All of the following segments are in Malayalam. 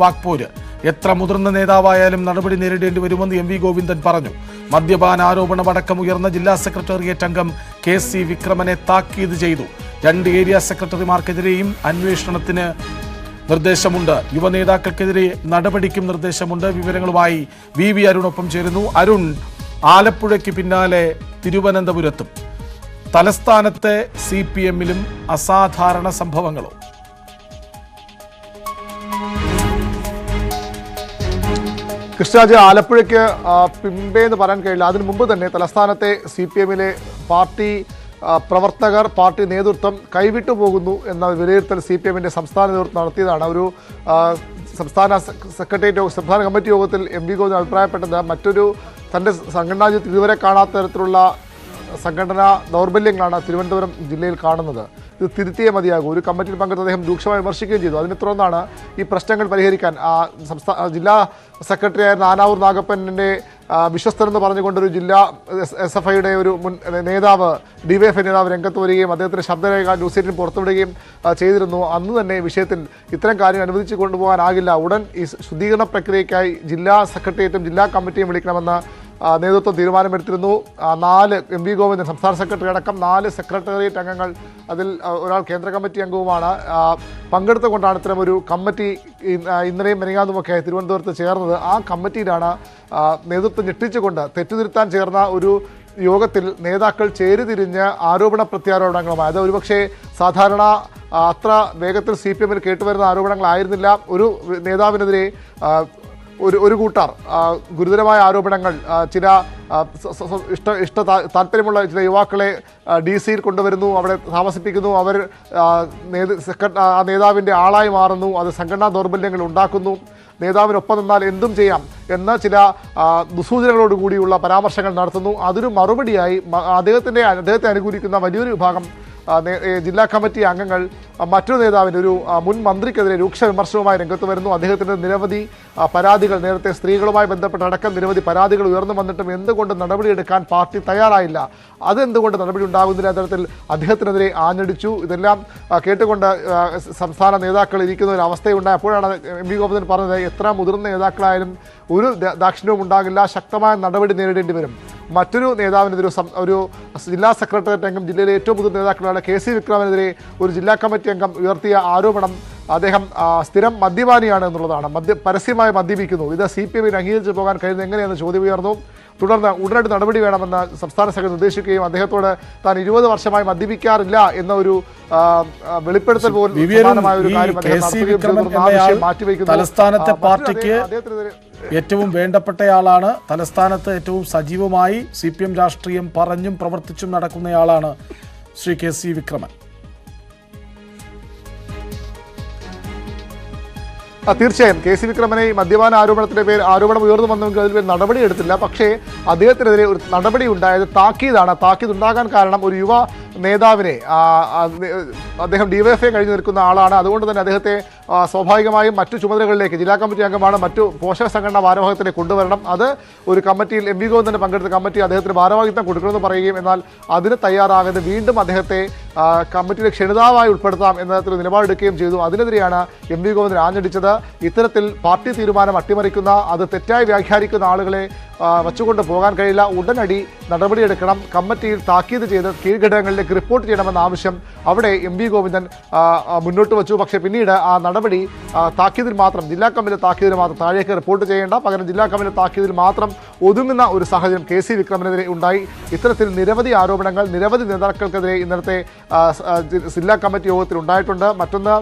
വാക്പോര്. എത്ര മുതിർന്ന നേതാവായാലും നടപടി നേരിടേണ്ടി വരുമെന്ന് എം വി ഗോവിന്ദൻ പറഞ്ഞു. മദ്യപാന ആരോപണമടക്കം ഉയർന്ന ജില്ലാ സെക്രട്ടേറിയറ്റ് അംഗം കെ സി വിക്രമനെ താക്കീത് ചെയ്തു. 2 ഏരിയ സെക്രട്ടറിമാർക്കെതിരെയും അന്വേഷണത്തിന് നിർദ്ദേശമുണ്ട്. യുവനേതാക്കൾക്കെതിരെ നടപടിക്കും നിർദ്ദേശമുണ്ട്. വിവരങ്ങളുമായി വി അരുണൊപ്പം ചേരുന്നു. അരുൺ, ആലപ്പുഴയ്ക്ക് പിന്നാലെ തിരുവനന്തപുരത്തും തലസ്ഥാനത്തെ CPM-ലും അസാധാരണ സംഭവങ്ങളോ? കൃഷ്ണരാജ്, ആലപ്പുഴയ്ക്ക് പിമ്പേ എന്ന് പറയാൻ കഴിയില്ല. അതിനു മുമ്പ് തന്നെ തലസ്ഥാനത്തെ CPM-ലെ പാർട്ടി പ്രവർത്തകർ, പാർട്ടി നേതൃത്വം കൈവിട്ടു പോകുന്നു എന്ന വിലയിരുത്തൽ CPM-ന്റെ സംസ്ഥാന നേതൃത്വം നടത്തിയതാണ്. ഒരു സംസ്ഥാന കമ്മിറ്റി യോഗത്തിൽ എം വി ഗോവിന്ദൻ അഭിപ്രായപ്പെട്ടത് മറ്റൊരു തൻ്റെ സംഘടനാ ജീവിതത്തിൽ ഇതുവരെ കാണാത്ത തരത്തിലുള്ള സംഘടനാ ദൗർബല്യങ്ങളാണ് തിരുവനന്തപുരം ജില്ലയിൽ കാണുന്നത്. ഇത് തിരുത്തിയേ മതിയാകും. ഒരു കമ്മിറ്റിയിൽ പങ്കെടുത്ത് അദ്ദേഹം രൂക്ഷമായി വിമർശിക്കുകയും ചെയ്തു. അതിനെ തുടർന്നാണ് ഈ പ്രശ്നങ്ങൾ പരിഹരിക്കാൻ ജില്ലാ സെക്രട്ടറിയായിരുന്ന ആനാവൂർ നാഗപ്പൻ്റെ വിശ്വസ്തരെന്ന് പറഞ്ഞുകൊണ്ടൊരു ജില്ലാ SFIയുടെ ഒരു മുൻ നേതാവ്, DYFI നേതാവ് രംഗത്ത് വരികയും അദ്ദേഹത്തിൻ്റെ ശബ്ദരേഖ ന്യൂസ് 8 പുറത്തുവിടുകയും ചെയ്തിരുന്നു. അന്ന് തന്നെ വിഷയത്തിൽ ഇത്തരം കാര്യങ്ങൾ അനുവദിച്ച് കൊണ്ടുപോകാനാകില്ല, ഉടൻ ഈ ശുദ്ധീകരണ പ്രക്രിയയ്ക്കായി ജില്ലാ സെക്രട്ടേറിയറ്റും ജില്ലാ കമ്മിറ്റിയും വിളിക്കണമെന്ന് നേതൃത്വം തീരുമാനമെടുത്തിരുന്നു. 4 എം വി ഗോവിന്ദൻ സംസ്ഥാന സെക്രട്ടറി അടക്കം 4 സെക്രട്ടേറിയറ്റ് അംഗങ്ങൾ, അതിൽ ഒരാൾ കേന്ദ്ര കമ്മിറ്റി അംഗവുമാണ്, പങ്കെടുത്തുകൊണ്ടാണ് ഇത്തരം ഒരു കമ്മിറ്റി ഇന്നലെയും മെനങ്ങാന്നുമൊക്കെ തിരുവനന്തപുരത്ത് ചേർന്നത്. ആ കമ്മിറ്റിയിലാണ് നേതൃത്വം ഞെട്ടിച്ചുകൊണ്ട് തെറ്റുതിരുത്താൻ ചേർന്ന ഒരു യോഗത്തിൽ നേതാക്കൾ ചേരിതിരിഞ്ഞ് ആരോപണ പ്രത്യാരോപണങ്ങളുമായി, അത് ഒരുപക്ഷെ സാധാരണ അത്ര വേഗത്തിൽ CPM-ൽ കേട്ടുവരുന്ന ആരോപണങ്ങളായിരുന്നില്ല. ഒരു നേതാവിനെതിരെ ഒരു കൂട്ടർ ഗുരുതരമായ ആരോപണങ്ങൾ, ചില താല്പര്യമുള്ള ചില യുവാക്കളെ DC-യിൽ കൊണ്ടുവരുന്നു, അവിടെ താമസിപ്പിക്കുന്നു, അവർ ആ നേതാവിൻ്റെ ആളായി മാറുന്നു, അത് സംഘടനാ ദൗർബല്യങ്ങൾ ഉണ്ടാക്കുന്നു, നേതാവിനൊപ്പം നിന്നാൽ എന്തും ചെയ്യാം എന്ന ചില ദുസൂചനകളോടുകൂടിയുള്ള പരാമർശങ്ങൾ നടത്തുന്നു. അതിനു മറുപടിയായി അദ്ദേഹത്തെ അനുകൂലിക്കുന്ന വലിയൊരു വിഭാഗം ജില്ലാ കമ്മിറ്റി അംഗങ്ങൾ മറ്റൊരു നേതാവിൻ്റെ, ഒരു മുൻ മന്ത്രിക്കെതിരെ രൂക്ഷ വിമർശനവുമായി രംഗത്ത് വരുന്നു. അദ്ദേഹത്തിൻ്റെ നിരവധി പരാതികൾ, നേരത്തെ സ്ത്രീകളുമായി ബന്ധപ്പെട്ടടക്കം നിരവധി പരാതികൾ ഉയർന്നു വന്നിട്ടും എന്തുകൊണ്ട് നടപടിയെടുക്കാൻ പാർട്ടി തയ്യാറായില്ല, അതെന്തുകൊണ്ട് നടപടി ഉണ്ടാകുന്നില്ല എന്ന തരത്തിൽ അദ്ദേഹത്തിനെതിരെ ആഞ്ഞടിച്ചു. ഇതെല്ലാം കേട്ടുകൊണ്ട് സംസ്ഥാന നേതാക്കൾ ഇരിക്കുന്ന ഒരു അവസ്ഥയുണ്ടായി. അപ്പോഴാണ് എം വി ഗോവിന്ദൻ പറഞ്ഞത്, എത്ര മുതിർന്ന നേതാക്കളായാലും ഒരു ദാക്ഷിണ്യവും ഉണ്ടാകില്ല, ശക്തമായ നടപടി നേരിടേണ്ടി വരും. മറ്റൊരു നേതാവിനെതിരെ ഒരു ജില്ലാ സെക്രട്ടേറിയറ്റ് അംഗം, ജില്ലയിലെ ഏറ്റവും മുതിർന്ന നേതാക്കളാണ് കെ സി വിക്രമനെതിരെ ഒരു ജില്ലാ കമ്മിറ്റി അംഗം ഉയർത്തിയ ആരോപണം അദ്ദേഹം സ്ഥിരം മദ്യപാനിയാണ് എന്നുള്ളതാണ്. പരസ്യമായി മദ്യപിക്കുന്നു. ഇത് CPM-ന് അംഗീകരിച്ച് പോകാൻ കഴിയുന്നത് എങ്ങനെയെന്ന് ചോദ്യം ഉയർന്നു. തുടർന്ന് ഉടനടി നടപടി വേണമെന്ന് സംസ്ഥാന സെക്രട്ടറി നിർദ്ദേശിക്കുകയും അദ്ദേഹത്തോട് താൻ 20 വർഷമായി മദ്യപിക്കാറില്ല എന്ന ഒരു വെളിപ്പെടുത്തൽ പോലും തലസ്ഥാനത്തെ പാർട്ടിക്ക് ഏറ്റവും വേണ്ടപ്പെട്ടയാളാണ്. തലസ്ഥാനത്ത് ഏറ്റവും സജീവമായി CPM രാഷ്ട്രീയം പറഞ്ഞും പ്രവർത്തിച്ചും നടക്കുന്നയാളാണ് ശ്രീ കെ സി വിക്രമൻ. തീർച്ചയായും കെ സി വിക്രമനെ മദ്യപാന ആരോപണം ഉയർന്നു വന്നെങ്കിൽ അതിൽ നടപടി എടുത്തില്ല. പക്ഷേ അദ്ദേഹത്തിനെതിരെ ഒരു നടപടി ഉണ്ടായത് താക്കീതാണ്. താക്കീത് ഉണ്ടാകാൻ കാരണം ഒരു യുവ നേതാവിനെ, അദ്ദേഹം DYFI കഴിഞ്ഞ് നിൽക്കുന്ന ആളാണ്. അതുകൊണ്ട് തന്നെ അദ്ദേഹത്തെ സ്വാഭാവികമായും മറ്റു ചുമതലകളിലേക്ക്, ജില്ലാ കമ്മിറ്റി അംഗമാണ്, മറ്റു പോഷക സംഘടനാ ഭാരവാഹിത്വത്തിലേക്ക് കൊണ്ടുവരണം. അത് ഒരു കമ്മിറ്റിയിൽ എം വി ഗോവിന്ദൻ പങ്കെടുത്ത കമ്മിറ്റി അദ്ദേഹത്തിന് ഭാരവാഹിത്വം കൊടുക്കണമെന്ന് പറയുകയും എന്നാൽ അതിന് തയ്യാറാകാതെ വീണ്ടും അദ്ദേഹത്തെ കമ്മിറ്റിയിലെ ക്ഷണിതാവായി ഉൾപ്പെടുത്താം എന്ന തരത്തിൽ നിലപാടെടുക്കുകയും ചെയ്തു. അതിനെതിരെയാണ് എം വി ഗോവിന്ദൻ ആഞ്ഞടിച്ചത്. ഇത്തരത്തിൽ പാർട്ടി തീരുമാനം അട്ടിമറിക്കുന്ന, അത് തെറ്റായി വ്യാഖ്യാനിക്കുന്ന ആളുകളെ വച്ചുകൊണ്ട് പോകാൻ കഴിയില്ല. ഉടനടി നടപടിയെടുക്കണം. കമ്മിറ്റിയിൽ താക്കീത് ചെയ്ത് കീഴ്ഘടകങ്ങളിലേക്ക് റിപ്പോർട്ട് ചെയ്യണമെന്ന ആവശ്യം അവിടെ എം വി ഗോവിന്ദൻ മുന്നോട്ട് വച്ചു. പക്ഷേ പിന്നീട് ആ നടപടി താക്കീതിൽ മാത്രം, ജില്ലാ കമ്മിറ്റി താക്കീതിൽ മാത്രം, താഴേക്ക് റിപ്പോർട്ട് ചെയ്യേണ്ട, പകരം ജില്ലാ കമ്മിറ്റി താക്കീതിൽ മാത്രം ഒതുങ്ങുന്ന ഒരു സാഹചര്യം കെ സി വിക്രമനെതിരെ ഉണ്ടായി. ഇത്തരത്തിൽ നിരവധി ആരോപണങ്ങൾ നിരവധി നേതാക്കൾക്കെതിരെ ഇന്നലത്തെ ജില്ലാ കമ്മിറ്റി യോഗത്തിൽ ഉണ്ടായിട്ടുണ്ട്. മറ്റൊന്ന്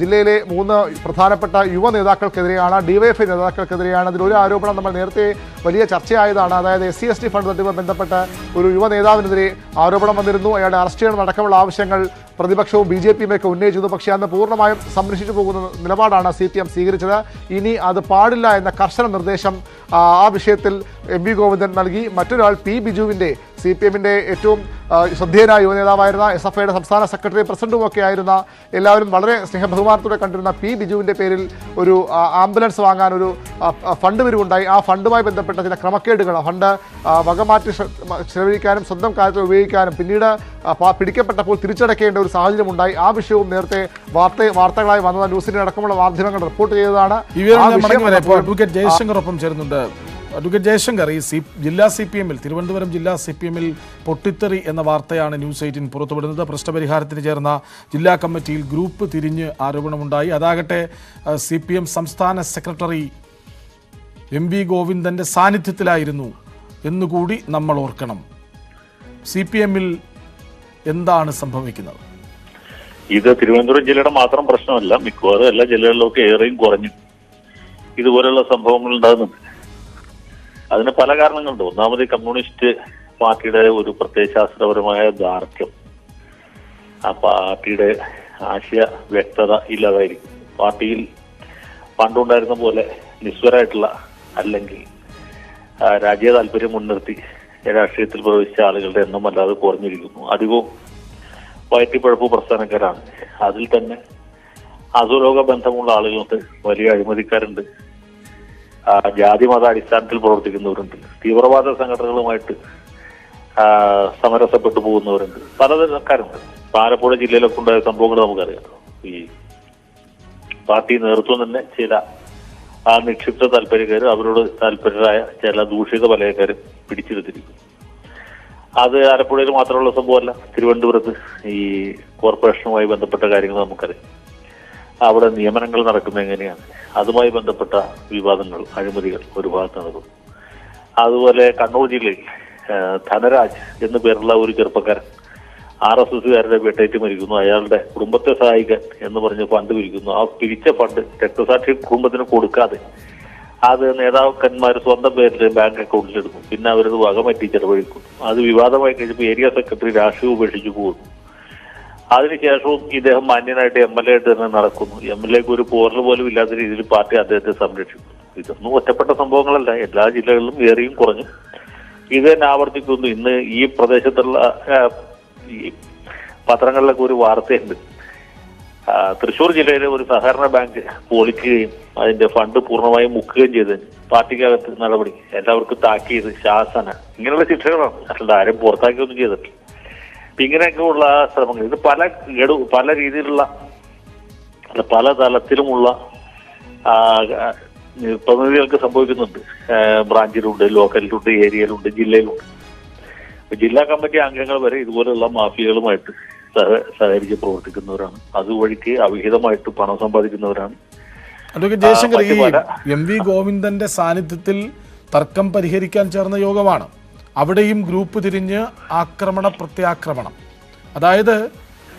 ജില്ലയിലെ 3 പ്രധാനപ്പെട്ട യുവ നേതാക്കൾക്കെതിരെയാണ്, DYFI നേതാക്കൾക്കെതിരെയാണ്. അതിലൊരു ആരോപണം നമ്മൾ നേരത്തെ വലിയ ചർച്ചയായതാണ്. അതായത് SC/ST ഫണ്ട് തട്ടിപ്പുമായി ബന്ധപ്പെട്ട് ഒരു യുവ നേതാവിനെതിരെ ആരോപണം വന്നിരുന്നു. അയാളെ അറസ്റ്റ് ചെയ്യണം അടക്കമുള്ള ആവശ്യങ്ങൾ പ്രതിപക്ഷവും BJP-യും ഒക്കെ ഉന്നയിച്ചത്. പക്ഷേ അന്ന് പൂർണ്ണമായും സംരക്ഷിച്ചു പോകുന്ന നിലപാടാണ് CPM സ്വീകരിച്ചത്. ഇനി അത് പാടില്ല എന്ന കർശന നിർദ്ദേശം ആ വിഷയത്തിൽ എം വി ഗോവിന്ദൻ നൽകി. മറ്റൊരാൾ P ബിജുവിൻ്റെ, CPM-ന്റെ ഏറ്റവും ശ്രദ്ധേയനായ യുവനേതാവായിരുന്ന SFIയുടെ സംസ്ഥാന സെക്രട്ടറി പ്രസിഡന്റുമൊക്കെ ആയിരുന്ന, എല്ലാവരും വളരെ സ്നേഹബഹുമാനത്തോടെ കണ്ടിരുന്ന P ബിജുവിൻ്റെ പേരിൽ ഒരു ആംബുലൻസ് വാങ്ങാൻ ഒരു ഫണ്ട് പിരിവുണ്ടായി. ആ ഫണ്ടുമായി ബന്ധപ്പെട്ട ചില ക്രമക്കേടുകൾ, ഫണ്ട് വകമാറ്റി ചെലവഴിക്കാനും സ്വന്തം കാര്യത്തിൽ ഉപയോഗിക്കാനും പിന്നീട് പിടിക്കപ്പെട്ടപ്പോൾ തിരിച്ചടയ്ക്കേണ്ട ഒരു സാഹചര്യം ഉണ്ടായി. ആ വിഷയവും നേരത്തെ വാർത്തകളായി വന്നത് ന്യൂസിന്റെ അടക്കമുള്ള മാധ്യമങ്ങൾ റിപ്പോർട്ട് ചെയ്തതാണ്. അഡ്വക്കേറ്റ് ജയശങ്കർ ഒപ്പം ചേരുന്നുണ്ട്. അഡ്വക്കേറ്റ് ജയശങ്കർ, ഈ ജില്ലാ CPM തിരുവനന്തപുരം ജില്ലാ CPM പൊട്ടിത്തെറി എന്ന വാർത്തയാണ് ന്യൂസ് 18 പുറത്തുവിടുന്നത്. പ്രശ്നപരിഹാരത്തിന് ചേർന്ന ജില്ലാ കമ്മിറ്റിയിൽ ഗ്രൂപ്പ് തിരിഞ്ഞ് ആരോപണമുണ്ടായി. അതാകട്ടെ CPM സംസ്ഥാന സെക്രട്ടറി M V ഗോവിന്ദന്റെ സാന്നിധ്യത്തിലായിരുന്നു എന്നുകൂടി നമ്മൾ ഓർക്കണം. CPM എന്താണ് സംഭവിക്കുന്നത്? ഇത് തിരുവനന്തപുരം ജില്ലയുടെ മാത്രം പ്രശ്നമല്ല, മിക്കവാറും എല്ലാ ജില്ലകളിലൊക്കെ ഏറെയും കുറഞ്ഞു ഇതുപോലുള്ള സംഭവങ്ങൾ ഉണ്ടാകുന്നുണ്ട്. അതിന് പല കാരണങ്ങളുണ്ട്. ഒന്നാമത് കമ്മ്യൂണിസ്റ്റ് പാർട്ടിയുടെ ഒരു പ്രത്യയശാസ്ത്രപരമായ ദാർഢ്യം, ആ പാർട്ടിയുടെ ആശയ വ്യക്തത ഇല്ലാതായിരിക്കും. പാർട്ടിയിൽ പണ്ടുണ്ടായിരുന്ന പോലെ നിസ്വരായിട്ടുള്ള അല്ലെങ്കിൽ രാജ്യ താല്പര്യം മുൻനിർത്തി രാഷ്ട്രീയത്തിൽ പ്രവേശിച്ച ആളുകളുടെ എണ്ണം അല്ലാതെ കുറഞ്ഞിരിക്കുന്നു. അധികവും വയറ്റിപ്പഴപ്പ് പ്രസ്ഥാനക്കാരാണ്. അതിൽ തന്നെ അസുരോഗ ബന്ധമുള്ള ആളുകളുണ്ട്, വലിയ അഴിമതിക്കാരുണ്ട്, ജാതി മത അടിസ്ഥാനത്തിൽ പ്രവർത്തിക്കുന്നവരുണ്ട്, തീവ്രവാദ സംഘടനകളുമായിട്ട് സമരസപ്പെട്ടു പോകുന്നവരുണ്ട്, പലതരക്കാരുണ്ട്. ആലപ്പുഴ ജില്ലയിലൊക്കെ ഉണ്ടായ സംഭവങ്ങൾ നമുക്കറിയാം. ഈ പാർട്ടി നേതൃത്വം തന്നെ ചില നിക്ഷിപ്ത താല്പര്യക്കാർ അവരോട് താല്പര്യരായ ചില ദൂഷിത വലയക്കാരും പിടിച്ചെടുത്തിരിക്കും. അത് ആലപ്പുഴയിൽ മാത്രമുള്ള സംഭവമല്ല. തിരുവനന്തപുരത്ത് ഈ കോർപ്പറേഷനുമായി ബന്ധപ്പെട്ട കാര്യങ്ങൾ നമുക്കറിയാം. അവിടെ നിയമനങ്ങൾ നടക്കുന്നത് എങ്ങനെയാണ്, അതുമായി ബന്ധപ്പെട്ട വിവാദങ്ങൾ, അഴിമതികൾ ഒരു ഭാഗത്ത് നടക്കുന്നു. അതുപോലെ കണ്ണൂർ ജില്ലയിൽ ധനരാജ് എന്നു പേരുള്ള ഒരു ചെറുപ്പക്കാരൻ RSSകാരുടെ വെട്ടേറ്റ് മരിക്കുന്നു. അയാളുടെ കുടുംബത്തെ സഹായിക്കാൻ എന്ന് പറഞ്ഞ് ഫണ്ട് പിരിക്കുന്നു. ആ പിരിച്ച ഫണ്ട് രക്തസാക്ഷി കുടുംബത്തിന് കൊടുക്കാതെ അത് നേതാക്കന്മാർ സ്വന്തം പേരിൽ ബാങ്ക് അക്കൗണ്ടിലിടുന്നു. പിന്നെ അവരത് വകമാറ്റി ചെലവഴിക്കുന്നു. അത് വിവാദമായി കഴിഞ്ഞപ്പോൾ ഏരിയ സെക്രട്ടറി രാഷ്ട്രീയം ഉപേക്ഷിച്ചു പോകുന്നു. അതിനുശേഷവും ഇദ്ദേഹം മാന്യനായിട്ട് MLA ആയിട്ട് തന്നെ നടക്കുന്നു. MLAക്ക് ഒരു പോറൽ പോലും ഇല്ലാത്ത രീതിയിൽ പാർട്ടി അദ്ദേഹത്തെ സംരക്ഷിക്കുന്നു. ഇതൊന്നും ഒറ്റപ്പെട്ട സംഭവങ്ങളല്ല, എല്ലാ ജില്ലകളിലും ഏറെയും കുറഞ്ഞു ഇത് തന്നെ ആവർത്തിക്കുന്നു. ഇന്ന് ഈ പ്രദേശത്തുള്ള ഈ പത്രങ്ങളിലൊക്കെ ഒരു വാർത്തയുണ്ട്. തൃശ്ശൂർ ജില്ലയിലെ ഒരു സഹകരണ ബാങ്ക് പൊളിക്കുകയും അതിന്റെ ഫണ്ട് പൂർണ്ണമായും മുക്കുകയും ചെയ്ത് പാർട്ടിക്കകത്ത് നടപടി, എല്ലാവർക്കും താക്കീത്, ശാസന, ഇങ്ങനെയുള്ള ശിക്ഷകളാണ്. അല്ലാതെ ആരും പുറത്താക്കിയൊന്നും ചെയ്തിട്ടില്ല. ഇങ്ങനെയൊക്കെയുള്ള ശ്രമങ്ങൾ ഇത് പല രീതിയിലുള്ള പല തലത്തിലുമുള്ള പ്രതിനിധികൾക്ക് സംഭവിക്കുന്നുണ്ട്. ബ്രാഞ്ചിലുണ്ട്, ലോക്കലിലുണ്ട്, ഏരിയയിലുണ്ട്, ജില്ലയിലുണ്ട്. ജില്ലാ കമ്മിറ്റി അംഗങ്ങൾ വരെ ഇതുപോലുള്ള മാഫിയകളുമായിട്ട് സഹകരിച്ച് പ്രവർത്തിക്കുന്നവരാണ്. അതുവഴിക്ക് അവിഹിതമായിട്ട് പണം സമ്പാദിക്കുന്നവരാണ്. അഡ്വക്കേറ്റ് ജയശങ്കർ, ഈ M V ഗോവിന്ദന്റെ സാന്നിധ്യത്തിൽ തർക്കം പരിഹരിക്കാൻ ചേർന്ന യോഗമാണ്. അവിടെയും ഗ്രൂപ്പ് തിരിഞ്ഞ് പ്രത്യാക്രമണം, അതായത്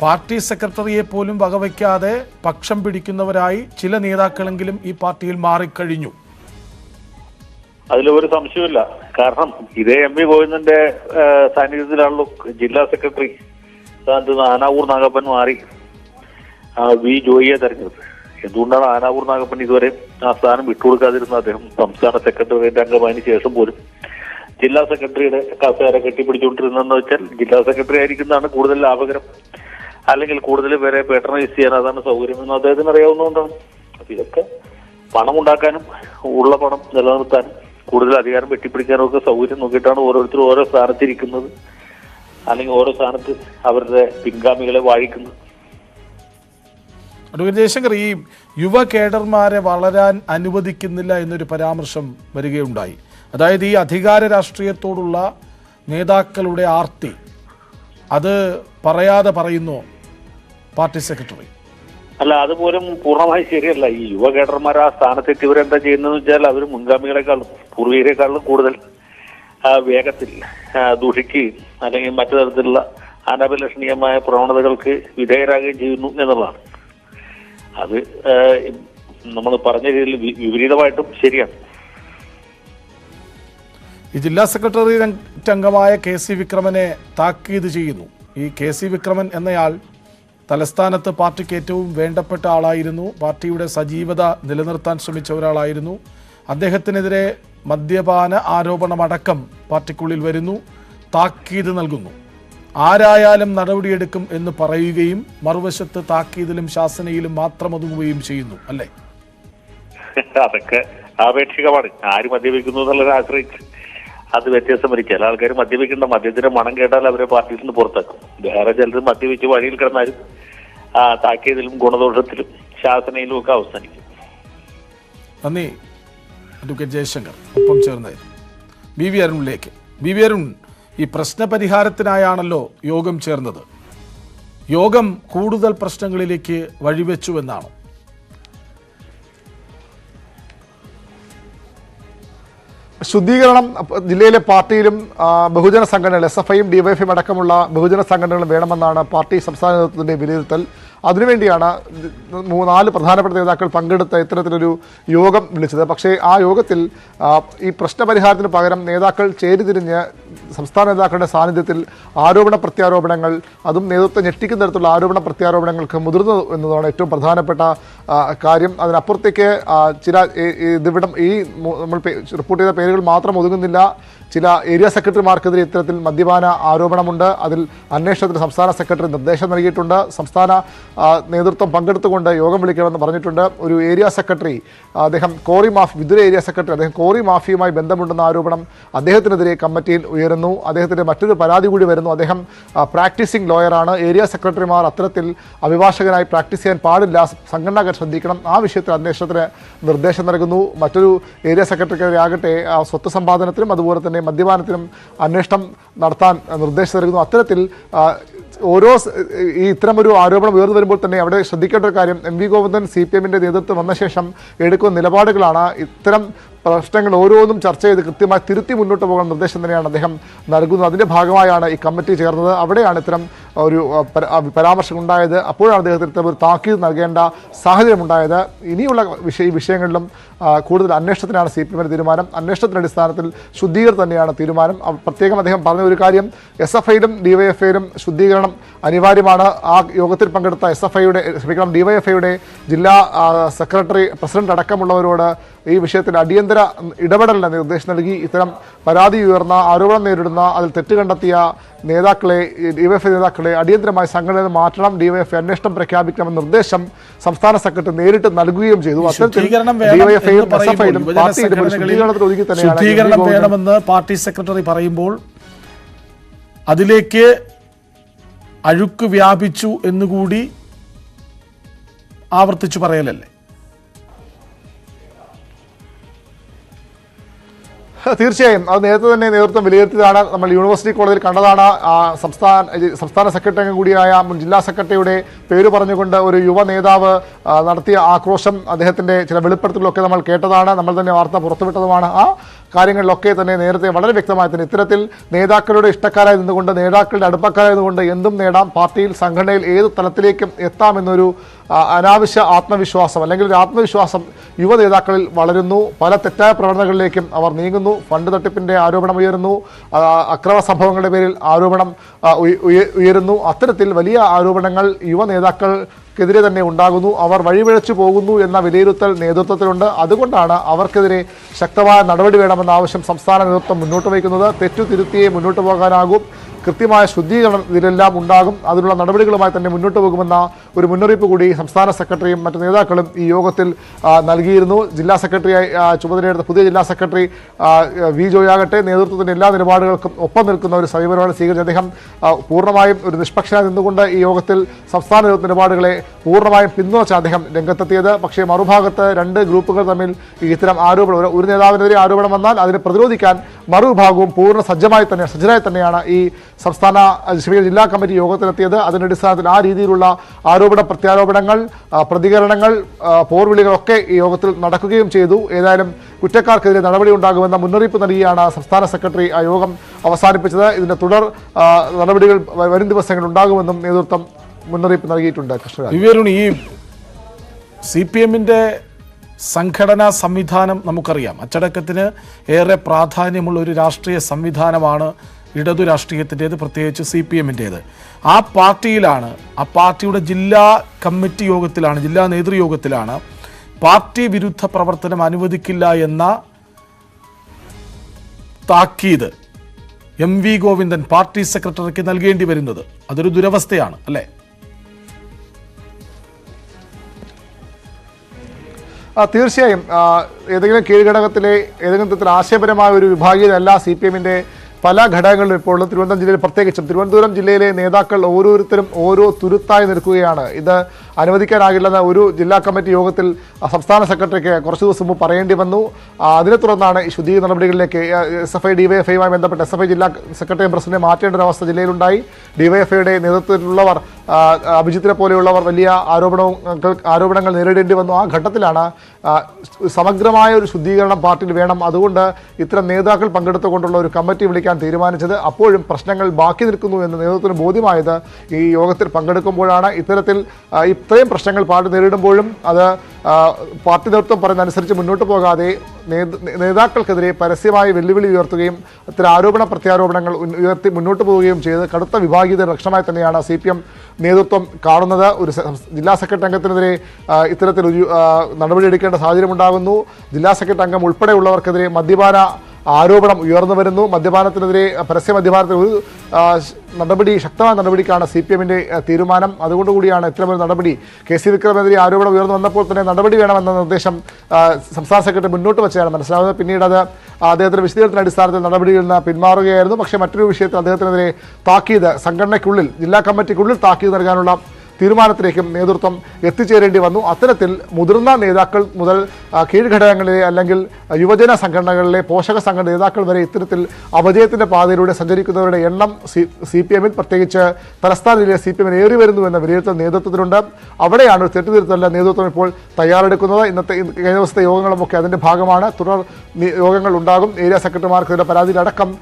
പാർട്ടി സെക്രട്ടറിയെ പോലും വകവയ്ക്കാതെ പക്ഷം പിടിക്കുന്നവരായി ചില നേതാക്കളെങ്കിലും ഈ പാർട്ടിയിൽ മാറിക്കഴിഞ്ഞു. അതിലൊരു സംശയമില്ല. കാരണം ഇതേ M V ഗോവിന്ദന്റെ സാന്നിധ്യത്തിലാണല്ലോ ജില്ലാ സെക്രട്ടറി സ്ഥാനത്ത് ആനാവൂർ നാഗപ്പൻ മാറി V ജോയിയെ തെരഞ്ഞെടുത്തത്. എന്തുകൊണ്ടാണ് ആനാവൂർ നാഗപ്പൻ ഇതുവരെ ആ സ്ഥാനം വിട്ടുകൊടുക്കാതിരുന്നത്? അദ്ദേഹം സംസ്ഥാന സെക്രട്ടേറിയറ്റ് അംഗമായതിനു ശേഷം പോലും ജില്ലാ സെക്രട്ടറിയുടെ കസേര കെട്ടിപ്പിടിച്ചുകൊണ്ടിരുന്നെന്ന് വെച്ചാൽ ജില്ലാ സെക്രട്ടറി ആയിരിക്കുന്നതാണ് കൂടുതൽ ലാഭകരം, അല്ലെങ്കിൽ കൂടുതൽ പേരെ പേട്രണൈസ് ചെയ്യാൻ അതാണ് സൗകര്യമെന്ന് അദ്ദേഹത്തിന് അറിയാവുന്നതുകൊണ്ടാണ്. അപ്പൊ ഇതൊക്കെ പണം ഉണ്ടാക്കാനും ഉള്ള പണം നിലനിർത്താനും കൂടുതൽ അധികാരം വെട്ടിപ്പിടിക്കാനും ഒക്കെ സൗകര്യം നോക്കിയിട്ടാണ് ഓരോരുത്തരും ഓരോ സ്ഥാനത്തിരിക്കുന്നത്, അല്ലെങ്കിൽ ഓരോ സ്ഥാനത്ത് അവരുടെ പിൻഗാമികളെ വാഴിക്കുന്നത്. അഡ്വക്കേറ്റ് ജയശങ്കർ, ഈ യുവ കേഡർമാരെ വളരാൻ അനുവദിക്കുന്നില്ല എന്നൊരു പരാമർശം വരികയുണ്ടായി. അതായത് ഈ അധികാര രാഷ്ട്രീയത്തോടുള്ള നേതാക്കളുടെ ആർത്തി അത് പറയാതെ പറയുന്നു പാർട്ടി സെക്രട്ടറി. അല്ല, അതുപോലും പൂർണ്ണമായി ശരിയല്ല. ഈ യുവ കേഡർമാർ ആ സ്ഥാനത്തെത്തിയവരെന്താ ചെയ്യുന്നതെന്ന് വെച്ചാൽ അവർ മുൻഗാമികളെക്കാളും പൂർവികരെക്കാളും കൂടുതൽ വേഗത്തിൽ ദൂഷിക്കുകയും അല്ലെങ്കിൽ മറ്റു തരത്തിലുള്ള അനഭിലഷണീയമായ പ്രവണതകൾക്ക് വിധേയരാകുകയും ചെയ്യുന്നു എന്നുള്ളതാണ്. അത് നമ്മൾ പറഞ്ഞ രീതിയിൽ വിപരീതമായിട്ടും ശരിയാണ്. ഈ ജില്ലാ സെക്രട്ടേറിയറ്റ് അംഗമായ KC വിക്രമനെ താക്കീത് ചെയ്യുന്നു. ഈ KC വിക്രമൻ എന്നയാൾ തലസ്ഥാനത്ത് പാർട്ടിക്ക് ഏറ്റവും വേണ്ടപ്പെട്ട ആളായിരുന്നു, പാർട്ടിയുടെ സജീവത നിലനിർത്താൻ ശ്രമിച്ച ഒരാളായിരുന്നു. അദ്ദേഹത്തിനെതിരെ മദ്യപാന ആരോപണമടക്കം പാർട്ടിക്കുള്ളിൽ വരുന്നു, താക്കീത് നൽകുന്നു. ആരായാലും നടപടിയെടുക്കും എന്ന് പറയുകയും മറുവശത്ത് താക്കീതിലും ശാസനയിലും മാത്രം ഒതുങ്ങുകയും ചെയ്യുന്നു, അല്ലേ? അതൊക്കെ ആപേക്ഷികമാണ്. ആര് മദ്യപിക്കുന്നു എന്നുള്ളത് ആശ്രയിച്ച് അത് വ്യത്യാസം വരും. ചില ആൾക്കാർ മദ്യപിക്കേണ്ട മദ്യത്തിന്റെ മണം കേട്ടാൽ അവരെ പാർട്ടിയിൽ നിന്ന് പുറത്താക്കും. വേറെ ചിലർ മദ്യപിച്ച് വഴിയിൽ കിടന്നാലും താക്കിയതിലും ഗുണദോഷത്തിലും ശാസനയിലും ഒക്കെ അവസാനിക്കും. നന്ദി അഡ്വക്കേറ്റ് ജയശങ്കർ ഒപ്പം ചേർന്നത്. ബി വി അരുണിലേക്ക്. ബി വി അരുൺ, ഈ പ്രശ്നപരിഹാരത്തിനായാണല്ലോ യോഗം ചേർന്നത്. യോഗം കൂടുതൽ പ്രശ്നങ്ങളിലേക്ക് വഴിവെച്ചുവെന്നാണ്. ശുദ്ധീകരണം ജില്ലയിലെ പാർട്ടിയിലും ബഹുജന സംഘടനകൾ SFIയും DYFIയും അടക്കമുള്ള ബഹുജന സംഘടനകളും വേണമെന്നാണ് പാർട്ടി സംസ്ഥാന നേതൃത്വത്തിന്റെ വിലയിരുത്തൽ. അതിനുവേണ്ടിയാണ് 4 പ്രധാനപ്പെട്ട നേതാക്കൾ പങ്കെടുത്ത ഇത്തരത്തിലൊരു യോഗം വിളിച്ചത്. പക്ഷേ ആ യോഗത്തിൽ ഈ പ്രശ്നപരിഹാരത്തിന് പകരം നേതാക്കൾ ചേരിതിരിഞ്ഞ് സംസ്ഥാന നേതാക്കളുടെ സാന്നിധ്യത്തിൽ ആരോപണ പ്രത്യാരോപണങ്ങൾ, അതും നേതൃത്വം ഞെട്ടിക്കുന്ന തരത്തിലുള്ള ആരോപണ പ്രത്യാരോപണങ്ങൾക്ക് മുതിർന്നു എന്നതാണ് ഏറ്റവും പ്രധാനപ്പെട്ട കാര്യം. അതിനപ്പുറത്തേക്ക് ചില ഇതിവിടം ഈ നമ്മൾ റിപ്പോർട്ട് ചെയ്ത പേരുകൾ മാത്രം ഒതുങ്ങുന്നില്ല. ചില ഏരിയ സെക്രട്ടറിമാർക്കെതിരെ ഇത്തരത്തിൽ മദ്യപാന ആരോപണമുണ്ട്. അതിൽ അന്വേഷണത്തിന് സംസ്ഥാന സെക്രട്ടറി നിർദ്ദേശം നൽകിയിട്ടുണ്ട്. സംസ്ഥാന നേതൃത്വം പങ്കെടുത്തുകൊണ്ട് യോഗം വിളിക്കണമെന്ന് പറഞ്ഞിട്ടുണ്ട്. ഒരു ഏരിയ സെക്രട്ടറി, അദ്ദേഹം വിദുര ഏരിയ സെക്രട്ടറി, അദ്ദേഹം കോറി മാഫിയുമായി ബന്ധമുണ്ടെന്ന ആരോപണം അദ്ദേഹത്തിനെതിരെ കമ്മിറ്റിയിൽ ഉയരുന്നു. അദ്ദേഹത്തിൻ്റെ മറ്റൊരു പരാതി കൂടി വരുന്നു. അദ്ദേഹം പ്രാക്ടീസിംഗ് ലോയറാണ്. ഏരിയ സെക്രട്ടറിമാർ അത്തരത്തിൽ അഭിഭാഷകനായി പ്രാക്ടീസ് ചെയ്യാൻ പാടില്ല, സംഘടന ശ്രദ്ധിക്കണം. ആ വിഷയത്തിൽ അന്വേഷണത്തിന് നിർദ്ദേശം നൽകുന്നു. മറ്റൊരു ഏരിയ സെക്രട്ടറിക്കെതിരെ ആകട്ടെ സ്വത്ത് സമ്പാദനത്തിലും അതുപോലെ തന്നെ മദ്യപാനത്തിനും അന്വേഷണം നടത്താൻ നിർദ്ദേശം നൽകുന്നു. അത്തരത്തിൽ ഇത്തരമൊരു ആരോപണം ഉയർന്നു വരുമ്പോൾ തന്നെ അവിടെ ശ്രദ്ധിക്കേണ്ട ഒരു കാര്യം, MV ഗോവിന്ദൻ CPMന്റെ നേതൃത്വം വന്ന ശേഷം എടുക്കുന്ന നിലപാടുകളാണ്. ഇത്തരം പ്രശ്നങ്ങൾ ഓരോന്നും ചർച്ച ചെയ്ത് കൃത്യമായി തിരുത്തി മുന്നോട്ട് പോകാൻ നിർദ്ദേശം തന്നെയാണ് അദ്ദേഹം നൽകുന്നത്. അതിൻ്റെ ഭാഗമായാണ് ഈ കമ്മിറ്റി ചേർന്നത്. അവിടെയാണ് ഇത്തരം ഒരു പരാമർശം ഉണ്ടായത്. അപ്പോഴാണ് അദ്ദേഹത്തിന് ഇത്തരം ഒരു താക്കീത് നൽകേണ്ട സാഹചര്യം ഉണ്ടായത്. ഇനിയുള്ള വിഷയങ്ങളിലും കൂടുതൽ അന്വേഷണത്തിനാണ് CPMന്റെ തീരുമാനം. അന്വേഷണത്തിൻ്റെ അടിസ്ഥാനത്തിൽ ശുദ്ധീകരണം തന്നെയാണ് തീരുമാനം. പ്രത്യേകം അദ്ദേഹം പറഞ്ഞ ഒരു കാര്യം, SFIയിലും DYFIയിലും ശുദ്ധീകരണം അനിവാര്യമാണ്. ആ യോഗത്തിൽ പങ്കെടുത്ത DYFIയുടെ ജില്ലാ സെക്രട്ടറി, പ്രസിഡന്റ് അടക്കമുള്ളവരോട് ഈ വിഷയത്തിൽ അടിയന്തര ഇടപെടലിന് നിർദ്ദേശം നൽകി. ഇത്തരം പരാതി ഉയർന്ന, ആരോപണം നേരിടുന്ന, അതിൽ തെറ്റ് കണ്ടെത്തിയ നേതാക്കളെ, DYFI നേതാക്കളെ അടിയന്തരമായി സംഘടനയിൽ മാറ്റണം, DYFI അന്വേഷണം പ്രഖ്യാപിക്കണമെന്ന നിർദ്ദേശം സംസ്ഥാന സെക്രട്ടറി നേരിട്ട് നൽകുകയും ചെയ്തു. ശുദ്ധീകരണം വേണമെന്ന് പാർട്ടി സെക്രട്ടറി പറയുമ്പോൾ അതിലേക്ക് അഴുക്ക് വ്യാപിച്ചു എന്നുകൂടി ആവർത്തിച്ചു പറയലല്ലേ? തീർച്ചയായും അത് നേരത്തെ തന്നെ നേതൃത്വം വിലയിരുത്തിയതാണ്. നമ്മൾ യൂണിവേഴ്സിറ്റി കോളേജിൽ കണ്ടതാണ്. സംസ്ഥാന സെക്രട്ടറി അംഗം കൂടിയായ മുൻ ജില്ലാ സെക്രട്ടറിയുടെ പേര് പറഞ്ഞുകൊണ്ട് ഒരു യുവ നേതാവ് നടത്തിയ ആക്രോശം, അദ്ദേഹത്തിൻ്റെ ചില വെളിപ്പെടുത്തലൊക്കെ നമ്മൾ കേട്ടതാണ്. നമ്മൾ തന്നെ വാർത്ത പുറത്തുവിട്ടതുമാണ്. ആ കാര്യങ്ങളിലൊക്കെ തന്നെ നേരത്തെ വളരെ വ്യക്തമായി തന്നെ ഇത്തരത്തിൽ നേതാക്കളുടെ ഇഷ്ടക്കാരായി നിന്നുകൊണ്ട്, നേതാക്കളുടെ അടുപ്പക്കാരായി നിന്നുകൊണ്ട് എന്തും നേടാം, പാർട്ടിയിൽ സംഘടനയിൽ ഏത് തലത്തിലേക്കും എത്താമെന്നൊരു അനാവശ്യ ആത്മവിശ്വാസം, അല്ലെങ്കിൽ ഒരു ആത്മവിശ്വാസം യുവ നേതാക്കളിൽ വളരുന്നു. പല തെറ്റായ പ്രവണതകളിലേക്കും അവർ നീങ്ങുന്നു. ഫണ്ട് തട്ടിപ്പിൻ്റെ ആരോപണം ഉയരുന്നു, അക്രമ സംഭവങ്ങളുടെ പേരിൽ ആരോപണം ഉയരുന്നു. അത്തരത്തിൽ വലിയ ആരോപണങ്ങൾ യുവ നേതാക്കൾക്കെതിരെ തന്നെ ഉണ്ടാകുന്നു. അവർ വഴിപിഴച്ചു പോകുന്നു എന്ന വിലയിരുത്തൽ നേതൃത്വത്തിലുണ്ട്. അതുകൊണ്ടാണ് അവർക്കെതിരെ ശക്തമായ നടപടി വേണമെന്ന ആവശ്യം സംസ്ഥാന നേതൃത്വം മുന്നോട്ട് വയ്ക്കുന്നത്. തെറ്റു തിരുത്തിയേ മുന്നോട്ട് പോകാനാകും. കൃത്യമായ ശുദ്ധീകരണം ഇതിലെല്ലാം ഉണ്ടാകും. അതിനുള്ള നടപടികളുമായി തന്നെ മുന്നോട്ട് പോകുമെന്ന ഒരു മുന്നറിയിപ്പ് കൂടി സംസ്ഥാന സെക്രട്ടറിയും മറ്റ് നേതാക്കളും ഈ യോഗത്തിൽ നൽകിയിരുന്നു. ജില്ലാ സെക്രട്ടറിയായി ചുമതലയെടുത്ത പുതിയ ജില്ലാ സെക്രട്ടറി വി ജോയാകട്ടെ നേതൃത്വത്തിൻ്റെ എല്ലാ നിലപാടുകൾക്കും ഒപ്പം നിൽക്കുന്ന ഒരു സമീപനമാണ് സ്വീകരിച്ചത്. അദ്ദേഹം പൂർണ്ണമായും ഒരു നിഷ്പക്ഷനായി നിന്നുകൊണ്ട് ഈ യോഗത്തിൽ സംസ്ഥാന നേതൃത്വ നിലപാടുകളെ പൂർണ്ണമായും പിന്തുണച്ച അദ്ദേഹം രംഗത്തെത്തിയത്. പക്ഷേ മറുഭാഗത്ത് രണ്ട് ഗ്രൂപ്പുകൾ തമ്മിൽ ഇത്തരം ആരോപണം, ഒരു നേതാവിനെതിരെ ആരോപണം വന്നാൽ അതിനെ പ്രതിരോധിക്കാൻ മറുവിഭാഗവും സജ്ജരായി തന്നെയാണ് ഈ സംസ്ഥാന ജില്ലാ കമ്മിറ്റി യോഗത്തിലെത്തിയത്. അതിൻ്റെ അടിസ്ഥാനത്തിൽ ആ രീതിയിലുള്ള ആരോപണ പ്രത്യാരോപണങ്ങൾ, പ്രതികരണങ്ങൾ, പോർവിളികളൊക്കെ ഈ യോഗത്തിൽ നടക്കുകയും ചെയ്തു. ഏതായാലും കുറ്റക്കാർക്കെതിരെ നടപടി ഉണ്ടാകുമെന്ന മുന്നറിയിപ്പ് നൽകിയാണ് സംസ്ഥാന സെക്രട്ടറി ആ യോഗം അവസാനിപ്പിച്ചത്. ഇതിന്റെ തുടർ നടപടികൾ വരും ദിവസങ്ങളിൽ ഉണ്ടാകുമെന്നും നേതൃത്വം മുന്നറിയിപ്പ് നൽകിയിട്ടുണ്ട്. കൃഷ്ണരാജ്, ഈ CPMന്റെ സംഘടനാ സംവിധാനം നമുക്കറിയാം. അച്ചടക്കത്തിന് ഏറെ പ്രാധാന്യമുള്ള ഒരു രാഷ്ട്രീയ സംവിധാനമാണ് ഇടതു രാഷ്ട്രീയത്തിൻ്റേത്, പ്രത്യേകിച്ച് CPMൻ്റേത്. ആ പാർട്ടിയിലാണ്, ആ പാർട്ടിയുടെ ജില്ലാ കമ്മിറ്റി യോഗത്തിലാണ്, ജില്ലാ നേതൃയോഗത്തിലാണ് പാർട്ടി വിരുദ്ധ പ്രവർത്തനം അനുവദിക്കില്ല എന്ന താക്കീത് MV ഗോവിന്ദൻ പാർട്ടി സെക്രട്ടറിക്ക് നൽകേണ്ടി വരുന്നത്. അതൊരു ദുരവസ്ഥയാണ് അല്ലേ? തീർച്ചയായും ഏതെങ്കിലും കീഴ്ഘടകത്തിലെ ഏതെങ്കിലും തരത്തിൽ ആശയപരമായ ഒരു വിഭാഗീയതല്ല CPM-ന്റെ പല ഘടകങ്ങളിലും ഇപ്പോൾ തിരുവനന്തപുരം ജില്ലയിൽ പ്രത്യേകിച്ചും തിരുവനന്തപുരം ജില്ലയിലെ നേതാക്കൾ ഓരോരുത്തരും ഓരോ തുരുത്തായി നിൽക്കുകയാണ്. ഇത് അനുവദിക്കാനാകില്ലെന്ന ഒരു ജില്ലാ കമ്മിറ്റി യോഗത്തിൽ സംസ്ഥാന സെക്രട്ടറിക്ക് കുറച്ച് ദിവസം മുമ്പ് പറയേണ്ടി വന്നു. അതിനെ തുടർന്നാണ് ഈ ശുദ്ധീകരണ നടപടികളിലേക്ക് SFI DYFIയുമായി ബന്ധപ്പെട്ട് SFI ജില്ലാ സെക്രട്ടറിയും പ്രസിഡന്റിനെ മാറ്റേണ്ട ഒരു അവസ്ഥ ജില്ലയിലുണ്ടായി. DYFIയുടെ നേതൃത്വത്തിലുള്ളവർ അഭിജിത്തിനെ പോലെയുള്ളവർ വലിയ ആരോപണങ്ങൾ നേരിടേണ്ടി വന്നു. ആ ഘട്ടത്തിലാണ് സമഗ്രമായ ഒരു ശുദ്ധീകരണം പാർട്ടിയിൽ വേണം, അതുകൊണ്ട് ഇത്തരം നേതാക്കൾ പങ്കെടുത്തുകൊണ്ടുള്ള ഒരു കമ്മിറ്റി വിളിക്കാൻ തീരുമാനിച്ചത്. അപ്പോഴും പ്രശ്നങ്ങൾ ബാക്കി നിൽക്കുന്നു എന്ന് നേതൃത്വത്തിന് ബോധ്യമായത് ഈ യോഗത്തിൽ പങ്കെടുക്കുമ്പോഴാണ്. ഇത്രയും പ്രശ്നങ്ങൾ പാർട്ടി നേരിടുമ്പോഴും അത് പാർട്ടി നേതൃത്വം പറയുന്നതനുസരിച്ച് മുന്നോട്ട് പോകാതെ നേതാക്കൾക്കെതിരെ പരസ്യമായി വെല്ലുവിളി ഉയർത്തുകയും ഇത്തരം ആരോപണ പ്രത്യാരോപണങ്ങൾ ഉയർത്തി മുന്നോട്ട് പോവുകയും ചെയ്ത് കടുത്ത വിഭാഗീയത ലക്ഷണമായി തന്നെയാണ് CPM നേതൃത്വം കാണുന്നത്. ഒരു ജില്ലാ സെക്രട്ടറി അംഗത്തിനെതിരെ ഇത്തരത്തിലൊരു നടപടിയെടുക്കേണ്ട സാഹചര്യം ഉണ്ടാകുന്നു. ജില്ലാ സെക്രട്ടറി അംഗം ഉൾപ്പെടെയുള്ളവർക്കെതിരെ മദ്യപാന ആരോപണം ഉയർന്നു വരുന്നു. മദ്യപാനത്തിനെതിരെ പരസ്യ മദ്യപാനത്തിന് ഒരു ശക്തമായ നടപടിക്കാണ് CPM-ന്റെ തീരുമാനം. അതുകൊണ്ടുകൂടിയാണ് ഇത്തരമൊരു നടപടി KC വിക്രമനെതിരെ ആരോപണം ഉയർന്നു വന്നപ്പോൾ തന്നെ നടപടി വേണമെന്ന നിർദ്ദേശം സംസ്ഥാന സെക്രട്ടറി മുന്നോട്ട് വെച്ചാണ് മനസ്സിലാവുന്നത്. പിന്നീട് അത് അദ്ദേഹത്തിന്റെ വിശദീകരണത്തിന്റെ അടിസ്ഥാനത്തിൽ നടപടിയിൽ നിന്ന് പിന്മാറുകയായിരുന്നു. പക്ഷേ മറ്റൊരു വിഷയത്തിൽ അദ്ദേഹത്തിനെതിരെ താക്കീത് സംഘടനയ്ക്കുള്ളിൽ ജില്ലാ കമ്മിറ്റിക്കുള്ളിൽ താക്കീത് നൽകാനുള്ള തീരുമാനത്തിലേക്കും നേതൃത്വം എത്തിച്ചേരേണ്ടി വന്നു. അത്തരത്തിൽ മുതിർന്ന നേതാക്കൾ മുതൽ കീഴ്ഘടകങ്ങളിലെ അല്ലെങ്കിൽ യുവജന സംഘടനകളിലെ പോഷക സംഘടന നേതാക്കൾ വരെ ഇത്തരത്തിൽ അപജയത്തിന്റെ പാതയിലൂടെ സഞ്ചരിക്കുന്നവരുടെ എണ്ണം CPM-ൽ പ്രത്യേകിച്ച് തലസ്ഥാന ജില്ലയിലെ CPM-ൽ ഏറി വരുന്നു എന്ന വിലയിരുത്തൽ നേതൃത്വത്തിലുണ്ട്. അവിടെയാണ് ഒരു തെറ്റുതിരുത്തലിന് നേതൃത്വം ഇപ്പോൾ തയ്യാറെടുക്കുന്നത്. കഴിഞ്ഞ ദിവസത്തെ യോഗങ്ങളുമൊക്കെ അതിന്റെ ഭാഗമാണ്. തുടർ യോഗങ്ങൾ ഉണ്ടാകും. ഏരിയ സെക്രട്ടറിമാർക്കെതിരെ പരാതിയിലടക്കം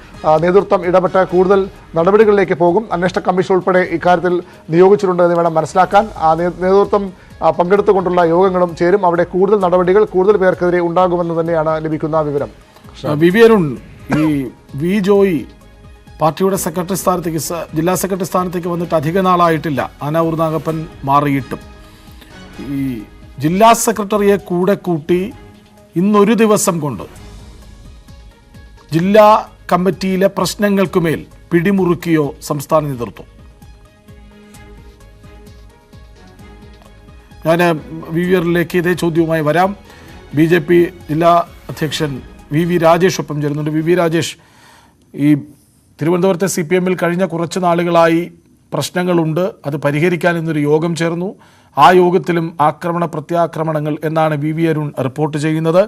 നേതൃത്വം ഇടപെട്ട് കൂടുതൽ നടപടികളിലേക്ക് പോകും. അന്വേഷണ കമ്മീഷൻ ഉൾപ്പെടെ ഇക്കാര്യത്തിൽ നിയോഗിച്ചിട്ടുണ്ട് എന്ന് വേണം മനസ്സിലാക്കാൻ. ആ നേതൃത്വം പങ്കെടുത്തുകൊണ്ടുള്ള യോഗങ്ങളും ചേരും. അവിടെ കൂടുതൽ നടപടികൾ കൂടുതൽ പേർക്കെതിരെ ഉണ്ടാകുമെന്ന് തന്നെയാണ് ലഭിക്കുന്ന വിവരം. വിവിയരുൺ, ഈ വി ജോയി പാർട്ടിയുടെ സെക്രട്ടറി സ്ഥാനത്തേക്ക് ജില്ലാ സെക്രട്ടറി സ്ഥാനത്തേക്ക് വന്നിട്ട് അധിക നാളായിട്ടില്ല. ആനാവൂർ നാഗപ്പൻ മാറിയിട്ടും ഈ ജില്ലാ സെക്രട്ടറിയെ കൂടെ കൂട്ടി ഇന്നൊരു ദിവസം കൊണ്ട് ജില്ലാ കമ്മിറ്റിയിലെ പ്രശ്നങ്ങൾക്കുമേൽ പിടിമുറുക്കിയോ സംസ്ഥാന നേതൃത്വം? ഞാൻ വിവിയറിലേക്ക് ഇതേ ചോദ്യവുമായി വരാം. BJP ജില്ലാ അധ്യക്ഷൻ VV രാജേഷ് ഒപ്പം ചേരുന്നുണ്ട്. VV രാജേഷ്, ഈ തിരുവനന്തപുരത്തെ CPM-ൽ കഴിഞ്ഞ കുറച്ച് നാളുകളായി പ്രശ്നങ്ങളുണ്ട്, അത് പരിഹരിക്കാൻ ഇന്നൊരു യോഗം ചേർന്നു. ആ യോഗത്തിലും ആക്രമണ പ്രത്യാക്രമണങ്ങൾ എന്നാണ് VV അരുൺ റിപ്പോർട്ട് ചെയ്യുന്നത്.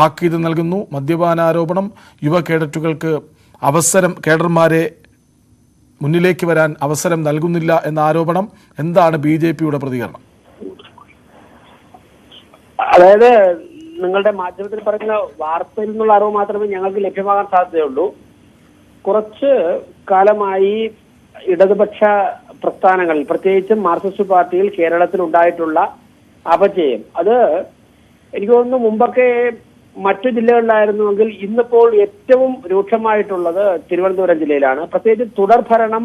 താക്കീത് നൽകുന്നു, മദ്യപാനാരോപണം, യുവ കേഡറ്റുകൾക്ക് കേഡർമാരെ മുന്നിലേക്ക് വരാൻ അവസരം നൽകുന്നില്ല എന്ന ആരോപണം. എന്താണ് BJP-യുടെ പ്രതികരണം? അതായത് നിങ്ങളുടെ മാധ്യമത്തിൽ പറയുന്ന വാർത്തയിൽ നിന്നുള്ള അറിവ് മാത്രമേ ഞങ്ങൾക്ക് ലഭ്യമാകാൻ സാധ്യതയുള്ളൂ. കുറച്ച് കാലമായി ഇടതുപക്ഷ പ്രസ്ഥാനങ്ങളിൽ, പ്രത്യേകിച്ചും മാർക്സിസ്റ്റ് പാർട്ടിയിൽ കേരളത്തിൽ ഉണ്ടായിട്ടുള്ള അപജയം, അത് എനിക്ക് തോന്നുന്നു മുമ്പൊക്കെ മറ്റു ജില്ലകളിലായിരുന്നുവെങ്കിൽ ഇന്നിപ്പോൾ ഏറ്റവും രൂക്ഷമായിട്ടുള്ളത് തിരുവനന്തപുരം ജില്ലയിലാണ്. പ്രത്യേകിച്ച് തുടർഭരണം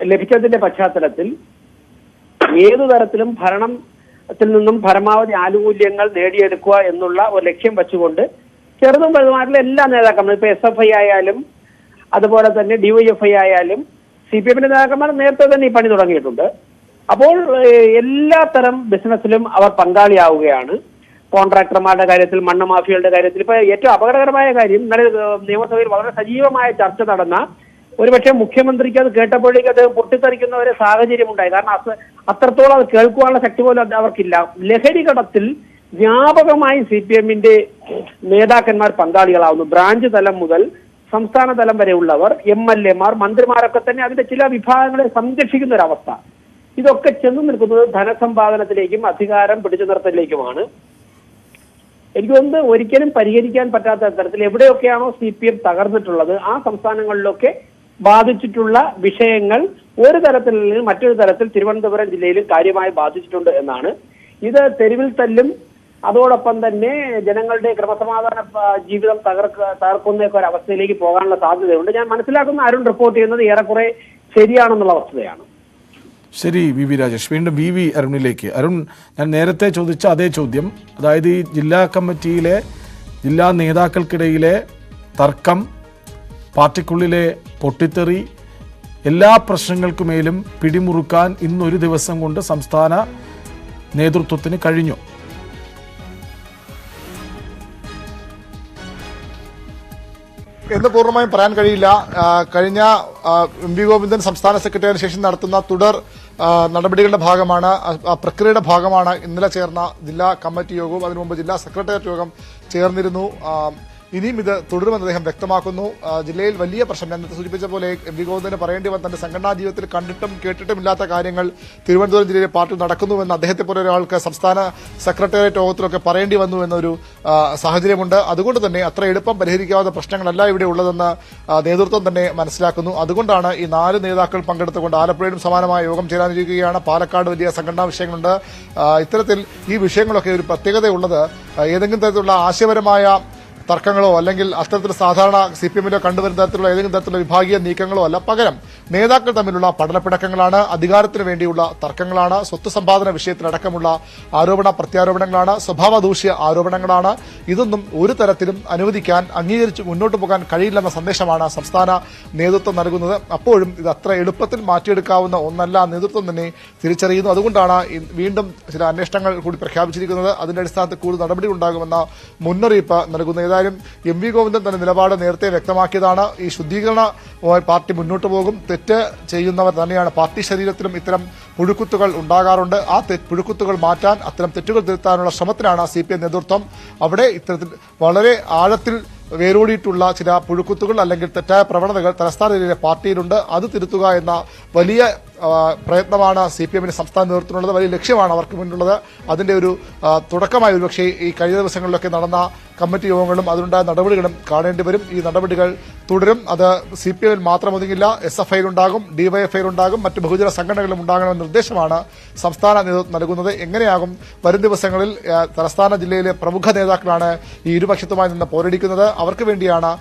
ലഭിച്ചതിന്റെ പശ്ചാത്തലത്തിൽ ഏതു തരത്തിലും ഭരണത്തിൽ നിന്നും പരമാവധി ആനുകൂല്യങ്ങൾ നേടിയെടുക്കുക എന്നുള്ള ഒരു ലക്ഷ്യം വെച്ചുകൊണ്ട് ചെറുതും വലുതുമായിട്ടുള്ള എല്ലാ നേതാക്കന്മാരും, ഇപ്പൊ SFI ആയാലും അതുപോലെ തന്നെ DYFI ആയാലും CPM-ന്റെ നേതാക്കന്മാർ നേരത്തെ തന്നെ ഈ പണി തുടങ്ങിയിട്ടുണ്ട്. അപ്പോൾ എല്ലാ തരം ബിസിനസ്സിലും അവർ പങ്കാളിയാവുകയാണ്. കോൺട്രാക്ടർമാരുടെ കാര്യത്തിൽ, മണ്ണ് മാഫിയകളുടെ കാര്യത്തിൽ. ഇപ്പൊ ഏറ്റവും അപകടകരമായ കാര്യം, ഇന്നലെ നിയമസഭയിൽ വളരെ സജീവമായ ചർച്ച നടന്ന, ഒരുപക്ഷെ മുഖ്യമന്ത്രിക്ക് അത് കേട്ടപ്പോഴേക്കും അത് പൊട്ടിത്തെറിക്കുന്ന ഒരു സാഹചര്യം ഉണ്ടായി. കാരണം അത്രത്തോളം അത് കേൾക്കുവാനുള്ള ശക്തി പോലും അവർക്കില്ല. ലഹരി കടത്തിൽ വ്യാപകമായി CPM-ന്റെ നേതാക്കന്മാർ പങ്കാളികളാവുന്നു. ബ്രാഞ്ച് തലം മുതൽ സംസ്ഥാന തലം വരെയുള്ളവർ, MLA-മാർ, മന്ത്രിമാരൊക്കെ തന്നെ അതിന്റെ ചില വിഭാഗങ്ങളെ സംരക്ഷിക്കുന്ന ഒരവസ്ഥ. ഇതൊക്കെ ചെന്നു നിൽക്കുന്നത് ധനസമ്പാദനത്തിലേക്കും അധികാരം പിടിച്ചു നിർത്തലിലേക്കുമാണ്. എനിക്ക് തോന്നുന്നത് ഒരിക്കലും പരിഹരിക്കാൻ പറ്റാത്ത തരത്തിൽ എവിടെയൊക്കെയാണോ CPM തകർന്നിട്ടുള്ളത് ആ സംസ്ഥാനങ്ങളിലൊക്കെ ബാധിച്ചിട്ടുള്ള വിഷയങ്ങൾ ഒരു തരത്തിൽ നിന്ന് മറ്റൊരു തരത്തിൽ തിരുവനന്തപുരം ജില്ലയിലും കാര്യമായി ബാധിച്ചിട്ടുണ്ട് എന്നാണ്. ഇത് തെരുവിൽ തല്ലും അതോടൊപ്പം തന്നെ ജനങ്ങളുടെ ക്രമസമാധാന ജീവിതം തകർക്കുന്ന ഒരു അവസ്ഥയിലേക്ക് പോകാനുള്ള സാധ്യതയുണ്ട്. ഞാൻ മനസ്സിലാക്കുന്ന അരുൺ റിപ്പോർട്ട് ചെയ്യുന്നത് ഏറെക്കുറെ ശരിയാണെന്നുള്ള വസ്തുതയാണ്. ശരി VV രാജേഷ്. വീണ്ടും VV അരുണിലേക്ക്. അരുൺ, ഞാൻ നേരത്തെ ചോദിച്ച അതേ ചോദ്യം, അതായത് ഈ ജില്ലാ കമ്മിറ്റിയിലെ ജില്ലാ നേതാക്കൾക്കിടയിലെ തർക്കം, പാർട്ടിക്കുള്ളിലെ പൊട്ടിത്തെറി, എല്ലാ പ്രശ്നങ്ങൾക്കുമേലും പിടിമുറുക്കാൻ ഇന്നൊരു ദിവസം കൊണ്ട് സംസ്ഥാന നേതൃത്വത്തിന് കഴിഞ്ഞു. എന്ന് പൂർണ്ണമായും പറയാൻ കഴിയില്ല. കഴിഞ്ഞ എം വി ഗോവിന്ദൻ സംസ്ഥാന സെക്രട്ടറിക്ക് ശേഷം നടത്തുന്ന തുടർ നടപടികളുടെ ഭാഗമാണ്, പ്രക്രിയയുടെ ഭാഗമാണ് ഇന്നലെ ചേർന്ന ജില്ലാ കമ്മിറ്റി യോഗവും അതിനു മുമ്പ് ജില്ലാ സെക്രട്ടേറിയറ്റ് യോഗം ചേർന്നിരുന്നു. ഇനിയും ഇത് തുടരുമെന്ന് അദ്ദേഹം വ്യക്തമാക്കുന്നു. ജില്ലയിൽ വലിയ പ്രശ്നം, ഞാൻ സൂചിപ്പിച്ച പോലെ എം വി ഗോവിന്ദന് പറയേണ്ടി വന്ന തന്റെ സംഘടനാ ജീവിതത്തിൽ കണ്ടിട്ടും കേട്ടിട്ടുമില്ലാത്ത കാര്യങ്ങൾ തിരുവനന്തപുരം ജില്ലയിലെ പാർട്ടി നടക്കുന്നുവെന്ന് അദ്ദേഹത്തെ പോലെ ഒരാൾക്ക് സംസ്ഥാന സെക്രട്ടേറിയറ്റ് യോഗത്തിലൊക്കെ പറയേണ്ടി വന്നു എന്നൊരു സാഹചര്യമുണ്ട്. അതുകൊണ്ട് തന്നെ അത്ര എളുപ്പം പരിഹരിക്കാവുന്ന പ്രശ്നങ്ങളല്ല ഇവിടെ ഉള്ളതെന്ന് നേതൃത്വം തന്നെ മനസ്സിലാക്കുന്നു. അതുകൊണ്ടാണ് ഈ 4 നേതാക്കൾ പങ്കെടുത്തുകൊണ്ട് ആലപ്പുഴയിലും സമാനമായ യോഗം ചേരാനിരിക്കുകയാണ്. പാലക്കാട് വലിയ സംഘടനാ വിഷയങ്ങളുണ്ട്. ഇത്തരത്തിൽ ഈ വിഷയങ്ങളൊക്കെ ഒരു പ്രത്യേകതയുള്ളത് ഏതെങ്കിലും തരത്തിലുള്ള ആശയപരമായ തർക്കങ്ങളോ അല്ലെങ്കിൽ അത്തരത്തിൽ സാധാരണ CPM-ലോ കണ്ടുവരുന്ന തരത്തിലുള്ള ഏതെങ്കിലും തരത്തിലുള്ള വിഭാഗീയ നീക്കങ്ങളോ അല്ല, പകരം നേതാക്കൾ തമ്മിലുള്ള പഠനപ്പിടക്കങ്ങളാണ്, അധികാരത്തിന് വേണ്ടിയുള്ള തർക്കങ്ങളാണ്, സ്വത്ത് സമ്പാദന വിഷയത്തിലടക്കമുള്ള ആരോപണ പ്രത്യാരോപണങ്ങളാണ്, സ്വഭാവ ദൂഷ്യ ആരോപണങ്ങളാണ്. ഇതൊന്നും ഒരു തരത്തിലും അനുവദിക്കാൻ, അംഗീകരിച്ച് മുന്നോട്ട് പോകാൻ കഴിയില്ലെന്ന സന്ദേശമാണ് സംസ്ഥാന നേതൃത്വം നൽകുന്നത്. അപ്പോഴും ഇത് അത്ര എളുപ്പത്തിൽ മാറ്റിയെടുക്കാവുന്ന ഒന്നല്ല, നേതൃത്വം തന്നെ തിരിച്ചറിയുന്നു. അതുകൊണ്ടാണ് വീണ്ടും ചില അന്വേഷണങ്ങൾ കൂടി പ്രഖ്യാപിച്ചിരിക്കുന്നത്. അതിന്റെ അടിസ്ഥാനത്തിൽ കൂടുതൽ നടപടി ഉണ്ടാകുമെന്ന മുന്നറിയിപ്പ് നൽകുന്നു. ഏതായാലും എം വി ഗോവിന്ദൻ തന്റെ നിലപാട് നേരത്തെ വ്യക്തമാക്കിയതാണ്. ഈ ശുദ്ധീകരണ പാർട്ടി മുന്നോട്ട് പോകും. തെറ്റ് ചെയ്യുന്നവർ തന്നെയാണ്. പാർട്ടി ശരീരത്തിലും ഇത്തരം പുഴുക്കുത്തുകൾ ഉണ്ടാകാറുണ്ട്. ആ പുഴുക്കുത്തുകൾ മാറ്റാൻ, അത്തരം തെറ്റുകൾ തിരുത്താനുള്ള ശ്രമത്തിലാണ് CPM നേതൃത്വം. അവിടെ ഇത്തരത്തിൽ വളരെ ആഴത്തിൽ വേരോടിയിട്ടുള്ള ചില പുഴുക്കുത്തുകൾ അല്ലെങ്കിൽ തെറ്റായ പ്രവണതകൾ തലസ്ഥാന ജില്ലയിലെ പാർട്ടിയിലുണ്ട്. അത് തിരുത്തുക എന്ന വലിയ പ്രയത്നമാണ് CPM-ന് സംസ്ഥാന നേതൃത്വത്തിനുള്ളത്. വലിയ ലക്ഷ്യമാണ് അവർക്ക് മുന്നിലുള്ളത്. അതിന്റെ ഒരു തുടക്കമായി ഒരുപക്ഷെ ഈ കഴിഞ്ഞ ദിവസങ്ങളിലൊക്കെ നടന്ന കമ്മിറ്റി യോഗങ്ങളും അതിനുണ്ടായ നടപടികളും കാണേണ്ടി വരും. ഈ നടപടികൾ തുടരും. അത് CPM-ൽ മാത്രം ഒതുങ്ങില്ല, SFI-യിലുണ്ടാകും, DYFI-യിലുണ്ടാകും, മറ്റ് ബഹുജന സംഘടനകളും ഉണ്ടാകണമെന്ന നിർദ്ദേശമാണ് സംസ്ഥാന നേതൃത്വം നൽകുന്നത്. എങ്ങനെയാകും വരും ദിവസങ്ങളിൽ തലസ്ഥാന ജില്ലയിലെ പ്രമുഖ നേതാക്കളാണ് ഈ ഇരുപക്ഷത്തുമായി നിന്ന് പോരടിക്കുന്നത്. അവർക്ക് വേണ്ടിയാണ്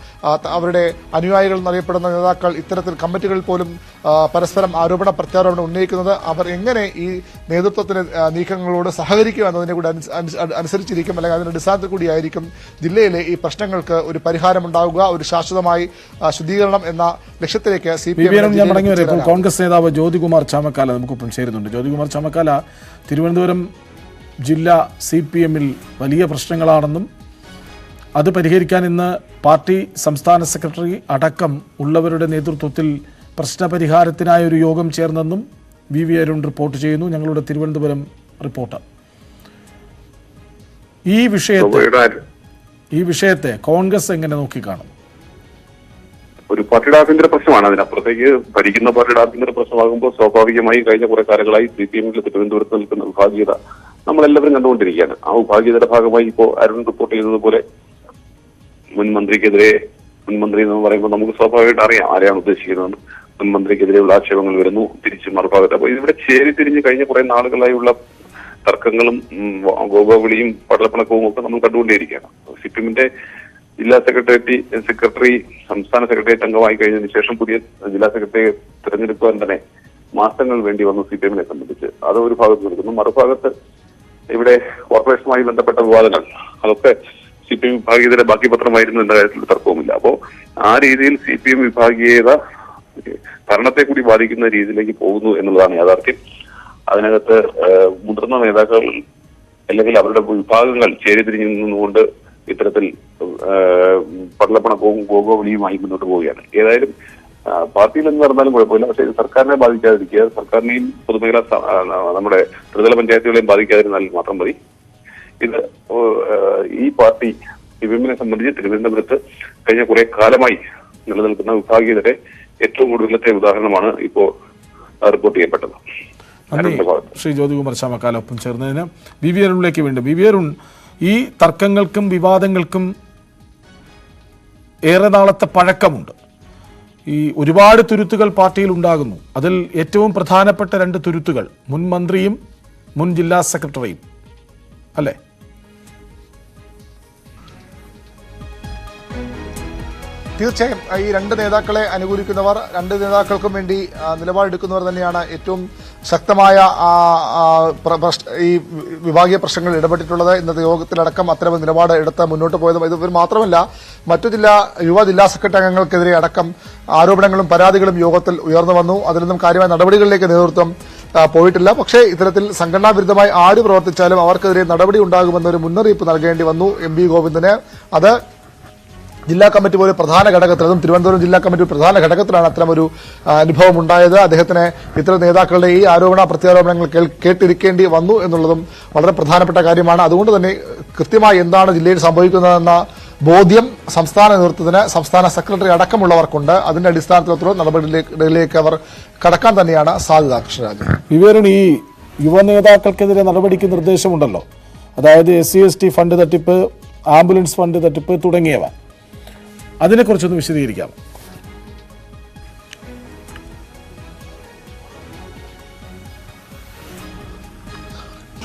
അവരുടെ അനുയായികൾ എന്നറിയപ്പെടുന്ന നേതാക്കൾ ഇത്തരത്തിൽ കമ്മിറ്റികളിൽ പോലും പരസ്പരം ആരോപണ പ്രത്യാരോപണം ഉന്നയിക്കുന്നത്. അവർ എങ്ങനെ ഈ നേതൃത്വത്തിന് നീക്കങ്ങളോട് സഹകരിക്കും എന്നതിനെ കൂടി അനുസരിച്ചിരിക്കും, അല്ലെങ്കിൽ അതിന്റെ അടിസ്ഥാനത്തിൽ കൂടിയായിരിക്കും ജില്ലയിലെ ഈ പ്രശ്നങ്ങൾക്ക് ഒരു പരിഹാരമുണ്ടാവുക, ഒരു ശാശ്വതമായി ശുദ്ധീകരണം എന്ന ലക്ഷ്യത്തിലേക്ക് CPM. ഞാൻ മടങ്ങി വരെ ഇപ്പോൾ കോൺഗ്രസ് നേതാവ് ജ്യോതികുമാർ ചാമക്കാല നമുക്കൊപ്പം ചേരുന്നുണ്ട്. ജ്യോതികുമാർ ചാമക്കാല, തിരുവനന്തപുരം ജില്ല CPM-ൽ വലിയ പ്രശ്നങ്ങളാണെന്നും അത് പരിഹരിക്കാൻ ഇന്ന് പാർട്ടി സംസ്ഥാന സെക്രട്ടറി അടക്കം ഉള്ളവരുടെ നേതൃത്വത്തിൽ പ്രശ്നപരിഹാരത്തിനായ ഒരു യോഗം ചേർന്നെന്നും VV അരുൺ റിപ്പോർട്ട് ചെയ്യുന്നു. ഞങ്ങളുടെ തിരുവനന്തപുരം റിപ്പോർട്ടർ. ഈ വിഷയത്തെ കോൺഗ്രസ് എങ്ങനെ നോക്കിക്കാണും? ഒരു പാർട്ടിയുടെ ആഭ്യന്തര പ്രശ്നമാണ്. അതിനപ്പുറത്തേക്ക് ഭരിക്കുന്ന പാർട്ടിയുടെ ആഭ്യന്തര പ്രശ്നമാകുമ്പോൾ സ്വാഭാവികമായി കഴിഞ്ഞ കുറെ കാലങ്ങളായി CPM-ൽ തിരുവനന്തപുരത്ത് നിൽക്കുന്ന വിഭാഗീയത നമ്മളെല്ലാവരും കണ്ടുകൊണ്ടിരിക്കുകയാണ്. ആ വിഭാഗീയതയുടെ ഭാഗമായി ഇപ്പോൾ അരുൺ റിപ്പോർട്ട് ചെയ്തതുപോലെ മുൻ മന്ത്രി എന്ന് പറയുമ്പോൾ നമുക്ക് സ്വാഭാവികമായിട്ട് അറിയാം ആരെയാണ് ഉദ്ദേശിക്കുന്നത്. മുൻ മന്ത്രിക്കെതിരെയുള്ള ആക്ഷേപങ്ങൾ വരുന്നു, തിരിച്ച് മറുഭാഗത്ത്. അപ്പോൾ ഇതിവിടെ ചേരിതിരിഞ്ഞ് കഴിഞ്ഞ കുറെ നാളുകളായുള്ള തർക്കങ്ങളും ഗോപാവിളിയും പടലപ്പണക്കവും ഒക്കെ നമ്മൾ കണ്ടുകൊണ്ടേയിരിക്കുകയാണ്. CPM-ന്റെ ജില്ലാ സെക്രട്ടറി സംസ്ഥാന സെക്രട്ടേറിയറ്റ് അംഗമായി കഴിഞ്ഞതിന് ശേഷം പുതിയ ജില്ലാ സെക്രട്ടറിയെ തിരഞ്ഞെടുക്കുവാൻ തന്നെ മാസങ്ങൾ വേണ്ടി വന്നു CPM-നെ സംബന്ധിച്ച്. അത് ഒരു ഭാഗത്ത് നിൽക്കുന്നു. മറുഭാഗത്ത് ഇവിടെ കോർപ്പറേഷനുമായി ബന്ധപ്പെട്ട വിവാദങ്ങൾ, അതൊക്കെ CPM വിഭാഗീയതയുടെ ബാക്കി പത്രമായിരുന്നു എന്ന കാര്യത്തിൽ തർക്കവുമില്ല. അപ്പോൾ ആ രീതിയിൽ CPM വിഭാഗീയത ഭരണത്തെ കൂടി ബാധിക്കുന്ന രീതിയിലേക്ക് പോകുന്നു എന്നുള്ളതാണ് യാഥാർത്ഥ്യം. അതിനകത്ത് മുതിർന്ന നേതാക്കൾ അല്ലെങ്കിൽ അവരുടെ വിഭാഗങ്ങൾ ചേരിതിരിഞ്ഞു നിന്നുകൊണ്ട് ഇത്തരത്തിൽ പടലപ്പണക്കവും ഗോഗോവിളിയുമായി മുന്നോട്ട് പോവുകയാണ്. ഏതായാലും പാർട്ടിയിൽ എന്ന് പറഞ്ഞാലും കുഴപ്പമില്ല, പക്ഷേ സർക്കാരിനെ ബാധിക്കാതിരിക്കുക, സർക്കാരിനെയും പൊതുമേഖല നമ്മുടെ ത്രിതല പഞ്ചായത്തുകളെയും ബാധിക്കാതിരുന്നാൽ മാത്രം മതി. ഇത് ഈ പാർട്ടി CPM-നെ സംബന്ധിച്ച് തിരുവനന്തപുരത്ത് കഴിഞ്ഞ കുറെ കാലമായി നിലനിൽക്കുന്ന വിഭാഗീയതയുടെ ഏറ്റവും കൂടുതലത്തെ ഉദാഹരണമാണ് ഇപ്പോൾ റിപ്പോർട്ട് ചെയ്യപ്പെട്ടത്. ശ്രീ ജ്യോതികുമാർ ചാമക്കാല ഒപ്പം ചേർന്നതിന് VV അരുണിലേക്ക് വേണ്ടി. VV അരുൺ, ഈ തർക്കങ്ങൾക്കും വിവാദങ്ങൾക്കും ഏറെ നാളത്തെ പഴക്കമുണ്ട്. ഈ ഒരുപാട് തുരുത്തുകൾ പാർട്ടിയിൽ ഉണ്ടാകുന്നു. അതിൽ ഏറ്റവും പ്രധാനപ്പെട്ട 2 തുരുത്തുകൾ മുൻ മന്ത്രിയും മുൻ ജില്ലാ സെക്രട്ടറിയും അല്ലേ? തീർച്ചയായും ഈ 2 നേതാക്കളെ അനുകൂലിക്കുന്നവർ, 2 നേതാക്കൾക്കും വേണ്ടി നിലപാടെടുക്കുന്നവർ തന്നെയാണ് ഏറ്റവും ശക്തമായ ഈ വിഭാഗീയ പ്രശ്നങ്ങളിൽ ഇടപെട്ടിട്ടുള്ളത്. ഇന്നത്തെ യോഗത്തിലടക്കം അത്തരം നിലപാട് എടുത്ത് മുന്നോട്ട് പോയതും ഇത് മാത്രമല്ല, മറ്റു യുവ ജില്ലാ സെക്രട്ടറി അംഗങ്ങൾക്കെതിരെ അടക്കം ആരോപണങ്ങളും പരാതികളും യോഗത്തിൽ ഉയർന്നു വന്നു. അതിലൊന്നും കാര്യമായ നടപടികളിലേക്ക് നേതൃത്വം പോയിട്ടില്ല. പക്ഷേ ഇത്തരത്തിൽ സംഘടനാ വിരുദ്ധമായി ആര് പ്രവർത്തിച്ചാലും അവർക്കെതിരെ നടപടി ഉണ്ടാകുമെന്നൊരു മുന്നറിയിപ്പ് നൽകേണ്ടി വന്നു MV ഗോവിന്ദന്. അത് ജില്ലാ കമ്മിറ്റി പോലെ പ്രധാന ഘടകത്തിൽ, അതും തിരുവനന്തപുരം ജില്ലാ കമ്മിറ്റി പ്രധാന ഘടകത്തിലാണ് അത്തരമൊരു അനുഭവം ഉണ്ടായത്. അദ്ദേഹത്തിന് ഇത്തരം നേതാക്കളുടെ ഈ ആരോപണ പ്രത്യാരോപണങ്ങൾ കേട്ടിരിക്കേണ്ടി വന്നു എന്നുള്ളതും വളരെ പ്രധാനപ്പെട്ട കാര്യമാണ്. അതുകൊണ്ട് തന്നെ കൃത്യമായി എന്താണ് ജില്ലയിൽ സംഭവിക്കുന്നതെന്ന ബോധ്യം സംസ്ഥാന നേതൃത്വത്തിന്, സംസ്ഥാന സെക്രട്ടറി അടക്കമുള്ളവർക്കുണ്ട്. അതിന്റെ അടിസ്ഥാനത്തിലുള്ള നടപടികളിലേക്ക് അവർ കടക്കാൻ തന്നെയാണ് സാധ്യത. കൃഷ്ണരാജ്, വിവരണം ഈ യുവ നേതാക്കൾക്കെതിരെ നടപടിക്ക് നിർദ്ദേശമുണ്ടല്ലോ, അതായത് SC/ST ഫണ്ട് തട്ടിപ്പ്, ആംബുലൻസ് ഫണ്ട് തട്ടിപ്പ് തുടങ്ങിയവ, അതിനെക്കുറിച്ചൊന്ന് വിശദീകരിക്കാം.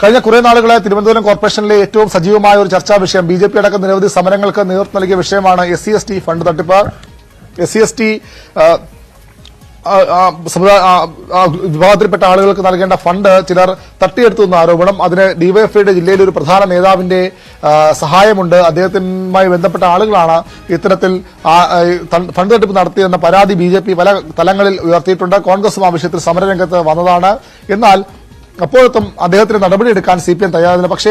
കഴിഞ്ഞ കുറെ നാളുകളെ തിരുവനന്തപുരം കോർപ്പറേഷനിലെ ഏറ്റവും സജീവമായ ഒരു ചർച്ചാ വിഷയം, BJP അടക്കം നിരവധി സമരങ്ങൾക്ക് നേതൃത്വം നൽകിയ വിഷയമാണ് SC/ST ഫണ്ട് തട്ടിപ്പ്. SC/ST വിഭാഗത്തിൽപ്പെട്ട ആളുകൾക്ക് നൽകേണ്ട ഫണ്ട് ചിലർ തട്ടിയെടുത്തുന്ന ആരോപണം. അതിന് ഡിവൈഎഫ്ഐയുടെ ജില്ലയിലെ ഒരു പ്രധാന നേതാവിന്റെ സഹായമുണ്ട്. അദ്ദേഹവുമായി ബന്ധപ്പെട്ട ആളുകളാണ് ഇത്തരത്തിൽ ഫണ്ട് തട്ടിപ്പ് നടത്തിയെന്ന പരാതി BJP പല തലങ്ങളിൽ ഉയർത്തിയിട്ടുണ്ട്. കോൺഗ്രസും ആ വിഷയത്തിൽ സമരരംഗത്ത് വന്നതാണ്. എന്നാൽ അപ്പോഴത്തും അദ്ദേഹത്തിന് നടപടിയെടുക്കാൻ CPM തയ്യാറായില്ല. പക്ഷേ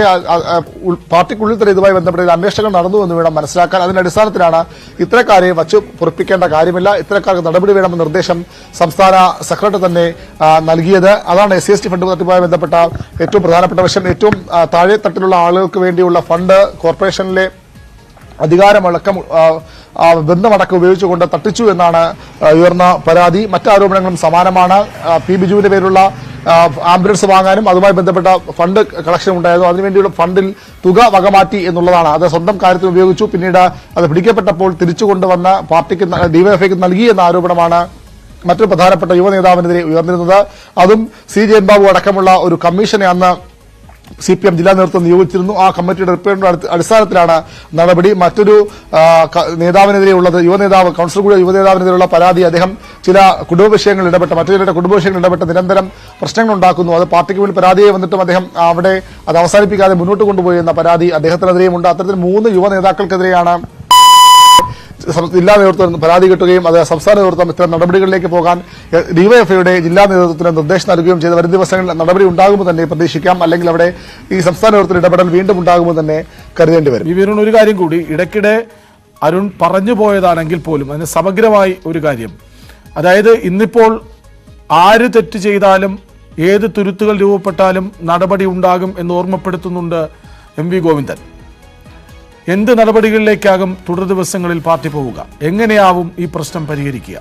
പാർട്ടിക്കുള്ളിൽ തന്നെ ഇതുമായി ബന്ധപ്പെട്ട അന്വേഷണങ്ങൾ നടന്നു എന്ന് വേണം മനസ്സിലാക്കാൻ. അതിന്റെ അടിസ്ഥാനത്തിലാണ് ഇത്തരക്കാരെ വച്ചു പൊറിപ്പിക്കേണ്ട കാര്യമില്ല, ഇത്തരക്കാർക്ക് നടപടി വേണമെന്ന നിർദ്ദേശം സംസ്ഥാന സെക്രട്ടറി തന്നെ നൽകിയത്. അതാണ് SC/ST ഫണ്ട് തട്ടിപ്പുമായി ബന്ധപ്പെട്ട ഏറ്റവും പ്രധാനപ്പെട്ട വിഷയം. ഏറ്റവും താഴെ തട്ടിലുള്ള ആളുകൾക്ക് വേണ്ടിയുള്ള ഫണ്ട് കോർപ്പറേഷനിലെ അധികാരമടക്കം ബന്ധമടക്കം ഉപയോഗിച്ചുകൊണ്ട് തട്ടിച്ചു എന്നാണ് ഉയർന്ന പരാതി. മറ്റാരോപണങ്ങളും സമാനമാണ്. P ബിജുവിന്റെ പേരുള്ള ആംബുലൻസ് വാങ്ങാനും അതുമായി ബന്ധപ്പെട്ട ഫണ്ട് കളക്ഷൻ ഉണ്ടായിരുന്നു. അതിനുവേണ്ടിയുള്ള ഫണ്ടിൽ തുക വകമാറ്റി എന്നുള്ളതാണ്. അത് സ്വന്തം കാര്യത്തിൽ ഉപയോഗിച്ചു, പിന്നീട് അത് പിടിക്കപ്പെട്ടപ്പോൾ തിരിച്ചു കൊണ്ടുവന്ന പാർട്ടിക്ക് ഡിവൈഎഫ്ഐക്ക് നൽകി എന്ന ആരോപണമാണ് മറ്റൊരു പ്രധാനപ്പെട്ട യുവ നേതാവിനെതിരെ ഉയർന്നിരുന്നത്. അതും C ജയൻ ബാബു അടക്കമുള്ള ഒരു കമ്മീഷനെ അന്ന് CPM ജില്ലാ നേതൃത്വം നിയോഗിച്ചിരുന്നു. ആ കമ്മിറ്റിയുടെ റിപ്പോർട്ടിന്റെ അടിസ്ഥാനത്തിലാണ് നടപടി. മറ്റൊരു നേതാവിനെതിരെയുള്ളത്, യുവ നേതാവ്, കൌൺസിലർ കൂടിയ യുവ നേതാവിനെതിരെയുള്ള പരാതി, അദ്ദേഹം ചില കുടുംബ വിഷയങ്ങളിൽ ഇടപെട്ട്, മറ്റു ചിലരുടെ കുടുംബ വിഷയങ്ങളിൽ ഇടപെട്ട് നിരന്തരം പ്രശ്നങ്ങൾ ഉണ്ടാക്കുന്നു. അത് പാർട്ടിക്ക് വേണ്ടി പരാതിയെ വന്നിട്ടും അദ്ദേഹം അവിടെ അത് അവസാനിപ്പിക്കാതെ മുന്നോട്ട് കൊണ്ടുപോയി എന്ന പരാതി അദ്ദേഹത്തിനെതിരെയുമുണ്ട്. അത്തരത്തിൽ 3 യുവ നേതാക്കൾക്കെതിരെയാണ് ജില്ലാ നേതൃത്വം പരാതി കിട്ടുകയും അത് സംസ്ഥാന നേതൃത്വം ഇത്തരം നടപടികളിലേക്ക് പോകാൻ ഡിവൈഎഫ്ഐയുടെ ജില്ലാ നേതൃത്വത്തിന് നിർദ്ദേശം നൽകുകയും ചെയ്ത. വരും ദിവസങ്ങളിൽ നടപടി ഉണ്ടാകുമ്പോൾ തന്നെ പ്രതീക്ഷിക്കാം, അല്ലെങ്കിൽ അവിടെ ഈ സംസ്ഥാന നേതൃത്വത്തിൽ ഇടപെടൽ വീണ്ടും ഉണ്ടാകുമ്പോൾ തന്നെ കരുതേണ്ടി വരും. വിവരം ഒരു കാര്യം കൂടി, ഇടയ്ക്കിടെ അരുൺ പറഞ്ഞു പോയതാണെങ്കിൽ പോലും അതിന് സമഗ്രമായി ഒരു കാര്യം, അതായത് ഇന്നിപ്പോൾ ആര് തെറ്റ് ചെയ്താലും ഏത് തുരുത്തുകൾ രൂപപ്പെട്ടാലും നടപടി ഉണ്ടാകും എന്ന് ഓർമ്മപ്പെടുത്തുന്നുണ്ട് MV ഗോവിന്ദൻ. എന്ത് നടപടികളിലേക്കാകും തുടർ ദിവസങ്ങളിൽ പാർട്ടി പോവുക? എങ്ങനെയാവും ഈ പ്രശ്നം പരിഹരിക്കുക?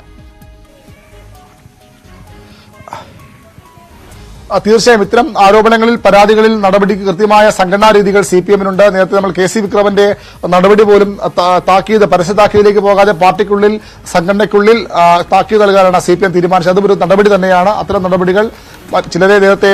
തീർച്ചയായും ഇത്തരം ആരോപണങ്ങളിൽ, പരാതികളിൽ നടപടിക്ക് കൃത്യമായ സംഘടനാ രീതികൾ CPM-നുണ്ട്. നേരത്തെ നമ്മൾ KC വിക്രമന്റെ നടപടി പോലും താക്കീത്, പരസ്യ താക്കീതിലേക്ക് പോകാതെ പാർട്ടിക്കുള്ളിൽ, സംഘടനയ്ക്കുള്ളിൽ താക്കീത് നൽകാനാണ് CPM തീരുമാനിച്ചത്. അതും ഒരു നടപടി തന്നെയാണ്. അത്തരം നടപടികൾ ചിലരെ നേരത്തെ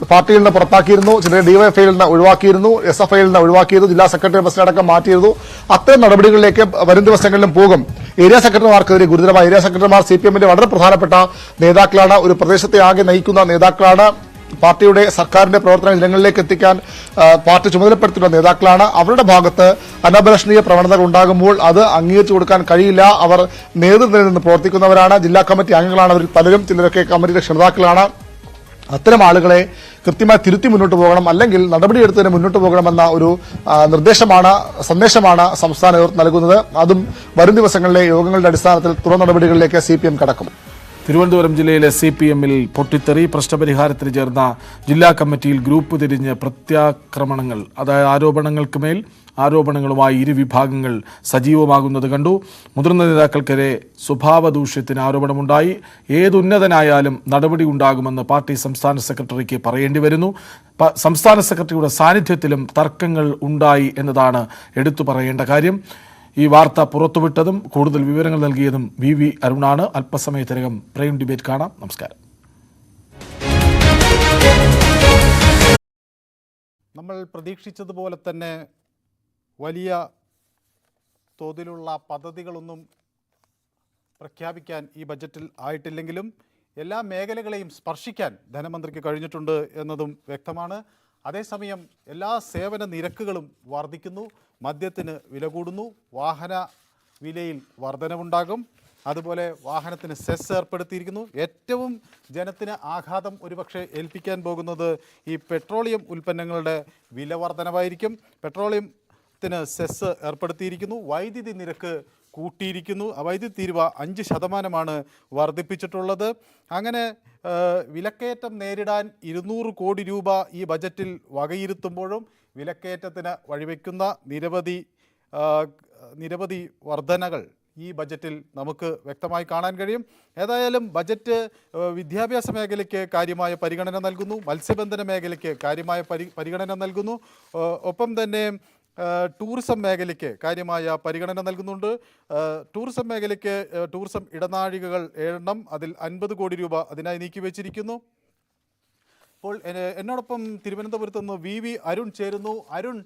പാർട്ടിയിൽ നിന്ന് പുറത്താക്കിയിരുന്നു, ചിലരെ ഡിവൈഎഫ്ഐയിൽ നിന്ന് ഒഴിവാക്കിയിരുന്നു, SFIയിൽ നിന്ന് ഒഴിവാക്കിയിരുന്നു, ജില്ലാ സെക്രട്ടറി പ്രസിഡന്റ് മാറ്റിയിരുന്നു. അത്തരം നടപടികളിലേക്ക് വരും ദിവസങ്ങളിലും പോകും. ഏരിയ സെക്രട്ടറിമാർക്കെതിരെ ഗുരുതരമായ, ഏരിയ സെക്രട്ടറിമാർ CPM-ന്റെ വളരെ പ്രധാനപ്പെട്ട നേതാക്കളാണ്, ഒരു പ്രദേശത്തെ ആകെ നയിക്കുന്ന നേതാക്കളാണ്, പാർട്ടിയുടെ സർക്കാരിന്റെ പ്രവർത്തനം ജനങ്ങളിലേക്ക് എത്തിക്കാൻ പാർട്ടി ചുമതലപ്പെടുത്തിയുള്ള നേതാക്കളാണ്. അവരുടെ ഭാഗത്ത് അനഭിലഷണീയ പ്രവണതകൾ ഉണ്ടാകുമ്പോൾ അത് അംഗീകരിച്ചു കൊടുക്കാൻ കഴിയില്ല. അവർ നേതൃത്വത്തിൽ നിന്ന് പ്രവർത്തിക്കുന്നവരാണ്, ജില്ലാ കമ്മിറ്റി അംഗങ്ങളാണ് അവരിൽ പലരും, ചിലരൊക്കെ കമ്മിറ്റിയുടെ ക്ഷണിതാക്കളാണ്. അത്തരം ആളുകളെ കൃത്യമായി തിരുത്തി മുന്നോട്ട് പോകണം, അല്ലെങ്കിൽ നടപടിയെടുത്തതിന് മുന്നോട്ട് പോകണമെന്ന ഒരു നിർദ്ദേശമാണ്, സന്ദേശമാണ് സംസ്ഥാന നേതൃത്വം നൽകുന്നത്. അതും വരും ദിവസങ്ങളിലെ യോഗങ്ങളുടെ അടിസ്ഥാനത്തിൽ തുടർ നടപടികളിലേക്ക് CPM കടക്കും. തിരുവനന്തപുരം ജില്ലയിലെ CPM-ൽ പൊട്ടിത്തെറി, പ്രശ്നപരിഹാരത്തിന് ചേർന്ന ജില്ലാ കമ്മിറ്റിയിൽ ഗ്രൂപ്പ് തിരിഞ്ഞ് പ്രത്യാക്രമണങ്ങൾ, അതായത് ആരോപണങ്ങൾക്ക് മേൽ ആരോപണങ്ങളുമായി ഇരുവിഭാഗങ്ങൾ സജീവമാകുന്നത് കണ്ടു. മുതിർന്ന നേതാക്കൾക്കെതിരെ സ്വഭാവദൂഷ്യത്തിന് ആരോപണമുണ്ടായി. ഏതുന്നതനായാലും നടപടി ഉണ്ടാകുമെന്ന് പാർട്ടി സംസ്ഥാന സെക്രട്ടറിക്ക് പറയേണ്ടി വരുന്നു. സംസ്ഥാന സെക്രട്ടറിയുടെ സാന്നിധ്യത്തിലും തർക്കങ്ങൾ ഉണ്ടായി എന്നതാണ് എടുത്തു പറയേണ്ട കാര്യം. ഈ വാർത്ത പുറത്തുവിട്ടതും കൂടുതൽ വിവരങ്ങൾ നൽകിയതും VV അരുണാണ്. അല്പസമയത്തിനകം പ്രൈം ഡിബേറ്റ് കാണാം. നമസ്കാരം. നമ്മൾ പ്രതീക്ഷിച്ചതുപോലെ തന്നെ വലിയ തോതിലുള്ള പദ്ധതികളൊന്നും പ്രഖ്യാപിക്കാൻ ഈ ബജറ്റിൽ ആയിട്ടില്ലെങ്കിലും എല്ലാ മേഖലകളെയും സ്പർശിക്കാൻ ധനമന്ത്രിക്ക് കഴിഞ്ഞിട്ടുണ്ട് എന്നതും വ്യക്തമാണ്. അതേസമയം എല്ലാ സേവന നിരക്കുകളും വർദ്ധിക്കുന്നു. മദ്യത്തിന് വില കൂടുന്നു, വാഹന വിലയിൽ വർധനവുണ്ടാകും, അതുപോലെ വാഹനത്തിന് സെസ് ഏർപ്പെടുത്തിയിരിക്കുന്നു. ഏറ്റവും ജനത്തിന് ആഘാതം ഒരുപക്ഷെ ഏൽപ്പിക്കാൻ പോകുന്നത് ഈ പെട്രോളിയം ഉൽപ്പന്നങ്ങളുടെ വില വർധനവായിരിക്കും. പെട്രോളിയം മദ്യത്തിന് സെസ് ഏർപ്പെടുത്തിയിരിക്കുന്നു. വൈദ്യുതി നിരക്ക് കൂട്ടിയിരിക്കുന്നു. വൈദ്യുതി തീരുവ 5% വർദ്ധിപ്പിച്ചിട്ടുള്ളത്. അങ്ങനെ വിലക്കയറ്റം നേരിടാൻ 200 കോടി രൂപ ഈ ബജറ്റിൽ വകയിരുത്തുമ്പോഴും വിലക്കയറ്റത്തിന് വഴിവെക്കുന്ന നിരവധി വർധനകൾ ഈ ബജറ്റിൽ നമുക്ക് വ്യക്തമായി കാണാൻ കഴിയും. ഏതായാലും ബജറ്റ് വിദ്യാഭ്യാസ മേഖലയ്ക്ക് കാര്യമായ പരിഗണന നൽകുന്നു, മത്സ്യബന്ധന മേഖലയ്ക്ക് കാര്യമായ പരിഗണന നൽകുന്നു, ഒപ്പം തന്നെ ടൂറിസം മേഖലയ്ക്ക് കാര്യമായ പരിഗണന നൽകുന്നുണ്ട്. ടൂറിസം മേഖലയ്ക്ക് ടൂറിസം ഇടനാഴികകൾ 7 അതിൽ 50 കോടി രൂപ അതിനായി നീക്കിവെച്ചിരിക്കുന്നു. അപ്പോൾ എന്നോടൊപ്പം തിരുവനന്തപുരത്ത് നിന്ന് വി അരുൺ ചേരുന്നു. അരുൺ,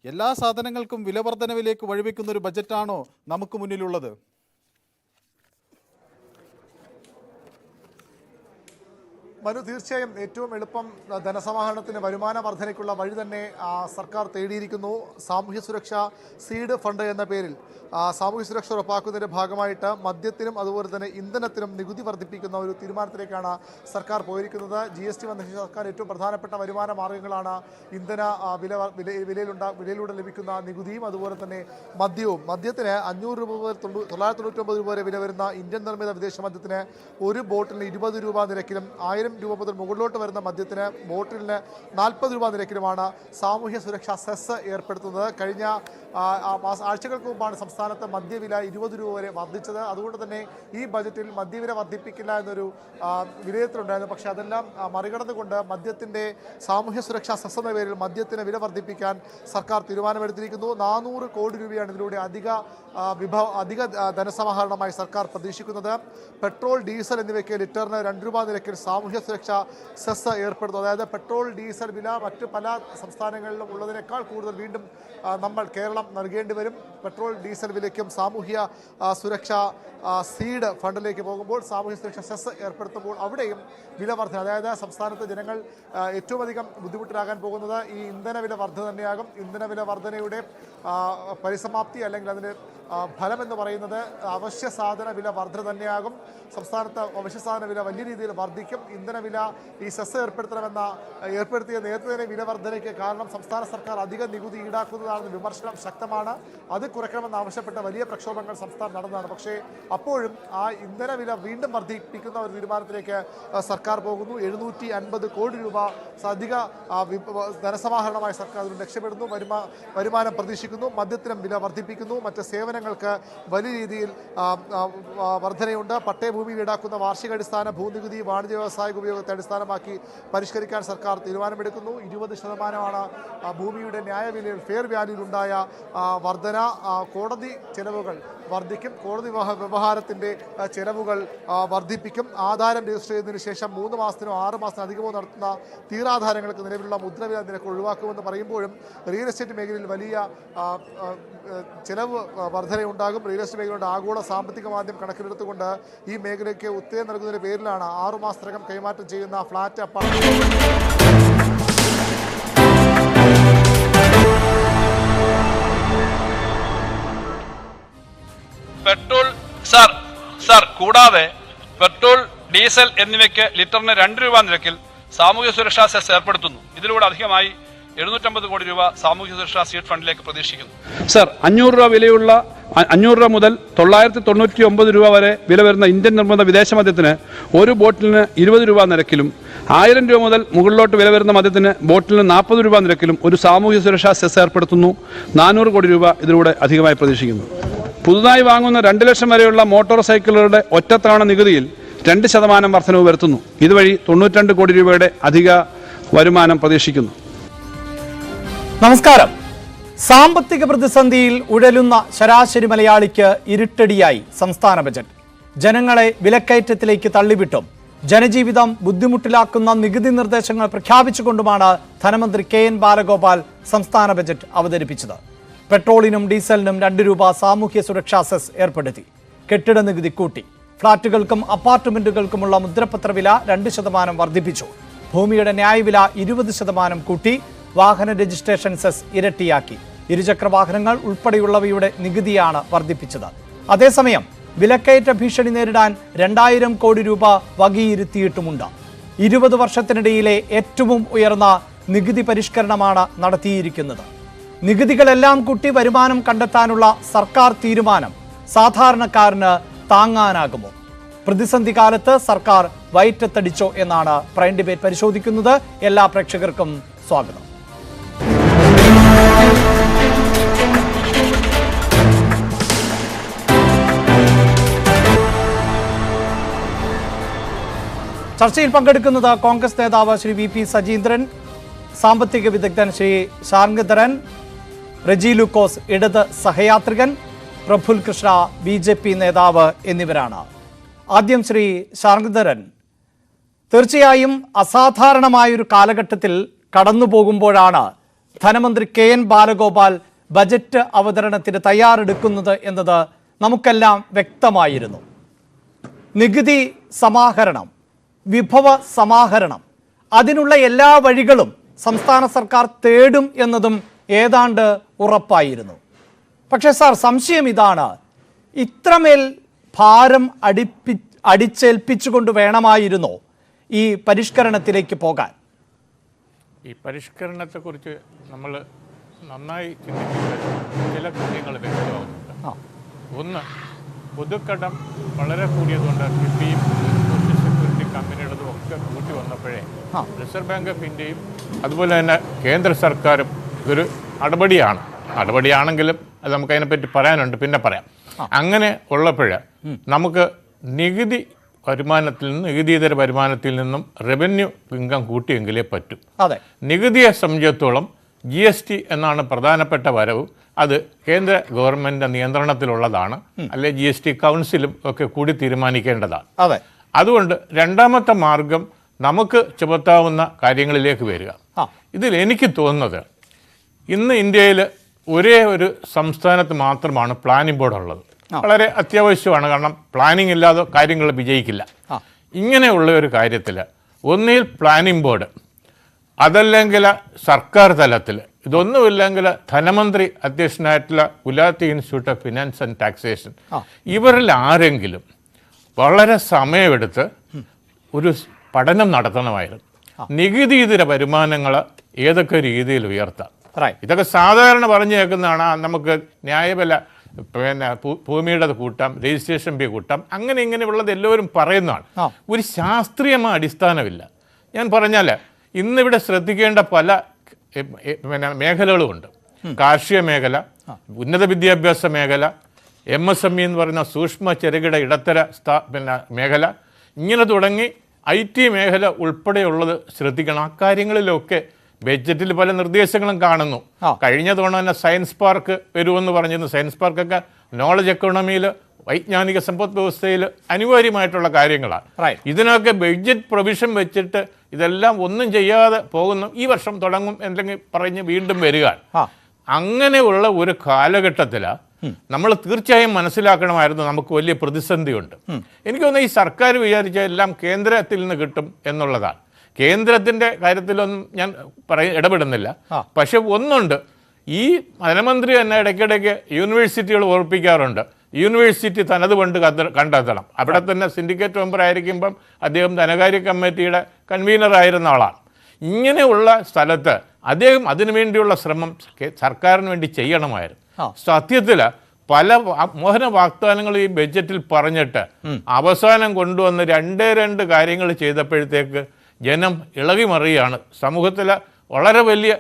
എല്ലാ സാധനങ്ങൾക്കും വില വർധനവിലേക്ക് വഴിവെക്കുന്ന ഒരു ബജറ്റാണോ നമുക്ക് മുന്നിലുള്ളത്? മനു, തീർച്ചയായും ഏറ്റവും എളുപ്പം ധനസമാഹരണത്തിന് വരുമാന വർധനയ്ക്കുള്ള വഴി തന്നെ സർക്കാർ തേടിയിരിക്കുന്നു. സാമൂഹ്യ സുരക്ഷാ സീഡ് ഫണ്ട് എന്ന പേരിൽ സാമൂഹ്യ സുരക്ഷ ഉറപ്പാക്കുന്നതിൻ്റെ ഭാഗമായിട്ട് മദ്യത്തിനും അതുപോലെ തന്നെ ഇന്ധനത്തിനും നികുതി വർദ്ധിപ്പിക്കുന്ന ഒരു തീരുമാനത്തിലേക്കാണ് സർക്കാർ പോയിരിക്കുന്നത്. GST വന്ന സർക്കാർ ഏറ്റവും പ്രധാനപ്പെട്ട വരുമാന മാർഗ്ഗങ്ങളാണ് ഇന്ധന വിലയിലൂടെ ലഭിക്കുന്ന നികുതിയും അതുപോലെ തന്നെ മദ്യവും. മദ്യത്തിന് 500 രൂപ മുതൽ 999 രൂപ വരെ വില വരുന്ന ഇന്ത്യൻ നിർമ്മിത വിദേശ മദ്യത്തിന് ഒരു ബോട്ടിലിന് 20 രൂപ നിരക്കിലും 1000 രൂപ മുതൽ മുകളിലോട്ട് വരുന്ന മദ്യത്തിന് ബോട്ടിലിന് 40 രൂപ നിരക്കിലുമാണ് സാമൂഹ്യ സുരക്ഷാ സെസ് ഏർപ്പെടുത്തുന്നത്. കഴിഞ്ഞ ആഴ്ചകൾക്ക് മുമ്പാണ് സംസ്ഥാനത്ത് മദ്യവില 20 രൂപ വരെ വർദ്ധിച്ചത്. അതുകൊണ്ട് തന്നെ ഈ ബജറ്റിൽ മദ്യവില വർദ്ധിപ്പിക്കില്ല എന്നൊരു വിലയിരുത്തലുണ്ടായിരുന്നു. പക്ഷേ അതെല്ലാം മറികടന്നുകൊണ്ട് മദ്യത്തിൻ്റെ സാമൂഹ്യ സുരക്ഷാ സെസ് എന്ന പേരിൽ മദ്യത്തിന് വില വർദ്ധിപ്പിക്കാൻ സർക്കാർ തീരുമാനമെടുത്തിരിക്കുന്നു. 400 കോടി രൂപയാണ് ഇതിലൂടെ അധിക ധനസമാഹരണമായി സർക്കാർ പ്രതീക്ഷിക്കുന്നത്. പെട്രോൾ, ഡീസൽ എന്നിവയ്ക്ക് ലിറ്ററിന് 2 രൂപ നിരക്കിൽ സാമൂഹ്യ സുരക്ഷാ സെസ് ഏർപ്പെടുത്തുന്നു. അതായത് പെട്രോൾ, ഡീസൽ വില മറ്റ് പല സംസ്ഥാനങ്ങളിലും ഉള്ളതിനേക്കാൾ കൂടുതൽ വീണ്ടും കേരളം നൽകേണ്ടി വരും. പെട്രോൾ, ഡീസൽ വിലയ്ക്കും സാമൂഹ്യ സുരക്ഷാ സീഡ് ഫണ്ടിലേക്ക് പോകുമ്പോൾ സാമൂഹ്യ സുരക്ഷാ സെസ് ഏർപ്പെടുത്തുമ്പോൾ അവിടെയും വില വർധന, അതായത് സംസ്ഥാനത്ത് ജനങ്ങൾ ഏറ്റവും അധികം ബുദ്ധിമുട്ടിലാകാൻ പോകുന്നത് ഈ ഇന്ധനവില വർധന തന്നെയാകും. ഇന്ധനവില വർധനയുടെ പരിസമാപ്തി അല്ലെങ്കിൽ അതിൻ്റെ ഫലമെന്ന് പറയുന്നത് അവശ്യ സാധന വില വർധന തന്നെയാകും. സംസ്ഥാനത്ത് അവശ്യ സാധന വില വലിയ രീതിയിൽ വർദ്ധിക്കും. ഇന്ധനവില ഈ സെസ് ഏർപ്പെടുത്തിയ നേരത്തെ തന്നെ വില വർധനയ്ക്ക് കാരണം സംസ്ഥാന സർക്കാർ അധിക നികുതി ഈടാക്കുന്നതാണെന്ന് വിമർശനം ശക്തമാണ്. അത് കുറയ്ക്കണമെന്ന് ആവശ്യപ്പെട്ട വലിയ പ്രക്ഷോഭങ്ങൾ സംസ്ഥാനം നടന്നതാണ്. പക്ഷേ അപ്പോഴും ആ ഇന്ധനവില വീണ്ടും വർദ്ധിപ്പിക്കുന്ന ഒരു തീരുമാനത്തിലേക്ക് സർക്കാർ പോകുന്നു. 750 കോടി രൂപ അധിക ധനസമാഹരണമായി സർക്കാർ അതിന് ലക്ഷ്യമിടുന്നു. വരുമാനം പ്രതീക്ഷിക്കുന്നു. മദ്യത്തിനും വില വർദ്ധിപ്പിക്കുന്നു. മറ്റ് സേവനങ്ങൾക്ക് വലിയ രീതിയിൽ വർധനയുണ്ട്. പട്ടയഭൂമിയിൽ ഈടാക്കുന്ന വാർഷികാടിസ്ഥാന ഭൂനികുതി വാണിജ്യ വ്യവസായിക ഉപയോഗത്തെ അടിസ്ഥാനമാക്കി പരിഷ്കരിക്കാൻ സർക്കാർ തീരുമാനമെടുക്കുന്നു. 20% ഭൂമിയുടെ ന്യായവിലയിൽ ഫെയർ വാല്യൂയിലുണ്ടായ വർധന. കോടതി ചെലവുകൾ വർദ്ധിക്കും. കോടതി വ്യവഹാരത്തിൻ്റെ ചെലവുകൾ വർദ്ധിപ്പിക്കും. ആധാരം രജിസ്റ്റർ ചെയ്തതിനു ശേഷം 3 മാസത്തിനോ 6 മാസത്തിനോ അധികമോ നടത്തുന്ന തീരാധാരങ്ങൾക്ക് നിലവിലുള്ള മുദ്രവില നിരക്ക് ഒഴിവാക്കുമെന്ന് പറയുമ്പോഴും റിയൽ എസ്റ്റേറ്റ് മേഖലയിൽ വലിയ ചെലവ് വർധനയുണ്ടാകും. റിയൽ എസ്റ്റേറ്റ് മേഖലയുടെ ആഗോള സാമ്പത്തിക മാന്ദ്യം കണക്കിലെടുത്തുകൊണ്ട് ഈ മേഖലയ്ക്ക് ഉത്തേജനം നൽകുന്നതിൻ്റെ പേരിലാണ് 6 മാസത്തിനകം കൈമാറ്റം ചെയ്യുന്ന ഫ്ലാറ്റ് പെട്രോൾ കൂടാതെ പെട്രോൾ, ഡീസൽ എന്നിവയ്ക്ക് ലിറ്ററിന് 2 രൂപ നിരക്കിൽ സാമൂഹ്യ സുരക്ഷാ സെസ് ഏർപ്പെടുത്തുന്നു. ഇതിലൂടെ അധികമായി 750 കോടി രൂപ സാമൂഹ്യ സുരക്ഷാ സീഡ് ഫണ്ടിലേക്ക് പ്രതീക്ഷിക്കുന്നു. 500 രൂപ മുതൽ 999 രൂപ വരെ വില വരുന്ന ഇന്ത്യൻ നിർമ്മിത വിദേശ മദ്യത്തിന് ഒരു ബോട്ടിലിന് 20 രൂപ നിരക്കിലും 1000 രൂപ മുതൽ മുകളിലോട്ട് വില വരുന്ന മദ്യത്തിന് ബോട്ടിലിന് 40 രൂപ നിരക്കിലും ഒരു സാമൂഹ്യ സുരക്ഷാ സെസ് ഏർപ്പെടുത്തുന്നു. 400 കോടി രൂപ ഇതിലൂടെ അധികമായി പ്രതീക്ഷിക്കുന്നു. പുതുതായി വാങ്ങുന്ന 2 ലക്ഷം വരെയുള്ള മോട്ടോർ സൈക്കിളുകളുടെ ഒറ്റത്തവണ നികുതിയിൽ 2% വർധനവ് വരുത്തുന്നു. ഇതുവഴി 92 കോടി രൂപയുടെ അധിക വരുമാനം പ്രതീക്ഷിക്കുന്നു. നമസ്കാരം. സാമ്പത്തിക പ്രതിസന്ധിയിൽ ഉഴലുന്ന ശരാശരി മലയാളിക്ക് ഇരുട്ടടിയായി സംസ്ഥാന ബജറ്റ്. ജനങ്ങളെ വിലക്കയറ്റത്തിലേക്ക് തള്ളിവിട്ടും ജനജീവിതം ബുദ്ധിമുട്ടിലാക്കുന്ന നികുതി നിർദ്ദേശങ്ങൾ പ്രഖ്യാപിച്ചുകൊണ്ടുമാണ് ധനമന്ത്രി KN ബാലഗോപാൽ സംസ്ഥാന ബജറ്റ് അവതരിപ്പിച്ചത്. പെട്രോളിനും ഡീസലിനും 2 രൂപ സാമൂഹ്യ സുരക്ഷാ സെസ് ഏർപ്പെടുത്തി. കെട്ടിട നികുതി കൂട്ടി. ഫ്ളാറ്റുകൾക്കും അപ്പാർട്ട്മെന്റുകൾക്കുമുള്ള മുദ്രപത്ര വില 2% വർദ്ധിപ്പിച്ചു. ഭൂമിയുടെ ന്യായവില 20% കൂട്ടി. വാഹന രജിസ്ട്രേഷൻ സെസ് ഇരട്ടിയാക്കി. ഇരുചക്ര വാഹനങ്ങൾ ഉൾപ്പെടെയുള്ളവയുടെ നികുതിയാണ് വർദ്ധിപ്പിച്ചത്. അതേസമയം വിലക്കയറ്റ ഭീഷണി നേരിടാൻ 2000 കോടി രൂപ വകയിരുത്തിയിട്ടുമുണ്ട്. 20 വർഷത്തിനിടയിലെ ഏറ്റവും ഉയർന്ന നികുതി പരിഷ്കരണമാണ് നടത്തിയിരിക്കുന്നത്. നികുതികളെല്ലാം കൂട്ടി വരുമാനം കണ്ടെത്താനുള്ള സർക്കാർ തീരുമാനം സാധാരണക്കാരന് താങ്ങാനാകുമോ? പ്രതിസന്ധി കാലത്ത് സർക്കാർ വയറ്റത്തടിച്ചോ എന്നാണ് പ്രൈം ഡിബേറ്റ് പരിശോധിക്കുന്നത്. എല്ലാ പ്രേക്ഷകർക്കും സ്വാഗതം. ചർച്ചയിൽ പങ്കെടുക്കുന്നത് കോൺഗ്രസ് നേതാവ് ശ്രീ വി പി സജീന്ദ്രൻ, സാമ്പത്തിക വിദഗ്ധൻ ശ്രീ ശാർങ്കധരൻ, റെജി ലൂക്കോസ് ഇടത് സഹയാത്രികൻ, പ്രഫുൽ കൃഷ്ണ BJP നേതാവ് എന്നിവരാണ്. ആദ്യം ശ്രീ ശാർങ്കധരൻ, തീർച്ചയായും അസാധാരണമായൊരു കാലഘട്ടത്തിൽ കടന്നു പോകുമ്പോഴാണ് ധനമന്ത്രി KN ബാലഗോപാൽ ബജറ്റ് അവതരണത്തിന് തയ്യാറെടുക്കുന്നത് എന്നത് നമുക്കെല്ലാം വ്യക്തമായിരുന്നു. നികുതി സമാഹരണം, വിഭവ സമാഹരണം, അതിനുള്ള എല്ലാ വഴികളും സംസ്ഥാന സർക്കാർ തേടും എന്നതും ഏതാണ്ട് ഉറപ്പായിരുന്നു. പക്ഷേ സാർ, സംശയം ഇതാണ്, ഇത്രമേൽ ഭാരം അടിച്ചേൽപ്പിച്ചുകൊണ്ട് വേണമായിരുന്നോ ഈ പരിഷ്കരണത്തിലേക്ക് പോകാൻ? ഈ പരിഷ്കരണത്തെക്കുറിച്ച് നമ്മൾ നന്നായി ചിന്തിക്കുമ്പോൾ ചില കാര്യങ്ങൾ വ്യക്തമാകുന്നുണ്ട്. ഒന്ന്, പൊതുക്കടം വളരെ കൂടിയതുകൊണ്ട് കിഫ്ബിയും സോഷ്യൽ സെക്യൂരിറ്റി കമ്പനിയുടേതും ഒക്കെ കൂട്ടി വന്നപ്പോഴേ റിസർവ് ബാങ്ക് ഓഫ് ഇന്ത്യയും അതുപോലെ തന്നെ കേന്ദ്ര സർക്കാരും ഇതൊരു നടപടിയാണെങ്കിലും അത് നമുക്ക് അതിനെപ്പറ്റി പറയാനുണ്ട്, പിന്നെ പറയാം. അങ്ങനെ ഉള്ളപ്പോൾ നമുക്ക് നികുതിയിതര വരുമാനത്തിൽ നിന്നും റവന്യൂ ഇൻകം കൂട്ടിയെങ്കിലേ പറ്റും. നികുതിയെ സംബന്ധിച്ചിടത്തോളം GST എന്നാണ് പ്രധാനപ്പെട്ട വരവ്. അത് കേന്ദ്ര ഗവൺമെൻറ് നിയന്ത്രണത്തിലുള്ളതാണ്, അല്ലെ GST കൗൺസിലും ഒക്കെ കൂടി തീരുമാനിക്കേണ്ടതാണ്. അതുകൊണ്ട് രണ്ടാമത്തെ മാർഗം നമുക്ക് ചുമത്താവുന്ന കാര്യങ്ങളിലേക്ക് വരിക. ഇതിൽ എനിക്ക് തോന്നുന്നത് ഇന്ന് ഇന്ത്യയിൽ ഒരേ ഒരു സംസ്ഥാനത്ത് മാത്രമാണ് പ്ലാനിംഗ് ബോർഡ് ഉള്ളത്. വളരെ അത്യാവശ്യമാണ്, കാരണം പ്ലാനിംഗ് ഇല്ലാതെ കാര്യങ്ങൾ വിജയിക്കില്ല. ഇങ്ങനെയുള്ള ഒരു കാര്യത്തിൽ ഒന്നിൽ പ്ലാനിംഗ് ബോർഡ്, അതല്ലെങ്കിൽ സർക്കാർ തലത്തിൽ, ഇതൊന്നുമില്ലെങ്കിൽ ധനമന്ത്രി അധ്യക്ഷനായിട്ടുള്ള Gujarat institute of finance and taxation, ഇവരിൽ ആരെങ്കിലും വളരെ സമയമെടുത്ത് ഒരു പഠനം നടത്തണമായിരുന്നു. നികുതിയിതര വരുമാനങ്ങൾ ഏതൊക്കെ രീതിയിൽ ഉയർത്താം. ഇതൊക്കെ സാധാരണ പറഞ്ഞു കേൾക്കുന്നതാണ്. നമുക്ക് ന്യായവില, പിന്നെ ഭൂമിയുടെ കൂട്ടാം, രജിസ്ട്രേഷൻ ഫീ കൂട്ടാം, അങ്ങനെ ഇങ്ങനെയുള്ളത് എല്ലാവരും പറയുന്നതാണ്. ഒരു ശാസ്ത്രീയമായ അടിസ്ഥാനമില്ല. ഞാൻ പറഞ്ഞാൽ ഇന്നിവിടെ ശ്രദ്ധിക്കേണ്ട പല മേഖലകളുമുണ്ട്. കാർഷിക മേഖല, ഉന്നത വിദ്യാഭ്യാസ മേഖല, MSME എന്ന് പറയുന്ന സൂക്ഷ്മ ചെറുകിട ഇടത്തര മേഖല, ഇങ്ങനെ തുടങ്ങി IT മേഖല ഉൾപ്പെടെയുള്ളത് ശ്രദ്ധിക്കണം. അക്കാര്യങ്ങളിലൊക്കെ ബഡ്ജറ്റിൽ പല നിർദ്ദേശങ്ങളും കാണുന്നു. കഴിഞ്ഞ തവണ തന്നെ സയൻസ് പാർക്ക് വരുമെന്ന് പറഞ്ഞിരുന്നു. സയൻസ് പാർക്കൊക്കെ നോളജ് എക്കോണമിയിൽ, വൈജ്ഞാനിക സമ്പദ് വ്യവസ്ഥയിൽ അനിവാര്യമായിട്ടുള്ള കാര്യങ്ങളാണ്. ഇതിനൊക്കെ ബഡ്ജറ്റ് പ്രൊവിഷൻ വെച്ചിട്ട് ഇതെല്ലാം ഒന്നും ചെയ്യാതെ പോകുന്നു. ഈ വർഷം തുടങ്ങും എന്തെങ്കിലും പറഞ്ഞ് വീണ്ടും വരിക. അങ്ങനെയുള്ള ഒരു കാലഘട്ടത്തിലാണ് നമ്മൾ തീർച്ചയായും മനസ്സിലാക്കണമായിരുന്നു നമുക്ക് വലിയ പ്രതിസന്ധിയുണ്ട്. എനിക്ക് തോന്നുന്നു ഈ സർക്കാർ വിചാരിച്ച എല്ലാം കേന്ദ്രത്തിൽ നിന്ന് കിട്ടും എന്നുള്ളതാണ്. കേന്ദ്രത്തിൻ്റെ കാര്യത്തിലൊന്നും ഞാൻ ഇടപെടുന്നില്ല. പക്ഷെ ഒന്നുണ്ട്, ഈ ധനമന്ത്രി തന്നെ ഇടയ്ക്കിടയ്ക്ക് യൂണിവേഴ്സിറ്റികൾ ഓർപ്പിക്കാറുണ്ട്, യൂണിവേഴ്സിറ്റി തനത് ഫണ്ട് കണ്ടെത്തണം. അവിടെ തന്നെ സിൻഡിക്കേറ്റ് മെമ്പർ ആയിരിക്കുമ്പം അദ്ദേഹം ധനകാര്യ കമ്മിറ്റിയുടെ കൺവീനറായിരുന്ന ആളാണ്. ഇങ്ങനെയുള്ള സ്ഥലത്ത് അദ്ദേഹം അതിനുവേണ്ടിയുള്ള ശ്രമം സർക്കാരിന് വേണ്ടി ചെയ്യണമായിരുന്നു. സത്യത്തിൽ പല മോഹന വാഗ്ദാനങ്ങൾ ഈ ബഡ്ജറ്റിൽ പറഞ്ഞിട്ട് അവസാനം കൊണ്ടുവന്ന് രണ്ട് കാര്യങ്ങൾ ചെയ്തപ്പോഴത്തേക്ക് ജനം ഇളകി മറിയുകയാണ്. സമൂഹത്തിൽ വളരെ വലിയ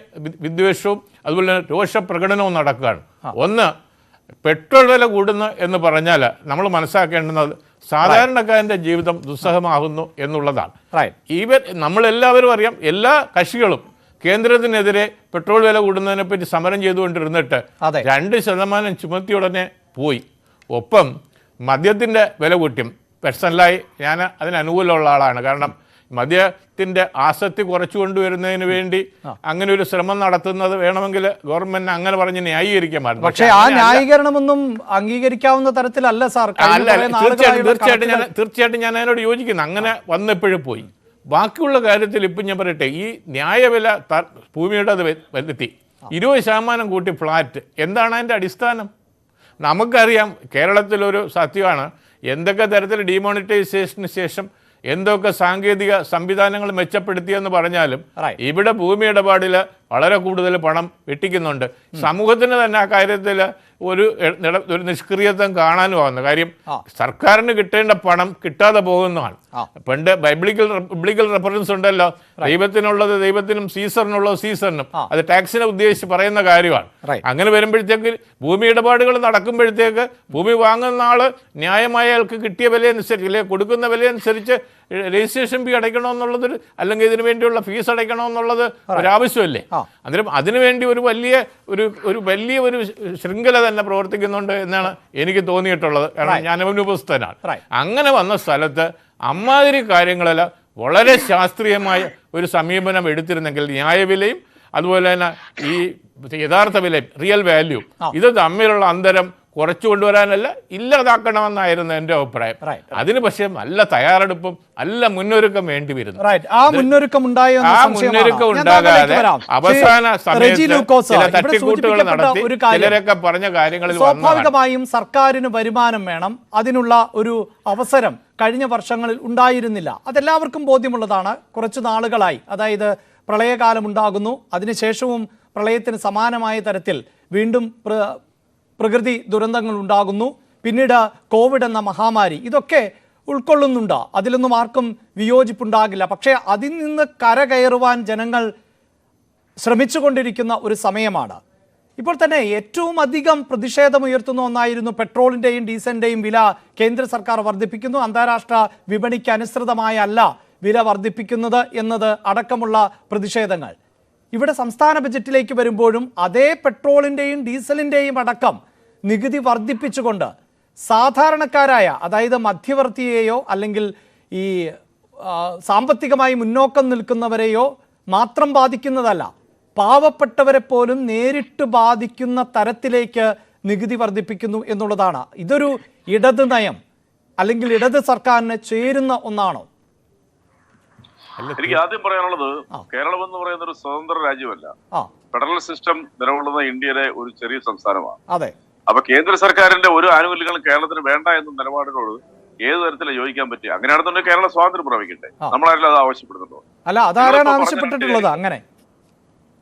വിദ്വേഷവും അതുപോലെ രോഷപ്രകടനവും നടക്കുകയാണ്. ഒന്ന്, പെട്രോൾ വില കൂടുന്നു എന്ന് പറഞ്ഞാൽ നമ്മൾ മനസ്സിലാക്കേണ്ടുന്നത് സാധാരണക്കാരൻ്റെ ജീവിതം ദുസ്സഹമാകുന്നു എന്നുള്ളതാണ്. നമ്മളെല്ലാവരും അറിയാം, എല്ലാ കക്ഷികളും കേന്ദ്രത്തിനെതിരെ പെട്രോൾ വില കൂടുന്നതിനെപ്പറ്റി സമരം ചെയ്തുകൊണ്ടിരുന്നിട്ട് 2% ചുമത്തി ഉടനെ പോയി. ഒപ്പം മദ്യത്തിൻ്റെ വില കൂട്ടിയും. പേഴ്സണലായി ഞാൻ അതിന് അനുകൂലമുള്ള ആളാണ്. കാരണം മദ്യത്തിൻ്റെ ആസക്തി കുറച്ചു കൊണ്ടുവരുന്നതിന് വേണ്ടി അങ്ങനെ ഒരു ശ്രമം നടത്തുന്നത് വേണമെങ്കിൽ ഗവൺമെന്റ് അങ്ങനെ പറഞ്ഞ് ന്യായീകരിക്കാൻ പാടില്ല. പക്ഷേ ആ ന്യായീകരണമൊന്നും അംഗീകരിക്കാവുന്ന തരത്തിലല്ല സാർ. തീർച്ചയായിട്ടും ഞാൻ അതിനോട് യോജിക്കുന്നു. അങ്ങനെ വന്നെപ്പോഴും പോയി. ബാക്കിയുള്ള കാര്യത്തിൽ ഇപ്പം ഞാൻ പറയട്ടെ, ഈ ന്യായവില ഭൂമിയുടെ വരുത്തി 20% കൂട്ടി ഫ്ലാറ്റ്, എന്താണ് അതിൻ്റെ അടിസ്ഥാനം? നമുക്കറിയാം, കേരളത്തിലൊരു സത്യമാണ്, എന്തൊക്കെ തരത്തിൽ ഡിമോണിറ്റൈസേഷന് ശേഷം എന്തൊക്കെ സാങ്കേതിക സംവിധാനങ്ങൾ മെച്ചപ്പെടുത്തിയെന്ന് പറഞ്ഞാലും ഇവിടെ ഭൂമി ഇടപാടിൽ വളരെ കൂടുതൽ പണം വെട്ടിക്കുന്നുണ്ട്. സമൂഹത്തിന് തന്നെ ആ കാര്യത്തിൽ ഒരു നിഷ്ക്രിയത്വം കാണാനും ആവുന്ന കാര്യം സർക്കാരിന് കിട്ടേണ്ട പണം കിട്ടാതെ പോകുന്നതാണ്. പണ്ട് ബൈബിളിക്കൽ റെഫറൻസ് ഉണ്ടല്ലോ, ദൈവത്തിനുള്ളത് ദൈവത്തിനും സീസറിനുള്ളത് സീസറിനും. അത് ടാക്സിനെ ഉദ്ദേശിച്ച് പറയുന്ന കാര്യമാണ്. അങ്ങനെ വരുമ്പോഴത്തേക്ക് ഭൂമി ഇടപാടുകൾ നടക്കുമ്പോഴത്തേക്ക് ഭൂമി വാങ്ങുന്ന ആള് ന്യായമായ ആൾക്ക് കിട്ടിയ വിലയനുസരിച്ച് അല്ലെങ്കിൽ കൊടുക്കുന്ന വിലയനുസരിച്ച് രജിസ്ട്രേഷൻ ഫീ അടയ്ക്കണമെന്നുള്ളത്, അല്ലെങ്കിൽ ഇതിനു വേണ്ടിയുള്ള ഫീസ് അടയ്ക്കണമെന്നുള്ളത് ഒരാവശ്യമല്ലേ. അന്നേരം അതിനുവേണ്ടി ഒരു വലിയ ഒരു ശൃംഖല തന്നെ പ്രവർത്തിക്കുന്നുണ്ട് എന്നാണ് എനിക്ക് തോന്നിയിട്ടുള്ളത്. കാരണം ഞാൻ അനുഭവസ്ഥനാണ്. അങ്ങനെ വന്ന സ്ഥലത്ത് അമ്മാതിരി കാര്യങ്ങളെല്ലാം വളരെ ശാസ്ത്രീയമായ ഒരു സമീപനം എടുത്തിരുന്നെങ്കിൽ ന്യായവിലയും അതുപോലെ തന്നെ ഈ യഥാർത്ഥ വിലയും റിയൽ വാല്യൂ ഇത് തമ്മിലുള്ള അന്തരം കുറച്ചു കൊണ്ടുവരാനല്ല ഇല്ലാതാക്കണമെന്നായിരുന്നു എൻ്റെ അഭിപ്രായം. അതിന് പക്ഷേ നല്ല തയ്യാറെടുപ്പും നല്ല മുന്നൊരുക്കം വേണ്ടി വരുന്നു. ആ മുന്നൊരുക്കം ഉണ്ടാകാതെ അവസാന സമയത്ത് ചില തട്ടിക്കൂട്ടുകൾ നടത്തി ചിലരൊക്കെ പറഞ്ഞ കാര്യങ്ങളിൽ സ്വാഭാവികമായും സർക്കാരിന് വരുമാനം വേണം. അതിനുള്ള ഒരു അവസരം കഴിഞ്ഞ വർഷങ്ങളിൽ ഉണ്ടായിരുന്നില്ല. അതെല്ലാവർക്കും ബോധ്യമുള്ളതാണ്. കുറച്ചു നാളുകളായി, അതായത് പ്രളയകാലം ഉണ്ടാകുന്നു, അതിനുശേഷവും പ്രളയത്തിന് സമാനമായ തരത്തിൽ വീണ്ടും പ്രകൃതി ദുരന്തങ്ങൾ ഉണ്ടാകുന്നു, പിന്നീട് കോവിഡ് എന്ന മഹാമാരി, ഇതൊക്കെ ഉൾക്കൊള്ളുന്നുണ്ട്. അതിലൊന്നും ആർക്കും വിയോജിപ്പുണ്ടാകില്ല. പക്ഷേ അതിൽ നിന്ന് കരകയറുവാൻ ജനങ്ങൾ ശ്രമിച്ചുകൊണ്ടിരിക്കുന്ന ഒരു സമയമാണ്. ഇപ്പോൾ തന്നെ ഏറ്റവും അധികം പ്രതിഷേധമുയർത്തുന്ന ഒന്നായിരുന്നു പെട്രോളിൻ്റെയും ഡീസലിൻ്റെയും വില കേന്ദ്ര സർക്കാർ വർദ്ധിപ്പിക്കുന്നു, അന്താരാഷ്ട്ര വിപണിക്ക് അനുസൃതമായല്ല വില വർദ്ധിപ്പിക്കുന്നത് എന്നത് അടക്കമുള്ള പ്രതിഷേധങ്ങൾ. ഇവിടെ സംസ്ഥാന ബജറ്റിലേക്ക് വരുമ്പോഴും അതേ പെട്രോളിൻ്റെയും ഡീസലിൻ്റെയും അടക്കം നികുതി വർദ്ധിപ്പിച്ചുകൊണ്ട് സാധാരണക്കാരായ, അതായത് മധ്യവർത്തിയെയോ അല്ലെങ്കിൽ ഈ സാമ്പത്തികമായി മുന്നോക്കം നിൽക്കുന്നവരെയോ മാത്രം ബാധിക്കുന്നതല്ല, പാവപ്പെട്ടവരെ പോലും നേരിട്ട് ബാധിക്കുന്ന തരത്തിലേക്ക് നികുതി വർദ്ധിപ്പിക്കുന്നു എന്നുള്ളതാണ്. ഇതൊരു ഇടത് നയം അല്ലെങ്കിൽ ഇടത് സർക്കാരിന് ചേരുന്ന ഒന്നാണോ? എനിക്ക് ആദ്യം പറയാനുള്ളത്, കേരളം എന്ന് പറയുന്ന ഒരു സ്വതന്ത്ര രാജ്യമല്ല. ഫെഡറൽ സിസ്റ്റം നിലകൊള്ളുന്ന ഇന്ത്യയിലെ ഒരു ചെറിയ സംസ്ഥാനമാണ്. അതെ. അപ്പൊ കേന്ദ്ര സർക്കാരിന്റെ ഒരു ആനുകൂല്യങ്ങളും കേരളത്തിന് വേണ്ട എന്ന നിലപാടിനോട് ഏത് തരത്തിലാണ് യോജിക്കാൻ പറ്റുക? അങ്ങനെയാണെന്നുണ്ടെങ്കിൽ കേരളം സ്വാതന്ത്ര്യം പ്രാപിക്കട്ടെ. നമ്മളാരും അത് ആവശ്യപ്പെടുന്നുണ്ടോ? അല്ല, അതാരാണ് ആവശ്യപ്പെട്ടിട്ടുള്ളത്? അങ്ങനെ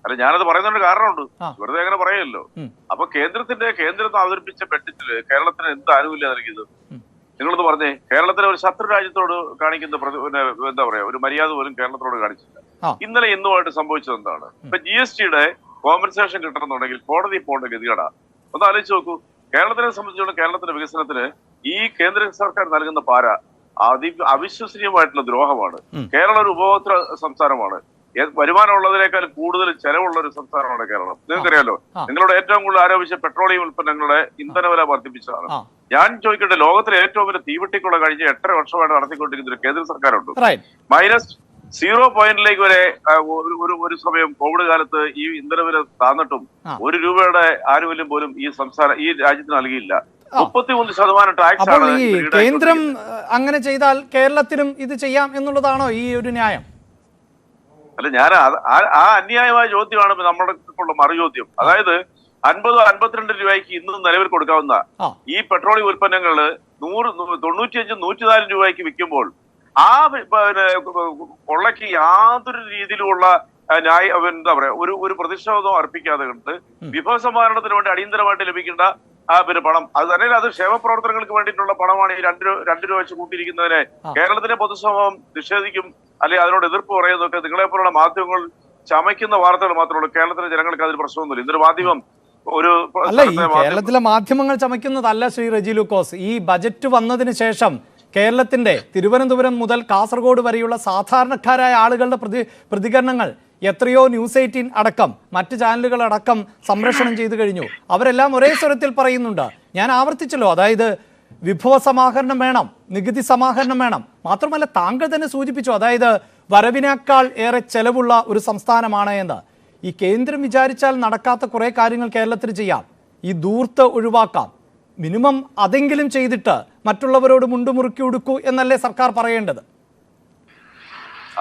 അല്ല, ഞാനത് പറയുന്നതിന്റെ കാരണമുണ്ട്. വെറുതെ അങ്ങനെ പറയല്ലോ. അപ്പൊ കേന്ദ്രത്തിൽ അവതരിപ്പിച്ച ബഡ്ജറ്റില് കേരളത്തിന് എന്ത് ആനുകൂല്യം നൽകിയത്? നിങ്ങളൊന്ന് പറഞ്ഞേ. കേരളത്തിലെ ഒരു ശത്രു രാജ്യത്തോട് കാണിക്കുന്ന എന്താ പറയാ ഒരു മര്യാദ പോലും കേരളത്തോട് കാണിച്ചില്ല. ഇന്നലെ ഇന്നുമായിട്ട് സംഭവിച്ചത് എന്താണ്? ഇപ്പൊ GSTയുടെ കോമ്പൻസേഷൻ കിട്ടണമെന്നുണ്ടെങ്കിൽ കോടതി പോകേണ്ട ഗതികേടാ. ഒന്ന് ആലോചിച്ച് നോക്കൂ. കേരളത്തിനെ സംബന്ധിച്ചിടത്തോളം കേരളത്തിന്റെ വികസനത്തിന് ഈ കേന്ദ്ര സർക്കാർ നൽകുന്ന പാര അവിശ്വസനീയമായിട്ടുള്ള ദ്രോഹമാണ്. കേരളം ഒരു ഉപഭോക്തൃ സംസ്ഥാനമാണ്. വരുമാനം ഉള്ളതിനേക്കാൾ കൂടുതൽ ചെലവുള്ള ഒരു സംസ്ഥാനമാണ് കേരളം. നിങ്ങൾക്കറിയാലോ, നിങ്ങളുടെ ഏറ്റവും കൂടുതൽ ആരോപിച്ച പെട്രോളിയം ഉൽപ്പന്നങ്ങളുടെ ഇന്ധനവില വർദ്ധിപ്പിച്ചതാണ്. ഞാൻ ചോദിക്കട്ടെ, ലോകത്തിലെ ഏറ്റവും വലിയ തീവെട്ടിക്കുള്ള കഴിഞ്ഞ 8 വർഷമായിട്ട് നടത്തിക്കൊണ്ടിരിക്കുന്ന ഒരു കേന്ദ്ര സർക്കാരുണ്ട്. -0 വരെ ഒരു സമയം കോവിഡ് കാലത്ത് ഈ ഇന്ധനവില താന്നിട്ടും ₹1 ആനുകൂല്യം പോലും ഈ രാജ്യത്തിന് നൽകിയില്ല. 33% ടാക്സ് ആണ്. കേന്ദ്രം അങ്ങനെ ചെയ്താൽ കേരളത്തിലും ഇത് ചെയ്യാം എന്നുള്ളതാണോ ഈ ഒരു ന്യായം? അല്ല, ഞാൻ ആ അന്യായമായ ചോദ്യമാണ് നമ്മുടെ മറുചോദ്യം. അതായത് 50-52 രൂപയ്ക്ക് ഇന്ന് നിലവിൽ കൊടുക്കാവുന്ന ഈ പെട്രോളിയം ഉൽപ്പന്നങ്ങള് 95-104 രൂപയ്ക്ക് വിൽക്കുമ്പോൾ ആ കൊള്ളയ്ക്ക് യാതൊരു രീതിയിലുമുള്ള എന്താ പറയാ ഒരു പ്രതിഷേധവും അർപ്പിക്കാതെ കണ്ട് വിഭവസമാഹരണത്തിന് വേണ്ടി അടിയന്തരമായിട്ട് ലഭിക്കേണ്ട പണം, അത് തന്നെ അത് ക്ഷേമപ്രവർത്തനങ്ങൾക്ക് വേണ്ടിയിട്ടുള്ള പണമാണ് ഈ 2 രൂപ വെച്ച് കൂട്ടിയിരിക്കുന്നതിനെ കേരളത്തിലെ പൊതുസമൂഹം നിഷേധിക്കും, അല്ലെങ്കിൽ അതിനോട് എതിർപ്പ് പറയുന്നതൊക്കെ നിങ്ങളെപ്പോലുള്ള മാധ്യമങ്ങൾ ചമയ്ക്കുന്ന വാർത്തകൾ മാത്രമേ ഉള്ളൂ. കേരളത്തിലെ ജനങ്ങൾക്ക് അതിൽ പ്രശ്നമൊന്നുമില്ല. ഇന്നൊരു മാധ്യമം അല്ല, ഈ കേരളത്തിലെ മാധ്യമങ്ങൾ ചമയ്ക്കുന്നതല്ല ശ്രീ റെജി ലൂക്കോസ്. ഈ ബജറ്റ് വന്നതിന് ശേഷം കേരളത്തിന്റെ തിരുവനന്തപുരം മുതൽ കാസർഗോഡ് വരെയുള്ള സാധാരണക്കാരായ ആളുകളുടെ പ്രതികരണങ്ങൾ എത്രയോ ന്യൂസ് 18 അടക്കം മറ്റ് ചാനലുകൾ അടക്കം സംപ്രേഷണം ചെയ്തു കഴിഞ്ഞു. അവരെല്ലാം ഒരേ സ്വരത്തിൽ പറയുന്നുണ്ട്. ഞാൻ ആവർത്തിച്ചല്ലോ, അതായത് വിഭവ സമാഹരണം വേണം, നികുതി സമാഹരണം വേണം. മാത്രമല്ല, താങ്കൾ തന്നെ സൂചിപ്പിച്ചു, അതായത് വരവിനേക്കാൾ ഏറെ ചെലവുള്ള ഒരു സംസ്ഥാനമാണ് എന്ന്. ഈ കേന്ദ്രം വിചാരിച്ചാൽ നടക്കാത്ത കുറേ കാര്യങ്ങൾ കേരളത്തിൽ ചെയ്യാം. ഈ ധൂർത്ത് ഒഴിവാക്കാം. മിനിമം അതെങ്കിലും ചെയ്തിട്ട് മറ്റുള്ളവരോട് മുണ്ടുമുറുക്കി ഉടുക്കൂ എന്നല്ലേ സർക്കാർ പറയേണ്ടത്?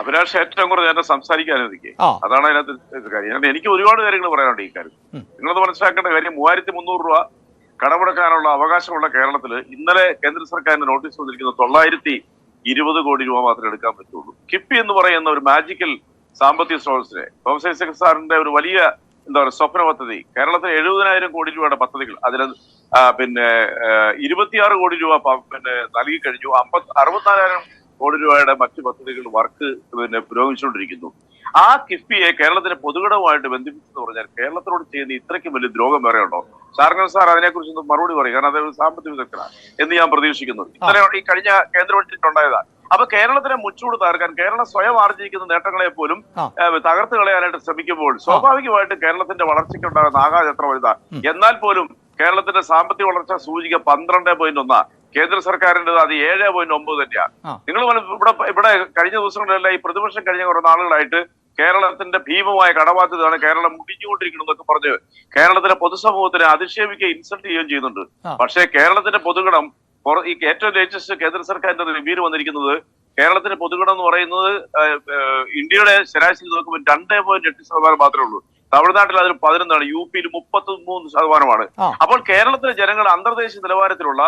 അഭിലാഷ്, ഏറ്റവും കുറച്ച് എന്നെ സംസാരിക്കാനിരിക്കെ അതാണ് അതിനകത്ത് കാര്യം. എനിക്ക് ഒരുപാട് കാര്യങ്ങൾ പറയാനുണ്ട് ഈ കാര്യം. നിങ്ങളത് മനസ്സിലാക്കേണ്ട കാര്യം, 3300 രൂപ കടമെടുക്കാനുള്ള അവകാശമുള്ള കേരളത്തില് ഇന്നലെ കേന്ദ്ര സർക്കാരിന് നോട്ടീസ് വന്നിരിക്കുന്നത് 920 കോടി രൂപ മാത്രമേ എടുക്കാൻ പറ്റുള്ളൂ. കിഫ്ബി എന്ന് പറയുന്ന ഒരു മാജിക്കൽ സാമ്പത്തിക സ്രോതസ്സിനെ പ്രൊഫസർ ഐസക് സാറിന്റെ ഒരു വലിയ എന്താ പറയുക സ്വപ്ന പദ്ധതി, കേരളത്തിൽ 70,000 കോടി രൂപയുടെ പദ്ധതികൾ, അതിൽ 26 കോടി രൂപ നൽകി കഴിഞ്ഞു. 64,000 കോടി രൂപയുടെ മറ്റു പദ്ധതികൾ വർക്ക് പുരോഗമിച്ചുകൊണ്ടിരിക്കുന്നു. ആ കിഫ്ബിയെ കേരളത്തിന്റെ പൊതുകടവുമായിട്ട് ബന്ധിപ്പിച്ചെന്ന് പറഞ്ഞാൽ കേരളത്തിനോട് ചെയ്യുന്ന ഇത്രയ്ക്കും വലിയ ദ്രോഹം വേറെ ഉണ്ടോ? ഷാർഗൻ സാർ അതിനെക്കുറിച്ച് മറുപടി പറയും, കാരണം അദ്ദേഹം സാമ്പത്തിക വിദഗ്ധനാണ് എന്ന് ഞാൻ പ്രതീക്ഷിക്കുന്നത്. ഇത്രയും ഈ കഴിഞ്ഞ കേന്ദ്ര ബഡ്ജറ്റ് ഉണ്ടായതാണ്. അപ്പൊ കേരളത്തിനെ മുച്ചൂട് തകർക്കാൻ, കേരളം സ്വയം ആർജിക്കുന്ന നേട്ടങ്ങളെ പോലും തകർത്ത് കളയാനായിട്ട് ശ്രമിക്കുമ്പോൾ സ്വാഭാവികമായിട്ടും കേരളത്തിന്റെ വളർച്ചയ്ക്ക് ഉണ്ടാകുന്ന ആഘാതം എത്ര വലുതാണ്. എന്നാൽ പോലും കേരളത്തിന്റെ സാമ്പത്തിക വളർച്ച സൂചിക 12.1, കേന്ദ്ര സർക്കാരിൻ്റെത് അത് 7.9 തന്നെയാണ്. നിങ്ങൾ ഇവിടെ കഴിഞ്ഞ ദിവസങ്ങളിലെല്ലാം ഈ പ്രതിപക്ഷം കഴിഞ്ഞ കുറെ നാളുകളായിട്ട് കേരളത്തിന്റെ ഭീമമായ കടബാധ്യതയാണ്, കേരളം മുടിഞ്ഞുകൊണ്ടിരിക്കണമെന്നൊക്കെ പറഞ്ഞ് കേരളത്തിലെ പൊതുസമൂഹത്തിനെ അധിക്ഷേപിക്കുകയും ഇൻസൾട്ട് ചെയ്യുകയും ചെയ്യുന്നുണ്ട്. പക്ഷേ കേരളത്തിന്റെ പൊതുഗണം ഈ ഏറ്റവും ലേറ്റസ്റ്റ് കേന്ദ്ര സർക്കാരിന്റെ റിവ്യൂവിൽ വന്നിരിക്കുന്നത് കേരളത്തിന്റെ പൊതുഗണം എന്ന് പറയുന്നത് ഇന്ത്യയുടെ ശരാശരി നോക്കുമ്പോൾ 2.8% മാത്രമേ ഉള്ളൂ. തമിഴ്നാട്ടിൽ അതിന് 11, യു പിയിൽ 33%. അപ്പോൾ കേരളത്തിലെ ജനങ്ങൾ അന്തർദേശീയ നിലവാരത്തിലുള്ള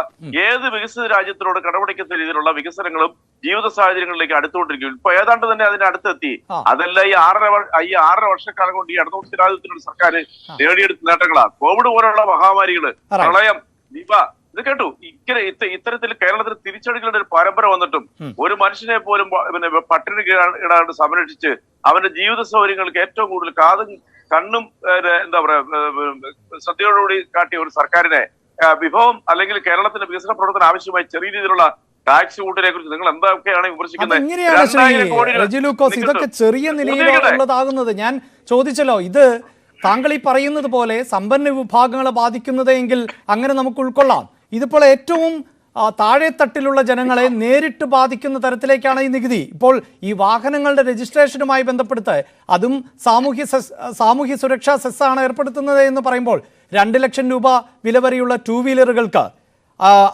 ഏത് വികസിത രാജ്യത്തിനോട് കടപിടിക്കുന്ന രീതിയിലുള്ള വികസനങ്ങളും ജീവിത സാഹചര്യങ്ങളിലേക്ക് അടുത്തുകൊണ്ടിരിക്കും. ഇപ്പൊ ഏതാണ്ട് തന്നെ അതിന് അടുത്തെത്തി. അതല്ല ഈ 6.5 വർഷക്കാലം കൊണ്ട് ഈ ഇടതുപക്ഷ രാജ്യത്തിനുള്ള സർക്കാർ നേടിയെടുത്ത നേട്ടങ്ങളാണ്. കോവിഡ് പോലുള്ള മഹാമാരികള്, പ്രളയം, നിപ, ഇത് കേട്ടു. ഇത്തരത്തിൽ കേരളത്തിൽ തിരിച്ചടികളുടെ ഒരു പരമ്പര വന്നിട്ടും ഒരു മനുഷ്യനെ പോലും പട്ടിണി ഇടാണ്ട് സംരക്ഷിച്ച് അവന്റെ ജീവിത സൗകര്യങ്ങൾക്ക് ഏറ്റവും കൂടുതൽ കണ്ണും എന്താ പറയാ ശ്രദ്ധയോടുകൂടി കാട്ടിയ ഒരു സർക്കാരിനെ വിഭവം അല്ലെങ്കിൽ കേരളത്തിന്റെ വികസന പ്രവർത്തനം ആവശ്യമായി ചെറിയ രീതിയിലുള്ള ടാക്സ് കൂട്ടിനെ കുറിച്ച് നിങ്ങൾ എന്തൊക്കെയാണ് വിമർശിക്കുന്നത്? ഇതൊക്കെ ചെറിയ നിലയിലുള്ളതാകുന്നത് ഞാൻ ചോദിച്ചല്ലോ. ഇത് താങ്കൾ ഈ പറയുന്നത് പോലെ സമ്പന്ന വിഭാഗങ്ങളെ ബാധിക്കുന്നതെങ്കിൽ അങ്ങനെ നമുക്ക് ഉൾക്കൊള്ളാം. ഇതിപ്പോൾ ഏറ്റവും താഴെത്തട്ടിലുള്ള ജനങ്ങളെ നേരിട്ട് ബാധിക്കുന്ന തരത്തിലേക്കാണ് ഈ നികുതി. ഇപ്പോൾ ഈ വാഹനങ്ങളുടെ രജിസ്ട്രേഷനുമായി ബന്ധപ്പെടുത്ത് അതും സാമൂഹ്യ സുരക്ഷാ സെസ്സാണ് ഏർപ്പെടുത്തുന്നത് എന്ന് പറയുമ്പോൾ 2 ലക്ഷം രൂപ വില വരെയുള്ള 2 വീലറുകൾക്ക്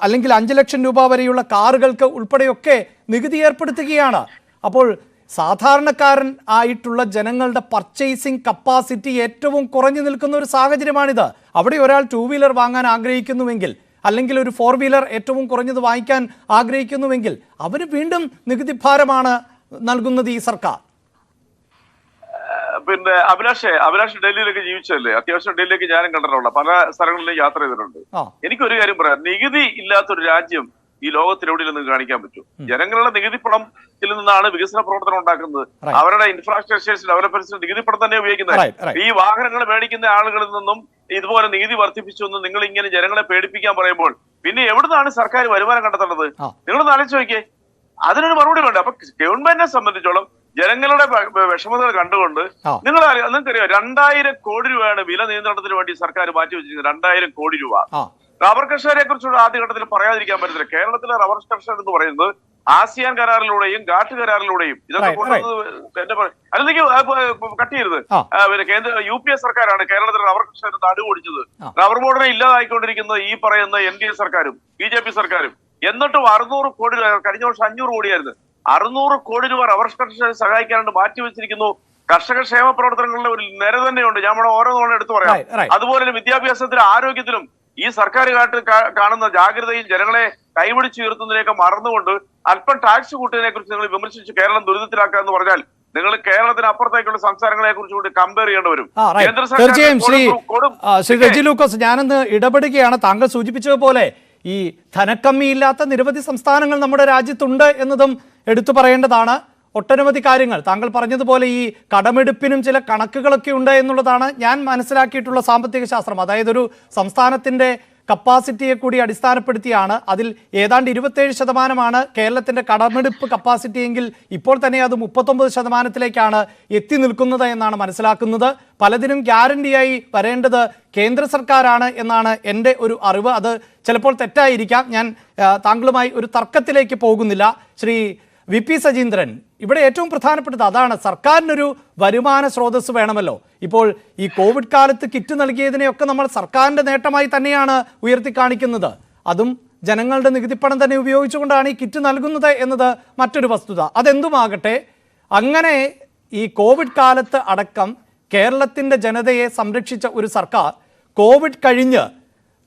അല്ലെങ്കിൽ 5 ലക്ഷം രൂപ വരെയുള്ള കാറുകൾക്ക് ഉൾപ്പെടെയൊക്കെ നികുതി ഏർപ്പെടുത്തുകയാണ്. അപ്പോൾ സാധാരണക്കാരൻ ആയിട്ടുള്ള ജനങ്ങളുടെ പർച്ചേസിംഗ് കപ്പാസിറ്റി ഏറ്റവും കുറഞ്ഞു നിൽക്കുന്ന ഒരു സാഹചര്യമാണിത്. അവിടെ ഒരാൾ 2 വീലർ വാങ്ങാൻ ആഗ്രഹിക്കുന്നുവെങ്കിൽ അല്ലെങ്കിൽ ഒരു 4 വീലർ ഏറ്റവും കുറഞ്ഞത് വാങ്ങിക്കാൻ ആഗ്രഹിക്കുന്നുവെങ്കിൽ അവന് വീണ്ടും നികുതി ഭാരമാണ് നൽകുന്നത് ഈ സർക്കാർ. പിന്നെ അഭിലാഷ് ഡൽഹിയിലേക്ക് ജീവിച്ചല്ലേ? അത്യാവശ്യം ഡൽഹിയിലേക്ക് ഞാനും കണ്ടിട്ടുള്ള പല സ്ഥലങ്ങളിലും യാത്ര ചെയ്തിട്ടുണ്ട്. എനിക്കൊരു കാര്യം പറയാം, നികുതി ഇല്ലാത്തൊരു രാജ്യം ഈ ലോകത്തിലെവിടെ നിന്ന് കാണിക്കാൻ പറ്റും? ജനങ്ങളുടെ നികുതി പണത്തിൽ നിന്നാണ് വികസന പ്രവർത്തനം ഉണ്ടാക്കുന്നത്. അവരുടെ ഇൻഫ്രാസ്ട്രക്ചേഴ്സ് ഡെവലപ്മെന്റ്സിന് നികുതി പണം തന്നെ ഉപയോഗിക്കുന്നത്. ഈ വാഹനങ്ങൾ മേടിക്കുന്ന ആളുകളിൽ നിന്നും ഇതുപോലെ നികുതി വർദ്ധിപ്പിച്ചു എന്ന് നിങ്ങൾ ഇങ്ങനെ ജനങ്ങളെ പേടിപ്പിക്കാൻ പറയുമ്പോൾ പിന്നെ എവിടുന്നാണ് സർക്കാർ വരുമാനം കണ്ടെത്തേണ്ടത്? നിങ്ങളൊന്ന് ആലോചിച്ച് നോക്കിയേ. അതിനൊരു മറുപടി വേണ്ട. അപ്പൊ ഗവൺമെന്റിനെ സംബന്ധിച്ചോളം ജനങ്ങളുടെ വിഷമതകൾ കണ്ടുകൊണ്ട് നിങ്ങൾക്കറിയാം 2000 കോടി രൂപയാണ് വില നിയന്ത്രണത്തിന് വേണ്ടി സർക്കാർ മാറ്റി വെച്ചിരിക്കുന്നത്. 2000 കോടി രൂപ. റബ്ബർ കർഷകരെ കുറിച്ചുള്ള ആദ്യഘട്ടത്തിൽ പറയാതിരിക്കാൻ പറ്റത്തില്ല. കേരളത്തിലെ റബ്ബർ കർഷകർ എന്ന് പറയുന്നത് ആസിയാൻ കരാറിലൂടെയും ഗാട്ട് കരാറിലൂടെയും ഇതൊക്കെ കൊണ്ടുവന്നത് അല്ലെങ്കിൽ കട്ട് ചെയ്തത് കേന്ദ്ര UPA സർക്കാരാണ് കേരളത്തിലെ റബ്ബർ കർഷകരെ നടുവൊടിച്ചത്. റബ്ബർ ബോർഡിനെ ഇല്ലാതായിക്കൊണ്ടിരിക്കുന്നത് ഈ പറയുന്ന NDA സർക്കാരും BJP സർക്കാരും. എന്നിട്ടും 600 കോടി രൂപ, കഴിഞ്ഞ വർഷം 500 കോടിയായിരുന്നു, 600 കോടി രൂപ റബ്ബർ കർഷകരെ സഹായിക്കാനായിട്ട് മാറ്റിവെച്ചിരിക്കുന്നു. കർഷക ക്ഷേമ പ്രവർത്തനങ്ങളുടെ ഒരു നിര തന്നെയുണ്ട്. ഞാൻ ഓരോ തവണ എടുത്തു പറയാം. അതുപോലെ വിദ്യാഭ്യാസത്തിലും ആരോഗ്യത്തിലും ഈ സർക്കാർ കാണുന്ന ജാഗ്രതയിൽ ജനങ്ങളെ കൈപിടിച്ച് ഉയർത്തുന്നതിനൊക്കെ മറന്നുകൊണ്ട് അല്പം ടാക്സ് കൂട്ടിയതിനെ കുറിച്ച് നിങ്ങൾ വിമർശിച്ച് കേരളം ദുരിതത്തിലാക്കുക എന്ന് പറഞ്ഞാൽ നിങ്ങൾ കേരളത്തിന് അപ്പുറത്തേക്കുള്ള സംസ്ഥാനങ്ങളെ കുറിച്ച് കൂടി കമ്പയർ ചെയ്യേണ്ടി വരും. തീർച്ചയായും ശ്രീ റെജി ലൂക്കോസ്, ഞാനൊന്ന് ഇടപെടുകയാണ്. താങ്കൾ സൂചിപ്പിച്ചതുപോലെ ഈ ധനക്കമ്മിയില്ലാത്ത നിരവധി സംസ്ഥാനങ്ങൾ നമ്മുടെ രാജ്യത്തുണ്ട് എന്നതും എടുത്തു പറയേണ്ടതാണ്. ഒട്ടനവധി കാര്യങ്ങൾ താങ്കൾ പറഞ്ഞതുപോലെ ഈ കടമെടുപ്പിനും ചില കണക്കുകളൊക്കെ ഉണ്ട് എന്നുള്ളതാണ് ഞാൻ മനസ്സിലാക്കിയിട്ടുള്ള സാമ്പത്തിക ശാസ്ത്രം. അതായത് ഒരു സംസ്ഥാനത്തിൻ്റെ കപ്പാസിറ്റിയെ കൂടി അടിസ്ഥാനപ്പെടുത്തിയാണ്. അതിൽ ഏതാണ്ട് 27% കേരളത്തിൻ്റെ കടമെടുപ്പ് കപ്പാസിറ്റി എങ്കിൽ ഇപ്പോൾ തന്നെ അത് 39%-ത്തിലേക്കാണ് എത്തി നിൽക്കുന്നത് എന്നാണ് മനസ്സിലാക്കുന്നത്. പലതിനും ഗ്യാരണ്ടിയായി വരേണ്ടത് കേന്ദ്ര സർക്കാരാണ് എന്നാണ് എൻ്റെ ഒരു അറിവ്. അത് ചിലപ്പോൾ തെറ്റായിരിക്കാം. ഞാൻ താങ്കളുമായി ഒരു തർക്കത്തിലേക്ക് പോകുന്നില്ല. ശ്രീ VP സജീന്ദ്രൻ, ഇവിടെ ഏറ്റവും പ്രധാനപ്പെട്ടത് അതാണ്. സർക്കാരിനൊരു വരുമാന സ്രോതസ് വേണമല്ലോ. ഇപ്പോൾ ഈ കോവിഡ് കാലത്ത് കിറ്റ് നൽകിയതിനെയൊക്കെ നമ്മൾ സർക്കാരിൻ്റെ നേട്ടമായി തന്നെയാണ് ഉയർത്തിക്കാണിക്കുന്നത്. അതും ജനങ്ങളുടെ നികുതിപ്പണം തന്നെ ഉപയോഗിച്ചുകൊണ്ടാണ് ഈ കിറ്റ് നൽകുന്നത് എന്നത് മറ്റൊരു വസ്തുത. അതെന്തുമാകട്ടെ, അങ്ങനെ ഈ കോവിഡ് കാലത്ത് അടക്കം കേരളത്തിൻ്റെ ജനതയെ സംരക്ഷിച്ച ഒരു സർക്കാർ കോവിഡ് കഴിഞ്ഞ്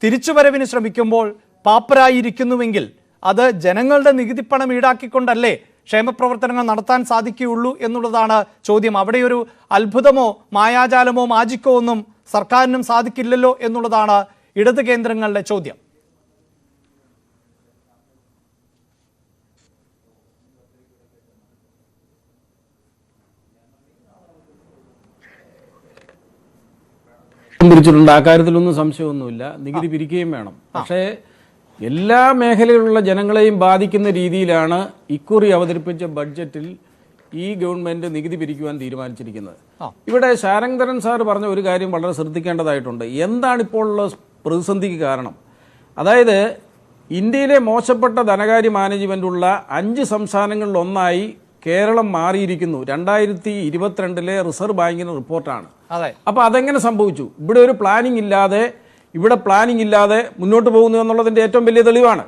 തിരിച്ചുവരവിന് ശ്രമിക്കുമ്പോൾ പാപ്പരായിരിക്കുന്നുവെങ്കിൽ അത് ജനങ്ങളുടെ നികുതിപ്പണം ഈടാക്കിക്കൊണ്ടല്ലേ ക്ഷേമപ്രവർത്തനങ്ങൾ നടത്താൻ സാധിക്കുകയുള്ളൂ എന്നുള്ളതാണ് ചോദ്യം. അവിടെ ഒരു അത്ഭുതമോ മായാജാലമോ മാജിക്കോ ഒന്നും സർക്കാരിനും സാധിക്കില്ലല്ലോ എന്നുള്ളതാണ് ഇടത് കേന്ദ്രങ്ങളുടെ ചോദ്യം. പിരിച്ചിട്ടുണ്ട്, ആ കാര്യത്തിലൊന്നും സംശയമൊന്നുമില്ല. നികുതി പിരിക്കുകയും വേണം. പക്ഷേ എല്ലാ മേഖലയിലുള്ള ജനങ്ങളെയും ബാധിക്കുന്ന രീതിയിലാണ് ഇക്കുറി അവതരിപ്പിച്ച ബഡ്ജറ്റിൽ ഈ ഗവൺമെന്റ് നികുതി പിരിക്കുവാൻ തീരുമാനിച്ചിരിക്കുന്നത്. ഇവിടെ ശാരംഗധരൻ സാർ പറഞ്ഞ ഒരു കാര്യം വളരെ ശ്രദ്ധിക്കേണ്ടതായിട്ടുണ്ട്. എന്താണിപ്പോൾ ഉള്ള പ്രതിസന്ധിക്ക് കാരണം? അതായത് ഇന്ത്യയിലെ മോശപ്പെട്ട ധനകാര്യ മാനേജ്മെന്റുള്ള 5 സംസ്ഥാനങ്ങളിലൊന്നായി കേരളം മാറിയിരിക്കുന്നു. 2022 റിസർവ് ബാങ്കിന്റെ റിപ്പോർട്ടാണ്. അപ്പോൾ അതെങ്ങനെ സംഭവിച്ചു? ഇവിടെ ഒരു പ്ലാനിംഗ് ഇല്ലാതെ മുന്നോട്ട് പോകുന്നു എന്നുള്ളതിന്റെ ഏറ്റവും വലിയ തെളിവാണ്.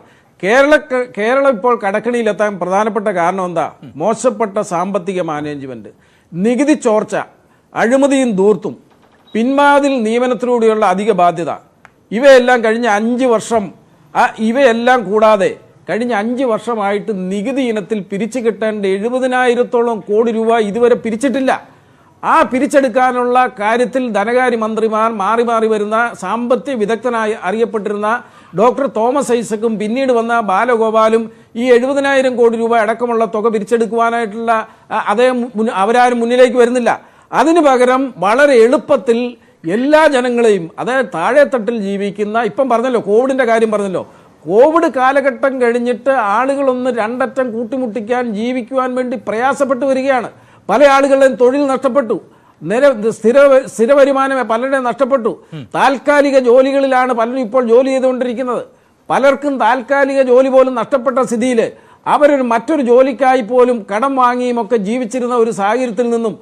കേരളം ഇപ്പോൾ കടക്കണിയിലെത്താൻ പ്രധാനപ്പെട്ട കാരണം എന്താ? മോശപ്പെട്ട സാമ്പത്തിക മാനേജ്മെന്റ്, നികുതി ചോർച്ച, അഴിമതിയും ധൂർത്തും, പിൻവാതിൽ നിയമനത്തിലൂടെയുള്ള അധിക ബാധ്യത, ഇവയെല്ലാം കഴിഞ്ഞ 5 വർഷം ഇവയെല്ലാം കൂടാതെ കഴിഞ്ഞ 5 വർഷമായിട്ട് നികുതി ഇനത്തിൽ പിരിച്ചു കിട്ടേണ്ട 70,000-ഓളം കോടി രൂപ ഇതുവരെ പിരിച്ചിട്ടില്ല. ആ പിരിച്ചെടുക്കാനുള്ള കാര്യത്തിൽ ധനകാര്യ മന്ത്രിമാർ മാറി മാറി വരുന്ന സാമ്പത്തിക വിദഗ്ധനായി അറിയപ്പെട്ടിരുന്ന ഡോക്ടർ തോമസ് ഐസക്കും പിന്നീട് വന്ന ബാലഗോപാലും ഈ 70,000 കോടി രൂപ അടക്കമുള്ള തുക പിരിച്ചെടുക്കുവാനായിട്ടുള്ള അവരാരും മുന്നിലേക്ക് വരുന്നില്ല. അതിനു പകരം വളരെ എളുപ്പത്തിൽ എല്ലാ ജനങ്ങളെയും, അതായത് താഴെത്തട്ടിൽ ജീവിക്കുന്ന, ഇപ്പം പറഞ്ഞല്ലോ കോവിഡിന്റെ കാര്യം പറഞ്ഞല്ലോ, കോവിഡ് കാലഘട്ടം കഴിഞ്ഞിട്ട് ആളുകളൊന്ന് രണ്ടറ്റം കൂട്ടിമുട്ടിക്കാൻ ജീവിക്കുവാൻ വേണ്ടി പ്രയാസപ്പെട്ടു വരികയാണ്. പല ആളുകളുടെയും തൊഴിൽ നഷ്ടപ്പെട്ടു, സ്ഥിര വരുമാനം പലരുടെയും നഷ്ടപ്പെട്ടു. താൽക്കാലിക ജോലികളിലാണ് പലരും ഇപ്പോൾ ജോലി ചെയ്തുകൊണ്ടിരിക്കുന്നത്. പലർക്കും താൽക്കാലിക ജോലി പോലും നഷ്ടപ്പെട്ട സ്ഥിതിയിൽ മറ്റൊരു ജോലിക്കായി പോലും കടം വാങ്ങിയും ഒക്കെ ജീവിച്ചിരുന്ന ഒരു സാഹചര്യത്തിൽ നിന്നും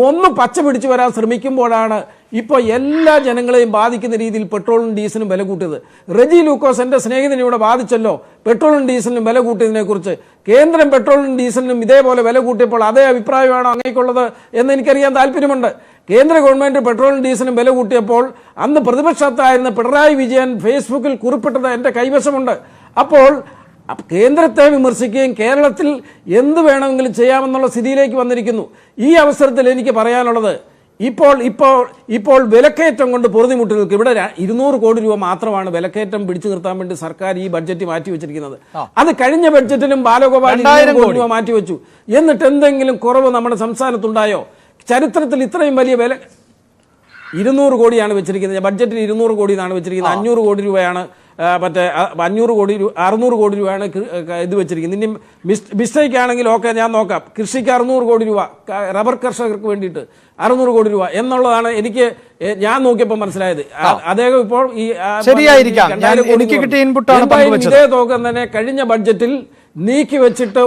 ഒന്ന് പച്ച പിടിച്ചു വരാൻ ശ്രമിക്കുമ്പോഴാണ് ഇപ്പോൾ എല്ലാ ജനങ്ങളെയും ബാധിക്കുന്ന രീതിയിൽ പെട്രോളും ഡീസലും വില കൂട്ടിയത്. റെജി ലൂക്കോസ് എൻ്റെ സ്നേഹിതനെ ഇവിടെ ബാധിച്ചല്ലോ പെട്രോളും ഡീസലിനും വില കൂട്ടിയതിനെ കുറിച്ച്. കേന്ദ്രം പെട്രോളിനും ഡീസലിനും ഇതേപോലെ വില കൂട്ടിയപ്പോൾ അതേ അഭിപ്രായമാണോ അങ്ങേക്കുള്ളത് എന്ന് എനിക്കറിയാൻ താല്പര്യമുണ്ട്. കേന്ദ്ര ഗവൺമെന്റ് പെട്രോളും ഡീസലും വില കൂട്ടിയപ്പോൾ അന്ന് പ്രതിപക്ഷത്തായിരുന്ന പിണറായി വിജയൻ ഫേസ്ബുക്കിൽ കുറിപ്പിട്ടത് എൻ്റെ കൈവശമുണ്ട്. അപ്പോൾ കേന്ദ്രത്തെ വിമർശിക്കുകയും കേരളത്തിൽ എന്ത് വേണമെങ്കിലും ചെയ്യാമെന്നുള്ള സ്ഥിതിയിലേക്ക് വന്നിരിക്കുന്നു. ഈ അവസരത്തിൽ എനിക്ക് പറയാനുള്ളത്, ഇപ്പോൾ വിലക്കയറ്റം കൊണ്ട് പൊറുതിമുട്ടി നിൽക്കും. ഇവിടെ 200 കോടി രൂപ മാത്രമാണ് വിലക്കയറ്റം പിടിച്ചു നിർത്താൻ വേണ്ടി സർക്കാർ ഈ ബഡ്ജറ്റ് മാറ്റിവെച്ചിരിക്കുന്നത്. അത് കഴിഞ്ഞ ബഡ്ജറ്റിലും ബാലഗോപാൽ 200 കോടി രൂപ മാറ്റിവെച്ചു. എന്നിട്ട് എന്തെങ്കിലും കുറവ് നമ്മുടെ സംസ്ഥാനത്തുണ്ടായോ? ചരിത്രത്തിൽ ഇത്രയും വലിയ 200 കോടിയാണ് വെച്ചിരിക്കുന്നത്. ബഡ്ജറ്റിൽ 200 കോടി എന്നാണ് വെച്ചിരിക്കുന്നത്. 500 കോടി രൂപയാണ് 600 കോടി രൂപയാണ് ഇത് വെച്ചിരിക്കുന്നത്. ഇനി മിസ്റ്റേക്ക് ആണെങ്കിൽ ഓക്കെ, ഞാൻ നോക്കാം. കൃഷിക്ക് 600 കോടി രൂപ, റബ്ബർ കർഷകർക്ക് വേണ്ടിയിട്ട് 600 കോടി രൂപ എന്നുള്ളതാണ് ഞാൻ നോക്കിയപ്പോൾ മനസ്സിലായത്. അദ്ദേഹം ഇപ്പോൾ ഈ ഇതേ തുക തന്നെ കഴിഞ്ഞ ബഡ്ജറ്റിൽ നീക്കി വെച്ചിട്ട്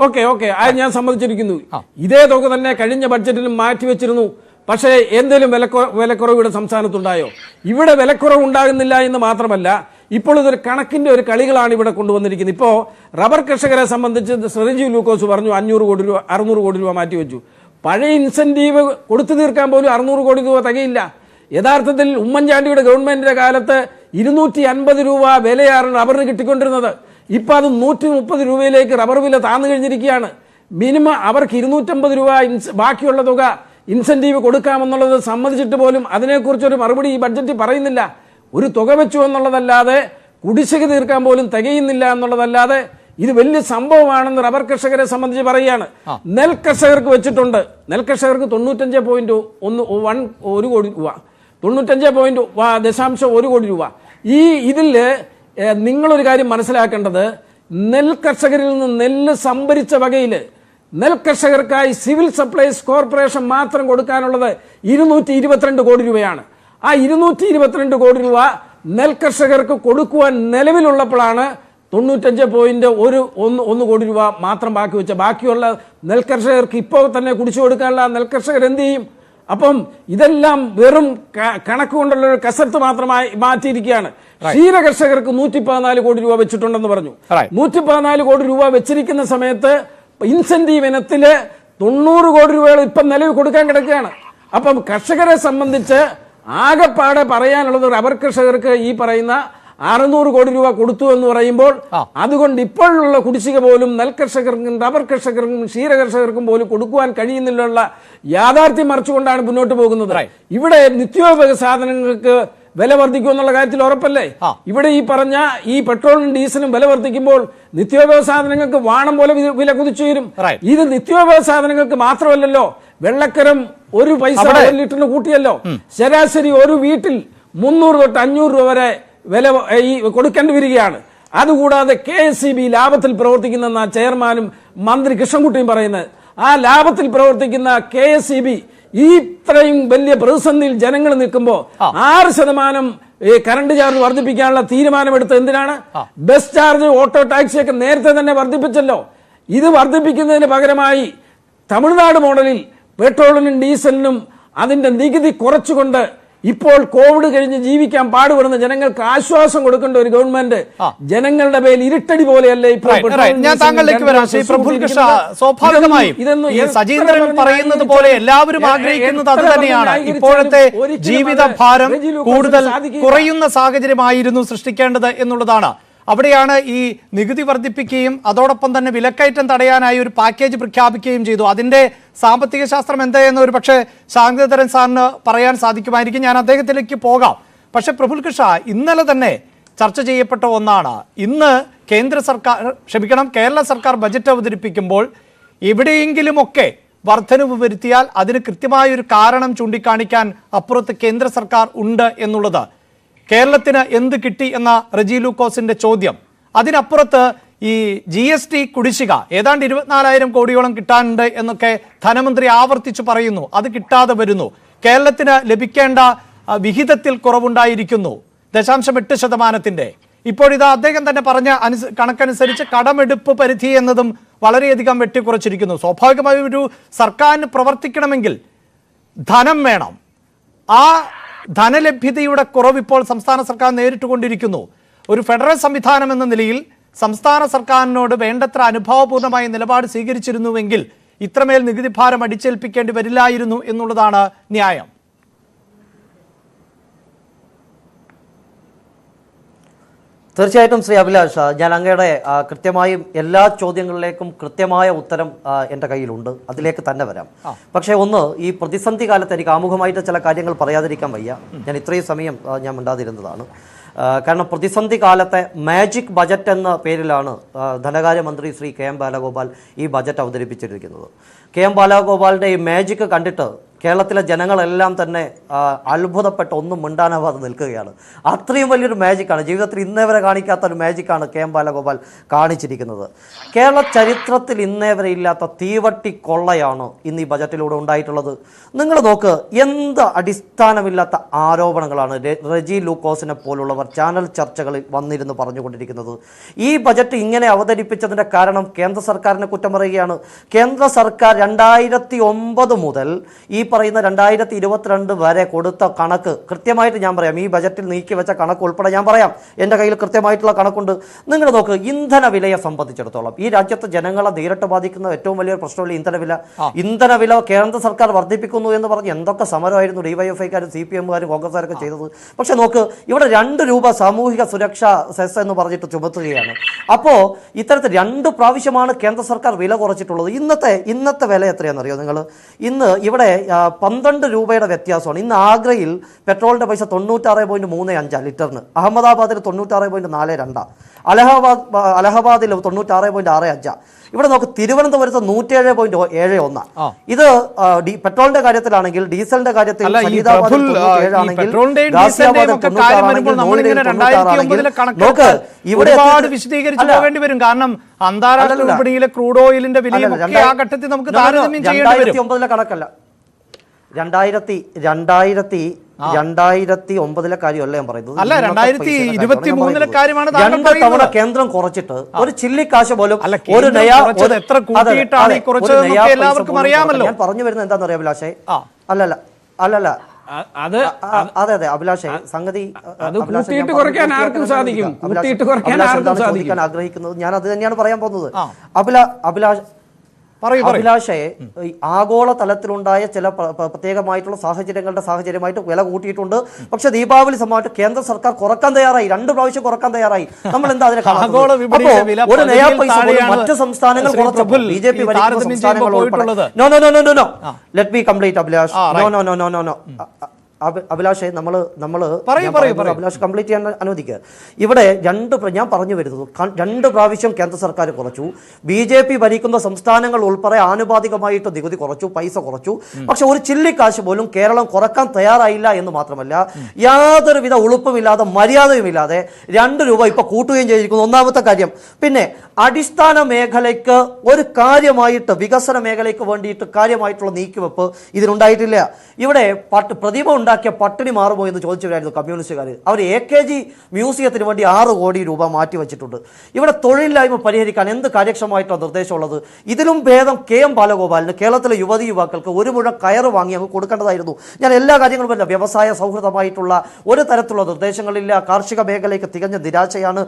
ഓക്കെ അത് ഞാൻ സമ്മതിച്ചിരിക്കുന്നു. ഇതേ തുക തന്നെ കഴിഞ്ഞ ബഡ്ജറ്റിലും മാറ്റിവെച്ചിരുന്നു. പക്ഷേ എന്തെങ്കിലും വിലക്കുറവ് ഇവിടെ സംസ്ഥാനത്തുണ്ടായോ? ഇവിടെ വിലക്കുറവ് ഉണ്ടാകുന്നില്ല എന്ന് മാത്രമല്ല, ഇപ്പോൾ ഇതൊരു കണക്കിന്റെ ഒരു കളികളാണ് ഇവിടെ കൊണ്ടുവന്നിരിക്കുന്നത്. ഇപ്പോൾ റബ്ബർ കർഷകരെ സംബന്ധിച്ച് റെജി ലൂക്കോസ് പറഞ്ഞു 500 കോടി രൂപ 600 കോടി രൂപ മാറ്റിവെച്ചു. പഴയ ഇൻസെന്റീവ് കൊടുത്തു തീർക്കാൻ പോലും 600 കോടി രൂപ തികയില്ല. യഥാർത്ഥത്തിൽ ഉമ്മൻചാണ്ടിയുടെ ഗവൺമെന്റിന്റെ കാലത്ത് 250 രൂപ വിലയാണ് റബ്ബറിന് കിട്ടിക്കൊണ്ടിരുന്നത്. ഇപ്പം അത് 130 രൂപയിലേക്ക് റബ്ബർ വില താഴ്ന്നു കഴിഞ്ഞിരിക്കുകയാണ്. മിനിമം അവർക്ക് 250 രൂപ ബാക്കിയുള്ള തുക ഇൻസെന്റീവ് കൊടുക്കാമെന്നുള്ളത് സമ്മതിച്ചിട്ട് പോലും അതിനെക്കുറിച്ചൊരു മറുപടി ഈ ബഡ്ജറ്റ് പറയുന്നില്ല. ഒരു തുക വെച്ചു എന്നുള്ളതല്ലാതെ കുടിശ്ശിക തീർക്കാൻ പോലും തികയുന്നില്ല എന്നുള്ളതല്ലാതെ ഇത് വലിയ സംഭവമാണെന്ന് റബ്ബർ കർഷകരെ സംബന്ധിച്ച് പറയുകയാണ്. നെൽ കർഷകർക്ക് വെച്ചിട്ടുണ്ട്. നെൽ കർഷകർക്ക് 95.1 കോടി രൂപ, 95.1 കോടി രൂപ. ഇതിൽ നിങ്ങളൊരു കാര്യം മനസ്സിലാക്കേണ്ടത്, നെൽ കർഷകരിൽ നിന്ന് നെല്ല് സംഭരിച്ച വകയിൽ നെൽകർഷകർക്കായി സിവിൽ സപ്ലൈസ് കോർപ്പറേഷൻ മാത്രം കൊടുക്കാനുള്ളത് 222 കോടി രൂപയാണ്. ആ 222 കോടി രൂപ നെൽകർഷകർക്ക് കൊടുക്കുവാൻ നിലവിലുള്ളപ്പോഴാണ് 95.1 കോടി രൂപ മാത്രം ബാക്കി വെച്ച. ബാക്കിയുള്ള നെൽകർഷകർക്ക് ഇപ്പോൾ തന്നെ കുടിച്ചു കൊടുക്കാനുള്ള നെൽകർഷകർ എന്ത് ചെയ്യും? അപ്പം ഇതെല്ലാം വെറും കണക്ക് കൊണ്ടുള്ള ഒരു കസരത്ത് മാത്രമായി മാറ്റിയിരിക്കുകയാണ്. ക്ഷീരകർഷകർക്ക് 114 കോടി രൂപ വെച്ചിട്ടുണ്ടെന്ന് പറഞ്ഞു. 114 കോടി രൂപ വെച്ചിരിക്കുന്ന സമയത്ത് ഇൻസെന്റീവ് ഇനത്തില് 90 കോടി രൂപകൾ ഇപ്പം നിലവിൽ കൊടുക്കാൻ കിടക്കുകയാണ്. അപ്പം കർഷകരെ സംബന്ധിച്ച് ആകെപ്പാടെ പറയാനുള്ളത്, റബ്ബർ കർഷകർക്ക് ഈ പറയുന്ന 600 കോടി രൂപ കൊടുത്തു എന്ന് പറയുമ്പോൾ അതുകൊണ്ട് ഇപ്പോഴുള്ള കുടിശ്ശിക പോലും നെൽകർഷകർക്കും റബ്ബർ കർഷകർക്കും ക്ഷീരകർഷകർക്കും പോലും കൊടുക്കുവാൻ കഴിയുന്നില്ല യാഥാർത്ഥ്യം മറിച്ചുകൊണ്ടാണ് മുന്നോട്ട് പോകുന്നത്. ഇവിടെ നിത്യോപയോഗ സാധനങ്ങൾക്ക് വില വർദ്ധിക്കുമെന്നുള്ള കാര്യത്തിൽ ഉറപ്പല്ലേ? ഇവിടെ ഈ പറഞ്ഞ ഈ പെട്രോളിനും ഡീസലും വില വർദ്ധിക്കുമ്പോൾ നിത്യോപയോഗ സാധനങ്ങൾക്ക് വാണം പോലെ വില കുതിച്ചുയരും. ഇത് നിത്യോപയോഗ സാധനങ്ങൾക്ക് മാത്രമല്ലല്ലോ, വെള്ളക്കരം 1 പൈസ 1 ലിറ്ററിന് കൂട്ടിയല്ലോ. ശരാശരി ഒരു വീട്ടിൽ 300 തൊട്ട് 500 രൂപ വരെ വില കൊടുക്കേണ്ടി വരികയാണ്. അതുകൂടാതെ KSEB ലാഭത്തിൽ പ്രവർത്തിക്കുന്ന ചെയർമാനും മന്ത്രി കൃഷ്ണൻകുട്ടിയും പറയുന്നത്, ആ ലാഭത്തിൽ പ്രവർത്തിക്കുന്ന KSEB ഇത്രയും വലിയ പ്രതിസന്ധിയിൽ ജനങ്ങൾ നിൽക്കുമ്പോൾ 6% കറണ്ട് ചാർജ് വർദ്ധിപ്പിക്കാനുള്ള തീരുമാനമെടുത്തത് എന്തിനാണ്? ബസ് ചാർജ്, ഓട്ടോ ടാക്സി ഒക്കെ നേരത്തെ തന്നെ വർദ്ധിപ്പിച്ചല്ലോ. ഇത് വർദ്ധിപ്പിക്കുന്നതിന് പകരമായി തമിഴ്നാട് മോഡലിൽ പെട്രോളിനും ഡീസലിനും അതിന്റെ നികുതി കുറച്ചുകൊണ്ട് ഇപ്പോൾ കോവിഡ് കഴിഞ്ഞ് ജീവിക്കാൻ പാടുപെടുന്ന ജനങ്ങൾക്ക് ആശ്വാസം കൊടുക്കേണ്ട ഒരു ഗവൺമെന്റ് ജനങ്ങളുടെ മേൽ ഇരുട്ടടി പോലെയല്ലേ ഇപ്പോൾ. ഞാൻ താങ്കളിലേക്ക് വരാം. ശ്രീ പ്രഫുൽ കൃഷ്ണ, സ്വാഭാവികമായും സജീന്ദ്രൻ പറയുന്നത് പോലെ എല്ലാവരും ആഗ്രഹിക്കുന്നത് അത് തന്നെയാണ്. ഇപ്പോഴത്തെ ജീവിത ഭാരം കൂടുതൽ കുറയുന്ന സാഹചര്യമായിരുന്നു സൃഷ്ടിക്കേണ്ടത് എന്നുള്ളതാണ്. അവിടെയാണ് ഈ നികുതി വർദ്ധിപ്പിക്കുകയും അതോടൊപ്പം തന്നെ വിലക്കയറ്റം തടയാനായി ഒരു പാക്കേജ് പ്രഖ്യാപിക്കുകയും ചെയ്തു. അതിന്റെ സാമ്പത്തിക ശാസ്ത്രം എന്തായെന്ന് ഒരു പക്ഷേ ശാന്തധരൻ സാറിന് പറയാൻ സാധിക്കുമായിരിക്കും. ഞാൻ അദ്ദേഹത്തിലേക്ക് പോകാം. പക്ഷെ പ്രഫുൽ കൃഷ്ണ, ഇന്നലെ തന്നെ ചർച്ച ചെയ്യപ്പെട്ട ഒന്നാണ്, ഇന്ന് കേരള സർക്കാർ ബജറ്റ് അവതരിപ്പിക്കുമ്പോൾ എവിടെയെങ്കിലുമൊക്കെ വർധനവ് വരുത്തിയാൽ അതിന് കൃത്യമായൊരു കാരണം ചൂണ്ടിക്കാണിക്കാൻ അപ്പുറത്ത് കേന്ദ്ര സർക്കാർ ഉണ്ട് എന്നുള്ളത്. കേരളത്തിന് എന്ത് കിട്ടി എന്ന റെജി ലൂക്കോസിന്റെ ചോദ്യം. അതിനപ്പുറത്ത് ഈ GST കുടിശ്ശിക ഏതാണ്ട് 24,000 കോടിയോളം കിട്ടാനുണ്ട് എന്നൊക്കെ ധനമന്ത്രി ആവർത്തിച്ചു പറയുന്നു. അത് കിട്ടാതെ വരുന്നു. കേരളത്തിന് ലഭിക്കേണ്ട വിഹിതത്തിൽ കുറവുണ്ടായിരിക്കുന്നു 0.8%. ഇപ്പോഴിതാ അദ്ദേഹം തന്നെ പറഞ്ഞ കണക്കനുസരിച്ച് കടമെടുപ്പ് പരിധി എന്നതും വളരെയധികം വെട്ടിക്കുറച്ചിരിക്കുന്നു. സ്വാഭാവികമായും ഒരു സർക്കാരിന് പ്രവർത്തിക്കണമെങ്കിൽ ധനം വേണം. ആ ധനലഭ്യതയുടെ കുറവ് ഇപ്പോൾ സംസ്ഥാന സർക്കാർ നേരിട്ടുകൊണ്ടിരിക്കുന്നു. ഒരു ഫെഡറൽ സംവിധാനം എന്ന നിലയിൽ സംസ്ഥാന സർക്കാരിനോട് വേണ്ടത്ര അനുഭാവപൂർണമായ നിലപാട് സ്വീകരിച്ചിരുന്നുവെങ്കിൽ ഇത്രമേൽ നികുതി ഭാരം അടിച്ചേൽപ്പിക്കേണ്ടി വരില്ലായിരുന്നു എന്നുള്ളതാണ് ന്യായം. തീർച്ചയായിട്ടും ശ്രീ അഭിലാഷ്, ഞാൻ അങ്ങയുടെ കൃത്യമായും എല്ലാ ചോദ്യങ്ങളിലേക്കും കൃത്യമായ ഉത്തരം എൻ്റെ കയ്യിലുണ്ട്. അതിലേക്ക് തന്നെ വരാം. പക്ഷേ ഈ പ്രതിസന്ധി കാലത്ത് എനിക്ക് ആമുഖമായിട്ട് ചില കാര്യങ്ങൾ പറയാതിരിക്കാൻ വയ്യ. ഞാൻ ഇത്രയും സമയം ഞാൻ മിണ്ടാതിരുന്നതാണ്. കാരണം പ്രതിസന്ധി കാലത്തെ മാജിക് ബജറ്റ് എന്ന പേരിലാണ് ധനകാര്യമന്ത്രി ശ്രീ KM ബാലഗോപാൽ ഈ ബജറ്റ് അവതരിപ്പിച്ചിരിക്കുന്നത്. KM ബാലഗോപാലിൻ്റെ ഈ മാജിക് കണ്ടിട്ട് കേരളത്തിലെ ജനങ്ങളെല്ലാം തന്നെ അത്ഭുതപ്പെട്ട് ഒന്നും മിണ്ടാനാവാതെ നിൽക്കുകയാണ്. അത്രയും വലിയൊരു മാജിക്കാണ്, ജീവിതത്തിൽ ഇന്നേ വരെ കാണിക്കാത്ത ഒരു മാജിക്കാണ് KM ബാലഗോപാൽ കാണിച്ചിരിക്കുന്നത്. കേരള ചരിത്രത്തിൽ ഇന്നേ വരെ ഇല്ലാത്ത തീവട്ടി കൊള്ളയാണ് ഇന്ന് ഈ ബജറ്റിലൂടെ ഉണ്ടായിട്ടുള്ളത്. നിങ്ങൾ നോക്ക്, എന്ത് അടിസ്ഥാനമില്ലാത്ത ആരോപണങ്ങളാണ് റെജി ലൂക്കോസിനെ പോലുള്ളവർ ചാനൽ ചർച്ചകളിൽ വന്നിരുന്ന് പറഞ്ഞുകൊണ്ടിരിക്കുന്നത്. ഈ ബജറ്റ് ഇങ്ങനെ അവതരിപ്പിച്ചതിൻ്റെ കാരണം കേന്ദ്ര സർക്കാരിനെ കുറ്റം പറയുകയാണ്. കേന്ദ്ര സർക്കാർ 2009 മുതൽ ഈ പറയുന്ന 2022 വരെ കൊടുത്ത കണക്ക് കൃത്യമായിട്ട് ഞാൻ പറയാം. ഈ ബജറ്റിൽ നീക്കി വെച്ച കണക്ക് ഉൾപ്പെടെ ഞാൻ പറയാം. എൻ്റെ കയ്യിൽ കൃത്യമായിട്ടുള്ള കണക്കുണ്ട്. നിങ്ങൾ നോക്ക്, ഇന്ധന വിലയെ സംബന്ധിച്ചിടത്തോളം ഈ രാജ്യത്തെ ജനങ്ങളെ നേരിട്ട് ബാധിക്കുന്ന ഏറ്റവും വലിയൊരു പ്രശ്നമല്ല ഇന്ധനവില. ഇന്ധനവില കേന്ദ്ര സർക്കാർ വർദ്ധിപ്പിക്കുന്നു എന്ന് പറഞ്ഞ് എന്തൊക്കെ സമരമായിരുന്നു DYFIക്കാരും CPMകാരും കോൺഗ്രസ്സുകാരൊക്കെ ചെയ്തത്. പക്ഷെ നോക്ക്, ഇവിടെ 2 രൂപ സാമൂഹിക സുരക്ഷാ സെസ് എന്ന് പറഞ്ഞിട്ട് ചുമത്തുകയാണ്. അപ്പോൾ ഇത്തരത്തിൽ 2 പ്രാവശ്യമാണ് കേന്ദ്ര സർക്കാർ വില കുറച്ചിട്ടുള്ളത്. ഇന്നത്തെ വില എത്രയാണെന്നറിയോ നിങ്ങൾ? ഇന്ന് ഇവിടെ 12 രൂപയുടെ വ്യത്യാസമാണ്. ഇന്ന് ആഗ്രയിൽ പെട്രോളിന്റെ പൈസ 96.35 ലിറ്ററിന്, അഹമ്മദാബാദിൽ 96.42, അലഹബാദിൽ 96.65. ഇവിടെ നോക്ക്, തിരുവനന്തപുരത്ത് 107.71. ഇത് പെട്രോളിന്റെ കാര്യത്തിലാണെങ്കിൽ, ഡീസലിന്റെ കാര്യത്തിൽ നോക്ക്, ഇവിടെ വിശദീകരിച്ചു പോകേണ്ടി വരും. കാരണം അന്താരാഷ്ട്ര വിപണിയിലെ ക്രൂഡ് ഓയിലിന്റെ വിലയും ആ ഘട്ടത്തിൽ നമുക്ക് താരതമ്യം ചെയ്യേണ്ടി വരും. 2009 കണക്കല്ല, 2009 കാര്യമല്ല ഞാൻ പറയുന്നത്. അല്ല, 2023 കാര്യമാണ്. 2 തവണ കേന്ദ്രം കുറച്ചിട്ട് ഒരു ചില്ലിക്കാശ് പോലും ഒരു എത്ര കൂട്ടിയിട്ടാണ് എല്ലാവർക്കും അറിയാമല്ലോ. ഞാൻ പറഞ്ഞു വരുന്നത് എന്താണെന്ന് അറിയാം അഭിലാഷേ. അല്ലല്ല അതെ അഭിലാഷേ, സംഗതി ആഗ്രഹിക്കുന്നത് ഞാൻ അത് തന്നെയാണ് പറയാൻ പോകുന്നത്. അഭിലാഷേ ആഗോള തലത്തിലുണ്ടായ ചില പ്രത്യേകമായിട്ടുള്ള സാഹചര്യമായിട്ട് വില കൂട്ടിയിട്ടുണ്ട്. പക്ഷെ ദീപാവലി സമയത്ത് കേന്ദ്ര സർക്കാർ കുറക്കാൻ തയ്യാറായി, 2 പ്രാവശ്യം കുറക്കാൻ തയ്യാറായി. നമ്മൾ എന്താ അതിനെ ഒരു നയാ പൈസ മറ്റു സംസ്ഥാനങ്ങൾ കുറച്ചപ്പോൾ BJP ഭരിക്കുന്ന സംസ്ഥാനങ്ങൾ ഉൾപ്പെടെ no let me complete Abhilash. No അഭിലാഷേ അഭിലാഷ് കംപ്ലീറ്റ് ചെയ്യാൻ അനുവദിക്കുക. ഇവിടെ ഞാൻ പറഞ്ഞു വരുന്നത് 2 പ്രാവശ്യം കേന്ദ്ര സർക്കാർ കുറച്ചു, BJP ഭരിക്കുന്ന സംസ്ഥാനങ്ങൾ ഉൾപ്പെടെ ആനുപാതികമായിട്ട് നികുതി കുറച്ചു, പൈസ കുറച്ചു. പക്ഷെ ഒരു ചില്ലിക്കാശ് പോലും കേരളം കുറക്കാൻ തയ്യാറായില്ല എന്ന് മാത്രമല്ല, യാതൊരുവിധ ഉളുപ്പുമില്ലാതെ മര്യാദയുമില്ലാതെ 2 രൂപ ഇപ്പൊ കൂട്ടുകയും ചെയ്തിരിക്കുന്നു. ഒന്നാമത്തെ കാര്യം. പിന്നെ അടിസ്ഥാന മേഖലയ്ക്ക് ഒരു കാര്യമായിട്ട് വികസന മേഖലയ്ക്ക് വേണ്ടിയിട്ട് കാര്യമായിട്ടുള്ള നീക്കിവെപ്പ് ഇതിനുണ്ടായിട്ടില്ല. ഇവിടെ പ്രതിമ ഉണ്ടാക്കിയ പട്ടിണി മാറുമോ എന്ന് ചോദിച്ചവരായിരുന്നു കമ്മ്യൂണിസ്റ്റുകാർ. അവർ AKG മ്യൂസിയത്തിന് വേണ്ടി 6 കോടി രൂപ മാറ്റിവെച്ചിട്ടുണ്ട്. ഇവിടെ തൊഴിലില്ലായ്മ പരിഹരിക്കാൻ എന്ത് കാര്യക്ഷമമായിട്ടാണ് നിർദ്ദേശമുള്ളത്? ഇതിലും ഭേദം KM ബാലഗോപാലിന് കേരളത്തിലെ യുവതീ-യുവാക്കൾക്ക് 1 മുഴം കയറ് വാങ്ങി അങ്ങ് കൊടുക്കേണ്ടതായിരുന്നു. ഞാൻ എല്ലാ കാര്യങ്ങളും പറഞ്ഞ വ്യവസായ സൗഹൃദമായിട്ടുള്ള ഒരു തരത്തിലുള്ള നിർദ്ദേശങ്ങളില്ല. കാർഷിക മേഖലയ്ക്ക് തികഞ്ഞ നിരാശയാണ്.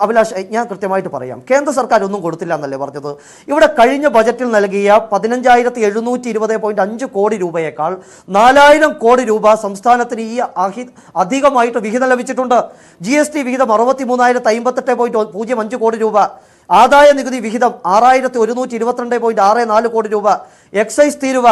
അഭിലാഷ് ഞാൻ കൃത്യമായിട്ട് പറയാം, കേന്ദ്ര സർക്കാർ ഒന്നും കൊടുത്തില്ല എന്നല്ലേ പറഞ്ഞത്? ഇവിടെ കഴിഞ്ഞ ബജറ്റിൽ നൽകിയ 15,720.5 കോടി രൂപയേക്കാൾ 4,000 കോടി രൂപ സംസ്ഥാനത്തിന് ഈ അധികമായിട്ട് വിഹിതം ലഭിച്ചിട്ടുണ്ട്. GST വിഹിതം 63,058.05 കോടി രൂപ, ആദായ നികുതി വിഹിതം 6,122.64 കോടി രൂപ, എക്സൈസ് തീരുവ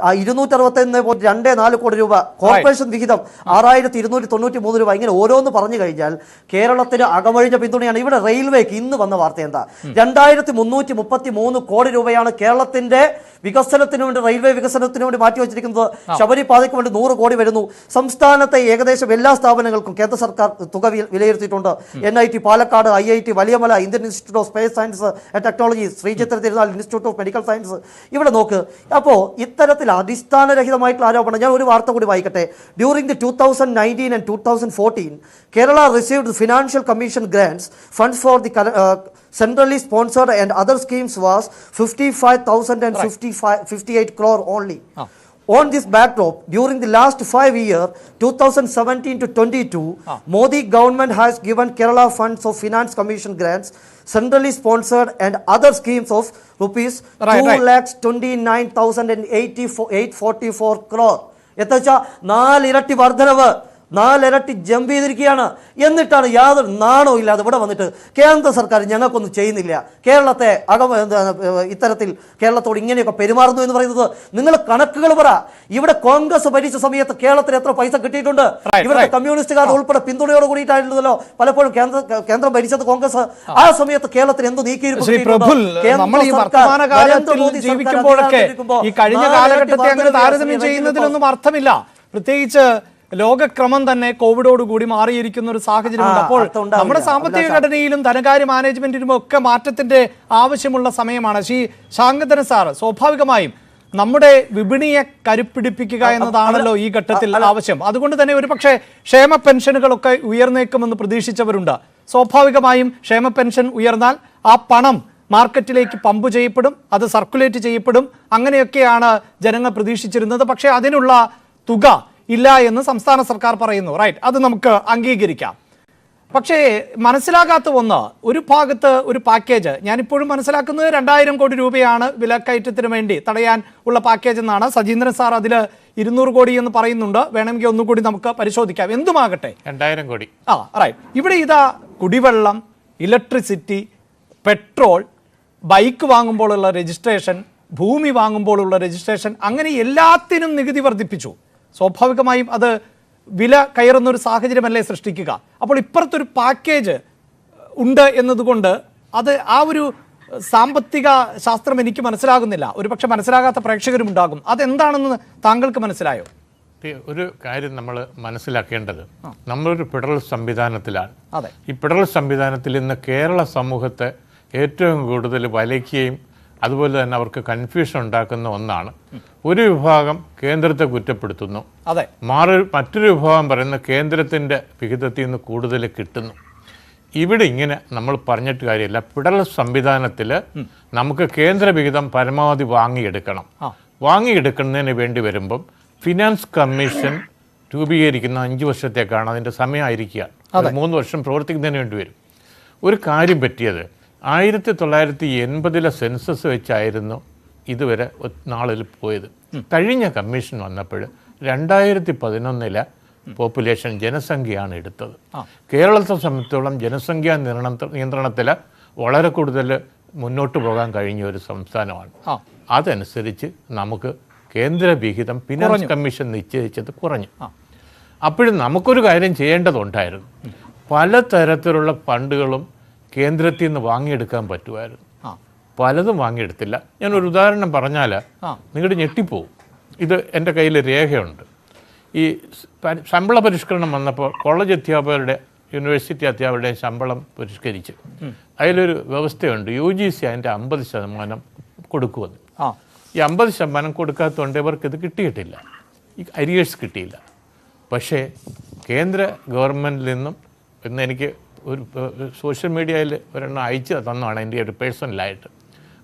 261.24 കോടി രൂപ, കോർപ്പറേഷൻ വിഹിതം 6,293 രൂപ. ഇങ്ങനെ ഓരോന്ന് പറഞ്ഞു കഴിഞ്ഞാൽ കേരളത്തിന് അകമഴിഞ്ഞ പിന്തുണയാണ്. ഇവിടെ റെയിൽവേക്ക് ഇന്ന് വന്ന വാർത്ത എന്താ? 2,333 കോടി രൂപയാണ് കേരളത്തിന്റെ വികസനത്തിന് വേണ്ടി, റെയിൽവേ വികസനത്തിന് വേണ്ടി മാറ്റിവെച്ചിരിക്കുന്നത്. ശബരിപാതയ്ക്ക് വേണ്ടി 100 കോടി വരുന്നു. സംസ്ഥാനത്തെ ഏകദേശം എല്ലാ സ്ഥാപനങ്ങൾക്കും കേന്ദ്ര സർക്കാർ തുക വിലയിരുത്തിയിട്ടുണ്ട്. NIT Palakkad, IIT Valiyamala, Indian institute of space science and technology, Sree Chitra Thirunal institute of medical science. ഇവിടെ നോക്ക്. അപ്പോൾ ഇത്തരത്തിൽ അടിസ്ഥാനരഹിതമായിട്ടുള്ള ആരോപണം. ഞാൻ ഒരു വാർത്ത കൂടി വായിക്കട്ടെ. During the 2019 and 2014 Kerala received financial commission grants funds for the centrally sponsored and other schemes was 55,058 crore only. On this backdrop, during the last 5 years, 2017 to 22, Modi government has given Kerala funds of finance commission grants, centrally sponsored and other schemes of rupees 2,29,844 crore. എന്നുവെച്ചാ 4 ഇരട്ടി വർധനവ്, 4 ഇരട്ടി ജമ്പ് ചെയ്തിരിക്കുകയാണ്. എന്നിട്ടാണ് യാതൊരു നാണവും ഇല്ലാതെ ഇവിടെ വന്നിട്ട് കേന്ദ്ര സർക്കാർ ഞങ്ങൾക്കൊന്നും ചെയ്യുന്നില്ല, കേരളത്തെ ഇത്തരത്തിൽ കേരളത്തോട് ഇങ്ങനെയൊക്കെ പെരുമാറുന്നു എന്ന് പറയുന്നത്. നിങ്ങൾ കണക്കുകൾ പറ. ഇവിടെ കോൺഗ്രസ് ഭരിച്ച സമയത്ത് കേരളത്തിൽ എത്ര പൈസ കിട്ടിയിട്ടുണ്ട്? ഇവിടുത്തെ കമ്മ്യൂണിസ്റ്റുകാർ ഉൾപ്പെടെ പിന്തുണയോട് കൂടിയിട്ടായിരുന്നല്ലോ പലപ്പോഴും കേന്ദ്രം ഭരിച്ചത് കോൺഗ്രസ്. ആ സമയത്ത് കേരളത്തിൽ എന്ത് നീക്കിയിരിക്കും? ഈ കഴിഞ്ഞ കാലഘട്ടത്തെ അങ്ങനെ താരതമ്യം ചെയ്യുന്നതിലൊന്നും അർത്ഥമില്ല. പ്രത്യേകിച്ച് ലോകക്രമം തന്നെ കോവിഡോടുകൂടി മാറിയിരിക്കുന്ന ഒരു സാഹചര്യമുണ്ട്. അപ്പോൾ നമ്മുടെ സാമ്പത്തിക ഘടനയിലും ധനകാര്യ മാനേജ്മെന്റിലും ഒക്കെ മാറ്റത്തിന്റെ ആവശ്യമുള്ള സമയമാണ്. ശാങ്കധന സാർ, സ്വാഭാവികമായും നമ്മുടെ വിപണിയെ കരുപ്പിടിപ്പിക്കുക എന്നതാണല്ലോ ഈ ഘട്ടത്തിൽ ആവശ്യം. അതുകൊണ്ട് തന്നെ ഒരുപക്ഷെ ക്ഷേമ പെൻഷനുകളൊക്കെ ഉയർന്നേക്കുമെന്ന് പ്രതീക്ഷിച്ചവരുണ്ട്. സ്വാഭാവികമായും ക്ഷേമ പെൻഷൻ ഉയർന്നാൽ ആ പണം മാർക്കറ്റിലേക്ക് പമ്പ് ചെയ്യപ്പെടും, അത് സർക്കുലേറ്റ് ചെയ്യപ്പെടും. അങ്ങനെയൊക്കെയാണ് ജനങ്ങൾ പ്രതീക്ഷിച്ചിരുന്നത്. പക്ഷേ അതിനുള്ള തുക ഇല്ല എന്ന് സംസ്ഥാന സർക്കാർ പറയുന്നു. റൈറ്റ്, അത് നമുക്ക് അംഗീകരിക്കാം. പക്ഷേ മനസ്സിലാകാത്ത ഒന്ന്, ഒരു ഭാഗത്ത് ഒരു പാക്കേജ്, ഞാനിപ്പോഴും മനസ്സിലാക്കുന്നത് 2,000 കോടി രൂപയാണ് വിലക്കയറ്റത്തിന് വേണ്ടി തടയാൻ ഉള്ള പാക്കേജ് എന്നാണ്. സജീന്ദ്രൻ സാർ അതിൽ 200 കോടി എന്ന് പറയുന്നുണ്ട്. വേണമെങ്കിൽ ഒന്നുകൂടി നമുക്ക് പരിശോധിക്കാം. എന്തുമാകട്ടെ 2,000 കോടി. റൈറ്റ്. ഇവിടെ ഇതാ കുടിവെള്ളം, ഇലക്ട്രിസിറ്റി, പെട്രോൾ, ബൈക്ക് വാങ്ങുമ്പോഴുള്ള രജിസ്ട്രേഷൻ, ഭൂമി വാങ്ങുമ്പോഴുള്ള രജിസ്ട്രേഷൻ, അങ്ങനെ എല്ലാത്തിനും നികുതി വർദ്ധിപ്പിച്ചു. സ്വാഭാവികമായും അത് വില കയറുന്നൊരു സാഹചര്യമല്ലേ സൃഷ്ടിക്കുക. അപ്പോൾ ഇപ്പുറത്തൊരു പാക്കേജ് ഉണ്ട് എന്നതുകൊണ്ട് അത് ആ ഒരു സാമ്പത്തിക ശാസ്ത്രം എനിക്ക് മനസ്സിലാകുന്നില്ല. ഒരുപക്ഷെ മനസ്സിലാകാത്ത പ്രേക്ഷകരും ഉണ്ടാകും. അതെന്താണെന്ന് താങ്കൾക്ക് മനസ്സിലായോ? ഒരു കാര്യം നമ്മൾ മനസ്സിലാക്കേണ്ടത്, നമ്മളൊരു ഫെഡറൽ സംവിധാനത്തിലാണ്. ഈ ഫെഡറൽ സംവിധാനത്തിൽ ഇന്ന് കേരള സമൂഹത്തെ ഏറ്റവും കൂടുതൽ വലയ്ക്കുകയും അതുപോലെ തന്നെ അവർക്ക് കൺഫ്യൂഷൻ ഉണ്ടാക്കുന്ന ഒന്നാണ്. ഒരു വിഭാഗം കേന്ദ്രത്തെ കുറ്റപ്പെടുത്തുന്നു, മറ്റൊരു വിഭാഗം പറയുന്ന കേന്ദ്രത്തിൻ്റെ വിഹിതത്തിൽ നിന്ന് കൂടുതൽ കിട്ടുന്നു. ഇവിടെ ഇങ്ങനെ നമ്മൾ പറഞ്ഞിട്ട് കാര്യമില്ല. ഫെഡറൽ സംവിധാനത്തിൽ നമുക്ക് കേന്ദ്ര വിഹിതം പരമാവധി വാങ്ങിയെടുക്കുന്നതിന് വേണ്ടി വരുമ്പം ഫിനാൻസ് കമ്മീഷൻ രൂപീകരിക്കുന്ന 5 വർഷത്തേക്കാണ് അതിൻ്റെ സമയമായിരിക്കുക. 3 വർഷം പ്രവർത്തിക്കുന്നതിന് വേണ്ടി വരും. ഒരു കാര്യം പറ്റിയത് 1980 സെൻസസ് വെച്ചായിരുന്നു ഇതുവരെ നാളിൽ പോയത്. കഴിഞ്ഞ കമ്മീഷൻ വന്നപ്പോൾ 2011 പോപ്പുലേഷൻ ജനസംഖ്യയാണ് എടുത്തത്. കേരളത്തെ സംബന്ധിച്ചോളം ജനസംഖ്യാ നിയന്ത്രണത്തിൽ വളരെ കൂടുതൽ മുന്നോട്ട് പോകാൻ കഴിഞ്ഞ ഒരു സംസ്ഥാനമാണ്. അതനുസരിച്ച് നമുക്ക് കേന്ദ്ര വിഹിതം ഫിനാൻസ് കമ്മീഷൻ നിശ്ചയിച്ചത് കുറഞ്ഞു. അപ്പോഴും നമുക്കൊരു കാര്യം ചെയ്യേണ്ടതുണ്ടായിരുന്നു. പലതരത്തിലുള്ള ഫണ്ടുകളും കേന്ദ്രത്തിൽ നിന്ന് വാങ്ങിയെടുക്കാൻ പറ്റുമായിരുന്നു. പലതും വാങ്ങിയെടുത്തില്ല. ഞാനൊരു ഉദാഹരണം പറഞ്ഞാൽ നിങ്ങളുടെ ഞെട്ടിപ്പോവും. ഇത് എൻ്റെ കയ്യിൽ രേഖയുണ്ട്. ഈ ശമ്പള പരിഷ്കരണം വന്നപ്പോൾ കോളേജ് അധ്യാപകരുടെ യൂണിവേഴ്സിറ്റി അധ്യാപകരുടെയും ശമ്പളം പരിഷ്കരിച്ച് അതിലൊരു വ്യവസ്ഥയുണ്ട്. UGC അതിൻ്റെ 50% കൊടുക്കുമെന്ന്. ഈ 50% കൊടുക്കാത്തതുകൊണ്ട് ഇവർക്കിത് കിട്ടിയിട്ടില്ല, ഈ അരിയേഴ്സ് കിട്ടിയില്ല. പക്ഷേ കേന്ദ്ര ഗവൺമെൻറ്റിൽ നിന്നും ഇന്ന് എനിക്ക് ഒരു സോഷ്യൽ മീഡിയയിൽ ഒരെണ്ണം അയച്ചു തന്നതാണ് എൻ്റെ ഒരു പേഴ്സണലായിട്ട്.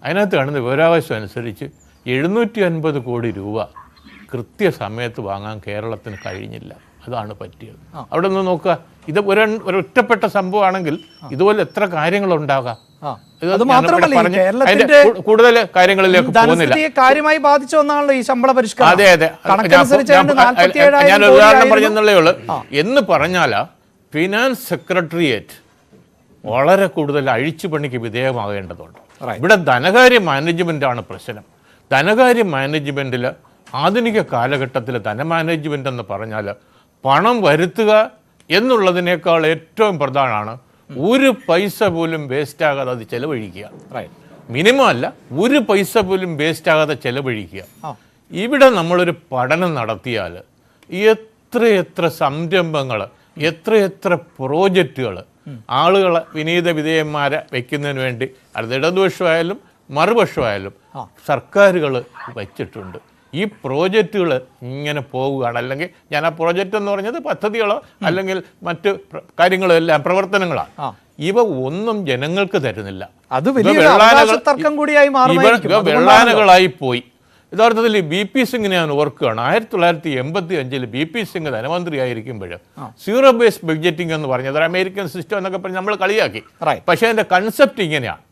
അതിനകത്ത് കാണുന്ന വിവരാവകാശം അനുസരിച്ച് 750 കോടി രൂപ കൃത്യസമയത്ത് വാങ്ങാൻ കേരളത്തിന് കഴിഞ്ഞില്ല. അതാണ് പറ്റിയത്. അവിടെ നിന്ന് നോക്കുക, ഇത് ഒരൊറ്റപ്പെട്ട സംഭവമാണെങ്കിൽ ഇതുപോലെ എത്ര കാര്യങ്ങളുണ്ടാകാം. കൂടുതൽ കാര്യങ്ങളിലേക്ക് പോകുന്നില്ല. കാര്യമായി ബാധിച്ച ഒന്നാണല്ലോ ഈ ശമ്പള പരിഷ്കരണം. അതെ അതെ, ഞാൻ ഒരു ഉദാഹരണം പറഞ്ഞെന്നുള്ളേ ഉള്ളൂ. എന്ന് പറഞ്ഞാൽ ഫിനാൻസ് സെക്രട്ടേറിയറ്റ് വളരെ കൂടുതൽ അഴിച്ചുപണിക്ക് വിധേയമാകേണ്ടതുണ്ട്. ഇവിടെ ധനകാര്യ മാനേജ്മെൻ്റാണ് പ്രശ്നം. ധനകാര്യ മാനേജ്മെൻറ്റിൽ ആധുനിക കാലഘട്ടത്തിൽ ധനമാനേജ്മെൻ്റ് എന്ന് പറഞ്ഞാൽ പണം വരുത്തുക എന്നുള്ളതിനേക്കാൾ ഏറ്റവും പ്രധാനമാണ് ഒരു പൈസ പോലും വേസ്റ്റ് ആകാതെ അത് ചെലവഴിക്കുക. മിനിമം അല്ല, ഒരു പൈസ പോലും വേസ്റ്റ് ആകാതെ ചെലവഴിക്കുക. ഇവിടെ നമ്മളൊരു പഠനം നടത്തിയാൽ എത്രയെത്ര സംരംഭങ്ങൾ, എത്രയെത്ര പ്രോജക്റ്റുകൾ ആളുകളെ വിനീത വിധേയന്മാരെ വയ്ക്കുന്നതിന് വേണ്ടി അത് ഇടതുപക്ഷമായാലും മറുപക്ഷമായാലും സർക്കാരുകൾ വച്ചിട്ടുണ്ട്. ഈ പ്രോജക്റ്റുകൾ ഇങ്ങനെ പോവുകയാണ്. അല്ലെങ്കിൽ ഞാൻ ആ പ്രോജക്റ്റ് എന്ന് പറഞ്ഞത് പദ്ധതികളോ അല്ലെങ്കിൽ മറ്റ് കാര്യങ്ങളോ എല്ലാം പ്രവർത്തനങ്ങളാണ്. ഇവ ഒന്നും ജനങ്ങൾക്ക് തരുന്നില്ല. വെള്ളാനകളായി പോയി. യഥാർത്ഥത്തിൽ BP സിംഗിനെ ഞാൻ ഓർക്കുകയാണ്. 1985 BP സിംഗ് ധനമന്ത്രിയായിരിക്കുമ്പോൾ സീറോ ബേസ് ബഡ്ജറ്റിംഗ് എന്ന് പറഞ്ഞത് ഒരു അമേരിക്കൻ സിസ്റ്റം എന്നൊക്കെ പറഞ്ഞ് നമ്മൾ കളിയാക്കി. പക്ഷേ അതിൻ്റെ കൺസെപ്റ്റ് ഇങ്ങനെയാണ്.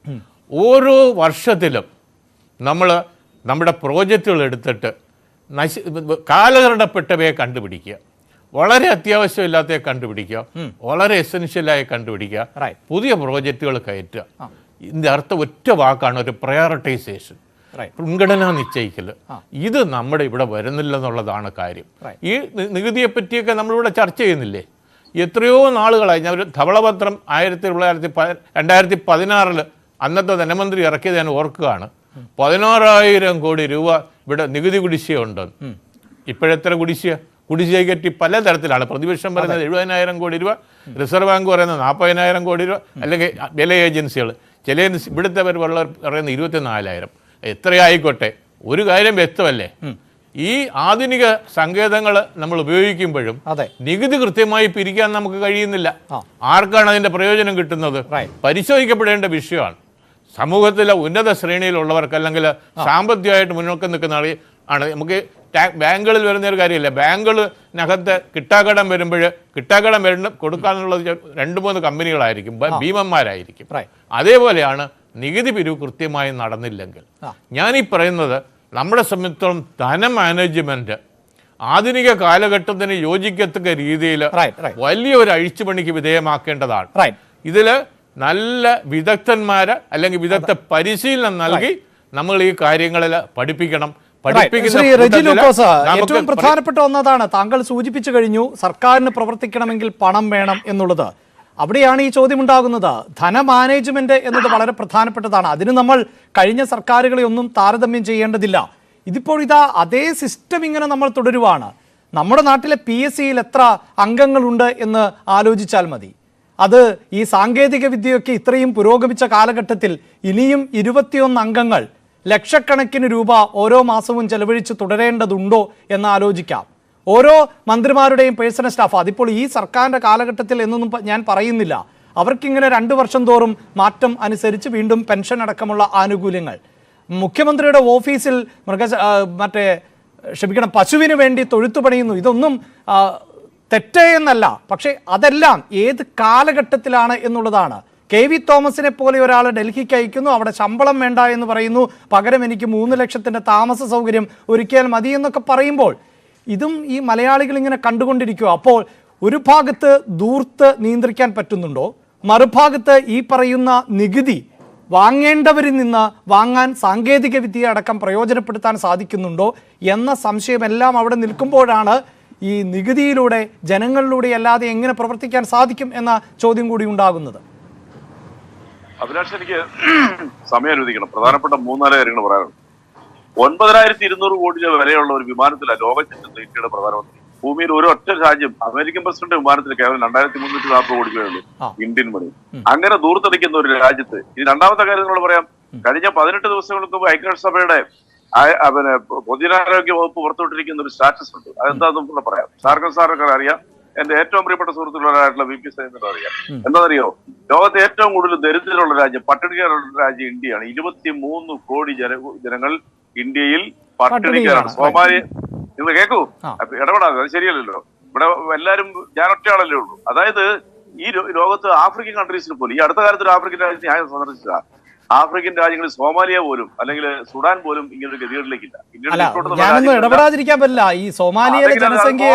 ഓരോ വർഷത്തിലും നമ്മൾ നമ്മുടെ പ്രോജക്റ്റുകൾ എടുത്തിട്ട് കാലഹരണപ്പെട്ടവയെ കണ്ടുപിടിക്കുക, വളരെ അത്യാവശ്യമില്ലാത്തവയെ കണ്ടുപിടിക്കുക, വളരെ എസെൻഷ്യലായി കണ്ടുപിടിക്കുക, പുതിയ പ്രോജക്റ്റുകൾ കയറ്റുക. ഇതിൻ്റെ അർത്ഥം ഒറ്റ വാക്കാണ്, ഒരു പ്രയോറിറ്റൈസേഷൻ, മുൻഗണന നിശ്ചയിക്കൽ. ഇത് നമ്മുടെ ഇവിടെ വരുന്നില്ലെന്നുള്ളതാണ് കാര്യം. ഈ നികുതിയെ പറ്റിയൊക്കെ നമ്മളിവിടെ ചർച്ച ചെയ്യുന്നില്ലേ? എത്രയോ നാളുകളായി. ഞാൻ ഒരു ധവളപത്രം 2016 അന്നത്തെ ധനമന്ത്രി ഇറക്കിയത് ഞാൻ ഓർക്കുകയാണ്. 16,000 കോടി രൂപ ഇവിടെ നികുതി കുടിശ്ശികയുണ്ടെന്ന്. ഇപ്പോഴെത്ര കുടിശ്ശിക കെട്ടി പലതരത്തിലാണ്. പ്രതിപക്ഷം പറയുന്നത് 70,000 കോടി രൂപ, റിസർവ് ബാങ്ക് പറയുന്നത് 40,000 കോടി രൂപ, അല്ലെങ്കിൽ വില ഏജൻസികൾ ചില ഇവിടുത്തെ പറയുന്നത് 24,000. എത്രയായിക്കോട്ടെ, ഒരു കാര്യം വ്യക്തമല്ലേ, ഈ ആധുനിക സങ്കേതങ്ങൾ നമ്മൾ ഉപയോഗിക്കുമ്പോഴും നികുതി കൃത്യമായി പിരിക്കാൻ നമുക്ക് കഴിയുന്നില്ല. ആർക്കാണ് അതിന്റെ പ്രയോജനം കിട്ടുന്നത്? പരിശോധിക്കപ്പെടേണ്ട വിഷയമാണ്. സമൂഹത്തിലെ ഉന്നത ശ്രേണിയിലുള്ളവർക്ക് അല്ലെങ്കിൽ സാമ്പത്തികമായിട്ട് മുന്നോക്കം നിൽക്കുന്ന ആണ്. നമുക്ക് ബാങ്കുകളിൽ വരുന്ന ഒരു കാര്യമില്ല. ബാങ്കുകളിനകത്ത് കിട്ടാക്കടം വരുമ്പോൾ കിട്ടാക്കടം കൊടുക്കാനുള്ളത് 2-3 കമ്പനികളായിരിക്കും, ഭീമന്മാരായിരിക്കും. അതേപോലെയാണ് നികുതി പിരിവ് കൃത്യമായി നടന്നില്ലെങ്കിൽ. ഞാനീ പറയുന്നത് നമ്മുടെ സംബന്ധിച്ചിടത്തോളം ധന മാനേജ്മെന്റ് ആധുനിക കാലഘട്ടത്തിന് യോജിക്കത്തക്ക രീതിയിൽ വലിയൊരു അഴിച്ചുപണിക്ക് വിധേയമാക്കേണ്ടതാണ്. ഇതിൽ നല്ല വിദഗ്ധന്മാരെ അല്ലെങ്കിൽ വിദഗ്ധ പരിശീലനം നൽകി നമ്മൾ ഈ കാര്യങ്ങളിൽ പഠിപ്പിക്കണം. ഏറ്റവും പ്രധാനപ്പെട്ട ഒന്നതാണ് താങ്കൾ സൂചിപ്പിച്ചു കഴിഞ്ഞു. സർക്കാരിന് പ്രവർത്തിക്കണമെങ്കിൽ പണം വേണം എന്നുള്ളത്. അവിടെയാണ് ഈ ചോദ്യം ഉണ്ടാകുന്നത്. ധന മാനേജ്മെന്റ് എന്നത് വളരെ പ്രധാനപ്പെട്ടതാണ്. അതിന് നമ്മൾ കഴിഞ്ഞ സർക്കാരുകളെ ഒന്നും താരതമ്യം ചെയ്യേണ്ടതില്ല. ഇതിപ്പോൾ അതേ സിസ്റ്റം ഇങ്ങനെ നമ്മൾ തുടരുവാണ്. നമ്മുടെ നാട്ടിലെ PSCയിൽ എത്ര അംഗങ്ങളുണ്ട് എന്ന് ആലോചിച്ചാൽ മതി. അത് ഈ സാങ്കേതിക വിദ്യയൊക്കെ ഇത്രയും പുരോഗമിച്ച കാലഘട്ടത്തിൽ ഇനിയും 21 അംഗങ്ങൾ ലക്ഷക്കണക്കിന് രൂപ ഓരോ മാസവും ചെലവഴിച്ച് തുടരേണ്ടതുണ്ടോ എന്ന് ആലോചിക്കാം. ഓരോ മന്ത്രിമാരുടെയും പേഴ്സണൽ സ്റ്റാഫ്, അതിപ്പോൾ ഈ സർക്കാരിൻ്റെ കാലഘട്ടത്തിൽ എന്നൊന്നും ഞാൻ പറയുന്നില്ല, അവർക്കിങ്ങനെ 2 വർഷം തോറും മാറ്റം അനുസരിച്ച് വീണ്ടും പെൻഷൻ അടക്കമുള്ള ആനുകൂല്യങ്ങൾ. മുഖ്യമന്ത്രിയുടെ ഓഫീസിൽ പശുവിന് വേണ്ടി തൊഴുത്തു പണിയുന്നു. ഇതൊന്നും തെറ്റേ എന്നല്ല, പക്ഷേ അതെല്ലാം ഏത് കാലഘട്ടത്തിലാണ് എന്നുള്ളതാണ്. KV തോമസിനെ പോലെ ഒരാൾ ഡൽഹിക്ക് അയക്കുന്നു, അവിടെ ശമ്പളം വേണ്ട എന്ന് പറയുന്നു, പകരം എനിക്ക് 3 ലക്ഷത്തിൻ്റെ താമസ സൗകര്യം ഒരുക്കിയാൽ മതി എന്നൊക്കെ പറയുമ്പോൾ ഇതും ഈ മലയാളികൾ ഇങ്ങനെ കണ്ടുകൊണ്ടിരിക്കുക. അപ്പോൾ ഒരു ഭാഗത്ത് ദൂർത്ത് നിയന്ത്രിക്കാൻ പറ്റുന്നുണ്ടോ, മറുഭാഗത്ത് ഈ പറയുന്ന നികുതി വാങ്ങേണ്ടവരിൽ നിന്ന് വാങ്ങാൻ സാങ്കേതിക വിദ്യ അടക്കം പ്രയോജനപ്പെടുത്താൻ സാധിക്കുന്നുണ്ടോ എന്ന സംശയമെല്ലാം അവിടെ നിൽക്കുമ്പോഴാണ് ഈ നികുതിയിലൂടെ ജനങ്ങളിലൂടെ അല്ലാതെ എങ്ങനെ പ്രവർത്തിക്കാൻ സാധിക്കും എന്ന ചോദ്യം കൂടി ഉണ്ടാകുന്നത്. അഭിലാഷ്, എനിക്ക് സമയം അനുവദിക്കണം. പ്രധാനപ്പെട്ട 3-4 കാര്യങ്ങൾ പറയാനുണ്ട്. 9200 കോടി രൂപ വിലയുള്ള ഒരു വിമാനത്തിലാണ് ലോകം ചെല്ലുന്നത് ഇന്ത്യയുടെ പ്രധാനമന്ത്രി. ഭൂമിയിൽ ഒരു ഒറ്റ രാജ്യം അമേരിക്കൻ പ്രസിഡന്റ് വിമാനത്തിൽ കേവലം 2340 കോടി രൂപയുള്ളൂ ഇന്ത്യൻ മണി. അങ്ങനെ ദൂർത്തടിക്കുന്ന ഒരു രാജ്യത്ത് ഇനി രണ്ടാമത്തെ കാര്യം നമ്മൾ പറയാം. കഴിഞ്ഞ 18 ദിവസങ്ങൾക്ക് മുമ്പ് ഐക്യരാഷ്ട്രസഭയുടെ പൊതുജനാരോഗ്യ വകുപ്പ് പുറത്തുവിട്ടിരിക്കുന്ന ഒരു സ്റ്റാറ്റസ് ഉണ്ട്. അതെന്താണെന്ന് പറയാം. സാർക്കൊക്കെ അറിയാം, എന്റെ ഏറ്റവും പ്രിയപ്പെട്ട സുഹൃത്തുക്കളായിട്ടുള്ള VP സൈനിക അറിയാം. എന്താണെന്നറിയോ, ലോകത്തെ ഏറ്റവും കൂടുതൽ ദരിദ്രമുള്ള രാജ്യം, പട്ടിണിക്കാരുള്ള രാജ്യം ഇന്ത്യയാണ്. 23 കോടി ജനങ്ങൾ ഇന്ത്യയിൽ പട്ടിണിക്കാരാണ്. സോമാലിയ, നിങ്ങൾ കേൾക്കൂ, ഇടപെടാതെ, അത് ശരിയല്ലല്ലോ. ഇവിടെ എല്ലാരും ഞാൻ ഒറ്റയാളല്ലേ ഉള്ളൂ. അതായത് ഈ ലോകത്ത് ആഫ്രിക്കൻ കൺട്രീസിൽ പോലും, ഈ അടുത്ത കാലത്ത് ഒരു ആഫ്രിക്കൻ രാജ്യത്തെ ഞാൻ സന്ദർശിച്ചതാ, ആഫ്രിക്കൻ രാജ്യങ്ങളിൽ സോമാലിയ പോലും അല്ലെങ്കിൽ സുഡാൻ പോലും ഇങ്ങനൊരു ഗതികളിലേക്കില്ല. ഞാനൊന്നും ഇടപെടാതിരിക്കാൻ പറ്റില്ല. ഈ സോമാലിയയിലെ ജനസംഖ്യ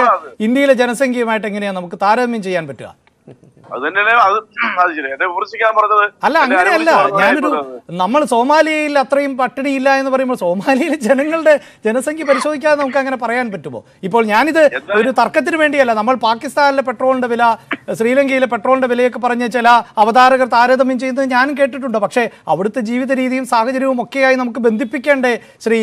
ഇന്ത്യയിലെ ജനസംഖ്യയുമായിട്ട് എങ്ങനെയാണ് നമുക്ക് താരതമ്യം ചെയ്യാൻ പറ്റുക? അല്ല, അങ്ങനെയല്ല. നമ്മൾ സോമാലിയയിൽ അത്രയും പട്ടിണിയില്ല എന്ന് പറയുമ്പോൾ സോമാലിയയിലെ ജനങ്ങളുടെ ജനസംഖ്യ പരിശോധിക്കാതെ നമുക്ക് അങ്ങനെ പറയാൻ പറ്റുമോ? ഇപ്പോൾ ഞാനിത് ഒരു തർക്കത്തിന് വേണ്ടിയല്ല. നമ്മൾ പാകിസ്ഥാനിലെ പെട്രോളിന്റെ വില, ശ്രീലങ്കയിലെ പെട്രോളിന്റെ വിലയൊക്കെ പറഞ്ഞ് ചില അവതാരകർ താരതമ്യം ചെയ്യുന്നത് ഞാനും കേട്ടിട്ടുണ്ട്. പക്ഷേ അവിടുത്തെ ജീവിത രീതിയും സാഹചര്യവും ഒക്കെയായി നമുക്ക് ബന്ധിപ്പിക്കേണ്ടേ ശ്രീ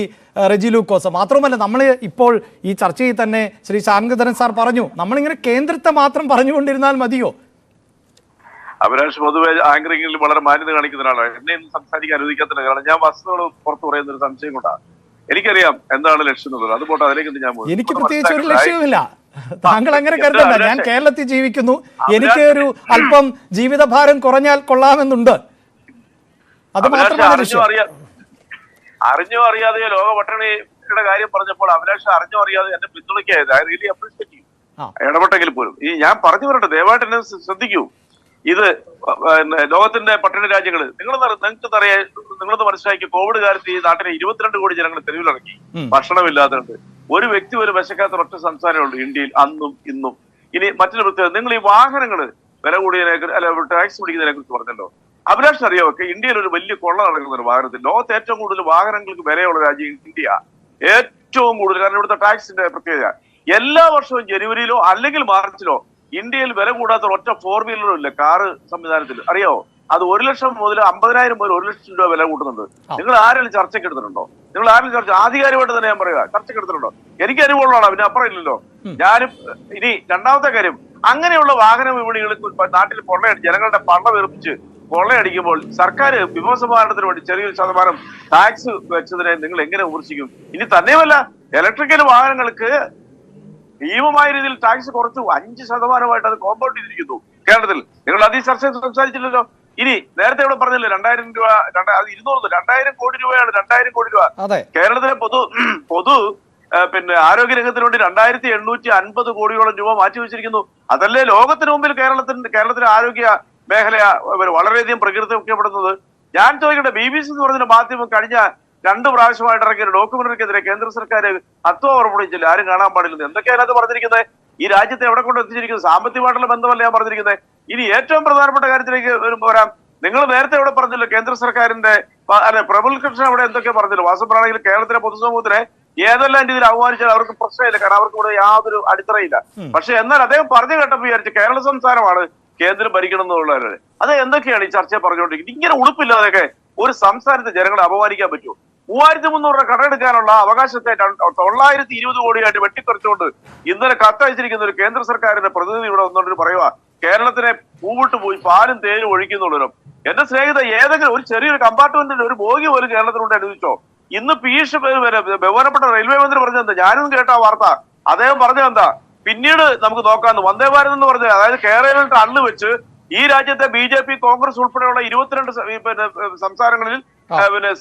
റെജി ലൂക്കോസ്? മാത്രമല്ല, നമ്മൾ ഇപ്പോൾ ഈ ചർച്ചയിൽ തന്നെ ശ്രീ ശാന്തധരൻ സാർ പറഞ്ഞു, നമ്മളിങ്ങനെ കേന്ദ്രത്തെ മാത്രം പറഞ്ഞുകൊണ്ടിരുന്നാൽ മതിയോ? അഭിലാഷ് പൊതുവെ ആങ്കറിംഗിൽ വളരെ മാന്യത കാണിക്കുന്നതിനാണ് എന്നെ സംസാരിക്കാൻ അനുവദിക്കാത്തതിന് കാരണം ഞാൻ വസ്തുതകൾ പുറത്തു പറയുന്ന ഒരു സംശയം കൊണ്ടാണ്. എനിക്കറിയാം എന്താണ് ലക്ഷ്യം എന്നുള്ളത്. അതുപോലെ അതിലേക്ക് ഞാൻ എനിക്ക് പ്രത്യേകിച്ച് ഒരു ലക്ഷ്യവുമില്ല. താങ്കൾ അങ്ങനെ കരുതണ്ട. ഞാൻ കേരളത്തിൽ ജീവിക്കുന്നു, എനിക്ക് ഒരു അല്പം ജീവിതഭാരം കുറഞ്ഞാൽ കൊള്ളാമെന്നുണ്ട്. അത് മാത്രമാണ് ലക്ഷ്യം. അറിഞ്ഞോ അറിയാതെയോ ലോക പട്ടിണിയുടെ കാര്യം പറഞ്ഞപ്പോൾ അഭിലാഷ് അറിഞ്ഞോ അറിയാതെ എന്നെ പിന്തുണയ്ക്കായത് ഐ റിയലി അപ്രീഷിയേറ്റ് ചെയ്യും. ഇടപെട്ടെങ്കിൽ പോലും ഈ ഞാൻ പറഞ്ഞു വരട്ടെ, ദയവായിട്ട് എന്നെ ശ്രദ്ധിക്കൂ. ഇത് ലോകത്തിന്റെ പട്ടിണി രാജ്യങ്ങൾ നിങ്ങളത് മനസ്സിലാക്കി. കോവിഡ് കാലത്ത് ഈ നാട്ടിലെ 22 കോടി ജനങ്ങൾ തെരുവിലിറങ്ങി, ഭക്ഷണമില്ലാത്തതുണ്ട്. ഒരു വ്യക്തി പോലും വിശക്കാത്ത ഒറ്റ സംസ്ഥാനമേ ഉള്ളൂ ഇന്ത്യയിൽ അന്നും ഇന്നും. ഇനി മറ്റൊരു പ്രത്യേകത, നിങ്ങൾ ഈ വാഹനങ്ങൾ വില കൂടിയതിനെ അല്ല ടാക്സ് പിടിക്കുന്നതിനെ കുറിച്ച് പറഞ്ഞല്ലോ. അഭിലാഷ് അറിയാമൊക്കെ, ഇന്ത്യയിൽ ഒരു വലിയ കൊള്ള നടക്കുന്ന ഒരു വാഹനത്തിൽ. ലോകത്ത് ഏറ്റവും കൂടുതൽ വാഹനങ്ങൾക്ക് വിലയുള്ള രാജ്യം ഇന്ത്യ, ഏറ്റവും കൂടുതൽ. കാരണം ഇവിടുത്തെ ടാക്സിന്റെ പ്രത്യേകത, എല്ലാ വർഷവും ജനുവരിയിലോ അല്ലെങ്കിൽ മാർച്ചിലോ ഇന്ത്യയിൽ വില കൂടാത്ത ഒറ്റ 4 വീലറും ഇല്ല കാറ് സംവിധാനത്തിൽ. അറിയാവോ? അത് 1 ലക്ഷം മുതൽ 50,000 മുതൽ 1 ലക്ഷം രൂപ വില കൂട്ടുന്നുണ്ട്. നിങ്ങൾ ആരെങ്കിലും ചർച്ചയ്ക്ക് എടുത്തിട്ടുണ്ടോ? നിങ്ങൾ ആരെങ്കിലും ചർച്ച ആധികാരികമായിട്ട് തന്നെ ഞാൻ പറയുക, ചർച്ചയ്ക്ക് എടുത്തിട്ടുണ്ടോ? എനിക്ക് അനുഭവമുള്ളതാണ്, പിന്നെ അപ്പുറം ഇല്ലല്ലോ. ഞാനും ഇനി രണ്ടാമത്തെ കാര്യം, അങ്ങനെയുള്ള വാഹന വിപണികളിൽ നാട്ടിൽ കൊള്ളയടിച്ച് ജനങ്ങളുടെ പണം വെറുപ്പിച്ച് കൊള്ളയടിക്കുമ്പോൾ സർക്കാർ വിഭവസമാഹരണത്തിന് വേണ്ടി ചെറിയൊരു ശതമാനം ടാക്സ് വെച്ചതിനെ നിങ്ങൾ എങ്ങനെ വിമർശിക്കും? ഇനി തന്നെയുമല്ല, ഇലക്ട്രിക്കൽ വാഹനങ്ങൾക്ക് ഭീമമായ രീതിയിൽ ടാക്സ് കുറച്ച് 5% അത് കോമ്പൗണ്ട് ചെയ്തിരിക്കുന്നു കേരളത്തിൽ. നിങ്ങൾ അത് ഈ ചർച്ച സംസാരിച്ചില്ലല്ലോ. ഇനി നേരത്തെ ഇവിടെ പറഞ്ഞില്ലേ 2000 രൂപ, 2000 കോടി രൂപയാണ്. 2000 കോടി രൂപ കേരളത്തിലെ പൊതു ആരോഗ്യ രംഗത്തിന് വേണ്ടി 2850 കോടിയോളം രൂപ മാറ്റിവെച്ചിരിക്കുന്നു. അതല്ലേ ലോകത്തിന് മുമ്പിൽ കേരളത്തിലെ ആരോഗ്യ മേഖല വളരെയധികം പ്രകീർത്തിക്കപ്പെടുന്നത്. ഞാൻ ചോദിക്കട്ടെ, BBC എന്ന് പറഞ്ഞ മാധ്യമം കഴിഞ്ഞ 2 പ്രാവശ്യമായിട്ട് ഇറങ്ങിയ ഒരു ഡോക്യുമെന്ററിക്കെതിരെ കേന്ദ്ര സർക്കാർ അത്വ ഉറപ്പിച്ചില്ല, ആരും കാണാൻ പാടില്ലെന്ന്. എന്തൊക്കെയാണ് അതിനകത്ത് പറഞ്ഞിരിക്കുന്നത്? ഈ രാജ്യത്തെ എവിടെ കൊണ്ട് എത്തിച്ചിരിക്കുന്നത്? സാമ്പത്തികമായിട്ടുള്ള ബന്ധമല്ല ഞാൻ പറഞ്ഞിരിക്കുന്നത്. ഇനി ഏറ്റവും പ്രധാനപ്പെട്ട കാര്യത്തിലേക്ക് വരാം. നിങ്ങൾ നേരത്തെ ഇവിടെ പറഞ്ഞല്ലോ, കേന്ദ്ര സർക്കാരിന്റെ പ്രബുൽ കൃഷ്ണൻ അവിടെ എന്തൊക്കെ പറഞ്ഞല്ലോ. വാസപ്രാണെങ്കിൽ കേരളത്തിലെ പൊതുസമൂഹത്തിനെ ഏതെല്ലാം രീതിയിൽ അവമാനിച്ചാൽ അവർക്ക് പ്രശ്നമില്ല, കാരണം അവർക്ക് ഇവിടെ യാതൊരു അടിത്തറയില്ല. പക്ഷെ എന്നാൽ അദ്ദേഹം പറഞ്ഞു കേട്ടപ്പോൾ വിചാരിച്ചു കേരള സംസ്ഥാനമാണ് കേന്ദ്രം ഭരിക്കണം എന്നുള്ളവര്. അത് എന്തൊക്കെയാണ് ഈ ചർച്ചയെ പറഞ്ഞുകൊണ്ടിരിക്കുന്നത്? ഇങ്ങനെ ഉളുപ്പില്ലാതെയൊക്കെ ഒരു സംസ്ഥാനത്തെ ജനങ്ങളെ അപമാനിക്കാൻ പറ്റുമോ? 3300 രൂപ കടമെടുക്കാനുള്ള അവകാശത്തെ 920 കോടിയായിട്ട് വെട്ടിക്കുറച്ചുകൊണ്ട് ഇന്നലെ കത്തയച്ചിരിക്കുന്ന ഒരു കേന്ദ്ര സർക്കാരിന്റെ പ്രതിനിധി ഇവിടെ വന്നുകൊണ്ട് പറയുക കേരളത്തിനെ പൂവിട്ട് പോയി പാലും തേനും ഒഴിക്കുന്നുള്ളവരും. എന്റെ സ്നേഹിത, ഏതെങ്കിലും ഒരു ചെറിയൊരു കമ്പാർട്ട്മെന്റിൽ ഒരു ബോഗി പോലും കേരളത്തിലുണ്ട് അനുവദിച്ചോ? ഇന്ന് പീയൂഷ് ബഹുമാനപ്പെട്ട റെയിൽവേ മന്ത്രി പറഞ്ഞെന്താ? ഞാനും കേട്ട വാർത്ത. അദ്ദേഹം പറഞ്ഞതെന്താ? പിന്നീട് നമുക്ക് നോക്കാന്ന്. വന്ദേ ഭാരത് എന്ന് പറഞ്ഞത്, അതായത് കേരളത്തിൽ അള്ളു വെച്ച് ഈ രാജ്യത്തെ BJP, കോൺഗ്രസ് ഉൾപ്പെടെയുള്ള 22 സംസ്ഥാനങ്ങളിൽ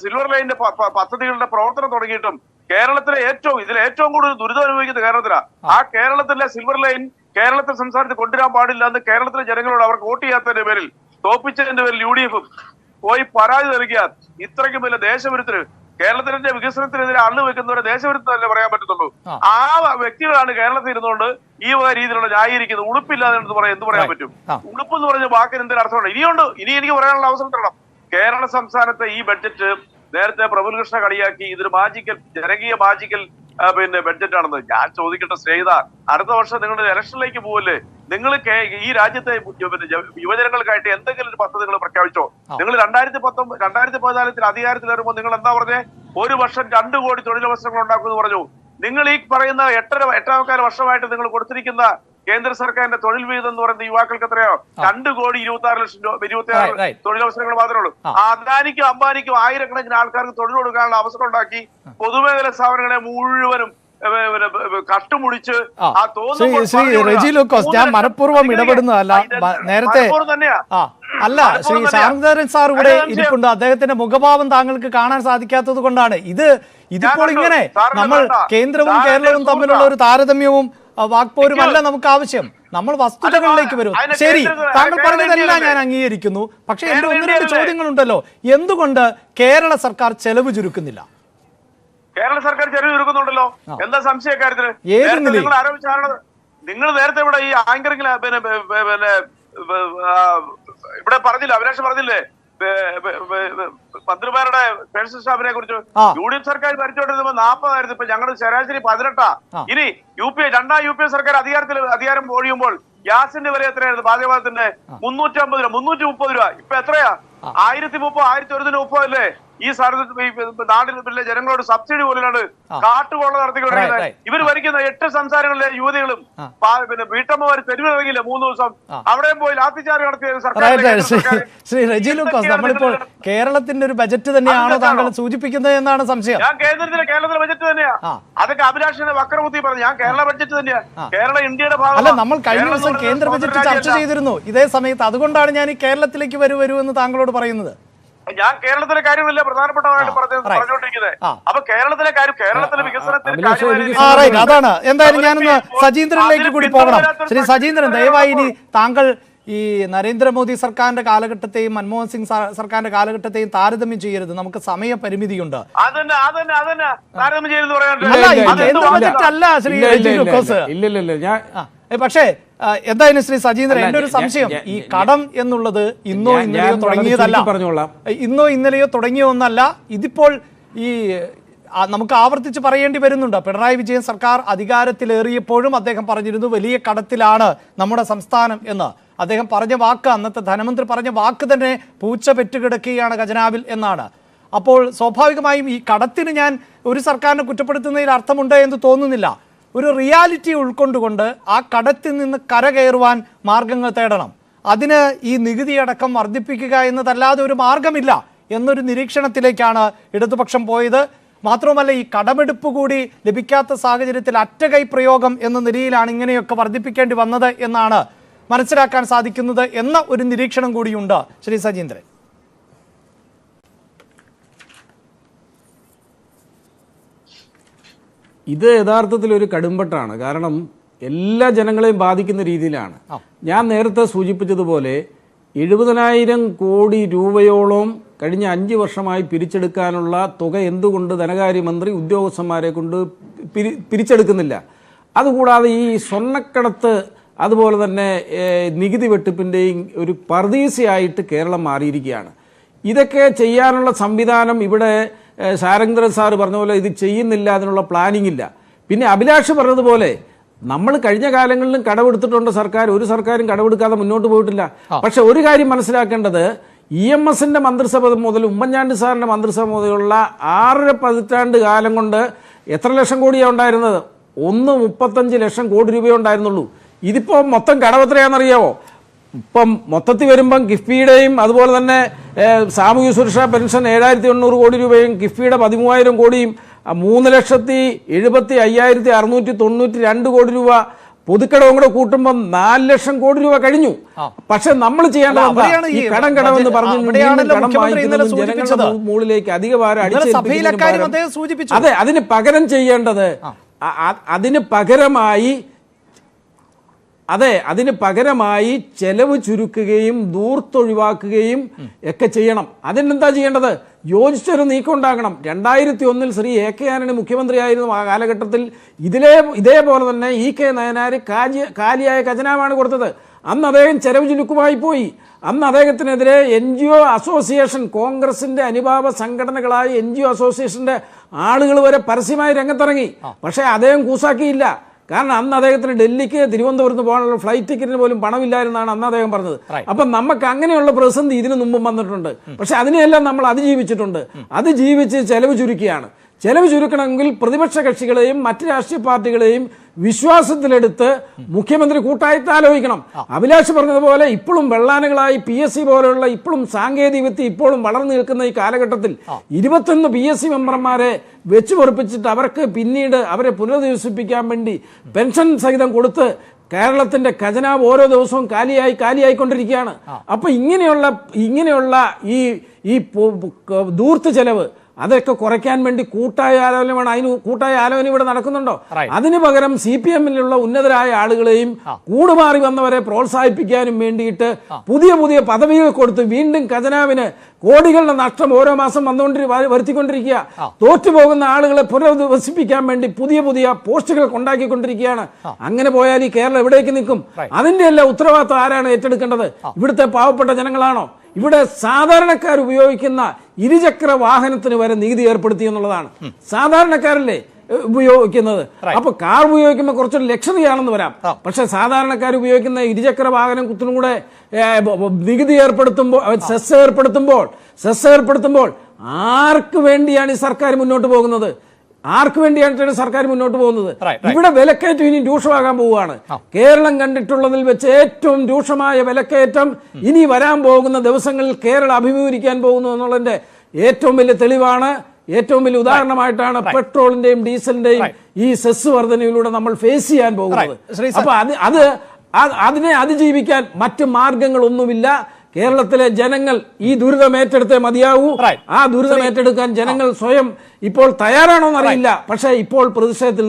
സിൽവർ ലൈനിന്റെ പദ്ധതികളുടെ പ്രവർത്തനം തുടങ്ങിയിട്ടും കേരളത്തിലെ ഏറ്റവും കൂടുതൽ ദുരിതം അനുഭവിക്കുന്നത് കേരളത്തിലാണ്. ആ കേരളത്തിലെ സിൽവർ ലൈൻ കേരളത്തിൽ സംസ്ഥാനത്ത് കൊണ്ടുവരാൻ പാടില്ല എന്ന് കേരളത്തിലെ ജനങ്ങളോട് അവർക്ക് വോട്ട് ചെയ്യാത്തതിന്റെ പേരിൽ തോപ്പിച്ചതിന്റെ പേരിൽ UDF പോയി പരാതി നൽകിയാൽ ഇത്രയ്ക്കും വലിയ ദേശവിരുദ്ധര് കേരളത്തിന്റെ വികസനത്തിനെതിരെ അള്ളു വെക്കുന്നവരെ ദേശവിരുദ്ധല്ലേ പറയാൻ പറ്റത്തുള്ളൂ. ആ വ്യക്തികളാണ് കേരളത്തിൽ ഇരുന്നുകൊണ്ട് ഈ രീതിയിലുള്ള ന്യായീകരിക്കുന്നത്. ഉളുപ്പില്ലാതെ എന്ത് പറയാൻ പറ്റും? ഉളുപ്പ് എന്ന് പറഞ്ഞ വാക്കിന് എന്തെങ്കിലും അർത്ഥമുണ്ട്? ഇനി എനിക്ക് പറയാനുള്ള അവസരം തരണം. കേരള സംസ്ഥാനത്തെ ഈ ബഡ്ജറ്റ് നേരത്തെ പ്രഫുൽകൃഷ്ണ കളിയാക്കി ഇതൊരു ജനകീയ മാജിക്കൽ ബഡ്ജറ്റ് ആണെന്ന്. ഞാൻ ചോദിക്കട്ടെ സ്നേഹിത, അടുത്ത വർഷം നിങ്ങൾ ഇലക്ഷനിലേക്ക് പോവല്ലേ? നിങ്ങൾ ഈ രാജ്യത്തെ യുവജനങ്ങൾക്കായിട്ട് എന്തെങ്കിലും ഒരു പദ്ധതി നിങ്ങൾ പ്രഖ്യാപിച്ചോ? നിങ്ങൾ 2014 അധികാരത്തിൽ വരുമ്പോൾ നിങ്ങൾ എന്താ പറഞ്ഞേ? 1 വർഷം 2 കോടി തൊഴിലവസരങ്ങൾ ഉണ്ടാക്കുമെന്ന് പറഞ്ഞു. നിങ്ങൾ ഈ പറയുന്ന 8 വർഷമായിട്ട് നിങ്ങൾ കൊടുത്തിരിക്കുന്ന കേന്ദ്ര സർക്കാരിന്റെ തൊഴിൽ വീതം എന്ന് പറയുന്ന യുവാക്കൾക്ക് എത്രയോ? 2,26,00,000 തൊഴിലവസരങ്ങൾ മാത്രമേ ഉള്ളൂ. അദാനിക്കും അംബാനിക്കും ആയിരക്കണക്കിന് ആൾക്കാർക്ക് തൊഴിൽ കൊടുക്കാനുള്ള അവസരം ഉണ്ടാക്കി പൊതുമേഖലാ സ്ഥാപനങ്ങളെ മുഴുവനും കട്ടുമുടിച്ച് ഞാൻ മനഃപൂർവ്വം ഇടപെടുന്നതല്ല. നേരത്തെ അല്ല, ശ്രീ ശാന്തരൻ സാർ ഇവിടെ ഇരിപ്പുണ്ട്. അദ്ദേഹത്തിന്റെ മുഖഭാവം താങ്കൾക്ക് കാണാൻ സാധിക്കാത്തത് കൊണ്ടാണ് ഇതിപ്പോൾ ഇങ്ങനെ നമ്മൾ കേന്ദ്രവും കേരളവും തമ്മിലുള്ള ഒരു താരതമ്യവും വാക്പോരുമല്ല നമുക്ക് ആവശ്യം. നമ്മൾ വസ്തുതകളിലേക്ക് വരും. ശരി, താങ്കൾ പറഞ്ഞതെല്ലാം ഞാൻ അംഗീകരിക്കുന്നു. പക്ഷെ എന്റെ 1-2 ചോദ്യങ്ങളുണ്ടല്ലോ. എന്തുകൊണ്ട് കേരള സർക്കാർ ചെലവ് ചുരുക്കുന്നില്ല? കേരള സർക്കാർ ചെലവ് ചുരുക്കുന്നുണ്ടല്ലോ. എന്താ സംശയക്കാര്യത്തിന്? നിങ്ങൾ നേരത്തെ ഇവിടെ ഈ ആങ്കറിംഗിൽ ഇവിടെ പറഞ്ഞില്ല, അഭിലാഷ് പറഞ്ഞില്ലേ മന്ത്രിമാരുടെ പെൻഷൻ സ്റ്റാഫിനെ കുറിച്ച്? UDF സർക്കാർ ഭരിച്ചോണ്ടിരുന്നപ്പോ 40,000, ഇപ്പൊ ഞങ്ങളുടെ ശരാശരി 18. ഇനി രണ്ടാം UPA സർക്കാർ അധികാരം ഒഴിയുമ്പോൾ ഗ്യാസിന്റെ വില എത്രയായിരുന്നു? പാചകവാതത്തിന്റെ 350 രൂപ, 330 രൂപ. ഇപ്പൊ എത്രയാ? 1030, 1130 അല്ലേ? ഈ നാട്ടിലെ ജനങ്ങളോട് സബ്സിഡി പോലെയാണ് കാട്ടുകൊള്ള നടത്തിക്കൊണ്ടിരിക്കുന്നത്. ഇവർ ഭരിക്കുന്ന 8 സംസ്ഥാനങ്ങളിലെ യുവതികളും വീട്ടമ്മമാര് തെരുവിലിറങ്ങിയില്ല 3 ദിവസം. അവിടെയും പോയി ലാത്തിച്ചാർജ് നടത്തിയ സർക്കാർ. ശ്രീ റെജി ലൂക്കോസ്, നമ്മളിപ്പോൾ കേരളത്തിന്റെ ഒരു ബജറ്റ് തന്നെയാണോ താങ്കൾ സൂചിപ്പിക്കുന്നത് എന്നാണ് സംശയം. ഞാൻ കേരളത്തിലെ ബജറ്റ് തന്നെയാ. അതൊക്കെ അഭിലാഷിന്റെ വക്രബുദ്ധി പറഞ്ഞു. ഞാൻ കേരള ബഡ്ജറ്റ് തന്നെയാ. കേരള ഇന്ത്യയുടെ ഭാഗം. അല്ല, നമ്മൾ കഴിഞ്ഞ ദിവസം കേന്ദ്ര ബജറ്റ് ചർച്ച ചെയ്തിരുന്നു ഇതേ സമയത്ത്. അതുകൊണ്ടാണ് ഞാൻ ഈ കേരളത്തിലേക്ക് വരൂ എന്ന് താങ്കളോട് പറയുന്നത്. ഞാൻ കേരളത്തിലെ കാര്യമില്ല പ്രധാനപ്പെട്ടതായിട്ട് പറഞ്ഞുകൊണ്ടിരിക്കുന്നത്. അപ്പൊ കേരളത്തിലെ കാര്യം, കേരളത്തിലെ വികസനത്തിന് അതാണ്. എന്തായാലും ഞാനൊന്ന് സജീന്ദ്രനിലേക്ക് കൂടി പോകണം. ശ്രീ സജീന്ദ്രൻ, ദയവായി ഇനി താങ്കൾ ഈ നരേന്ദ്രമോദി സർക്കാരിന്റെ കാലഘട്ടത്തെയും മൻമോഹൻ സിംഗ് സർക്കാരിന്റെ കാലഘട്ടത്തെയും താരതമ്യം ചെയ്യരുത്. നമുക്ക് സമയപരിമിതിയുണ്ട്. പക്ഷേ എന്തായാലും ശ്രീ സജീന്ദ്രൻ, എന്റെ ഒരു സംശയം, ഈ കടം എന്നുള്ളത് ഇന്നോ ഇന്നലെയോ തുടങ്ങിയതല്ല. ഇന്നോ ഇന്നലെയോ തുടങ്ങിയ ഒന്നല്ല. ഇതിപ്പോൾ ഈ നമുക്ക് ആവർത്തിച്ച് പറയേണ്ടി വരുന്നുണ്ട്. പിണറായി വിജയൻ സർക്കാർ അധികാരത്തിലേറിയപ്പോഴും അദ്ദേഹം പറഞ്ഞിരുന്നു വലിയ കടത്തിലാണ് നമ്മുടെ സംസ്ഥാനം എന്ന്. അദ്ദേഹം പറഞ്ഞ വാക്ക്, അന്നത്തെ ധനമന്ത്രി പറഞ്ഞ വാക്ക് തന്നെ പൂച്ച പെറ്റുകിടക്കുകയാണ് ഖജനാവിൽ എന്നാണ്. അപ്പോൾ സ്വാഭാവികമായും ഈ കടത്തിന് ഞാൻ ഒരു സർക്കാരിനെ കുറ്റപ്പെടുത്തുന്നതിൽ അർത്ഥമുണ്ട് എന്ന് തോന്നുന്നില്ല. ഒരു റിയാലിറ്റി ഉൾക്കൊണ്ടുകൊണ്ട് ആ കടത്തിൽ നിന്ന് കരകയറുവാൻ മാർഗങ്ങൾ തേടണം. അതിന് ഈ നികുതി അടക്കം വർദ്ധിപ്പിക്കുക എന്നതല്ലാതെ ഒരു മാർഗമില്ല എന്നൊരു നിരീക്ഷണത്തിലേക്കാണ് ഇടതുപക്ഷം പോയത്. മാത്രവുമല്ല, ഈ കടമെടുപ്പ് കൂടി ലഭിക്കാത്ത സാഹചര്യത്തിൽ അറ്റകൈ പ്രയോഗം എന്ന നിലയിലാണ് ഇങ്ങനെയൊക്കെ വർദ്ധിപ്പിക്കേണ്ടി വന്നത് എന്നാണ് മനസ്സിലാക്കാൻ സാധിക്കുന്നത് എന്ന ഒരു നിരീക്ഷണം കൂടിയുണ്ട്. ശ്രീ സജീന്ദ്രൻ, ഇത് യഥാർത്ഥത്തിൽ ഒരു കടുംപെട്ടാണ്. കാരണം എല്ലാ ജനങ്ങളെയും ബാധിക്കുന്ന രീതിയിലാണ്. ഞാൻ നേരത്തെ സൂചിപ്പിച്ചതുപോലെ 70,000 കോടി രൂപയോളം കഴിഞ്ഞ 5 വർഷമായി പിരിച്ചെടുക്കാനുള്ള തുക എന്തുകൊണ്ട് ധനകാര്യമന്ത്രി ഉദ്യോഗസ്ഥന്മാരെ കൊണ്ട് പിരിച്ചെടുക്കുന്നില്ല? അതുകൂടാതെ ഈ സ്വർണ്ണക്കടത്ത്, അതുപോലെ തന്നെ നികുതി വെട്ടിപ്പിൻ്റെയും ഒരു പർദീസയായിട്ട് കേരളം മാറിയിരിക്കുകയാണ്. ഇതൊക്കെ ചെയ്യാനുള്ള സംവിധാനം ഇവിടെ ശാരംഗധരൻ സാറ് പറഞ്ഞ പോലെ ഇത് ചെയ്യുന്നില്ല, അതിനുള്ള പ്ലാനിങ് ഇല്ല. പിന്നെ അഭിലാഷ് പറഞ്ഞതുപോലെ നമ്മൾ കഴിഞ്ഞ കാലങ്ങളിലും കടമെടുത്തിട്ടുണ്ട് സർക്കാർ. ഒരു സർക്കാരും കടമെടുക്കാതെ മുന്നോട്ട് പോയിട്ടില്ല. പക്ഷെ ഒരു കാര്യം മനസ്സിലാക്കേണ്ടത്, EMSന്റെ മന്ത്രിസഭ മുതൽ ഉമ്മൻചാണ്ടി സാറിന്റെ മന്ത്രിസഭ മുതലുള്ള 6.5 പതിറ്റാണ്ട് കാലം കൊണ്ട് എത്ര ലക്ഷം കോടിയാണ് ഉണ്ടായിരുന്നത്? 35 ലക്ഷം കോടി രൂപയേ ഉണ്ടായിരുന്നുള്ളൂ. ഇതിപ്പോൾ മൊത്തം കടമെത്രയാണെന്നറിയാവോ? ഇപ്പം മൊത്തത്തിൽ വരുമ്പം കിഫ്ബിയുടെയും അതുപോലെ തന്നെ സാമൂഹ്യ സുരക്ഷാ പെൻഷൻ 7,800 കോടി രൂപയും കിഫ്ബിയുടെ 13,000 കോടിയും 3,75,692 കോടി രൂപ പൊതുക്കടവും കൂടെ കൂട്ടുമ്പോൾ 4 ലക്ഷം കോടി രൂപ കഴിഞ്ഞു. പക്ഷെ നമ്മൾ ചെയ്യേണ്ടത് ഈ കടമെന്ന് പറഞ്ഞു ജനങ്ങളുടെ മുകളിലേക്ക് അധിക ഭാരം അടിച്ചേൽപ്പിക്കുന്നതിന് അതെ, അതിന് പകരം ചെയ്യേണ്ടത്, അതിന് പകരമായി അതെ, അതിന് പകരമായി ചെലവ് ചുരുക്കുകയും ദൂർത്തൊഴിവാക്കുകയും ഒക്കെ ചെയ്യണം. അതിനെന്താ ചെയ്യേണ്ടത്? യോജിച്ചൊരു നീക്കം ഉണ്ടാകണം. 2001 ശ്രീ എ കെ ആന്റണി മുഖ്യമന്ത്രിയായിരുന്ന ആ കാലഘട്ടത്തിൽ ഇതേപോലെ തന്നെ ഇ കെ നയനാർ കാലിയായ ഖജനാവാണ് കൊടുത്തത്. അന്ന് അദ്ദേഹം ചെലവ് ചുരുക്കുമായി പോയി. അന്ന് അദ്ദേഹത്തിനെതിരെ NGO അസോസിയേഷൻ, കോൺഗ്രസിന്റെ അനുഭാവ സംഘടനകളായ NGO അസോസിയേഷന്റെ ആളുകൾ വരെ പരസ്യമായി രംഗത്തിറങ്ങി. പക്ഷേ അദ്ദേഹം കൂസാക്കിയില്ല. കാരണം അന്ന് അദ്ദേഹത്തിന് ഡൽഹിക്ക് തിരുവനന്തപുരത്ത് പോകാനുള്ള ഫ്ലൈറ്റ് ടിക്കറ്റിന് പോലും പണമില്ലായിരുന്നാണ് അന്ന് അദ്ദേഹം പറഞ്ഞത്. അപ്പം നമുക്ക് അങ്ങനെയുള്ള പ്രതിസന്ധി ഇതിനു മുമ്പും വന്നിട്ടുണ്ട്. പക്ഷെ അതിനെയെല്ലാം നമ്മൾ അതിജീവിച്ചിട്ടുണ്ട്. അതിജീവിച്ച് ചെലവ് ചുരുക്കിയാണ്. ചെലവ് ചുരുക്കണമെങ്കിൽ പ്രതിപക്ഷ കക്ഷികളെയും മറ്റ് രാഷ്ട്രീയ പാർട്ടികളെയും വിശ്വാസത്തിലെടുത്ത് മുഖ്യമന്ത്രി കൂട്ടായിട്ട് ആലോചിക്കണം. അഭിലാഷ് പറഞ്ഞതുപോലെ ഇപ്പോഴും വെള്ളാനകളായി PSC പോലെയുള്ള ഇപ്പോഴും സാങ്കേതിക വിദ്യ ഇപ്പോഴും വളർന്നു നിൽക്കുന്ന ഈ കാലഘട്ടത്തിൽ 21 PSC മെമ്പർമാരെ വെച്ച് പൊറപ്പിച്ചിട്ട് അവർക്ക് പിന്നീട് അവരെ പുനരധിവസിപ്പിക്കാൻ വേണ്ടി പെൻഷൻ സഹിതം കൊടുത്ത് കേരളത്തിന്റെ ഖജനാവ് ഓരോ ദിവസവും കാലിയായിക്കൊണ്ടിരിക്കുകയാണ്. അപ്പൊ ഇങ്ങനെയുള്ള ഈ ദൂർത്ത് ചെലവ് അതൊക്കെ കുറയ്ക്കാൻ വേണ്ടി കൂട്ടായ ആലോചന വേണം. അതിന് കൂട്ടായ ആലോചന ഇവിടെ നടക്കുന്നുണ്ടോ? അതിന് പകരം CPM-ലുള്ള ഉന്നതരായ ആളുകളെയും കൂടുമാറി വന്നവരെ പ്രോത്സാഹിപ്പിക്കാനും വേണ്ടിയിട്ട് പുതിയ പദവികൾ കൊടുത്ത് വീണ്ടും ഖജനാവിന് കോടികളുടെ നഷ്ടം ഓരോ മാസം വരുത്തിക്കൊണ്ടിരിക്കുക. തോറ്റുപോകുന്ന ആളുകളെ പുനരധിവസിപ്പിക്കാൻ വേണ്ടി പുതിയ പോസ്റ്റുകൾ ഉണ്ടാക്കിക്കൊണ്ടിരിക്കുകയാണ്. അങ്ങനെ പോയാൽ ഈ കേരളം എവിടേക്ക് നിൽക്കും? അതിന്റെ എല്ലാ ഉത്തരവാദിത്വം ആരാണ് ഏറ്റെടുക്കേണ്ടത്? ഇവിടുത്തെ പാവപ്പെട്ട ജനങ്ങളാണോ? ഇവിടെ സാധാരണക്കാർ ഉപയോഗിക്കുന്ന ഇരുചക്ര വാഹനത്തിന് വരെ നികുതി ഏർപ്പെടുത്തി എന്നുള്ളതാണ്. സാധാരണക്കാരല്ലേ ഉപയോഗിക്കുന്നത്. അപ്പൊ കാർ ഉപയോഗിക്കുമ്പോൾ കുറച്ചൊരു ലക്ഷറിയാണെന്ന് വരാം. പക്ഷെ സാധാരണക്കാർ ഉപയോഗിക്കുന്ന ഇരുചക്ര വാഹനം കുത്തിനും കൂടെ നികുതി സെസ് ഏർപ്പെടുത്തുമ്പോൾ ആർക്ക് വേണ്ടിയാണ് ഈ സർക്കാർ മുന്നോട്ട് പോകുന്നത്? ഇവിടെ വിലക്കയറ്റം ഇനി രൂക്ഷമാകാൻ പോവുകയാണ്. കേരളം കണ്ടിട്ടുള്ളതിൽ വെച്ച് ഏറ്റവും രൂക്ഷമായ വിലക്കയറ്റം ഇനി വരാൻ പോകുന്ന ദിവസങ്ങളിൽ കേരളം അഭിമുഖീകരിക്കാൻ പോകുന്നു എന്നുള്ളതിന്റെ ഏറ്റവും വലിയ തെളിവാണ്. ഏറ്റവും വലിയ ഉദാഹരണമായിട്ടാണ് പെട്രോളിന്റെയും ഡീസലിന്റെയും ഈ സെസ് വർധനയിലൂടെ നമ്മൾ ഫേസ് ചെയ്യാൻ പോകുന്നത്. അപ്പൊ അതിനെ അതിജീവിക്കാൻ മറ്റ് മാർഗങ്ങളൊന്നുമില്ല. കേരളത്തിലെ ജനങ്ങൾ ഈ ദുരിതം ഏറ്റെടുത്തേ മതിയാവൂ. ആ ദുരിതം ഏറ്റെടുക്കാൻ ജനങ്ങൾ സ്വയം ഇപ്പോൾ തയ്യാറാണോ എന്നറിയില്ല. പക്ഷേ ഇപ്പോൾ പ്രതിഷേധത്തിൽ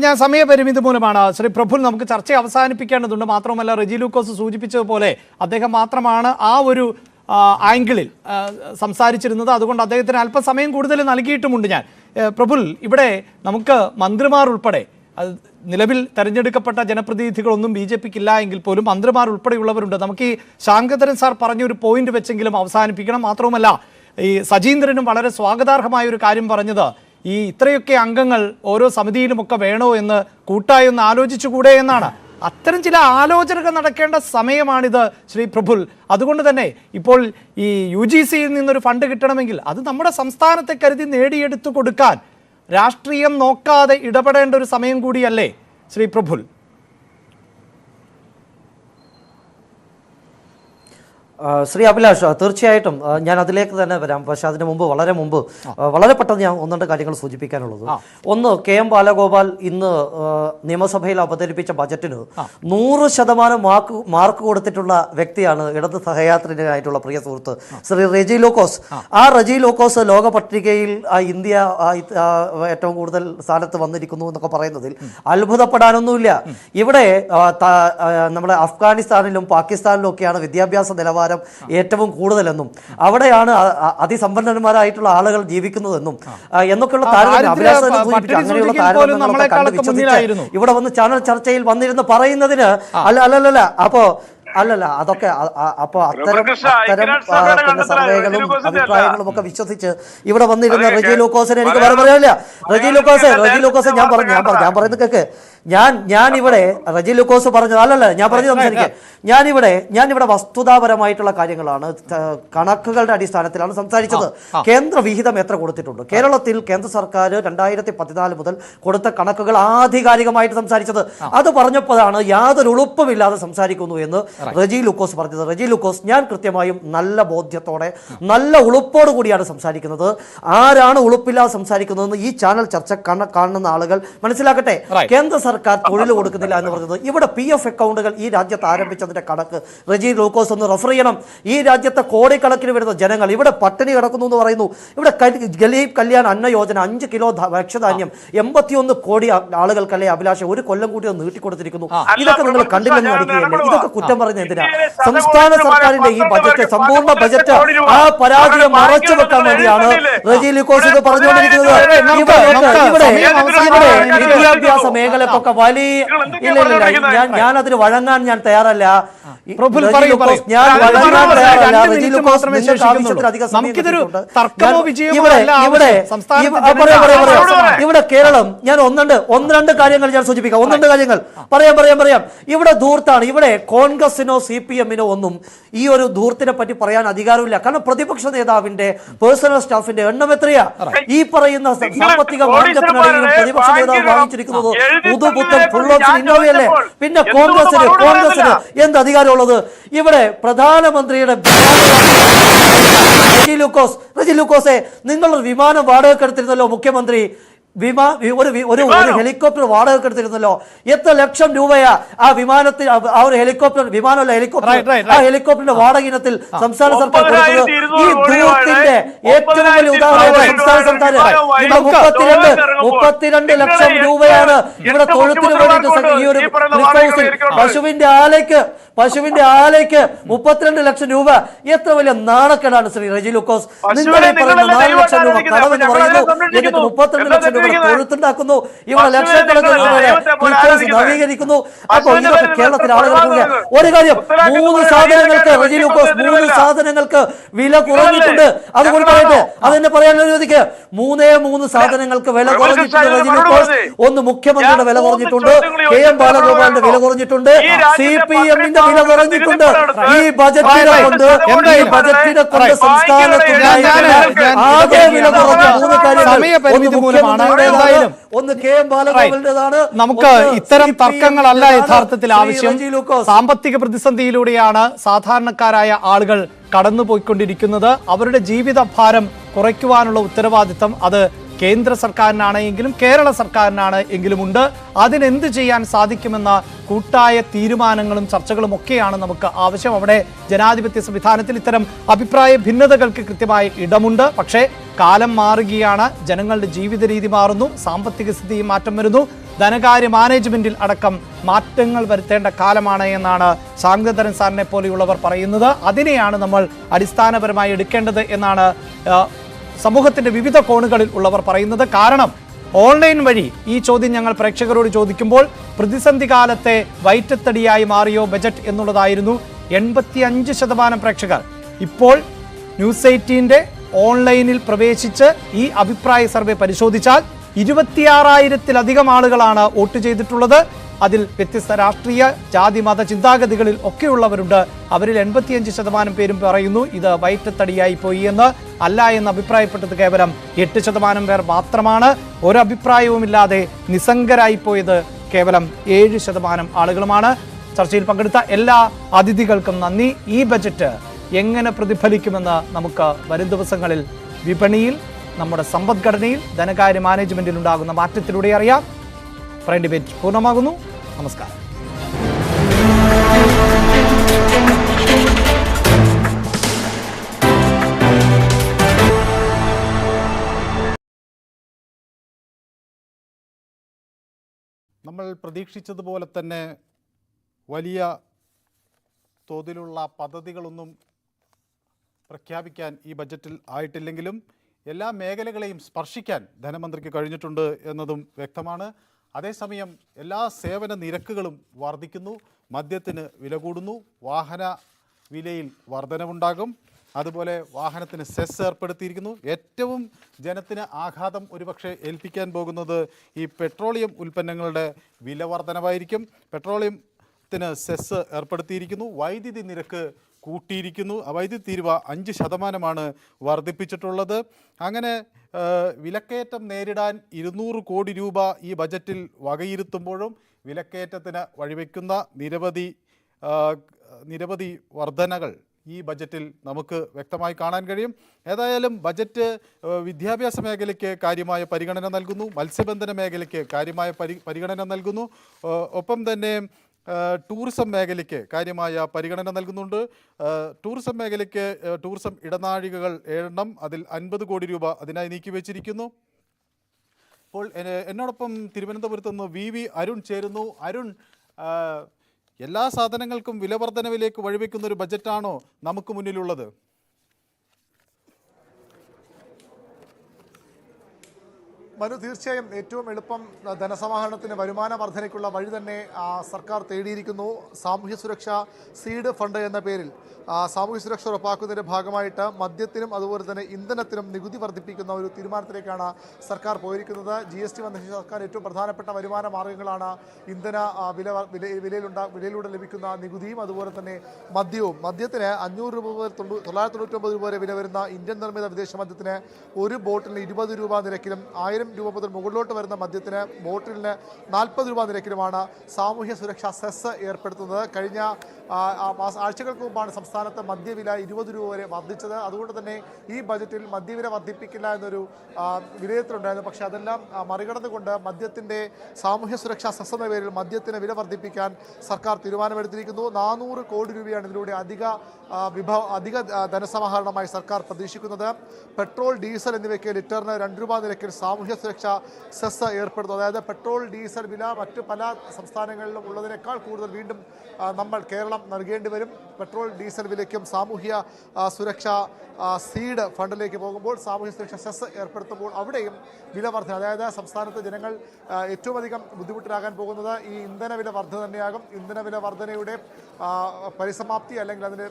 ഞാൻ സമയപരിമിതി മൂലമാണ് ശ്രീ പ്രഫുൽ, നമുക്ക് ചർച്ച അവസാനിപ്പിക്കേണ്ടതുണ്ട്. മാത്രമല്ല റെജി ലൂക്കോസ് സൂചിപ്പിച്ചതുപോലെ അദ്ദേഹം മാത്രമാണ് ആ ഒരു ആംഗിളിൽ സംസാരിച്ചിരുന്നത്. അതുകൊണ്ട് അദ്ദേഹത്തിന് അല്പസമയം കൂടുതൽ നൽകിയിട്ടുമുണ്ട്. ഞാൻ പ്രഫുൽ, ഇവിടെ നമുക്ക് മന്ത്രിമാർ ഉൾപ്പെടെ നിലവിൽ തെരഞ്ഞെടുക്കപ്പെട്ട ജനപ്രതിനിധികളൊന്നും BJPക്ക് ഇല്ല എങ്കിൽ പോലും മന്ത്രിമാർ ഉൾപ്പെടെയുള്ളവരുണ്ട്. നമുക്ക് ഈ ശാങ്കധരൻ സാർ പറഞ്ഞൊരു പോയിന്റ് വെച്ചെങ്കിലും അവസാനിപ്പിക്കണം. മാത്രവുമല്ല ഈ സജീന്ദ്രനും വളരെ സ്വാഗതാർഹമായ ഒരു കാര്യം പറഞ്ഞത്, ഈ ഇത്രയൊക്കെ അംഗങ്ങൾ ഓരോ സമിതിയിലുമൊക്കെ വേണോ എന്ന് കൂട്ടായി ഒന്ന് ആലോചിച്ചുകൂടെ എന്നാണ്. അത്തരം ചില ആലോചനകൾ നടക്കേണ്ട സമയമാണിത് ശ്രീ പ്രഫുൽ. അതുകൊണ്ട് തന്നെ ഇപ്പോൾ ഈ UGCയിൽ നിന്നൊരു ഫണ്ട് കിട്ടണമെങ്കിൽ അത് നമ്മുടെ സംസ്ഥാനത്തെ കരുതി നേടിയെടുത്തു കൊടുക്കാൻ രാഷ്ട്രീയം നോക്കാതെ ഇടപെടേണ്ട ഒരു സമയം കൂടിയല്ലേ ശ്രീ പ്രഫുൽ? ശ്രീ അഭിലാഷ്, തീർച്ചയായിട്ടും ഞാൻ അതിലേക്ക് തന്നെ വരാം. പക്ഷെ അതിന് മുമ്പ് വളരെ പെട്ടെന്ന് ഞാൻ ഒന്ന് രണ്ട് കാര്യങ്ങൾ സൂചിപ്പിക്കാനുള്ളത്. ഒന്ന്, KM ബാലഗോപാൽ ഇന്ന് നിയമസഭയിൽ അവതരിപ്പിച്ച ബജറ്റിന് 100% മാർക്ക് കൊടുത്തിട്ടുള്ള വ്യക്തിയാണ് ഇടത് സഹയാത്രികനായിട്ടുള്ള പ്രിയ സുഹൃത്ത് ശ്രീ റെജി ലൂക്കോസ്. ആ റെജി ലൂക്കോസ് ലോക പട്ടികയിൽ ഇന്ത്യ ഏറ്റവും കൂടുതൽ സ്ഥാനത്ത് വന്നിരിക്കുന്നു എന്നൊക്കെ പറയുന്നതിൽ അത്ഭുതപ്പെടാനൊന്നുമില്ല. ഇവിടെ നമ്മുടെ അഫ്ഗാനിസ്ഥാനിലും പാകിസ്ഥാനിലും ഒക്കെയാണ് വിദ്യാഭ്യാസ നിലവാരം ഏറ്റവും കൂടുതലെന്നും അവിടെയാണ് അതിസമ്പന്നന്മാരായിട്ടുള്ള ആളുകൾ ജീവിക്കുന്നതെന്നും എന്നൊക്കെയുള്ള ഇവിടെ വന്ന് ചാനൽ ചർച്ചയിൽ വന്നിരുന്ന് പറയുന്നതിന് അതൊക്കെ അപ്പൊ അത്തരം സർവേകളും അഭിപ്രായങ്ങളും ഒക്കെ വിശ്വസിച്ച് ഇവിടെ വന്നിരുന്ന റെജി ലൂക്കോസിനെ എനിക്ക് വേറെ പറയാനില്ല. റെജി ലൂക്കോസ് ഞാൻ പറയുന്നത് കേക്ക്. ഞാനിവിടെ റെജി ലൂക്കോസ് പറഞ്ഞത് ഞാൻ പറഞ്ഞു സംസാരിക്കുക. ഞാനിവിടെ വസ്തുതാപരമായിട്ടുള്ള കാര്യങ്ങളാണ്, കണക്കുകളുടെ അടിസ്ഥാനത്തിലാണ് സംസാരിച്ചത്. കേന്ദ്ര വിഹിതം എത്ര കൊടുത്തിട്ടുണ്ട്? കേരളത്തിൽ കേന്ദ്ര സർക്കാർ 2014 മുതൽ കൊടുത്ത കണക്കുകൾ ആധികാരികമായിട്ട് സംസാരിച്ചത്. അത് പറഞ്ഞപ്പോഴാണ് യാതൊരു ഉളുപ്പുമില്ലാതെ സംസാരിക്കുന്നു എന്ന് റെജി ലൂക്കോസ് പറഞ്ഞത്. റെജി ലൂക്കോസ്, ഞാൻ കൃത്യമായും നല്ല ബോധ്യത്തോടെ നല്ല ഉളുപ്പോട് കൂടിയാണ് സംസാരിക്കുന്നത്. ആരാണ് ഉളുപ്പില്ലാതെ സംസാരിക്കുന്നതെന്ന് ഈ ചാനൽ ചർച്ച കാണുന്ന ആളുകൾ മനസ്സിലാക്കട്ടെ. കേന്ദ്ര സർക്കാർ തൊഴിൽ കൊടുക്കുന്നില്ല എന്ന് പറഞ്ഞത്, ഇവിടെ PF അക്കൗണ്ടുകൾ ഈ രാജ്യത്ത് ആരംഭിച്ചതിന്റെ കണക്ക് റെജി ലൂക്കോസ് ഒന്ന് റെഫർ ചെയ്യണം. ഈ രാജ്യത്തെ കോടിക്കണക്കിന് വരുന്ന ജനങ്ങൾ ഇവിടെ പട്ടിണി കിടക്കുന്നു എന്ന് പറയുന്നു. ഇവിടെ ഗരീബ് കല്യാൺ അന്ന യോജന 5 കിലോ ഭക്ഷ്യധാന്യം 81 കോടി ആളുകൾക്കല്ലേ അഭിലാഷം ഒരു കൊല്ലം കൂടി അത് നീട്ടിക്കൊടുത്തിരിക്കുന്നു. ഇതൊക്കെ നിങ്ങൾ കണ്ടില്ലെന്ന് നടിക്കുകയല്ലേ? ഇതൊക്കെ കുറ്റം പറയുന്നത് എന്തിനാ? സംസ്ഥാന സർക്കാരിന്റെ ഈ ബജറ്റ്, സമ്പൂർണ്ണ ബജറ്റ് ആ പരാജയം മറച്ചു വെക്കാൻ വേണ്ടിയാണ് റെജി ലൂക്കോസ് ഇത് പറഞ്ഞുകൊണ്ടിരിക്കുന്നത്. ഇവിടെ വിദ്യാഭ്യാസ മേഖലക്കൊക്കെ വലിയ ഞാൻ അതിന് വഴങ്ങാൻ ഞാൻ തയ്യാറല്ല. ഇവിടെ കേരളം, ഞാൻ ഒന്ന് രണ്ട് കാര്യങ്ങൾ ഞാൻ സൂചിപ്പിക്കാം. കാര്യങ്ങൾ പറയാം. ഇവിടെ ധൂർത്താണ്. ഇവിടെ കോൺഗ്രസിനോ CPM ഒന്നും ഈ ഒരു ധൂർത്തിനെ പറ്റി പറയാൻ അധികാരമില്ല. കാരണം പ്രതിപക്ഷ നേതാവിന്റെ പേഴ്സണൽ സ്റ്റാഫിന്റെ എണ്ണം എത്രയാ? ഈ പറയുന്ന സാമ്പത്തിക മാറ്റത്തിനിടയിലും പ്രതിപക്ഷ നേതാവ് വാങ്ങിച്ചിരിക്കുന്നത് പുതുപുത്തൻ ഫുൾ ഓപ്ഷൻ ഇന്നോവയല്ലേ? പിന്നെ കോൺഗ്രസിന് എന്ത് അധികാരമുള്ളത്? ഇവിടെ പ്രധാനമന്ത്രിയുടെ റെജി ലൂക്കോസെ, നിങ്ങളൊരു വിമാനം വാടകയ്ക്കെടുത്തിരുന്നല്ലോ മുഖ്യമന്ത്രി. ഒരു ഹെലികോപ്റ്റർ വാടക എടുത്തിരുന്നല്ലോ. എത്ര ലക്ഷം രൂപയാ ആ വിമാനത്തിൽ, ആ ഒരു ഹെലികോപ്റ്റർ, വിമാനമല്ല ഹെലികോപ്റ്റർ, ആ ഹെലികോപ്റ്ററിന്റെ വാടക ഇനത്തിൽ സംസ്ഥാന സർക്കാർ കൊടുത്തത്. ഈ ദൂരത്തിന്റെ ഏറ്റവും വലിയ ഉദാഹരണം സംസ്ഥാന സർക്കാർ. ഇവിടെ 32 ലക്ഷം രൂപയാണ് ഇവിടെ തൊഴുത്തിന് വേണ്ടിയിട്ട് ഈ ഒരു പശുവിന്റെ ആലയ്ക്ക് 32 ലക്ഷം രൂപ. എത്ര വലിയ നാണക്കേടാണ് ശ്രീ റെജി ലൂക്കോസ്. നിങ്ങൾ ഈ പറയുന്ന 4 ലക്ഷം രൂപ കടമെന്ന് പറയുന്നു, എന്നിട്ട് 32 ലക്ഷം രൂപ തൊഴുത്തുണ്ടാക്കുന്നു. ഇവിടെ ലക്ഷക്കണക്കിന് നവീകരിക്കുന്നു. അപ്പൊ ഇതൊക്കെ കേരളത്തിലെ ആളുകൾക്ക് ഒരു കാര്യം, 3 സാധനങ്ങൾക്ക് റെജി ലൂക്കോസ് 3 സാധനങ്ങൾക്ക് വില കുറഞ്ഞിട്ടുണ്ട്. അതുകൊണ്ട് പറയട്ടെ, അതെന്നെ പറയാൻ അനുവദിക്ക്. 3 സാധനങ്ങൾക്ക് വില കുറഞ്ഞിട്ടുണ്ട് റെജി ലൂക്കോസ്. ഒന്ന് മുഖ്യമന്ത്രിയുടെ വില കുറഞ്ഞിട്ടുണ്ട്, KM ബാലഗോപാലിന്റെ വില കുറഞ്ഞിട്ടുണ്ട്, CPM വില കുറഞ്ഞിട്ടുണ്ട്. ഈ ബജറ്റിനെ കൊണ്ട് സംസ്ഥാനത്തുണ്ടായിരുന്ന ആകെ വില കുറഞ്ഞ 3 കാര്യങ്ങൾ ഒന്ന് KM ബാലഗോപാലിന്റേതാണ്. നമുക്ക് ഇത്തരം തർക്കങ്ങളല്ല യഥാർത്ഥത്തിൽ ആവശ്യം. സാമ്പത്തിക പ്രതിസന്ധിയിലൂടെയാണ് സാധാരണക്കാരായ ആളുകൾ കടന്നുപോയിക്കൊണ്ടിരിക്കുന്നത്. അവരുടെ ജീവിത ഭാരം കുറയ്ക്കുവാനുള്ള ഉത്തരവാദിത്തം അത് കേന്ദ്ര സർക്കാരിനാണ് എങ്കിലും കേരള സർക്കാരിനാണ് എങ്കിലും ഉണ്ട്. അതിനെന്ത് ചെയ്യാൻ സാധിക്കുമെന്ന കൂട്ടായ തീരുമാനങ്ങളും ചർച്ചകളും ഒക്കെയാണ് നമുക്ക് ആവശ്യം. അവിടെ ജനാധിപത്യ സംവിധാനത്തിൽ ഇത്തരം അഭിപ്രായ ഭിന്നതകൾക്ക് കൃത്യമായ ഇടമുണ്ട്. പക്ഷേ കാലം മാറുകയാണ്, ജനങ്ങളുടെ ജീവിത രീതി മാറുന്നു, സാമ്പത്തിക സ്ഥിതിയും മാറ്റം വരുന്നു, ധനകാര്യ മാനേജ്മെന്റിൽ അടക്കം മാറ്റങ്ങൾ വരുത്തേണ്ട കാലമാണ് എന്നാണ് ശാന്തധരൻ സാറിനെ പോലെയുള്ളവർ പറയുന്നത്. അതിനെയാണ് നമ്മൾ അടിസ്ഥാനപരമായി എടുക്കേണ്ടത് എന്നാണ് സമൂഹത്തിന്റെ വിവിധ കോണുകളിൽ ഉള്ളവർ പറയുന്നത്. കാരണം ഓൺലൈൻ വഴി ഈ ചോദ്യം ഞങ്ങൾ പ്രേക്ഷകരോട് ചോദിക്കുമ്പോൾ പ്രതിസന്ധി കാലത്തെ വയറ്റത്തടിയായി മാറിയോ ബജറ്റ് എന്നുള്ളതായിരുന്നു 85% പ്രേക്ഷകർ. ഇപ്പോൾ ന്യൂസ് 18 ഓൺലൈനിൽ പ്രവേശിച്ച് ഈ അഭിപ്രായ സർവേ പരിശോധിച്ചാൽ 26,000-ലധികം ആളുകളാണ് വോട്ട് ചെയ്തിട്ടുള്ളത്. അതിൽ വ്യത്യസ്ത രാഷ്ട്രീയ ജാതി മത ചിന്താഗതികളിൽ ഒക്കെയുള്ളവരുണ്ട്. അവരിൽ 85% പേരും പറയുന്നു ഇത് വയറ്റത്തടിയായി പോയി എന്ന്. അല്ല എന്ന് അഭിപ്രായപ്പെട്ടത് കേവലം 8% പേർ മാത്രമാണ്. ഒരഭിപ്രായവുമില്ലാതെ നിസ്സംഗരായി പോയത് കേവലം 7% ആളുകളുമാണ്. ചർച്ചയിൽ പങ്കെടുത്ത എല്ലാ അതിഥികൾക്കും നന്ദി. ഈ ബജറ്റ് എങ്ങനെ പ്രതിഫലിക്കുമെന്ന് നമുക്ക് വരും ദിവസങ്ങളിൽ വിപണിയിൽ, നമ്മുടെ സമ്പദ്ഘടനയിൽ, ധനകാര്യ മാനേജ്മെന്റിൽ ഉണ്ടാകുന്ന മാറ്റത്തിലൂടെ അറിയാം. പ്രൈം ഡിബേറ്റ് പൂർണ്ണമാകുന്നു. നമസ്കാരം. നമ്മൾ പ്രതീക്ഷിച്ചതുപോലെ തന്നെ വലിയ തോതിലുള്ള പദ്ധതികളൊന്നും പ്രഖ്യാപിക്കാൻ ഈ ബജറ്റിൽ ആയിട്ടില്ലെങ്കിലും എല്ലാ മേഖലകളെയും സ്പർശിക്കാൻ ധനമന്ത്രിക്ക് കഴിഞ്ഞിട്ടുണ്ട് എന്നതും വ്യക്തമാണ്. അതേസമയം എല്ലാ സേവന നിരക്കുകളും വർദ്ധിക്കുന്നു. മദ്യത്തിന് വില കൂടുന്നു, വാഹന വിലയിൽ വർധനവുണ്ടാകും, അതുപോലെ വാഹനത്തിന് സെസ് ഏർപ്പെടുത്തിയിരിക്കുന്നു. ഏറ്റവും ജനത്തിന് ആഘാതം ഒരുപക്ഷെ ഏൽപ്പിക്കാൻ പോകുന്നത് ഈ പെട്രോളിയം ഉൽപ്പന്നങ്ങളുടെ വില വർധനവായിരിക്കും. പെട്രോളിയത്തിന് സെസ് ഏർപ്പെടുത്തിയിരിക്കുന്നു, വൈദ്യുതി നിരക്ക് കൂട്ടിയിരിക്കുന്നു, വൈദ്യുതി തീരുവ 5% വർദ്ധിപ്പിച്ചിട്ടുള്ളത്. അങ്ങനെ വിലക്കയറ്റം നേരിടാൻ 200 കോടി രൂപ ഈ ബജറ്റിൽ വകയിരുത്തുമ്പോഴും വിലക്കയറ്റത്തിന് വഴിവെക്കുന്ന നിരവധി നിരവധി വർധനകൾ ഈ ബജറ്റിൽ നമുക്ക് വ്യക്തമായി കാണാൻ കഴിയും. ഏതായാലും ബജറ്റ് വിദ്യാഭ്യാസ മേഖലയ്ക്ക് കാര്യമായ പരിഗണന നൽകുന്നു, മത്സ്യബന്ധന മേഖലയ്ക്ക് കാര്യമായ പരിഗണന നൽകുന്നു, ഒപ്പം തന്നെ ടൂറിസം മേഖലയ്ക്ക് കാര്യമായ പരിഗണന നൽകുന്നുണ്ട്. ടൂറിസം മേഖലയ്ക്ക് ടൂറിസം ഇടനാഴികകൾ 7 അതിൽ 50 കോടി രൂപ അതിനായി നീക്കിവെച്ചിരിക്കുന്നു. അപ്പോൾ എന്നോടൊപ്പം തിരുവനന്തപുരത്ത് നിന്ന് വി അരുൺ ചേരുന്നു. അരുൺ, എല്ലാ സാധനങ്ങൾക്കും വിലവർധനവിലേക്ക് വഴിവെക്കുന്ന ഒരു ബജറ്റാണോ നമുക്ക് മുന്നിലുള്ളത്? മനു, തീർച്ചയായും ഏറ്റവും എളുപ്പം ധനസമാഹരണത്തിന് വരുമാന വർധനയ്ക്കുള്ള വഴി തന്നെ സർക്കാർ തേടിയിരിക്കുന്നു. സാമൂഹ്യ സുരക്ഷ സീഡ് ഫണ്ട് എന്ന പേരിൽ സാമൂഹ്യ സുരക്ഷ ഉറപ്പാക്കുന്നതിൻ്റെ ഭാഗമായിട്ട് മദ്യത്തിനും അതുപോലെ തന്നെ ഇന്ധനത്തിനും നികുതി വർദ്ധിപ്പിക്കുന്ന ഒരു തീരുമാനത്തിലേക്കാണ് സർക്കാർ പോയിരിക്കുന്നത്. GST വന്ന ശേഷം സർക്കാർ ഏറ്റവും പ്രധാനപ്പെട്ട വരുമാന മാർഗ്ഗങ്ങളാണ് ഇന്ധന വിലയിലൂടെ ലഭിക്കുന്ന നികുതിയും അതുപോലെ തന്നെ മദ്യവും. മദ്യത്തിന് 500 രൂപ മുതൽ 999 രൂപ വരെ വില വരുന്ന ഇന്ത്യൻ നിർമ്മിത വിദേശ മദ്യത്തിന് ഒരു ബോട്ടിലിന് 20 രൂപ നിരക്കിലും 1000 രൂപ മുതൽ മുകളിലോട്ട് വരുന്ന മദ്യത്തിന് ബോട്ടിലിന് 40 രൂപ നിരക്കിലുമാണ് സാമൂഹ്യ സുരക്ഷാ സെസ് ഏർപ്പെടുത്തുന്നത്. കഴിഞ്ഞ ആഴ്ചകൾക്ക് മുമ്പാണ് സംസ്ഥാനത്ത് മദ്യവില 20 രൂപ വരെ വർദ്ധിച്ചത്. അതുകൊണ്ട് തന്നെ ഈ ബജറ്റിൽ മദ്യവില വർദ്ധിപ്പിക്കില്ല എന്നൊരു വിലയിരുത്തലുണ്ടായിരുന്നു. പക്ഷേ അതെല്ലാം മറികടന്നുകൊണ്ട് മദ്യത്തിൻ്റെ സാമൂഹ്യ സുരക്ഷാ സെസ് എന്ന പേരിൽ മദ്യത്തിന് വില വർദ്ധിപ്പിക്കാൻ സർക്കാർ തീരുമാനമെടുത്തിരിക്കുന്നു. 400 കോടി രൂപയാണ് ഇതിലൂടെ അധിക ധനസമാഹരണമായി സർക്കാർ പ്രതീക്ഷിക്കുന്നത്. പെട്രോൾ, ഡീസൽ എന്നിവയ്ക്ക് ലിറ്ററിന് 2 രൂപ നിരക്കിൽ സാമൂഹ്യ സുരക്ഷാ സെസ് ഏർപ്പെടുത്തും. അതായത് പെട്രോൾ, ഡീസൽ വില മറ്റ് പല സംസ്ഥാനങ്ങളിലും ഉള്ളതിനേക്കാൾ കൂടുതൽ വീണ്ടും കേരളം നൽകേണ്ടി വരും. പെട്രോൾ, ഡീസൽ വിലയ്ക്കും സാമൂഹ്യ സുരക്ഷാ സീഡ് ഫണ്ടിലേക്ക് പോകുമ്പോൾ സാമൂഹ്യ സുരക്ഷാ സെസ് ഏർപ്പെടുത്തുമ്പോൾ അവിടെയും വില വർധന, അതായത് സംസ്ഥാനത്ത് ജനങ്ങൾ ഏറ്റവും അധികം ബുദ്ധിമുട്ടിലാകാൻ പോകുന്നത് ഈ ഇന്ധനവില വർധന തന്നെയാകും. ഇന്ധനവില വർധനയുടെ പരിസമാപ്തി അല്ലെങ്കിൽ അതിൻ്റെ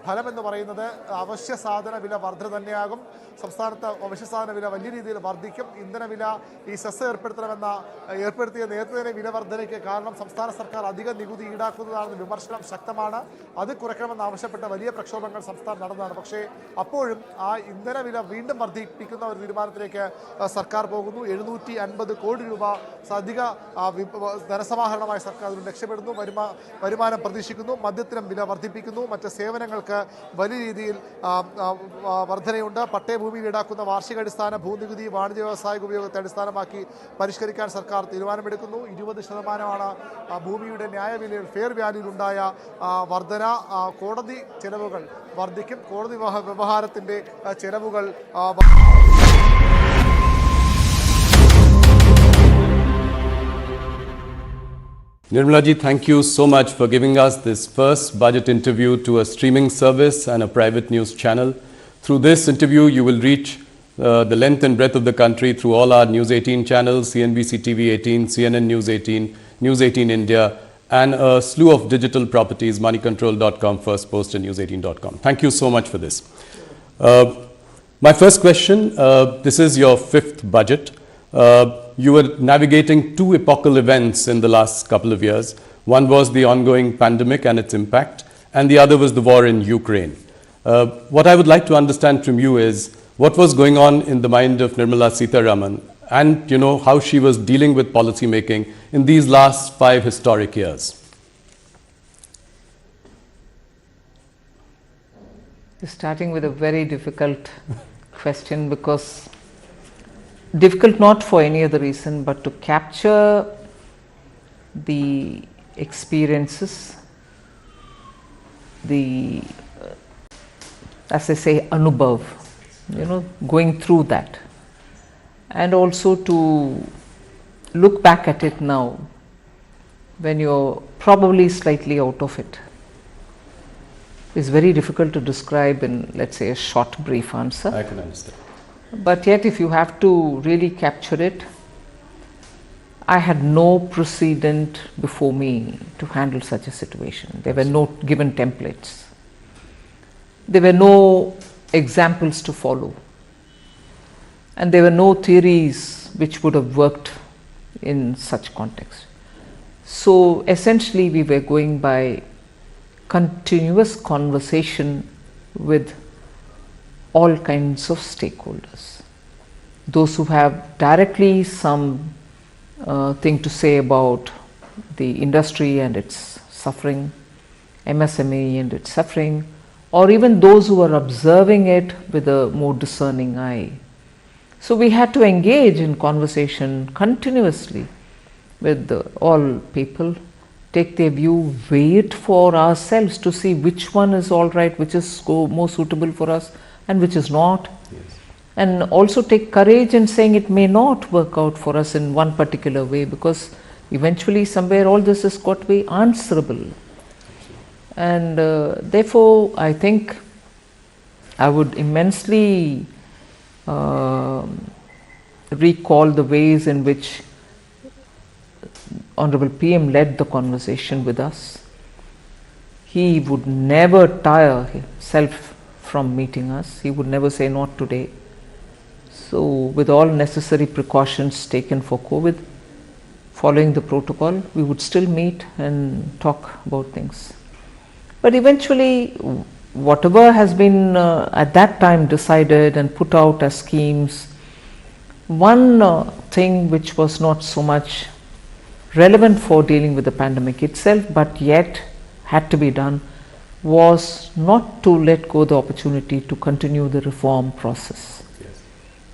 ഫലമെന്ന് പറയുന്നത് അവശ്യ സാധന വില വർധന തന്നെയാകും. സംസ്ഥാനത്ത് അവശ്യ സാധന വില വലിയ രീതിയിൽ വർദ്ധിക്കും. ഇന്ധനവില ഈ സെസ് ഏർപ്പെടുത്തിയ നേരത്തെ തന്നെ വില വർധനയ്ക്ക് കാരണം സംസ്ഥാന സർക്കാർ അധിക നികുതി ഈടാക്കുന്നതാണെന്ന് വിമർശനം ശക്തമാണ്. അത് കുറയ്ക്കണമെന്ന് ആവശ്യപ്പെട്ട വലിയ പ്രക്ഷോഭങ്ങൾ സംസ്ഥാനം നടന്നതാണ്. പക്ഷേ അപ്പോഴും ആ ഇന്ധനവില വീണ്ടും വർദ്ധിപ്പിക്കുന്ന ഒരു തീരുമാനത്തിലേക്ക് സർക്കാർ പോകുന്നു. 750 കോടി രൂപ അധിക ധനസമാഹരണമായി സർക്കാർ അതിന് ലക്ഷ്യമിടുന്നു. വരുമാനം പ്രതീക്ഷിക്കുന്നു. മദ്യത്തിനും വില വർദ്ധിപ്പിക്കുന്നു. മറ്റ് സേവനങ്ങൾക്ക് വലിയ രീതിയിൽ വർധനയുണ്ട്. പട്ടയഭൂമിയിൽ ഈടാക്കുന്ന വാർഷികാടിസ്ഥാന ഭൂനികുതി വാണിജ്യ വ്യാവസായിക ഉപയോഗത്തെ അടിസ്ഥാനമാക്കി പരിഷ്കരിക്കാൻ സർക്കാർ തീരുമാനമെടുക്കുന്നു. 20% ഭൂമിയുടെ ന്യായവിലയിൽ ഫെയർ വാല്യൂയിലുണ്ടായ വർധന. കോടതി ചെലവുകൾ വർദ്ധിക്കും. കോടതി വ്യവഹാരത്തിൻ്റെ ചെലവുകൾ Nirmalaji, thank you so much for giving us this first budget interview to a streaming service and a private news channel. Through this interview, you will reach the length and breadth of the country through all our News 18 channels, CNBC TV 18, CNN News 18, News 18 India, and a slew of digital properties, moneycontrol.com, First Post, and news18.com. Thank you so much for this. My first question, this is your 5th budget. You were navigating 2 epochal events in the last couple of years. One was the ongoing pandemic and its impact, and the other was the war in Ukraine. What I would like to understand from you is what was going on in the mind of Nirmala Sitharaman and how she was dealing with policy making in these last 5 historic years. Starting with a very difficult question, because difficult not for any other reason but to capture the experiences, the as I say anubhav, going through that, and also to look back at it now when you're probably slightly out of it is very difficult to describe in, let's say, a short brief answer. I can understand. But yet if you have to really capture it, I had no precedent before me to handle such a situation. There were no given templates. There were no examples to follow. And there were no theories which would have worked in such context. So essentially we were going by continuous conversation with all kinds of stakeholders. Those who have directly some thing to say about the industry and its suffering, MSME and its suffering, or even those who are observing it with a more discerning eye. So we had to engage in conversation continuously with all people, take their view, weigh it for ourselves to see which one is all right, which is more suitable for us and which is not. Yes. And also take courage in saying it may not work out for us in one particular way, because eventually somewhere all this has got to be answerable. And therefore I think I would immensely recall the ways in which Honorable PM led the conversation with us. He would never tire himself from meeting us. He would never say not today. So with all necessary precautions taken for COVID, following the protocol, we would still meet and talk about things. But eventually, whatever has been at that time decided and put out as schemes, one thing which was not so much relevant for dealing with the pandemic itself, but yet had to be done, was not to let go the opportunity to continue the reform process. Yes.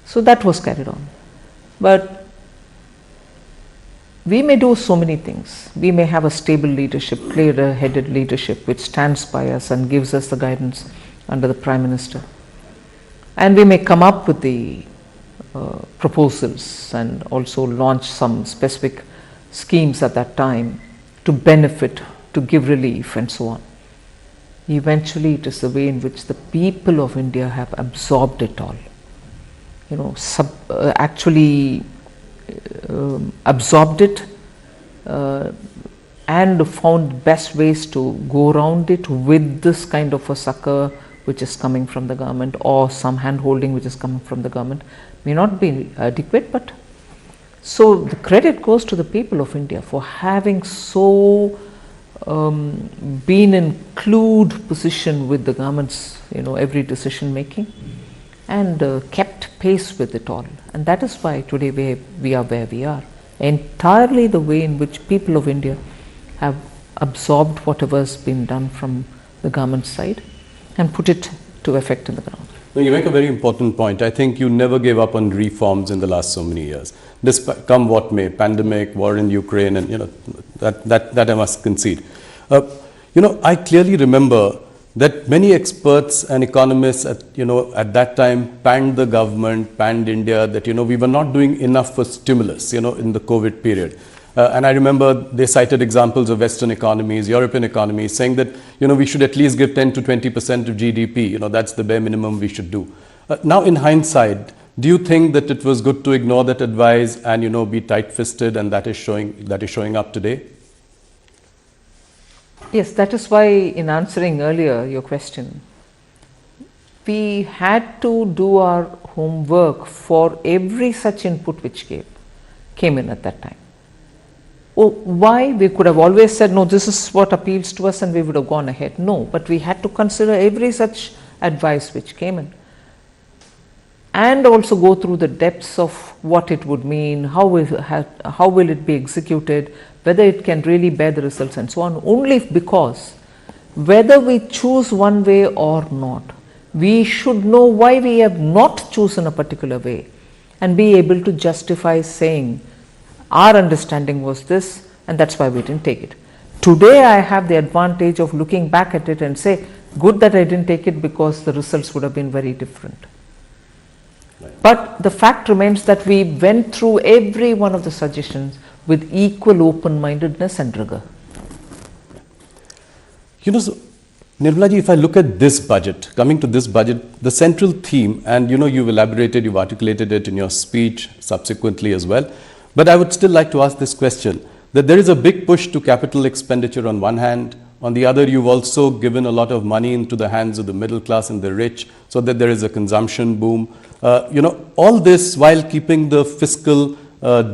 So that was carried on. But we may do so many things. We may have a stable leadership, clear-headed leadership which stands by us and gives us the guidance under the Prime Minister. And we may come up with the proposals and also launch some specific schemes at that time to benefit, to give relief and so on. Eventually it is the way in which the people of India have absorbed it all. You know, absorbed it and found best ways to go around it with this kind of a succor which is coming from the government, or some hand holding which is coming from the government. May not be adequate, but so the credit goes to the people of India for having so been in clued position with the government's, every decision making, and kept pace with it all. And that is why today we are where we are. Entirely the way in which people of India have absorbed whatever has been done from the government side and put it to effect in the ground. No, you make a very important point. I think you never gave up on reforms in the last so many years. Despite, come what may, pandemic, war in Ukraine, and that I must concede. I clearly remember that many experts and economists at that time panned the government, panned India, that we were not doing enough for stimulus in the COVID period. And I remember they cited examples of Western economies, European economies, saying that we should at least give 10 to 20% of GDP. That's the bare minimum we should do. Now in hindsight, do you think that it was good to ignore that advice and be tight-fisted, and that is showing up today? Yes, that is why in answering earlier your question, we had to do our homework for every such input which came in at that time. Why? We could have always said, no, this is what appeals to us, and we would have gone ahead. No, but we had to consider every such advice which came in, and also go through the depths of what it would mean, how will it be executed, whether it can really bear the results and so on, only because whether we choose one way or not, we should know why we have not chosen a particular way and be able to justify saying, our understanding was this and that's why we didn't take it. Today I have the advantage of looking back at it and say, good that I didn't take it because the results would have been very different. But the fact remains that we went through every one of the suggestions with equal open-mindedness and rigor. So, Nirmala ji, if I look at this budget, coming to this budget, the central theme, and you've elaborated, you've articulated it in your speech subsequently as well, but I would still like to ask this question, that there is a big push to capital expenditure on one hand. On the other, you've also given a lot of money into the hands of the middle class and the rich, so that there is a consumption boom. All this while keeping the fiscal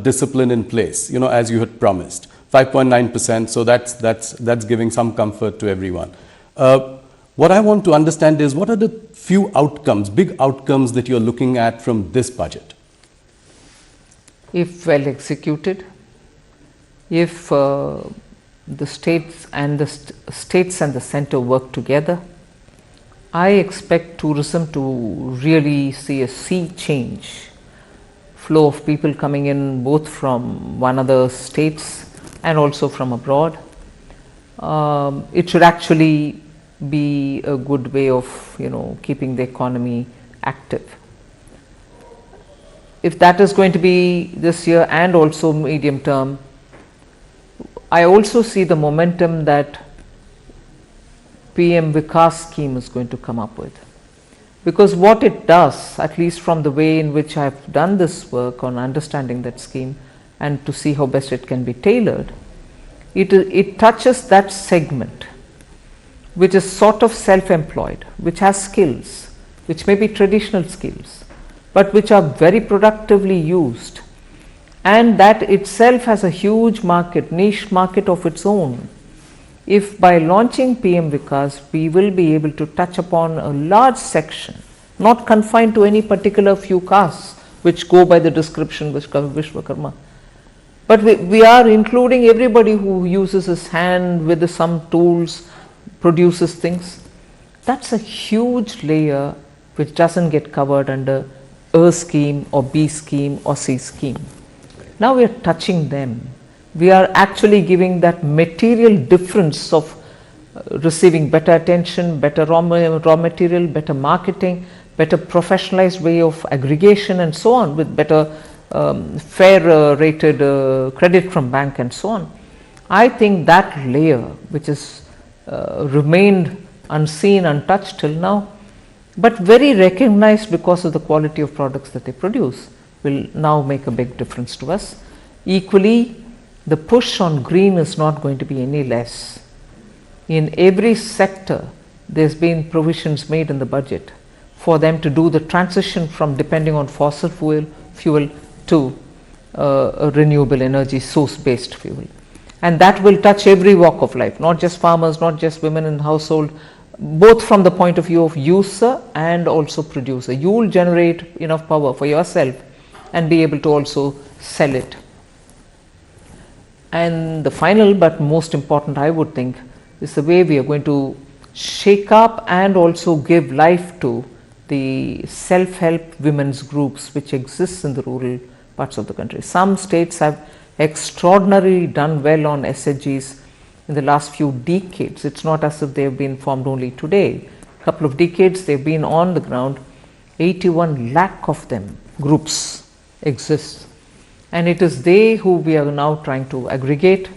discipline in place, as you had promised. 5.9%, so that's giving some comfort to everyone. What I want to understand is, what are the few outcomes, big outcomes that you're looking at from this budget? If well executed, if the states and the center work together, I expect tourism to really see a sea change. Flow of people coming in both from one other states and also from abroad. It should actually be a good way of keeping the economy active. If that is going to be this year and also medium term, I also see the momentum that PM Vikas scheme is going to come up with. Because what it does, at least from the way in which I have done this work on understanding that scheme and to see how best it can be tailored, it touches that segment which is sort of self-employed, which has skills, which may be traditional skills, but which are very productively used, and that itself has a huge market, niche market of its own. If by launching PM Vikas, we will be able to touch upon a large section, not confined to any particular few castes which go by the description Vishwakarma, but we are including everybody who uses his hand with some tools, produces things. That's a huge layer which doesn't get covered under A scheme or B scheme or C scheme. Now we are touching them. We are actually giving that material difference of receiving better attention, better raw material, better marketing, better professionalized way of aggregation and so on, with better fair rated credit from bank and so on. I think that layer which has remained unseen, untouched till now, but very recognized because of the quality of products that they produce, will now make a big difference to us. Equally, the push on green is not going to be any less. In every sector, there's been provisions made in the budget for them to do the transition from depending on fossil fuel to a renewable energy source based fuel. And that will touch every walk of life, not just farmers, not just women in household, both from the point of view of user and also producer. You will generate enough power for yourself and be able to also sell it. And the final but most important, I would think, is the way we are going to shake up and also give life to the self-help women's groups which exists in the rural parts of the country. Some states have extraordinarily done well on SHGs in the last few decades. It's not as if they have been formed only today. A couple of decades they've been on the ground. 81 lakh of them, groups, exist. And it is they who we are now trying to aggregate,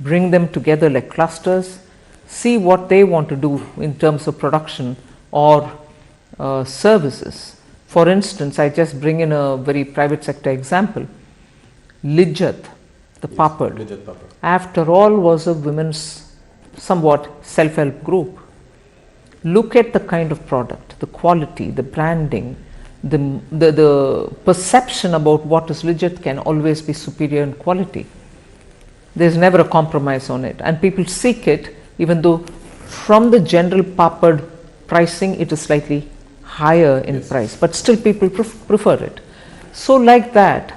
bring them together like clusters, see what they want to do in terms of production or services. For instance, I just bring in a very private sector example. Lijjat, the papad, after all was a women's somewhat self-help group. Look at the kind of product, the quality, the branding, the perception about what is Lijjat can always be superior in quality. There's never a compromise on it, and people seek it, even though from the general papad pricing it is slightly higher in price, but still people prefer it. So like that,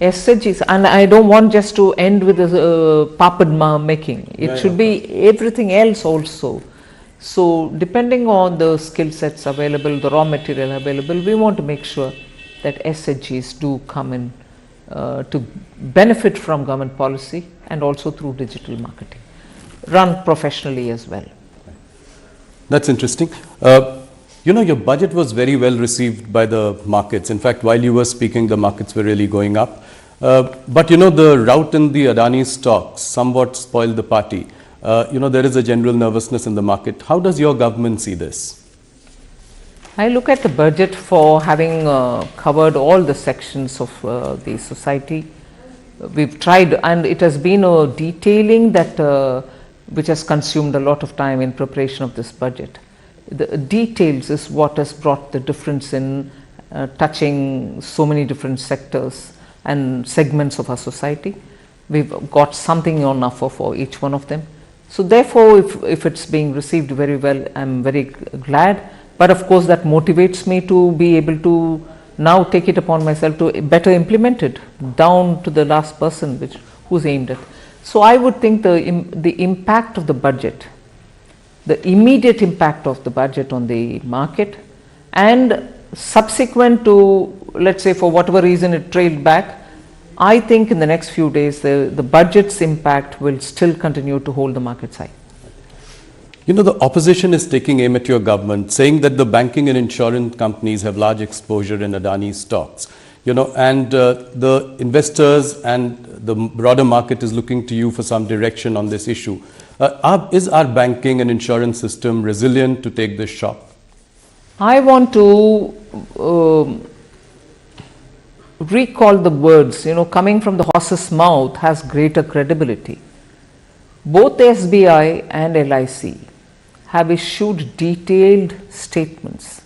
SHGs, and I don't want just to end with papad making, it should be everything else also. So depending on the skill sets available, the raw material available, we want to make sure that SHGs do come in to benefit from government policy and also through digital marketing, run professionally as well. That's interesting. Your budget was very well received by the markets. In fact, while you were speaking, the markets were really going up. But the rout in the Adani stocks somewhat spoiled the party. There is a general nervousness in the market. How does your government see this? I look at the budget for having covered all the sections of the society. We've tried, and it has been a detailing that which has consumed a lot of time in preparation of this budget. The details is what has brought the difference in touching so many different sectors and segments of our society. We've got something on offer for each one of them. So therefore, if it's being received very well, I'm very glad. But of course, that motivates me to be able to now take it upon myself to better implement it down to the last person who's aimed at. So I would think the impact of the budget, the immediate impact of the budget on the market, and subsequent to, let's say, for whatever reason it trailed back, I think in the next few days the budget's impact will still continue to hold the markets high. You know, the opposition is taking aim at your government, saying that the banking and insurance companies have large exposure in Adani stocks. You know, and the investors and the broader market is looking to you for some direction on this issue. Is our banking and insurance system resilient to take this shock? I want to recall the words, coming from the horse's mouth has greater credibility. Both SBI and LIC have issued detailed statements.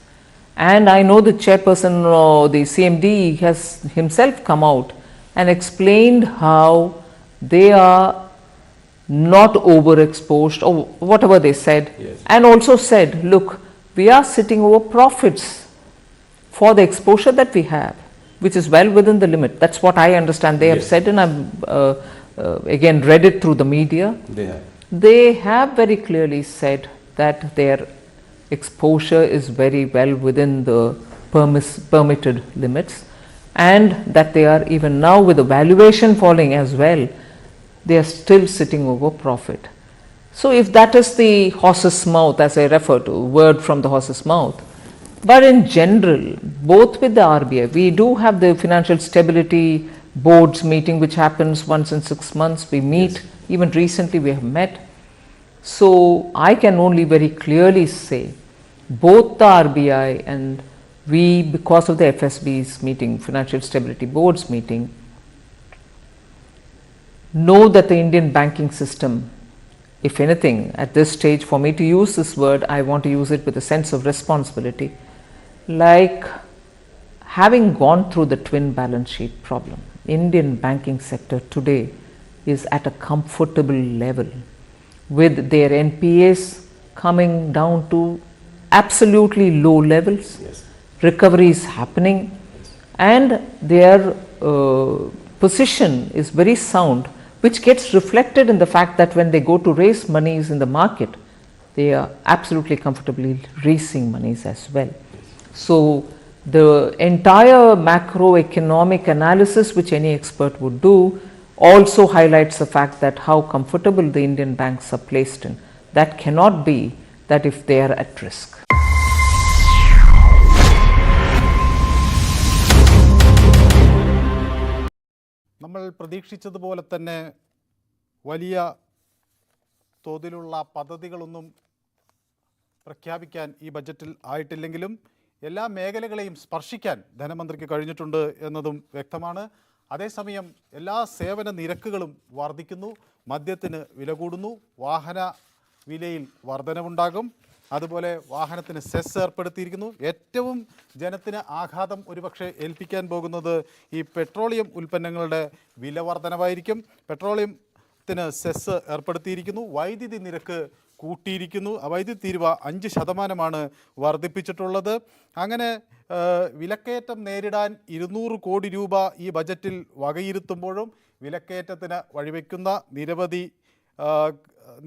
And I know the chairperson, the CMD, has himself come out and explained how they are not overexposed or whatever they said. Yes. And also said, look, we are sitting over profits for the exposure that we have, which is well within the limit. That's what I understand they have said, and I've again read it through the media. They have very clearly said that their exposure is very well within the permitted limits, and that they are, even now with the valuation falling as well, they are still sitting over profit. So if that is the horse's mouth, as I refer to, word from the horse's mouth, but in general, both with the RBI, we do have the Financial Stability Board's meeting, which happens once in 6 months. We meet, even recently we have met. So I can only very clearly say, both the RBI and we, because of the FSB's meeting, Financial Stability Board's meeting, know that the Indian banking system, if anything, at this stage, for me to use this word, I want to use it with a sense of responsibility, like having gone through the twin balance sheet problem, Indian banking sector today is at a comfortable level, with their NPAs coming down to absolutely low levels, recovery is happening, and their position is very sound, which gets reflected in the fact that when they go to raise monies in the market, they are absolutely comfortably raising monies as well. So the entire macroeconomic analysis which any expert would do also highlights the fact that how comfortable the Indian banks are placed in. That cannot be that if they are at risk. നമ്മൾ പ്രതീക്ഷിച്ചതുപോലെ തന്നെ വലിയ തോതിലുള്ള പദ്ധതികളൊന്നും പ്രഖ്യാപിക്കാൻ ഈ ബജറ്റിൽ ആയിട്ടില്ലെങ്കിലും എല്ലാ മേഖലകളെയും സ്പർശിക്കാൻ ധനമന്ത്രിക്ക് കഴിഞ്ഞിട്ടുണ്ട് എന്നതും വ്യക്തമാണ്. അതേസമയം എല്ലാ സേവന നിരക്കുകളും വർദ്ധിക്കുന്നു, മദ്യത്തിന് വില കൂടുന്നു, വാഹന വിലയിൽ വർധനവുണ്ടാകും, അതുപോലെ വാഹനത്തിന് സെസ് ഏർപ്പെടുത്തിയിരിക്കുന്നു. ഏറ്റവും ജനത്തിന് ആഘാതം ഒരുപക്ഷെ ഏൽപ്പിക്കാൻ പോകുന്നത് ഈ പെട്രോളിയം ഉൽപ്പന്നങ്ങളുടെ വില വർധനവായിരിക്കും. പെട്രോളിയത്തിന് സെസ് ഏർപ്പെടുത്തിയിരിക്കുന്നു, വൈദ്യുതി നിരക്ക് കൂട്ടിയിരിക്കുന്നു, വൈദ്യുതി തീരുവ 5% വർദ്ധിപ്പിച്ചിട്ടുള്ളത്. അങ്ങനെ വിലക്കയറ്റം നേരിടാൻ 200 കോടി രൂപ ഈ ബജറ്റിൽ വകയിരുത്തുമ്പോഴും വിലക്കയറ്റത്തിന് വഴിവെക്കുന്ന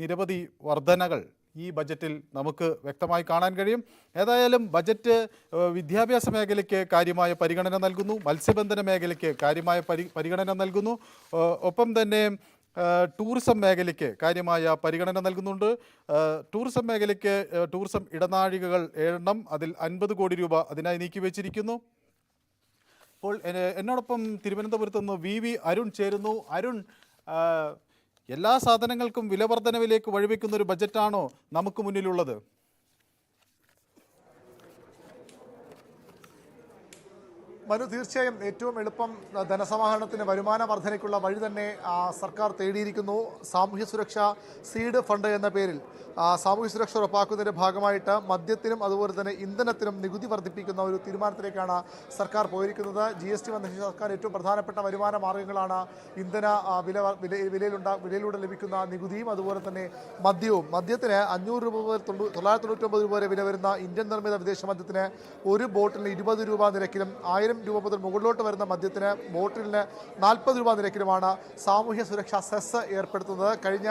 നിരവധി വർധനകൾ ഈ ബജറ്റിൽ നമുക്ക് വ്യക്തമായി കാണാൻ കഴിയും. ഏതായാലും ബജറ്റ് വിദ്യാഭ്യാസ മേഖലയ്ക്ക് കാര്യമായ പരിഗണന നൽകുന്നു, മത്സ്യബന്ധന മേഖലയ്ക്ക് കാര്യമായ പരിഗണന നൽകുന്നു, ഒപ്പം തന്നെ ടൂറിസം മേഖലയ്ക്ക് കാര്യമായ പരിഗണന നൽകുന്നുണ്ട്. ടൂറിസം മേഖലയ്ക്ക് ടൂറിസം ഇടനാഴികകൾ 7 അതിൽ 50 കോടി രൂപ അതിനായി നീക്കിവെച്ചിരിക്കുന്നു. ഇപ്പോൾ എന്നോടൊപ്പം തിരുവനന്തപുരത്ത് നിന്ന് VV അരുൺ ചേരുന്നു. അരുൺ, എല്ലാ സാധനങ്ങൾക്കും വില വർധനവിലേക്ക് വഴിവെക്കുന്ന ഒരു ബജറ്റാണോ നമുക്ക് മുന്നിലുള്ളത്? മനു, തീർച്ചയായും ഏറ്റവും എളുപ്പം ധനസമാഹരണത്തിന് വരുമാന വർധനയ്ക്കുള്ള വഴി തന്നെ സർക്കാർ തേടിയിരിക്കുന്നു. സാമൂഹ്യ സുരക്ഷ സീഡ് ഫണ്ട് എന്ന പേരിൽ സാമൂഹ്യ സുരക്ഷ ഉറപ്പാക്കുന്നതിൻ്റെ ഭാഗമായിട്ട് മദ്യത്തിനും അതുപോലെ തന്നെ ഇന്ധനത്തിനും നികുതി വർദ്ധിപ്പിക്കുന്ന ഒരു തീരുമാനത്തിലേക്കാണ് സർക്കാർ പോയിരിക്കുന്നത്. GST വന്ന സർക്കാർ ഏറ്റവും പ്രധാനപ്പെട്ട വരുമാന മാർഗ്ഗങ്ങളാണ് ഇന്ധന വിലയിലൂടെ ലഭിക്കുന്ന നികുതിയും അതുപോലെ തന്നെ മദ്യവും. മദ്യത്തിന് 500 രൂപ മുതൽ 999 രൂപ വരെ വില വരുന്ന ഇന്ത്യൻ നിർമ്മിത വിദേശ മദ്യത്തിന് ഒരു ബോട്ടിലിന് 20 രൂപ നിരക്കിലും 1000 രൂപ മുതൽ മുകളിലോട്ട് വരുന്ന മദ്യത്തിന് ബോട്ടിലിന് 40 രൂപ നിരക്കിലുമാണ് സാമൂഹ്യ സുരക്ഷാ സെസ് ഏർപ്പെടുത്തുന്നത്. കഴിഞ്ഞ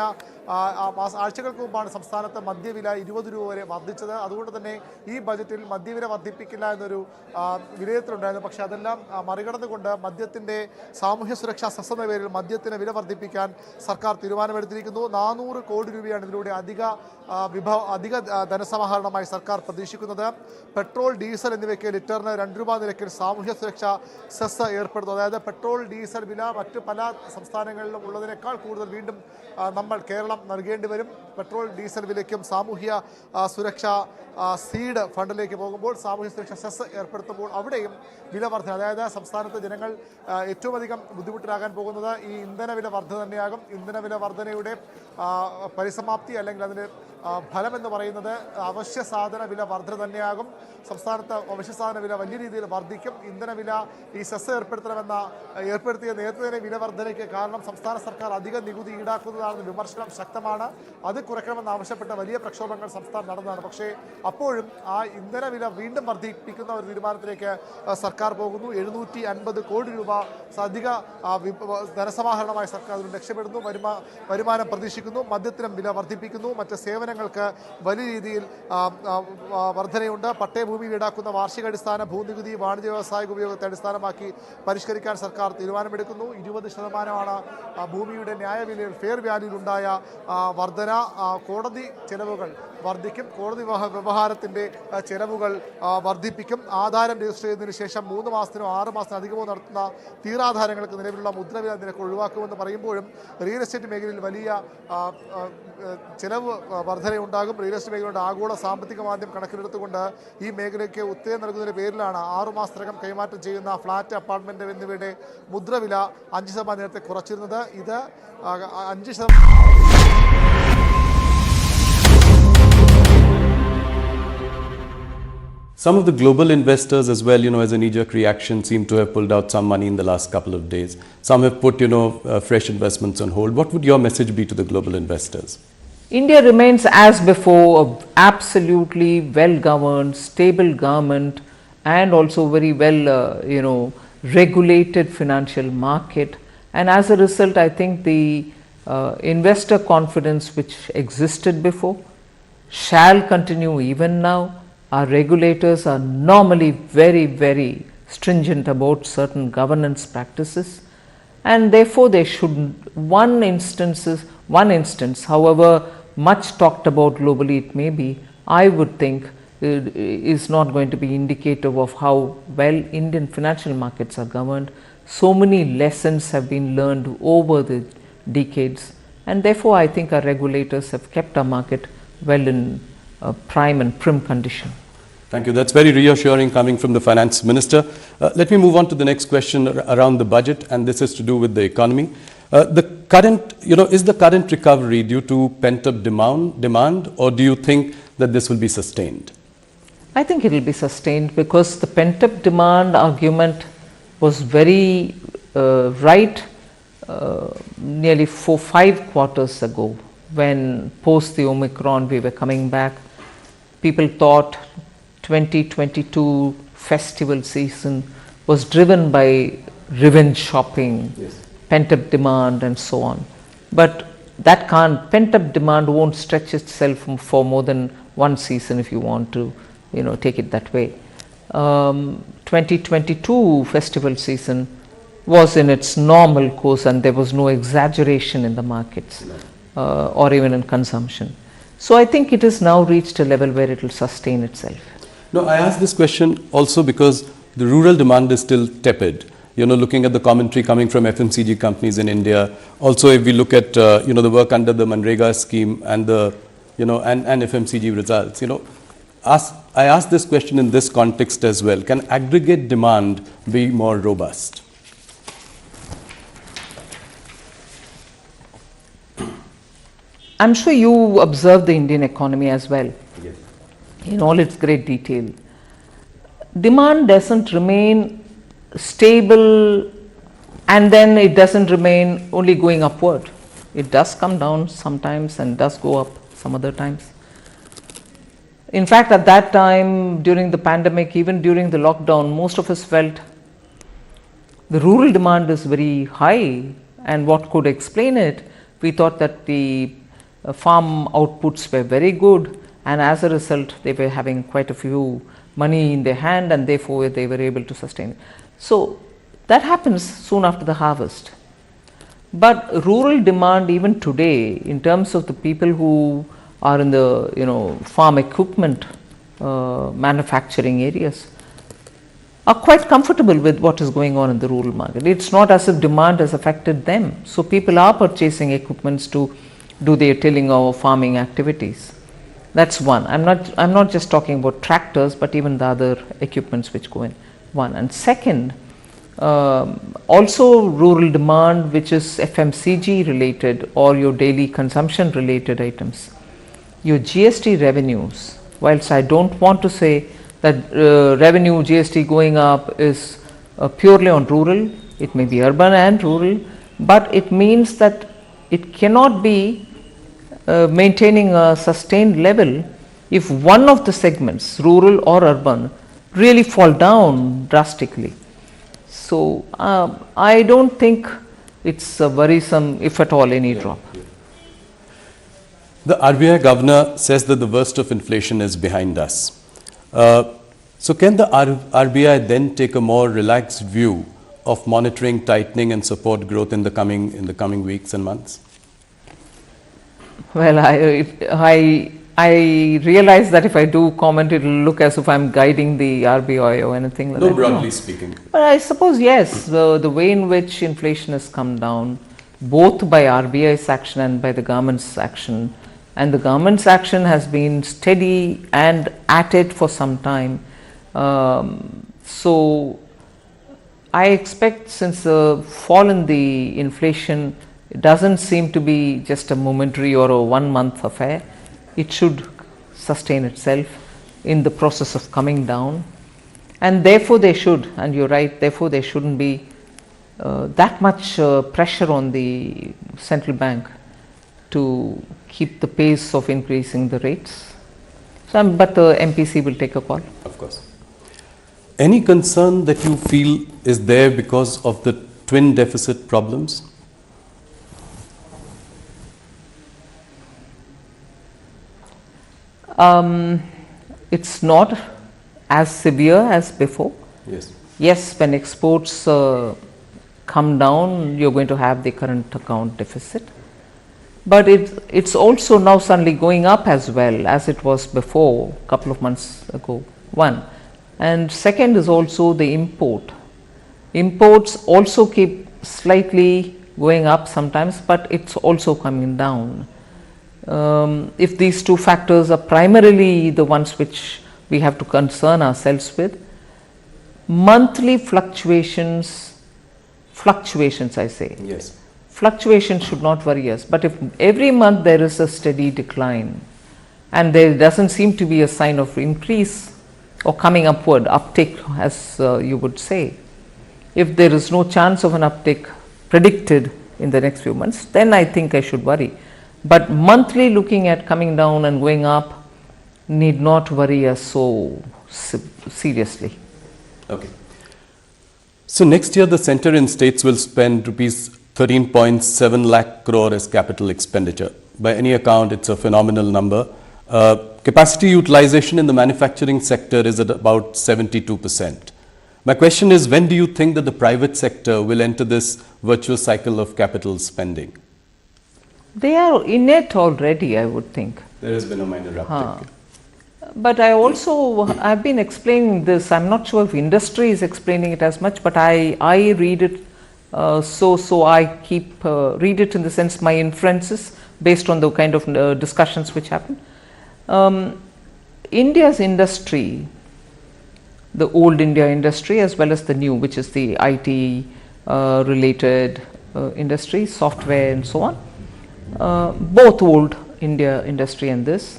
ആഴ്ചകൾക്ക് മുമ്പാണ് സംസ്ഥാനത്ത് മദ്യവില 20 രൂപ വരെ വർദ്ധിച്ചത്. അതുകൊണ്ട് തന്നെ ഈ ബജറ്റിൽ മദ്യവില വർദ്ധിപ്പിക്കില്ല എന്നൊരു വിലയിരുത്തലുണ്ടായിരുന്നു. പക്ഷേ അതെല്ലാം മറികടന്നുകൊണ്ട് മദ്യത്തിൻ്റെ സാമൂഹ്യ സുരക്ഷാ സെസ് എന്ന പേരിൽ മദ്യത്തിന് വില വർദ്ധിപ്പിക്കാൻ സർക്കാർ തീരുമാനമെടുത്തിരിക്കുന്നു. 400 കോടി രൂപയാണ് ഇതിലൂടെ അധിക ധനസമാഹരണമായി സർക്കാർ പ്രതീക്ഷിക്കുന്നത്. പെട്രോൾ, ഡീസൽ എന്നിവയ്ക്ക് ലിറ്ററിന് 2 രൂപ നിരക്കിൽ സാമൂഹ്യ സുരക്ഷാ സെസ് ഏർപ്പെടുത്തുന്നു. അതായത് പെട്രോൾ, ഡീസൽ വില മറ്റ് പല സംസ്ഥാനങ്ങളിലും ഉള്ളതിനേക്കാൾ കൂടുതൽ വീണ്ടും കേരളം നൽകേണ്ടി വരും. പെട്രോൾ, ഡീസൽ വിലയ്ക്കും സാമൂഹ്യ സുരക്ഷാ സീഡ് ഫണ്ടിലേക്ക് പോകുമ്പോൾ സാമൂഹ്യ സുരക്ഷാ സെസ് ഏർപ്പെടുത്തുമ്പോൾ അവിടെയും വില വർധന, അതായത് സംസ്ഥാനത്ത് ജനങ്ങൾ ഏറ്റവും അധികം ബുദ്ധിമുട്ടിലാകാൻ പോകുന്നത് ഈ ഇന്ധനവില വർധന തന്നെയാകും. ഇന്ധനവില വർധനയുടെ പരിസമാപ്തി അല്ലെങ്കിൽ അതിൻ്റെ ഫലമെന്ന് പറയുന്നത് അവശ്യ സാധന വില വർധന തന്നെയാകും. സംസ്ഥാനത്ത് അവശ്യ സാധന വില വലിയ രീതിയിൽ വർദ്ധിക്കും. ഇന്ധനവില ഈ സെസ് ഏർപ്പെടുത്തിയ നേരത്തെ തന്നെ വില വർധനയ്ക്ക് കാരണം സംസ്ഥാന സർക്കാർ അധിക നികുതി ഈടാക്കുന്നതാണെന്ന് വിമർശനം ശക്തമാണ്. അത് കുറയ്ക്കണമെന്ന് ആവശ്യപ്പെട്ട വലിയ പ്രക്ഷോഭങ്ങൾ സംസ്ഥാനം നടന്നതാണ്. പക്ഷേ അപ്പോഴും ആ ഇന്ധനവില വീണ്ടും വർദ്ധിപ്പിക്കുന്ന ഒരു തീരുമാനത്തിലേക്ക് സർക്കാർ പോകുന്നു. 750 കോടി രൂപ അധിക ധനസമാഹരണമായി സർക്കാർ അതിന് ലക്ഷ്യമിടുന്നു. വരുമാനം പ്രതീക്ഷിക്കുന്നു. മദ്യത്തിനും വില വർദ്ധിപ്പിക്കുന്നു. മറ്റ് സേവനങ്ങൾക്ക് വലിയ രീതിയിൽ വർധനയുണ്ട്. പട്ടയഭൂമിയിൽ ഈടാക്കുന്ന വാർഷികാടിസ്ഥാന ഭൂനികുതി വാണിജ്യ വ്യവസായിക ഉപയോഗത്തെ അടിസ്ഥാനമാക്കി പരിഷ്കരിക്കാൻ സർക്കാർ തീരുമാനമെടുക്കുന്നു. 20% ഭൂമിയുടെ ന്യായവിലയിൽ ഫെയർ വാല്യൂയിലുണ്ടായ വർധന. കോടതി ചെലവുകൾ വർദ്ധിക്കും. കോടതി വ്യവഹാരത്തിൻ്റെ ചെലവുകൾ വർദ്ധിപ്പിക്കും. ആധാരം രജിസ്റ്റർ ചെയ്തതിനു ശേഷം 3 മാസത്തിനോ 6 മാസത്തിനോ അധികമോ നടത്തുന്ന തീരാധാരങ്ങൾക്ക് നിലവിലുള്ള മുദ്രവില നിരക്ക് ഒഴിവാക്കുമെന്ന് പറയുമ്പോഴും റിയൽ എസ്റ്റേറ്റ് മേഖലയിൽ വലിയ ചെലവ് വർധനയുണ്ടാകും. റിയൽ എസ്റ്റേറ്റ് മേഖലയുടെ ആഗോള സാമ്പത്തിക മാന്ദ്യം കണക്കിലെടുത്തുകൊണ്ട് ഈ മേഖലയ്ക്ക് ഉത്തേജനം നൽകുന്നതിൻ്റെ പേരിലാണ് 6 മാസത്തിനകം കൈമാറ്റം ചെയ്യുന്ന ഫ്ലാറ്റ്, അപ്പാർട്ട്മെൻറ്റ് എന്നിവയുടെ മുദ്രവില 5% നേരത്തെ കുറച്ചിരുന്നത്. ഇത് 5%. Some of the global investors as well, as a knee-jerk reaction, seem to have pulled out some money in the last couple of days. Some have put, fresh investments on hold. What would your message be to the global investors? India remains as before an absolutely well-governed, stable government and also very well, regulated financial market. And as a result, I think the investor confidence which existed before shall continue even now. Our regulators are normally very, very stringent about certain governance practices, and therefore they should, one instance, however much talked about globally it may be, I would think is not going to be indicative of how well Indian financial markets are governed. So many lessons have been learned over the decades, and therefore I think our regulators have kept our market well in prime and prim condition. Thank you. That's very reassuring coming from the Finance Minister. Let me move on to the next question around the budget, and this is to do with the economy. Is the current recovery due to pent-up demand, or do you think that this will be sustained? I think it will be sustained because the pent-up demand argument was very right nearly 4-5 quarters ago, when post the Omicron we were coming back. People thought 2022 festival season was driven by revenge shopping, pent-up demand and so on. But pent-up demand won't stretch itself for more than one season if you want to, take it that way. 2022 festival season was in its normal course and there was no exaggeration in the markets or even in consumption. So I think it has now reached a level where it will sustain itself. No, I ask this question also because the rural demand is still tepid. Looking at the commentary coming from FMCG companies in India. Also, if we look at, the work under the Manrega scheme and the, and FMCG results, I ask this question in this context as well. Can aggregate demand be more robust? I'm sure you observe the Indian economy as well. Yes. In all its great detail. Demand doesn't remain stable and then it doesn't remain only going upward. It does come down sometimes and does go up some other times. In fact, at that time, during the pandemic, even during the lockdown, most of us felt the rural demand is very high, and what could explain it? We thought that the farm outputs were very good, and as a result they were having quite a few money in their hand, and therefore they were able to sustain it. So that happens soon after the harvest. But rural demand even today, in terms of the people who are in the farm equipment manufacturing areas, are quite comfortable with what is going on in the rural market. It's not as if demand has affected them. So people are purchasing equipments to do their tilling or farming activities. That's one. I'm not just talking about tractors, but even the other equipments which go in. One. And second, also rural demand, which is FMCG related or your daily consumption related items. Your GST revenues, whilst I don't want to say that revenue GST going up is purely on rural, it may be urban and rural, but it means that it cannot be maintaining a sustained level if one of the segments, rural or urban, really fall down drastically. So I don't think it's worrisome, if at all, any drop. The RBI governor says that the worst of inflation is behind us. So can the RBI then take a more relaxed view of monitoring, tightening and support growth in the coming weeks and months? Well, I realize that if I do comment, it will look as if I'm guiding the RBI or anything like that. No, broadly speaking. But I suppose yes, the way in which inflation has come down, both by RBI's action and by the government's action, and the government's action has been steady and at it for some time. So I expect, since the fall in the inflation, it doesn't seem to be just a momentary or a 1 month affair. It should sustain itself in the process of coming down, and therefore they should, and you're right, therefore there shouldn't be that much pressure on the central bank to keep the pace of increasing the rates. But the MPC will take a call. Of course. Any concern that you feel is there because of the twin deficit problems? It's not as severe as before. Yes. Yes, when exports come down, you're going to have the current account deficit. But it's also now suddenly going up as well as it was before, a couple of months ago, one. And second is also the import. Imports also keep slightly going up sometimes, but it's also coming down. If these two factors are primarily the ones which we have to concern ourselves with, monthly fluctuations I say. Yes. Fluctuations should not worry us, but if every month there is a steady decline and there doesn't seem to be a sign of increase or coming upward, uptick as you would say, if there is no chance of an uptick predicted in the next few months, then I think I should worry. But monthly looking at coming down and going up need not worry us so seriously. Okay. So next year the centre and states will spend rupees 13.7 lakh crore as capital expenditure. By any account, it's a phenomenal number. Capacity utilization in the manufacturing sector is at about 72%. My question is, when do you think that the private sector will enter this virtuous cycle of capital spending? They are in it already, I would think. There has been a minor uptick. But I've been explaining this. I'm not sure if industry is explaining it as much, but I read it. So I keep read it in the sense my inferences based on the kind of discussions which happen. India's industry, the old India industry as well as the new, which is the IT related industry, software and so on, both old India industry and this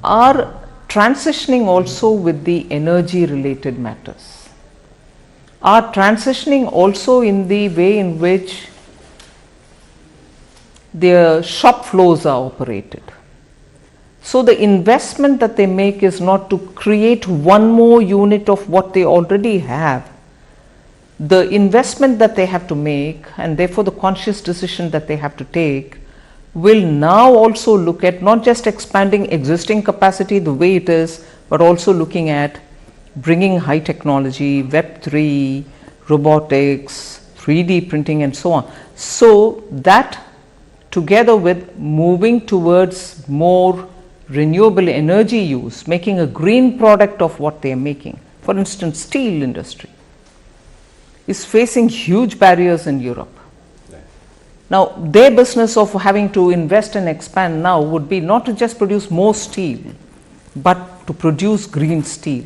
are transitioning also with the energy related matters, are transitioning also in the way in which their shop floors are operated. So the investment that they make is not to create one more unit of what they already have, the investment that they have to make, and therefore the conscious decision that they have to take, will now also look at not just expanding existing capacity the way it is, but also looking at bringing high technology, Web3, robotics, 3D printing and so on. So that together with moving towards more renewable energy use, making a green product of what they are making. For instance, steel industry is facing huge barriers in Europe. Now, their business of having to invest and expand now would be not to just produce more steel, but to produce green steel.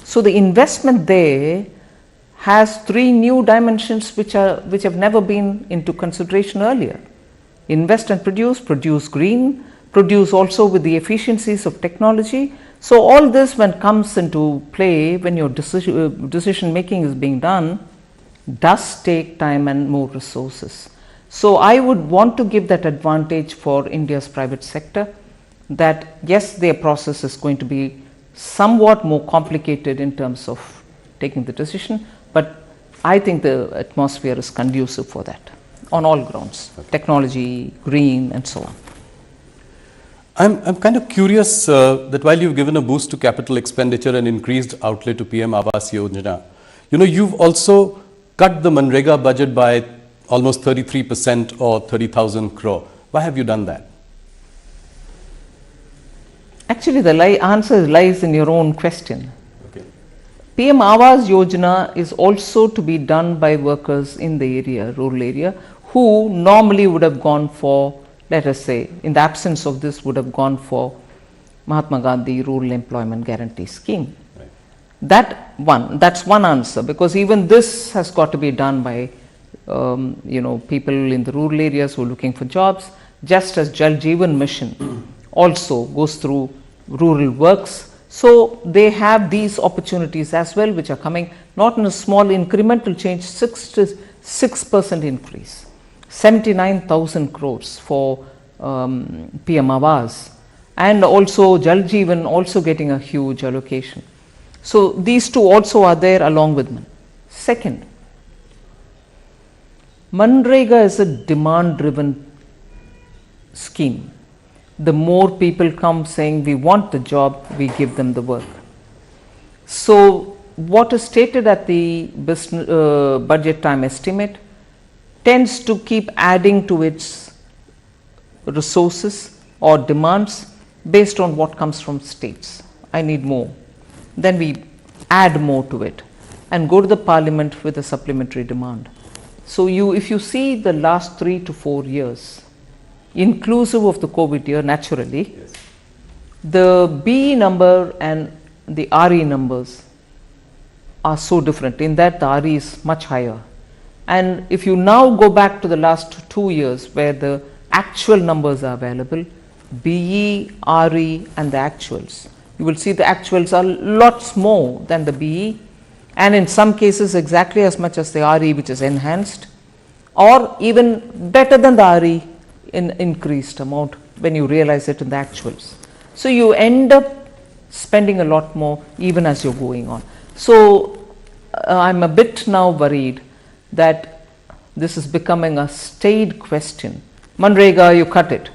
So the investment there has three new dimensions which have never been into consideration earlier. Invest and produce green, produce also with the efficiencies of technology. So all this, when comes into play, when your decision making is being done, does take time and more resources. So I would want to give that advantage for India's private sector, that yes, their process is going to be somewhat more complicated in terms of taking the decision, but I think the atmosphere is conducive for that on all grounds, technology, green and so on. I'm kind of curious that while you've given a boost to capital expenditure and increased outlay to PM Awas Yojana, you've also cut the Manrega budget by almost 33% or 30,000 crore. Why have you done that? Actually, the answer lies in your own question. Okay. PM Awas Yojana is also to be done by workers in the area, rural area, who normally would have gone for, let us say, in the absence of this, would have gone for Mahatma Gandhi Rural Employment Guarantee Scheme. Right. That's one answer, because even this has got to be done by people in the rural areas who are looking for jobs, just as Jal Jeevan Mission also goes through rural works. So they have these opportunities as well, which are coming not in a small incremental change, 6% increase, 79,000 crores for PM Awas, and also Jal Jeevan also getting a huge allocation. So these two also are there along with me. Second, Manrega is a demand-driven scheme. The more people come saying we want the job, we give them the work. So what is stated at the budget time estimate tends to keep adding to its resources or demands based on what comes from states. I need more. Then we add more to it and go to the parliament with a supplementary demand. So if you see the last 3 to 4 years, inclusive of the COVID year, naturally, yes, the BE number and the RE numbers are so different, in that the RE is much higher. And if you now go back to the last 2 years where the actual numbers are available, BE, RE and the actuals, you will see the actuals are lots more than the BE, and in some cases exactly as much as the RE, which is enhanced, or even better than the RE in increased amount when you realize it in the actuals. So you end up spending a lot more even as you're going on. So I'm a bit now worried that this is becoming a staid question. Manrega, you cut it.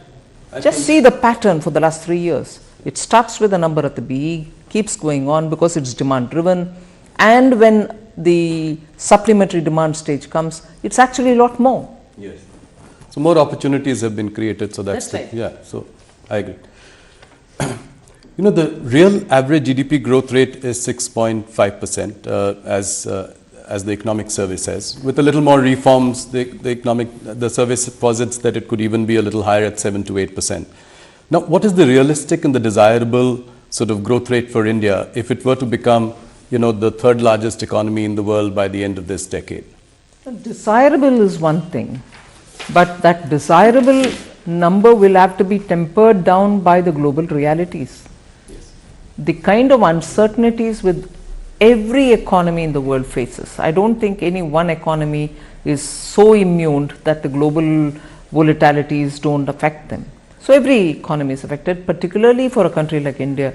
Just see the pattern for the last 3 years. It starts with a number at the BE, keeps going on because it's demand driven, and when the supplementary demand stage comes, it's actually a lot more. Yes. So more opportunities have been created. So that's right. Yeah. So I agree. The real average GDP growth rate is 6.5%, as the economic survey says. With a little more reforms, the survey posits that it could even be a little higher at 7 to 8%. Now, what is the realistic and the desirable sort of growth rate for India if it were to become, the third largest economy in the world by the end of this decade? Desirable is one thing, but that desirable number will have to be tempered down by the global realities. Yes. The kind of uncertainties with every economy in the world faces. I don't think any one economy is so immune that the global volatilities don't affect them. So every economy is affected, particularly for a country like India,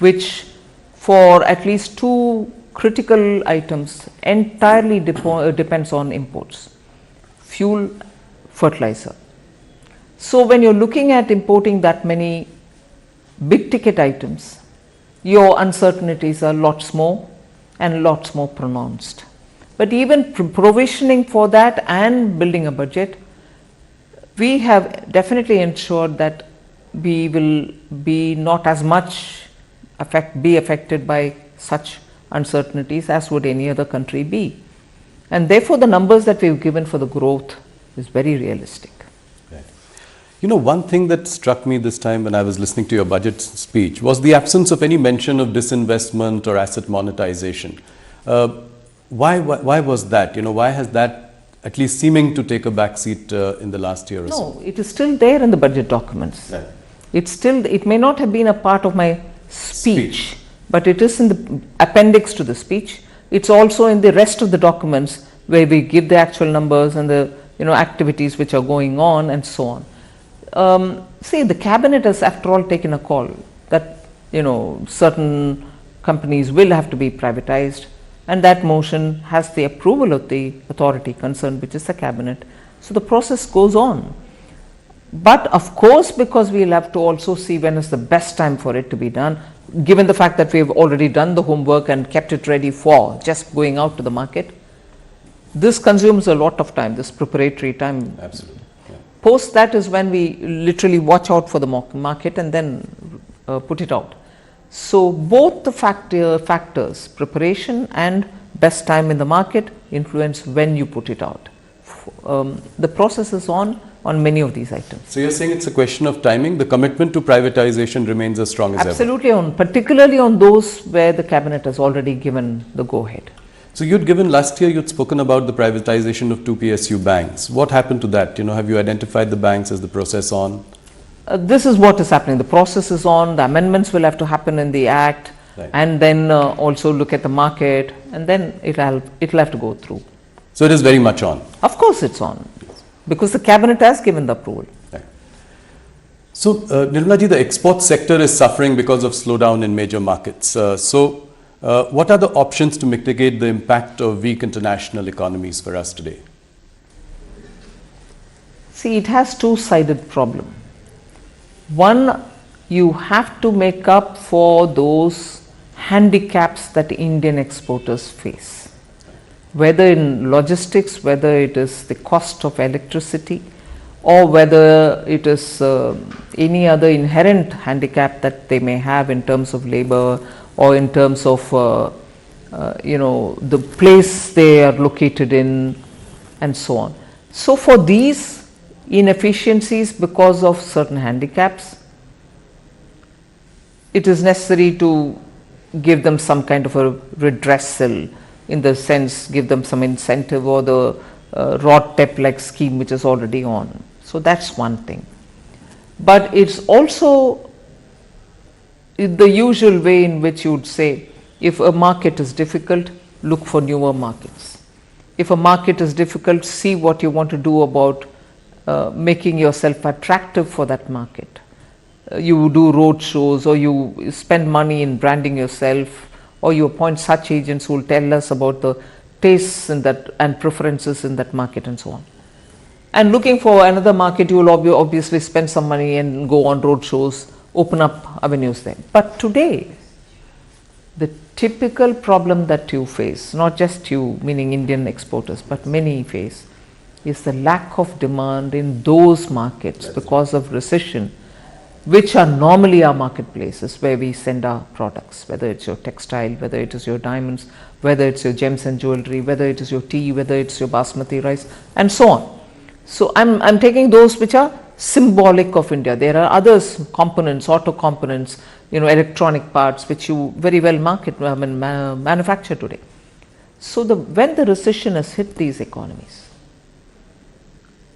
which for at least 2 critical items entirely depends on imports. Fuel, fertilizer. So when you're looking at importing that many big ticket items, your uncertainties are lots more and lots more pronounced. But even provisioning for that and building a budget, we have definitely ensured that we will be not as much be affected by such uncertainties as would any other country be. And therefore the numbers that we've given for the growth is very realistic. You know, one thing that struck me this time when I was listening to your budget speech was the absence of any mention of disinvestment or asset monetization. Why was that? You know, why has that at least seeming to take a backseat in the last year or so? No, it is still there in the budget documents. Right. It may not have been a part of my speech, but it is in the appendix to the speech. It's also in the rest of the documents where we give the actual numbers and the activities which are going on and so on. See, the cabinet has after all taken a call that certain companies will have to be privatized, and that motion has the approval of the authority concerned, which is the cabinet. So the process goes on. But of course, because we'll have to also see when is the best time for it to be done, given the fact that we've already done the homework and kept it ready for just going out to the market, this consumes a lot of time, this preparatory time. Absolutely. Post that is when we literally watch out for the market and then put it out. So both the factors, preparation and best time in the market, influence when you put it out. The process is on many of these items. So you're saying it's a question of timing? The commitment to privatization remains as strong as ever? Absolutely, particularly on those where the cabinet has already given the go-ahead. So last year you'd spoken about the privatization of 2 PSU banks. What happened to that? Have you identified the banks? Is the process on? This is what is happening. The process is on. The amendments will have to happen in the act, right. And then also look at the market, and then it'll have to go through. So it is very much on? Of course it's on, because the cabinet has given the approval. Right. So Nirmalaji, the export sector is suffering because of slowdown in major markets. What are the options to mitigate the impact of weak international economies for us today? See, it has two-sided problem. One, you have to make up for those handicaps that Indian exporters face, whether in logistics, whether it is the cost of electricity, or whether it is any other inherent handicap that they may have in terms of labor, or in terms of the place they are located in, and so on. So for these inefficiencies because of certain handicaps, it is necessary to give them some kind of a redressal, in the sense give them some incentive, or the RODTEP like scheme which is already on. So that's one thing. But it's also the usual way in which you would say, if a market is difficult, look for newer markets. If a market is difficult, see what you want to do about making yourself attractive for that market. You do road shows, or you spend money in branding yourself, or you appoint such agents who will tell us about the tastes in that and preferences in that market, and so on. And looking for another market, you will obviously spend some money and go on road shows, open up avenues there. But today, the typical problem that you face, not just you, meaning Indian exporters, but many face, is the lack of demand in those markets because of recession, which are normally our marketplaces where we send our products, whether it's your textile, whether it is your diamonds, whether it's your gems and jewelry, whether it is your tea, whether it's your basmati rice, and so on. So I'm taking those which are symbolic of India. There are others, components, auto components, electronic parts, which you very well manufacture today. So when the recession has hit these economies,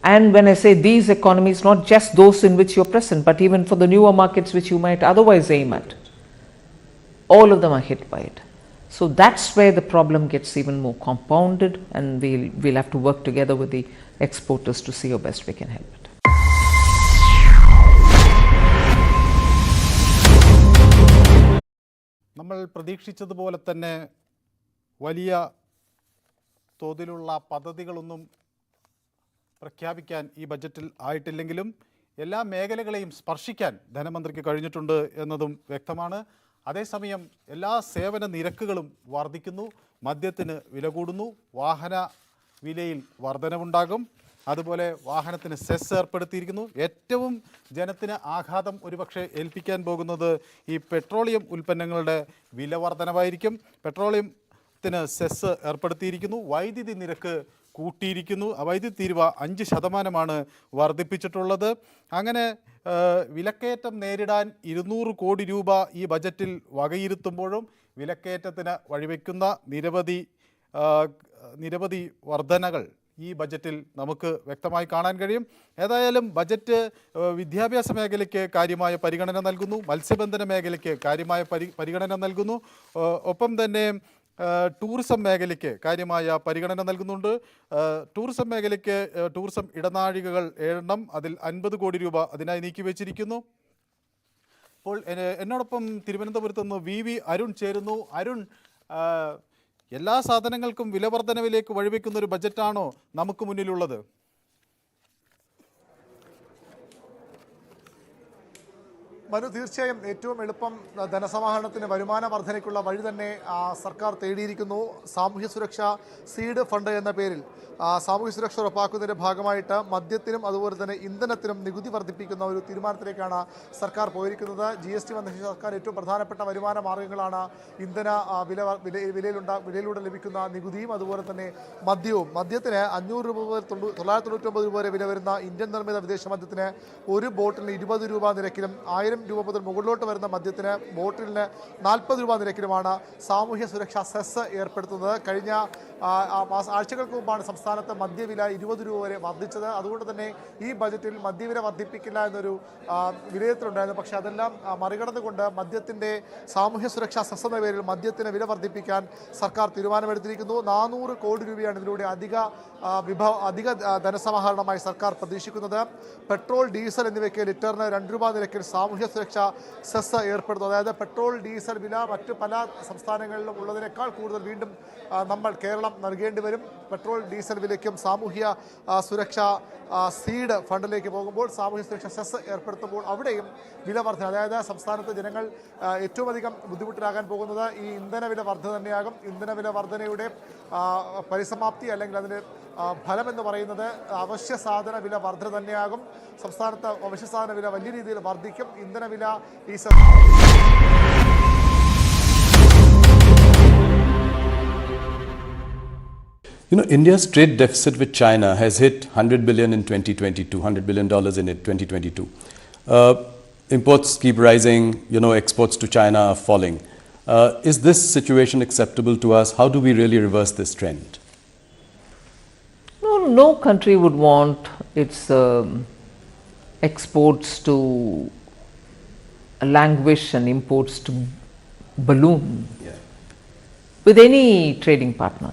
and when I say these economies, not just those in which you're present, but even for the newer markets which you might otherwise aim at, all of them are hit by it. So that's where the problem gets even more compounded, and we'll have to work together with the exporters to see how best we can help it. നമ്മൾ പ്രതീക്ഷിച്ചതുപോലെ തന്നെ വലിയ തോതിലുള്ള പദ്ധതികളൊന്നും പ്രഖ്യാപിക്കാൻ ഈ ബജറ്റിൽ ആയിട്ടില്ലെങ്കിലും എല്ലാ മേഖലകളെയും സ്പർശിക്കാൻ ധനമന്ത്രിക്ക് കഴിഞ്ഞിട്ടുണ്ട് എന്നതും വ്യക്തമാണ്. അതേസമയം എല്ലാ സേവന നിരക്കുകളും വർദ്ധിക്കുന്നു. മദ്യത്തിന് വില കൂടുന്നു, വാഹന വിലയിൽ വർധനവുണ്ടാകും, അതുപോലെ വാഹനത്തിന് സെസ് ഏർപ്പെടുത്തിയിരിക്കുന്നു. ഏറ്റവും ജനത്തിന് ആഘാതം ഒരുപക്ഷെ ഏൽപ്പിക്കാൻ പോകുന്നത് ഈ പെട്രോളിയം ഉൽപ്പന്നങ്ങളുടെ വില വർധനവായിരിക്കും. പെട്രോളിയത്തിന് സെസ് ഏർപ്പെടുത്തിയിരിക്കുന്നു, വൈദ്യുതി നിരക്ക് കൂട്ടിയിരിക്കുന്നു. വൈദ്യുതി തീരുവ 5% വർദ്ധിപ്പിച്ചിട്ടുള്ളത്. അങ്ങനെ വിലക്കയറ്റം നേരിടാൻ 200 കോടി രൂപ ഈ ബജറ്റിൽ വകയിരുത്തുമ്പോഴും വിലക്കയറ്റത്തിന് വഴിവെക്കുന്ന നിരവധി വർധനകൾ ഈ ബജറ്റിൽ നമുക്ക് വ്യക്തമായി കാണാൻ കഴിയും. ഏതായാലും ബജറ്റ് വിദ്യാഭ്യാസ മേഖലയ്ക്ക് കാര്യമായ പരിഗണന നൽകുന്നു, മത്സ്യബന്ധന മേഖലയ്ക്ക് കാര്യമായ പരിഗണന നൽകുന്നു, ഒപ്പം തന്നെ ടൂറിസം മേഖലയ്ക്ക് കാര്യമായ പരിഗണന നൽകുന്നുണ്ട്. ടൂറിസം മേഖലയ്ക്ക് ടൂറിസം ഇടനാഴികകൾ 7 അതിൽ 50 കോടി രൂപ അതിനായി നീക്കിവെച്ചിരിക്കുന്നു. ഇപ്പോൾ എന്നോടൊപ്പം തിരുവനന്തപുരത്ത് നിന്ന് വി അരുൺ ചേരുന്നു. അരുൺ, എല്ലാ സാധനങ്ങൾക്കും വില വർധനവിലേക്ക് വഴിവെക്കുന്ന ഒരു ബജറ്റാണോ നമുക്ക് മുന്നിലുള്ളത്? മനു, തീർച്ചയായും ഏറ്റവും എളുപ്പം ധനസമാഹരണത്തിന് വരുമാന വർധനയ്ക്കുള്ള വഴി തന്നെ സർക്കാർ തേടിയിരിക്കുന്നു. സാമൂഹ്യ സുരക്ഷാ സീഡ് ഫണ്ട് എന്ന പേരിൽ സാമൂഹ്യ സുരക്ഷ ഉറപ്പാക്കുന്നതിൻ്റെ ഭാഗമായിട്ട് മദ്യത്തിനും അതുപോലെ തന്നെ ഇന്ധനത്തിനും നികുതി വർദ്ധിപ്പിക്കുന്ന ഒരു തീരുമാനത്തിലേക്കാണ് സർക്കാർ പോയിരിക്കുന്നത്. GST വന്ന സർക്കാർ ഏറ്റവും പ്രധാനപ്പെട്ട വരുമാന മാർഗ്ഗങ്ങളാണ് ഇന്ധന വിലയിലൂടെ ലഭിക്കുന്ന നികുതിയും അതുപോലെ തന്നെ മദ്യവും. മദ്യത്തിന് 500 രൂപ മുതൽ 999 രൂപ വരെ വില വരുന്ന ഇന്ത്യൻ നിർമ്മിത വിദേശ മദ്യത്തിന് ഒരു ബോട്ടിലിന് 20 രൂപ നിരക്കിലും 1000 രൂപ മുതൽ മുകളിലോട്ട് വരുന്ന മദ്യത്തിന് ബോട്ടിലിന് 40 രൂപ നിരക്കിലുമാണ് സാമൂഹ്യ സുരക്ഷാ സെസ് ഏർപ്പെടുത്തുന്നത്. കഴിഞ്ഞ ആഴ്ചകൾക്ക് മുമ്പാണ് സംസ്ഥാനത്ത് മദ്യവില 20 രൂപ വരെ വർദ്ധിച്ചത്. അതുകൊണ്ട് തന്നെ ഈ ബജറ്റിൽ മദ്യവില വർദ്ധിപ്പിക്കില്ല എന്നൊരു വിലയിരുത്തലുണ്ടായിരുന്നു. പക്ഷേ അതെല്ലാം മറികടന്നുകൊണ്ട് മദ്യത്തിൻ്റെ സാമൂഹ്യ സുരക്ഷാ സെസ് എന്ന പേരിൽ മദ്യത്തിന് വില വർദ്ധിപ്പിക്കാൻ സർക്കാർ തീരുമാനമെടുത്തിരിക്കുന്നു. 400 കോടി രൂപയാണ് ഇതിലൂടെ അധിക ധനസമാഹരണമായി സർക്കാർ പ്രതീക്ഷിക്കുന്നത്. പെട്രോൾ, ഡീസൽ എന്നിവയ്ക്ക് ലിറ്ററിന് 2 രൂപ നിരക്കിൽ സാമൂഹ്യ സുരക്ഷാ സെസ് ഏർപ്പെടുത്തുന്നു. അതായത് പെട്രോൾ, ഡീസൽ വില മറ്റ് പല സംസ്ഥാനങ്ങളിലും ഉള്ളതിനേക്കാൾ കൂടുതൽ വീണ്ടും കേരളം നൽകേണ്ടി വരും. പെട്രോൾ, ഡീസൽ വിലയ്ക്കും സാമൂഹ്യ സുരക്ഷാ സീഡ് ഫണ്ടിലേക്ക് പോകുമ്പോൾ സാമൂഹ്യ സുരക്ഷാ സെസ് ഏർപ്പെടുത്തുമ്പോൾ അവിടെയും വില വർധന, അതായത് സംസ്ഥാനത്ത് ജനങ്ങൾ ഏറ്റവും അധികം ബുദ്ധിമുട്ടിലാകാൻ പോകുന്നത് ഈ ഇന്ധനവില വർധന തന്നെയാകും. ഇന്ധനവില വർധനയുടെ പരിസമാപ്തി അല്ലെങ്കിൽ അതിൻ്റെ ഫലമെന്ന് പറയുന്നത് അവശ്യ സാധന വില വർധന തന്നെയാകും. സംസ്ഥാനത്ത് അവശ്യ സാധന വില വലിയ രീതിയിൽ വർദ്ധിക്കും. ഇന്ധനവില ഈ India's trade deficit with China has hit $100 billion in 2022, $100 billion in 2022. Imports keep rising, exports to China are falling. Is this situation acceptable to us? How do we really reverse this trend? No country would want its exports to languish and imports to balloon with any trading partner.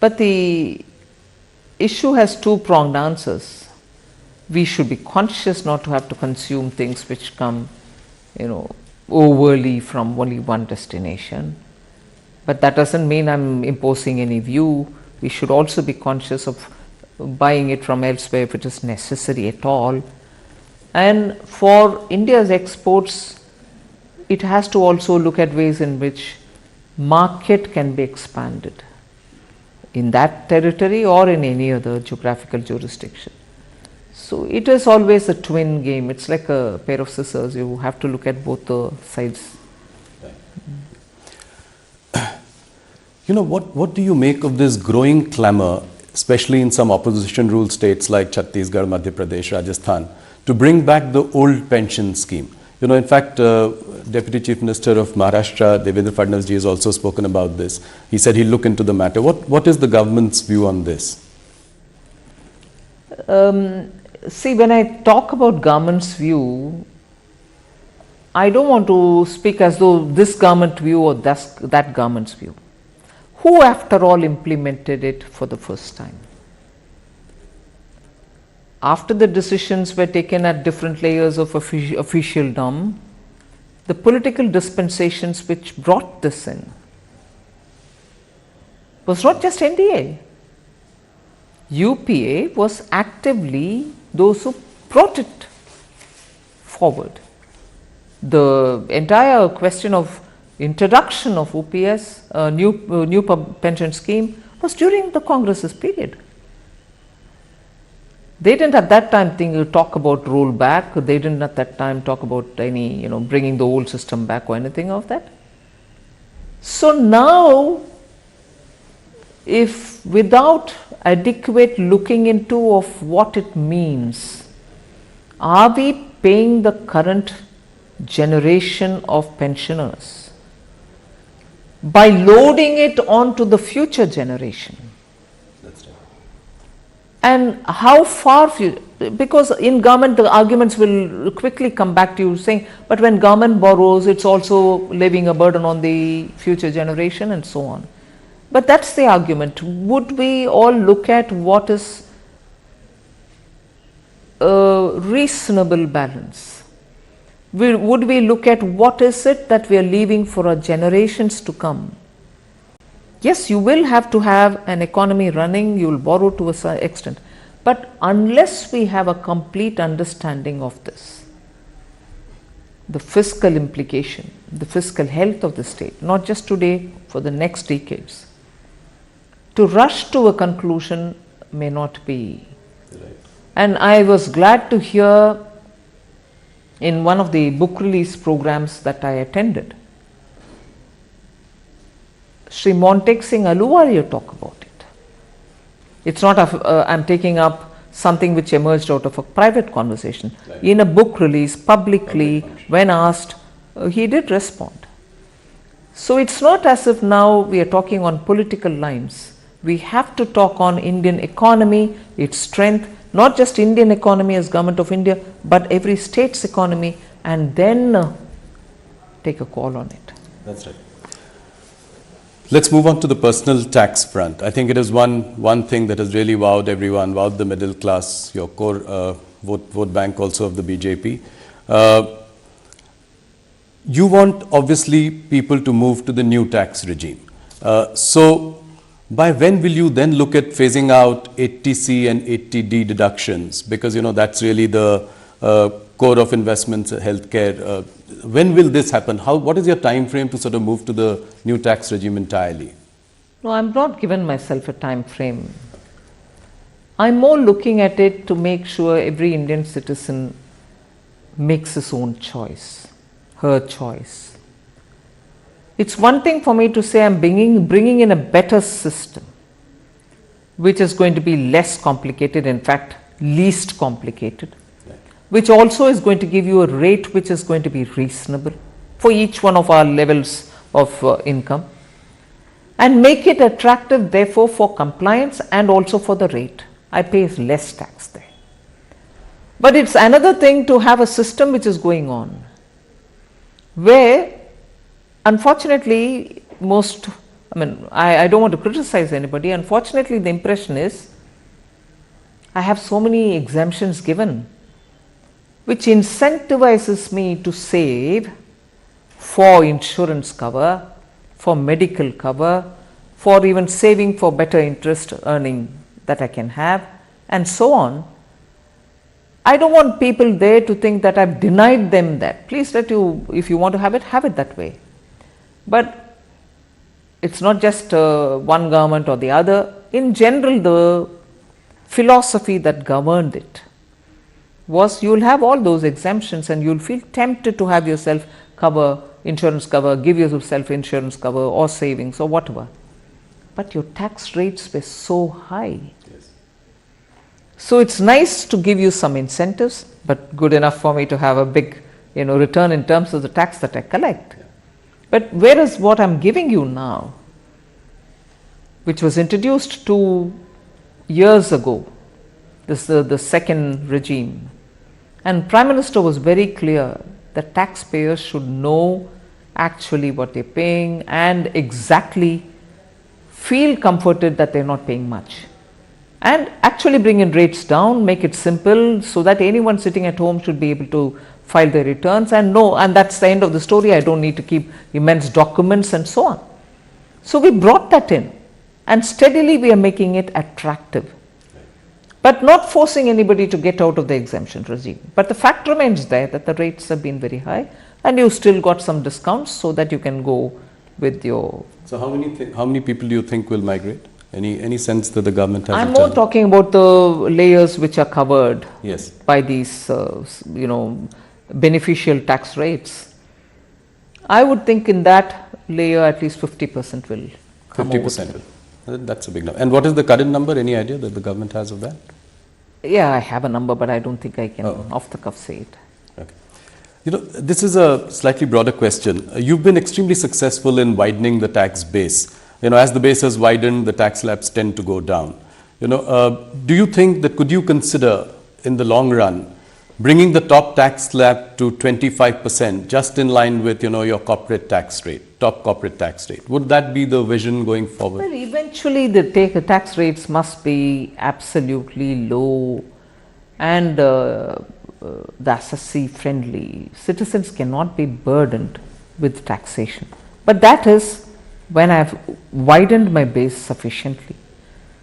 But the issue has two-pronged answers. We should be conscious not to have to consume things which come, overly from only one destination. But that doesn't mean I'm imposing any view. We should also be conscious of buying it from elsewhere if it is necessary at all. And for India's exports, it has to also look at ways in which market can be expanded in that territory or in any other geographical jurisdiction. So it is always a twin game. It's like a pair of scissors. You have to look at both the sides. What do you make of this growing clamor, especially in some opposition ruled states like Chhattisgarh, Madhya Pradesh, Rajasthan, to bring back the old pension scheme? In fact, Deputy Chief Minister of Maharashtra, Devendra Fadnavis ji, has also spoken about this. He said he'll look into the matter. What is the government's view on this? See, when I talk about government's view, I don't want to speak as though this government view or that government's view. Who, after all, implemented it for the first time? After the decisions were taken at different layers of officialdom, the political dispensations which brought this in was not just NDA. UPA was actively those who brought it forward. The entire question of introduction of OPS, new pension scheme, was during the Congress's period. They didn't at that time talk about rollback. They didn't at that time talk about any, bringing the old system back or anything of that. So now, if without adequate looking into of what it means, are we paying the current generation of pensioners by loading it onto the future generation? And how far, because in government the arguments will quickly come back to you saying, but when government borrows, it's also leaving a burden on the future generation and so on. But that's the argument. Would we all look at what is a reasonable balance? Would we look at what is it that we are leaving for our generations to come? Yes, you will have to have an economy running, you will borrow to a certain extent. But unless we have a complete understanding of this, the fiscal implication, the fiscal health of the state, not just today, for the next decades, to rush to a conclusion may not be. And I was glad to hear in one of the book release programs that I attended, Sri Montek Singh Aluwalia talk about it. It's not I'm taking up something which emerged out of a private conversation. Right. In a book release publicly, when asked, he did respond. So it's not as if now we are talking on political lines. We have to talk on Indian economy, its strength, not just Indian economy as Government of India, but every state's economy, and then take a call on it. That's right. Let's move on to the personal tax front. I think it is one thing that has really wowed everyone, wowed the middle class, your core vote bank also of the BJP. You want obviously people to move to the new tax regime. So by when will you then look at phasing out 80C and 80D deductions? Because that's really the core of investments, healthcare. When will this happen? What is your time frame to sort of move to the new tax regime entirely? No, I'm not given myself a time frame. I'm more looking at it to make sure every Indian citizen makes his own choice, her choice. It's one thing for me to say I'm bringing in a better system, which is going to be less complicated, in fact, least complicated, which also is going to give you a rate which is going to be reasonable for each one of our levels of income, and make it attractive therefore for compliance and also for the rate. I pay less tax there. But it's another thing to have a system which is going on, where unfortunately I don't want to criticize anybody, unfortunately the impression is I have so many exemptions given, which incentivizes me to save for insurance cover, for medical cover, for even saving for better interest earning that I can have, and so on. I don't want people there to think that I've denied them that. Please if you want to have it that way. But it's not just one government or the other. In general, the philosophy that governed it was you'll have all those exemptions and you'll feel tempted to have yourself cover, insurance cover, give yourself insurance cover or savings or whatever. But your tax rates were so high. Yes. So it's nice to give you some incentives, but good enough for me to have a big return in terms of the tax that I collect. Yeah. But whereas what I'm giving you now, which was introduced 2 years ago, this is the second regime, and Prime Minister was very clear that taxpayers should know actually what they're paying and exactly feel comforted that they're not paying much, and actually bring in rates down, make it simple so that anyone sitting at home should be able to file their returns and know, and that's the end of the story. I don't need to keep immense documents and so on. So we brought that in, and steadily we are making it attractive, but not forcing anybody to get out of the exemption regime. But the fact remains there that the rates have been very high, and you still got some discounts so that you can go with your. So how many people do you think will migrate? Any sense that the government has? I'm more talking about the layers which are covered yes. by these, beneficial tax rates. I would think in that layer at least 50% will come 50%. That's a big number. And what is the current number? Any idea that the government has of that? Yeah, I have a number, but I don't think I can off the cuff say it. Okay. This is a slightly broader question. You've been extremely successful in widening the tax base. As the base has widened, the tax slabs tend to go down. Do you think that could you consider in the long run bringing the top tax slab to 25%, just in line with your corporate tax rate, top corporate tax rate? Would that be the vision going forward? Well, eventually the tax rates must be absolutely low and the assessee friendly. Citizens cannot be burdened with taxation. But that is when I have widened my base sufficiently.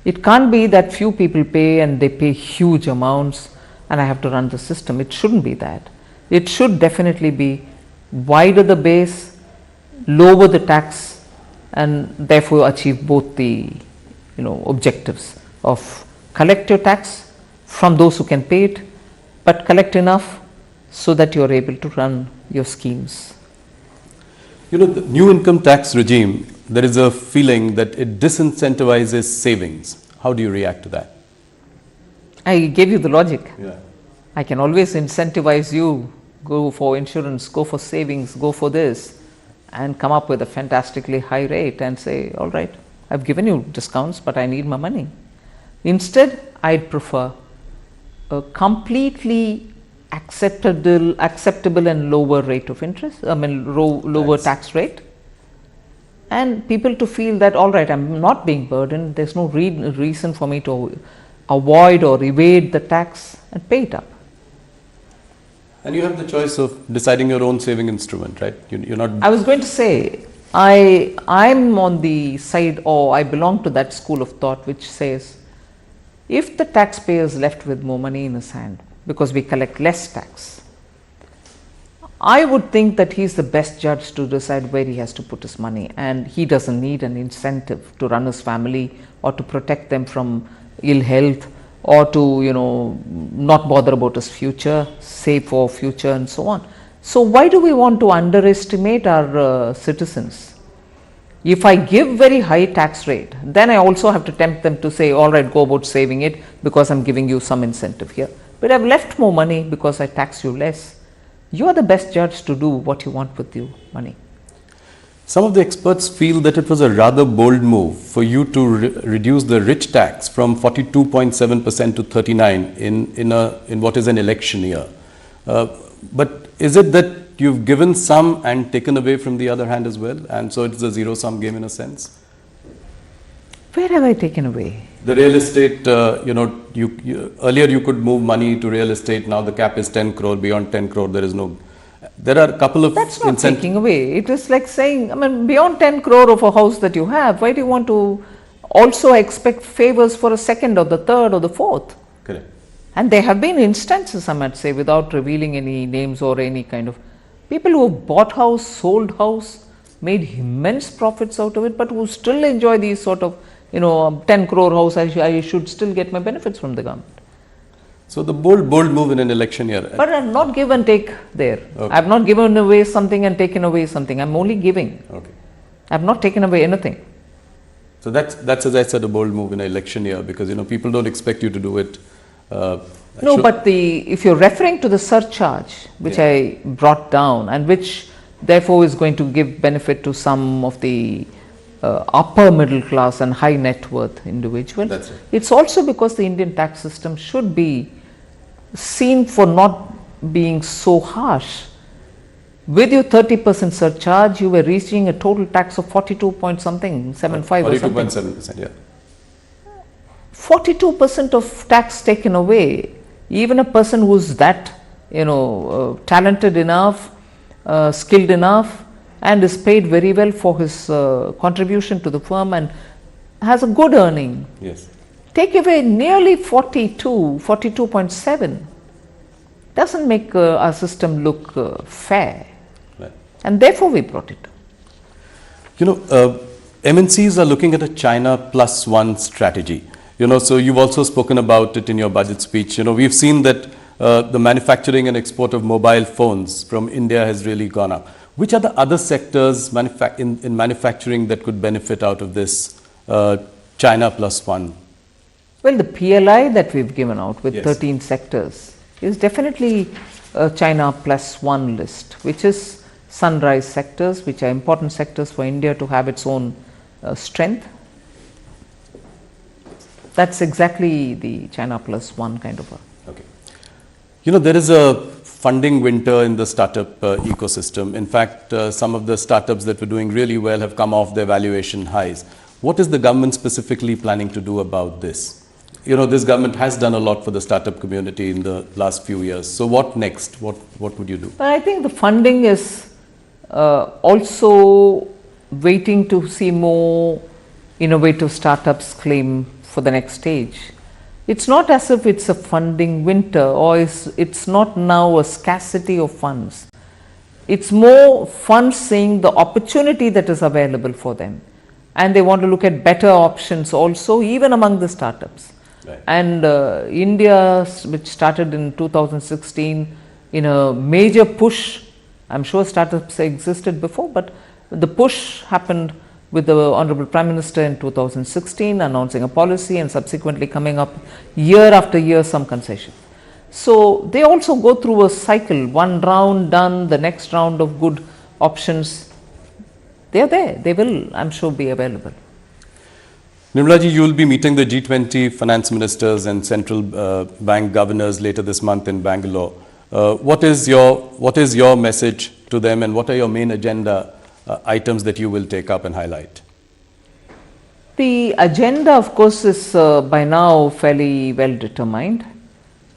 It can't be that few people pay and they pay huge amounts and I have to run the system. It shouldn't be that. It should definitely be wider the base, lower the tax, and therefore achieve both the objectives of collect your tax from those who can pay it, but collect enough so that you are able to run your schemes. The new income tax regime, there is a feeling that it disincentivizes savings. How do you react to that? I gave you the logic. Yeah. I can always incentivize you, go for insurance, go for savings, go for this, and come up with a fantastically high rate and say, all right, I've given you discounts, but I need my money. Instead, I'd prefer a completely acceptable and lower rate of interest, lower tax rate, and people to feel that, all right, I'm not being burdened, there's no reason for me to avoid or evade the tax and pay it up. And you have the choice of deciding your own saving instrument, right? You're not. I was going to say, I'm on the side, or I belong to that school of thought which says, if the taxpayer is left with more money in his hand because we collect less tax, I would think that he's the best judge to decide where he has to put his money, and he doesn't need an incentive to run his family or to protect them from ill health or to not bother about his future, save for future and so on. So why do we want to underestimate our citizens? If I give very high tax rate, then I also have to tempt them to say, all right, go about saving it because I'm giving you some incentive here. But I've left more money because I tax you less. You are the best judge to do what you want with your money. Some of the experts feel that it was a rather bold move for you to reduce the rich tax from 42.7% to 39% in what is an election year. But is it that you've given some and taken away from the other hand as well, and so it's a zero-sum game in a sense? Where have I taken away? The real estate, earlier you could move money to real estate, now the cap is 10 crore, beyond 10 crore there is no. There are a couple of. That's not taking away. It is like saying, beyond 10 crore of a house that you have, why do you want to also expect favors for a second or the third or the fourth? Correct. And there have been instances, I might say, without revealing any names or any kind of people who have bought house, sold house, made immense profits out of it, but who still enjoy these sort of, 10 crore house, I should still get my benefits from the government. So the bold move in an election year. But I'm not give and take there. Okay. I've not given away something and taken away something. I'm only giving. Okay. I've not taken away anything. So that's as I said, a bold move in an election year, because people don't expect you to do it. No, but if you're referring to the surcharge, which I brought down and which therefore is going to give benefit to some of the upper middle class and high net worth individuals. That's right. It's also because the Indian tax system should be seen for not being so harsh. With your 30% surcharge, you were reaching a total tax of 42 point something, 75 or something. 42.7%, yeah. 42% of tax taken away, even a person who's that talented enough, skilled enough, and is paid very well for his contribution to the firm and has a good earning. Yes. Take away nearly 42.7, doesn't make our system look fair. Right. And therefore we brought it. MNCs are looking at a China plus one strategy. So you've also spoken about it in your budget speech. We've seen that the manufacturing and export of mobile phones from India has really gone up. Which are the other sectors in manufacturing that could benefit out of this China plus one? Well, the PLI that we've given out with Yes. 13 sectors is definitely a China plus one list, which is sunrise sectors, which are important sectors for India to have its own strength. That's exactly the China plus one kind of a. Okay. There is a funding winter in the startup ecosystem. In fact, some of the startups that were doing really well have come off their valuation highs. What is the government specifically planning to do about this? This government has done a lot for the startup community in the last few years. So what next? What would you do? I think the funding is also waiting to see more innovative startups claim for the next stage. It's not as if it's a funding winter or it's not now a scarcity of funds. It's more funds seeing the opportunity that is available for them. And they want to look at better options also, even among the startups. Right. And India, which started in 2016 in a major push, I'm sure startups existed before, but the push happened with the Honorable Prime Minister in 2016 announcing a policy and subsequently coming up year after year some concession. So they also go through a cycle, one round done, the next round of good options. They are there, they will, I'm sure, be available. Nirmalaji, you will be meeting the G20 finance ministers and central bank governors later this month in Bangalore. What is your message to them, and what are your main agenda items that you will take up and highlight? The agenda, of course, is by now fairly well determined.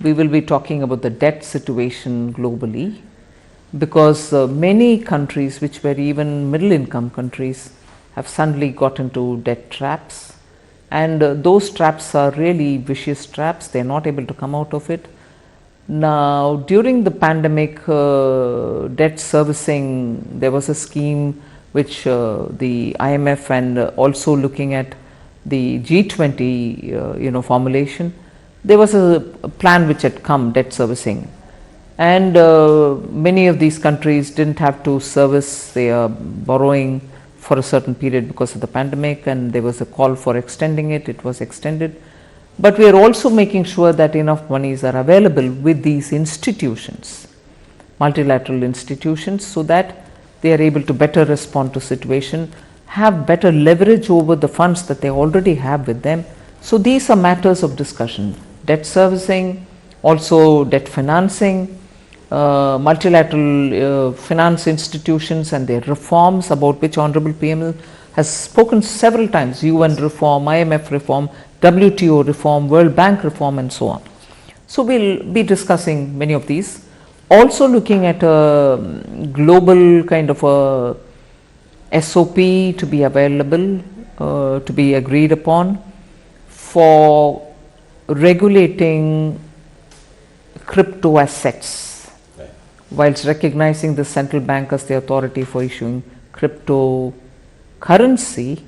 We will be talking about the debt situation globally, because many countries which were even middle income countries have suddenly got into debt traps, and those traps are really vicious traps. They are not able to come out of it. Now, during the pandemic, debt servicing, there was a scheme which the IMF and also looking at the G20 formulation, there was a plan which had come, debt servicing, and many of these countries didn't have to service their borrowing for a certain period because of the pandemic, and there was a call for extending it. It was extended. But we are also making sure that enough monies are available with these institutions, multilateral institutions, so that they are able to better respond to situation, have better leverage over the funds that they already have with them. So these are matters of discussion: debt servicing, also debt financing, multilateral finance institutions and their reforms, about which Honorable PM has spoken several times: UN reform, IMF reform, WTO reform, World Bank reform, and so on. So we'll be discussing many of these. Also looking at a global kind of a SOP to be available, to be agreed upon for regulating crypto assets, right, whilst recognizing the central bank as the authority for issuing cryptocurrency.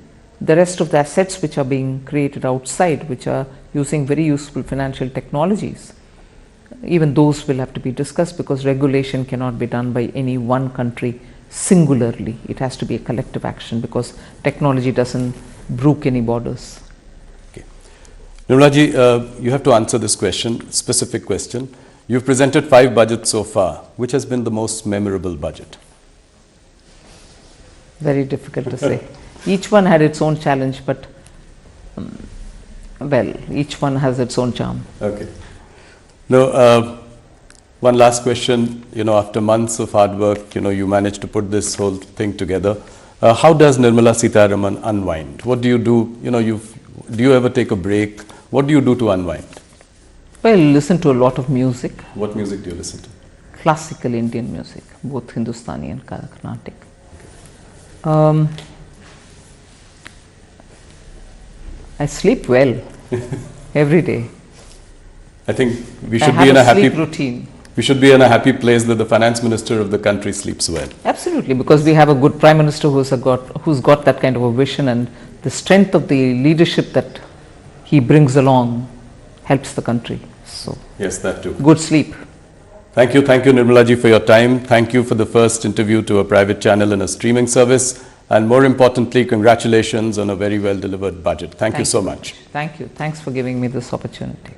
The rest of the assets which are being created outside, which are using very useful financial technologies, even those will have to be discussed, because regulation cannot be done by any one country singularly. It has to be a collective action, because technology doesn't brook any borders. Okay. Nirmalaji, you have to answer this question, specific question. You've presented 5 budgets so far. Which has been the most memorable budget? Very difficult to say. Each one had its own challenge, but well, each one has its own charm. Okay. Now, one last question. After months of hard work, you managed to put this whole thing together. How does Nirmala Sitharaman unwind? What do you do? Do you ever take a break? What do you do to unwind? Well, listen to a lot of music. What music do you listen to? classical Indian music, both Hindustani and Carnatic. I sleep well every day. I think we I should have be in a a happy sleep routine. We should be in a happy place that the finance minister of the country sleeps well. Absolutely, because we have a good prime minister who's got that kind of a vision, and the strength of the leadership that he brings along helps the country. So Yes, that too. good sleep. Thank you, Nirmala ji, for your time. Thank you for the first interview to a private channel in a streaming service, and more importantly, congratulations on a very well delivered budget. Thank you so much. Thank you. Thanks for giving me this opportunity.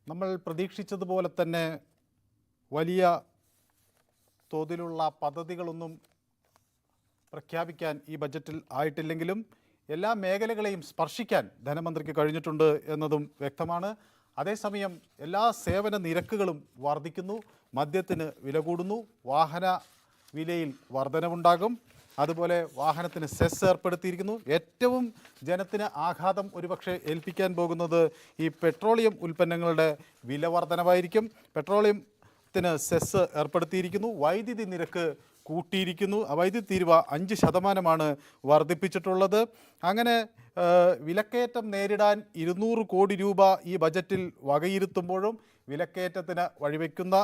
നമ്മൾ പ്രതീക്ഷിച്ചതുപോലെ തന്നെ വലിയ തോതിലുള്ള പദ്ധതികളൊന്നും പ്രഖ്യാപിക്കാൻ ഈ ബജറ്റിൽ ആയിട്ടില്ലെങ്കിലും എല്ലാ മേഖലകളെയും സ്പർശിക്കാൻ ധനമന്ത്രിക്ക് കഴിഞ്ഞിട്ടുണ്ട് എന്നതും വ്യക്തമാണ്. അതേസമയം എല്ലാ സേവന നിരക്കുകളും വർദ്ധിക്കുന്നു. മദ്യത്തിന് വില കൂടുന്നു, വാഹന വിലയിൽ വർധനവുണ്ടാകും, അതുപോലെ വാഹനത്തിന് സെസ് ഏർപ്പെടുത്തിയിരിക്കുന്നു. ഏറ്റവും ജനത്തിന് ആഘാതം ഒരുപക്ഷെ ഏൽപ്പിക്കാൻ പോകുന്നത് ഈ പെട്രോളിയം ഉൽപ്പന്നങ്ങളുടെ വില വർധനവായിരിക്കും. പെട്രോളിയത്തിന് സെസ് ഏർപ്പെടുത്തിയിരിക്കുന്നു, വൈദ്യുതി നിരക്ക് കൂട്ടിയിരിക്കുന്നു, വൈദ്യുതി തീരുവ 5% വർദ്ധിപ്പിച്ചിട്ടുള്ളത്. അങ്ങനെ വിലക്കയറ്റം നേരിടാൻ 200 കോടി രൂപ ഈ ബജറ്റിൽ വകയിരുത്തുമ്പോഴും വിലക്കയറ്റത്തിന് വഴിവെക്കുന്ന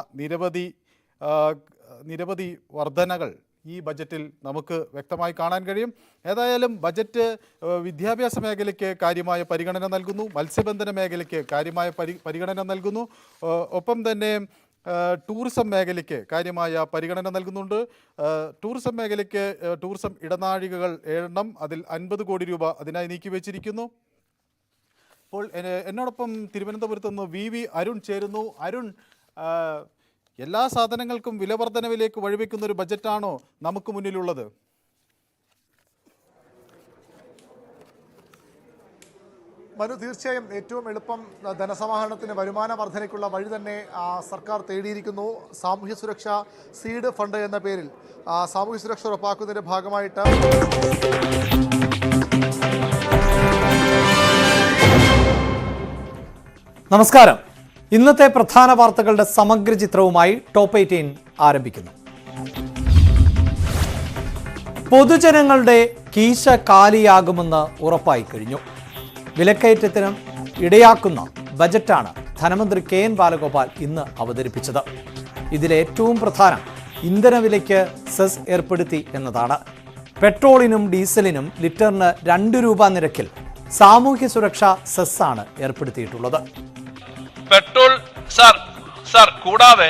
നിരവധി വർധനകൾ ഈ ബജറ്റിൽ നമുക്ക് വ്യക്തമായി കാണാൻ കഴിയും. ഏതായാലും ബജറ്റ് വിദ്യാഭ്യാസ മേഖലയ്ക്ക് കാര്യമായ പരിഗണന നൽകുന്നു, മത്സ്യബന്ധന മേഖലയ്ക്ക് കാര്യമായ പരിഗണന നൽകുന്നു, ഒപ്പം തന്നെ ടൂറിസം മേഖലയ്ക്ക് കാര്യമായ പരിഗണന നൽകുന്നുണ്ട്. ടൂറിസം മേഖലയ്ക്ക് ടൂറിസം ഇടനാഴികകൾ 7 അതിൽ 50 കോടി രൂപ അതിനായി നീക്കിവെച്ചിരിക്കുന്നു. ഇപ്പോൾ എന്നോടൊപ്പം തിരുവനന്തപുരത്ത് നിന്ന് VV അരുൺ ചേരുന്നു. അരുൺ, എല്ലാ സാധനങ്ങൾക്കും വില വർധനവിലേക്ക് വഴിവെക്കുന്ന ഒരു ബജറ്റാണോ നമുക്ക് മുന്നിലുള്ളത്? മനു, തീർച്ചയായും ഏറ്റവും എളുപ്പം ധനസമാഹരണത്തിന് വരുമാന വർധനയ്ക്കുള്ള വഴി തന്നെ സർക്കാർ തേടിയിരിക്കുന്നു. സാമൂഹ്യ സുരക്ഷ സീഡ് ഫണ്ട് എന്ന പേരിൽ സാമൂഹ്യ സുരക്ഷ ഉറപ്പാക്കുന്നതിൻ്റെ ഭാഗമായിട്ട് നമസ്കാരം. ഇന്നത്തെ പ്രധാന വാർത്തകളുടെ സമഗ്ര ചിത്രവുമായി ടോപ്പ് 18 ആരംഭിക്കുന്നു. പൊതുജനങ്ങളുടെ കീശ കാലിയാകുമെന്ന് ഉറപ്പായി കഴിഞ്ഞു. വിലക്കയറ്റത്തിനും ഇടയാക്കുന്ന ബജറ്റാണ് ധനമന്ത്രി KN ബാലഗോപാൽ ഇന്ന് അവതരിപ്പിച്ചത്. ഇതിലേറ്റവും പ്രധാനം ഇന്ധനവിലയ്ക്ക് സെസ് ഏർപ്പെടുത്തി എന്നതാണ്. പെട്രോളിനും ഡീസലിനും ലിറ്ററിന് 2 രൂപ നിരക്കിൽ സാമൂഹ്യ സുരക്ഷാ സെസ്സാണ് ഏർപ്പെടുത്തിയിട്ടുള്ളത്. പെട്രോൾ കൂടാതെ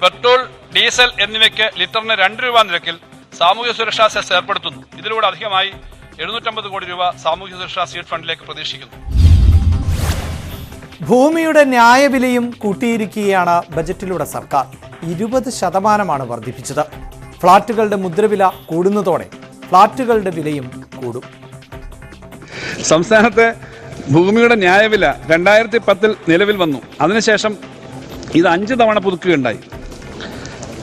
പെട്രോൾ, ഡീസൽ എന്നിവയ്ക്ക് ലിറ്ററിന് 2 രൂപ നിരക്കിൽ സാമൂഹ്യ സുരക്ഷാ സെസ് ഏർപ്പെടുത്തുന്നു. ഇതിലൂടെ അധികമായി 750 കോടി രൂപ സാമൂഹ്യ സുരക്ഷാ സീഡ് ഫണ്ടിലേക്ക് പ്രതീക്ഷിക്കുന്നു. ഭൂമിയുടെ ന്യായവിലയും കൂട്ടിയിരിക്കുകയാണ് ബജറ്റിലൂടെ സർക്കാർ. 20% വർദ്ധിപ്പിച്ചത്. ഫ്ളാറ്റുകളുടെ മുദ്രവില കൂടുന്നതോടെ ഫ്ളാറ്റുകളുടെ വിലയും കൂടും. സംസ്ഥാനത്തെ ഭൂമിയുടെ ന്യായവില 2010 നിലവിൽ വന്നു. അതിനുശേഷം ഇത് 5 തവണ പുതുക്കുകയുണ്ടായി.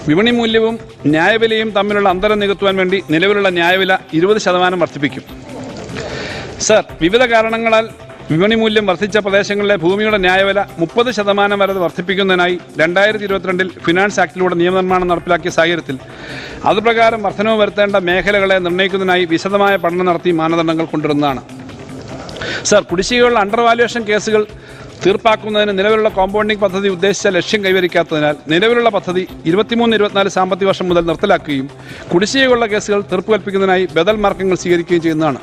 വിപണി മൂല്യവും ന്യായവിലയും തമ്മിലുള്ള അന്തരം നികത്തുവാൻ വേണ്ടി നിലവിലുള്ള ന്യായവില 20% വർദ്ധിപ്പിക്കും. സർ, വിവിധ കാരണങ്ങളാൽ വിപണി മൂല്യം വർദ്ധിച്ച പ്രദേശങ്ങളിലെ ഭൂമിയുടെ ന്യായവില 30% വരെ വർദ്ധിപ്പിക്കുന്നതിനായി 2022 ഫിനാൻസ് ആക്ടിലൂടെ നിയമനിർമ്മാണം നടപ്പിലാക്കിയ സാഹചര്യത്തിൽ അതുപ്രകാരം വർധനവ് വരുത്തേണ്ട മേഖലകളെ നിർണ്ണയിക്കുന്നതിനായി വിശദമായ പഠനം നടത്തി മാനദണ്ഡങ്ങൾ കൊണ്ടുവരുന്നതാണ്. സർ, കുടിശ്ശികയുള്ള അണ്ടർ വാല്യുവേഷൻ കേസുകൾ തീർപ്പാക്കുന്നതിന് നിലവിലുള്ള കോമ്പൗണ്ടിംഗ് പദ്ധതി ഉദ്ദേശിച്ച ലക്ഷ്യം കൈവരിക്കാത്തതിനാൽ നിലവിലുള്ള പദ്ധതി 23-24 സാമ്പത്തിക വർഷം മുതൽ നിർത്തലാക്കുകയും കുടിശ്ശികയുള്ള കേസുകൾ തീർപ്പ് കൽപ്പിക്കുന്നതിനായി ബദൽ മാർഗങ്ങൾ സ്വീകരിക്കുകയും ചെയ്യുന്നതാണ്.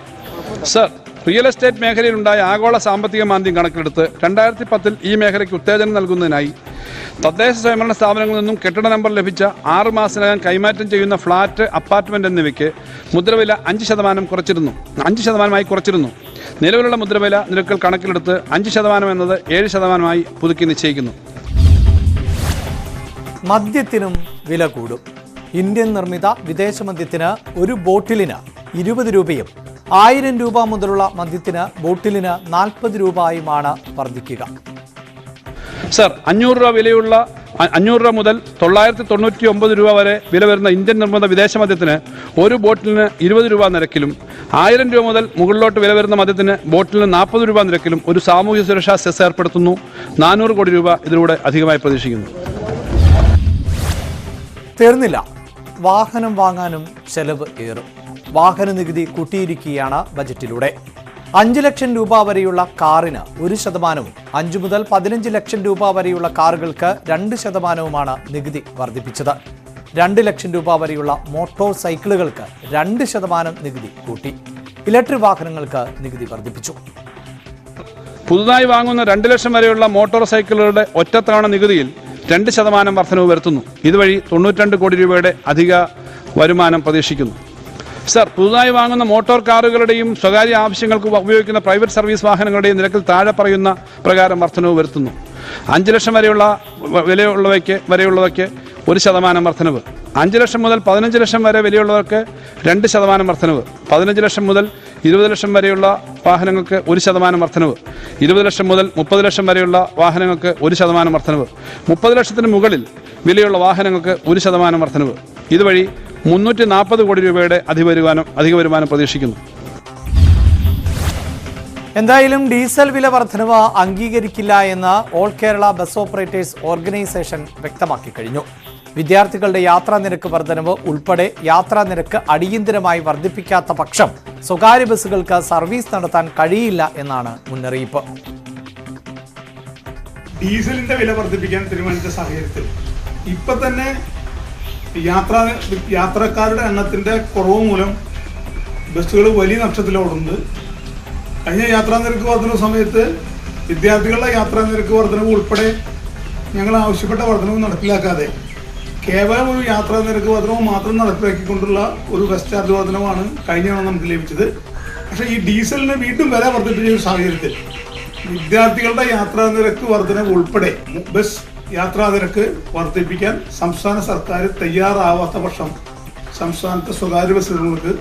സർ, റിയൽ എസ്റ്റേറ്റ് മേഖലയിലുണ്ടായ ആഗോള സാമ്പത്തിക മാന്ദ്യം കണക്കിലെടുത്ത് 2010 ഈ മേഖലയ്ക്ക് ഉത്തേജനം നൽകുന്നതിനായി തദ്ദേശ സ്വയംഭരണ സ്ഥാപനങ്ങളിൽ നിന്നും കെട്ടിട നമ്പർ ലഭിച്ച 6 മാസത്തിനകം കൈമാറ്റം ചെയ്യുന്ന ഫ്ളാറ്റ്, അപ്പാർട്ട്മെന്റ് എന്നിവയ്ക്ക് മുദ്രവില 5% കുറച്ചിരുന്നു. നിലവിലുള്ള മുദ്രവില നിരക്കുകൾ കണക്കിലെടുത്ത് 5% എന്നത് 7% പുതുക്കി നിശ്ചയിക്കുന്നു. മദ്യത്തിനും വില കൂടും. ഇന്ത്യൻ നിർമ്മിത വിദേശ മദ്യത്തിന് ഒരു ബോട്ടിലിന് 20 രൂപയും 1000 രൂപ മുതലുള്ള മദ്യത്തിന് ബോട്ടിലിന് 40 രൂപയുമാണ് വർദ്ധിക്കുക. സർ, 500 രൂപ വിലയുള്ള 500 രൂപ മുതൽ 999 രൂപ വരെ വില വരുന്ന ഇന്ത്യൻ നിർമ്മിത വിദേശ മദ്യത്തിന് ഒരു ബോട്ടിലിന് 20 രൂപ നിരക്കിലും 1000 രൂപ മുതൽ മുകളിലോട്ട് വില വരുന്ന മദ്യത്തിന് ബോട്ടിലിന് 40 രൂപ നിരക്കിലും ഒരു സാമൂഹ്യ സുരക്ഷാ സെസ് ഏർപ്പെടുത്തുന്നു. 400 കോടി രൂപ ഇതിലൂടെ അധികമായി പ്രതീക്ഷിക്കുന്നു. തീർന്നില്ല. വാഹനം വാങ്ങാനും ചെലവ് ഏറും. വാഹന നികുതി കൂട്ടിയിരിക്കുകയാണ് ബജറ്റിലൂടെ. 5 ലക്ഷം രൂപ വരെയുള്ള കാറിന് 1%, 5 മുതൽ 15 ലക്ഷം രൂപ വരെയുള്ള കാറുകൾക്ക് 2%മാണ് നികുതി വർദ്ധിപ്പിച്ചത്. 2 ലക്ഷം രൂപ വരെയുള്ള മോട്ടോർ സൈക്കിളുകൾക്ക് 2% നികുതി കൂട്ടി. ഇലക്ട്രിക് വാഹനങ്ങൾക്ക് നികുതി വർദ്ധിപ്പിച്ചു. പുതുതായി വാങ്ങുന്ന 2 ലക്ഷം വരെയുള്ള മോട്ടോർ സൈക്കിളുകളുടെ ഒറ്റത്തവണ നികുതിയിൽ 2% വർധനവ് വരുത്തുന്നു. ഇതുവഴി 92 കോടി രൂപയുടെ അധിക വരുമാനം പ്രതീക്ഷിക്കുന്നു. സർ, പുതുതായി വാങ്ങുന്ന മോട്ടോർ കാറുകളുടെയും സ്വകാര്യ ആവശ്യങ്ങൾക്ക് ഉപയോഗിക്കുന്ന പ്രൈവറ്റ് സർവീസ് വാഹനങ്ങളുടെയും നിരക്കിൽ താഴെ പറയുന്ന പ്രകാരം വർധനവ് വരുത്തുന്നു. 5 ലക്ഷം വരെയുള്ള വിലയുള്ളവയ്ക്ക് 1% വർധനവ്. 5 ലക്ഷം മുതൽ 15 ലക്ഷം വരെ വിലയുള്ളവർക്ക് 2% വർധനവ്. 15 ലക്ഷം മുതൽ 20 ലക്ഷം വരെയുള്ള വാഹനങ്ങൾക്ക് 1% വർധനവ്. 20 ലക്ഷം മുതൽ 30 ലക്ഷം വരെയുള്ള വാഹനങ്ങൾക്ക് 1% വർധനവ്. 30 ലക്ഷത്തിന് മുകളിൽ വിലയുള്ള വാഹനങ്ങൾക്ക് 1% വർധനവ്. ഇതുവഴി 340 കോടി രൂപയുടെ അധിക വരുമാനം പ്രതീക്ഷിക്കുന്നു. എന്തായാലും ഡീസൽ വില വർധനവ് അംഗീകരിക്കില്ല എന്ന് all Kerala bus operators organisation വ്യക്തമാക്കി കഴിഞ്ഞു. വിദ്യാർത്ഥികളുടെ യാത്രാ നിരക്ക് വർധനവ് ഉൾപ്പെടെ യാത്രാ നിരക്ക് അടിയന്തരമായി വർദ്ധിപ്പിക്കാത്ത പക്ഷം സ്വകാര്യ ബസ്സുകൾക്ക് സർവീസ് നടത്താൻ കഴിയില്ല എന്നാണ് മുന്നറിയിപ്പ്. ഡീസലിന്റെ വില വർദ്ധിപ്പിക്കാൻ തീരുമാനിച്ച സാഹചര്യത്തിൽ ഇപ്പൊ തന്നെ യാത്രക്കാരുടെ എണ്ണത്തിന്റെ കുറവ് മൂലം ബസ്സുകൾ വലിയ നഷ്ടത്തിലോടുണ്ട്. കഴിഞ്ഞ യാത്രാ നിരക്ക് വർധന സമയത്ത് വിദ്യാർത്ഥികളുടെ യാത്രാ നിരക്ക് വർധനവ് ഉൾപ്പെടെ ഞങ്ങൾ ആവശ്യപ്പെട്ട വർധനവ് നടപ്പിലാക്കാതെ കേവലം ഒരു യാത്രാ നിരക്ക് വർധനവ് മാത്രം നടപ്പിലാക്കിക്കൊണ്ടുള്ള ഒരു ബസ് ചാർജ് വർധനവാണ് കഴിഞ്ഞ തവണ നമുക്ക് ലഭിച്ചത്. പക്ഷേ ഈ ഡീസലിന് വീണ്ടും വില വർദ്ധിപ്പിച്ച ഒരു സാഹചര്യത്തിൽ വിദ്യാർത്ഥികളുടെ യാത്രാ നിരക്ക് വർധനവ് ഉൾപ്പെടെ ബസ് യാത്രാ നിരക്ക് വർദ്ധിപ്പിക്കാൻ സംസ്ഥാന സർക്കാർ തയ്യാറാവാത്ത പക്ഷം സംസ്ഥാനത്തെ സ്വകാര്യ ബസ്സുകൾക്ക്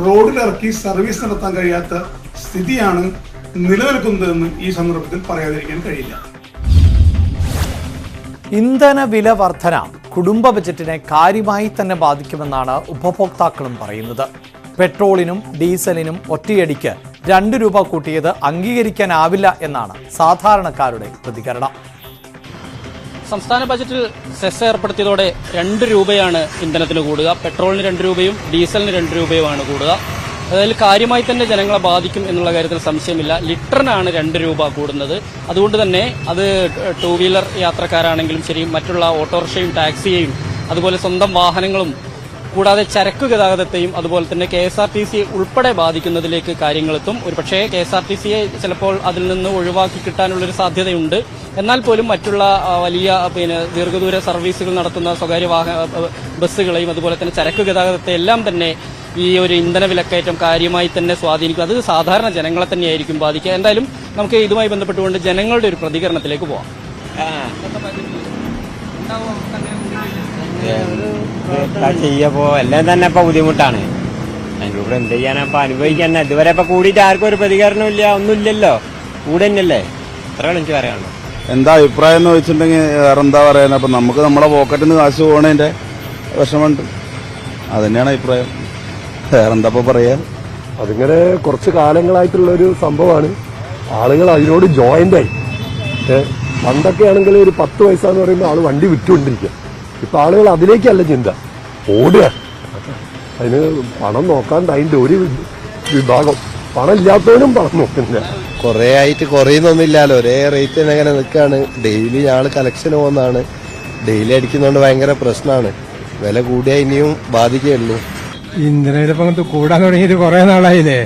റോഡിലിറക്കി സർവീസ് നടത്താൻ കഴിയാത്ത സ്ഥിതിയാണ് നിലനിൽക്കുന്നതെന്ന് ഈ സന്ദർഭത്തിൽ പറയാതിരിക്കാൻ കഴിയില്ല. ഇന്ധന വില വർധന കുടുംബ ബജറ്റിനെ കാര്യമായി തന്നെ ബാധിക്കുമെന്നാണ് ഉപഭോക്താക്കളും പറയുന്നത്. പെട്രോളിനും ഡീസലിനും ഒറ്റയടിക്ക് 2 രൂപ കൂട്ടിയത് അംഗീകരിക്കാനാവില്ല എന്നാണ് സാധാരണക്കാരുടെ പ്രതികരണം. സംസ്ഥാന ബജറ്റിൽ സെസ് ഏർപ്പെടുത്തിയതോടെ 2 രൂപയാണ് ഇന്ധനത്തിന് കൂടുക. പെട്രോളിന് 2 രൂപയും ഡീസലിന് 2 രൂപയുമാണ് കൂടുക. അതിൽ കാര്യമായി തന്നെ ജനങ്ങളെ ബാധിക്കും എന്നുള്ള കാര്യത്തിൽ സംശയമില്ല. ലിറ്ററിനാണ് 2 രൂപ കൂടുന്നത്. അതുകൊണ്ട് തന്നെ അത് 2 വീലർ യാത്രക്കാരാണെങ്കിലും ശരി, മറ്റുള്ള ഓട്ടോറിക്ഷയും ടാക്സിയെയും അതുപോലെ സ്വന്തം വാഹനങ്ങളും കൂടാതെ ചരക്ക് ഗതാഗതത്തെയും അതുപോലെ തന്നെ KSRTC ഉൾപ്പെടെ ബാധിക്കുന്നതിലേക്ക് കാര്യങ്ങളെത്തും. ഒരുപക്ഷേ KSRTCയെ ചിലപ്പോൾ അതിൽ നിന്ന് ഒഴിവാക്കി കിട്ടാനുള്ളൊരു സാധ്യതയുണ്ട്. എന്നാൽ പോലും മറ്റുള്ള വലിയ ദീർഘദൂര സർവീസുകൾ നടത്തുന്ന സ്വകാര്യ ബസ്സുകളെയും അതുപോലെ തന്നെ ചരക്ക് ഗതാഗതത്തെ എല്ലാം തന്നെ ഈ ഒരു ഇന്ധന വിലക്കയറ്റം കാര്യമായി തന്നെ സ്വാധീനിക്കും. അത് സാധാരണ ജനങ്ങളെ തന്നെയായിരിക്കും ബാധിക്കുക. എന്തായാലും നമുക്ക് ഇതുമായി ബന്ധപ്പെട്ടുകൊണ്ട് ജനങ്ങളുടെ ഒരു പ്രതികരണത്തിലേക്ക് പോവാം. ചെയ്യപ്പോ എല്ലാം തന്നെ ഇപ്പൊ ബുദ്ധിമുട്ടാണ്. അതിലൂടെ എന്ത് ചെയ്യാനാ ഇപ്പൊ അനുഭവിക്കാൻ. ഇതുവരെ ഇപ്പൊ കൂടിയിട്ട് ആർക്കും ഒരു പ്രതികരണമില്ല, ഒന്നുമില്ലല്ലോ. കൂടെ തന്നെയല്ലേ. അത്രയാണ് എനിക്ക് പറയാനുള്ളത്. എന്താ അഭിപ്രായം എന്ന് വെച്ചിട്ടുണ്ടെങ്കിൽ വേറെ എന്താ പറയാൻ. അപ്പൊ നമുക്ക് നമ്മളെ പോക്കറ്റിൽ നിന്ന് കാശ് പോകണതിന്റെ വിഷമമുണ്ട്. അത് തന്നെയാണ് അഭിപ്രായം. വേറെന്താ പറയാ. അതിങ്ങനെ കുറച്ച് കാലങ്ങളായിട്ടുള്ളൊരു സംഭവമാണ്. ആളുകൾ അതിനോട് ജോയിൻ്റായി. പണ്ടൊക്കെ ആണെങ്കിൽ ഒരു 10 പൈസയെന്ന് പറയുമ്പോൾ ആൾ വണ്ടി വിറ്റുകൊണ്ടിരിക്കുക. ഇപ്പൊ ആളുകൾ അതിലേക്കല്ല ചിന്ത, ഓടുക. അതിന് പണം നോക്കാൻ അതിൻ്റെ ഒരു വിഭാഗം, പണം ഇല്ലാത്തവനും പണം നോക്കുന്നില്ല. കുറേ ആയിട്ട് കുറയുന്നൊന്നുമില്ലല്ലോ, ഒരേ റേറ്റ് തന്നെ അങ്ങനെ നിൽക്കുകയാണ്. ഡെയിലി ഞങ്ങൾ കളക്ഷൻ പോകുന്നതാണ്. ഡെയിലി അടിക്കുന്നതുകൊണ്ട് ഭയങ്കര പ്രശ്നമാണ്. വില കൂടിയാൽ ഇനിയും ബാധിക്കുകയുള്ളൂ. ഇന്ധനവില അങ്ങനത്തെ കൂടാൻ തുടങ്ങിയിട്ട് കുറേ നാളായില്ലേ.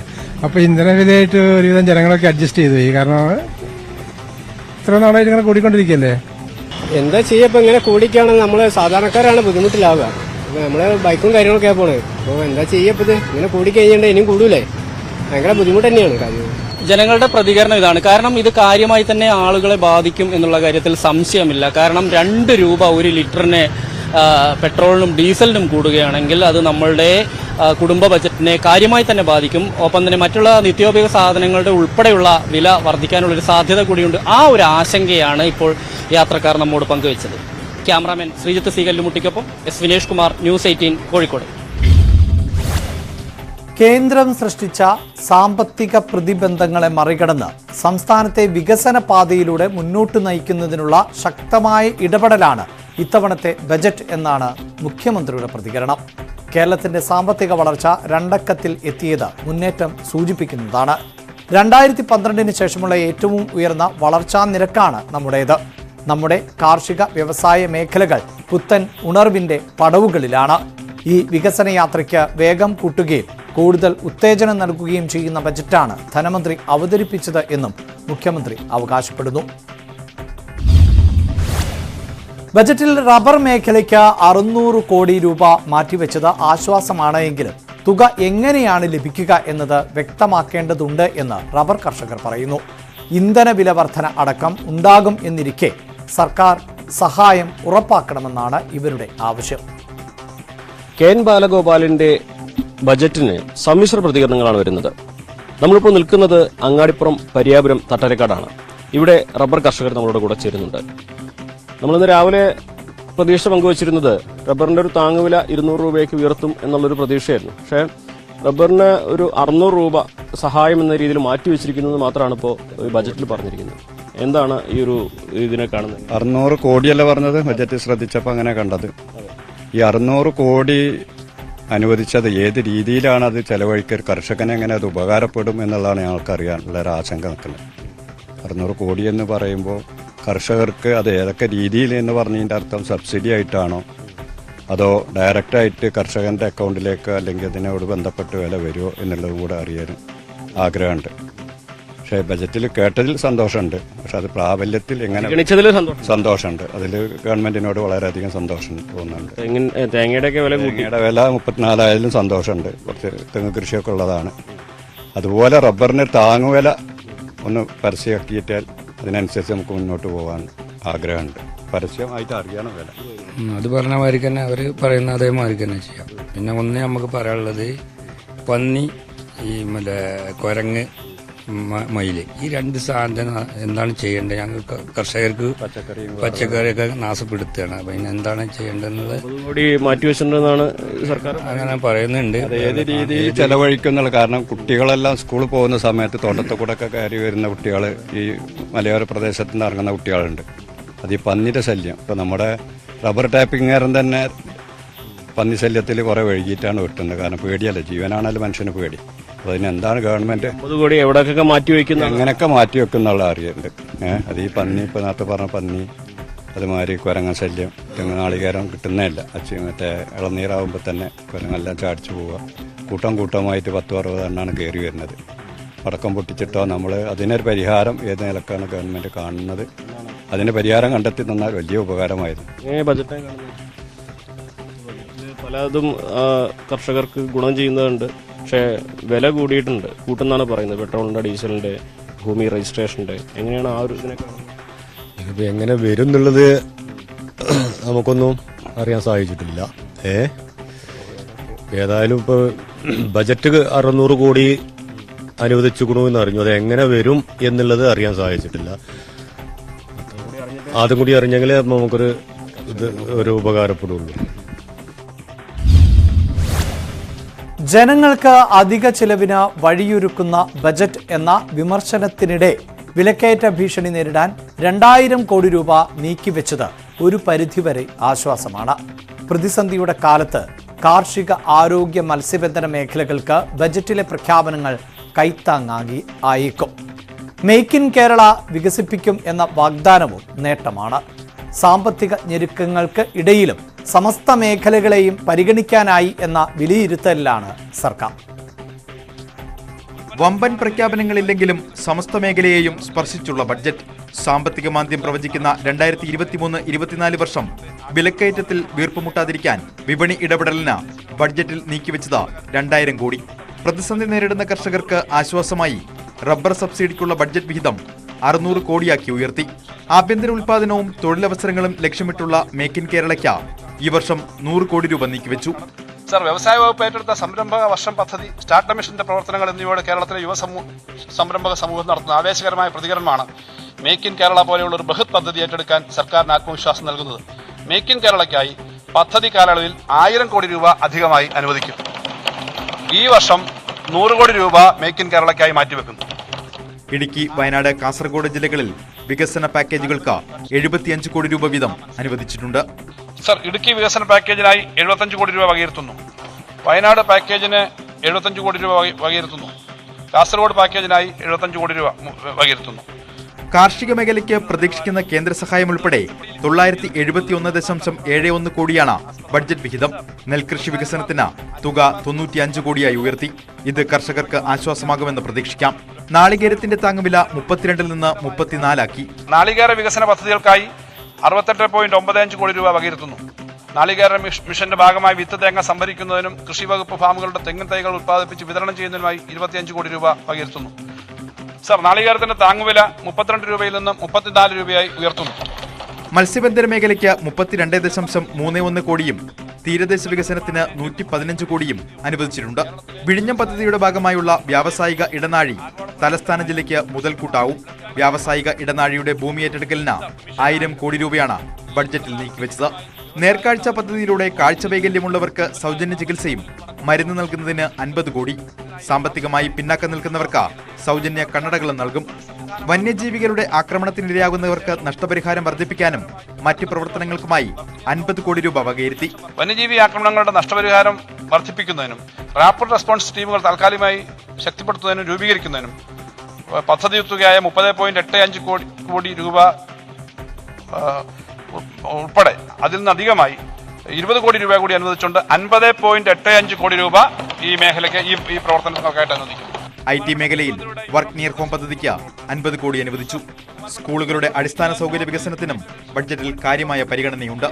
അപ്പൊ ഇന്ധനവിലയായിട്ട് ഒരുവിധം ജനങ്ങളൊക്കെ അഡ്ജസ്റ്റ് ചെയ്തു പോയി. കാരണം ഇത്ര നാളായിട്ട് ഇങ്ങനെ കൂടിക്കൊണ്ടിരിക്കുകയല്ലേ. എന്താ ചെയ്യപ്പോ ഇങ്ങനെ കൂടിക്കാണെങ്കിൽ നമ്മള് സാധാരണക്കാരാണ് ബുദ്ധിമുട്ടിലാവുക. നമ്മള് ബൈക്കും കാര്യങ്ങളൊക്കെ പോണേ. അപ്പോൾ എന്താ ചെയ്യപ്പത് ഇങ്ങനെ കൂടിക്കഴിഞ്ഞാൽ ഇനിയും കൂടൂലേ. ഭയങ്കര ബുദ്ധിമുട്ട് തന്നെയാണ് കാര്യം. ജനങ്ങളുടെ പ്രതികരണം ഇതാണ്. കാരണം ഇത് കാര്യമായി തന്നെ ആളുകളെ ബാധിക്കും എന്നുള്ള കാര്യത്തിൽ സംശയമില്ല. കാരണം 2 രൂപ ഒരു ലിറ്ററിന് പെട്രോളിനും ഡീസലിനും കൂടുകയാണെങ്കിൽ അത് നമ്മളുടെ കുടുംബ ബജറ്റിനെ കാര്യമായി തന്നെ ബാധിക്കും. ഒപ്പം തന്നെ മറ്റുള്ള നിത്യോപയോഗ സാധനങ്ങളുടെ ഉൾപ്പെടെയുള്ള വില വർദ്ധിക്കാനുള്ളൊരു സാധ്യത കൂടിയുണ്ട്. ആ ഒരു ആശങ്കയാണ് ഇപ്പോൾ യാത്രക്കാർ നമ്മോട് പങ്കുവച്ചത്. ക്യാമറാമാൻ ശ്രീജിത്ത് സി കല്ലുമുട്ടിക്കൊപ്പം എസ് വിനേഷ് കുമാർ, ന്യൂസ് 18 കോഴിക്കോട്. കേന്ദ്രം സൃഷ്ടിച്ച സാമ്പത്തിക പ്രതിബന്ധങ്ങളെ മറികടന്ന് സംസ്ഥാനത്തെ വികസന പാതയിലൂടെ മുന്നോട്ട് നയിക്കുന്നതിനുള്ള ശക്തമായ ഇടപെടലാണ് ഇത്തവണത്തെ ബജറ്റ് എന്നാണ് മുഖ്യമന്ത്രിയുടെ പ്രതികരണം. കേരളത്തിന്റെ സാമ്പത്തിക വളർച്ച 2 അക്കത്തിൽ എത്തിയത് മുന്നേറ്റം സൂചിപ്പിക്കുന്നതാണ്. 2012 ശേഷമുള്ള ഏറ്റവും ഉയർന്ന വളർച്ചാ നിരക്കാണ് നമ്മുടേത്. നമ്മുടെ കാർഷിക വ്യവസായ മേഖലകൾ പുത്തൻ ഉണർവിന്റെ പടവുകളിലാണ്. ഈ വികസന യാത്രയ്ക്ക് വേഗം കൂട്ടുകയും കൂടുതൽ ഉത്തേജനം നൽകുകയും ചെയ്യുന്ന ബജറ്റാണ് ധനമന്ത്രി അവതരിപ്പിച്ചത് എന്നും മുഖ്യമന്ത്രി അവകാശപ്പെടുന്നു. ബജറ്റിൽ റബ്ബർ മേഖലയ്ക്ക് 600 കോടി രൂപ മാറ്റിവെച്ചത് ആശ്വാസമാണ് എങ്കിലും തുക എങ്ങനെയാണ് ലഭിക്കുക എന്നത് വ്യക്തമാക്കേണ്ടതുണ്ട് എന്ന് റബ്ബർ കർഷകർ പറയുന്നു. ഇന്ധന വില വർധന അടക്കം ഉണ്ടാകും എന്നിരിക്കെ സർക്കാർ സഹായം ഉറപ്പാക്കണമെന്നാണ് ഇവരുടെ ആവശ്യം. കെ ബാലഗോപാലിന്റെ ബജറ്റിന് സമ്മിശ്ര പ്രതികരണങ്ങളാണ് വരുന്നത്. നമ്മളിപ്പോൾ നിൽക്കുന്നത് അങ്ങാടിപ്പുറം പരിയാപുരം തട്ടരക്കാടാണ്. ഇവിടെ റബ്ബർ കർഷകർ നമ്മളോട് കൂടെ ചേരുന്നുണ്ട്. നമ്മളിന്ന് രാവിലെ പ്രതീക്ഷ പങ്കുവച്ചിരുന്നത് റബ്ബറിന്റെ ഒരു താങ്ങുവില 200 രൂപയ്ക്ക് ഉയർത്തും എന്നുള്ളൊരു പ്രതീക്ഷയായിരുന്നു. പക്ഷേ റബ്ബറിന് ഒരു 600 രൂപ സഹായം എന്ന രീതിയിൽ മാറ്റിവെച്ചിരിക്കുന്നത് മാത്രമാണ് ഇപ്പോൾ ബജറ്റിൽ പറഞ്ഞിരിക്കുന്നത്. എന്താണ് ഈ ഒരു ഇതിനെ കാണുന്നത്? 600 കോടിയല്ല പറഞ്ഞത്, ബജറ്റ് ശ്രദ്ധിച്ചപ്പോൾ അങ്ങനെ കണ്ടത്. ഈ 600 കോടി അനുവദിച്ചത് ഏത് രീതിയിലാണ് അത് ചെലവഴിക്കൽ, കർഷകന് എങ്ങനെ അത് ഉപകാരപ്പെടും എന്നുള്ളതാണ് ഞങ്ങൾക്കറിയാനുള്ള ഒരു ആശങ്ക നിൽക്കുന്നത്. 600 കോടി എന്ന് പറയുമ്പോൾ കർഷകർക്ക് അത് ഏതൊക്കെ രീതിയിൽ എന്ന് പറഞ്ഞതിൻ്റെ അർത്ഥം സബ്സിഡി ആയിട്ടാണോ അതോ ഡയറക്റ്റായിട്ട് കർഷകൻ്റെ അക്കൗണ്ടിലേക്ക് അല്ലെങ്കിൽ അതിനോട് ബന്ധപ്പെട്ട് വില വരുമോ എന്നുള്ളത് കൂടെ അറിയാൻ ആഗ്രഹമുണ്ട്. പക്ഷേ ബജറ്റിൽ കേട്ടതിൽ സന്തോഷമുണ്ട്, പക്ഷെ അത് പ്രാബല്യത്തിൽ എങ്ങനെ സന്തോഷമുണ്ട്. അതിൽ ഗവൺമെന്റിനോട് വളരെയധികം സന്തോഷം തോന്നുന്നുണ്ട്. തേങ്ങയുടെ വില 34 ആയാലും സന്തോഷമുണ്ട്. കുറച്ച് തെങ്ങ് കൃഷിയൊക്കെ ഉള്ളതാണ്. അതുപോലെ റബ്ബറിന് താങ്ങുവില ഒന്ന് പരസ്യമാക്കിയിട്ടാൽ അതിനനുസരിച്ച് നമുക്ക് മുന്നോട്ട് പോകാൻ ആഗ്രഹമുണ്ട്. പരസ്യമായിട്ട് അറിയണം വില. അത് പറഞ്ഞ മാതിരി തന്നെ അവർ പറയുന്ന അതേമാതിരി തന്നെ ചെയ്യാം. പിന്നെ ഒന്ന് നമുക്ക് പറയാനുള്ളത് പന്നി, ഈ കുരങ്ങ്, മയില്, ഈ 2 സാധനം എന്താണ് ചെയ്യേണ്ടത്? ഞങ്ങൾക്ക് കർഷകർക്ക് പച്ചക്കറിയൊക്കെ നാശപ്പെടുത്തുകയാണ്. അപ്പം ഇനി എന്താണ് ചെയ്യേണ്ടത് കൂടി മാറ്റിവെച്ചിട്ടുണ്ടെന്നാണ് സർക്കാർ അങ്ങനെ പറയുന്നുണ്ട്. ഏത് രീതിയിൽ ചെലവഴിക്കുന്നുള്ള, കാരണം കുട്ടികളെല്ലാം സ്കൂളിൽ പോകുന്ന സമയത്ത് തോട്ടത്തിൽ കൂടെ ഒക്കെ കയറി വരുന്ന കുട്ടികൾ, ഈ മലയോര പ്രദേശത്ത് നിന്ന് ഇറങ്ങുന്ന കുട്ടികളുണ്ട്. അത് ഈ പന്നിയുടെ ശല്യം. ഇപ്പോൾ നമ്മുടെ റബ്ബർ ടാപ്പിങ്ങുകാരൻ തന്നെ പന്നി ശല്യത്തിൽ കുറേ വൈകിട്ടാണ് വെട്ടുന്നത്. കാരണം പേടിയല്ല, ജീവനാണല്ലോ മനുഷ്യന് പേടി. അപ്പോൾ അതിനെന്താണ് ഗവൺമെന്റ് എവിടെയൊക്കെ മാറ്റിവെക്കുന്നത്, എങ്ങനെയൊക്കെ മാറ്റിവെക്കുന്നുള്ള അറിയുന്നുണ്ട്. അത് ഈ പന്നി, ഇപ്പോൾ നേരത്തെ പറഞ്ഞ പന്നി, അതുമാതിരി കുരങ്ങ ശല്യം, തെങ്ങ് നാളികേരം കിട്ടുന്നതല്ല. മറ്റേ ഇളനീരാകുമ്പോൾ തന്നെ കുരങ്ങെല്ലാം ചാടിച്ചു പോവുക. കൂട്ടമായിട്ട് 10-60 എണ്ണാണ് കയറി വരുന്നത്. പടക്കം പൊട്ടിച്ചിട്ടോ നമ്മൾ അതിനൊരു പരിഹാരം ഏത് നിലക്കാണ് ഗവൺമെന്റ് കാണുന്നത്, അതിന് പരിഹാരം കണ്ടെത്തി തന്നാൽ വലിയ ഉപകാരമായിരുന്നു. പലതും കർഷകർക്ക് ഗുണം ചെയ്യുന്നുണ്ട്. പക്ഷേ വില കൂടിയിട്ടുണ്ട്, കൂട്ടുന്നാണ് പറയുന്നത്. പെട്രോളിൻ്റെ, ഡീസലിൻ്റെ, ഭൂമി രജിസ്ട്രേഷൻ്റെ. എങ്ങനെയാണ് ആ ഒരു ഇതിനെ ഇതിപ്പോൾ എങ്ങനെ വരും എന്നുള്ളത് നമുക്കൊന്നും അറിയാൻ സാധിച്ചിട്ടില്ല. ഏതായാലും ഇപ്പോൾ ബജറ്റ് 600 കോടി അനുവദിച്ചുകൊണ്ടുവെന്ന് അറിഞ്ഞു. അത് എങ്ങനെ വരും എന്നുള്ളത് അറിയാൻ സാധിച്ചിട്ടില്ല. അതും കൂടി അറിഞ്ഞെങ്കിൽ നമുക്കൊരു ഒരു ഉപകാരപ്പെടുള്ളൂ. ജനങ്ങൾക്ക് അധിക ചിലവിന് വഴിയൊരുക്കുന്ന ബജറ്റ് എന്ന വിമർശനത്തിനിടെ വിലക്കയറ്റ ഭീഷണി നേരിടാൻ 2000 കോടി രൂപ നീക്കിവെച്ചത് ഒരു പരിധിവരെ ആശ്വാസമാണ്. പ്രതിസന്ധിയുടെ കാലത്ത് കാർഷിക, ആരോഗ്യ, മത്സ്യബന്ധന മേഖലകൾക്ക് ബജറ്റിലെ പ്രഖ്യാപനങ്ങൾ കൈത്താങ്ങാകി ആയേക്കും. മേക്ക് ഇൻ കേരള വികസിപ്പിക്കും എന്ന വാഗ്ദാനവും നേട്ടമാണ്. സാമ്പത്തിക ഞെരുക്കങ്ങൾക്ക് ഇടയിലും സമസ്ത മേഖലകളെയും പരിഗണിക്കാനായി എന്ന വിലയിരുത്തലിലാണ് സർക്കാർ. വമ്പൻ പ്രഖ്യാപനങ്ങളില്ലെങ്കിലും സമസ്ത മേഖലയെയും സ്പർശിച്ചുള്ള ബഡ്ജറ്റ്. സാമ്പത്തിക മാന്ദ്യം പ്രവചിക്കുന്ന 2023-24 വർഷം വിലക്കയറ്റത്തിൽ വീർപ്പുമുട്ടാതിരിക്കാൻ വിപണി ഇടപെടലിന് ബഡ്ജറ്റിൽ നീക്കിവെച്ചത് 2000 കോടി. പ്രതിസന്ധി നേരിടുന്ന കർഷകർക്ക് ആശ്വാസമായി റബ്ബർ സബ്സിഡിക്കുള്ള ബഡ്ജറ്റ് വിഹിതം 600 കോടിയാക്കി ഉയർത്തി. ആഭ്യന്തര ഉൽപാദനവും തൊഴിലവസരങ്ങളും ലക്ഷ്യമിട്ടുള്ള മേക്ക് ഇൻ കേരളയ്ക്ക് ഈ വർഷം 100 കോടി രൂപ നീക്കിവെച്ചു. സർ, വ്യവസായ വകുപ്പ് ഏറ്റെടുത്ത സംരംഭക വർഷം പദ്ധതി, സ്റ്റാർട്ടപ്പ് മിഷന്റെ പ്രവർത്തനങ്ങൾ എന്നിവയോട് കേരളത്തിലെ സംരംഭക സമൂഹം നടത്തുന്ന ആവേശകരമായ പ്രതികരണമാണ് മേക്ക് ഇൻ കേരള പോലെയുള്ള ഒരു ബൃഹത് പദ്ധതി ഏറ്റെടുക്കാൻ സർക്കാരിന് ആത്മവിശ്വാസം നൽകുന്നത്. മേക്ക് ഇൻ കേരളയ്ക്കായി പദ്ധതി കാലയളവിൽ 1000 കോടി രൂപ അധികമായി അനുവദിക്കും. ഈ വർഷം 100 കോടി രൂപ മേക്ക് ഇൻ കേരളയ്ക്കായി മാറ്റിവെക്കുന്നു. ഇടുക്കി, വയനാട്, കാസർഗോഡ് ജില്ലകളിൽ വികസന പാക്കേജുകൾക്ക് 75 കോടി രൂപ വീതം അനുവദിച്ചിട്ടുണ്ട്. സർ, ഇടുക്കി വികസന പാക്കേജിനായി 75 കോടി രൂപ വകയിരുത്തുന്നു. വയനാട് പാക്കേജിന് 75 കോടി രൂപ വകയിരുത്തുന്നു. കാസർഗോഡ് പാക്കേജിനായി 75 കോടി രൂപ വകയിരുത്തുന്നു. കാർഷിക മേഖലയ്ക്ക് പ്രതീക്ഷിക്കുന്ന കേന്ദ്ര സഹായം ഉൾപ്പെടെ 971.71 കോടിയാണ് ബഡ്ജറ്റ് വിഹിതം. നെൽകൃഷി വികസനത്തിന് തുക 95 കോടിയായി ഉയർത്തി. ഇത് കർഷകർക്ക് ആശ്വാസമാകുമെന്ന് പ്രതീക്ഷിക്കാം. നാളികേരത്തിന്റെ താങ്ങുവില 32 നിന്ന് 34 നാളികേര വികസന പദ്ധതികൾക്കായി 68.95 കോടി രൂപ വകയിരുത്തുന്നു. നാളികേര മിഷന്റെ ഭാഗമായി വിത്ത് തേങ്ങ സംഭരിക്കുന്നതിനും കൃഷി വകുപ്പ് ഫാമുകളുടെ തെങ്ങിൻ തൈകൾ ഉത്പാദിപ്പിച്ച് വിതരണം ചെയ്യുന്നതിനുമായി 25 കോടി രൂപ വകയിരുത്തുന്നു. സർ, നാളികേരത്തിന്റെ താങ്ങുവില 32 രൂപയിൽ നിന്ന് 34 രൂപയായി ഉയർത്തുന്നു. മത്സ്യബന്ധന മേഖലയ്ക്ക് 32.31 കോടിയും തീരദേശ വികസനത്തിന് 115 കോടിയും അനുവദിച്ചിട്ടുണ്ട്. വിഴിഞ്ഞം പദ്ധതിയുടെ ഭാഗമായുള്ള വ്യാവസായിക ഇടനാഴി തലസ്ഥാന ജില്ലയ്ക്ക് മുതൽക്കൂട്ടാവും. വ്യാവസായിക ഇടനാഴിയുടെ ഭൂമി ഏറ്റെടുക്കലിന് 1000 കോടി രൂപയാണ് ബഡ്ജറ്റിൽ നീക്കിവെച്ചത്. നേർക്കാഴ്ച പദ്ധതിയിലൂടെ കാഴ്ച വൈകല്യമുള്ളവർക്ക് സൗജന്യ ചികിത്സയും മരുന്ന് നൽകുന്നതിന് 50 കോടി. സാമ്പത്തികമായി പിന്നാക്കം നിൽക്കുന്നവർക്ക് സൗജന്യ കണ്ണടകളും നൽകും. വന്യജീവികളുടെ ആക്രമണത്തിനിരയാകുന്നവർക്ക് നഷ്ടപരിഹാരം വർദ്ധിപ്പിക്കാനും മറ്റ് പ്രവർത്തനങ്ങൾക്കുമായി 50 കോടി രൂപ വകയിരുത്തി. വന്യജീവി ആക്രമണങ്ങളുടെ നഷ്ടപരിഹാരം വർദ്ധിപ്പിക്കുന്നതിനും റാപ്പിഡ് റെസ്പോൺസ് ടീമുകൾ താൽക്കാലികമായി ശക്തിപ്പെടുത്തുന്നതിനും രൂപീകരിക്കുന്നതിനും പദ്ധതി തുകയായ 30.85 കോടി രൂപ ഉൾപ്പെടെ അതിൽ നിന്ന് അധികമായി 20 കോടി രൂപ കൂടി അനുവദിച്ചുകൊണ്ട് 50.85 കോടി രൂപ ഈ മേഖലയ്ക്ക് ഈ പ്രവർത്തനങ്ങൾക്കായിട്ട് അനുവദിക്കുന്നു. IT മേഖലയിൽ വർക്ക് നിയർ ഹോം പദ്ധതിക്ക് 50 കോടി അനുവദിച്ചു. സ്കൂളുകളുടെ അടിസ്ഥാന സൗകര്യ വികസനത്തിനും ബഡ്ജറ്റിൽ കാര്യമായ പരിഗണനയുണ്ട്.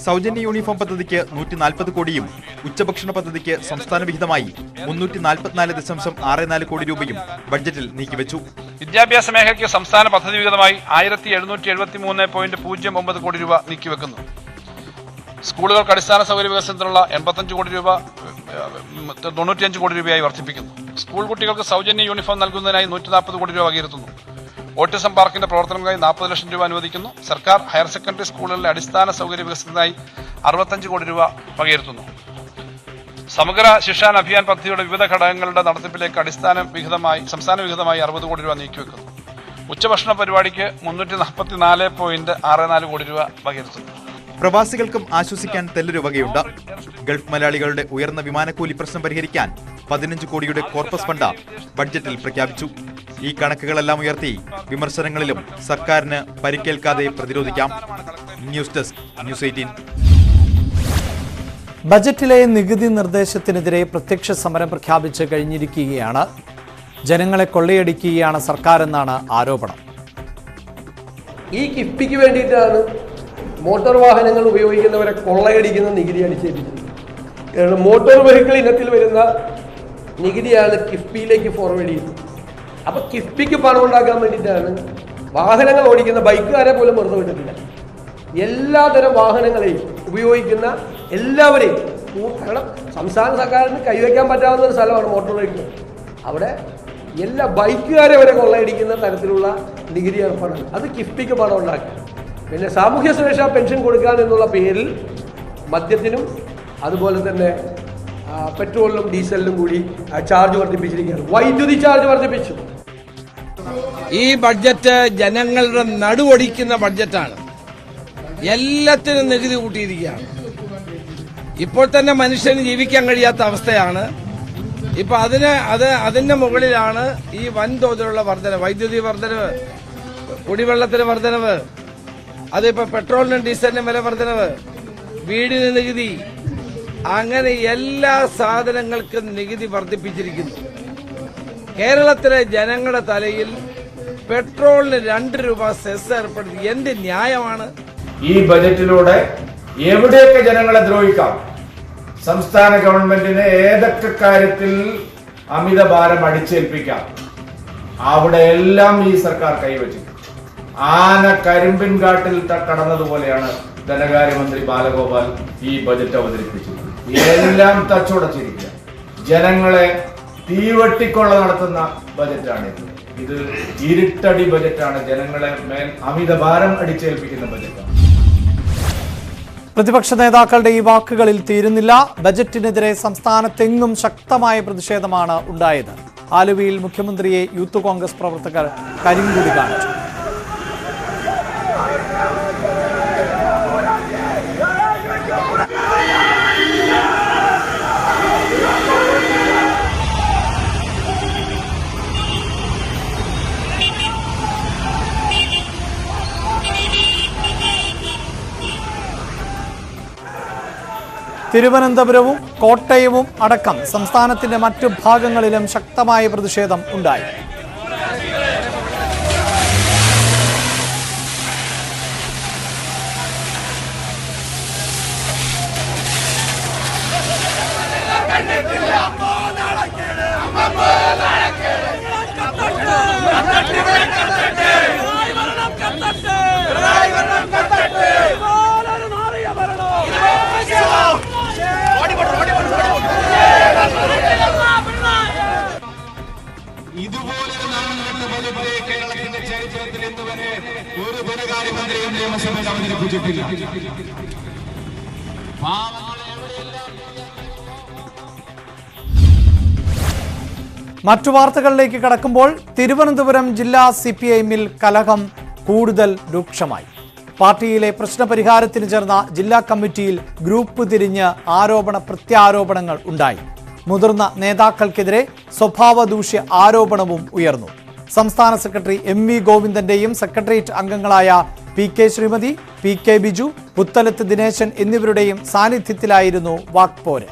സൗജന്യ യൂണിഫോം പദ്ധതിക്ക് 140 കോടിയും ഉച്ചഭക്ഷണ പദ്ധതിക്ക് സംസ്ഥാന വിഹിതമായി 344.64 കോടി രൂപയും ബഡ്ജറ്റിൽ നീക്കിവെച്ചു. വിദ്യാഭ്യാസ മേഖലയ്ക്ക് സംസ്ഥാന പദ്ധതി വിഹിതമായി 1773.09 കോടി രൂപ നീക്കിവെക്കുന്നു. സ്കൂളുകൾക്ക് അടിസ്ഥാന സൗകര്യ വികസനത്തിനുള്ള 85 കോടി രൂപ 95 കോടി രൂപയായി വർദ്ധിപ്പിക്കുന്നു. സ്കൂൾ കുട്ടികൾക്ക് സൗജന്യ യൂണിഫോം നൽകുന്നതിനായി 140 കോടി രൂപ വകയിരുത്തുന്നു. ഓട്ടിസം പാർക്കിന്റെ പ്രവർത്തനങ്ങൾക്കായി 40 ലക്ഷം രൂപ അനുവദിക്കുന്നു. സർക്കാർ ഹയർ സെക്കൻഡറി സ്കൂളുകളിലെ അടിസ്ഥാന സൗകര്യ വികസനത്തിനായി 65 കോടി രൂപ വകയിരുത്തുന്നു. സമഗ്ര ശിക്ഷാൻ അഭിയാൻ പദ്ധതിയുടെ വിവിധ ഘടകങ്ങളുടെ നടത്തിപ്പിലേക്ക് സംസ്ഥാന വിഹിതമായി 60 കോടി രൂപ നീക്കിവെക്കുന്നു. ഉച്ചഭക്ഷണ പരിപാടിക്ക് 344.64 കോടി രൂപ വകയിരുത്തുന്നു. പ്രവാസികൾക്കും ആശ്വസിക്കാൻ തെല്ലൊരു വകയുണ്ട്. ഗൾഫ് മലയാളികളുടെ ഉയർന്ന വിമാനക്കൂലി പ്രശ്നം പരിഹരിക്കാൻ 15 കോടിയുടെ കോർപ്പസ് ഫണ്ട് ബഡ്ജറ്റിൽ പ്രഖ്യാപിച്ചു. ഈ കണക്കുകളെല്ലാം ഉയർത്തി വിമർശനങ്ങളിലും സർക്കാരിന് പരിക്കേൽക്കാതെ പ്രതിരോധിക്കാം. News desk, news 18. ബജറ്റിലെ നികുതി നിർദ്ദേശത്തിനെതിരെ പ്രത്യക്ഷ സമരം പ്രഖ്യാപിച്ച് കഴിഞ്ഞിരിക്കുകയാണ്. ജനങ്ങളെ കൊള്ളയടിക്കുകയാണ് സർക്കാരെന്നാണ് ആരോപണം. ഈ കിഫ്ബിക്ക് വേണ്ടിയിട്ടാണ് മോട്ടോർ വാഹനങ്ങൾ ഉപയോഗിക്കുന്നവരെ കൊള്ളയടിക്കുന്ന നികുതി അടിച്ചേൽപ്പിച്ചത്. മോട്ടോർ വെഹിക്കിൾ ഇനത്തിൽ വരുന്ന നികുതിയാണ് കിഫ്ബിയിലേക്ക് ഫോർവേഡ് ചെയ്യുന്നത്. അപ്പോൾ കിഫ്ബിക്ക് പണം ഉണ്ടാക്കാൻ വേണ്ടിയിട്ടാണ് വാഹനങ്ങൾ ഓടിക്കുന്ന ബൈക്കുകാരെ പോലും വെറുതെ വിട്ടിട്ടില്ല. എല്ലാതരം വാഹനങ്ങളെയും ഉപയോഗിക്കുന്ന എല്ലാവരെയും, കാരണം സംസ്ഥാന സർക്കാരിന് കൈവയ്ക്കാൻ പറ്റാവുന്ന ഒരു സ്ഥലമാണ് മോട്ടോർ വെഹിക്കിൾ. അവിടെ എല്ലാ ബൈക്കുകാരെ വരെ കൊള്ളയടിക്കുന്ന തരത്തിലുള്ള നികുതി ഏർപ്പാടാണ്. അത് കിഫ്ബിക്ക് പണം ഉണ്ടാക്കുക. പിന്നെ സാമൂഹ്യ സുരക്ഷാ പെൻഷൻ കൊടുക്കാൻ എന്നുള്ള പേരിൽ മദ്യത്തിനും അതുപോലെ തന്നെ പെട്രോളിനും ഡീസലിനും കൂടി ചാർജ് വർദ്ധിപ്പിച്ചിരിക്കുകയാണ്. വൈദ്യുതി ചാർജ് വർദ്ധിപ്പിച്ചു. ഈ ബഡ്ജറ്റ് ജനങ്ങളുടെ നടുവൊടിക്കുന്ന ബഡ്ജറ്റാണ്. എല്ലാത്തിനും നികുതി കൂട്ടിയിരിക്കുകയാണ്. ഇപ്പോൾ തന്നെ മനുഷ്യന് ജീവിക്കാൻ കഴിയാത്ത അവസ്ഥയാണ്. ഇപ്പൊ അതിന്റെ മുകളിലാണ് ഈ വൻതോതിലുള്ള വർധനവ്, വൈദ്യുതി വർധനവ്, കുടിവെള്ളത്തിന് വർധനവ്, അതിപ്പോ പെട്രോളിനും ഡീസലിനും വില വർധനവ്, വീടിന് നികുതി, അങ്ങനെ എല്ലാ സാധനങ്ങൾക്കും നികുതി വർദ്ധിപ്പിച്ചിരിക്കുന്നു. കേരളത്തിലെ ജനങ്ങളുടെ തലയിൽ പെട്രോളിന് 2 രൂപ സെസ് ഏർപ്പെടുത്തി എന്ത് ന്യായമാണ്? ഈ ബജറ്റിലൂടെ എവിടെയൊക്കെ ജനങ്ങളെ ദ്രോഹിക്കാം, സംസ്ഥാന ഗവൺമെന്റിന് ഏതൊക്കെ കാര്യത്തിൽ അമിത ഭാരം അടിച്ചേൽപ്പിക്കാം, അവിടെ എല്ലാം ഈ സർക്കാർ കൈവച്ചു. ആന കരിമ്പിൻ കാട്ടിൽ കടന്നതുപോലെയാണ് ധനകാര്യമന്ത്രി ബാലഗോപാൽ ഈ ബജറ്റ് അവതരിപ്പിച്ചത്. എല്ലാം തച്ചുടച്ചിരിക്കുക. ജനങ്ങളെ തീവെട്ടിക്കൊള്ള നടത്തുന്ന ബജറ്റാണിത്. ഇത് ഇരുട്ടടി ബജറ്റാണ്. ജനങ്ങളെ മേൽ അമിത ഭാരം അടിച്ചേൽപ്പിക്കുന്ന ബജറ്റാണ്. പ്രതിപക്ഷ നേതാക്കളുടെ ഈ വാക്കുകളിൽ തീരുന്നില്ല. ബജറ്റിനെതിരെ സംസ്ഥാനത്തെങ്ങും ശക്തമായ പ്രതിഷേധമാണ് ഉണ്ടായത്. ആലുവയിൽ മുഖ്യമന്ത്രിയെ യൂത്ത് കോൺഗ്രസ് പ്രവർത്തകർ കരിങ്കൊടി കാണിച്ചു. തിരുവനന്തപുരവും കോട്ടയവും അടക്കം സംസ്ഥാനത്തിന്റെ മറ്റു ഭാഗങ്ങളിലും ശക്തമായ പ്രതിഷേധം ഉണ്ടായി. ഇതുപോലെ കേരളത്തിന്റെ ചരിത്രത്തിൽ ഇന്നുവരെ ഒരു ധനകാര്യമന്ത്രിയും നിയമസഭയിൽ അവതരിപ്പിച്ചിട്ടില്ല. മറ്റു വാർത്തകളിലേക്ക് കടക്കുമ്പോൾ തിരുവനന്തപുരം ജില്ലാ CPMൽ കലഹം കൂടുതൽ രൂക്ഷമായി. പാർട്ടിയിലെ പ്രശ്നപരിഹാരത്തിന് ചേർന്ന ജില്ലാ കമ്മിറ്റിയിൽ ഗ്രൂപ്പ് തിരിഞ്ഞ് ആരോപണ പ്രത്യാരോപണങ്ങൾ ഉണ്ടായി. മുതിർന്ന നേതാക്കൾക്കെതിരെ സ്വഭാവദൂഷ്യ ആരോപണവും ഉയർന്നു. സംസ്ഥാന സെക്രട്ടറി M V ഗോവിന്ദന്റെയും സെക്രട്ടേറിയറ്റ് അംഗങ്ങളായ P K Sreemathi, P K Biju, Puthalath Dineshan എന്നിവരുടെയും സാന്നിധ്യത്തിലായിരുന്നു വാക്പോര്.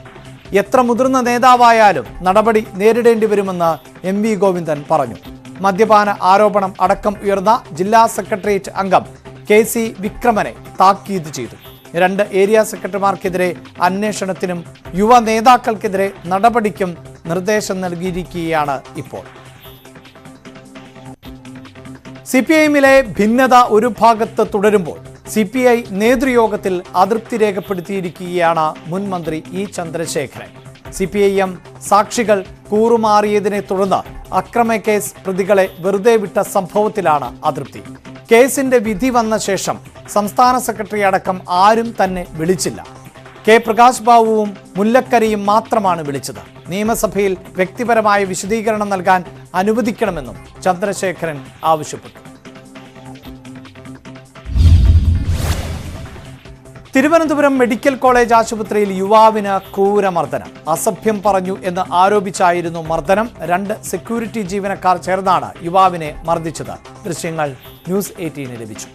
എത്ര മുതിർന്ന നേതാവായാലും നടപടി നേരിടേണ്ടി വരുമെന്ന് M V ഗോവിന്ദൻ പറഞ്ഞു. മദ്യപാന ആരോപണം അടക്കം ഉയർന്ന ജില്ലാ സെക്രട്ടേറിയറ്റ് അംഗം K C വിക്രമനെ താക്കീത് ചെയ്തു. 2 ഏരിയ സെക്രട്ടറിമാർക്കെതിരെ അന്വേഷണത്തിനും യുവ നേതാക്കൾക്കെതിരെ നടപടിക്കും നിർദ്ദേശം നൽകിയിരിക്കുകയാണ് ഇപ്പോൾ. CPMലെ ഭിന്നത ഒരു ഭാഗത്ത് തുടരുമ്പോൾ CPI നേതൃയോഗത്തിൽ അതൃപ്തി രേഖപ്പെടുത്തിയിരിക്കുകയാണ് മുൻ മന്ത്രി E ചന്ദ്രശേഖരൻ. CPIM സാക്ഷികൾ കൂറുമാറിയതിനെ തുടർന്ന് അക്രമക്കേസ് പ്രതികളെ വെറുതെ വിട്ട സംഭവത്തിലാണ് അതൃപ്തി. കേസിന്റെ വിധി വന്ന ശേഷം സംസ്ഥാന സെക്രട്ടറി അടക്കം ആരും തന്നെ വിളിച്ചില്ല. K പ്രകാശ് ബാബുവും മുല്ലക്കരിയും മാത്രമാണ് വിളിച്ചത്. നിയമസഭയിൽ വ്യക്തിപരമായ വിശദീകരണം നൽകാൻ അനുവദിക്കണമെന്നും ചന്ദ്രശേഖരൻ ആവശ്യപ്പെട്ടു. തിരുവനന്തപുരം മെഡിക്കൽ കോളേജ് ആശുപത്രിയിൽ യുവാവിന് ക്രൂരമർദ്ദനം. അസഭ്യം പറഞ്ഞു എന്ന് ആരോപിച്ചായിരുന്നു മർദ്ദനം. 2 സെക്യൂരിറ്റി ജീവനക്കാർ ചേർന്നാണ് യുവാവിനെ മർദ്ദിച്ചത്. ദൃശ്യങ്ങൾ ന്യൂസ് 18 ലഭിച്ചു.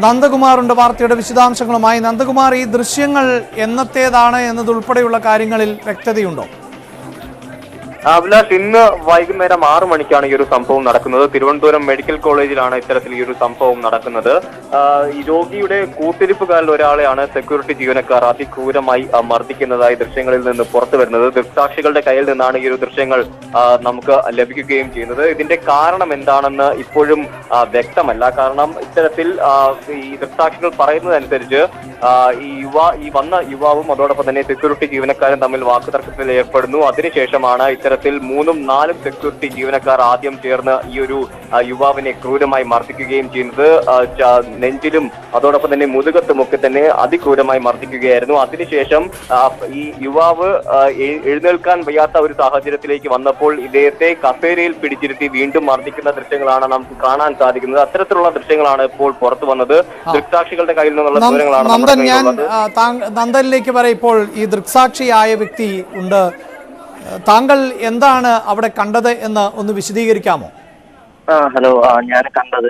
നന്ദകുമാറുണ്ട് വാർത്തയുടെ വിശദാംശങ്ങളുമായി. നന്ദകുമാർ, ഈ ദൃശ്യങ്ങൾ എന്നത്തേതാണ് എന്നതുൾപ്പെടെയുള്ള കാര്യങ്ങളിൽ വ്യക്തതയുണ്ടോ? അഭിലാഷ്, ഇന്ന് വൈകുന്നേരം 6 മണിക്കാണ് ഈ ഒരു സംഭവം നടക്കുന്നത്. തിരുവനന്തപുരം മെഡിക്കൽ കോളേജിലാണ് ഇത്തരത്തിൽ ഈ ഒരു സംഭവം നടക്കുന്നത്. ഈ രോഗിയുടെ കൂട്ടിരിപ്പുകാരിൽ ഒരാളെയാണ് സെക്യൂരിറ്റി ജീവനക്കാർ അതിക്രൂരമായി മർദ്ദിക്കുന്നതായി ദൃശ്യങ്ങളിൽ നിന്ന് പുറത്തു വരുന്നത്. ദൃക്സാക്ഷികളുടെ കയ്യിൽ നിന്നാണ് ഈ ഒരു ദൃശ്യങ്ങൾ നമുക്ക് ലഭിക്കുകയും ചെയ്യുന്നത്. ഇതിന്റെ കാരണം എന്താണെന്ന് ഇപ്പോഴും വ്യക്തമല്ല. കാരണം ഇത്തരത്തിൽ ഈ ദൃക്സാക്ഷികൾ പറയുന്നതനുസരിച്ച് ഈ വന്ന യുവാവും അതോടൊപ്പം തന്നെ സെക്യൂരിറ്റി ജീവനക്കാരും തമ്മിൽ വാക്കുതർക്കത്തിൽ ഏർപ്പെടുന്നു. അതിനുശേഷമാണ് ഇത്തരത്തിൽ 3ഉം 4ഉം സെക്യൂരിറ്റി ജീവനക്കാർ ആദ്യം ചേർന്ന് ഈ ഒരു യുവാവിനെ ക്രൂരമായി മർദ്ദിക്കുകയും ചെയ്യുന്നത്. നെഞ്ചിലും അതോടൊപ്പം തന്നെ മുതുകത്തുമൊക്കെ തന്നെ അതിക്രൂരമായി മർദ്ദിക്കുകയായിരുന്നു. അതിനുശേഷം ഈ യുവാവ് എഴുന്നേൽക്കാൻ വയ്യാത്ത ഒരു സാഹചര്യത്തിലേക്ക് വന്നപ്പോൾ ഇദ്ദേഹത്തെ കസേരയിൽ പിടിച്ചിരുത്തി വീണ്ടും മർദ്ദിക്കുന്ന ദൃശ്യങ്ങളാണ് നമുക്ക് കാണാൻ സാധിക്കുന്നത്. അത്തരത്തിലുള്ള ദൃശ്യങ്ങളാണ് ഇപ്പോൾ പുറത്തു വന്നത്. ദൃക്സാക്ഷികളുടെ കയ്യിൽ നിന്നുള്ള വിവരങ്ങളാണ്. ഞാൻ നന്ദനിലേക്ക് വരെ ഇപ്പോൾ ഈ ദൃക്സാക്ഷിയായ വ്യക്തി ഉണ്ട്. താങ്കൾ എന്താണ് അവിടെ കണ്ടത് എന്ന് ഒന്ന് വിശദീകരിക്കാമോ? ഹലോ, ഞാൻ കണ്ടത്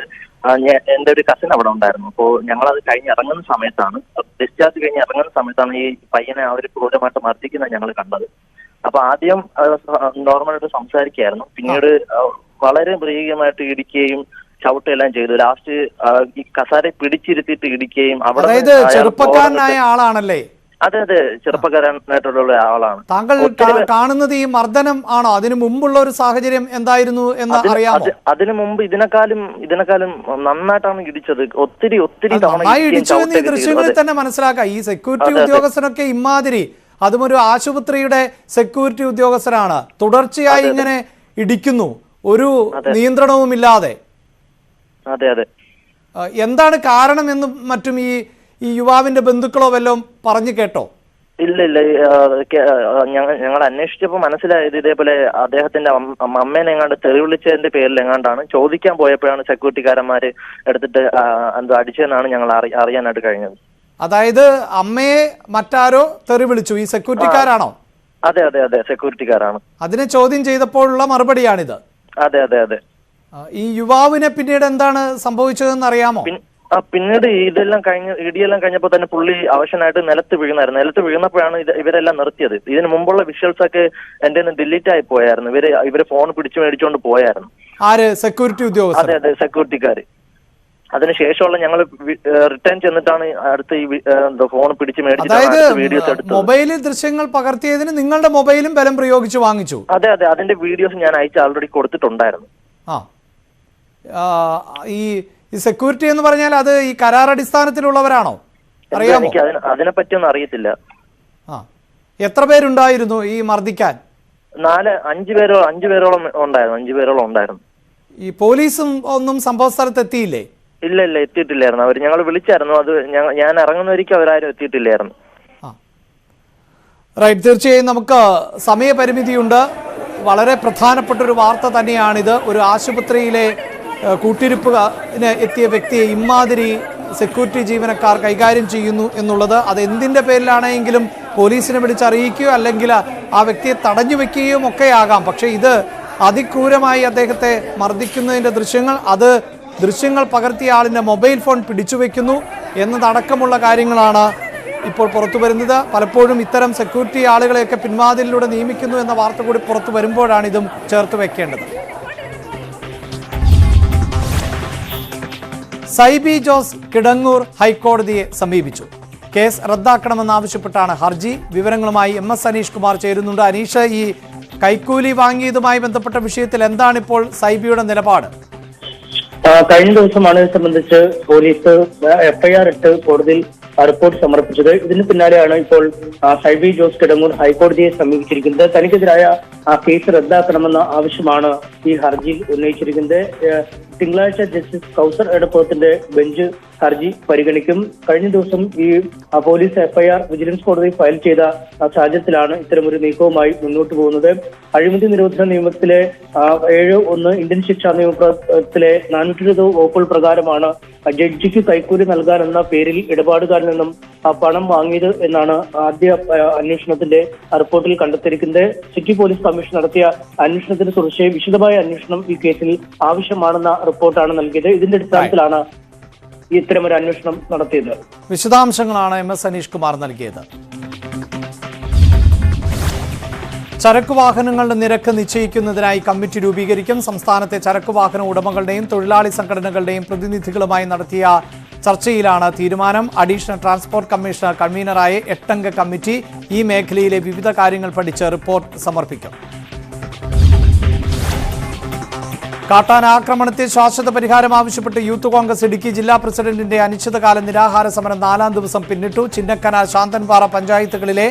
എന്റെ ഒരു കസിൻ അവിടെ ഉണ്ടായിരുന്നു. അപ്പോൾ ഞങ്ങളത് കഴിഞ്ഞ് ഇറങ്ങുന്ന സമയത്താണ്, ഡിസ്ചാർജ് കഴിഞ്ഞ് ഇറങ്ങുന്ന സമയത്താണ് ഈ പയ്യനെ അവർ ക്രൂരമായിട്ട് മർദ്ദിക്കുന്നത് ഞങ്ങൾ കണ്ടത്. അപ്പൊ ആദ്യം നോർമലായിട്ട് സംസാരിക്കുകയായിരുന്നു. പിന്നീട് വളരെ മൃഗീയമായിട്ട് ഇടിക്കുകയും ചവിട്ടുകയെല്ലാം ചെയ്തു. ലാസ്റ്റ് ഈ കസാര പിടിച്ചിരുത്തിയിട്ട് ഇടിക്കുകയും അതായത് ചെറുപ്പക്കാരനായ ആളാണല്ലേ? അതെ അതെ, ചെറുപ്പക്കാരനായിട്ടുള്ള ആളാണ്. താങ്കൾ കാണുന്നത് ഈ മർദ്ദനം ആണോ? അതിനു മുമ്പുള്ള ഒരു സാഹചര്യം എന്തായിരുന്നു എന്ന് അറിയാമോ? അതിനു മുമ്പ് ഇതിനെക്കാളും നന്നായിട്ടാണ് ഇടിച്ചത്. ഒത്തിരി ഇടിച്ചു എന്ന് ഈ ദൃശ്യങ്ങളിൽ തന്നെ മനസ്സിലാക്കാം. ഈ സെക്യൂരിറ്റി ഉദ്യോഗസ്ഥനൊക്കെ ഇമാതിരി, അതും ഒരു ആശുപത്രിയുടെ സെക്യൂരിറ്റി ഉദ്യോഗസ്ഥരാണ്, തുടർച്ചയായി ഇങ്ങനെ ഇടിക്കുന്നു, ഒരു നിയന്ത്രണവുമില്ലാതെ. അതെ അതെ. എന്താണ് കാരണം എന്നും മറ്റും ഈ യുവാവിന്റെ ബന്ധുക്കളോ വല്ലതും പറഞ്ഞു കേട്ടോ? ഇല്ല, ഞങ്ങൾ അന്വേഷിച്ചപ്പോൾ മനസ്സിലായത് ഇതേപോലെ അദ്ദേഹത്തിന്റെ അമ്മേനെ എങ്ങാണ്ട് തെറി വിളിച്ചതിന്റെ പേരിൽ എങ്ങാണ്ടാണ്. ചോദിക്കാൻ പോയപ്പോഴാണ് സെക്യൂരിറ്റിക്കാരന്മാര് എടുത്തിട്ട് എന്തോ അടിച്ചതെന്നാണ് ഞങ്ങൾ അറിയാനായിട്ട് കഴിഞ്ഞത്. അതായത് അമ്മയെ മറ്റാരോ തെറി വിളിച്ചു, ഈ സെക്യൂരിറ്റിക്കാരാണോ? അതെ അതെ അതെ, സെക്യൂരിറ്റിക്കാരാണ്. അതിനെ ചോദ്യം ചെയ്തപ്പോഴുള്ള മറുപടിയാണിത്. അതെ അതെ അതെ. ഈ യുവാവിനെ പിന്നീട് എന്താണ് സംഭവിച്ചതെന്ന് അറിയാമോ? പിന്നീട് ഇടിയെല്ലാം കഴിഞ്ഞപ്പോൾ തന്നെ പുള്ളി അവശനായിട്ട് നിലത്ത് വീഴുന്നപ്പോഴാണ് ഇവരെല്ലാം നിർത്തിയത്. ഇതിന് മുമ്പുള്ള വിഷ്വൽസ് ഒക്കെ എന്റെ ഡിലീറ്റ് ആയി പോയായിരുന്നു. ഇവര് ഫോൺ പിടിച്ചു മേടിച്ചോണ്ട് പോയായിരുന്നു. ആര്? സെക്യൂരിറ്റി ഉദ്യോഗസ്ഥർ? അതെ അതെ, സെക്യൂരിറ്റിക്കാര്. അതിനുശേഷമുള്ള ഞങ്ങൾ റിട്ടേൺ ചെന്നിട്ടാണ് അടുത്ത് ഈ ഫോൺ പിടിച്ചു മേടിച്ചിട്ട് വീഡിയോസ് എടുത്തത്. മൊബൈലിൽ ദൃശ്യങ്ങൾ പകർത്തിയതിന് നിങ്ങളുടെ മൊബൈലും ബലം പ്രയോഗിച്ച് വാങ്ങിച്ചു? അതെ അതെ, അതിന്റെ വീഡിയോസ് ഞാൻ അയച്ച് ആൾറെഡി കൊടുത്തിട്ടുണ്ടായിരുന്നു. ഈ സെക്യൂരിറ്റി എന്ന് പറഞ്ഞാൽ അത് ഈ കരാറടിസ്ഥാനത്തിലുള്ളവരാണോ? അറിയാമോ? അതിനെപ്പറ്റിയൊന്നും അറിയത്തില്ല. എത്ര പേരുണ്ടായിരുന്നു ഈ മർദ്ദിക്കാൻ? 5 പേരോളം ഉണ്ടായിരുന്നു. ഈ പോലീസും ഒന്നും സംഭവ സ്ഥലത്ത് എത്തിയില്ലേ? ഇല്ല, എത്തിയിട്ടില്ലായിരുന്നു. അവർ ഞങ്ങൾ വിളിച്ചായിരുന്നു. അത് ഞാൻ ഇറങ്ങുന്നവരിക്കും അവരാരും എത്തിയിട്ടില്ലായിരുന്നു. റൈറ്റ്, തീർച്ചയായും നമുക്ക് സമയപരിമിതിയുണ്ട്. വളരെ പ്രധാനപ്പെട്ട ഒരു വാർത്ത തന്നെയാണിത്. ഒരു ആശുപത്രിയിലെ കൂട്ടിരിപ്പിന് എത്തിയ വ്യക്തിയെ ഇമാതിരി സെക്യൂരിറ്റി ജീവനക്കാർ കൈകാര്യം ചെയ്യുന്നു എന്നുള്ളത്. അത് എന്തിൻ്റെ പേരിലാണെങ്കിലും പോലീസിനെ വിളിച്ചറിയിക്കുകയോ അല്ലെങ്കിൽ ആ വ്യക്തിയെ തടഞ്ഞു വെക്കുകയും ഒക്കെ ആകാം. പക്ഷേ ഇത് അതിക്രൂരമായി അദ്ദേഹത്തെ മർദ്ദിക്കുന്നതിൻ്റെ ദൃശ്യങ്ങൾ പകർത്തിയ ആളിൻ്റെ മൊബൈൽ ഫോൺ പിടിച്ചു വയ്ക്കുന്നു എന്നതടക്കമുള്ള കാര്യങ്ങളാണ് ഇപ്പോൾ പുറത്തു വരുന്നത്. പലപ്പോഴും ഇത്തരം സെക്യൂരിറ്റി ആളുകളെയൊക്കെ പിൻവാതിലിലൂടെ നിയമിക്കുന്നു എന്ന വാർത്ത കൂടി പുറത്തു വരുമ്പോഴാണ് ഇതും ചേർത്ത് വെക്കേണ്ടത്. സൈബി ജോസ് കിടങ്ങൂർ ഹൈക്കോടതിയെ സമീപിച്ചു. കേസ് റദ്ദാക്കണമെന്നാവശ്യപ്പെട്ടാണ് ഹർജി. വിവരങ്ങളുമായി MS അനീഷ് കുമാർ ചേരുന്നുണ്ട്. അനീഷ്, ഈ കൈക്കൂലി വാങ്ങിയതുമായി ബന്ധപ്പെട്ട വിഷയത്തിൽ എന്താണിപ്പോൾ സൈബിയുടെ നിലപാട്? കഴിഞ്ഞ ദിവസമാണ് ഇത് സംബന്ധിച്ച് പോലീസ് FIR ഇട്ട് കോടതിയിൽ റിപ്പോർട്ട് സമർപ്പിച്ചത്. ഇതിന് പിന്നാലെയാണ് ഇപ്പോൾ സൈബി ജോസ് കിടങ്ങൂർ ഹൈക്കോടതിയെ സമീപിച്ചിരിക്കുന്നത്. തനിക്കെതിരായ കേസ് റദ്ദാക്കണമെന്ന ആവശ്യമാണ് ഈ ഹർജിയിൽ ഉന്നയിച്ചിരിക്കുന്നത്. തിങ്കളാഴ്ച ജസ്റ്റിസ് കൗസർ എടപ്പത്തിന്റെ ബെഞ്ച് ഹർജി പരിഗണിക്കും. കഴിഞ്ഞ ദിവസം ഈ പോലീസ് FIR വിജിലൻസ് കോടതി ഫയൽ ചെയ്ത സാഹചര്യത്തിലാണ് ഇത്തരമൊരു നീക്കവുമായി മുന്നോട്ട് പോകുന്നത്. അഴിമതി നിരോധന നിയമത്തിലെ 7(1) ഇന്ത്യൻ ശിക്ഷാ നിയമത്തിലെ 420 വകുപ്പുകൾ പ്രകാരമാണ് ജഡ്ജിക്ക് കൈക്കൂലി നൽകാനെന്ന പേരിൽ ഇടപാടുകാരിൽ നിന്നും പണം വാങ്ങിയത് എന്നാണ് ആദ്യ അന്വേഷണത്തിന്റെ റിപ്പോർട്ടിൽ കണ്ടെത്തിയിരിക്കുന്നത്. സിറ്റി പോലീസ് കമ്മീഷൻ നടത്തിയ അന്വേഷണത്തിന് തുടർച്ചയായി വിശദമായ അന്വേഷണം ഈ കേസിൽ ആവശ്യമാണെന്ന റിപ്പോർട്ടാണ് നൽകിയത്. ഇതിന്റെ അടിസ്ഥാനത്തിലാണ് ഇത്തരമൊരു അന്വേഷണം നടത്തിയത്. വിശദാംശങ്ങളാണ് MS അനീഷ് കുമാർ നൽകിയത്. ചരക്ക് വാഹനങ്ങളുടെ നിരക്ക് നിശ്ചയിക്കുന്നതിനായി കമ്മിറ്റി രൂപീകരിക്കും. സംസ്ഥാനത്തെ ചരക്ക് വാഹന ഉടമകളുടെയും തൊഴിലാളി സംഘടനകളുടെയും പ്രതിനിധികളുമായി നടത്തിയ ചർച്ചയിലാണ് തീരുമാനം. അഡീഷണൽ ട്രാൻസ്പോർട്ട് കമ്മീഷണർ കൺവീനറായ 8-അംഗ കമ്മിറ്റി ഈ മേഖലയിലെ വിവിധ കാര്യങ്ങൾ പഠിച്ച് റിപ്പോർട്ട് സമർപ്പിക്കും. കാട്ടാന ആക്രമണത്തിൽ ശാശ്വത പരിഹാരം ആവശ്യപ്പെട്ട് യൂത്ത് കോൺഗ്രസ് ഇടുക്കി ജില്ലാ പ്രസിഡന്റിന്റെ അനിശ്ചിതകാല നിരാഹാര സമരം 4-ാം ദിവസം പിന്നിട്ടു. ചിന്നക്കന, ശാന്തൻപാറ പഞ്ചായത്തുകളിലെ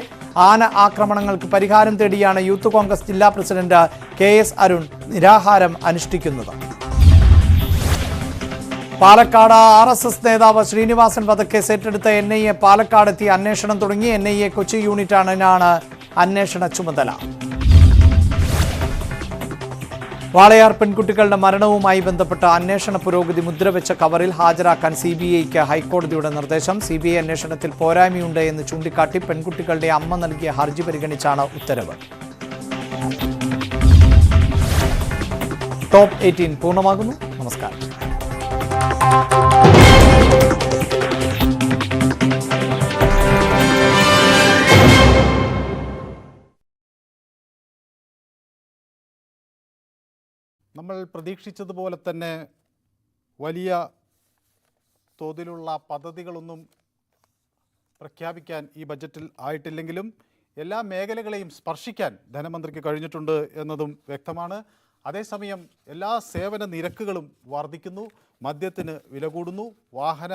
ആന ആക്രമണങ്ങൾക്ക് പരിഹാരം തേടിയാണ് യൂത്ത് കോൺഗ്രസ് ജില്ലാ പ്രസിഡന്റ് KS അരുൺ നിരാഹാരം അനുഷ്ഠിക്കുന്നത്. പാലക്കാട് RSS നേതാവ് ശ്രീനിവാസൻ വധക്കേസ് ഏറ്റെടുത്ത NIA പാലക്കാടെത്തി അന്വേഷണം തുടങ്ങി. NIA കൊച്ചി യൂണിറ്റാണ് അന്വേഷണ ചുമതല. വാളയാർ പെൺകുട്ടികളുടെ മരണവുമായി ബന്ധപ്പെട്ട അന്വേഷണ പുരോഗതി മുദ്രവെച്ച കവറിൽ ഹാജരാക്കാൻ CBIക്ക് ഹൈക്കോടതിയുടെ നിർദ്ദേശം. CBI അന്വേഷണത്തിൽ പോരായ്മയുണ്ട് എന്ന് ചൂണ്ടിക്കാട്ടി പെൺകുട്ടികളുടെ അമ്മ നൽകിയ ഹർജി പരിഗണിച്ചാണ് ഉത്തരവ്. ടോപ്പ് 18 പൂർണ്ണമാകുന്നു. നമസ്കാരം. നമ്മൾ പ്രതീക്ഷിച്ചതുപോലെ തന്നെ വലിയ തോതിലുള്ള പദ്ധതികളൊന്നും പ്രഖ്യാപിക്കാൻ ഈ ബജറ്റിൽ ആയിട്ടില്ലെങ്കിലും എല്ലാ മേഖലകളെയും സ്പർശിക്കാൻ ധനമന്ത്രിക്ക് കഴിഞ്ഞിട്ടുണ്ട് എന്നതും വ്യക്തമാണ്. അതേസമയം എല്ലാ സേവന നിരക്കുകളും വർദ്ധിക്കുന്നു. മദ്യത്തിന് വില കൂടുന്നു, വാഹന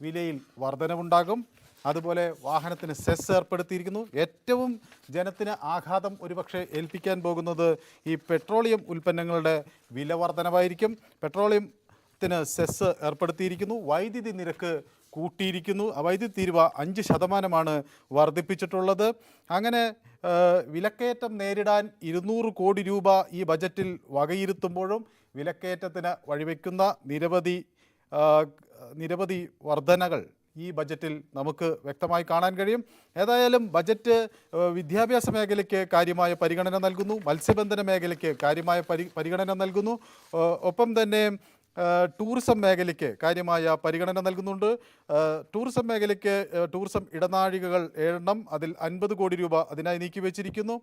വിലയിൽ വർധനവുണ്ടാകും, അതുപോലെ വാഹനത്തിന് സെസ് ഏർപ്പെടുത്തിയിരിക്കുന്നു. ഏറ്റവും ജനത്തിന് ആഘാതം ഒരുപക്ഷെ ഏൽപ്പിക്കാൻ പോകുന്നത് ഈ പെട്രോളിയം ഉൽപ്പന്നങ്ങളുടെ വില വർധനവായിരിക്കും. പെട്രോളിയത്തിന് സെസ് ഏർപ്പെടുത്തിയിരിക്കുന്നു, വൈദ്യുതി നിരക്ക് കൂട്ടിയിരിക്കുന്നു, വൈദ്യുതി തീരുവ 5% വർദ്ധിപ്പിച്ചിട്ടുള്ളത്. അങ്ങനെ വിലക്കയറ്റം നേരിടാൻ 200 കോടി രൂപ ഈ ബജറ്റിൽ വകയിരുത്തുമ്പോഴും വിലക്കയറ്റത്തിന് വഴിവെക്കുന്ന നിരവധി വർധനകൾ ഈ ബജറ്റിൽ നമുക്ക് വ്യക്തമായി കാണാൻ കഴിയും. ഏതായാലും ബജറ്റ് വിദ്യാഭ്യാസ മേഖലയ്ക്ക് കാര്യമായ പരിഗണന നൽകുന്നു, മത്സ്യബന്ധന മേഖലയ്ക്ക് കാര്യമായ പരിഗണന നൽകുന്നു, ഒപ്പം തന്നെ ടൂറിസം മേഖലയ്ക്ക് കാര്യമായ പരിഗണന നൽകുന്നുണ്ട്. ടൂറിസം മേഖലയ്ക്ക് ടൂറിസം ഇടനാഴികകൾ 7 അതിൽ 50 കോടി രൂപ അതിനായി നീക്കിവെച്ചിരിക്കുന്നു.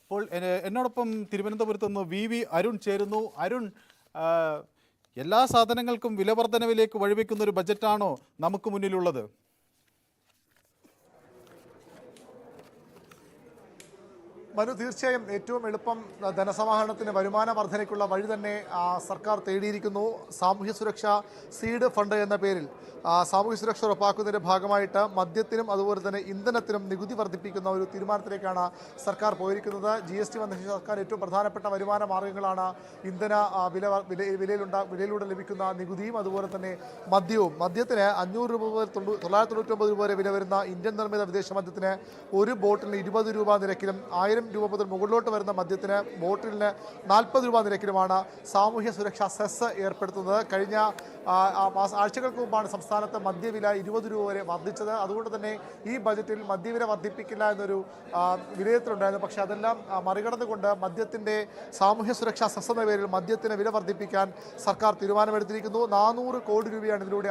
ഇപ്പോൾ എന്നോടൊപ്പം തിരുവനന്തപുരത്ത് നിന്ന് വി അരുൺ ചേരുന്നു. അരുൺ, എല്ലാ സാധനങ്ങൾക്കും വില വർധനവിലേക്ക് വഴിവെക്കുന്ന ഒരു ബജറ്റാണോ നമുക്ക് മുന്നിലുള്ളത്? മനു, തീർച്ചയായും ഏറ്റവും എളുപ്പം ധനസമാഹരണത്തിന് വരുമാന വർധനയ്ക്കുള്ള വഴി തന്നെ സർക്കാർ തേടിയിരിക്കുന്നു. സാമൂഹ്യ സുരക്ഷാ സീഡ് ഫണ്ട് എന്ന പേരിൽ സാമൂഹ്യ സുരക്ഷ ഉറപ്പാക്കുന്നതിൻ്റെ ഭാഗമായിട്ട് മദ്യത്തിനും അതുപോലെ തന്നെ ഇന്ധനത്തിനും നികുതി വർദ്ധിപ്പിക്കുന്ന ഒരു തീരുമാനത്തിലേക്കാണ് സർക്കാർ പോയിരിക്കുന്നത്. GST വന്ന സർക്കാർ ഏറ്റവും പ്രധാനപ്പെട്ട വരുമാന മാർഗ്ഗങ്ങളാണ് ഇന്ധന വിലയിലൂടെ ലഭിക്കുന്ന നികുതിയും അതുപോലെ തന്നെ മദ്യവും. മദ്യത്തിന് 500 രൂപ മുതൽ 999 രൂപ വരെ വില വരുന്ന ഇന്ത്യൻ നിർമ്മിത വിദേശ മദ്യത്തിന് ഒരു ബോട്ടിലിന് 20 രൂപ നിരക്കിലും 1000 രൂപ മുതൽ മുകളിലോട്ട് വരുന്ന മദ്യത്തിന് ബോട്ടിലിന് 40 രൂപ നിരക്കിലുമാണ് സാമൂഹ്യ സുരക്ഷാ സെസ് ഏർപ്പെടുത്തുന്നത്. കഴിഞ്ഞ ആഴ്ചകൾക്ക് മുമ്പാണ് സംസ്ഥാനത്ത് മദ്യവില 20 രൂപ വരെ വർദ്ധിച്ചത്. അതുകൊണ്ട് തന്നെ ഈ ബജറ്റിൽ മദ്യവില വർദ്ധിപ്പിക്കില്ല എന്നൊരു വിലയിരുത്തലുണ്ടായിരുന്നു. പക്ഷേ അതെല്ലാം മറികടന്നുകൊണ്ട് മദ്യത്തിൻ്റെ സാമൂഹ്യ സുരക്ഷാ സെസ് എന്ന പേരിൽ മദ്യത്തിന് വില വർദ്ധിപ്പിക്കാൻ സർക്കാർ തീരുമാനമെടുത്തിരിക്കുന്നു. 400 കോടി രൂപയാണ് ഇതിലൂടെ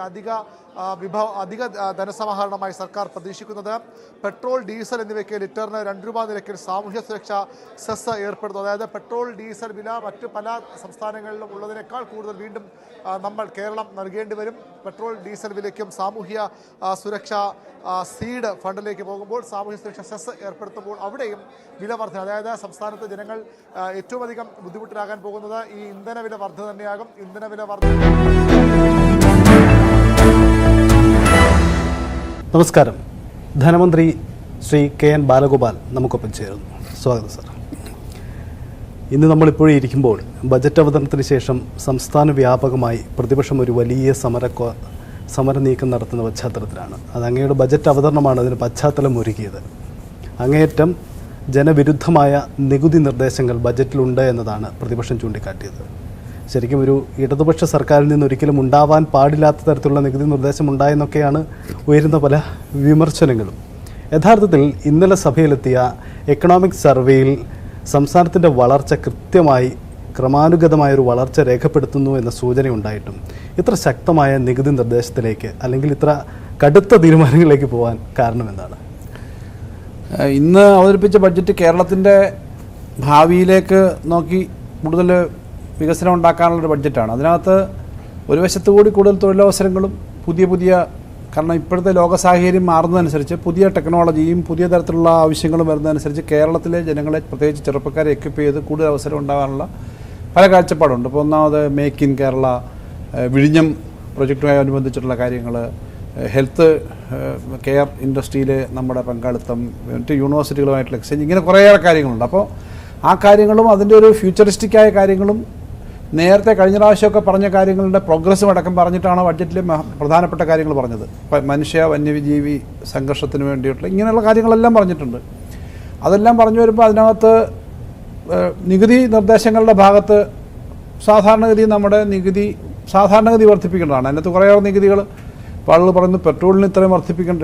അധിക ധനസമാഹരണമായി സർക്കാർ പ്രതീക്ഷിക്കുന്നത്. പെട്രോൾ, ഡീസൽ എന്നിവയ്ക്ക് ലിറ്ററിന് 2 രൂപ നിരക്കിൽ സാമൂഹ്യ സുരക്ഷാ സെസ് ഏർപ്പെടുത്തും. അതായത് പെട്രോൾ, ഡീസൽ വില മറ്റ് പല സംസ്ഥാനങ്ങളിലും ഉള്ളതിനേക്കാൾ കൂടുതൽ വീണ്ടും കേരളം നൽകേണ്ടി വരും. പെട്രോൾ, ഡീസൽ വിലയ്ക്കും സാമൂഹ്യ സുരക്ഷാ സീഡ് ഫണ്ടിലേക്ക് പോകുമ്പോൾ സാമൂഹ്യ സുരക്ഷാ സെസ് ഏർപ്പെടുത്തുമ്പോൾ അവിടെയും വില വർധന, അതായത് സംസ്ഥാനത്ത് ജനങ്ങൾ ഏറ്റവും അധികം ബുദ്ധിമുട്ടിലാകാൻ പോകുന്നത് ഈ ഇന്ധന വില വർധന തന്നെയാകും. ഇന്ധന വില വർധന. നമസ്കാരം. ധനമന്ത്രി ശ്രീ KN ബാലഗോപാൽ നമുക്കൊപ്പം ചേരുന്നു. സ്വാഗതം സാർ. ഇന്ന് നമ്മളിപ്പോഴും ഇരിക്കുമ്പോൾ ബജറ്റ് അവതരണത്തിന് ശേഷം സംസ്ഥാന വ്യാപകമായി പ്രതിപക്ഷം ഒരു വലിയ സമര നീക്കം നടത്തുന്ന പശ്ചാത്തലത്തിലാണ്. അത് അങ്ങയുടെ ബജറ്റ് അവതരണമാണ് അതിന് പശ്ചാത്തലം ഒരുക്കിയത്. അങ്ങേയറ്റം ജനവിരുദ്ധമായ നികുതി നിർദ്ദേശങ്ങൾ ബജറ്റിലുണ്ട് എന്നതാണ് പ്രതിപക്ഷം ചൂണ്ടിക്കാട്ടിയത്. ശരിക്കും ഒരു ഇടതുപക്ഷ സർക്കാരിൽ നിന്ന് ഒരിക്കലും ഉണ്ടാവാൻ പാടില്ലാത്ത തരത്തിലുള്ള നികുതി നിർദ്ദേശം ഉണ്ടായെന്നൊക്കെയാണ് ഉയരുന്ന പല വിമർശനങ്ങളും. യഥാർത്ഥത്തിൽ ഇന്നലെ സഭയിലെത്തിയ എക്കണോമിക് സർവേയിൽ സംസ്ഥാനത്തിൻ്റെ വളർച്ച കൃത്യമായി ക്രമാനുഗതമായൊരു വളർച്ച രേഖപ്പെടുത്തുന്നു എന്ന സൂചനയുണ്ടായിട്ടും ഇത്ര ശക്തമായ നികുതി നിർദ്ദേശത്തിലേക്ക് അല്ലെങ്കിൽ ഇത്ര കടുത്ത തീരുമാനങ്ങളിലേക്ക് പോകാൻ കാരണം എന്താണ്? ഇന്ന് അവതരിപ്പിച്ച ബഡ്ജറ്റ് കേരളത്തിൻ്റെ ഭാവിയിലേക്ക് നോക്കി കൂടുതൽ വികസനം ഉണ്ടാക്കാനുള്ളൊരു ബഡ്ജറ്റാണ്. അതിനകത്ത് ഒരു വശത്ത് കൂടി കൂടുതൽ തൊഴിലവസരങ്ങളും പുതിയ കാരണം ഇപ്പോഴത്തെ ലോക സാഹചര്യം മാറുന്നതനുസരിച്ച് പുതിയ ടെക്നോളജിയും പുതിയ തരത്തിലുള്ള ആവശ്യങ്ങളും വരുന്നതനുസരിച്ച് കേരളത്തിലെ ജനങ്ങളെ പ്രത്യേകിച്ച് ചെറുപ്പക്കാരെ എക്വിപ്പ് ചെയ്ത് കൂടുതൽ അവസരം ഉണ്ടാകാനുള്ള പല കാഴ്ചപ്പാടുണ്ട്. ഇപ്പോൾ ഒന്നാമത് മേക്ക് ഇൻ കേരള, വിഴിഞ്ഞം പ്രൊജക്റ്റുമായി അനുബന്ധിച്ചിട്ടുള്ള കാര്യങ്ങൾ, ഹെൽത്ത് കെയർ ഇൻഡസ്ട്രിയിലെ നമ്മുടെ പങ്കാളിത്തം, മറ്റ് യൂണിവേഴ്സിറ്റികളുമായിട്ടുള്ള എക്സ്ചേഞ്ച്, ഇങ്ങനെ കുറേയേറെ കാര്യങ്ങളുണ്ട്. അപ്പോൾ ആ കാര്യങ്ങളും അതിൻ്റെ ഒരു ഫ്യൂച്ചറിസ്റ്റിക്കായ കാര്യങ്ങളും നേരത്തെ കഴിഞ്ഞ പ്രാവശ്യമൊക്കെ പറഞ്ഞ കാര്യങ്ങളുടെ പ്രോഗ്രസ്സും അടക്കം പറഞ്ഞിട്ടാണ് ബഡ്ജറ്റിൽ പ്രധാനപ്പെട്ട കാര്യങ്ങൾ പറഞ്ഞത്. മനുഷ്യ വന്യജീവി സംഘർഷത്തിന് വേണ്ടിയിട്ടുള്ള ഇങ്ങനെയുള്ള കാര്യങ്ങളെല്ലാം പറഞ്ഞിട്ടുണ്ട്. അതെല്ലാം പറഞ്ഞു വരുമ്പോൾ അതിനകത്ത് നികുതി നിർദ്ദേശങ്ങളുടെ ഭാഗത്ത് സാധാരണഗതി വർദ്ധിപ്പിക്കേണ്ടതാണ്. അതിനകത്ത് കുറേയേറെ നികുതികൾ ഇപ്പോൾ ആളുകൾ പറയുന്നു പെട്രോളിന് ഇത്രയും വർദ്ധിപ്പിക്കണം,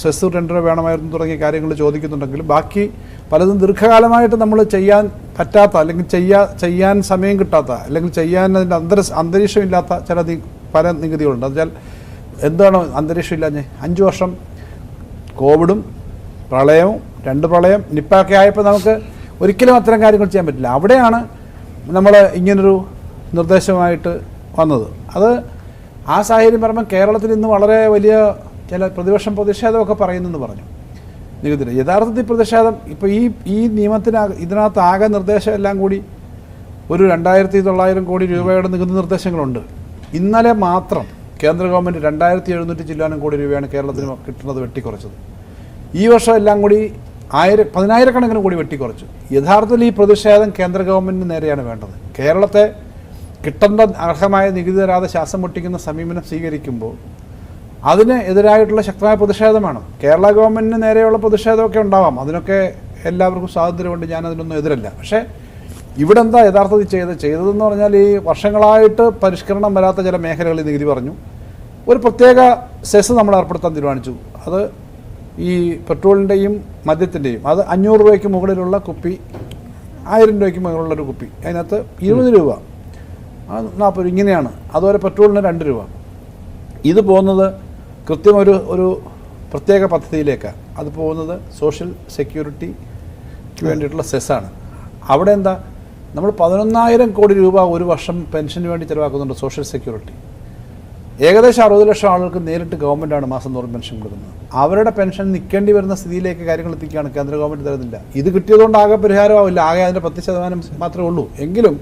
സെസ് 2 രൂപ വേണമായിരുന്നു തുടങ്ങിയ കാര്യങ്ങൾ ചോദിക്കുന്നുണ്ടെങ്കിലും ബാക്കി പലതും ദീർഘകാലമായിട്ട് നമ്മൾ ചെയ്യാൻ പറ്റാത്ത അല്ലെങ്കിൽ ചെയ്യാൻ സമയം കിട്ടാത്ത അല്ലെങ്കിൽ ചെയ്യാൻ അതിൻ്റെ അന്തരീക്ഷം ഇല്ലാത്ത പല നികുതികളുണ്ട്. അതുവെച്ചാൽ എന്താണ് അന്തരീക്ഷം ഇല്ലാഞ്ഞ് 5 വർഷം കോവിഡും പ്രളയവും 2 പ്രളയം നിപ്പയൊക്കെ ആയപ്പോൾ നമുക്ക് ഒരിക്കലും അത്തരം കാര്യങ്ങൾ ചെയ്യാൻ പറ്റില്ല. അവിടെയാണ് നമ്മൾ ഇങ്ങനൊരു നിർദ്ദേശമായിട്ട് വന്നത്. അത് ആ സാഹചര്യം പറയുമ്പോൾ കേരളത്തിൽ ഇന്ന് വളരെ വലിയ ചില പ്രതിഷേധമൊക്കെ പറയുന്നെന്ന് പറഞ്ഞു നികുതി. യഥാർത്ഥത്തിൽ പ്രതിഷേധം ഇപ്പോൾ ഈ ഇതിനകത്ത് ആകെ നിർദ്ദേശം എല്ലാം കൂടി ഒരു 2,900 കോടി രൂപയുടെ നികുതി നിർദ്ദേശങ്ങളുണ്ട്. ഇന്നലെ മാത്രം കേന്ദ്ര ഗവൺമെൻറ് 2,700 കോടി രൂപയാണ് കേരളത്തിന് കിട്ടുന്നത് വെട്ടിക്കുറച്ചത്. ഈ വർഷം എല്ലാം കൂടി 10,000 കോടി വെട്ടിക്കുറച്ചു. യഥാർത്ഥത്തിൽ ഈ പ്രതിഷേധം കേന്ദ്ര ഗവൺമെൻറ്റിന് നേരെയാണ് വേണ്ടത്. കേരളത്തെ കിട്ടേണ്ട അർഹമായ നികുതി തരാതെ ശ്വാസം മുട്ടിക്കുന്ന സമീപനം സ്വീകരിക്കുമ്പോൾ അതിന് എതിരായിട്ടുള്ള ശക്തമായ പ്രതിഷേധമാണ്. കേരള ഗവൺമെൻറ്റിന് നേരെയുള്ള പ്രതിഷേധമൊക്കെ ഉണ്ടാവാം, അതിനൊക്കെ എല്ലാവർക്കും സ്വാതന്ത്ര്യമുണ്ട്, ഞാനതിനൊന്നും എതിരല്ല. പക്ഷേ ഇവിടെ എന്താ യഥാർത്ഥത്തിൽ ചെയ്തതെന്ന് പറഞ്ഞാൽ ഈ വർഷങ്ങളായിട്ട് പരിഷ്കരണം വരാത്ത ചില മേഖലകളിൽ നികുതി പറഞ്ഞു. ഒരു പ്രത്യേക സെസ് നമ്മൾ ഏർപ്പെടുത്താൻ തീരുമാനിച്ചു. അത് ഈ പെട്രോളിൻ്റെയും മദ്യത്തിൻ്റെയും. അത് 500 രൂപയ്ക്ക് മുകളിലുള്ള കുപ്പി, 1000 രൂപയ്ക്ക് മുകളിലുള്ളൊരു കുപ്പി, അതിനകത്ത് 20 രൂപ, 40 ഇങ്ങനെയാണ്. അതുപോലെ പെട്രോളിന് 2 രൂപ. ഇത് പോകുന്നത് കൃത്യം ഒരു പ്രത്യേക പദ്ധതിയിലേക്കാണ്. അത് പോകുന്നത് സോഷ്യൽ സെക്യൂരിറ്റിക്ക് വേണ്ടിയിട്ടുള്ള സെസ്സാണ്. അവിടെ എന്താ, നമ്മൾ 11,000 കോടി രൂപ ഒരു വർഷം പെൻഷന് വേണ്ടി ചിലവാക്കുന്നുണ്ട് സോഷ്യൽ സെക്യൂരിറ്റി. ഏകദേശം 60 ലക്ഷം ആളുകൾക്ക് നേരിട്ട് ഗവൺമെൻറ്റാണ് മാസം തോറും പെൻഷൻ കൊടുക്കുന്നത്. അവരുടെ പെൻഷൻ നിൽക്കേണ്ടി വരുന്ന സ്ഥിതിയിലേക്ക് കാര്യങ്ങൾ എത്തിക്കുകയാണ്. കേന്ദ്ര ഗവൺമെൻറ് തരുന്നില്ല. ഇത് കിട്ടിയതുകൊണ്ട് ആകെ പരിഹാരമാവില്ല, ആകെ അതിൻ്റെ 10% മാത്രമേ ഉള്ളൂ. എങ്കിലും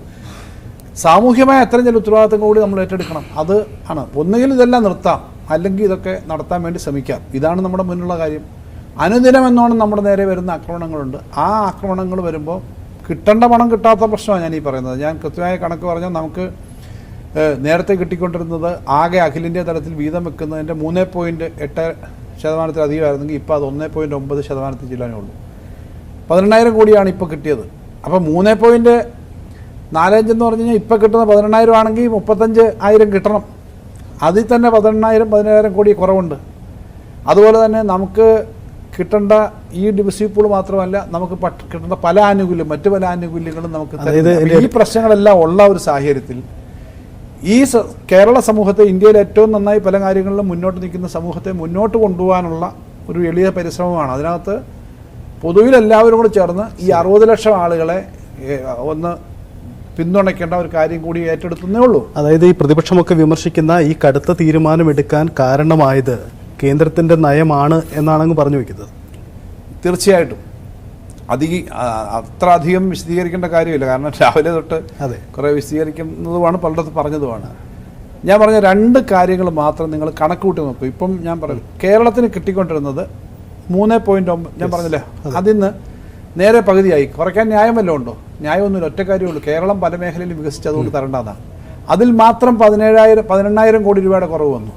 സാമൂഹ്യമായ അത്തരം ചില ഉത്തരവാദിത്തങ്ങൾ കൂടി നമ്മൾ ഏറ്റെടുക്കണം. അത് ആണ്. ഒന്നുകിൽ ഇതെല്ലാം നിർത്താം, അല്ലെങ്കിൽ ഇതൊക്കെ നടത്താൻ വേണ്ടി ശ്രമിക്കാം. ഇതാണ് നമ്മുടെ മുന്നിലുള്ള കാര്യം. അനുദിനം എന്നോണം നമ്മുടെ നേരെ വരുന്ന ആക്രമണങ്ങളുണ്ട്. ആ ആക്രമണങ്ങൾ വരുമ്പോൾ കിട്ടേണ്ട പണം കിട്ടാത്ത പ്രശ്നമാണ് ഞാൻ ഈ പറയുന്നത്. ഞാൻ കൃത്യമായ കണക്ക് പറഞ്ഞാൽ നമുക്ക് നേരത്തെ കിട്ടിക്കൊണ്ടിരുന്നത് ആകെ അഖിലേന്ത്യാ തലത്തിൽ വീതം വെക്കുന്നതിൻ്റെ 3.8% അധികമായിരുന്നെങ്കിൽ ഇപ്പോൾ അത് 1.9% ചെല്ലാനേ ഉള്ളൂ. 18,000 കോടിയാണ് ഇപ്പോൾ കിട്ടിയത്. അപ്പോൾ 3.45 എന്ന് പറഞ്ഞു കഴിഞ്ഞാൽ ഇപ്പോൾ കിട്ടുന്ന 18,000 ആണെങ്കിൽ 35,000 കിട്ടണം. അതിൽ തന്നെ 17,000 കോടി കുറവുണ്ട്. അതുപോലെ തന്നെ നമുക്ക് കിട്ടേണ്ട ഈ ഡിവിസീവ് പൂൾ മാത്രമല്ല, നമുക്ക് കിട്ടേണ്ട പല ആനുകൂല്യം, മറ്റു പല ആനുകൂല്യങ്ങളും നമുക്ക് ഈ പ്രശ്നങ്ങളെല്ലാം ഉള്ള ഒരു സാഹചര്യത്തിൽ ഈ കേരള സമൂഹത്തെ, ഇന്ത്യയിൽ ഏറ്റവും നന്നായി പല കാര്യങ്ങളിലും മുന്നോട്ട് നിൽക്കുന്ന സമൂഹത്തെ മുന്നോട്ട് കൊണ്ടുപോകാനുള്ള ഒരു എളിയ പരിശ്രമമാണ്. അതിനകത്ത് പൊതുവിൽ എല്ലാവരും കൂടി ചേർന്ന് ഈ 60 ലക്ഷം ആളുകളെ ഒന്ന് പിന്തുണയ്ക്കേണ്ട ഒരു കാര്യം കൂടി ഏറ്റെടുത്തേ ഉള്ളൂ. അതായത് ഈ പ്രതിപക്ഷമൊക്കെ വിമർശിക്കുന്ന ഈ കടുത്ത തീരുമാനമെടുക്കാൻ കാരണമായത് കേന്ദ്രത്തിൻ്റെ നയമാണ് എന്നാണ് പറഞ്ഞു വയ്ക്കുന്നത്. തീർച്ചയായിട്ടും അത്ര അധികം വിശദീകരിക്കേണ്ട കാര്യമില്ല. കാരണം രാവിലെ തൊട്ട് കുറേ വിശദീകരിക്കുന്നതുമാണ്, പലയിടത്ത് പറഞ്ഞതുമാണ്. ഞാൻ പറഞ്ഞ 2 കാര്യങ്ങൾ മാത്രം നിങ്ങൾ കണക്ക് കൂട്ടി നോക്കൂ. ഇപ്പം ഞാൻ പറയും, കേരളത്തിന് കിട്ടിക്കൊണ്ടിരുന്നത് 3.9, ഞാൻ പറഞ്ഞില്ലേ, അതിന്ന് നേരെ പകുതിയായി. കുറയ്ക്കാൻ ന്യായം വല്ലതും ഉണ്ടോ? ന്യായമൊന്നുമില്ല. ഒറ്റ കാര്യമുള്ളൂ, കേരളം പല മേഖലയിലും വികസിച്ച് അതുകൊണ്ട് തരേണ്ടതാണ്. അതിൽ മാത്രം 18,000 കോടി രൂപയുടെ കുറവ് വന്നു.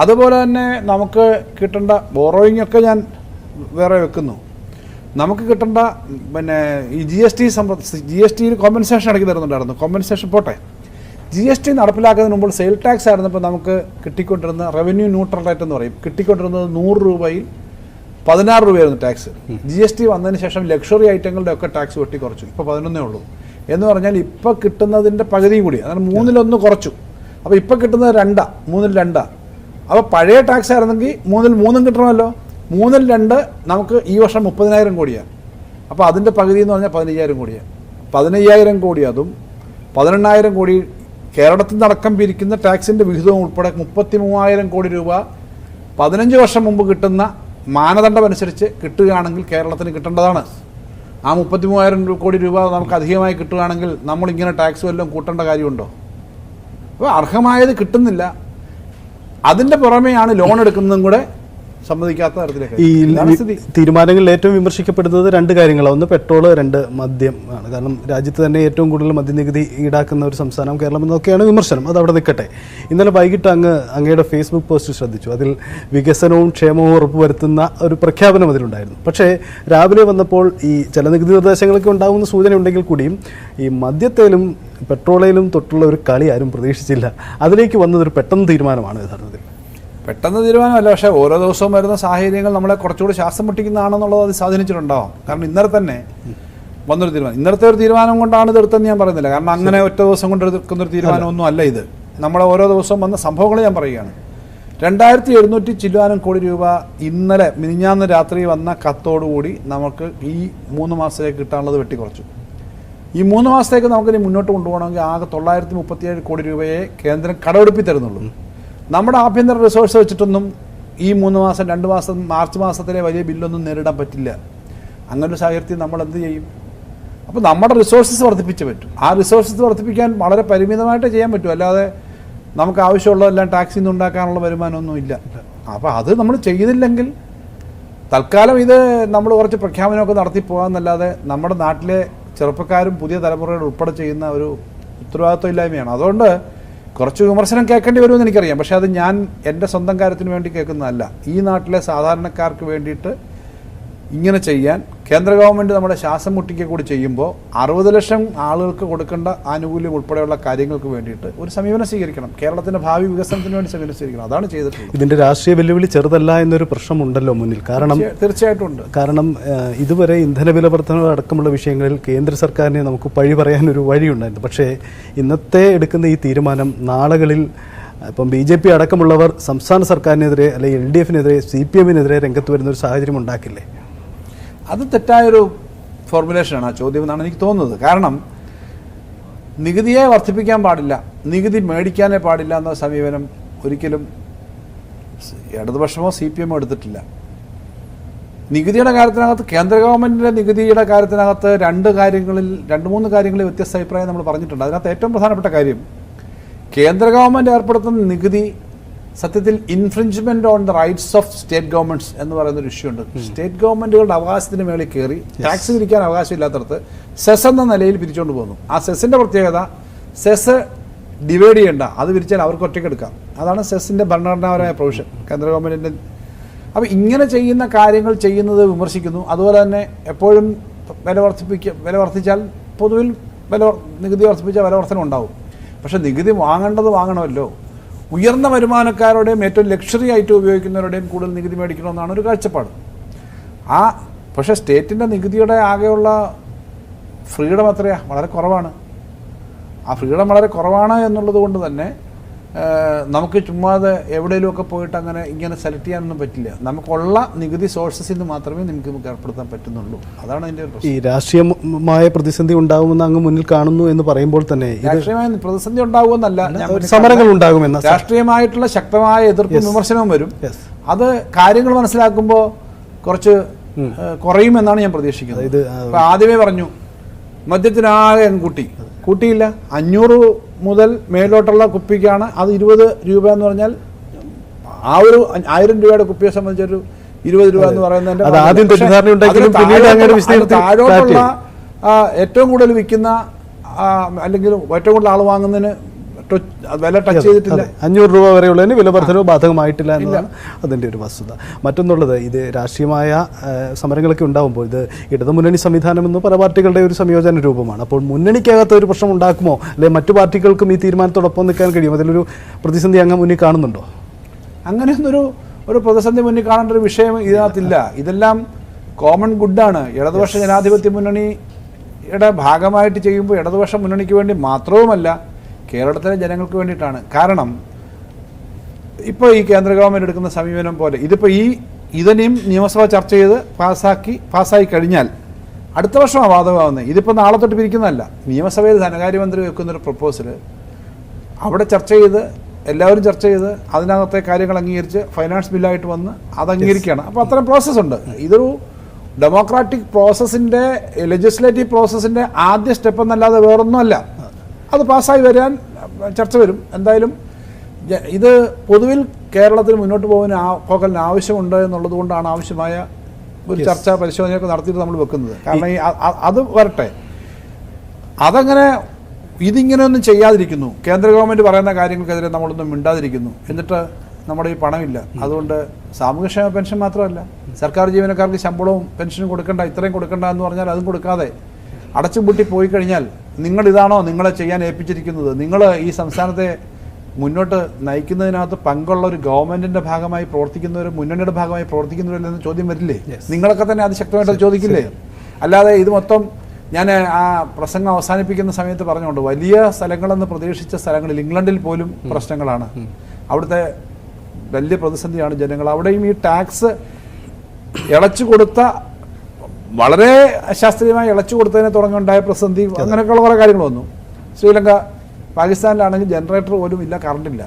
അതുപോലെ തന്നെ നമുക്ക് കിട്ടേണ്ട ബോറോയിങ് ഒക്കെ ഞാൻ വേറെ വെക്കുന്നു. നമുക്ക് കിട്ടേണ്ട ഈ GST കോമ്പൻസേഷൻ ഇടയ്ക്ക് തരുന്നുണ്ടായിരുന്നു. കോമ്പൻസേഷൻ പോട്ടെ, GST നടപ്പിലാക്കുന്നതിന് മുമ്പ് സെയിൽ ടാക്സ് ആയിരുന്നപ്പോൾ നമുക്ക് കിട്ടിക്കൊണ്ടിരുന്ന റവന്യൂ ന്യൂട്രൽ റേറ്റ് എന്ന് പറയും, കിട്ടിക്കൊണ്ടിരുന്നത് 100 രൂപയിൽ 16 രൂപയായിരുന്നു ടാക്സ്. GST വന്നതിന് ശേഷം ലക്ഷറി ഐറ്റങ്ങളുടെ ഒക്കെ ടാക്സ് വെട്ടിക്കുറച്ചു. ഇപ്പോൾ 11 ഉള്ളൂ. എന്ന് പറഞ്ഞാൽ ഇപ്പോൾ കിട്ടുന്നതിൻ്റെ പകുതിയും കൂടി, അതാണ് 1/3 കുറച്ചു. അപ്പോൾ ഇപ്പോൾ കിട്ടുന്നത് 2 അപ്പോൾ പഴയ ടാക്സ് ആയിരുന്നെങ്കിൽ 3 കിട്ടണമല്ലോ. 3/2 നമുക്ക് ഈ വർഷം 30,000 കോടിയാണ്. അപ്പോൾ അതിൻ്റെ പകുതി എന്ന് പറഞ്ഞാൽ 15,000 കോടിയാണ്. 15,000 കോടി അതും 18,000 കോടി കേരളത്തിൽ നടക്കം പിരിക്കുന്ന ടാക്സിൻ്റെ വിഹിതവും ഉൾപ്പെടെ 33,000 കോടി രൂപ 15 വർഷം മുമ്പ് കിട്ടുന്ന മാനദണ്ഡമനുസരിച്ച് കിട്ടുകയാണെങ്കിൽ കേരളത്തിന് കിട്ടേണ്ടതാണ്. ആ 33,000 കോടി രൂപ നമുക്ക് അധികമായി കിട്ടുകയാണെങ്കിൽ നമ്മളിങ്ങനെ ടാക്സ് വല്ലതും കൂട്ടേണ്ട കാര്യമുണ്ടോ? അപ്പോൾ അർഹമായത് കിട്ടുന്നില്ല. അതിൻ്റെ പുറമെയാണ് ലോൺ എടുക്കുന്നതും കൂടെ സമ്മതിക്കാത്ത തരത്തിലേക്ക്. ഈ തീരുമാനങ്ങളിൽ ഏറ്റവും വിമർശിക്കപ്പെടുന്നത് 2 കാര്യങ്ങളാണ്. ഒന്ന് പെട്രോള്, 2 മദ്യം ആണ്. കാരണം രാജ്യത്ത് തന്നെ ഏറ്റവും കൂടുതൽ മദ്യനികുതി ഈടാക്കുന്ന ഒരു സംസ്ഥാനം കേരളം എന്നൊക്കെയാണ് വിമർശനം. അത് അവിടെ നിൽക്കട്ടെ. ഇന്നലെ വൈകിട്ട് അങ്ങയുടെ ഫേസ്ബുക്ക് പോസ്റ്റ് ശ്രദ്ധിച്ചു. അതിൽ വികസനവും ക്ഷേമവും ഉറപ്പുവരുത്തുന്ന ഒരു പ്രഖ്യാപനം അതിലുണ്ടായിരുന്നു. പക്ഷേ രാവിലെ വന്നപ്പോൾ ഈ ചില നികുതി നിർദ്ദേശങ്ങളൊക്കെ ഉണ്ടാകുന്ന സൂചന ഉണ്ടെങ്കിൽ കൂടിയും ഈ മദ്യത്തേലും പെട്രോളിലും തൊട്ടുള്ള ഒരു കളി ആരും പ്രതീക്ഷിച്ചില്ല. അതിലേക്ക് വന്നതൊരു പെട്ടെന്ന് തീരുമാനമാണ് യഥാർത്ഥത്തിൽ. പെട്ടെന്ന് തീരുമാനമല്ല, പക്ഷേ ഓരോ ദിവസവും വരുന്ന സാഹചര്യങ്ങൾ നമ്മളെ കുറച്ചുകൂടി ശ്വാസം മുട്ടിക്കുന്നതാണെന്നുള്ളത് അത് സ്വാധീനിച്ചിട്ടുണ്ടാവാം. കാരണം ഇന്നലെ തന്നെ വന്നൊരു തീരുമാനം, ഇന്നലത്തെ ഒരു തീരുമാനം കൊണ്ടാണ് ഇത് എടുത്തതെന്ന് ഞാൻ പറയുന്നില്ല. കാരണം അങ്ങനെ ഒറ്റ ദിവസം കൊണ്ട് എടുക്കുന്നൊരു തീരുമാനമൊന്നും അല്ല ഇത്. നമ്മളെ ഓരോ ദിവസവും വന്ന സംഭവങ്ങൾ ഞാൻ പറയുകയാണ്. 2,700 കോടി രൂപ ഇന്നലെ മിനിഞ്ഞാന്ന് രാത്രി വന്ന കത്തോടുകൂടി നമുക്ക് ഈ 3 മാസത്തേക്ക് കിട്ടാനുള്ളത് വെട്ടിക്കുറച്ചു. ഈ 3 മാസത്തേക്ക് നമുക്കിനി മുന്നോട്ട് കൊണ്ടുപോകണമെങ്കിൽ ആകെ 937 കോടി രൂപയെ കേന്ദ്രം കടമെടുപ്പി തരുന്നുള്ളൂ. നമ്മുടെ ആഭ്യന്തര റിസോഴ്സ് വെച്ചിട്ടൊന്നും ഈ 3 മാസം 2 മാസം മാർച്ച് മാസത്തിലെ വലിയ ബില്ലൊന്നും നേരിടാൻ പറ്റില്ല. അങ്ങനൊരു സാഹചര്യത്തിൽ നമ്മൾ എന്ത് ചെയ്യും? അപ്പോൾ നമ്മുടെ റിസോഴ്സസ് വർദ്ധിപ്പിച്ചേ പറ്റും. ആ റിസോഴ്സസ് വർദ്ധിപ്പിക്കാൻ വളരെ പരിമിതമായിട്ട് ചെയ്യാൻ പറ്റും. അല്ലാതെ നമുക്ക് ആവശ്യമുള്ളതെല്ലാം ടാക്സിൽ നിന്ന് ഉണ്ടാക്കാനുള്ള വരുമാനമൊന്നും ഇല്ല. അപ്പോൾ അത് നമ്മൾ ചെയ്തില്ലെങ്കിൽ തൽക്കാലം ഇത് നമ്മൾ കുറച്ച് പ്രഖ്യാപനമൊക്കെ നടത്തി പോകാമെന്നല്ലാതെ നമ്മുടെ നാട്ടിലെ ചെറുപ്പക്കാരും പുതിയ തലമുറയുടെ ഉൾപ്പെടെ ചെയ്യുന്ന ഒരു ഉത്തരവാദിത്വം ഇല്ലായ്മയാണ്. അതുകൊണ്ട് കുറച്ച് വിമർശനം കേൾക്കേണ്ടി വരുമെന്ന് എനിക്കറിയാം. പക്ഷേ അത് ഞാൻ എൻ്റെ സ്വന്തം കാര്യത്തിന് വേണ്ടി കേൾക്കുന്നതല്ല. ഈ നാട്ടിലെ സാധാരണക്കാർക്ക് വേണ്ടിയിട്ട് ഇങ്ങനെ ചെയ്യാൻ കേന്ദ്ര ഗവൺമെൻറ് നമ്മുടെ ശ്വാസം മുട്ടിക്കുക കൂടി ചെയ്യുമ്പോൾ 60 ലക്ഷം ആളുകൾക്ക് കൊടുക്കേണ്ട ആനുകൂല്യം ഉൾപ്പെടെയുള്ള കാര്യങ്ങൾക്ക് വേണ്ടിയിട്ട് ഒരു സമീപനം സ്വീകരിക്കണം. കേരളത്തിൻ്റെ ഭാവി വികസനത്തിന് വേണ്ടി സമീപനം സ്വീകരിക്കണം. അതാണ് ചെയ്തിട്ടുള്ളത്. ഇതിൻ്റെ രാഷ്ട്രീയ വെല്ലുവിളി ചെറുതല്ല എന്നൊരു പ്രശ്നമുണ്ടല്ലോ മുന്നിൽ. കാരണം തീർച്ചയായിട്ടും ഉണ്ട്. കാരണം ഇതുവരെ ഇന്ധന വില വർധന അടക്കമുള്ള വിഷയങ്ങളിൽ കേന്ദ്ര സർക്കാരിനെ നമുക്ക് പഴി പറയാനൊരു വഴിയുണ്ടായിരുന്നു. പക്ഷേ ഇന്നത്തെ എടുക്കുന്ന ഈ തീരുമാനം നാളുകളിൽ ഇപ്പം BJP അടക്കമുള്ളവർ സംസ്ഥാന സർക്കാരിനെതിരെ അല്ലെങ്കിൽ LDFനെതിരെ CPMനെതിരെ രംഗത്ത് വരുന്ന ഒരു സാഹചര്യം ഉണ്ടാക്കില്ലേ? അത് തെറ്റായൊരു ഫോർമുലേഷനാണ് ആ ചോദ്യം എന്നാണ് എനിക്ക് തോന്നുന്നത്. കാരണം നികുതിയെ വർദ്ധിപ്പിക്കാൻ പാടില്ല, നികുതി പാടില്ല എന്ന സമീപനം ഒരിക്കലും ഇടതുപക്ഷമോ CPMോ എടുത്തിട്ടില്ല. നികുതിയുടെ കാര്യത്തിനകത്ത് കേന്ദ്ര ഗവൺമെൻറ്റിൻ്റെ നികുതിയുടെ കാര്യത്തിനകത്ത് 2-3 കാര്യങ്ങളിൽ വ്യത്യസ്ത അഭിപ്രായം നമ്മൾ പറഞ്ഞിട്ടുണ്ട്. അതിനകത്ത് ഏറ്റവും പ്രധാനപ്പെട്ട കാര്യം കേന്ദ്ര ഗവൺമെൻറ് ഏർപ്പെടുത്തുന്ന നികുതി സത്യത്തിൽ infringement on the rights of state governments എന്ന് പറയുന്നൊരു ഇഷ്യൂ ഉണ്ട്. സ്റ്റേറ്റ് ഗവൺമെന്റുകളുടെ അവകാശത്തിന് മേളിൽ കയറി ടാക്സ് പിരിക്കാൻ അവകാശമില്ലാത്തടത്ത് സെസ് എന്ന നിലയിൽ പിരിച്ചുകൊണ്ട് പോകുന്നു. ആ സെസ്സിന്റെ പ്രത്യേകത സെസ് ഡിവൈഡ് ചെയ്യേണ്ട, അത് പിരിച്ചാൽ അവർക്ക് ഒറ്റയ്ക്ക് എടുക്കാം. അതാണ് സെസ്സിന്റെ ഭരണഘടനാപരമായ പ്രൊവിഷൻ കേന്ദ്ര ഗവൺമെന്റിന്റെ. അപ്പോൾ ഇങ്ങനെ ചെയ്യുന്ന കാര്യങ്ങൾ ചെയ്യുന്നത് വിമർശിക്കുന്നു. അതുപോലെ തന്നെ എപ്പോഴും വില വർദ്ധിച്ചാൽ പൊതുവിൽ നികുതി വർദ്ധിപ്പിച്ചാൽ വില വർധന ഉണ്ടാവും. പക്ഷെ നികുതി വാങ്ങേണ്ടത് വാങ്ങണമല്ലോ. ഉയർന്ന വരുമാനക്കാരുടെയും ഏറ്റവും ലക്ഷറി ആയിട്ട് ഉപയോഗിക്കുന്നവരുടെയും കൂടുതൽ നികുതി മേടിക്കണമെന്നാണ് ഒരു കാഴ്ചപ്പാട്. പക്ഷേ സ്റ്റേറ്റിൻ്റെ നികുതിയുടെ ആകെയുള്ള ഫ്രീഡം എത്രയാ? വളരെ കുറവാണ്. ആ ഫ്രീഡം വളരെ കുറവാണ് എന്നുള്ളത് കൊണ്ട് തന്നെ നമുക്ക് ചുമ്മാതെ എവിടെയെങ്കിലുമൊക്കെ പോയിട്ട് ഇങ്ങനെ സെലക്ട് ചെയ്യാനൊന്നും പറ്റില്ല. നമുക്കുള്ള നികുതി സോഴ്സസിൽ നിന്ന് മാത്രമേ നമുക്ക് ഏർപ്പെടുത്താൻ പറ്റുന്നുള്ളൂ. അതാണ് അതിൻ്റെ ഒരു പ്രശ്നം. ഈ രാഷ്ട്രീയമായ പ്രതിസന്ധി ഉണ്ടാകുമെന്ന് അങ്ങ് മുന്നിൽ കാണുന്നു എന്ന് പറയുമ്പോൾ തന്നെ രാഷ്ട്രീയമായ പ്രതിസന്ധി ഉണ്ടാകുമെന്നല്ല, സമരങ്ങൾ ഉണ്ടാകുമെന്ന രാഷ്ട്രീയമായിട്ടുള്ള ശക്തമായ എതിർപ്പും വിമർശനവും വരും. അത് കാര്യങ്ങൾ മനസ്സിലാക്കുമ്പോൾ കുറച്ച് കുറയുമെന്നാണ് ഞാൻ പ്രതീക്ഷിക്കുന്നത്. ഇത് ആദ്യമേ പറഞ്ഞു മദ്യത്തിനാകെ കൂട്ടിയില്ല. 500 മുതൽ മേലോട്ടുള്ള കുപ്പിക്കാണ് അത് 20 രൂപ എന്ന് പറഞ്ഞാൽ ആ ഒരു 1000 രൂപയുടെ കുപ്പിയെ സംബന്ധിച്ചൊരു 20 രൂപ എന്ന് പറയുന്നതിന്റെ താഴോട്ടുള്ള ഏറ്റവും കൂടുതൽ വിൽക്കുന്ന അല്ലെങ്കിൽ ഏറ്റവും കൂടുതൽ ആൾ വാങ്ങുന്നതിന് വില ടച്ച് ചെയ്തിട്ടില്ല. 500 രൂപ വരെയുള്ളതിന് വില വർധനവ് ബാധകമായിട്ടില്ല എന്നതാണ് അതിൻ്റെ ഒരു വസ്തുത. മറ്റൊന്നുള്ളത്, ഇത് രാഷ്ട്രീയമായ സമരങ്ങളൊക്കെ ഉണ്ടാകുമ്പോൾ ഇത് ഇടതുമുന്നണി സംവിധാനം എന്ന് പല പാർട്ടികളുടെ ഒരു സംയോജന രൂപമാണ്. അപ്പോൾ മുന്നണിക്കകത്ത് ഒരു പ്രശ്നം ഉണ്ടാക്കുമോ, അല്ലെങ്കിൽ മറ്റു പാർട്ടികൾക്കും ഈ തീരുമാനത്തോടൊപ്പം നിൽക്കാൻ കഴിയും? അതിലൊരു പ്രതിസന്ധി അങ്ങ് മുന്നിൽ കാണുന്നുണ്ടോ? അങ്ങനെയൊന്നൊരു പ്രതിസന്ധി മുന്നിൽ കാണേണ്ട ഒരു വിഷയം ഇതിനകത്തില്ല. ഇതെല്ലാം കോമൺ ഗുഡാണ്. ഇടതുപക്ഷ ജനാധിപത്യ മുന്നണിയുടെ ഭാഗമായിട്ട് ചെയ്യുമ്പോൾ ഇടതുപക്ഷ മുന്നണിക്ക് വേണ്ടി മാത്രവുമല്ല, കേരളത്തിലെ ജനങ്ങൾക്ക് വേണ്ടിയിട്ടാണ്. കാരണം ഇപ്പോൾ ഈ കേന്ദ്ര ഗവൺമെൻറ് എടുക്കുന്ന സമീപനം പോലെ ഇതിപ്പോൾ ഇതിനെയും നിയമസഭ ചർച്ച ചെയ്ത് പാസ്സായി കഴിഞ്ഞാൽ അടുത്ത വർഷമാണ് ബാധകമാവുന്നത്. ഇതിപ്പോൾ നാളെ തൊട്ട് പിരിക്കുന്നതല്ല. നിയമസഭയിൽ ധനകാര്യമന്ത്രി വെക്കുന്നൊരു പ്രപ്പോസൽ അവിടെ ചർച്ച ചെയ്ത് എല്ലാവരും ചർച്ച ചെയ്ത് അതിനകത്തെ കാര്യങ്ങൾ അംഗീകരിച്ച് ഫൈനാൻസ് ബില്ലായിട്ട് വന്ന് അത് അംഗീകരിക്കുകയാണ്. അപ്പോൾ അത്തരം പ്രോസസ്സുണ്ട്. ഇതൊരു ഡെമോക്രാറ്റിക് പ്രോസസ്സിൻ്റെ ലെജിസ്ലേറ്റീവ് പ്രോസസ്സിൻ്റെ ആദ്യ സ്റ്റെപ്പ് എന്നല്ലാതെ വേറൊന്നുമല്ല. അത് പാസ്സായി വരാൻ ചർച്ച വരും. എന്തായാലും ഇത് പൊതുവിൽ കേരളത്തിൽ മുന്നോട്ട് പോകലിന് ആവശ്യമുണ്ട് എന്നുള്ളത് കൊണ്ടാണ് ആവശ്യമായ ഒരു ചർച്ച പരിശോധനയൊക്കെ നടത്തിയിട്ട് നമ്മൾ വെക്കുന്നത്. കാരണം അത് വരട്ടെ. അതങ്ങനെ ഇതിങ്ങനെയൊന്നും ചെയ്യാതിരിക്കുന്നു, കേന്ദ്ര ഗവൺമെൻറ് പറയുന്ന കാര്യങ്ങൾക്കെതിരെ നമ്മളൊന്നും മിണ്ടാതിരിക്കുന്നു, എന്നിട്ട് നമ്മുടെ ഈ പണമില്ല. അതുകൊണ്ട് സാമൂഹ്യക്ഷേമ പെൻഷൻ മാത്രമല്ല, സർക്കാർ ജീവനക്കാർക്ക് ശമ്പളവും പെൻഷനും കൊടുക്കണ്ട, ഇത്രയും കൊടുക്കണ്ട എന്ന് പറഞ്ഞാൽ അതും കൊടുക്കാതെ അടച്ചുപൂട്ടി പോയി കഴിഞ്ഞാൽ നിങ്ങളിതാണോ നിങ്ങളെ ചെയ്യാൻ ഏൽപ്പിച്ചിരിക്കുന്നത്? നിങ്ങൾ ഈ സംസ്ഥാനത്തെ മുന്നോട്ട് നയിക്കുന്നതിനകത്ത് പങ്കുള്ള ഒരു ഗവൺമെന്റിന്റെ ഭാഗമായി പ്രവർത്തിക്കുന്നവരും മുന്നണിയുടെ ഭാഗമായി പ്രവർത്തിക്കുന്നവരില്ലെന്ന് ചോദ്യം വരില്ലേ? നിങ്ങളൊക്കെ തന്നെ അത് ശക്തമായിട്ട് ചോദിക്കില്ലേ? അല്ലാതെ ഇത് മൊത്തം ഞാൻ ആ പ്രസംഗം അവസാനിപ്പിക്കുന്ന സമയത്ത് പറഞ്ഞുകൊണ്ട് വലിയ സ്ഥലങ്ങളെന്ന് പ്രതീക്ഷിച്ച സ്ഥലങ്ങളിൽ ഇംഗ്ലണ്ടിൽ പോലും പ്രശ്നങ്ങളാണ്. അവിടുത്തെ വലിയ പ്രതിസന്ധിയാണ് ജനങ്ങൾ. അവിടെയും ഈ ടാക്സ് ഇളച്ചു കൊടുത്ത വളരെ അശാസ്ത്രീയമായി ഇളച്ചു കൊടുത്തതിനെ തുടങ്ങിയുണ്ടായ പ്രതിസന്ധി അങ്ങനെയൊക്കെയുള്ള കുറേ കാര്യങ്ങൾ വന്നു. ശ്രീലങ്ക, പാകിസ്ഥാനിലാണെങ്കിൽ ജനറേറ്റർ പോലും ഇല്ല, കറണ്ടില്ല.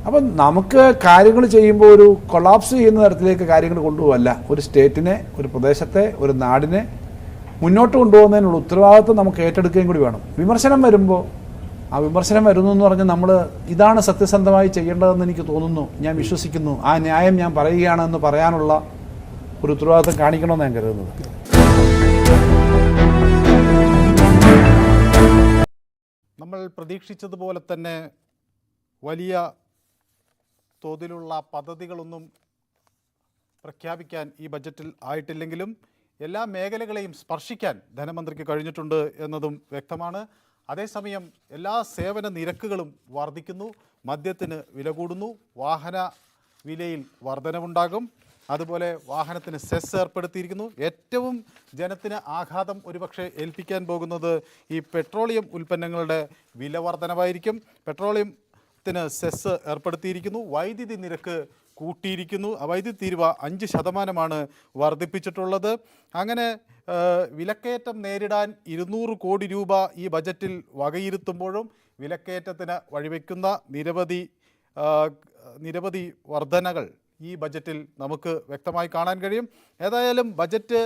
അപ്പം നമുക്ക് കാര്യങ്ങൾ ചെയ്യുമ്പോൾ ഒരു കൊളാപ്സ് ചെയ്യുന്ന തരത്തിലേക്ക് കാര്യങ്ങൾ കൊണ്ടുപോകല്ല. ഒരു സ്റ്റേറ്റിനെ, ഒരു പ്രദേശത്തെ, ഒരു നാടിനെ മുന്നോട്ട് കൊണ്ടുപോകുന്നതിനുള്ള ഉത്തരവാദിത്വം നമുക്ക് ഏറ്റെടുക്കുകയും കൂടി വേണം. വിമർശനം വരുമ്പോൾ ആ വിമർശനം വരുന്നു എന്ന് പറഞ്ഞാൽ നമ്മൾ ഇതാണ് സത്യസന്ധമായി ചെയ്യേണ്ടതെന്ന് എനിക്ക് തോന്നുന്നു, ഞാൻ വിശ്വസിക്കുന്നു, ആ ന്യായം ഞാൻ പറയുകയാണെന്ന് പറയാനുള്ള ഒരു ഉത്തരവാദിത്വം കാണിക്കണമെന്ന് ഞാൻ കരുതുന്നത്. നമ്മൾ പ്രതീക്ഷിച്ചതുപോലെ തന്നെ വലിയ തോതിലുള്ള പദ്ധതികളൊന്നും പ്രഖ്യാപിക്കാൻ ഈ ബജറ്റിൽ ആയിട്ടില്ലെങ്കിലും എല്ലാ മേഖലകളെയും സ്പർശിക്കാൻ ധനമന്ത്രിക്ക് കഴിഞ്ഞിട്ടുണ്ട് എന്നതും വ്യക്തമാണ്. അതേസമയം എല്ലാ സേവന നിരക്കുകളും വർദ്ധിക്കുന്നു. മദ്യത്തിന് വില കൂടുന്നു, വാഹന വിലയിൽ വർധനവുണ്ടാകും, അതുപോലെ വാഹനത്തിന് സെസ് ഏർപ്പെടുത്തിയിരിക്കുന്നു. ഏറ്റവും ജനത്തിന് ആഘാതം ഒരുപക്ഷെ ഏൽപ്പിക്കാൻ പോകുന്നത് ഈ പെട്രോളിയം ഉൽപ്പന്നങ്ങളുടെ വില വർധനവായിരിക്കും. പെട്രോളിയത്തിന് സെസ് ഏർപ്പെടുത്തിയിരിക്കുന്നു, വൈദ്യുതി നിരക്ക് കൂട്ടിയിരിക്കുന്നു, വൈദ്യുതി തീരുവ 5% വർദ്ധിപ്പിച്ചിട്ടുള്ളത്. അങ്ങനെ വിലക്കയറ്റം നേരിടാൻ 200 കോടി രൂപ ഈ ബജറ്റിൽ വകയിരുത്തുമ്പോഴും വിലക്കയറ്റത്തിന് വഴിവെക്കുന്ന നിരവധി വർധനകൾ ഈ ബജറ്റിൽ നമുക്ക് വ്യക്തമായി കാണാൻ കഴിയും. ഏതായാലും ബജറ്റ്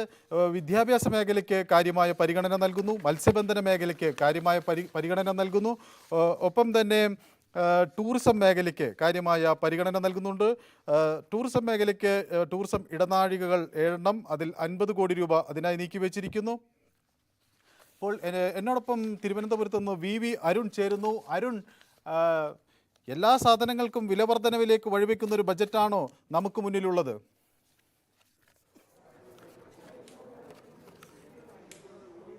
വിദ്യാഭ്യാസ മേഖലയ്ക്ക് കാര്യമായ പരിഗണന നൽകുന്നു, മത്സ്യബന്ധന മേഖലയ്ക്ക് കാര്യമായ പരിഗണന നൽകുന്നു, ഒപ്പം തന്നെ ടൂറിസം മേഖലയ്ക്ക് കാര്യമായ പരിഗണന നൽകുന്നുണ്ട്. ടൂറിസം മേഖലയ്ക്ക് ടൂറിസം ഇടനാഴികകൾ 7 അതിൽ 50 കോടി രൂപ അതിനായി നീക്കിവെച്ചിരിക്കുന്നു. ഇപ്പോൾ എന്നോടൊപ്പം തിരുവനന്തപുരത്ത് നിന്ന് വി അരുൺ ചേരുന്നു. അരുൺ, എല്ലാ സാധനങ്ങൾക്കും വില വർധനവിലേക്ക് വഴിവെക്കുന്ന ഒരു ബജറ്റാണോ നമുക്ക് മുന്നിലുള്ളത്?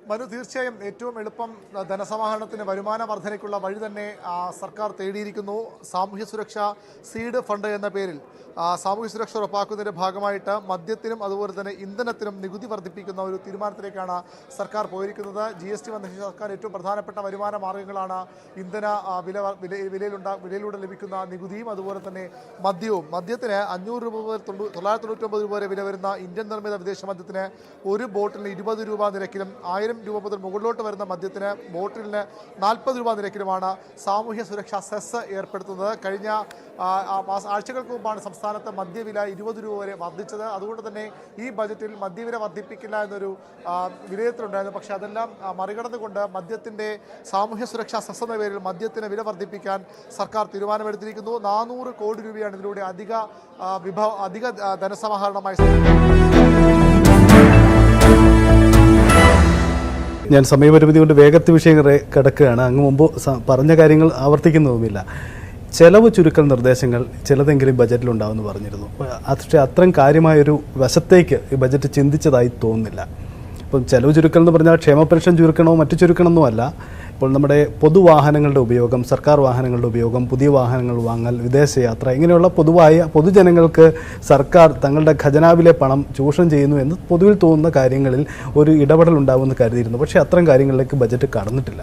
മനു, തീർച്ചയായും ഏറ്റവും എളുപ്പം ധനസമാഹരണത്തിന് വരുമാന വർധനയ്ക്കുള്ള വഴി തന്നെ സർക്കാർ തേടിയിരിക്കുന്നു. സാമൂഹ്യ സുരക്ഷാ സീഡ് ഫണ്ട് എന്ന പേരിൽ സാമൂഹ്യ സുരക്ഷ ഉറപ്പാക്കുന്നതിൻ്റെ ഭാഗമായിട്ട് മദ്യത്തിനും അതുപോലെ തന്നെ ഇന്ധനത്തിനും നികുതി വർദ്ധിപ്പിക്കുന്ന ഒരു തീരുമാനത്തിലേക്കാണ് സർക്കാർ പോയിരിക്കുന്നത്. GST വന്ന സർക്കാർ ഏറ്റവും പ്രധാനപ്പെട്ട വരുമാന മാർഗ്ഗങ്ങളാണ് ഇന്ധന വിലയിലൂടെ ലഭിക്കുന്ന നികുതിയും അതുപോലെ തന്നെ മദ്യവും. മദ്യത്തിന് 500 രൂപ മുതൽ 999 രൂപ വരെ വില വരുന്ന ഇന്ത്യൻ നിർമ്മിത വിദേശ മദ്യത്തിന് ഒരു ബോട്ടിലിന് 20 രൂപ നിരക്കിലും 1000 രൂപ മുതൽ മുകളിലോട്ട് വരുന്ന മദ്യത്തിന് ബോട്ടിലിന് 40 രൂപ നിരക്കിലുമാണ് സാമൂഹ്യ സുരക്ഷാ സെസ് ഏർപ്പെടുത്തുന്നത്. കഴിഞ്ഞ ആഴ്ചകൾക്ക് മുമ്പാണ് സംസ്ഥാനത്ത് മദ്യവില 20 രൂപ വരെ വർദ്ധിച്ചത്. അതുകൊണ്ട് തന്നെ ഈ ബജറ്റിൽ മദ്യവില വർദ്ധിപ്പിക്കില്ല എന്നൊരു വിലയിരുത്തലുണ്ടായിരുന്നു. പക്ഷേ അതെല്ലാം മറികടന്നുകൊണ്ട് മദ്യത്തിൻ്റെ സാമൂഹ്യ സുരക്ഷാ സെസ് എന്ന പേരിൽ മദ്യത്തിന് വില വർദ്ധിപ്പിക്കാൻ സർക്കാർ തീരുമാനമെടുത്തിരിക്കുന്നു. 400 കോടി രൂപയാണ് ഇതിലൂടെ അധിക ധനസമാഹരണമായി. ഞാൻ സമയപരിമിതി കൊണ്ട് വേഗത്തിൽ വിഷയം കിടക്കുകയാണ്. അങ്ങ് മുമ്പ് പറഞ്ഞ കാര്യങ്ങൾ ആവർത്തിക്കുന്നതുമില്ല. ചെലവ് ചുരുക്കൽ നിർദ്ദേശങ്ങൾ ചിലതെങ്കിലും ബജറ്റിലുണ്ടാവുമെന്ന് പറഞ്ഞിരുന്നു. പക്ഷേ അത്രയും കാര്യമായൊരു വശത്തേക്ക് ഈ ബജറ്റ് ചിന്തിച്ചതായി തോന്നുന്നില്ല. ഇപ്പം ചെലവ് ചുരുക്കൽ എന്ന് പറഞ്ഞാൽ ക്ഷേമ പെൻഷൻ ചുരുക്കണോ മറ്റു ചുരുക്കണമെന്നുമല്ല. ഇപ്പോൾ നമ്മുടെ പൊതുവാഹനങ്ങളുടെ ഉപയോഗം, സർക്കാർ വാഹനങ്ങളുടെ ഉപയോഗം, പുതിയ വാഹനങ്ങൾ വാങ്ങൽ, വിദേശയാത്ര, ഇങ്ങനെയുള്ള പൊതുജനങ്ങൾക്ക് സർക്കാർ തങ്ങളുടെ ഖജനാവിലെ പണം ചൂഷണം ചെയ്യുന്നു എന്ന് പൊതുവിൽ തോന്നുന്ന കാര്യങ്ങളിൽ ഒരു ഇടപെടൽ ഉണ്ടാവുമെന്ന് കരുതിയിരുന്നു. പക്ഷേ അത്തരം കാര്യങ്ങളിലേക്ക് ബജറ്റ് കടന്നിട്ടില്ല.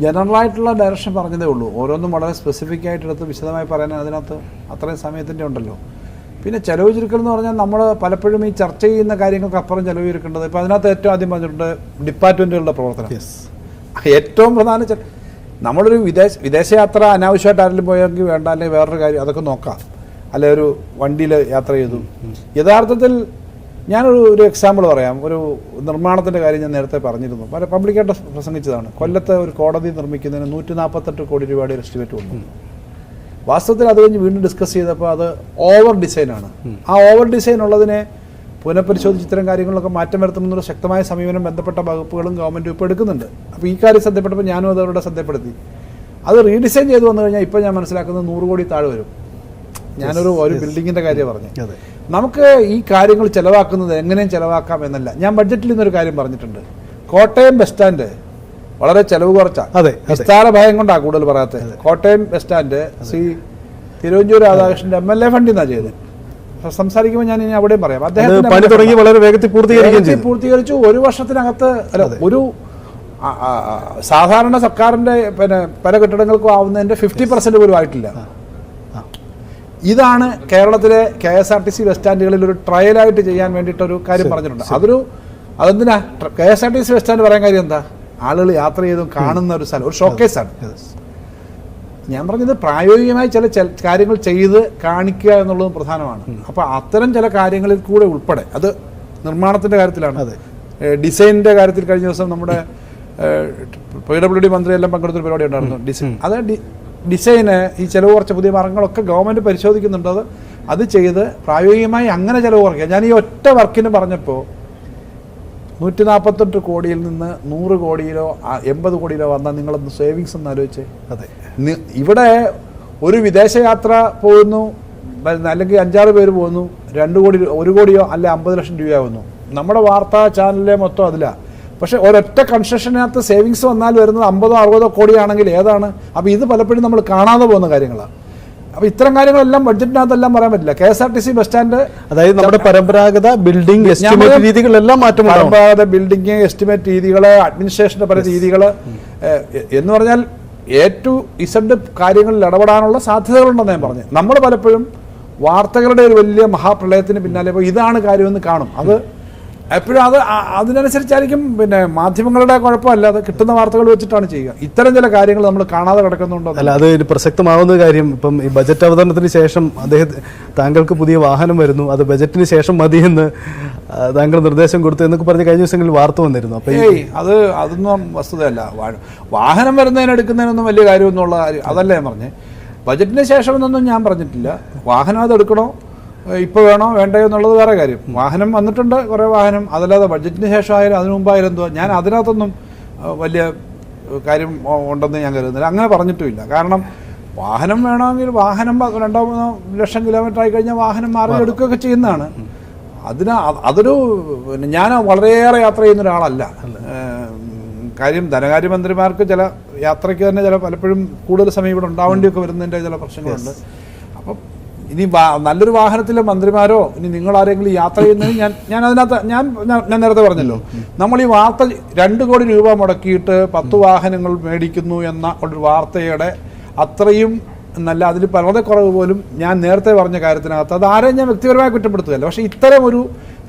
ജനറലായിട്ടുള്ള ഡയറക്ഷൻ പറഞ്ഞതേ ഉള്ളൂ. ഓരോന്നും വളരെ സ്പെസിഫിക് ആയിട്ടെടുത്ത് വിശദമായി പറയാൻ അതിനകത്ത് അത്രയും സമയത്തിൻ്റെ ഉണ്ടല്ലോ. പിന്നെ ചെലവ് ചുരുക്കൽ എന്ന് പറഞ്ഞാൽ നമ്മൾ പലപ്പോഴും ഈ ചർച്ച ചെയ്യുന്ന കാര്യങ്ങൾക്ക് അപ്പുറം ചെലവ് ചുരുക്കേണ്ടത്. ഇപ്പോൾ അതിനകത്ത് ഏറ്റവും ആദ്യം പറഞ്ഞിട്ടുണ്ട് ഡിപ്പാർട്ട്മെൻറ്റുകളുടെ പ്രവർത്തനം. ഏറ്റവും പ്രധാന നമ്മളൊരു വിദേശയാത്ര അനാവശ്യമായിട്ട് ആരെങ്കിലും പോയെങ്കിൽ വേണ്ട, അല്ലെങ്കിൽ വേറൊരു കാര്യം അതൊക്കെ നോക്കാം, അല്ലെ ഒരു വണ്ടിയിൽ യാത്ര ചെയ്തു. യഥാർത്ഥത്തിൽ ഞാനൊരു എക്സാമ്പിൾ പറയാം. ഒരു നിർമ്മാണത്തിൻ്റെ കാര്യം ഞാൻ നേരത്തെ പറഞ്ഞിരുന്നു, പല പബ്ലിക്കായിട്ട് പ്രസംഗിച്ചതാണ്. കൊല്ലത്തെ ഒരു കോടതി നിർമ്മിക്കുന്നതിന് 148 കോടി രൂപയുടെ എസ്റ്റിമേറ്റ് വന്നു. വാസ്തവത്തിൽ അത് കഴിഞ്ഞ് വീണ്ടും ഡിസ്കസ് ചെയ്തപ്പോൾ അത് ഓവർ ഡിസൈനാണ്. ആ ഓവർ ഡിസൈൻ ഉള്ളതിനെ പുനഃപരിശോധിച്ച് ഇത്തരം കാര്യങ്ങളൊക്കെ മാറ്റം വരുത്തുന്നതിനുള്ള ശക്തമായ സമീപനം ബന്ധപ്പെട്ട വകുപ്പുകളും ഗവൺമെൻറ്റും ഇപ്പോൾ എടുക്കുന്നുണ്ട്. അപ്പോൾ ഈ കാര്യം ശ്രദ്ധപ്പെട്ടപ്പോൾ ഞാനും അത് അവരുടെ ശ്രദ്ധപ്പെടുത്തി. അത് റീഡിസൈൻ ചെയ്ത് വന്നു കഴിഞ്ഞാൽ ഇപ്പോൾ ഞാൻ മനസ്സിലാക്കുന്നത് 100 കോടി താഴെ വരും. ഞാനൊരു ബിൽഡിങ്ങിൻ്റെ കാര്യം പറഞ്ഞു. നമുക്ക് ഈ കാര്യങ്ങൾ ചിലവാക്കുന്നത് എങ്ങനെയും ചിലവാക്കാം എന്നല്ല. ഞാൻ ബഡ്ജറ്റിൽ നിന്നൊരു കാര്യം പറഞ്ഞിട്ടുണ്ട്. കോട്ടയം ബസ് സ്റ്റാൻഡ് വളരെ ചിലവ് കുറച്ചാണ്. വിസ്താര ഭയം കൊണ്ടാണ് കൂടുതൽ പറയാത്തത്. കോട്ടയം ബസ് സ്റ്റാൻഡ് ശ്രീ തിരുവഞ്ചൂർ രാധാകൃഷ്ണൻ്റെ MLA ഫണ്ടിൽ നിന്നാണ് ചെയ്തത്. സംസാരിക്കുമ്പോൾ ഞാൻ ഇനി അവിടെയും പറയാം. അദ്ദേഹം പണി തുടങ്ങി വളരെ വേഗത്തിൽ പൂർത്തീകരിച്ചു. 1 വർഷത്തിനകത്ത് ഒരു സാധാരണ സർക്കാരിൻ്റെ പല കെട്ടിടങ്ങൾക്കും ആവുന്നതിൻ്റെ 50% പോലും ആയിട്ടില്ല. ഇതാണ് കേരളത്തിലെ KSRTC ബസ് സ്റ്റാൻഡുകളിൽ ഒരു ട്രയലായിട്ട് ചെയ്യാൻ വേണ്ടിയിട്ടൊരു കാര്യം പറഞ്ഞിട്ടുണ്ട്. അതൊരു അതെന്തിനാ KSRTC ബസ് സ്റ്റാൻഡ് പറയാൻ കാര്യം എന്താ? ആളുകൾ യാത്ര ചെയ്തും കാണുന്ന ഒരു സ്ഥലം, ഒരു ഷോക്കേസാണ്. ഞാൻ പറഞ്ഞത് പ്രായോഗികമായി ചില കാര്യങ്ങൾ ചെയ്ത് കാണിക്കുക എന്നുള്ളതും പ്രധാനമാണ്. അപ്പോൾ അത്തരം ചില കാര്യങ്ങളിൽ കൂടെ ഉൾപ്പെടെ, അത് നിർമ്മാണത്തിൻ്റെ കാര്യത്തിലാണ്, ഡിസൈനിൻ്റെ കാര്യത്തിൽ കഴിഞ്ഞ ദിവസം നമ്മുടെ PWD മന്ത്രിയെല്ലാം പങ്കെടുത്തൊരു പരിപാടി ഉണ്ടായിരുന്നു. ഡിസൈൻ, അത് ഡിസൈന് ഈ ചിലവ് കുറച്ച പുതിയ മാർഗങ്ങളൊക്കെ ഗവൺമെൻറ് പരിശോധിക്കുന്നുണ്ട്. അത് ചെയ്ത് പ്രായോഗികമായി അങ്ങനെ ചിലവ് കുറയ്ക്കുക. ഞാൻ ഈ ഒറ്റ വർക്കിന് പറഞ്ഞപ്പോൾ 148 കോടിയിൽ നിന്ന് 100 കോടിയിലോ 80 കോടിയിലോ വന്നാൽ നിങ്ങളൊന്ന് സേവിങ്സ് ഒന്ന് ആലോചിച്ചേ. അതെ, ഇവിടെ ഒരു വിദേശയാത്ര പോകുന്നു, അല്ലെങ്കിൽ 5-6 പേര് പോകുന്നു, 2 കോടി 1 കോടിയോ അല്ലെ 50 ലക്ഷം രൂപയാവുന്നു. നമ്മുടെ വാർത്താ ചാനലിലെ മൊത്തം അതിലാണ്. പക്ഷേ ഒരൊറ്റ കൺസ്ട്രക്ഷനകത്ത് സേവിങ്സ് വന്നാൽ വരുന്നത് 50-60 കോടിയാണെങ്കിൽ ഏതാണ്? അപ്പോൾ ഇത് പലപ്പോഴും നമ്മൾ കാണാതെ പോകുന്ന കാര്യങ്ങളാണ്. അപ്പോൾ ഇത്തരം കാര്യങ്ങളെല്ലാം ബഡ്ജറ്റിനകത്തെല്ലാം പറയാൻ പറ്റില്ല. KSRTC ബസ് സ്റ്റാൻഡ്, അതായത് നമ്മുടെ പരമ്പരാഗത ബിൽഡിംഗ് എസ്റ്റിമേറ്റ് രീതികളെല്ലാം മാറ്റം, പരമ്പരാഗത ബിൽഡിംഗ് എസ്റ്റിമേറ്റ് രീതികൾ, അഡ്മിനിസ്ട്രേഷൻ്റെ പല രീതികൾ എന്ന് പറഞ്ഞാൽ A to Z കാര്യങ്ങളിൽ ഇടപെടാനുള്ള സാധ്യതകളുണ്ടെന്ന് ഞാൻ പറഞ്ഞു. നമ്മൾ പലപ്പോഴും വാർത്തകളുടെ ഒരു വലിയ മഹാപ്രളയത്തിന് പിന്നാലെ ഇപ്പോൾ ഇതാണ് കാര്യമെന്ന് കാണും. അത് എപ്പോഴും അതിനനുസരിച്ചായിരിക്കും. പിന്നെ മാധ്യമങ്ങളുടെ കുഴപ്പമല്ല, അത് കിട്ടുന്ന വാർത്തകൾ വെച്ചിട്ടാണ് ചെയ്യുക. ഇത്തരം ചില കാര്യങ്ങൾ നമ്മൾ കാണാതെ കിടക്കുന്നുണ്ടോ? അല്ല, അത് ഒരു പ്രസക്തമാവുന്ന കാര്യം. ഇപ്പം ഈ ബജറ്റ് അവതരണത്തിന് ശേഷം താങ്കൾക്ക് പുതിയ വാഹനം വരുന്നു, അത് ബജറ്റിന് ശേഷം മതിയെന്ന് താങ്കൾ നിർദ്ദേശം കൊടുത്തു എന്നൊക്കെ പറഞ്ഞ് കഴിഞ്ഞ ദിവസങ്ങളിൽ വാർത്ത വന്നിരുന്നു. അപ്പോൾ അതൊന്നും വസ്തുതയല്ല. വാഹനം വരുന്നതിനെടുക്കുന്നതിനൊന്നും വലിയ കാര്യമൊന്നുള്ള കാര്യം അതല്ല ഞാൻ പറഞ്ഞേ. ബജറ്റിന് ശേഷമെന്നൊന്നും ഞാൻ പറഞ്ഞിട്ടില്ല. വാഹനം അതെടുക്കണോ, ഇപ്പോൾ വേണോ വേണ്ടയോ എന്നുള്ളത് വേറെ കാര്യം. വാഹനം വന്നിട്ടുണ്ട്, കുറേ വാഹനം. അതല്ലാതെ ബഡ്ജറ്റിന് ശേഷമായാലും അതിനു മുമ്പായാലും എന്തോ, ഞാൻ അതിനകത്തൊന്നും വലിയ കാര്യം ഉണ്ടെന്ന് ഞാൻ കരുതുന്നില്ല. അങ്ങനെ പറഞ്ഞിട്ടുമില്ല. കാരണം വാഹനം വേണമെങ്കിൽ വാഹനം 2-3 ലക്ഷം കിലോമീറ്റർ ആയി കഴിഞ്ഞാൽ വാഹനം മാറി എടുക്കുകയൊക്കെ ചെയ്യുന്നതാണ്. അതൊരു ഞാൻ വളരെയേറെ യാത്ര ചെയ്യുന്ന ഒരാളല്ല. കാര്യം ധനകാര്യമന്ത്രിമാർക്ക് ചില യാത്രയ്ക്ക് തന്നെ പലപ്പോഴും കൂടുതൽ സമയം ഇവിടെ ഉണ്ടാവേണ്ടിയൊക്കെ വരുന്നതിൻ്റെ ചില പ്രശ്നങ്ങളുണ്ട്. അപ്പം ഇനി നല്ലൊരു വാഹനത്തിലെ മന്ത്രിമാരോ ഇനി നിങ്ങൾ ആരെങ്കിലും യാത്ര ചെയ്യുന്നതിന് ഞാൻ അതിനകത്ത് ഞാൻ നേരത്തെ പറഞ്ഞല്ലോ, നമ്മൾ ഈ വാർത്ത 2 കോടി രൂപ മുടക്കിയിട്ട് 10 വാഹനങ്ങൾ മേടിക്കുന്നു എന്ന ഒരു വാർത്തയുടെ അത്രയും എന്നല്ല, അതിൽ വളരെ കുറവ് പോലും ഞാൻ നേരത്തെ പറഞ്ഞ കാര്യത്തിനകത്ത് അത് ആരെയും ഞാൻ വ്യക്തിപരമായി കുറ്റപ്പെടുത്തുകയല്ല. പക്ഷേ ഇത്തരം ഒരു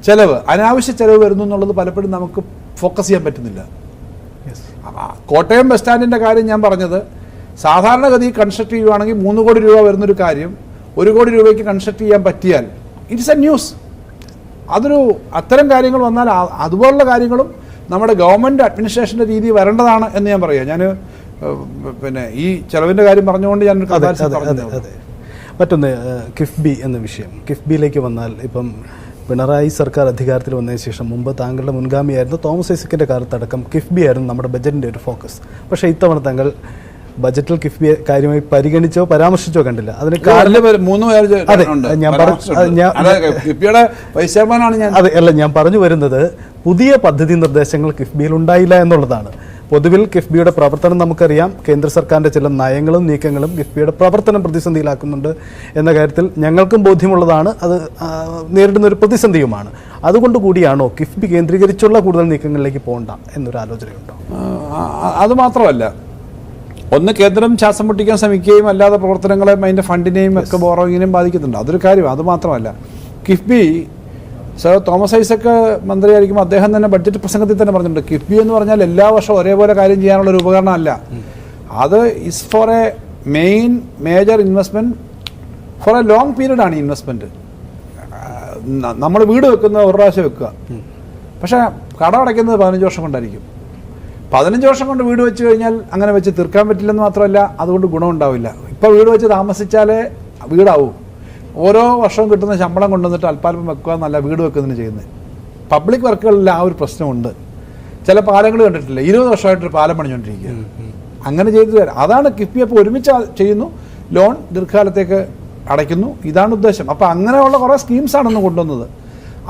ചെലവ്, അനാവശ്യ ചെലവ് വരുന്നു എന്നുള്ളത് പലപ്പോഴും നമുക്ക് ഫോക്കസ് ചെയ്യാൻ പറ്റുന്നില്ല. കോട്ടയം ബസ് സ്റ്റാൻഡിൻ്റെ കാര്യം ഞാൻ പറഞ്ഞത്, സാധാരണഗതി കൺസ്ട്രക്ട് ചെയ്യുകയാണെങ്കിൽ 3 കോടി രൂപ വരുന്നൊരു കാര്യം 1 കോടി രൂപയ്ക്ക് കൺസ്ട്രക്ട് ചെയ്യാൻ പറ്റിയാൽ ഇറ്റ്സ് എ ന്യൂസ്. അത്തരം കാര്യങ്ങൾ വന്നാൽ അതുപോലുള്ള കാര്യങ്ങളും നമ്മുടെ ഗവൺമെൻറ് അഡ്മിനിസ്ട്രേഷൻ്റെ രീതി വരേണ്ടതാണ് എന്ന് ഞാൻ പറയാം. ഞാൻ പിന്നെ ഈ ചെലവിൻ്റെ കാര്യം പറഞ്ഞുകൊണ്ട് ഞാൻ മറ്റൊന്ന് കിഫ്ബി എന്ന വിഷയം. കിഫ്ബിയിലേക്ക് വന്നാൽ ഇപ്പം പിണറായി സർക്കാർ അധികാരത്തിൽ വന്നതിന് ശേഷം മുമ്പ് താങ്കളുടെ മുൻഗാമിയായിരുന്നു തോമസ് ഐസക്കിൻ്റെ കാലത്തടക്കം കിഫ്ബി ആയിരുന്നു നമ്മുടെ ബജറ്റിൻ്റെ ഒരു ഫോക്കസ്. പക്ഷേ ഇത്തവണ താങ്കൾ ബജറ്റിൽ കിഫ്ബിയെ കാര്യമായി പരിഗണിച്ചോ പരാമർശിച്ചോ കണ്ടില്ല. അതിന് ഞാൻ പറഞ്ഞു വരുന്നത് പുതിയ പദ്ധതി നിർദ്ദേശങ്ങൾ കിഫ്ബിയിൽ ഉണ്ടായില്ല എന്നുള്ളതാണ്. പൊതുവിൽ കിഫ്ബിയുടെ പ്രവർത്തനം നമുക്കറിയാം. കേന്ദ്ര സർക്കാരിൻ്റെ ചില നയങ്ങളും നീക്കങ്ങളും കിഫ്ബിയുടെ പ്രവർത്തനം പ്രതിസന്ധിയിലാക്കുന്നുണ്ട് എന്ന കാര്യത്തിൽ ഞങ്ങൾക്കും ബോധ്യമുള്ളതാണ്. അത് നേരിടുന്ന ഒരു പ്രതിസന്ധിയുമാണ്. അതുകൊണ്ട് കൂടിയാണോ കിഫ്ബി കേന്ദ്രീകരിച്ചുള്ള കൂടുതൽ നീക്കങ്ങളിലേക്ക് പോകണ്ട എന്നൊരു ആലോചനയുണ്ടോ? അതുമാത്രമല്ല, ഒന്ന് കേന്ദ്രം ശ്വാസം മുട്ടിക്കാൻ ശ്രമിക്കുകയും അല്ലാതെ പ്രവർത്തനങ്ങളെയും അതിൻ്റെ ഫണ്ടിനെയും ഒക്കെ ബോറോയിങ്ങിനെയും ബാധിക്കുന്നുണ്ട്. അതൊരു കാര്യം. അതുമാത്രമല്ല, കിഫ്ബി സർ തോമസ് ഐസക്ക് മന്ത്രിയായിരിക്കും, അദ്ദേഹം തന്നെ ബഡ്ജറ്റ് പ്രസംഗത്തിൽ തന്നെ പറഞ്ഞിട്ടുണ്ട്, കിഫ്ബി എന്ന് പറഞ്ഞാൽ എല്ലാ വർഷവും ഒരേപോലെ കാര്യം ചെയ്യാനുള്ളൊരു ഉപകരണമല്ല. അത് is for a major investment for a long പീരീഡാണ് ഈ ഇൻവെസ്റ്റ്മെൻറ്റ്. നമ്മൾ വീട് വെക്കുന്നത് 1 പ്രാവശ്യം വെക്കുക, പക്ഷേ കടം അടയ്ക്കുന്നത് 15 വർഷം കൊണ്ടായിരിക്കും. 15 വർഷം കൊണ്ട് വീട് വെച്ച് കഴിഞ്ഞാൽ അങ്ങനെ വെച്ച് തീർക്കാൻ പറ്റില്ലെന്ന് മാത്രമല്ല, അതുകൊണ്ട് ഗുണമുണ്ടാവില്ല. ഇപ്പോൾ വീട് വെച്ച് താമസിച്ചാലേ വീടാവും. ഓരോ വർഷവും കിട്ടുന്ന ശമ്പളം കൊണ്ടുവന്നിട്ട് അല്പാൽപ്പം വെക്കുക എന്നല്ല വീട് വെക്കുന്നതിന് ചെയ്യുന്നത്. പബ്ലിക് വർക്കുകളിൽ ആ ഒരു പ്രശ്നമുണ്ട്. ചില പാലങ്ങൾ കണ്ടിട്ടില്ല, 20 വർഷമായിട്ടൊരു പാലം പണിഞ്ഞുകൊണ്ടിരിക്കുക. അങ്ങനെ ചെയ്തു തരാം. അതാണ് കിഫ്ബി. അപ്പോൾ ഒരുമിച്ച് ചെയ്യുന്നു, ലോൺ ദീർഘകാലത്തേക്ക് അടയ്ക്കുന്നു, ഇതാണ് ഉദ്ദേശം. അപ്പോൾ അങ്ങനെയുള്ള കുറേ സ്കീംസാണെന്ന് കൊണ്ടുവന്നത്.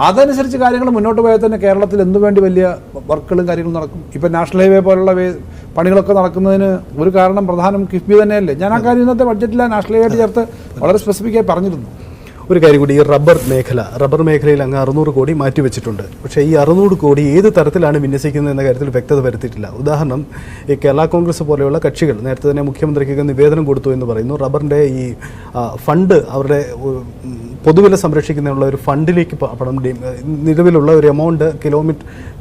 അതനുസരിച്ച് കാര്യങ്ങൾ മുന്നോട്ട് പോയാൽ തന്നെ കേരളത്തിൽ എന്തുവേണ്ടി വലിയ വർക്കുകളും കാര്യങ്ങളും നടക്കും. ഇപ്പം നാഷണൽ ഹൈവേ പോലുള്ള പണികളൊക്കെ നടക്കുന്നതിന് ഒരു കാരണം പ്രധാനം കിഫ്ബി തന്നെയല്ലേ. ഞാൻ ആ കാര്യം ഇന്നത്തെ ബഡ്ജറ്റിലെ നാഷണൽ ഹൈവേ ആയിട്ട് ചേർത്ത് വളരെ സ്പെസിഫിക്കായി പറഞ്ഞിരുന്നു. ഒരു കാര്യം കൂടി, ഈ റബ്ബർ മേഖലയിൽ അങ്ങ് 600 കോടി മാറ്റിവെച്ചിട്ടുണ്ട്. പക്ഷേ ഈ 600 കോടി ഏത് തരത്തിലാണ് വിന്യസിക്കുന്നത് എന്ന കാര്യത്തിൽ വ്യക്തത വരുത്തിയിട്ടില്ല. ഉദാഹരണം, ഈ കേരള കോൺഗ്രസ് പോലെയുള്ള കക്ഷികൾ നേരത്തെ തന്നെ മുഖ്യമന്ത്രിക്ക് നിവേദനം കൊടുത്തു എന്ന് പറയുന്നു. റബ്ബറിൻ്റെ ഈ ഫണ്ട് അവരുടെ പൊതുവില സംരക്ഷിക്കുന്നതിനുള്ള ഒരു ഫണ്ടിലേക്ക് പണം നിലവിലുള്ള ഒരു എമൗണ്ട്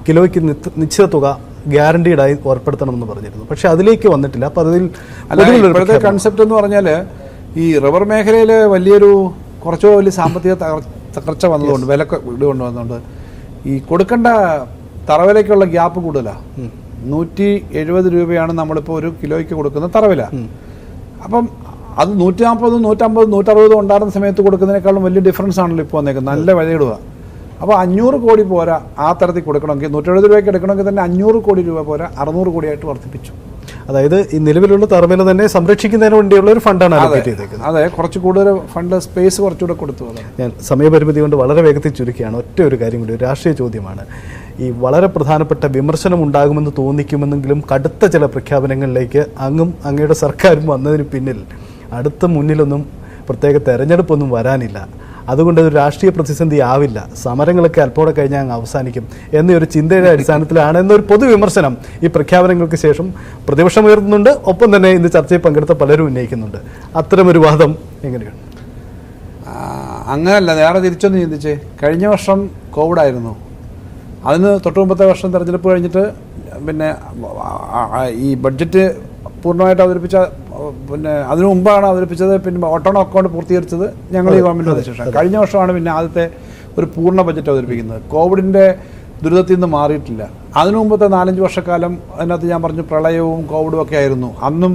കിലോയ്ക്ക് നിശ്ചിത തുക ഗ്യാരണ്ടീഡായി ഏർപ്പെടുത്തണമെന്ന് പറഞ്ഞിരുന്നു. പക്ഷേ അതിലേക്ക് വന്നിട്ടില്ല. അപ്പോൾ അതിൽ ഇപ്പോഴത്തെ കൺസെപ്റ്റ് എന്ന് പറഞ്ഞാൽ ഈ റബ്ബർ മേഖലയിൽ കുറച്ചോ വലിയ സാമ്പത്തിക തകർച്ച വന്നതുകൊണ്ട്, വില കൊണ്ടുവന്നുകൊണ്ട് ഈ കൊടുക്കേണ്ട തറവിലയ്ക്കുള്ള ഗ്യാപ്പ് കൂടുതലാണ്. 170 രൂപയാണ് നമ്മളിപ്പോൾ ഒരു കിലോയ്ക്ക് കൊടുക്കുന്ന തറവില. അപ്പം അത് 140, 150, 160 ഉണ്ടായിരുന്ന സമയത്ത് കൊടുക്കുന്നതിനേക്കാളും വലിയ ഡിഫറൻസ് ആണല്ലോ ഇപ്പോൾ വന്നേക്കുന്നത്. നല്ല വിലയിടുക. അപ്പോൾ 500 കോടി പോരാ ആ തരത്തിൽ കൊടുക്കണമെങ്കിൽ, 170 രൂപയ്ക്ക് എടുക്കണമെങ്കിൽ തന്നെ 500 കോടി രൂപ പോരാ, 600 കോടിയായിട്ട് വർദ്ധിപ്പിച്ചു. അതായത് ഈ നിലവിലുള്ള തറവില തന്നെ സംരക്ഷിക്കുന്നതിന് വേണ്ടിയുള്ള ഒരു ഫണ്ടാണ് അലോക്കേറ്റ് ചെയ്തേക്കുന്നത്. അതെ, കുറച്ച് കൂടുതൽ ഫണ്ട് സ്പേസ് കുറച്ചുകൂടെ കൊടുത്തു. ഞാൻ സമയപരിമിതി കൊണ്ട് വളരെ വേഗത്തിൽ ചുരുക്കിയാണ്. ഒറ്റ ഒരു കാര്യം കൂടി, ഒരു രാഷ്ട്രീയ ചോദ്യമാണ്. ഈ വളരെ പ്രധാനപ്പെട്ട വിമർശനം ഉണ്ടാകുമെന്ന് തോന്നിക്കുമെന്നെങ്കിലും കടുത്ത ചില പ്രഖ്യാപനങ്ങളിലേക്ക് അങ്ങയുടെ സർക്കാരും വന്നതിന് പിന്നിൽ അടുത്ത മുന്നിലൊന്നും പ്രത്യേക തെരഞ്ഞെടുപ്പൊന്നും വരാനില്ല. അതുകൊണ്ട് ഒരു രാഷ്ട്രീയ പ്രതിസന്ധി ആവില്ല, സമരങ്ങളൊക്കെ അല്പോടെ കഴിഞ്ഞാൽ അങ്ങ് അവസാനിക്കും എന്നൊരു ചിന്തയുടെ അടിസ്ഥാനത്തിലാണ് എന്നൊരു പൊതുവിമർശനം ഈ പ്രഖ്യാപനങ്ങൾക്ക് ശേഷം പ്രതിപക്ഷം ഉയർത്തുന്നുണ്ട്. ഒപ്പം തന്നെ ഇന്ന് ചർച്ചയിൽ പങ്കെടുത്ത പലരും ഉന്നയിക്കുന്നുണ്ട്. അത്തരമൊരു വാദം എങ്ങനെയാണ്? അങ്ങനെയല്ല, നേരെ തിരിച്ചൊന്ന് ചിന്തിച്ചേ. കഴിഞ്ഞ വർഷം കോവിഡായിരുന്നു. അതിന് തൊട്ട് മുമ്പത്തെ വർഷം തെരഞ്ഞെടുപ്പ് കഴിഞ്ഞിട്ട് പിന്നെ ഈ ബഡ്ജറ്റ് പൂർണ്ണമായിട്ട് അവതരിപ്പിച്ച, പിന്നെ അതിനു മുമ്പാണ് അവതരിപ്പിച്ചത്. പിന്നെ ഓട്ടോൺ അക്കൗണ്ട് പൂർത്തീകരിച്ചത് ഞങ്ങൾ ഈ ഗവൺമെൻറ് വന്ന ശേഷം. കഴിഞ്ഞ വർഷമാണ് പിന്നെ ആദ്യത്തെ ഒരു പൂർണ്ണ ബഡ്ജറ്റ് അവതരിപ്പിക്കുന്നത്. കോവിഡിൻ്റെ ദുരിതത്തിൽ നിന്ന് മാറിയിട്ടില്ല. അതിനു മുമ്പത്തെ 4-5 വർഷക്കാലം അതിനകത്ത് ഞാൻ പറഞ്ഞു പ്രളയവും കോവിഡും ഒക്കെ ആയിരുന്നു. അന്നും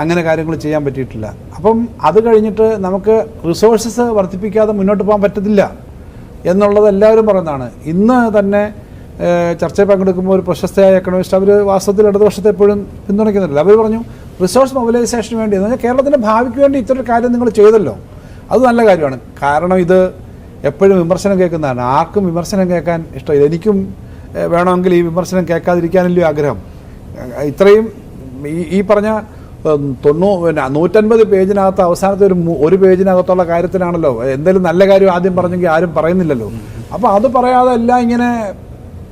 അങ്ങനെ കാര്യങ്ങൾ ചെയ്യാൻ പറ്റിയിട്ടില്ല. അപ്പം അത് കഴിഞ്ഞിട്ട് നമുക്ക് റിസോഴ്സസ് വർദ്ധിപ്പിക്കാതെ മുന്നോട്ട് പോകാൻ പറ്റത്തില്ല എന്നുള്ളത് എല്ലാവരും പറയുന്നതാണ്. ഇന്ന് തന്നെ ചർച്ചയിൽ പങ്കെടുക്കുമ്പോൾ ഒരു പ്രശസ്തയായ എക്കണോമിസ്റ്റ്, അവർ വാസ്തവത്തിൽ ഇടത് വർഷത്തെ എപ്പോഴും പിന്തുണയ്ക്കുന്നില്ല. അവർ പറഞ്ഞു റിസോഴ്സ് മൊബിലൈസേഷന് വേണ്ടി, എന്ന് പറഞ്ഞാൽ കേരളത്തിൻ്റെ ഭാവിക്ക് വേണ്ടി ഇത്തരം കാര്യം നിങ്ങൾ ചെയ്തല്ലോ, അത് നല്ല കാര്യമാണ്. കാരണം ഇത് എപ്പോഴും വിമർശനം കേൾക്കുന്നതാണ്. ആർക്കും വിമർശനം കേൾക്കാൻ ഇഷ്ടമില്ല. എനിക്കും വേണമെങ്കിൽ ഈ വിമർശനം കേൾക്കാതിരിക്കാനല്ലോ ആഗ്രഹം. ഇത്രയും ഈ പറഞ്ഞ 150 പേജിനകത്ത് അവസാനത്തെ ഒരു പേജിനകത്തുള്ള കാര്യത്തിനാണല്ലോ എന്തെങ്കിലും നല്ല കാര്യം ആദ്യം പറഞ്ഞെങ്കിൽ ആരും പറയുന്നില്ലല്ലോ. അപ്പോൾ അത് പറയാതെ എല്ലാം ഇങ്ങനെ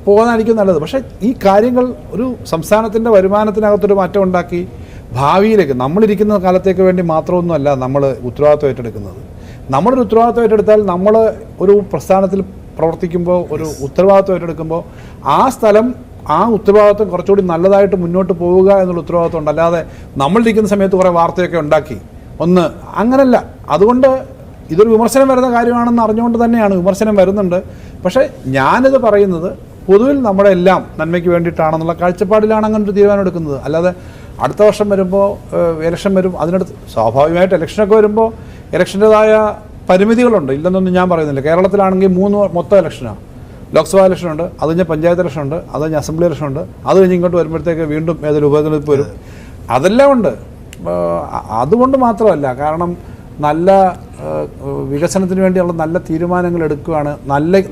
പോകുന്നതായിരിക്കും നല്ലത്. പക്ഷേ ഈ കാര്യങ്ങൾ ഒരു സംസ്ഥാനത്തിൻ്റെ വരുമാനത്തിനകത്തൊരു മാറ്റം ഉണ്ടാക്കി ഭാവിയിലേക്ക് നമ്മളിരിക്കുന്ന കാലത്തേക്ക് വേണ്ടി മാത്രമൊന്നുമല്ല നമ്മൾ ഉത്തരവാദിത്വം ഏറ്റെടുക്കുന്നത്. നമ്മളൊരു ഉത്തരവാദിത്വം ഏറ്റെടുത്താൽ, നമ്മൾ ഒരു പ്രസ്ഥാനത്തിൽ പ്രവർത്തിക്കുമ്പോൾ, ഒരു ഉത്തരവാദിത്വം ഏറ്റെടുക്കുമ്പോൾ ആ സ്ഥലം, ആ ഉത്തരവാദിത്വം കുറച്ചുകൂടി നല്ലതായിട്ട് മുന്നോട്ട് പോവുക എന്നുള്ള ഉത്തരവാദിത്വം ഉണ്ട്. അല്ലാതെ നമ്മളിരിക്കുന്ന സമയത്ത് കുറേ വാർത്തയൊക്കെ ഉണ്ടാക്കി അങ്ങനല്ല. അതുകൊണ്ട് ഇതൊരു വിമർശനം വരുന്ന കാര്യമാണെന്ന് അറിഞ്ഞുകൊണ്ട് തന്നെയാണ് വിമർശനം വരുന്നുണ്ട്. പക്ഷേ ഞാനിത് പറയുന്നത് പൊതുവിൽ നമ്മുടെ എല്ലാം നന്മയ്ക്ക് വേണ്ടിയിട്ടാണെന്നുള്ള കാഴ്ചപ്പാടിലാണ് അങ്ങനെ ഒരു തീരുമാനം എടുക്കുന്നത്. അല്ലാതെ അടുത്ത വർഷം വരുമ്പോൾ ഇലക്ഷൻ വരും, അതിനടുത്ത് സ്വാഭാവികമായിട്ട് ഇലക്ഷനൊക്കെ വരുമ്പോൾ ഇലക്ഷൻ്റെതായ പരിമിതികളുണ്ട്, ഇല്ലെന്നൊന്നും ഞാൻ പറയുന്നില്ല. കേരളത്തിലാണെങ്കിൽ 3 മൊത്തം ഇലക്ഷനാണ്. ലോക്സഭാ ഇലക്ഷനുണ്ട്, അത് കഴിഞ്ഞ് പഞ്ചായത്ത് ഇലക്ഷനുണ്ട്, അത് കഴിഞ്ഞ് അസംബ്ലി ഇലക്ഷനുണ്ട്, അത് കഴിഞ്ഞ് ഇങ്ങോട്ട് വരുമ്പോഴത്തേക്ക് വീണ്ടും ഏതൊരു ഉപതെരഞ്ഞെടുപ്പ് വരും. അതെല്ലാം ഉണ്ട്. അതുകൊണ്ട് മാത്രമല്ല, കാരണം നല്ല വികസനത്തിന് വേണ്ടിയുള്ള നല്ല തീരുമാനങ്ങൾ എടുക്കുകയാണ്,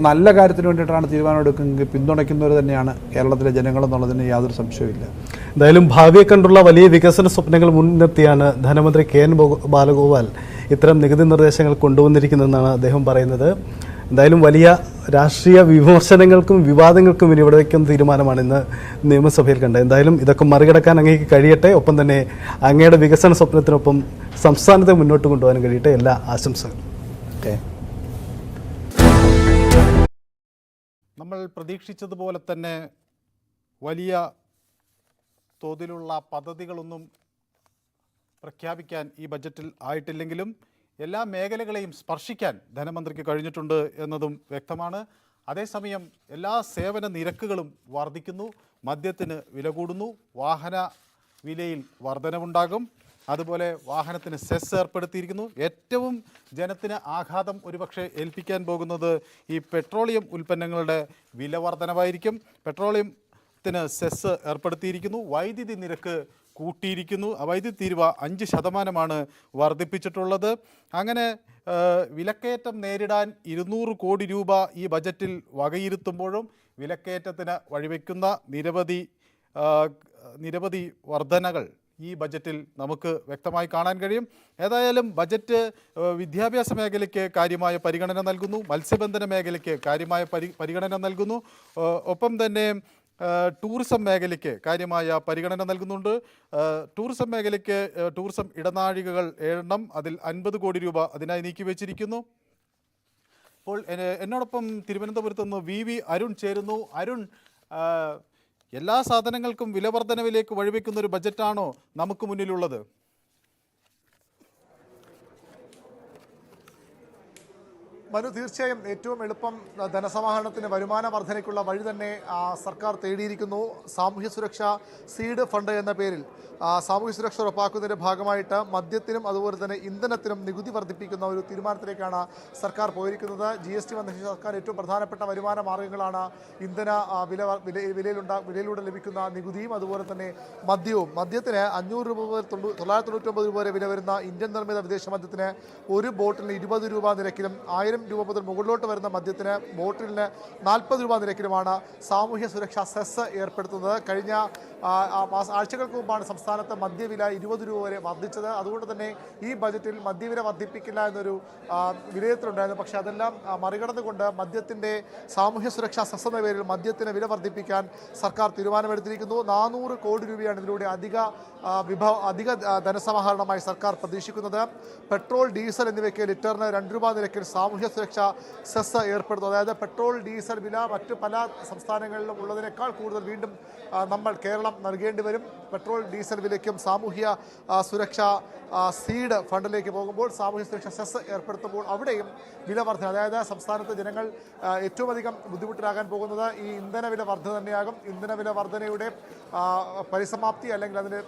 നല്ല കാര്യത്തിന് വേണ്ടിയിട്ടാണ് തീരുമാനം എടുക്കുന്നത്, പിന്തുണയ്ക്കുന്നവർ തന്നെയാണ് കേരളത്തിലെ ജനങ്ങളെന്നുള്ളതിന് യാതൊരു സംശയവുമില്ല. എന്തായാലും ഭാവിയെ കണ്ടുള്ള വലിയ വികസന സ്വപ്നങ്ങൾ മുൻനിർത്തിയാണ് ധനമന്ത്രി കെ ബാലഗോപാൽ ഇത്തരം നികുതി നിർദ്ദേശങ്ങൾ കൊണ്ടുവന്നിരിക്കുന്നതെന്നാണ് അദ്ദേഹം പറയുന്നത്. എന്തായാലും വലിയ രാഷ്ട്രീയ വിമർശനങ്ങൾക്കും വിവാദങ്ങൾക്കും ഇനി ഇവിടെ വയ്ക്കുന്ന തീരുമാനമാണ് ഇന്ന് നിയമസഭയിൽ കണ്ടത്. എന്തായാലും ഇതൊക്കെ മറികടക്കാൻ അങ്ങേക്ക് കഴിയട്ടെ. ഒപ്പം തന്നെ അങ്ങയുടെ വികസന സ്വപ്നത്തിനൊപ്പം സംസ്ഥാനത്തെ മുന്നോട്ട് കൊണ്ടുപോകാൻ കഴിയട്ടെ. എല്ലാ ആശംസകളും. നമ്മൾ പ്രതീക്ഷിച്ചതുപോലെ തന്നെ വലിയ തോതിലുള്ള പദ്ധതികളൊന്നും പ്രഖ്യാപിക്കാൻ ഈ ബജറ്റിൽ ആയിട്ടില്ലെങ്കിലും എല്ലാ മേഖലകളെയും സ്പർശിക്കാൻ ധനമന്ത്രിക്ക് കഴിഞ്ഞിട്ടുണ്ട് എന്നതും വ്യക്തമാണ്. അതേസമയം എല്ലാ സേവന നിരക്കുകളും വർദ്ധിക്കുന്നു, മദ്യത്തിന് വില കൂടുന്നു, വാഹന വിലയിൽ വർധനവുണ്ടാകും, അതുപോലെ വാഹനത്തിന് സെസ് ഏർപ്പെടുത്തിയിരിക്കുന്നു. ഏറ്റവും ജനത്തിന് ആഘാതം ഒരുപക്ഷെ ഏൽപ്പിക്കാൻ പോകുന്നത് ഈ പെട്രോളിയം ഉൽപ്പന്നങ്ങളുടെ വില വർധനവായിരിക്കും. പെട്രോളിയത്തിന് സെസ് ഏർപ്പെടുത്തിയിരിക്കുന്നു, വൈദ്യുതി നിരക്ക് കൂട്ടിയിരിക്കുന്നു, വൈദ്യുതി തീരുവ 5% വർദ്ധിപ്പിച്ചിട്ടുള്ളത്. അങ്ങനെ വിലക്കയറ്റം നേരിടാൻ 200 കോടി രൂപ ഈ ബജറ്റിൽ വകയിരുത്തുമ്പോഴും വിലക്കയറ്റത്തിന് വഴിവെക്കുന്ന നിരവധി വർധനകൾ ഈ ബജറ്റിൽ നമുക്ക് വ്യക്തമായി കാണാൻ കഴിയും. ഏതായാലും ബജറ്റ് വിദ്യാഭ്യാസ മേഖലയ്ക്ക് കാര്യമായ പരിഗണന നൽകുന്നു, മത്സ്യബന്ധന മേഖലയ്ക്ക് കാര്യമായ പരിഗണന നൽകുന്നു, ഒപ്പം തന്നെ ടൂറിസം മേഖലയ്ക്ക് കാര്യമായ പരിഗണന നൽകുന്നുണ്ട്. ടൂറിസം മേഖലയ്ക്ക് ടൂറിസം ഇടനാഴികകൾ 7 അതിൽ 50 കോടി രൂപ അതിനായി നീക്കിവെച്ചിരിക്കുന്നു. അപ്പോൾ എന്നോടൊപ്പം തിരുവനന്തപുരത്ത് നിന്ന് വി അരുൺ ചേരുന്നു. അരുൺ, എല്ലാ സാധനങ്ങൾക്കും വില വർധനവിലേക്ക് വഴിവെക്കുന്ന ഒരു ബജറ്റാണോ നമുക്ക് മുന്നിലുള്ളത്? മനു, തീർച്ചയായും ഏറ്റവും എളുപ്പം ധനസമാഹരണത്തിന് വരുമാന വർധനയ്ക്കുള്ള വഴി തന്നെ സർക്കാർ തേടിയിരിക്കുന്നു. സാമൂഹ്യ സുരക്ഷാ സീഡ് ഫണ്ട് എന്ന പേരിൽ സാമൂഹ്യ സുരക്ഷ ഉറപ്പാക്കുന്നതിൻ്റെ ഭാഗമായിട്ട് മദ്യത്തിനും അതുപോലെ തന്നെ ഇന്ധനത്തിനും നികുതി വർദ്ധിപ്പിക്കുന്ന ഒരു തീരുമാനത്തിലേക്കാണ് സർക്കാർ പോയിരിക്കുന്നത്. GST വന്ന സർക്കാർ ഏറ്റവും പ്രധാനപ്പെട്ട വരുമാന മാർഗ്ഗങ്ങളാണ് ഇന്ധന വിലയിലൂടെ ലഭിക്കുന്ന നികുതിയും അതുപോലെ തന്നെ മദ്യവും. മദ്യത്തിന് 500 രൂപ മുതൽ 999 രൂപ വരെ വില വരുന്ന ഇന്ത്യൻ നിർമ്മിത വിദേശ മദ്യത്തിന് ഒരു ബോട്ടിലിന് 20 രൂപ നിരക്കിലും 1000 രൂപ മുതൽ മുകളിലോട്ട് വരുന്ന മദ്യത്തിന് ബോട്ടിലിന് 40 രൂപ നിരക്കിലുമാണ് സാമൂഹ്യ സുരക്ഷാ സെസ് ഏർപ്പെടുത്തുന്നത്. കഴിഞ്ഞ ആഴ്ചകൾക്ക് മുമ്പാണ് സംസ്ഥാനത്ത് മദ്യവില 20 രൂപ വരെ വർദ്ധിച്ചത്. അതുകൊണ്ട് തന്നെ ഈ ബജറ്റിൽ മദ്യവില വർദ്ധിപ്പിക്കില്ല എന്നൊരു വിലയിരുത്തലുണ്ടായിരുന്നു. പക്ഷേ അതെല്ലാം മറികടന്നുകൊണ്ട് മദ്യത്തിൻ്റെ സാമൂഹ്യ സുരക്ഷാ സെസ് എന്ന പേരിൽ മദ്യത്തിന് വില വർദ്ധിപ്പിക്കാൻ സർക്കാർ തീരുമാനമെടുത്തിരിക്കുന്നു. 400 കോടി രൂപയാണ് ഇതിലൂടെ അധിക ധനസമാഹരണമായി സർക്കാർ പ്രതീക്ഷിക്കുന്നത്. പെട്രോൾ, ഡീസൽ എന്നിവയ്ക്ക് ലിറ്ററിന് 2 രൂപ നിരക്കിൽ സാമൂഹ്യ സുരക്ഷാ സെസ് ഏർപ്പെടുത്തുന്നു. അതായത് പെട്രോൾ, ഡീസൽ വില മറ്റു പല സംസ്ഥാനങ്ങളിലും ഉള്ളതിനേക്കാൾ കൂടുതൽ വീണ്ടും കേരളം നൽകേണ്ടി വരും. പെട്രോൾ, ഡീസൽ വിലയ്ക്കും സാമൂഹ്യ സുരക്ഷാ സീഡ് ഫണ്ടിലേക്ക് പോകുമ്പോൾ സാമൂഹ്യ സുരക്ഷാ സെസ് ഏർപ്പെടുത്തുമ്പോൾ അവിടെയും വില വർധന, അതായത് സംസ്ഥാനത്ത് ജനങ്ങൾ ഏറ്റവും അധികം ബുദ്ധിമുട്ടിലാകാൻ പോകുന്നത് ഈ ഇന്ധനവില വർധന തന്നെയാകും. ഇന്ധനവില വർധനയുടെ പരിസമാപ്തി അല്ലെങ്കിൽ അതിൻ്റെ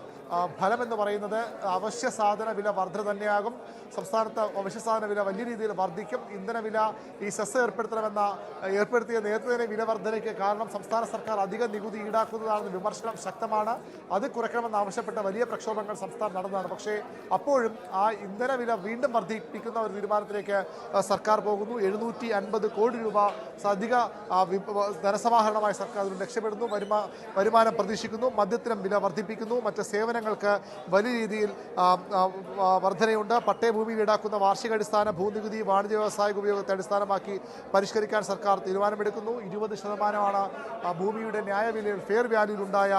ഫലമെന്ന് പറയുന്നത് അവശ്യ സാധന വില വർധന തന്നെയാകും. സംസ്ഥാനത്ത് അവശ്യ സാധന വില വലിയ രീതിയിൽ വർദ്ധിക്കും. ഇന്ധനവില ഈ സെസ് ഏർപ്പെടുത്തിയ നേരത്തെ തന്നെ വില വർധനയ്ക്ക് കാരണം സംസ്ഥാന സർക്കാർ അധിക നികുതി ഈടാക്കുന്നതാണെന്ന് വിമർശനം ശക്തമാണ്. അത് കുറയ്ക്കണമെന്ന് ആവശ്യപ്പെട്ട വലിയ പ്രക്ഷോഭങ്ങൾ സംസ്ഥാനം നടന്നതാണ്. പക്ഷേ അപ്പോഴും ആ ഇന്ധനവില വീണ്ടും വർദ്ധിപ്പിക്കുന്ന ഒരു തീരുമാനത്തിലേക്ക് സർക്കാർ പോകുന്നു. 750 കോടി രൂപ അധിക ധനസമാഹരണമായി സർക്കാർ അതിൽ ലക്ഷ്യമിടുന്നു. വരുമാനം പ്രതീക്ഷിക്കുന്നു. മദ്യത്തിനും വില വർദ്ധിപ്പിക്കുന്നു. മറ്റ് സേവനങ്ങൾക്ക് വലിയ രീതിയിൽ വർധനയുണ്ട്. പട്ടയഭൂമിയിൽ ഈടാക്കുന്ന വാർഷികാടിസ്ഥാന ഭൂനികുതി വാണിജ്യ വ്യവസായിക ഉപയോഗത്തെ അടിസ്ഥാനമാക്കി പരിഷ്കരിക്കാൻ സർക്കാർ തീരുമാനമെടുക്കുന്നു. 20% ഭൂമിയുടെ ന്യായവിലയിൽ ഫെയർ വാല്യൂയിലുണ്ടായ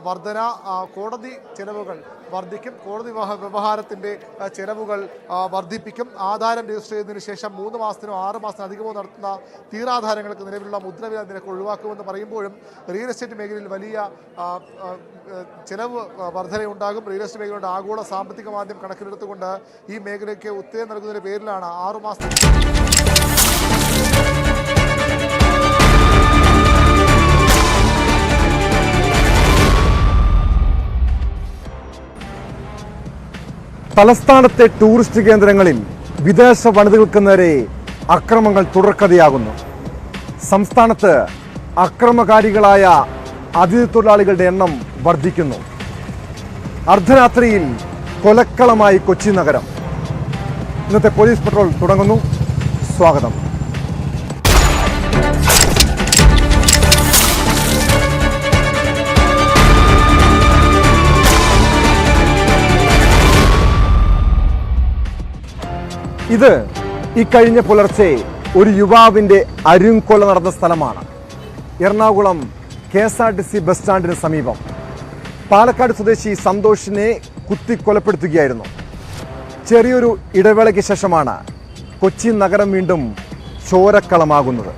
വർധന. കോടതി ചെലവുകൾ വർദ്ധിക്കും. കോടതി വ്യവഹാരത്തിൻ്റെ ചെലവുകൾ വർദ്ധിപ്പിക്കും. ആധാരം രജിസ്റ്റർ ചെയ്തതിനു ശേഷം 3 മാസത്തിനോ 6 മാസത്തിനോ അധികമോ നടത്തുന്ന തീരാധാരങ്ങൾക്ക് നിലവിലുള്ള മുദ്രവില നിരക്ക് ഒഴിവാക്കുമെന്ന് പറയുമ്പോഴും റിയൽ എസ്റ്റേറ്റ് മേഖലയിൽ വലിയ ചെലവ് വർധനയുണ്ടാകും. റിയൽ എസ്റ്റേറ്റ് മേഖലയുടെ ആഗോള സാമ്പത്തിക മാന്ദ്യം കണക്കിലെടുത്തുകൊണ്ട് ഈ മേഖലയ്ക്ക് ഉത്തേജനം നൽകുന്നതിൻ്റെ പേരിലാണ് 6 മാസം തലസ്ഥാനത്തെ ടൂറിസ്റ്റ് കേന്ദ്രങ്ങളിൽ വിദേശ വനിതകൾക്ക് നേരെ അക്രമങ്ങൾ തുടർക്കഥയാകുന്നു. സംസ്ഥാനത്ത് അക്രമകാരികളായ അതിഥി തൊഴിലാളികളുടെ എണ്ണം വർദ്ധിക്കുന്നു. അർദ്ധരാത്രിയിൽ കൊലക്കളമായി കൊച്ചി നഗരം. ഇന്നത്തെ പോലീസ് പട്രോൾ തുടങ്ങുന്നു. സ്വാഗതം. ഇത് ഇക്കഴിഞ്ഞ പുലർച്ചെ ഒരു യുവാവിൻ്റെ അരുംകൊല നടന്ന സ്ഥലമാണ്. എറണാകുളം KSRTC ബസ് സ്റ്റാൻഡിന് സമീപം പാലക്കാട് സ്വദേശി സന്തോഷിനെ കുത്തിക്കൊലപ്പെടുത്തുകയായിരുന്നു. ചെറിയൊരു ഇടവേളയ്ക്ക് ശേഷമാണ് കൊച്ചി നഗരം വീണ്ടും ചോരക്കളമാകുന്നത്.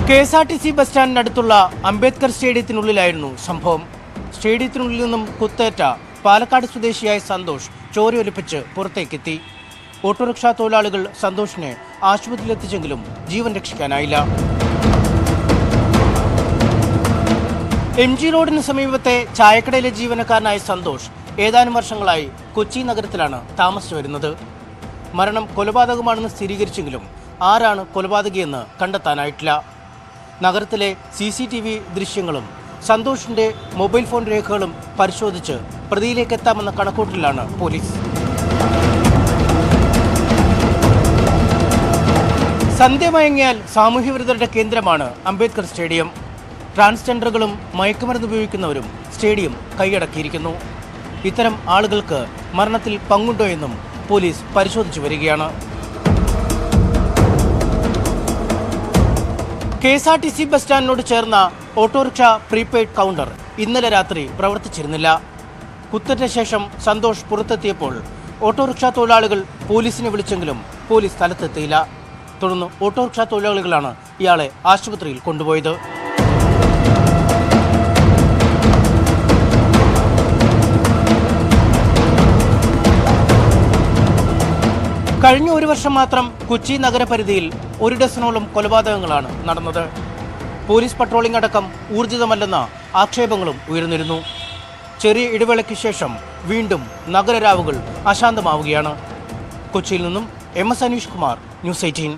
KSRTC ബസ് സ്റ്റാൻഡിനടുത്തുള്ള അംബേദ്കർ സ്റ്റേഡിയത്തിനുള്ളിലായിരുന്നു സംഭവം. സ്റ്റേഡിയത്തിനുള്ളിൽ നിന്നും കുത്തേറ്റ പാലക്കാട് സ്വദേശിയായ സന്തോഷ് ചോരയൊലിപ്പിച്ച് പുറത്തേക്കെത്തി. ഓട്ടോറിക്ഷാ തൊഴിലാളികൾ സന്തോഷിനെ ആശുപത്രിയിലെത്തിച്ചെങ്കിലും ജീവൻ രക്ഷിക്കാനായില്ല. MG റോഡിന് സമീപത്തെ ചായക്കടയിലെ ജീവനക്കാരനായ സന്തോഷ് ഏതാനും വർഷങ്ങളായി കൊച്ചി നഗരത്തിലാണ് താമസിച്ചു വരുന്നത്. മരണം കൊലപാതകമാണെന്ന് സ്ഥിരീകരിച്ചെങ്കിലും ആരാണ് കൊലപാതകിയെന്ന് കണ്ടെത്താനായിട്ടില്ല. നഗരത്തിലെ CCTV ദൃശ്യങ്ങളും സന്തോഷിന്റെ മൊബൈൽ ഫോൺ രേഖകളും പരിശോധിച്ച് പ്രതിയിലേക്ക് എത്താമെന്ന കണക്കൂട്ടലിലാണ് പോലീസ്. സന്ധ്യ മയങ്ങിയാൽ സാമൂഹ്യവിരുദ്ധരുടെ കേന്ദ്രമാണ് അംബേദ്കർ സ്റ്റേഡിയം. ട്രാൻസ്ജെൻഡറുകളും മയക്കുമരുന്ന് ഉപയോഗിക്കുന്നവരും സ്റ്റേഡിയം കൈയടക്കിയിരിക്കുന്നു. ഇത്തരം ആളുകൾക്ക് മരണത്തിൽ പങ്കുണ്ടോ എന്നും പോലീസ് പരിശോധിച്ചു വരികയാണ്. KSRTC ബസ് സ്റ്റാൻഡിനോട് ചേർന്ന ഓട്ടോറിക്ഷ പ്രീപെയ്ഡ് കൗണ്ടർ ഇന്നലെ രാത്രി പ്രവർത്തിച്ചിരുന്നില്ല. കുത്തേറ്റ ശേഷം സന്തോഷ് പുറത്തെത്തിയപ്പോൾ ഓട്ടോറിക്ഷ തൊഴിലാളികൾ പോലീസിനെ വിളിച്ചെങ്കിലും പോലീസ് സ്ഥലത്തെത്തിയില്ല. തുടർന്ന് ഓട്ടോറിക്ഷ തൊഴിലാളികളാണ് ഇയാളെ ആശുപത്രിയിൽ കൊണ്ടുപോയത്. കഴിഞ്ഞ ഒരു വർഷം മാത്രം കൊച്ചി നഗരപരിധിയിൽ 1 ഡസനോളം കൊലപാതകങ്ങളാണ് നടന്നത്. പോലീസ് പട്രോളിംഗ് അടക്കം ഊർജിതമല്ലെന്ന ആക്ഷേപങ്ങളും ഉയർന്നിരുന്നു. ചെറിയ ഇടവേളയ്ക്ക് ശേഷം വീണ്ടും നഗരരാവുകൾ അശാന്തമാവുകയാണ്. കൊച്ചിയിൽ നിന്നും MS അനീഷ് കുമാർ, ന്യൂസ് 18.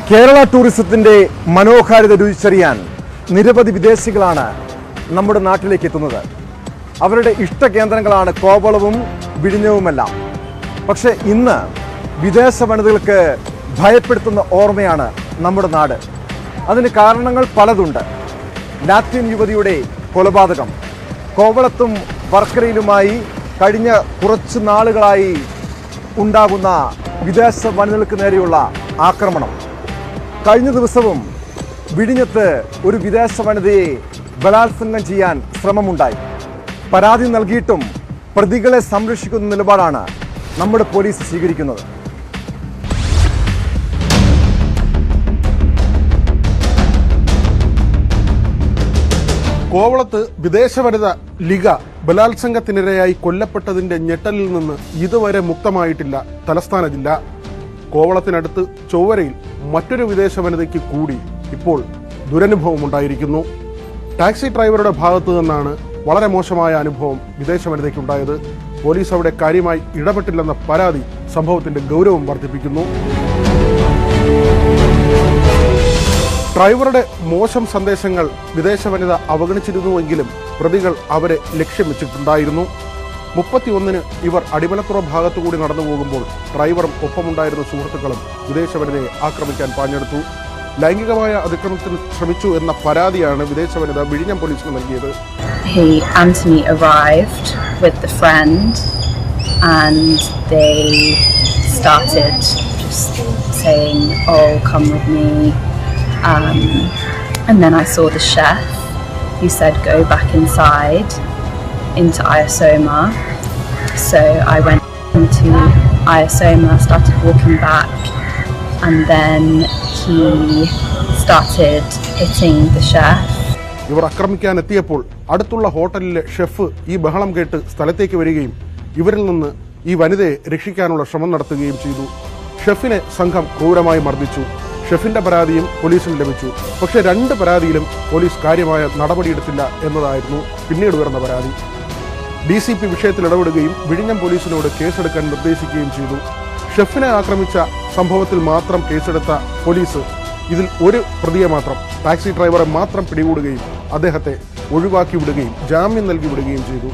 കേരള ടൂറിസത്തിന്റെ മനോഹാരിത രുചിച്ചറിയാൻ നിരവധി വിദേശികളാണ് നമ്മുടെ നാട്ടിലേക്ക് എത്തുന്നത്. അവരുടെ ഇഷ്ട കേന്ദ്രങ്ങളാണ് കോവളവും വിഴിഞ്ഞവുമെല്ലാം. പക്ഷേ ഇന്ന് വിദേശ വനിതകൾക്ക് ഭയപ്പെടുത്തുന്ന ഓർമ്മയാണ് നമ്മുടെ നാട്. അതിന് കാരണങ്ങൾ പലതുണ്ട്. ലാറ്റിൻ യുവതിയുടെ കൊലപാതകം, കോവളത്തും വർക്കലയിലുമായി കഴിഞ്ഞ കുറച്ച് നാളുകളായി ഉണ്ടാകുന്ന വിദേശ വനിതകൾക്ക് നേരെയുള്ള ആക്രമണം, കഴിഞ്ഞ ദിവസവും വിഴിഞ്ഞത്ത് ഒരു വിദേശ വനിതയെ ബലാത്സംഗം ചെയ്യാൻ ശ്രമമുണ്ടായി. പരാതി നൽകിയിട്ടും പ്രതികളെ സംരക്ഷിക്കുന്ന നിലപാടാണ് നമ്മുടെ പോലീസ് സ്വീകരിക്കുന്നത്. കോവളത്ത് വിദേശ വനിത ലിഗ ബലാത്സംഗത്തിനിരയായി കൊല്ലപ്പെട്ടതിന്റെ ഞെട്ടലിൽ നിന്ന് ഇതുവരെ മുക്തമായിട്ടില്ല തലസ്ഥാന ജില്ല. കോവളത്തിനടുത്ത് ചൊവ്വരയിൽ മറ്റൊരു വിദേശ വനിതയ്ക്ക് കൂടി ഇപ്പോൾ ദുരനുഭവം ഉണ്ടായിരിക്കുന്നു. ടാക്സി ഡ്രൈവറുടെ ഭാഗത്തു നിന്നാണ് വളരെ മോശമായ അനുഭവം വിദേശ വനിതയ്ക്കുണ്ടായത്. പോലീസ് അവിടെ കാര്യമായി ഇടപെട്ടില്ലെന്ന പരാതി സംഭവത്തിന്റെ ഗൗരവം വർദ്ധിപ്പിക്കുന്നു. ഡ്രൈവറുടെ മോശം സന്ദേശങ്ങൾ വിദേശ വനിത അവഗണിച്ചിരുന്നുവെങ്കിലും പ്രതികൾ അവരെ ലക്ഷ്യം വെച്ചിട്ടുണ്ടായിരുന്നു. 31-ന് ഇവർ അടിമലത്തുറ ഭാഗത്തുകൂടി നടന്നു പോകുമ്പോൾ ഡ്രൈവറും ഒപ്പമുണ്ടായിരുന്ന സുഹൃത്തുക്കളും വിദേശ വനിതയെ ആക്രമിക്കാൻ പാഞ്ഞെടുത്തു. ലൈംഗികമായ അതിക്രമത്തിന് ശ്രമിച്ചു എന്ന പരാതിയാണ് വിദേശ വനിത വിഴിഞ്ഞം പോലീസിന് നൽകിയത്. Anthony arrived with the friend and they started just saying, "Oh, come with me." And then I saw the chef who said, "Go back inside into Iosoma." So I went into Iosoma, started walking back, and then he started hitting the chef. ഇവർ ആക്രമിക്കാൻ എത്തിയപ്പോൾ അടുത്തുള്ള ഹോട്ടലിലെ ഷെഫ് ഈ ബഹളം കേട്ട് സ്ഥലത്തേക്ക് വരികയും ഇവരിൽ നിന്ന് ഈ വനിതയെ രക്ഷിക്കാനുള്ള ശ്രമം നടത്തുകയും ചെയ്തു. ഷെഫിനെ സംഘം ക്രൂരമായി മർദ്ദിച്ചു. ഷെഫിന്റെ പരാതിയും പോലീസിന് ലഭിച്ചു. പക്ഷേ 2 പരാതിയിലും പോലീസ് കാര്യമായ നടപടിയെടുത്തില്ല എന്നതായിരുന്നു പിന്നീട് വരുന്ന പരാതി. DCP വിഷയത്തിൽ ഇടപെടുകയും വിഴിഞ്ഞം പോലീസിനോട് കേസെടുക്കാൻ നിർദ്ദേശിക്കുകയും ചെയ്തു. ഷെഫിനെ ആക്രമിച്ച സംഭവത്തിൽ മാത്രം കേസെടുത്ത പോലീസ് ഇതിൽ ഒരു പ്രതിയെ മാത്രം, ടാക്സി ഡ്രൈവറെ മാത്രം പിടികൂടുകയും അദ്ദേഹത്തെ ഒഴിവാക്കി വിടുകയും ജാമ്യം നൽകി വിടുകയും ചെയ്തു.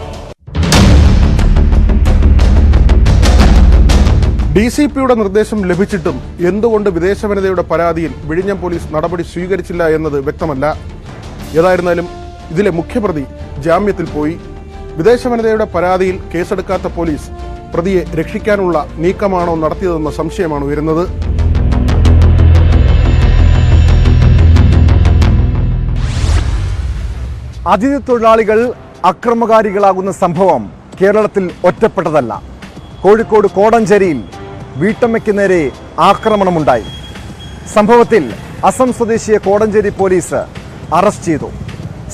DCPയുടെ നിർദ്ദേശം ലഭിച്ചിട്ടും എന്തുകൊണ്ട് വിദേശ വനിതയുടെ പരാതിയിൽ വിഴിഞ്ഞം പോലീസ് നടപടി സ്വീകരിച്ചില്ല എന്നത് വ്യക്തമല്ല. ഏതായിരുന്നാലും ഇതിലെ മുഖ്യപ്രതി ജാമ്യത്തിൽ പോയി. വിദേശ വനിതയുടെ പരാതിയിൽ കേസെടുക്കാത്ത പോലീസ് പ്രതിയെ രക്ഷിക്കാനുള്ള നീക്കമാണോ നടത്തിയതെന്ന സംശയമാണ് ഉയരുന്നത്. അതിഥി തൊഴിലാളികൾ അക്രമകാരികളാകുന്ന സംഭവം കേരളത്തിൽ ഒറ്റപ്പെട്ടതല്ല. കോഴിക്കോട് കോടഞ്ചേരിയിൽ വീട്ടമ്മയ്ക്ക് നേരെ ആക്രമണമുണ്ടായി. സംഭവത്തിൽ അസം സ്വദേശിയെ കോടഞ്ചേരി പോലീസ് അറസ്റ്റ് ചെയ്തു.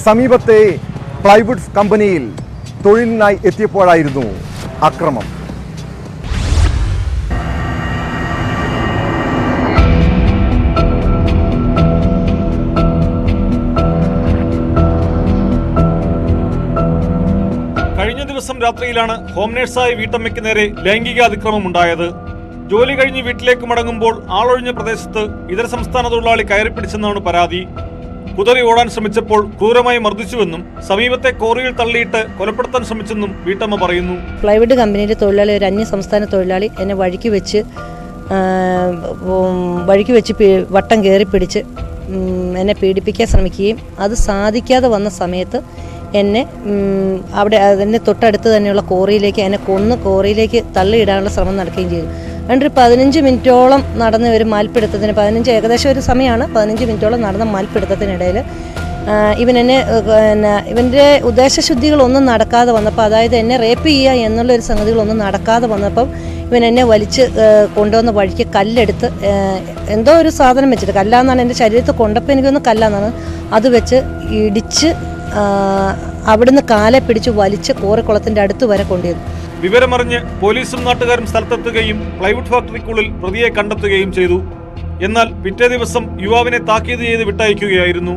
സമീപത്തെ പ്ലൈവുഡ് കമ്പനിയിൽ തൊഴിലിനായി എത്തിയപ്പോഴായിരുന്നു അക്രമം. കഴിഞ്ഞ ദിവസം രാത്രിയിലാണ് ഹോം നേഴ്സായ വീട്ടമ്മയ്ക്ക് നേരെ ലൈംഗിക അതിക്രമം ഉണ്ടായത്. ജോലി കഴിഞ്ഞ് വീട്ടിലേക്ക് മടങ്ങുമ്പോൾ ആളൊഴിഞ്ഞ പ്രദേശത്ത് ഇതര സംസ്ഥാന തൊഴിലാളി കയറിപ്പിടിച്ചെന്നാണ് പരാതി. കുതറി ഓടാൻ ശ്രമിച്ചപ്പോൾ ക്രൂരമായി മർദ്ദിച്ചുവെന്നും സമീപത്തെ കോറിയിൽ തള്ളിയിട്ട് കൊലപ്പെടുത്താൻ ശ്രമിച്ചെന്നും വീട്ടമ്മ പറയുന്നു. പ്ലൈവുഡ് കമ്പനിയിലെ തൊഴിലാളി, ഒരു അന്യ സംസ്ഥാന തൊഴിലാളി എന്നെ വഴിക്ക് വെച്ച് വഴിക്ക് വെച്ച് വട്ടം കയറി പിടിച്ച് എന്നെ പീഡിപ്പിക്കാൻ ശ്രമിക്കുകയും അത് സാധിക്കാതെ വന്ന സമയത്ത് എന്നെ എന്നെ തൊട്ടടുത്ത് തന്നെയുള്ള കോറിയിലേക്ക് എന്നെ കൊന്ന് കോറിയിലേക്ക് തള്ളിയിടാനുള്ള ശ്രമം നടക്കുകയും ചെയ്തു. ഒരു 15 മിനിറ്റോളം നടന്ന ഒരു മാൽപ്പിടുത്തത്തിന് ഏകദേശം ഒരു സമയമാണ്. 15 മിനിറ്റോളം നടന്ന മാൽപ്പിടുത്തത്തിനിടയിൽ ഇവൻ്റെ ഉദ്ദേശശുദ്ധികളൊന്നും നടക്കാതെ വന്നപ്പോൾ, അതായത് എന്നെ റേപ്പ് ചെയ്യുക എന്നുള്ളൊരു സംഗതികളൊന്നും നടക്കാതെ വന്നപ്പം ഇവൻ എന്നെ വലിച്ച് കൊണ്ടുവന്ന വഴിക്ക് കല്ലെടുത്ത് എന്തോ ഒരു സാധനം വെച്ചിട്ട്, കല്ലാന്നാണ് എൻ്റെ ശരീരത്തിൽ കൊണ്ടപ്പോൾ എനിക്കൊന്ന് കല്ലാന്നാണ്, അത് വെച്ച് ഇടിച്ച് അവിടുന്ന് കാലെ പിടിച്ച് വലിച്ച് കോറിക്കുളത്തിൻ്റെ അടുത്ത് വരെ കൊണ്ടുവന്നു. വിവരമറിഞ്ഞ് പോലീസും നാട്ടുകാരും സ്ഥലത്തെത്തുകയും പ്ലൈവുഡ് ഫാക്ടറിക്കുള്ളിൽ പ്രതിയെ കണ്ടെത്തുകയും ചെയ്തു. എന്നാൽ പിറ്റേ ദിവസം യുവാവിനെ താക്കീത് ചെയ്ത് വിട്ടയക്കുകയായിരുന്നു.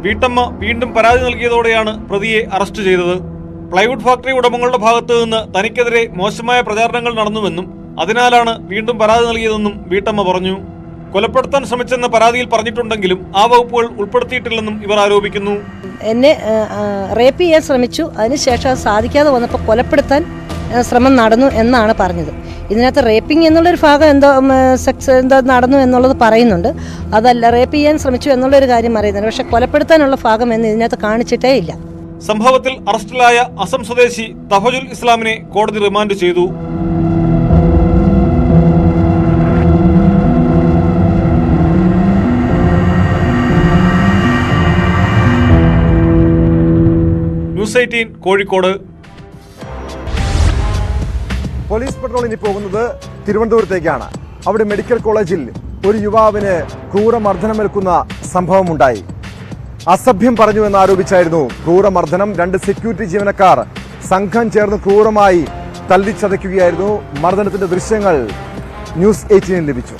വീട്ടമ്മ വീണ്ടും പരാതി നൽകിയതോടെയാണ് പ്രതിയെ അറസ്റ്റ് ചെയ്തത്. പ്ലൈവുഡ് ഫാക്ടറി ഉടമകളുടെ ഭാഗത്തു നിന്ന് തനിക്കെതിരെ മോശമായ പ്രചാരണങ്ങൾ നടന്നുവെന്നും അതിനാലാണ് വീണ്ടും പരാതി നൽകിയതെന്നും വീട്ടമ്മ പറഞ്ഞു. കൊലപ്പെടുത്താൻ ശ്രമിച്ചെന്ന പരാതിയിൽ പറഞ്ഞിട്ടുണ്ടെങ്കിലും ആ വകുപ്പുകൾ ഉൾപ്പെടുത്തിയിട്ടില്ലെന്നും ഇവർ ആരോപിക്കുന്നു. എന്നെ റേപ്പ് ചെയ്യാൻ ശ്രമിച്ചു, അതിനുശേഷം അത് സാധിക്കാതെ വന്നപ്പോൾ കൊലപ്പെടുത്താൻ ശ്രമം നടന്നു എന്നാണ് പറഞ്ഞത്. ഇതിനകത്ത് റേപ്പിംഗ് എന്നുള്ളൊരു ഭാഗം സെക്സ് നടന്നു എന്നുള്ളത് പറയുന്നുണ്ട്. അതല്ല, റേപ്പ് ചെയ്യാൻ ശ്രമിച്ചു എന്നുള്ളൊരു കാര്യം അറിയുന്നുണ്ട്. പക്ഷെ കൊലപ്പെടുത്താനുള്ള ഭാഗം എന്ന് ഇതിനകത്ത് കാണിച്ചിട്ടേ ഇല്ല. സംഭവത്തിൽ അറസ്റ്റിലായ അസം സ്വദേശി തഫജുൽ ഇസ്ലാമിനെ കോടതി റിമാൻഡ് ചെയ്തു. ന്യൂസ് 18 കോഴിക്കോട്. പോലീസ് പട്രോൾ ഇനി പോകുന്നത് തിരുവനന്തപുരത്തേക്കാണ്. അവിടെ മെഡിക്കൽ കോളേജിൽ ഒരു യുവാവിന് ക്രൂരമർദ്ദനമേൽക്കുന്ന സംഭവമുണ്ടായി. അസഭ്യം പറഞ്ഞു എന്നാരോപിച്ചായിരുന്നു ക്രൂരമർദ്ദനം. 2 സെക്യൂരിറ്റി ജീവനക്കാർ സംഘം ചേർന്ന് ക്രൂരമായി തല്ലിച്ചതയ്ക്കുകയായിരുന്നു. മർദ്ദനത്തിന്റെ ദൃശ്യങ്ങൾ ന്യൂസ് 18 ലഭിച്ചു.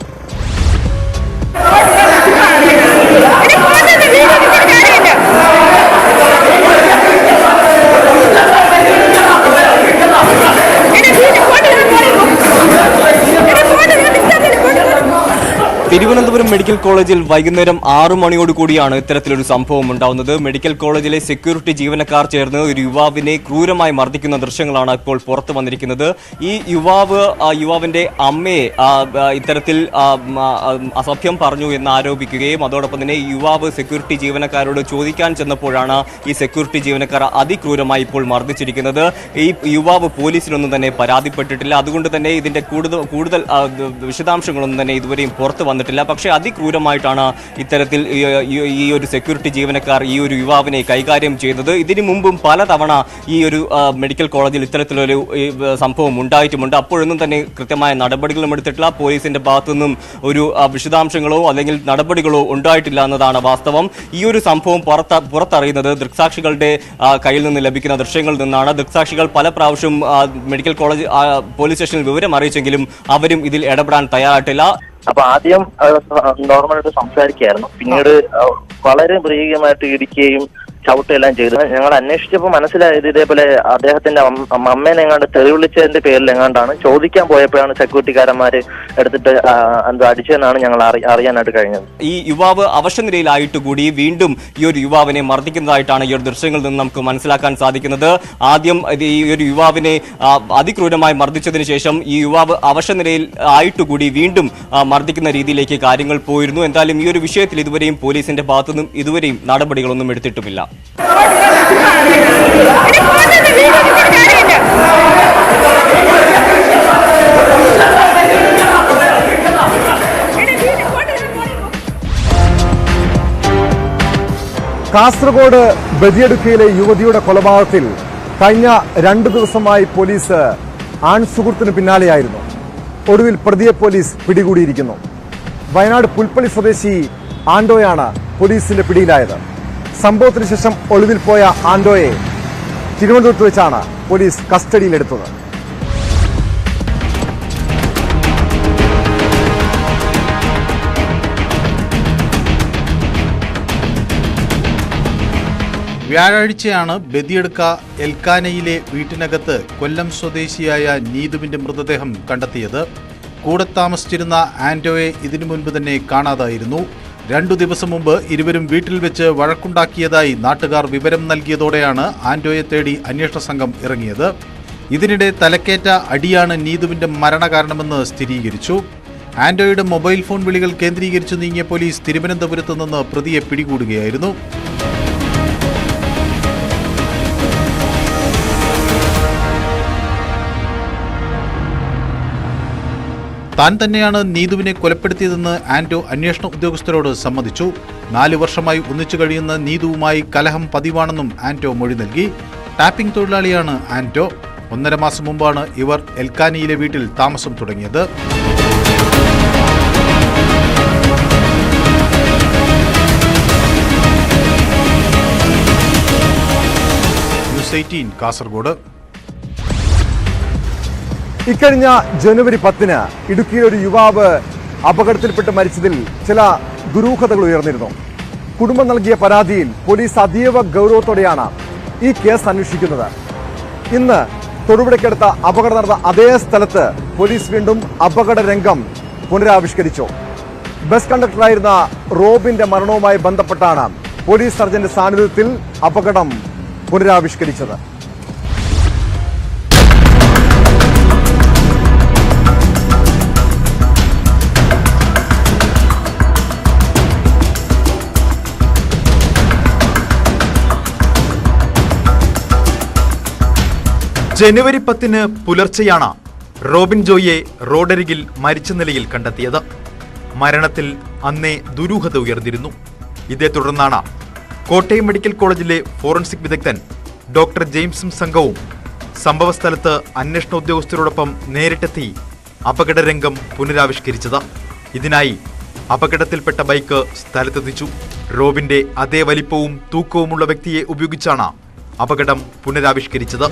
തിരുവനന്തപുരം മെഡിക്കൽ കോളേജിൽ വൈകുന്നേരം 6 മണിയോടുകൂടിയാണ് ഇത്തരത്തിലൊരു സംഭവം ഉണ്ടാവുന്നത്. മെഡിക്കൽ കോളേജിലെ സെക്യൂരിറ്റി ജീവനക്കാർ ചേർന്ന് ഒരു യുവാവിനെ ക്രൂരമായി മർദ്ദിക്കുന്ന ദൃശ്യങ്ങളാണ് ഇപ്പോൾ പുറത്തു വന്നിരിക്കുന്നത്. ഈ യുവാവിന്റെ അമ്മയെ ഇത്തരത്തിൽ അസഭ്യം പറഞ്ഞു എന്ന് ആരോപിക്കുകയും അതോടൊപ്പം തന്നെ ഈ യുവാവ് സെക്യൂരിറ്റി ജീവനക്കാരോട് ചോദിക്കാൻ ചെന്നപ്പോഴാണ് ഈ സെക്യൂരിറ്റി ജീവനക്കാർ അതിക്രൂരമായി ഇപ്പോൾ മർദ്ദിച്ചിരിക്കുന്നത്. ഈ യുവാവ് പോലീസിലൊന്നും തന്നെ പരാതിപ്പെട്ടിട്ടില്ല. അതുകൊണ്ട് തന്നെ ഇതിന്റെ കൂടുതൽ വിശദാംശങ്ങളൊന്നും തന്നെ ഇതുവരെയും പുറത്തു വന്നിട്ടില്ല. പക്ഷേ അതിക്രൂരമായിട്ടാണ് ഇത്തരത്തിൽ ഈ ഒരു സെക്യൂരിറ്റി ജീവനക്കാർ ഈ ഒരു യുവാവിനെ കൈകാര്യം ചെയ്തത്. ഇതിനു മുമ്പും പലതവണ ഈ ഒരു മെഡിക്കൽ കോളേജിൽ ഇത്തരത്തിലൊരു സംഭവം ഉണ്ടായിട്ടുമുണ്ട്. അപ്പോഴൊന്നും തന്നെ കൃത്യമായ നടപടികളും എടുത്തിട്ടില്ല. പോലീസിന്റെ ഭാഗത്തുനിന്നും ഒരു വിശദാംശങ്ങളോ അല്ലെങ്കിൽ നടപടികളോ ഉണ്ടായിട്ടില്ല എന്നതാണ് വാസ്തവം. ഈ ഒരു സംഭവം പുറത്തറിയുന്നത് ദൃക്സാക്ഷികളുടെ കയ്യിൽ നിന്ന് ലഭിക്കുന്ന ദൃശ്യങ്ങളിൽ നിന്നാണ്. ദൃക്സാക്ഷികൾ പല പ്രാവശ്യം മെഡിക്കൽ കോളേജ് പോലീസ് സ്റ്റേഷനിൽ വിവരം അറിയിച്ചെങ്കിലും അവരും ഇതിൽ ഇടപെടാൻ തയ്യാറായിട്ടില്ല. അപ്പൊ ആദ്യം നോർമലായിട്ട് സംസാരിക്കുകയായിരുന്നു, പിന്നീട് വളരെ മൃഗീയമായിട്ട് ഇടിക്കുകയും ചവിട്ടുകയെല്ലാം ചെയ്തു. ഞങ്ങൾ അന്വേഷിച്ചപ്പോൾ മനസ്സിലായത് ഇതേപോലെ അദ്ദേഹത്തിന്റെ അമ്മേനെ എങ്ങാണ്ട് തെറി വിളിച്ചതിന്റെ പേരിൽ എങ്ങാണ്ടാണ്. ചോദിക്കാൻ പോയപ്പോഴാണ് സെക്യൂരിറ്റിക്കാരന്മാര് എടുത്തിട്ട് എന്തോ അടിച്ചതെന്നാണ് ഞങ്ങൾ അറിയാനായിട്ട് കഴിഞ്ഞത്. ഈ യുവാവ് അവശനിലയിലായിട്ട് കൂടി വീണ്ടും ഈ ഒരു യുവാവിനെ മർദ്ദിക്കുന്നതായിട്ടാണ് ഈ ഒരു ദൃശ്യങ്ങളിൽ നിന്ന് നമുക്ക് മനസ്സിലാക്കാൻ സാധിക്കുന്നത്. ആദ്യം ഈ ഒരു യുവാവിനെ അതിക്രൂരമായി മർദ്ദിച്ചതിന് ശേഷം ഈ യുവാവ് അവശനിലയിൽ ആയിട്ടുകൂടി വീണ്ടും മർദ്ദിക്കുന്ന രീതിയിലേക്ക് കാര്യങ്ങൾ പോയിരുന്നു. എന്തായാലും ഈ ഒരു വിഷയത്തിൽ ഇതുവരെയും പോലീസിന്റെ ഭാഗത്തുനിന്നും ഇതുവരെയും നടപടികളൊന്നും എടുത്തിട്ടുമില്ല. കാസർഗോഡ് ബദിയടുക്കയിലെ യുവതിയുടെ കൊലപാതകത്തിൽ കഴിഞ്ഞ 2 ദിവസമായി പോലീസ് ആൺസുഹൃത്തിന് പിന്നാലെയായിരുന്നു. ഒടുവിൽ പ്രതിയെ പോലീസ് പിടികൂടിയിരിക്കുന്നു. വയനാട് പുൽപ്പള്ളി സ്വദേശി ആൻഡോയാണ് പോലീസിന്റെ പിടിയിലായത്. സംഭവത്തിന് ശേഷം ഒളിവിൽ പോയ ആൻഡോയെ തിരുവനന്തപുരത്ത് വെച്ചാണ് പോലീസ് കസ്റ്റഡിയിലെടുത്തത്. വ്യാഴാഴ്ചയാണ് ബദിയടുക്ക എൽക്കാനയിലെ വീട്ടിനകത്ത് കൊല്ലം സ്വദേശിയായ നീതുവിന്റെ മൃതദേഹം കണ്ടെത്തിയത്. കൂടെ താമസിച്ചിരുന്ന ആൻഡോയെ ഇതിനു മുൻപ് തന്നെ കാണാതായിരുന്നു. 2 ദിവസം മുമ്പ് ഇരുവരും വീട്ടിൽ വെച്ച് വഴക്കുണ്ടാക്കിയതായി നാട്ടുകാർ വിവരം നൽകിയതോടെയാണ് ആൻഡോയെ തേടി അന്വേഷണ സംഘം ഇറങ്ങിയത്. ഇതിനിടെ തലക്കേറ്റ അടിയാണ് നീതുവിന്റെ മരണകാരണമെന്ന് സ്ഥിരീകരിച്ചു. ആന്റോയുടെ മൊബൈൽ ഫോൺ വിളികൾ കേന്ദ്രീകരിച്ചു നീങ്ങിയ പോലീസ് തിരുവനന്തപുരത്ത് നിന്ന് പ്രതിയെ പിടികൂടുകയായിരുന്നു. താൻ തന്നെയാണ് നീതുവിനെ കൊലപ്പെടുത്തിയതെന്ന് ആന്റോ അന്വേഷണ ഉദ്യോഗസ്ഥരോട് സമ്മതിച്ചു. 4 വർഷമായി ഒന്നിച്ചു കഴിയുന്ന നീതുവുമായി കലഹം പതിവാണെന്നും ആന്റോ മൊഴി നൽകി. ടാപ്പിംഗ് തൊഴിലാളിയാണ് ആന്റോ. 1.5 മാസം മുമ്പാണ് ഇവർ എൽക്കാനിയിലെ വീട്ടിൽ താമസം തുടങ്ങിയത്. ന്യൂസ് 18 കാസർഗോഡ്. ഇക്കഴിഞ്ഞ ജനുവരി 10-ന് ഇടുക്കിയിലെ ഒരു യുവാവ് അപകടത്തിൽപ്പെട്ട് മരിച്ചതിൽ ചില ദുരൂഹതകൾ ഉയർന്നിരുന്നു. കുടുംബം നൽകിയ പരാതിയിൽ പോലീസ് അതീവ ഗൗരവത്തോടെയാണ് ഈ കേസ് അന്വേഷിക്കുന്നത്. ഇന്ന് തൊടുപുഴയ്ക്കടുത്ത അപകടം നടന്ന അതേ സ്ഥലത്ത് പോലീസ് വീണ്ടും അപകട രംഗം പുനരാവിഷ്കരിച്ചു. ബസ് കണ്ടക്ടറായിരുന്ന റോബിന്റെ മരണവുമായി ബന്ധപ്പെട്ടാണ് പോലീസ് സർജന്റെ സാന്നിധ്യത്തിൽ അപകടം പുനരാവിഷ്കരിച്ചത്. ജനുവരി 10-ന് പുലർച്ചെയാണ് റോബിൻ ജോയിയെ റോഡരികിൽ മരിച്ച നിലയിൽ കണ്ടെത്തിയത്. മരണത്തിൽ അന്നേ ദുരൂഹത ഉയർന്നിരുന്നു. ഇതേ തുടർന്നാണ് കോട്ടയം മെഡിക്കൽ കോളേജിലെ ഫോറൻസിക് വിദഗ്ധൻ ഡോക്ടർ ജെയിംസും സംഘവും സംഭവസ്ഥലത്ത് അന്വേഷണ ഉദ്യോഗസ്ഥരോടൊപ്പം നേരിട്ടെത്തി അപകടരംഗം പുനരാവിഷ്കരിച്ചത്. ഇതിനായി അപകടത്തിൽപ്പെട്ട ബൈക്ക് സ്ഥലത്തെത്തിച്ചു. റോബിന്റെ അതേ വലിപ്പവും തൂക്കവുമുള്ള വ്യക്തിയെ ഉപയോഗിച്ചാണ് അപകടം പുനരാവിഷ്കരിച്ചത്.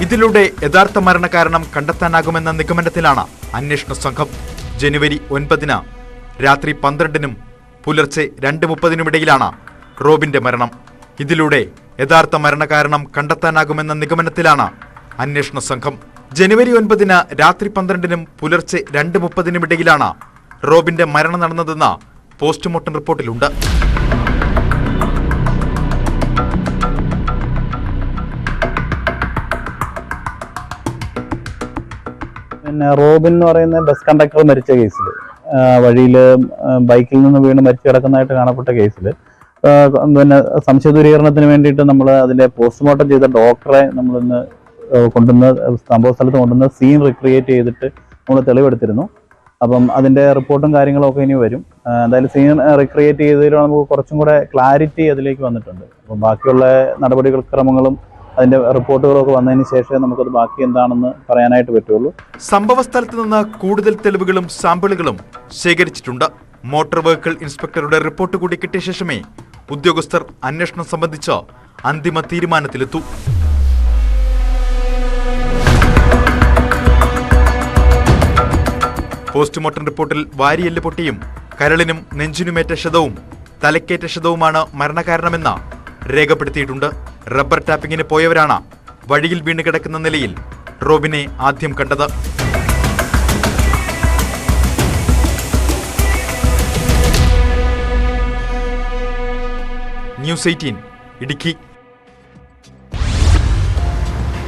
ഇതിലൂടെ യഥാർത്ഥ മരണകാരണം കണ്ടെത്താനാകുമെന്ന നിഗമനത്തിലാണ് അന്വേഷണ സംഘം. ജനുവരി 9-ന് രാത്രി 12-നും പുലർച്ചെ 2:30-നുമിടയിലാണ് റോബിന്റെ മരണം. ഇതിലൂടെ യഥാർത്ഥ മരണകാരണം കണ്ടെത്താനാകുമെന്ന നിഗമനത്തിലാണ് അന്വേഷണ സംഘം. ജനുവരി 9-ന് രാത്രി 12-നും പുലർച്ചെ 2:30-നുമിടയിലാണ് റോബിന്റെ മരണം നടന്നതെന്ന് പോസ്റ്റ്മോർട്ടം റിപ്പോർട്ടിലുണ്ട്. പിന്നെ റോബിൻ എന്ന് പറയുന്ന ബസ് കണ്ടക്ടർ മരിച്ച കേസിൽ വഴിയിൽ ബൈക്കിൽ നിന്ന് വീണ് മരിച്ചു കിടക്കുന്നതായിട്ട് കാണപ്പെട്ട കേസിൽ പിന്നെ സംശയ ദൂരീകരണത്തിന് വേണ്ടിയിട്ട് നമ്മൾ അതിന്റെ പോസ്റ്റ്മോർട്ടം ചെയ്ത ഡോക്ടറെ നമ്മളിന്ന് കൊണ്ടുവന്ന് സംഭവ സ്ഥലത്ത് കൊണ്ടുവന്ന് സീൻ റിക്രിയേറ്റ് ചെയ്തിട്ട് നമ്മൾ തെളിവെടുത്തിരുന്നു. അപ്പം അതിന്റെ റിപ്പോർട്ടും കാര്യങ്ങളും ഒക്കെ ഇനി വരും. എന്തായാലും സീൻ റിക്രിയേറ്റ് ചെയ്തതിലൂടെ നമുക്ക് കുറച്ചും കൂടെ ക്ലാരിറ്റി അതിലേക്ക് വന്നിട്ടുണ്ട്. അപ്പം ബാക്കിയുള്ള നടപടികൾ ക്രമങ്ങളും അതിന്റെ റിപ്പോർട്ടുകളൊക്കെ വന്നതിന് ശേഷമേ നമുക്കത് ബാക്കി എന്താണെന്ന് പറയാനായിട്ട് പറ്റുള്ളൂ. സംഭവ സ്ഥലത്ത് നിന്ന് കൂടുതൽ തെളിവുകളും സാമ്പിളുകളും ശേഖരിച്ചിട്ടുണ്ട്. മോട്ടോർ വെഹിക്കിൾ ഇൻസ്പെക്ടറുടെ റിപ്പോർട്ട് കൂടി കിട്ടിയ ശേഷമേ ഉദ്യോഗസ്ഥർ അന്വേഷണം സംബന്ധിച്ച് അന്തിമ തീരുമാനത്തിലെത്തൂ. പോസ്റ്റ്മോർട്ടം റിപ്പോർട്ടിൽ വാരിയെല്ല് പൊട്ടിയും കരളിനും നെഞ്ചിനുമേറ്റ ക്ഷതവും തലക്കേറ്റ ക്ഷതവുമാണ് മരണകാരണമെന്ന് രേഖപ്പെടുത്തിയിട്ടുണ്ട്. റബ്ബർ ടാപ്പിങ്ങിന് പോയവരാണ് വഴിയിൽ വീണ് കിടക്കുന്ന നിലയിൽ റോബിനെ ആദ്യം കണ്ടത്. ന്യൂസ് 18 ഇടുക്കി.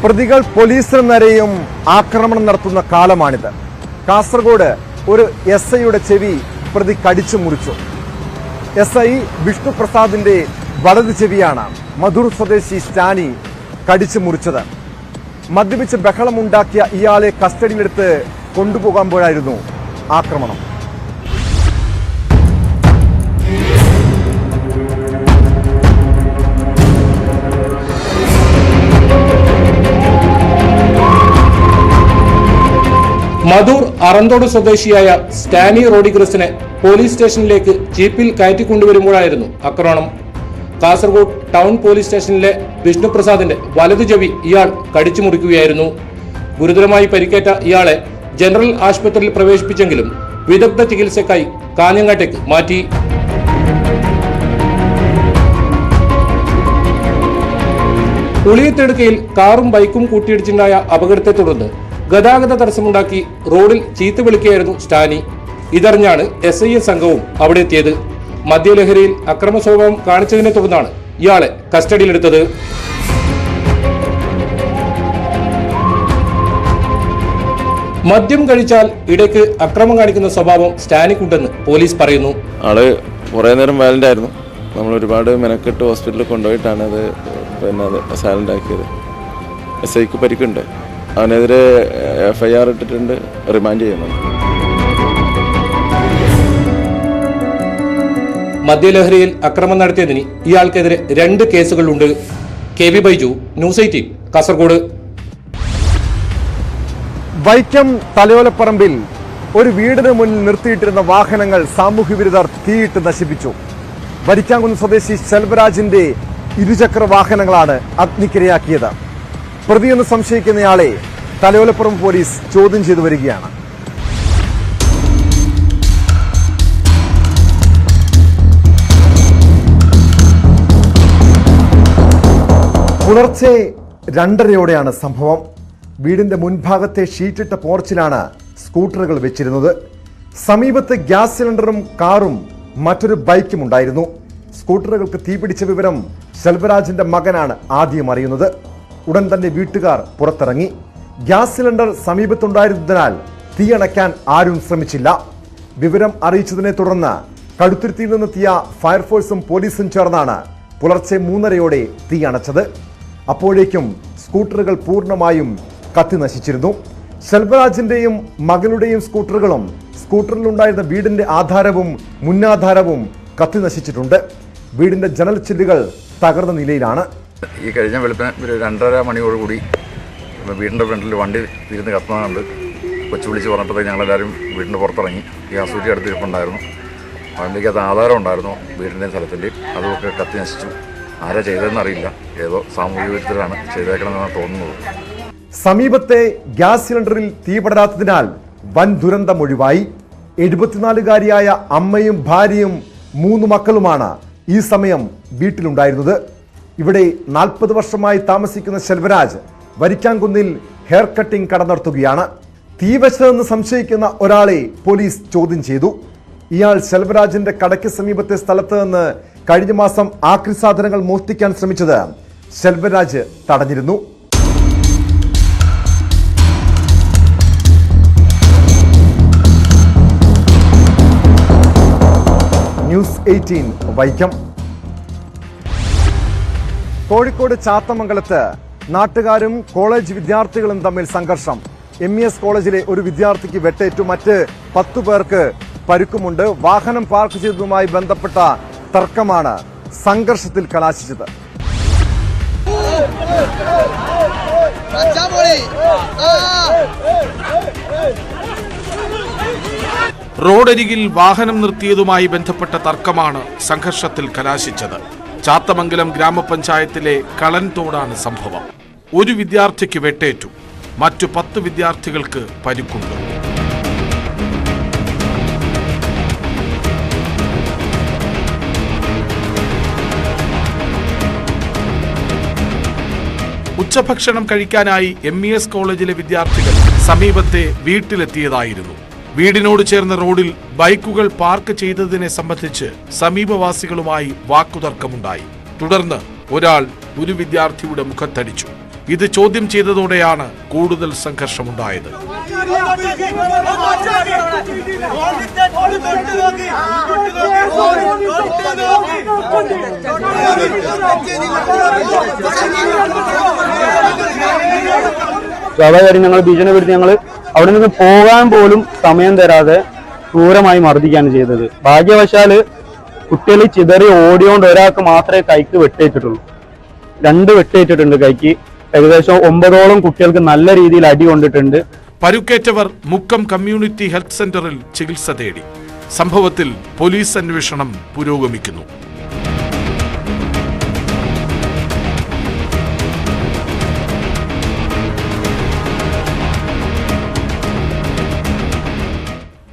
പ്രതികൾ പോലീസിന് നേരെയും ആക്രമണം നടത്തുന്ന കാലമാണിത്. കാസർഗോഡ് ഒരു SIയുടെ ചെവി പ്രതി കടിച്ചു മുറിച്ചു. SI വിഷ്ണുപ്രസാദിന്റെ വലത് ചെവിയാണ് മധുർ സ്വദേശി സ്റ്റാനി കടിച്ചു മുറിച്ചത്. മദ്യപിച്ച് ബഹളമുണ്ടാക്കിയ ഇയാളെ കസ്റ്റഡിയിലെടുത്ത് കൊണ്ടുപോകുമ്പോഴായിരുന്നു ആക്രമണം. മധൂർ അറന്തോട് സ്വദേശിയായ സ്റ്റാനി റോഡിഗ്രസിനെ പോലീസ് സ്റ്റേഷനിലേക്ക് ജീപ്പിൽ കയറ്റിക്കൊണ്ടുവരുമ്പോഴായിരുന്നു ആക്രമണം. കാസർഗോഡ് ടൗൺ പോലീസ് സ്റ്റേഷനിലെ വിഷ്ണുപ്രസാദിന്റെ വലതു ചെവി ഇയാൾ കടിച്ചു മുറിക്കുകയായിരുന്നു. ഗുരുതരമായി പരിക്കേറ്റ ഇയാളെ ജനറൽ ആശുപത്രിയിൽ പ്രവേശിപ്പിച്ചെങ്കിലും വിദഗ്ധ ചികിത്സയ്ക്കായി കാഞ്ഞങ്ങാട്ടേക്ക് മാറ്റി. ഉളിയത്തെടുക്കയിൽ കാറും ബൈക്കും കൂട്ടിയിടിച്ചുണ്ടായ അപകടത്തെ തുടർന്ന് ഗതാഗത തടസ്സമുണ്ടാക്കി റോഡിൽ ചീത്ത വിളിക്കുകയായിരുന്നു സ്റ്റാനി. ഇതറിഞ്ഞാണ് SIS സംഘവും അവിടെ എത്തിയത്. മദ്യലഹരിയിൽ അക്രമ സ്വഭാവം കാണിച്ചതിനെ തുടർന്നാണ് ഇയാളെ കസ്റ്റഡിയിലെടുത്തത്. മദ്യം കഴിച്ചാൽ ഇടയ്ക്ക് അക്രമം കാണിക്കുന്ന സ്വഭാവം സ്റ്റാനിക്കുണ്ടെന്ന് പോലീസ് പറയുന്നു. ആള് കുറേ നേരം വയലന്റ് ആയിരുന്നു. നമ്മൾ ഒരുപാട് മെനക്കെട്ട് ഹോസ്പിറ്റലിൽ കൊണ്ടുപോയിട്ടാണ് അത് സൈലന്റ് ആക്കിയത്. SIക്ക് പരിക്കുണ്ട്. അവനെതിരെ FIR ഇട്ടിട്ടുണ്ട്, റിമാൻഡ് ചെയ്യുന്നുണ്ട്. മദ്യലഹരിയിൽ അക്രമം നടത്തിയതിന് ഇയാൾക്കെതിരെ 2 കേസുകളുണ്ട്. K Biju, news 18, Kasaragod. Vaikom തലയോലപ്പറമ്പിൽ ഒരു വീടിന് മുന്നിൽ നിർത്തിയിട്ടിരുന്ന വാഹനങ്ങൾ സാമൂഹ്യ വിരുദ്ധർ തീയിട്ട് നശിപ്പിച്ചു. വരിക്കാംകുന്ന് സ്വദേശി ശെൽവരാജിന്റെ ഇരുചക്ര വാഹനങ്ങളാണ് അഗ്നിക്കിരയാക്കിയത്. പ്രതിയെന്ന് സംശയിക്കുന്നയാളെ തലയോലപ്പറമ്പ് പോലീസ് ചോദ്യം ചെയ്തു വരികയാണ്. പുലർച്ചെ 2:30 സംഭവം. വീടിന്റെ മുൻഭാഗത്തെ ഷീറ്റിട്ട പോർച്ചിലാണ് സ്കൂട്ടറുകൾ വെച്ചിരുന്നത്. സമീപത്ത് ഗ്യാസ് സിലിണ്ടറും കാറും മറ്റൊരു ബൈക്കും ഉണ്ടായിരുന്നു. സ്കൂട്ടറുകൾക്ക് തീപിടിച്ച വിവരം ശെൽവരാജിന്റെ മകനാണ് ആദ്യം അറിയുന്നത്. ഉടൻ തന്നെ വീട്ടുകാർ പുറത്തിറങ്ങി. ഗ്യാസ് സിലിണ്ടർ സമീപത്തുണ്ടായിരുന്നതിനാൽ തീയണയ്ക്കാൻ ആരും ശ്രമിച്ചില്ല. വിവരം അറിയിച്ചതിനെ തുടർന്ന് കടുത്തുരുത്തിയിൽ നിന്നെത്തിയ ഫയർഫോഴ്സും പോലീസും ചേർന്നാണ് പുലർച്ചെ 3:30 തീ അണച്ചത്. അപ്പോഴേക്കും സ്കൂട്ടറുകൾ പൂർണ്ണമായും കത്തി നശിച്ചിരുന്നു. ശെൽവരാജിന്റെയും മകളുടെയും സ്കൂട്ടറുകളും സ്കൂട്ടറിലുണ്ടായിരുന്ന വീടിന്റെ ആധാരവും മുന്നാധാരവും കത്തി നശിച്ചിട്ടുണ്ട്. വീടിന്റെ ജനൽ ചില്ലുകൾ തകർന്ന നിലയിലാണ്. ഈ കഴിഞ്ഞ വെളുപ്പിന് ഒരു 2:30 മണിയോടുകൂടി വീടിൻ്റെ ഫ്രണ്ടിൽ വണ്ടി ഇരുന്ന് കത്തുന്നുണ്ട്. കൊച്ചു വിളിച്ച് പറഞ്ഞപ്പോഴത്തേക്ക് ഞങ്ങളെല്ലാവരും വീടിൻ്റെ പുറത്തിറങ്ങി. ഗ്യാസ് കുറ്റി അടുത്തിരിപ്പുണ്ടായിരുന്നു. വണ്ടിക്കകത്ത് ആധാരം ഉണ്ടായിരുന്നു വീടിൻ്റെ സ്ഥലത്തിൽ. അതൊക്കെ കത്തി നശിച്ചു. ആരാ ചെയ്തതെന്ന് അറിയില്ല. ഏതോ സാമൂഹ്യ വിരുദ്ധരാണ് ചെയ്തേക്കണമെന്നാണ് തോന്നുന്നത്. സമീപത്തെ ഗ്യാസ് സിലിണ്ടറിൽ തീപടരാത്തതിനാൽ വൻ ദുരന്തം ഒഴിവായി. 74-കാരിയായ അമ്മയും ഭാര്യയും 3 മക്കളുമാണ് ഈ സമയം വീട്ടിലുണ്ടായിരുന്നത്. ഇവിടെ 40 വർഷമായി താമസിക്കുന്ന ശെൽവരാജ് വരിക്കാംകുന്നിൽ ഹെയർ കട്ടിംഗ് കട നടത്തുകയാണ്. തീവശതെന്ന് സംശയിക്കുന്ന ഒരാളെ പോലീസ് ചോദ്യം ചെയ്തു. ഇയാൾ ശെൽവരാജിന്റെ കടയ്ക്ക് സമീപത്തെ സ്ഥലത്ത് നിന്ന് കഴിഞ്ഞ മാസം ആക്രി സാധനങ്ങൾ മോഷ്ടിക്കാൻ ശ്രമിച്ചത് ശെൽവരാജ് തടഞ്ഞിരുന്നു. ന്യൂസ് 18 വൈക്കം. കോഴിക്കോട് ചാത്തമംഗലത്ത് നാട്ടുകാരും കോളേജ് വിദ്യാർത്ഥികളും തമ്മിൽ സംഘർഷം. MES കോളേജിലെ ഒരു വിദ്യാർത്ഥിക്ക് വെട്ടേറ്റു. മറ്റ് 10 പേർക്ക് പരുക്കുമുണ്ട്. വാഹനം പാർക്ക് ചെയ്തതുമായി ബന്ധപ്പെട്ട തർക്കമാണ് സംഘർഷത്തിൽ കലാശിച്ചത്. റോഡരികിൽ വാഹനം നിർത്തിയതുമായി ബന്ധപ്പെട്ട തർക്കമാണ് സംഘർഷത്തിൽ കലാശിച്ചത്. ചാത്തമംഗലം ഗ്രാമപഞ്ചായത്തിലെ കളൻതോടാണ് സംഭവം. ഒരു വിദ്യാർത്ഥിക്ക് വെട്ടേറ്റു. മറ്റു 10 വിദ്യാർത്ഥികൾക്ക് പരിക്കുണ്ട്. ഉച്ചഭക്ഷണം കഴിക്കാനായി MES കോളേജിലെ വിദ്യാർത്ഥികൾ സമീപത്തെ വീട്ടിലെത്തിയതായിരുന്നു. വീടിനോട് ചേർന്ന റോഡിൽ ബൈക്കുകൾ പാർക്ക് ചെയ്തതിനെ സംബന്ധിച്ച് സമീപവാസികളുമായി വാക്കുതർക്കമുണ്ടായി. തുടർന്ന് ഒരാൾ ഒരു വിദ്യാർത്ഥിയുടെ മുഖത്തടിച്ചു. ഇത് ചോദ്യം ചെയ്തതോടെയാണ് കൂടുതൽ സംഘർഷമുണ്ടായത്. സ്വാഭാവികമായിട്ടും ഞങ്ങൾ ഭീഷണിപ്പെടുത്തി ഞങ്ങൾ അവിടെ നിന്ന് പോകാൻ പോലും സമയം തരാതെ ക്രൂരമായി മർദ്ദിക്കുകയാണ് ചെയ്തത്. ഭാഗ്യവശാല് കുട്ടികൾ ചിതറി ഓടിയോണ്ട് ഒരാൾക്ക് മാത്രമേ കൈക്ക് വെട്ടേറ്റിട്ടുള്ളൂ. 2 വെട്ടേറ്റിട്ടുണ്ട് കൈക്ക്. ഏകദേശം 9ഓളം കുട്ടികൾക്ക് നല്ല രീതിയിൽ അടി കൊണ്ടിട്ടുണ്ട്. പരുക്കേറ്റവർ മുക്കം കമ്മ്യൂണിറ്റി ഹെൽത്ത് സെന്ററിൽ ചികിത്സ തേടി. സംഭവത്തിൽ പോലീസ് അന്വേഷണം പുരോഗമിക്കുന്നു.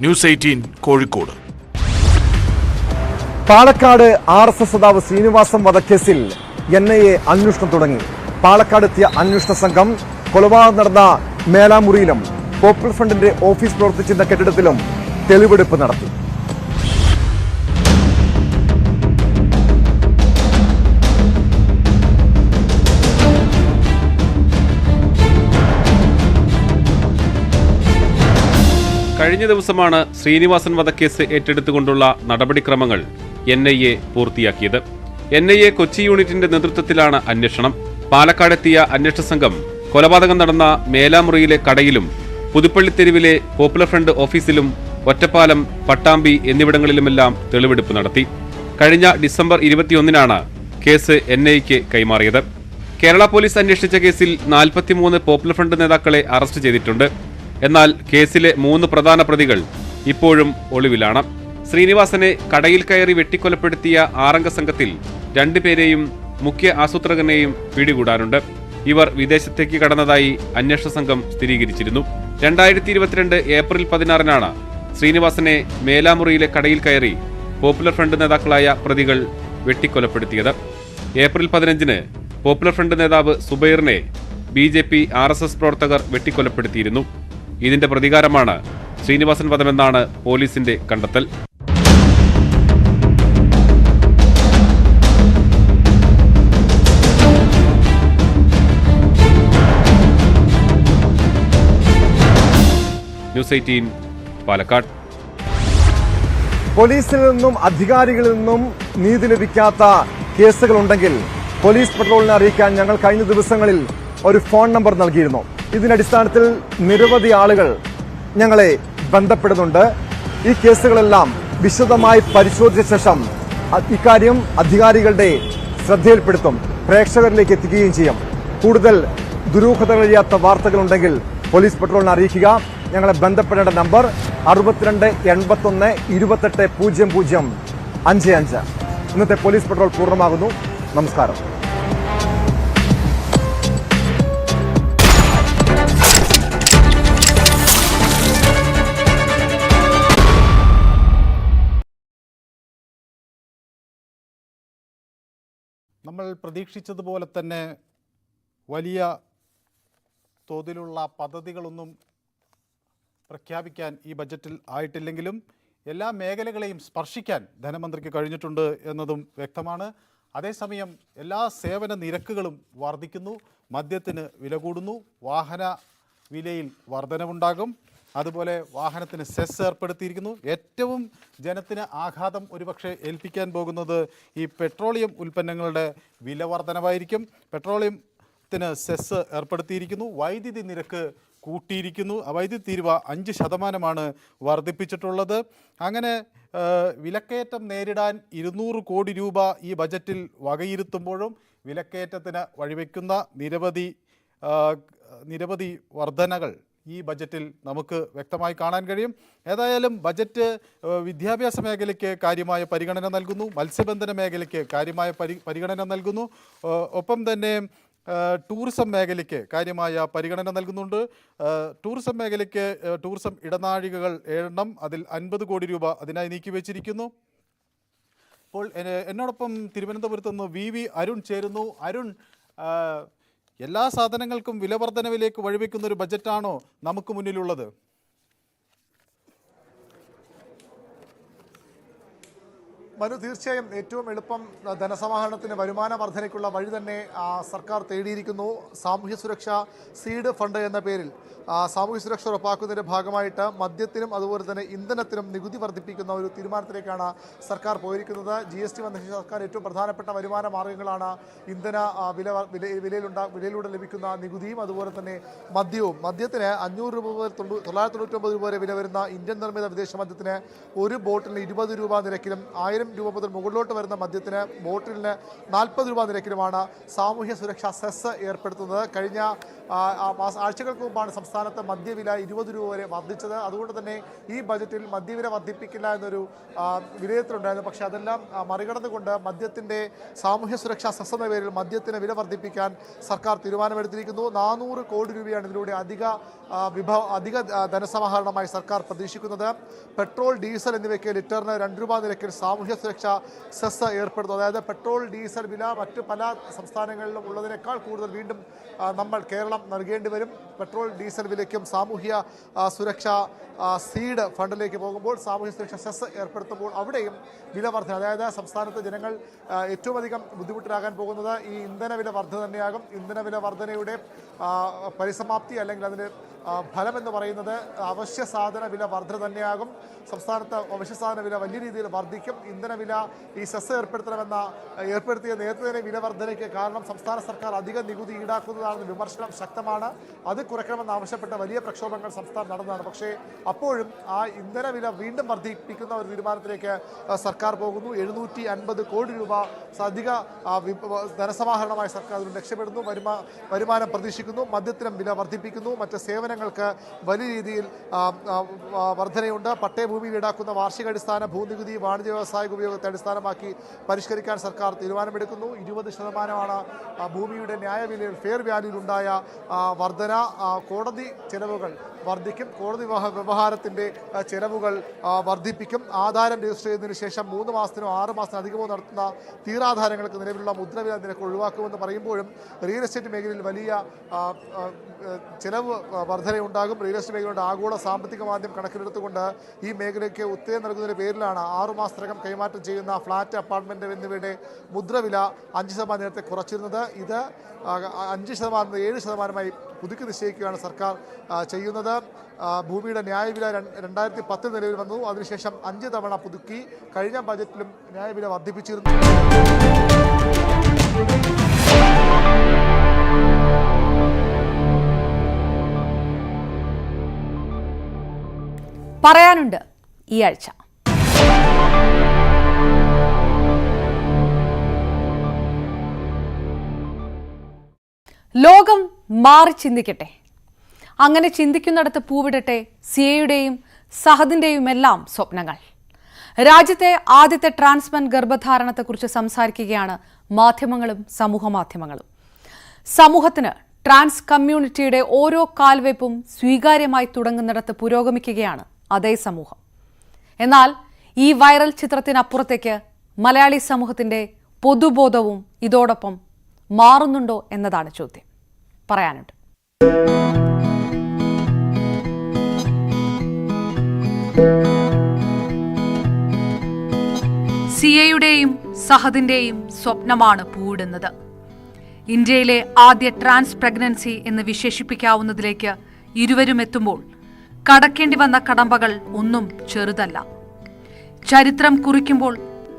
ന്യൂസ് 18 കോഴിക്കോട്. പാലക്കാട് RSS നേതാവ് ശ്രീനിവാസം വധക്കേസിൽ NIA അന്വേഷണം തുടങ്ങി. പാലക്കാടെത്തിയ അന്വേഷണ സംഘം കൊലപാതകം നടന്ന മേലാമുറിയിലും പോപ്പുലർ ഫ്രണ്ടിന്റെ ഓഫീസ് പ്രവർത്തിച്ചിരുന്ന കെട്ടിടത്തിലും തെളിവെടുപ്പ് നടത്തി. കഴിഞ്ഞ ദിവസമാണ് ശ്രീനിവാസൻ വധക്കേസ് ഏറ്റെടുത്തുകൊണ്ടുള്ള നടപടിക്രമങ്ങൾ NIA പൂർത്തിയാക്കിയത്. NIA കൊച്ചി യൂണിറ്റിന്റെ നേതൃത്വത്തിലാണ് അന്വേഷണം. പാലക്കാടെത്തിയ അന്വേഷണ സംഘം കൊലപാതകം നടന്ന മേലാമുറിയിലെ കടയിലും പുതുപ്പള്ളിത്തെരുവിലെ പോപ്പുലർ ഫ്രണ്ട് ഓഫീസിലും ഒറ്റപ്പാലം, പട്ടാമ്പി എന്നിവിടങ്ങളിലുമെല്ലാം തെളിവെടുപ്പ് നടത്തി. കഴിഞ്ഞ ഡിസംബർ 21-നാണ് കേസ് NIAക്ക് കൈമാറിയത്. കേരള പോലീസ് അന്വേഷിച്ച കേസിൽ 43 പോപ്പുലർ ഫ്രണ്ട് നേതാക്കളെ അറസ്റ്റ് ചെയ്തിട്ടുണ്ട്. എന്നാൽ കേസിലെ 3 പ്രധാന പ്രതികൾ ഇപ്പോഴും ഒളിവിലാണ്. ശ്രീനിവാസനെ കടയിൽ കയറി വെട്ടിക്കൊലപ്പെടുത്തിയ 6-അംഗ സംഘത്തിൽ 2 പേരെയും മുഖ്യ ആസൂത്രകനെയും പിടികൂടാനുണ്ട്. ഇവർ വിദേശത്തേക്ക് കടന്നതായി അന്വേഷണ സംഘം സ്ഥിരീകരിച്ചിരുന്നു. 2022 ഏപ്രിൽ 16-നാണ് ശ്രീനിവാസനെ മേലാമുറിയിലെ കടയിൽ കയറി പോപ്പുലർ ഫ്രണ്ട് നേതാക്കളായ പ്രതികൾ വെട്ടിക്കൊലപ്പെടുത്തിയത്. ഏപ്രിൽ 15-ന് പോപ്പുലർ ഫ്രണ്ട് നേതാവ് സുബൈറിനെ BJP RSS പ്രവർത്തകർ വെട്ടിക്കൊലപ്പെടുത്തിയിരുന്നു. ഇതിന്റെ പ്രതികാരമാണ് ശ്രീനിവാസൻ വധമെന്നാണ് പോലീസിന്റെ കണ്ടെത്തൽ. ന്യൂസ് 18 പാലക്കാട്. പോലീസിൽ നിന്നും അധികാരികളിൽ നിന്നും നീതി ലഭിക്കാത്ത കേസുകളുണ്ടെങ്കിൽ പോലീസ് പെട്രോളിനെ അറിയിക്കാൻ ഞങ്ങൾ കഴിഞ്ഞ ദിവസങ്ങളിൽ ഒരു ഫോൺ നമ്പർ നൽകിയിരുന്നു. ഇതിന്റെ അടിസ്ഥാനത്തിൽ നിരവധി ആളുകൾ ഞങ്ങളെ ബന്ധപ്പെടുന്നുണ്ട്. ഈ കേസുകളെല്ലാം വിശദമായി പരിശോധിച്ച ശേഷം ഇക്കാര്യം അധികാരികളുടെ ശ്രദ്ധയിൽപ്പെടുത്തും, പ്രേക്ഷകരിലേക്ക് എത്തിക്കുകയും ചെയ്യും. കൂടുതൽ ദുരൂഹതകൾ കഴിയാത്ത വാർത്തകളുണ്ടെങ്കിൽ പോലീസ് പെട്രോളിനെ അറിയിക്കുക. ഞങ്ങളെ ബന്ധപ്പെടേണ്ട നമ്പർ 62 81 28 00 55. ഇന്നത്തെ പോലീസ് പെട്രോൾ പൂർണ്ണമാകുന്നു. നമസ്കാരം. നമ്മൾ പ്രതീക്ഷിച്ചതുപോലെ തന്നെ വലിയ തോതിലുള്ള പദ്ധതികളൊന്നും പ്രഖ്യാപിക്കാൻ ഈ ബജറ്റിൽ ആയിട്ടില്ലെങ്കിലും എല്ലാ മേഖലകളെയും സ്പർശിക്കാൻ ധനമന്ത്രിക്ക് കഴിഞ്ഞിട്ടുണ്ട് എന്നതും വ്യക്തമാണ്. അതേസമയം എല്ലാ സേവന നിരക്കുകളും വർദ്ധിക്കുന്നു. മദ്യത്തിന് വില കൂടുന്നു, വാഹന വിലയിൽ വർധനവുണ്ടാകും, അതുപോലെ വാഹനത്തിന് സെസ് ഏർപ്പെടുത്തിയിരിക്കുന്നു. ഏറ്റവും ജനത്തിന് ആഘാതം ഒരുപക്ഷെ ഏൽപ്പിക്കാൻ പോകുന്നത് ഈ പെട്രോളിയം ഉൽപ്പന്നങ്ങളുടെ വില വർധനവായിരിക്കും. പെട്രോളിയത്തിന് സെസ് ഏർപ്പെടുത്തിയിരിക്കുന്നു, വൈദ്യുതി നിരക്ക് കൂട്ടിയിരിക്കുന്നു. വൈദ്യുതി തീരുവ 5% വർദ്ധിപ്പിച്ചിട്ടുള്ളത്. അങ്ങനെ വിലക്കയറ്റം നേരിടാൻ 200 കോടി രൂപ ഈ ബജറ്റിൽ വകയിരുത്തുമ്പോഴും വിലക്കയറ്റത്തിന് വഴിവെക്കുന്ന നിരവധി വർധനകൾ ഈ ബജറ്റിൽ നമുക്ക് വ്യക്തമായി കാണാൻ കഴിയും. ഏതായാലും ബജറ്റ് വിദ്യാഭ്യാസ മേഖലയ്ക്ക് കാര്യമായ പരിഗണന നൽകുന്നു, മത്സ്യബന്ധന മേഖലയ്ക്ക് കാര്യമായ പരിഗണന നൽകുന്നു, ഒപ്പം തന്നെ ടൂറിസം മേഖലയ്ക്ക് കാര്യമായ പരിഗണന നൽകുന്നുണ്ട്. ടൂറിസം മേഖലയ്ക്ക് ടൂറിസം ഇടനാഴികകൾ 7 അതിൽ 50 കോടി രൂപ അതിനായി നീക്കിവെച്ചിരിക്കുന്നു. ഇപ്പോൾ എന്നോടൊപ്പം തിരുവനന്തപുരത്ത് നിന്ന് VV അരുൺ ചേരുന്നു. അരുൺ, എല്ലാ സാധനങ്ങൾക്കും വില വർധനവിലേക്ക് വഴിവെക്കുന്ന ഒരു ബജറ്റാണോ നമുക്ക് മുന്നിലുള്ളത്? മനു, തീർച്ചയായും ഏറ്റവും എളുപ്പം ധനസമാഹരണത്തിന് വരുമാന വർധനയ്ക്കുള്ള വഴി തന്നെ സർക്കാർ തേടിയിരിക്കുന്നു. സാമൂഹ്യ സുരക്ഷാ സീഡ് ഫണ്ട് എന്ന പേരിൽ സാമൂഹ്യ സുരക്ഷ ഉറപ്പാക്കുന്നതിൻ്റെ ഭാഗമായിട്ട് മദ്യത്തിനും അതുപോലെ തന്നെ ഇന്ധനത്തിനും നികുതി വർദ്ധിപ്പിക്കുന്ന ഒരു തീരുമാനത്തിലേക്കാണ് സർക്കാർ പോയിരിക്കുന്നത്. GST വന്ന സർക്കാർ ഏറ്റവും പ്രധാനപ്പെട്ട വരുമാന മാർഗ്ഗങ്ങളാണ് ഇന്ധന വിലയിലൂടെ ലഭിക്കുന്ന നികുതിയും അതുപോലെ തന്നെ മദ്യവും. മദ്യത്തിന് 500 രൂപ മുതൽ 999 രൂപ വരെ വില വരുന്ന ഇന്ത്യൻ നിർമ്മിത വിദേശ മദ്യത്തിന് ഒരു ബോട്ടിലിന് 20 രൂപ നിരക്കിലും 1000 രൂപ മുതൽ മുകളിലോട്ട് വരുന്ന മദ്യത്തിന് ബോട്ടിലിന് 40 രൂപ നിരക്കിലുമാണ് സാമൂഹ്യ സുരക്ഷാ സെസ് ഏർപ്പെടുത്തുന്നത്. കഴിഞ്ഞ ആഴ്ചകൾക്ക് മുമ്പാണ് സംസ്ഥാനത്ത് മദ്യവില 20 രൂപ വരെ വർദ്ധിച്ചത്. അതുകൊണ്ട് തന്നെ ഈ ബജറ്റിൽ മദ്യവില വർദ്ധിപ്പിക്കില്ല എന്നൊരു വിലയിരുത്തലുണ്ടായിരുന്നു. പക്ഷേ അതെല്ലാം മറികടന്നുകൊണ്ട് മദ്യത്തിൻ്റെ സാമൂഹ്യ സുരക്ഷാ സെസ് എന്ന പേരിൽ മദ്യത്തിന് വില വർദ്ധിപ്പിക്കാൻ സർക്കാർ തീരുമാനമെടുത്തിരിക്കുന്നു. 400 കോടി രൂപയാണ് ഇതിലൂടെ അധിക ധനസമാഹരണമായി സർക്കാർ പ്രതീക്ഷിക്കുന്നത്. പെട്രോൾ, ഡീസൽ എന്നിവയ്ക്ക് ലിറ്ററിന് 2 രൂപ നിരക്കിൽ സാമൂഹ്യ സുരക്ഷാ സെസ് ഏർപ്പെടുത്തുന്നു. അതായത് പെട്രോൾ, ഡീസൽ വില മറ്റു പല സംസ്ഥാനങ്ങളിലും ഉള്ളതിനേക്കാൾ കൂടുതൽ വീണ്ടും കേരളം നൽകേണ്ടി വരും. പെട്രോൾ, ഡീസൽ വിലയ്ക്കും സാമൂഹ്യ സുരക്ഷാ സീഡ് ഫണ്ടിലേക്ക് പോകുമ്പോൾ സാമൂഹ്യ സുരക്ഷാ സെസ് ഏർപ്പെടുത്തുമ്പോൾ അവിടെയും വില വർധന, അതായത് സംസ്ഥാനത്ത് ജനങ്ങൾ ഏറ്റവും അധികം ബുദ്ധിമുട്ടിലാകാൻ പോകുന്നത് ഈ ഇന്ധനവില വർധന തന്നെയാകും. ഇന്ധനവില വർധനയുടെ പരിസമാപ്തി അല്ലെങ്കിൽ അതിൻ്റെ ഫലമെന്ന് പറയുന്നത് അവശ്യ സാധന വില വർധന തന്നെയാകും. സംസ്ഥാനത്ത് അവശ്യ സാധന വില വലിയ രീതിയിൽ വർദ്ധിക്കും. ഇന്ധനവില ഈ സെസ് ഏർപ്പെടുത്തിയ നേരത്തെ തന്നെ വില വർധനയ്ക്ക് കാരണം സംസ്ഥാന സർക്കാർ അധിക നികുതി ഈടാക്കുന്നതാണെന്ന് വിമർശനം ശക്തമാണ്. അത് കുറയ്ക്കണമെന്ന് ആവശ്യപ്പെട്ട വലിയ പ്രക്ഷോഭങ്ങൾ സംസ്ഥാനം നടന്നതാണ്. പക്ഷേ അപ്പോഴും ആ ഇന്ധനവില വീണ്ടും വർദ്ധിപ്പിക്കുന്ന ഒരു തീരുമാനത്തിലേക്ക് സർക്കാർ പോകുന്നു. 750 കോടി രൂപ അധിക ധനസമാഹരണമായി സർക്കാർ അതിൽ ലക്ഷ്യമിടുന്നു. വരുമാനം പ്രതീക്ഷിക്കുന്നു. മദ്യത്തിനും വില വർദ്ധിപ്പിക്കുന്നു. മറ്റ് സേവനങ്ങൾക്ക് വലിയ രീതിയിൽ വർധനയുണ്ട്. പട്ടയഭൂമിയിൽ ഈടാക്കുന്ന വാർഷികാടിസ്ഥാന ഭൂനികുതി വാണിജ്യ വ്യവസായിക ഉപയോഗത്തെ അടിസ്ഥാനമാക്കി പരിഷ്കരിക്കാൻ സർക്കാർ തീരുമാനമെടുക്കുന്നു. 20% ഭൂമിയുടെ ന്യായവിലയിൽ ഫെയർ വാല്യൂയിലുണ്ടായ വർധന. കോടതി ചെലവുകൾ വർദ്ധിക്കും. കോടതി വ്യവഹാരത്തിൻ്റെ ചെലവുകൾ വർദ്ധിപ്പിക്കും. ആധാരം രജിസ്റ്റർ ചെയ്തതിനു ശേഷം 3 മാസത്തിനോ 6 മാസത്തിനോ അധികമോ നടത്തുന്ന തീരാധാരങ്ങൾക്ക് നിലവിലുള്ള മുദ്രവില നിരക്ക് ഒഴിവാക്കുമെന്ന് പറയുമ്പോഴും റിയൽ എസ്റ്റേറ്റ് മേഖലയിൽ വലിയ ചെലവ് വർധനയുണ്ടാകും. റിയൽ എസ്റ്റേറ്റ് മേഖലയുടെ ആഗോള സാമ്പത്തിക മാന്ദ്യം കണക്കിലെടുത്തുകൊണ്ട് ഈ മേഖലയ്ക്ക് ഉത്തേജനം നൽകുന്നതിൻ്റെ പേരിലാണ് 6 മാസത്തിനകം കൈമാറ്റം ചെയ്യുന്ന ഫ്ലാറ്റ്, അപ്പാർട്ട്മെൻറ്റ് എന്നിവയുടെ മുദ്രവില 5% നേരത്തെ കുറച്ചിരുന്നത്. ഇത് 5% 7% പുതുക്കി നിശ്ചയിക്കുകയാണ് സർക്കാർ ചെയ്യുന്നത്. ഭൂമിയുടെ ന്യായവില 2010 നിലവിൽ വന്നു. അതിനുശേഷം 5 തവണ പുതുക്കി. കഴിഞ്ഞ ബജറ്റിലും ന്യായവില വർദ്ധിപ്പിച്ചിരുന്നു. പറയാനുണ്ട് ഈ ആഴ്ച. ലോകം മാറി ചിന്തിക്കട്ടെ. അങ്ങനെ ചിന്തിക്കുന്നിടത്ത് പൂവിടട്ടെ സിയയുടെയും സഹദിന്റെയും എല്ലാം സ്വപ്നങ്ങൾ. രാജ്യത്തെ ആദ്യത്തെ ട്രാൻസ്മെൻ ഗർഭധാരണത്തെക്കുറിച്ച് സംസാരിക്കുകയാണ് മാധ്യമങ്ങളും സമൂഹ മാധ്യമങ്ങളും. സമൂഹത്തിന് ട്രാൻസ് കമ്മ്യൂണിറ്റിയുടെ ഓരോ കാൽവയ്പും സ്വീകാര്യമായി തുടങ്ങുന്നിടത്ത് പുരോഗമിക്കുകയാണ് അതേ സമൂഹം. എന്നാൽ ഈ വൈറൽ ചിത്രത്തിനപ്പുറത്തേക്ക് മലയാളി സമൂഹത്തിന്റെ പൊതുബോധവും ഇതോടൊപ്പം മാറുന്നുണ്ടോ എന്നതാണ് ചോദ്യം. പറയാനുണ്ട്. സിയയുടെയും സഹദിന്റെയും സ്വപ്നമാണ് പൂവിടുന്നത്. ഇന്ത്യയിലെ ആദ്യ ട്രാൻസ് പ്രഗ്നൻസി എന്ന് വിശേഷിപ്പിക്കാവുന്നതിലേക്ക് ഇരുവരും എത്തുമ്പോൾ കടക്കേണ്ടി വന്ന കടമ്പകൾ ഒന്നും ചെറുതല്ല. ചരിത്രം കുറിക്കുമ്പോൾ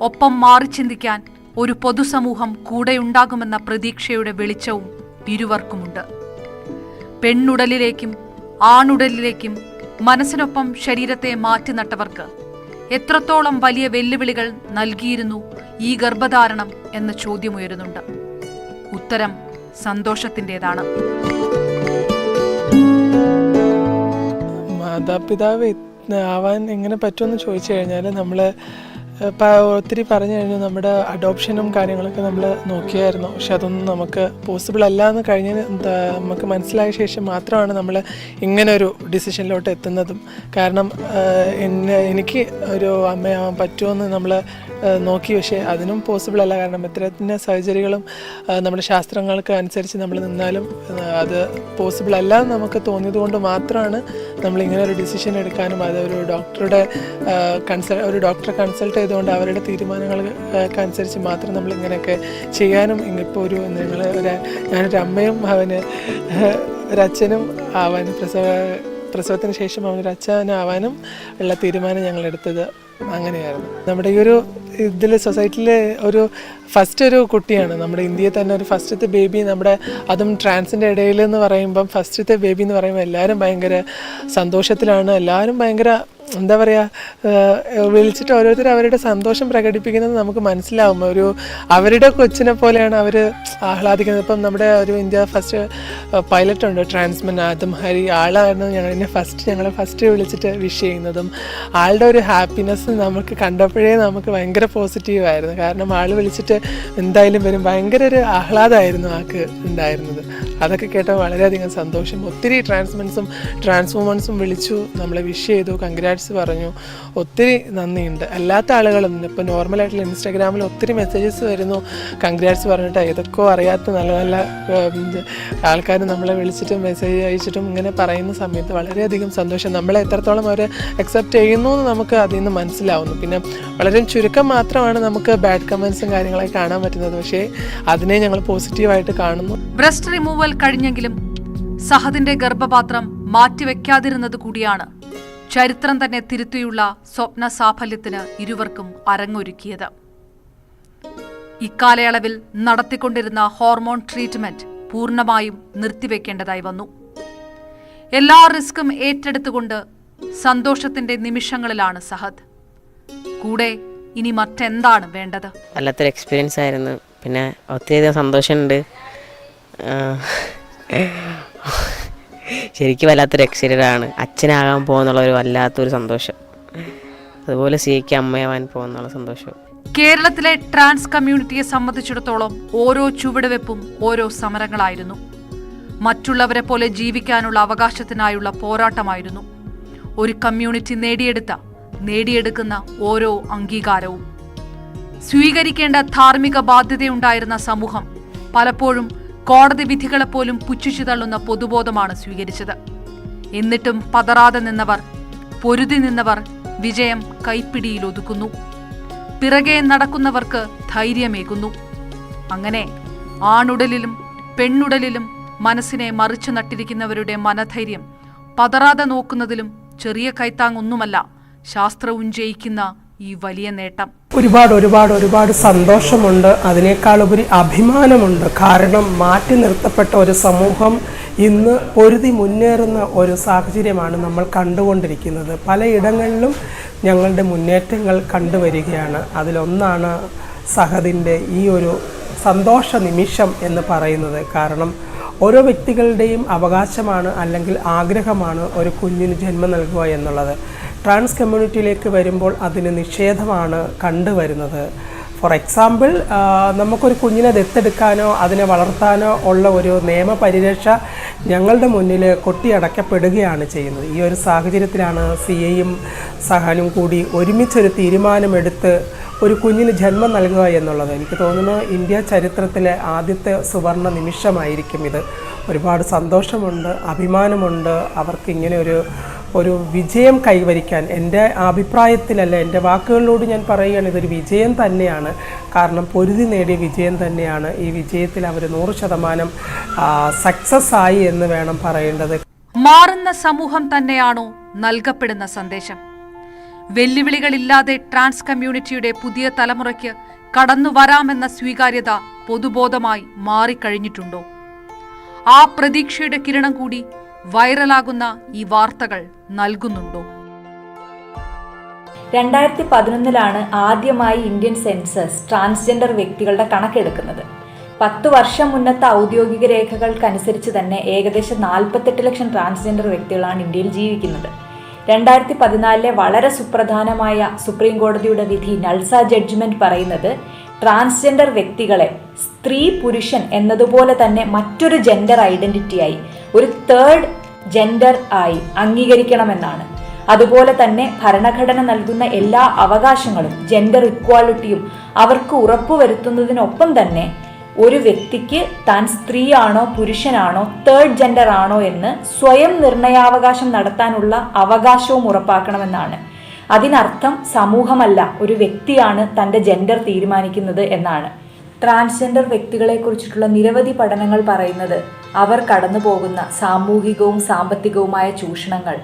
ഒപ്പം മാറി ചിന്തിക്കാൻ ഒരു പൊതുസമൂഹം കൂടെയുണ്ടാകുമെന്ന പ്രതീക്ഷയുടെ വെളിച്ചവും ഇരുവർക്കുമുണ്ട്. പെണ്ണുടലിലേക്കും ആണുടലിലേക്കും മനസ്സിനൊപ്പം ശരീരത്തെ മാറ്റി നട്ടവർക്ക് എത്രത്തോളം വലിയ വെല്ലുവിളികൾ നൽകിയിരുന്നു ഈ ഗർഭധാരണം എന്ന ചോദ്യമുയരുന്നുണ്ട്. ഉത്തരം സന്തോഷത്തിൻ്റെതാണ്. മാതാപിതാവ് ആവാൻ എങ്ങനെ പറ്റുമെന്ന് ചോദിച്ചു കഴിഞ്ഞാൽ നമ്മൾ ഒത്തിരി പറഞ്ഞു കഴിഞ്ഞു. നമ്മുടെ അഡോപ്ഷനും കാര്യങ്ങളൊക്കെ നമ്മൾ നോക്കിയായിരുന്നു. പക്ഷെ അതൊന്നും നമുക്ക് പോസിബിൾ അല്ല എന്ന് കഴിഞ്ഞ് നമുക്ക് മനസ്സിലായ ശേഷം മാത്രമാണ് നമ്മൾ ഇങ്ങനൊരു ഡിസിഷനിലോട്ട് എത്തുന്നതും. കാരണം എനിക്ക് ഒരു അമ്മയാവാൻ പറ്റുമെന്ന് നമ്മൾ നോക്കി. പക്ഷേ അതിനും പോസിബിൾ അല്ല. കാരണം ഇത്തരത്തിന് സർജറികളും നമ്മുടെ ശാസ്ത്രങ്ങൾക്ക് അനുസരിച്ച് നമ്മൾ നിന്നാലും അത് പോസിബിൾ അല്ല എന്ന് നമുക്ക് തോന്നിയത് കൊണ്ട് മാത്രമാണ് നമ്മളിങ്ങനെ ഒരു ഡിസിഷൻ എടുക്കാനും അത് ഒരു ഡോക്ടറെ കൺസൾട്ട് ചെയ്തുകൊണ്ട് അവരുടെ തീരുമാനങ്ങൾക്കനുസരിച്ച് മാത്രം നമ്മളിങ്ങനെയൊക്കെ ചെയ്യാനും ഇപ്പോൾ ഞാനൊരു അമ്മയും അവന് ഒരച്ഛനും ആവാൻ പ്രസവത്തിന് ശേഷം അവനൊരു അച്ഛനാവാനും ഉള്ള തീരുമാനം ഞങ്ങളെടുത്തത് അങ്ങനെയായിരുന്നു. നമ്മുടെ ഈ ഒരു ഇതിൽ സൊസൈറ്റിയിൽ ഫസ്റ്റ് ഒരു കുട്ടിയാണ് നമ്മുടെ ഇന്ത്യയിൽ തന്നെ ഒരു ഫസ്റ്റത്തെ ബേബി. നമ്മുടെ അതും ട്രാൻസിൻ്റെ ഇടയിൽ എന്ന് പറയുമ്പം ഫസ്റ്റത്തെ ബേബി എന്ന് പറയുമ്പോൾ എല്ലാവരും ഭയങ്കര സന്തോഷത്തിലാണ്. എല്ലാവരും ഭയങ്കര എന്താ പറയുക, വിളിച്ചിട്ട് ഓരോരുത്തർ അവരുടെ സന്തോഷം പ്രകടിപ്പിക്കുന്നത് നമുക്ക് മനസ്സിലാവും. അവരുടെ കൊച്ചിനെ പോലെയാണ് അവർ ആഹ്ലാദിക്കുന്നത്. ഇപ്പം നമ്മുടെ ഒരു ഇന്ത്യ ഫസ്റ്റ് പൈലറ്റ് ഉണ്ട് ട്രാൻസ്മെൻ ആദം ഹരി. ആളായിരുന്നു ഞങ്ങളെ ഫസ്റ്റ് വിളിച്ചിട്ട് വിഷ് ചെയ്യുന്നതും. ആളുടെ ഒരു ഹാപ്പിനെസ് നമുക്ക് കണ്ടപ്പോഴേ നമുക്ക് ഭയങ്കര പോസിറ്റീവായിരുന്നു. കാരണം ആൾ വിളിച്ചിട്ട് എന്തായാലും വരും. ഭയങ്കര ഒരു ആഹ്ലാദമായിരുന്നു ആൾക്ക് ഉണ്ടായിരുന്നത്. അതൊക്കെ കേട്ടാൽ വളരെയധികം സന്തോഷം. ഒത്തിരി ട്രാൻസ്മെൻസും ട്രാൻസ് വുമൻസും വിളിച്ചു, നമ്മളെ വിഷ് ചെയ്തു, കൺഗ്രാറ്റ് കൺഗ്രാറ്റ്സ് പറഞ്ഞു. ഒത്തിരി നന്ദിയുണ്ട്. അല്ലാത്ത ആളുകളും ഇപ്പോൾ നോർമലായിട്ടുള്ള ഇൻസ്റ്റാഗ്രാമിൽ ഒത്തിരി മെസ്സേജസ് വരുന്നു കൺഗ്രാറ്റ്സ് പറഞ്ഞിട്ട്. ഏതൊക്കെയോ അറിയാത്ത നല്ല നല്ല ആൾക്കാർ നമ്മളെ വിളിച്ചിട്ടും മെസ്സേജ് അയച്ചിട്ടും ഇങ്ങനെ പറയുന്ന സമയത്ത് വളരെയധികം സന്തോഷം. നമ്മളെ എത്രത്തോളം അവർ അക്സെപ്റ്റ് ചെയ്യുന്നു എന്ന് നമുക്ക് അതിൽ നിന്ന് മനസ്സിലാവുന്നു. പിന്നെ വളരെ ചുരുക്കം മാത്രമാണ് നമുക്ക് ബാഡ് കമൻസും കാര്യങ്ങളൊക്കെ കാണാൻ പറ്റുന്നത്. പക്ഷേ അതിനെ ഞങ്ങൾ പോസിറ്റീവായിട്ട് കാണുന്നു. ബ്രസ്റ്റ് റിമൂവൽ കഴിഞ്ഞെങ്കിലും സഹദിന്റെ ഗർഭപാത്രം മാറ്റിവെക്കാതിരുന്നത് കൂടിയാണ് ചരിത്രം തന്നെ തിരുത്തിയുള്ള സ്വപ്ന സാഫല്യത്തിന് ഇരുവർക്കും അരങ്ങൊരുക്കിയത്. ഇക്കാലയളവിൽ നടത്തിക്കൊണ്ടിരുന്ന ഹോർമോൺ ട്രീറ്റ്മെന്റ് പൂർണ്ണമായും നിർത്തിവെക്കേണ്ടതായി വന്നു. എല്ലാ റിസ്ക്കും ഏറ്റെടുത്തുകൊണ്ട് സന്തോഷത്തിന്റെ നിമിഷങ്ങളിലാണ് സഹദ്. കൂടെ ഇനി മറ്റെന്താണ് വേണ്ടത്? വല്ലാത്തൊരു എക്സ്പീരിയൻസ് ആയിരുന്നു. പിന്നെ ഒത്തിരിയധികം സന്തോഷമുണ്ട്. ശരിക്കും വല്ലാത്തൊരു എക്സ്പീരിയൻസാണ്. അച്ഛനാകാൻ പോകുന്നുള്ള ഒരു വല്ലാത്തൊരു സന്തോഷം, അതുപോലെ സിക്ക് അമ്മയാവാൻ പോകുന്നുള്ള സന്തോഷം. കേരളത്തിലെ ട്രാൻസ് കമ്മ്യൂണിറ്റിയെ സംബന്ധിച്ചിടത്തോളം ഓരോ ചുവടുവെപ്പും ഓരോ സമരങ്ങളായിരുന്നു. മറ്റുള്ളവരെ പോലെ ജീവിക്കാനുള്ള അവകാശത്തിനായുള്ള പോരാട്ടമായിരുന്നു ഒരു കമ്മ്യൂണിറ്റി നേടിയെടുക്കുന്ന ഓരോ അംഗീകാരവും. സ്വീകരിക്കേണ്ട ധാർമ്മിക ബാധ്യതയുണ്ടായിരുന്ന സമൂഹം പലപ്പോഴും കോടതി വിധികളെപ്പോലും പുച്ഛിച്ചു തള്ളുന്ന പൊതുബോധമാണ് സ്വീകരിച്ചത്. എന്നിട്ടും പതറാതെ നിന്നവർ, പൊരുതി നിന്നവർ വിജയം കൈപ്പിടിയിലൊതുക്കുന്നു. പിറകെ നടക്കുന്നവർക്ക് ധൈര്യമേകുന്നു. അങ്ങനെ ആണുടലിലും പെണ്ണുടലിലും മനസ്സിനെ മറിച്ചു നട്ടിരിക്കുന്നവരുടെ മനധൈര്യം പതറാതെ നോക്കുന്നതിലും ചെറിയ കൈത്താങ്ങൊന്നുമല്ല ശാസ്ത്രവും ജയിക്കുന്ന ഈ വലിയ നേട്ടം. ഒരുപാട് സന്തോഷമുണ്ട്. അതിനേക്കാളുപരി അഭിമാനമുണ്ട്. കാരണം മാറ്റി നിർത്തപ്പെട്ട ഒരു സമൂഹം ഇന്ന് പൊരുതി മുന്നേറുന്ന ഒരു സാഹചര്യമാണ് നമ്മൾ കണ്ടുകൊണ്ടിരിക്കുന്നത്. പലയിടങ്ങളിലും ഞങ്ങളുടെ മുന്നേറ്റങ്ങൾ കണ്ടുവരികയാണ്. അതിലൊന്നാണ് സഹദിൻ്റെ ഈ ഒരു സന്തോഷ നിമിഷം എന്ന് പറയുന്നത്. കാരണം ഓരോ വ്യക്തികളുടെയും അവകാശമാണ് അല്ലെങ്കിൽ ആഗ്രഹമാണ് ഒരു കുഞ്ഞിന് ജന്മം നൽകുക എന്നുള്ളത്. ട്രാൻസ് കമ്മ്യൂണിറ്റിയിലേക്ക് വരുമ്പോൾ അതിന് നിഷേധമാണ് കണ്ടുവരുന്നത്. ഫോർ എക്സാമ്പിൾ, നമുക്കൊരു കുഞ്ഞിനെ ദത്തെടുക്കാനോ അതിനെ വളർത്താനോ ഉള്ള ഒരു നിയമപരിരക്ഷ ഞങ്ങളുടെ മുന്നിൽ കൊട്ടിയടക്കപ്പെടുകയാണ് ചെയ്യുന്നത്. ഈ ഒരു സാഹചര്യത്തിലാണ് സിയെയും സഹനും കൂടി ഒരുമിച്ചൊരു തീരുമാനമെടുത്ത് ഒരു കുഞ്ഞിന് ജന്മം നൽകുക എന്നുള്ളത്. എനിക്ക് തോന്നുന്നു ഇന്ത്യ ചരിത്രത്തിലെ ആദ്യത്തെ സുവർണ നിമിഷമായിരിക്കും ഇത്. ഒരുപാട് സന്തോഷമുണ്ട്, അഭിമാനമുണ്ട്. അവർക്ക് ഇങ്ങനെ ഒരു വിജയം കൈവരിക്കാൻ, എൻ്റെ അഭിപ്രായത്തിലല്ല, എൻ്റെ വാക്കുകളിലൂടെ ഞാൻ പറയുകയാണ്, ഇതൊരു വിജയം തന്നെയാണ്. കാരണം പൊരുതി നേടിയ വിജയം തന്നെയാണ്. ഈ വിജയത്തിൽ അവർ 100% സക്സസ് ആയി എന്ന് വേണം പറയേണ്ടത്. മാറുന്ന സമൂഹം തന്നെയാണോ നൽകപ്പെടുന്ന സന്ദേശം? വെല്ലുവിളികളില്ലാതെ ട്രാൻസ് കമ്മ്യൂണിറ്റിയുടെ പുതിയ തലമുറയ്ക്ക് കടന്നു വരാമെന്ന സ്വീകാര്യത പൊതുബോധമായി മാറിക്കഴിഞ്ഞിട്ടുണ്ടോ? ആ പ്രതീക്ഷയുടെ കിരണം കൂടി വൈറലാകുന്ന ഈ വാർത്തകൾ നൽകുന്നുണ്ടോ? 2011 ആദ്യമായി ഇന്ത്യൻ സെൻസസ് ട്രാൻസ്ജെൻഡർ വ്യക്തികളുടെ കണക്കെടുക്കുന്നത്. 10 വർഷം മുന്നത്തെ ഔദ്യോഗിക രേഖകൾക്കനുസരിച്ച് തന്നെ ഏകദേശം 48 ലക്ഷം ട്രാൻസ്ജെൻഡർ വ്യക്തികളാണ് ഇന്ത്യയിൽ ജീവിക്കുന്നത്. 2014 വളരെ സുപ്രധാനമായ സുപ്രീം കോടതിയുടെ വിധി നൾസ ജഡ്ജ്മെന്റ് പറയുന്നത് ട്രാൻസ്ജെൻഡർ വ്യക്തികളെ സ്ത്രീ പുരുഷൻ എന്നതുപോലെ തന്നെ മറ്റൊരു ജെൻഡർ ഐഡന്റിറ്റിയായി, ഒരു തേർഡ് ജെൻഡർ ആയി അംഗീകരിക്കണമെന്നാണ്. അതുപോലെ തന്നെ ഭരണഘടന നൽകുന്ന എല്ലാ അവകാശങ്ങളും ജെൻഡർ ഇക്വാളിറ്റിയും അവർക്ക് ഉറപ്പുവരുത്തുന്നതിനൊപ്പം തന്നെ ഒരു വ്യക്തിക്ക് താൻ സ്ത്രീയാണോ പുരുഷനാണോ തേർഡ് ജെൻഡർ ആണോ എന്ന് സ്വയം നിർണയാവകാശം നടത്താനുള്ള അവകാശവും ഉറപ്പാക്കണമെന്നാണ്. അതിനർത്ഥം സമൂഹമല്ല, ഒരു വ്യക്തിയാണ് തൻ്റെ ജെൻഡർ തീരുമാനിക്കുന്നത് എന്നാണ്. ട്രാൻസ്ജെൻഡർ വ്യക്തികളെ കുറിച്ചിട്ടുള്ള നിരവധി പഠനങ്ങൾ പറയുന്നത് അവർ കടന്നു പോകുന്ന സാമൂഹികവും സാമ്പത്തികവുമായ ചൂഷണങ്ങൾ,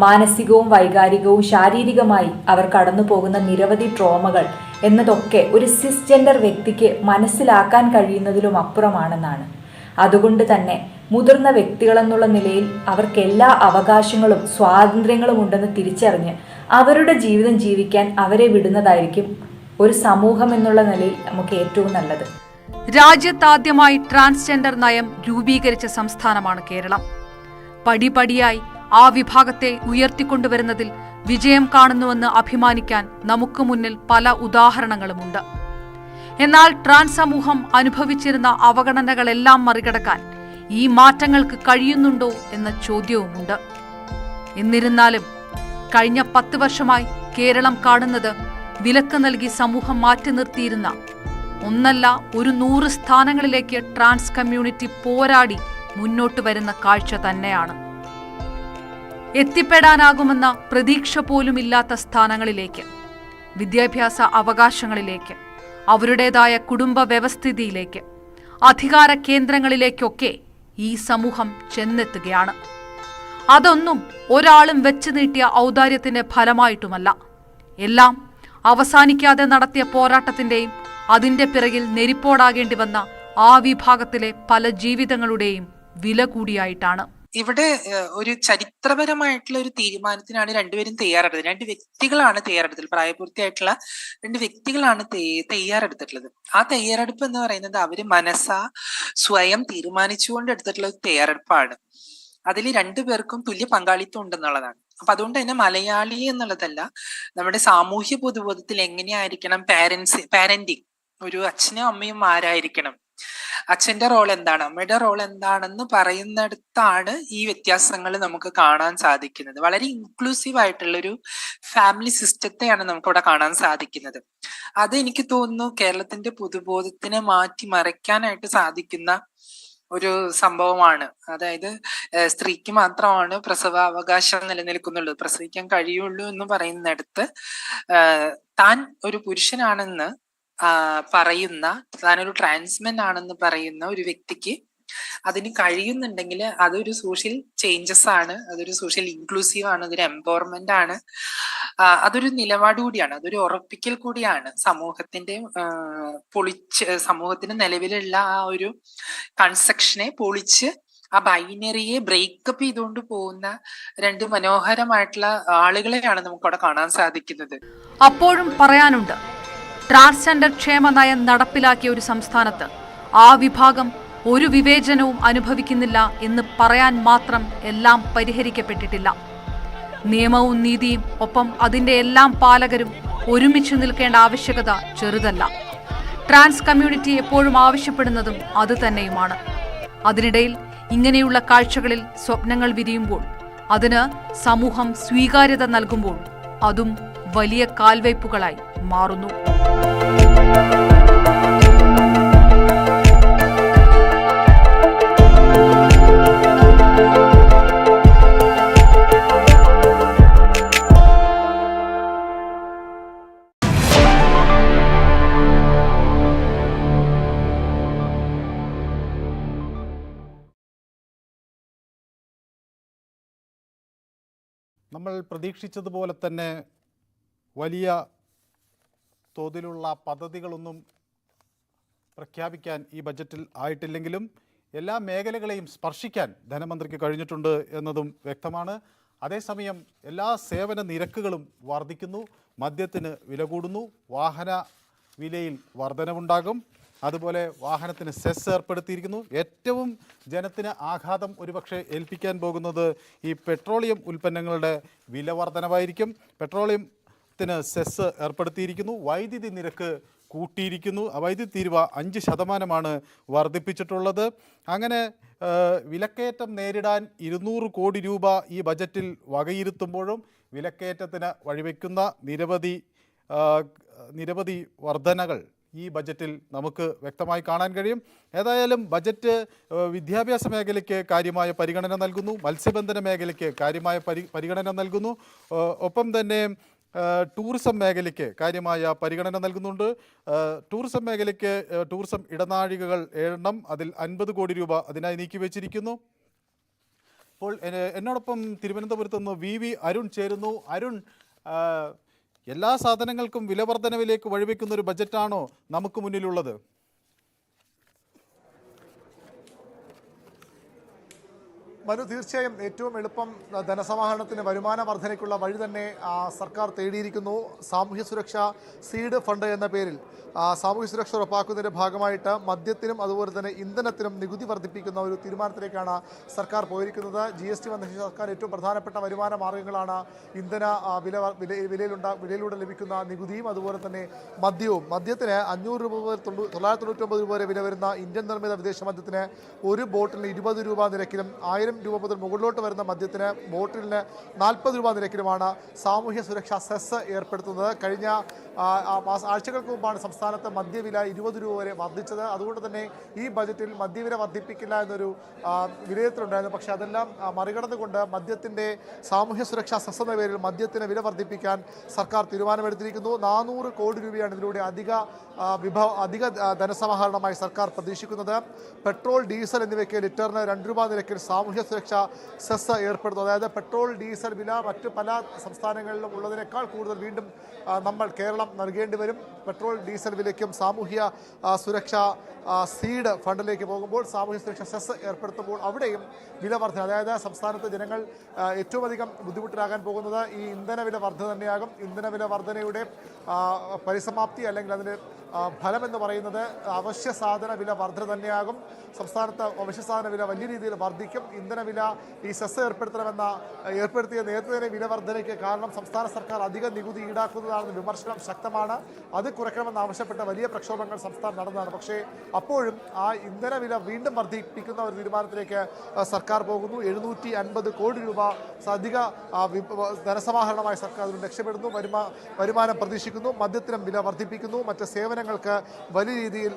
മാനസികവും വൈകാരികവും ശാരീരികമായി അവർ കടന്നു പോകുന്ന നിരവധി ട്രോമകൾ എന്നതൊക്കെ ഒരു സിസ്ജെൻഡർ വ്യക്തിക്ക് മനസ്സിലാക്കാൻ കഴിയുന്നതിലും അപ്പുറമാണെന്നാണ്. അതുകൊണ്ട് തന്നെ മുതിർന്ന വ്യക്തികളെന്നുള്ള നിലയിൽ അവർക്ക് എല്ലാ അവകാശങ്ങളും സ്വാതന്ത്ര്യങ്ങളും ഉണ്ടെന്ന് തിരിച്ചറിഞ്ഞ് അവരുടെ ജീവിതം ജീവിക്കാൻ അവരെ വിടുന്നതായിരിക്കും ഒരു സമൂഹം എന്നുള്ള നിലയിൽ നമുക്ക് ഏറ്റവും നല്ലത്. രാജ്യത്താദ്യമായി ട്രാൻസ്ജെൻഡർ നയം രൂപീകരിച്ച സംസ്ഥാനമാണ് കേരളം. പടിപടിയായി ആ വിഭാഗത്തെ ഉയർത്തിക്കൊണ്ടുവരുന്നതിൽ വിജയം കാണുന്നുവെന്ന് അഭിമാനിക്കാൻ നമുക്ക് മുന്നിൽ പല ഉദാഹരണങ്ങളുമുണ്ട്. എന്നാൽ ട്രാൻസ് സമൂഹം അനുഭവിച്ചിരുന്ന അവഗണനകളെല്ലാം മറികടക്കാൻ ഈ മാറ്റങ്ങൾക്ക് കഴിയുന്നുണ്ടോ എന്ന ചോദ്യവുമുണ്ട്. എന്നിരുന്നാലും കഴിഞ്ഞ 10 വർഷമായി കേരളം കാണുന്നത് വിലക്ക് നൽകി സമൂഹം മാറ്റി നിർത്തിയിരുന്ന ഒന്നല്ല ഒരു 100 സ്ഥാനങ്ങളിലേക്ക് ട്രാൻസ് കമ്മ്യൂണിറ്റി പോരാടി മുന്നോട്ട് വരുന്ന കാഴ്ച തന്നെയാണ്. എത്തിപ്പെടാനാകുമെന്ന പ്രതീക്ഷ പോലുമില്ലാത്ത സ്ഥാനങ്ങളിലേക്ക്, വിദ്യാഭ്യാസ അവകാശങ്ങളിലേക്ക്, അവരുടേതായ കുടുംബ വ്യവസ്ഥിതിയിലേക്ക്, അധികാര കേന്ദ്രങ്ങളിലേക്കൊക്കെ ഈ സമൂഹം ചെന്നെത്തുകയാണ്. അതൊന്നും ഒരാളും വെച്ചു നീട്ടിയ ഔദാര്യത്തിന്റെ ഫലമായിട്ടുമല്ല. എല്ലാം അവസാനിക്കാതെ നടത്തിയ പോരാട്ടത്തിന്റെയും അതിന്റെ പിറകിൽ നെരിപ്പോടാകേണ്ടി വന്ന ആ വിഭാഗത്തിലെ പല ജീവിതങ്ങളുടെയും വില കൂടിയായിട്ടാണ്. ഇവിടെ ഒരു ചരിത്രപരമായിട്ടുള്ള ഒരു തീരുമാനത്തിനാണ് രണ്ടുപേരും തയ്യാറെടുത്തത്. 2 വ്യക്തികളാണ് തയ്യാറെടുത്തത്. പ്രായപൂർത്തിയായിട്ടുള്ള 2 വ്യക്തികളാണ് തയ്യാറെടുത്തിട്ടുള്ളത്. ആ തയ്യാറെടുപ്പ് എന്ന് പറയുന്നത് അവര് മനസ്സാ സ്വയം തീരുമാനിച്ചുകൊണ്ട് എടുത്തിട്ടുള്ള ഒരു തയ്യാറെടുപ്പാണ്. അതിൽ 2 പേർക്കും തുല്യ പങ്കാളിത്തം ഉണ്ടെന്നുള്ളതാണ്. അപ്പൊ അതുകൊണ്ട് തന്നെ മലയാളി എന്നുള്ളതല്ല, നമ്മുടെ സാമൂഹ്യ പൊതുബോധത്തിൽ എങ്ങനെയായിരിക്കണം പാരന്റിങ്, ഒരു അച്ഛനും അമ്മയും ആരായിരിക്കണം, അച്ഛന്റെ റോൾ എന്താണ്, അമ്മയുടെ റോൾ എന്താണെന്ന് പറയുന്നിടത്താണ് ഈ വ്യത്യാസങ്ങൾ നമുക്ക് കാണാൻ സാധിക്കുന്നത്. വളരെ ഇൻക്ലൂസീവ് ആയിട്ടുള്ളൊരു ഫാമിലി സിസ്റ്റത്തെയാണ് നമുക്കിവിടെ കാണാൻ സാധിക്കുന്നത്. അത് എനിക്ക് തോന്നുന്നു കേരളത്തിന്റെ പൊതുബോധത്തിനെ മാറ്റി മറയ്ക്കാനായിട്ട് സാധിക്കുന്ന ഒരു സംഭവമാണ്. അതായത് സ്ത്രീക്ക് മാത്രമാണ് പ്രസവാവകാശം നിലനിൽക്കുന്നുള്ളൂ, പ്രസവിക്കാൻ കഴിയുള്ളൂ എന്ന് പറയുന്നിടത്ത് താൻ ഒരു പുരുഷനാണെന്ന് പറയുന്ന, താനൊരു ട്രാൻസ്മെൻ ആണെന്ന് പറയുന്ന ഒരു വ്യക്തിക്ക് അതിന് കഴിയുന്നുണ്ടെങ്കിൽ അതൊരു സോഷ്യൽ ചേഞ്ചസ് ആണ്, അതൊരു സോഷ്യൽ ഇൻക്ലൂസീവ് ആണ്, അതൊരു എംപവർമെന്റ് ആണ്, അതൊരു നിലപാട് കൂടിയാണ്, അതൊരു ഉറപ്പിക്കൽ കൂടിയാണ്. സമൂഹത്തിന് നിലവിലുള്ള ആ ഒരു കൺസെപ്ഷനെ പൊളിച്ച് ആ ബൈനറിയെ ബ്രേക്കപ്പ് ചെയ്തുകൊണ്ട് പോകുന്ന 2 മനോഹരമായിട്ടുള്ള ആളുകളെയാണ് നമുക്കവിടെ കാണാൻ സാധിക്കുന്നത്. അപ്പോഴും പറയാനുണ്ട്, ട്രാൻസ്ജെൻഡർ ക്ഷേമ നയം നടപ്പിലാക്കിയ ഒരു സംസ്ഥാനത്ത് ആ വിഭാഗം ഒരു വിവേചനവും അനുഭവിക്കുന്നില്ല എന്ന് പറയാൻ മാത്രം എല്ലാം പരിഹരിക്കപ്പെട്ടിട്ടില്ല. നിയമവും നീതിയും ഒപ്പം അതിന്റെ എല്ലാം പാലകരും ഒരുമിച്ച് നിൽക്കേണ്ട ആവശ്യകത ചെറുതല്ല. ട്രാൻസ് കമ്മ്യൂണിറ്റി എപ്പോഴും ആവശ്യപ്പെടുന്നതും അത് തന്നെയുമാണ്. അതിനിടയിൽ ഇങ്ങനെയുള്ള കാഴ്ചകളിൽ സ്വപ്നങ്ങൾ വിരിയുമ്പോൾ, അതിന് സമൂഹം സ്വീകാര്യത നൽകുമ്പോൾ, അതും വലിയ കാൽവയ്പുകളായി മാറുന്നു. നമ്മൾ പ്രതീക്ഷിച്ചതുപോലെ തന്നെ വലിയ തോതിലുള്ള പദ്ധതികളൊന്നും പ്രഖ്യാപിക്കാൻ ഈ ബജറ്റിൽ ആയിട്ടില്ലെങ്കിലും എല്ലാ മേഖലകളെയും സ്പർശിക്കാൻ ധനമന്ത്രിക്ക് കഴിഞ്ഞിട്ടുണ്ട് എന്നതും വ്യക്തമാണ്. അതേസമയം എല്ലാ സേവന നിരക്കുകളും വർദ്ധിക്കുന്നു, മദ്യത്തിന് വില കൂടുന്നു, വാഹന വിലയിൽ വർധനവുണ്ടാകും, അതുപോലെ വാഹനത്തിന് സെസ് ഏർപ്പെടുത്തിയിരിക്കുന്നു. ഏറ്റവും ജനത്തിന് ആഘാതം ഒരുപക്ഷെ ഏൽപ്പിക്കാൻ പോകുന്നത് ഈ പെട്രോളിയം ഉൽപ്പന്നങ്ങളുടെ വില വർധനവായിരിക്കും. പെട്രോളിയത്തിന് സെസ് ഏർപ്പെടുത്തിയിരിക്കുന്നു, വൈദ്യുതി നിരക്ക് കൂട്ടിയിരിക്കുന്നു, വൈദ്യുതി തീരുവ 5% വർദ്ധിപ്പിച്ചിട്ടുള്ളത്. അങ്ങനെ വിലക്കയറ്റം നേരിടാൻ 200 കോടി രൂപ ഈ ബജറ്റിൽ വകയിരുത്തുമ്പോഴും വിലക്കയറ്റത്തിന് വഴിവെക്കുന്ന നിരവധി വർധനകൾ ഈ ബജറ്റിൽ നമുക്ക് വ്യക്തമായി കാണാൻ കഴിയും. ഏതായാലും ബജറ്റ് വിദ്യാഭ്യാസ മേഖലയ്ക്ക് കാര്യമായ പരിഗണന നൽകുന്നു, മത്സ്യബന്ധന മേഖലയ്ക്ക് കാര്യമായ പരിഗണന നൽകുന്നു, ഒപ്പം തന്നെ ടൂറിസം മേഖലയ്ക്ക് കാര്യമായ പരിഗണന നൽകുന്നുണ്ട്. ടൂറിസം മേഖലയ്ക്ക് ടൂറിസം ഇടനാഴികകൾ 7 അതിൽ 50 കോടി രൂപ അതിനായി നീക്കിവെച്ചിരിക്കുന്നു. ഇപ്പോൾ എന്നോടൊപ്പം തിരുവനന്തപുരത്ത് നിന്ന് വി അരുൺ ചേരുന്നു. അരുൺ, എല്ലാ സാധനങ്ങൾക്കും വില വർധനവിലേക്ക് വഴിവെക്കുന്ന ഒരു ബജറ്റാണോ നമുക്ക് മുന്നിലുള്ളത്? മനു, തീർച്ചയായും ഏറ്റവും എളുപ്പം ധനസമാഹരണത്തിന് വരുമാന വർധനയ്ക്കുള്ള വഴി തന്നെ സർക്കാർ തേടിയിരിക്കുന്നു. സാമൂഹ്യ സുരക്ഷാ സീഡ് ഫണ്ട് എന്ന പേരിൽ സാമൂഹ്യ സുരക്ഷ ഉറപ്പാക്കുന്നതിൻ്റെ ഭാഗമായിട്ട് മദ്യത്തിനും അതുപോലെ തന്നെ ഇന്ധനത്തിനും നികുതി വർദ്ധിപ്പിക്കുന്ന ഒരു തീരുമാനത്തിലേക്കാണ് സർക്കാർ പോയിരിക്കുന്നത്. GST വന്ന സർക്കാർ ഏറ്റവും പ്രധാനപ്പെട്ട വരുമാന മാർഗ്ഗങ്ങളാണ് ഇന്ധന വിലയിലൂടെ ലഭിക്കുന്ന നികുതിയും അതുപോലെ തന്നെ മദ്യവും. മദ്യത്തിന് 500 രൂപ മുതൽ 999 രൂപ വരെ വില വരുന്ന ഇന്ത്യൻ നിർമ്മിത വിദേശ മദ്യത്തിന് ഒരു ബോട്ടിലിന് 20 രൂപ നിരക്കിലും 1000 രൂപ മുതൽ മുകളിലോട്ട് വരുന്ന മദ്യത്തിന് ബോട്ടിലിന് 40 രൂപ നിരക്കിലുമാണ് സാമൂഹ്യ സുരക്ഷാ സെസ് ഏർപ്പെടുത്തുന്നത്. കഴിഞ്ഞ ആഴ്ചകൾക്ക് മുമ്പാണ് സംസ്ഥാനത്ത് മദ്യവില 20 രൂപ വരെ വർദ്ധിച്ചത്. അതുകൊണ്ട് തന്നെ ഈ ബജറ്റിൽ മദ്യവില വർദ്ധിപ്പിക്കില്ല എന്നൊരു വിലയിരുത്തലുണ്ടായിരുന്നു. പക്ഷേ അതെല്ലാം മറികടന്നുകൊണ്ട് മദ്യത്തിൻ്റെ സാമൂഹ്യ സുരക്ഷാ സെസ് എന്ന പേരിൽ മദ്യത്തിന് വില വർദ്ധിപ്പിക്കാൻ സർക്കാർ തീരുമാനമെടുത്തിരിക്കുന്നു. 400 കോടി രൂപയാണ് ഇതിലൂടെ അധിക ധനസമാഹരണമായി സർക്കാർ പ്രതീക്ഷിക്കുന്നത്. പെട്രോൾ, ഡീസൽ എന്നിവയ്ക്ക് ലിറ്ററിന് 2 രൂപ നിരക്കിൽ സാമൂഹ്യ സുരക്ഷാ സെസ് ഏർപ്പെടുത്തുന്നു. അതായത് പെട്രോൾ, ഡീസൽ വില മറ്റ് പല സംസ്ഥാനങ്ങളിലും ഉള്ളതിനേക്കാൾ കൂടുതൽ വീണ്ടും കേരളം നൽകേണ്ടി വരും. പെട്രോൾ, ഡീസൽ വിലയ്ക്കും സാമൂഹ്യ സുരക്ഷാ സീഡ് ഫണ്ടിലേക്ക് പോകുമ്പോൾ സാമൂഹ്യ സുരക്ഷാ സെസ് ഏർപ്പെടുത്തുമ്പോൾ അവിടെയും വില വർധന, അതായത് സംസ്ഥാനത്ത് ജനങ്ങൾ ഏറ്റവും അധികം ബുദ്ധിമുട്ടിലാകാൻ പോകുന്നത് ഈ ഇന്ധനവില വർധന തന്നെയാകും. ഇന്ധനവില വർധനയുടെ പരിസമാപ്തി അല്ലെങ്കിൽ അതിൻ്റെ ഫലമെന്ന് പറയുന്നത് അവശ്യ സാധന വില വർധന തന്നെയാകും. സംസ്ഥാനത്ത് അവശ്യ സാധന വില വലിയ രീതിയിൽ വർദ്ധിക്കും. ഇന്ധനവില ഈ സെസ് ഏർപ്പെടുത്തിയ നേരത്തെ തന്നെ വില വർധനയ്ക്ക് കാരണം സംസ്ഥാന സർക്കാർ അധിക നികുതി ഈടാക്കുന്നതാണെന്ന് വിമർശനം ശക്തമാണ്. അത് കുറയ്ക്കണമെന്ന് ആവശ്യപ്പെട്ട വലിയ പ്രക്ഷോഭങ്ങൾ സംസ്ഥാനം നടന്നതാണ്. പക്ഷേ അപ്പോഴും ആ ഇന്ധനവില വീണ്ടും വർദ്ധിപ്പിക്കുന്ന ഒരു തീരുമാനത്തിലേക്ക് സർക്കാർ പോകുന്നു. 750 കോടി രൂപ അധിക ധനസമാഹരണമായി സർക്കാർ അതിന് ലക്ഷ്യമിടുന്നു. വരുമാനം പ്രതീക്ഷിക്കുന്നു. മദ്യത്തിനും വില വർദ്ധിപ്പിക്കുന്നു. മറ്റ് സേവനങ്ങൾക്ക് വലിയ രീതിയിൽ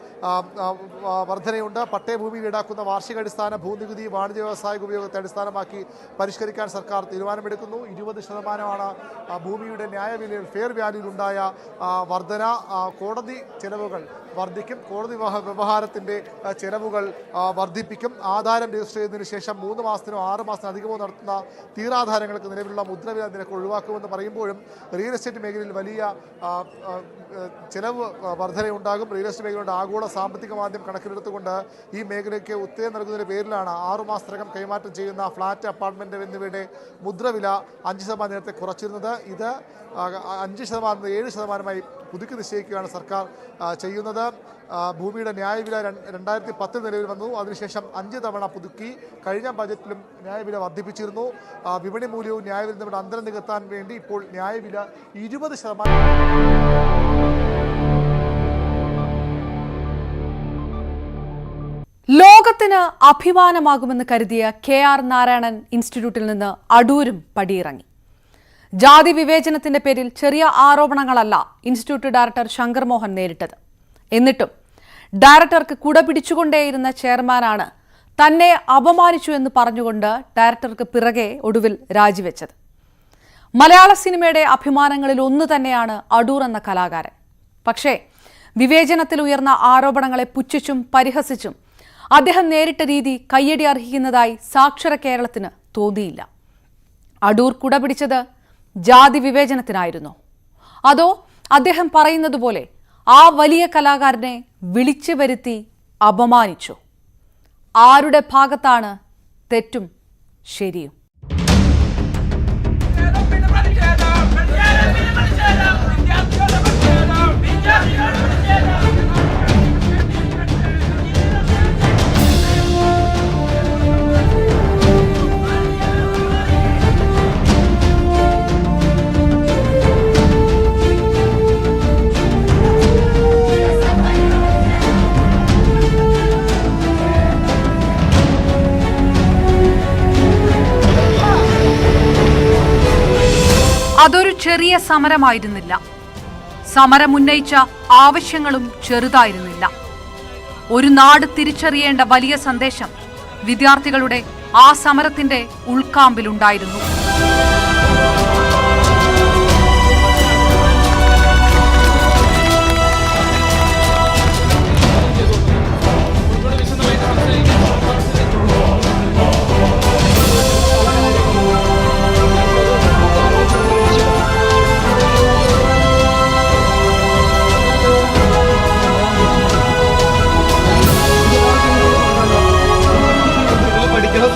വർധനയുണ്ട്. പട്ടയഭൂമിയിൽ ഈടാക്കുന്ന വാർഷികാടിസ്ഥാന ഭൂനികുതി വാണിജ്യ വ്യവസായിക ഉപയോഗത്തെ അടിസ്ഥാനമാക്കി പരിഷ്കരിക്കാൻ സർക്കാർ തീരുമാനമെടുക്കുന്നു. 20% ഭൂമിയുടെ ന്യായവിലയിൽ ഫെയർ വാല്യൂയിലുണ്ടായ വർധന. കോടതി ചെലവുകൾ വർദ്ധിക്കും. കോടതി വ്യവഹാരത്തിൻ്റെ ചെലവുകൾ വർദ്ധിപ്പിക്കും. ആധാരം രജിസ്റ്റർ ചെയ്തതിനു ശേഷം 3 മാസത്തിനോ 6 മാസത്തിനോ അധികമോ നടത്തുന്ന തീരാധാരങ്ങൾക്ക് നിലവിലുള്ള മുദ്രവില നിരക്ക് ഒഴിവാക്കുമെന്ന് പറയുമ്പോഴും റിയൽ എസ്റ്റേറ്റ് മേഖലയിൽ വലിയ ചെലവ് വർധനയുണ്ടാകും. റിയൽ എസ്റ്റേറ്റ് മേഖലയുടെ ആഗോള സാമ്പത്തിക മാന്ദ്യം കണക്കിലെടുത്തുകൊണ്ട് ഈ മേഖലയ്ക്ക് ഉത്തേജനം നൽകുന്നതിൻ്റെ പേരിലാണ് 6 മാസത്തിനകം കൈമാറ്റം ചെയ്യുന്ന ഫ്ലാറ്റ്, അപ്പാർട്ട്മെൻറ്റ് എന്നിവയുടെ മുദ്രവില 5% നേരത്തെ കുറച്ചിരുന്നത്. ഇത് 5% 7%-ആയി പുതുക്കി നിശ്ചയിക്കുകയാണ് സർക്കാർ ചെയ്യുന്നത്. ഭൂമിയുടെ ന്യായവില 2010 നിലവിൽ വന്നു. അതിനുശേഷം 5 തവണ പുതുക്കി. കഴിഞ്ഞ ബജറ്റിലും ന്യായവില വർദ്ധിപ്പിച്ചിരുന്നു. വിപണി മൂല്യവും ന്യായവില തമ്മിൽ അന്തരം നികത്താൻ വേണ്ടി ഇപ്പോൾ ന്യായവില 20%. ലോകത്തിന് അഭിമാനമാകുമെന്ന് കരുതിയ KR നാരായണൻ ഇൻസ്റ്റിറ്റ്യൂട്ടിൽ നിന്ന് അടൂരും പടിയിറങ്ങി. ജാതി വിവേചനത്തിന്റെ പേരിൽ ചെറിയ ആരോപണങ്ങളല്ല ഇൻസ്റ്റിറ്റ്യൂട്ട് ഡയറക്ടർ ശങ്കർ മോഹൻ നേരിട്ടത്. എന്നിട്ടും ഡയറക്ടർക്ക് കുട പിടിച്ചുകൊണ്ടേയിരുന്ന ചെയർമാനാണ് തന്നെ അപമാനിച്ചു എന്ന് പറഞ്ഞുകൊണ്ട് ഡയറക്ടർക്ക് പിറകെ ഒടുവിൽ രാജിവെച്ചത്. മലയാള സിനിമയുടെ അഭിമാനങ്ങളിൽ ഒന്ന് തന്നെയാണ് അടൂർ എന്ന കലാകാരൻ. പക്ഷേ വിവേചനത്തിൽ ഉയർന്ന ആരോപണങ്ങളെ പുച്ഛിച്ചും പരിഹസിച്ചും അദ്ദേഹം നേരിട്ട രീതി കയ്യടി അർഹിക്കുന്നതായി സാക്ഷര കേരളത്തിന് തോന്നിയില്ല. അടൂർ കുട പിടിച്ചത് ജാതി വിവേചനത്തിനായിരുന്നോ? അതോ അദ്ദേഹം പറയുന്നത് പോലെ ആ വലിയ കലാകാരനെ വിളിച്ചു വരുത്തി അപമാനിച്ചു? ആരുടെ ഭാഗത്താണ് തെറ്റും ശരിയും? അതൊരു ചെറിയ സമരമായിരുന്നില്ല. സമരം ഉന്നയിച്ച ആവശ്യങ്ങളും ചെറുതായിരുന്നില്ല. ഒരു നാട് തിരിച്ചറിയേണ്ട വലിയ സന്ദേശം വിദ്യാർത്ഥികളുടെ ആ സമരത്തിന്റെ ഉൾക്കാമ്പിലുണ്ടായിരുന്നു.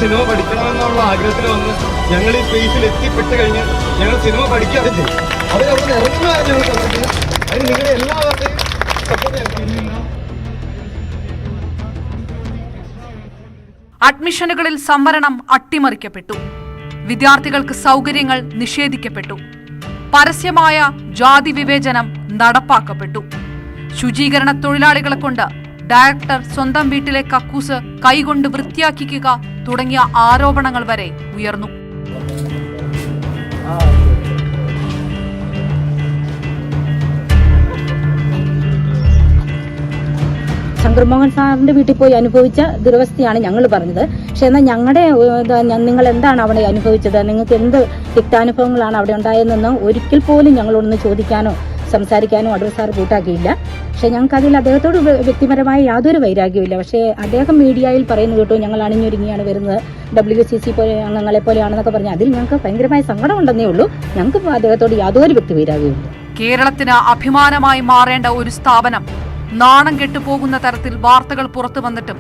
സിനിമ പഠിക്കണമെന്നുള്ള ആഗ്രഹത്തിൽ വന്ന് ഞങ്ങൾ ഈ സ്പേസിൽ എത്തിപ്പെട്ട് കഴിഞ്ഞ് ഞങ്ങൾ സിനിമ പഠിക്കുകയാണ് ചെയ്യും. അവരവിടെ ഇറങ്ങുന്നതാണ് ഞങ്ങൾ കണ്ടിട്ട്. അതിന് നിങ്ങളുടെ എല്ലാവരുടെയും അഡ്മിഷനുകളിൽ സംവരണം അട്ടിമറിക്കപ്പെട്ടു. വിദ്യാർത്ഥികൾക്ക് സൗകര്യങ്ങൾ നിഷേധിക്കപ്പെട്ടു. പരസ്യമായ ജാതി വിവേചനം നടപ്പാക്കപ്പെട്ടു. ശുചീകരണ തൊഴിലാളികളെ കൊണ്ട് ഡയറക്ടർ സ്വന്തം വീട്ടിലെ കക്കൂസ് കൈകൊണ്ട് വൃത്തിയാക്കിക്കുക തുടങ്ങിയ ആരോപണങ്ങൾ വരെ ഉയർന്നു. ശങ്കർ മോഹൻ സാറിന്റെ വീട്ടിൽ പോയി അനുഭവിച്ച ദുരവസ്ഥയാണ് ഞങ്ങൾ പറഞ്ഞത്. പക്ഷെ എന്നാൽ ഞങ്ങളുടെ നിങ്ങൾ എന്താണ് അവിടെ അനുഭവിച്ചത്, നിങ്ങൾക്ക് എന്ത് തിക്താനുഭവങ്ങളാണ് അവിടെ ഉണ്ടായതെന്ന് ഒരിക്കൽ പോലും ഞങ്ങളോടൊന്ന് ചോദിക്കാനോ സംസാരിക്കാനോ അടൂർ സാർ കൂട്ടാക്കിയില്ല. പക്ഷെ ഞങ്ങൾക്ക് അതിൽ അദ്ദേഹത്തോട് വ്യക്തിപരമായ യാതൊരു വൈരാഗ്യമില്ല. പക്ഷേ അദ്ദേഹം മീഡിയയിൽ പറയുന്നത് കേട്ടോ, ഞങ്ങൾ അണിഞ്ഞൊരുങ്ങിയാണ് വരുന്നത്, WCC പോലെ അംഗങ്ങളെ പോലെയാണെന്നൊക്കെ പറഞ്ഞാൽ അതിൽ ഞങ്ങൾക്ക് ഭയങ്കരമായ സങ്കടം ഉണ്ടെന്നേ ഉള്ളൂ. ഞങ്ങൾക്ക് അദ്ദേഹത്തോട് യാതൊരു വ്യക്തി വൈരാഗ്യമില്ല. കേരളത്തിന് അഭിമാനമായി മാറേണ്ട ഒരു സ്ഥാപനം നാണം കെട്ടുപോകുന്ന തരത്തിൽ വാർത്തകൾ പുറത്തു വന്നിട്ടും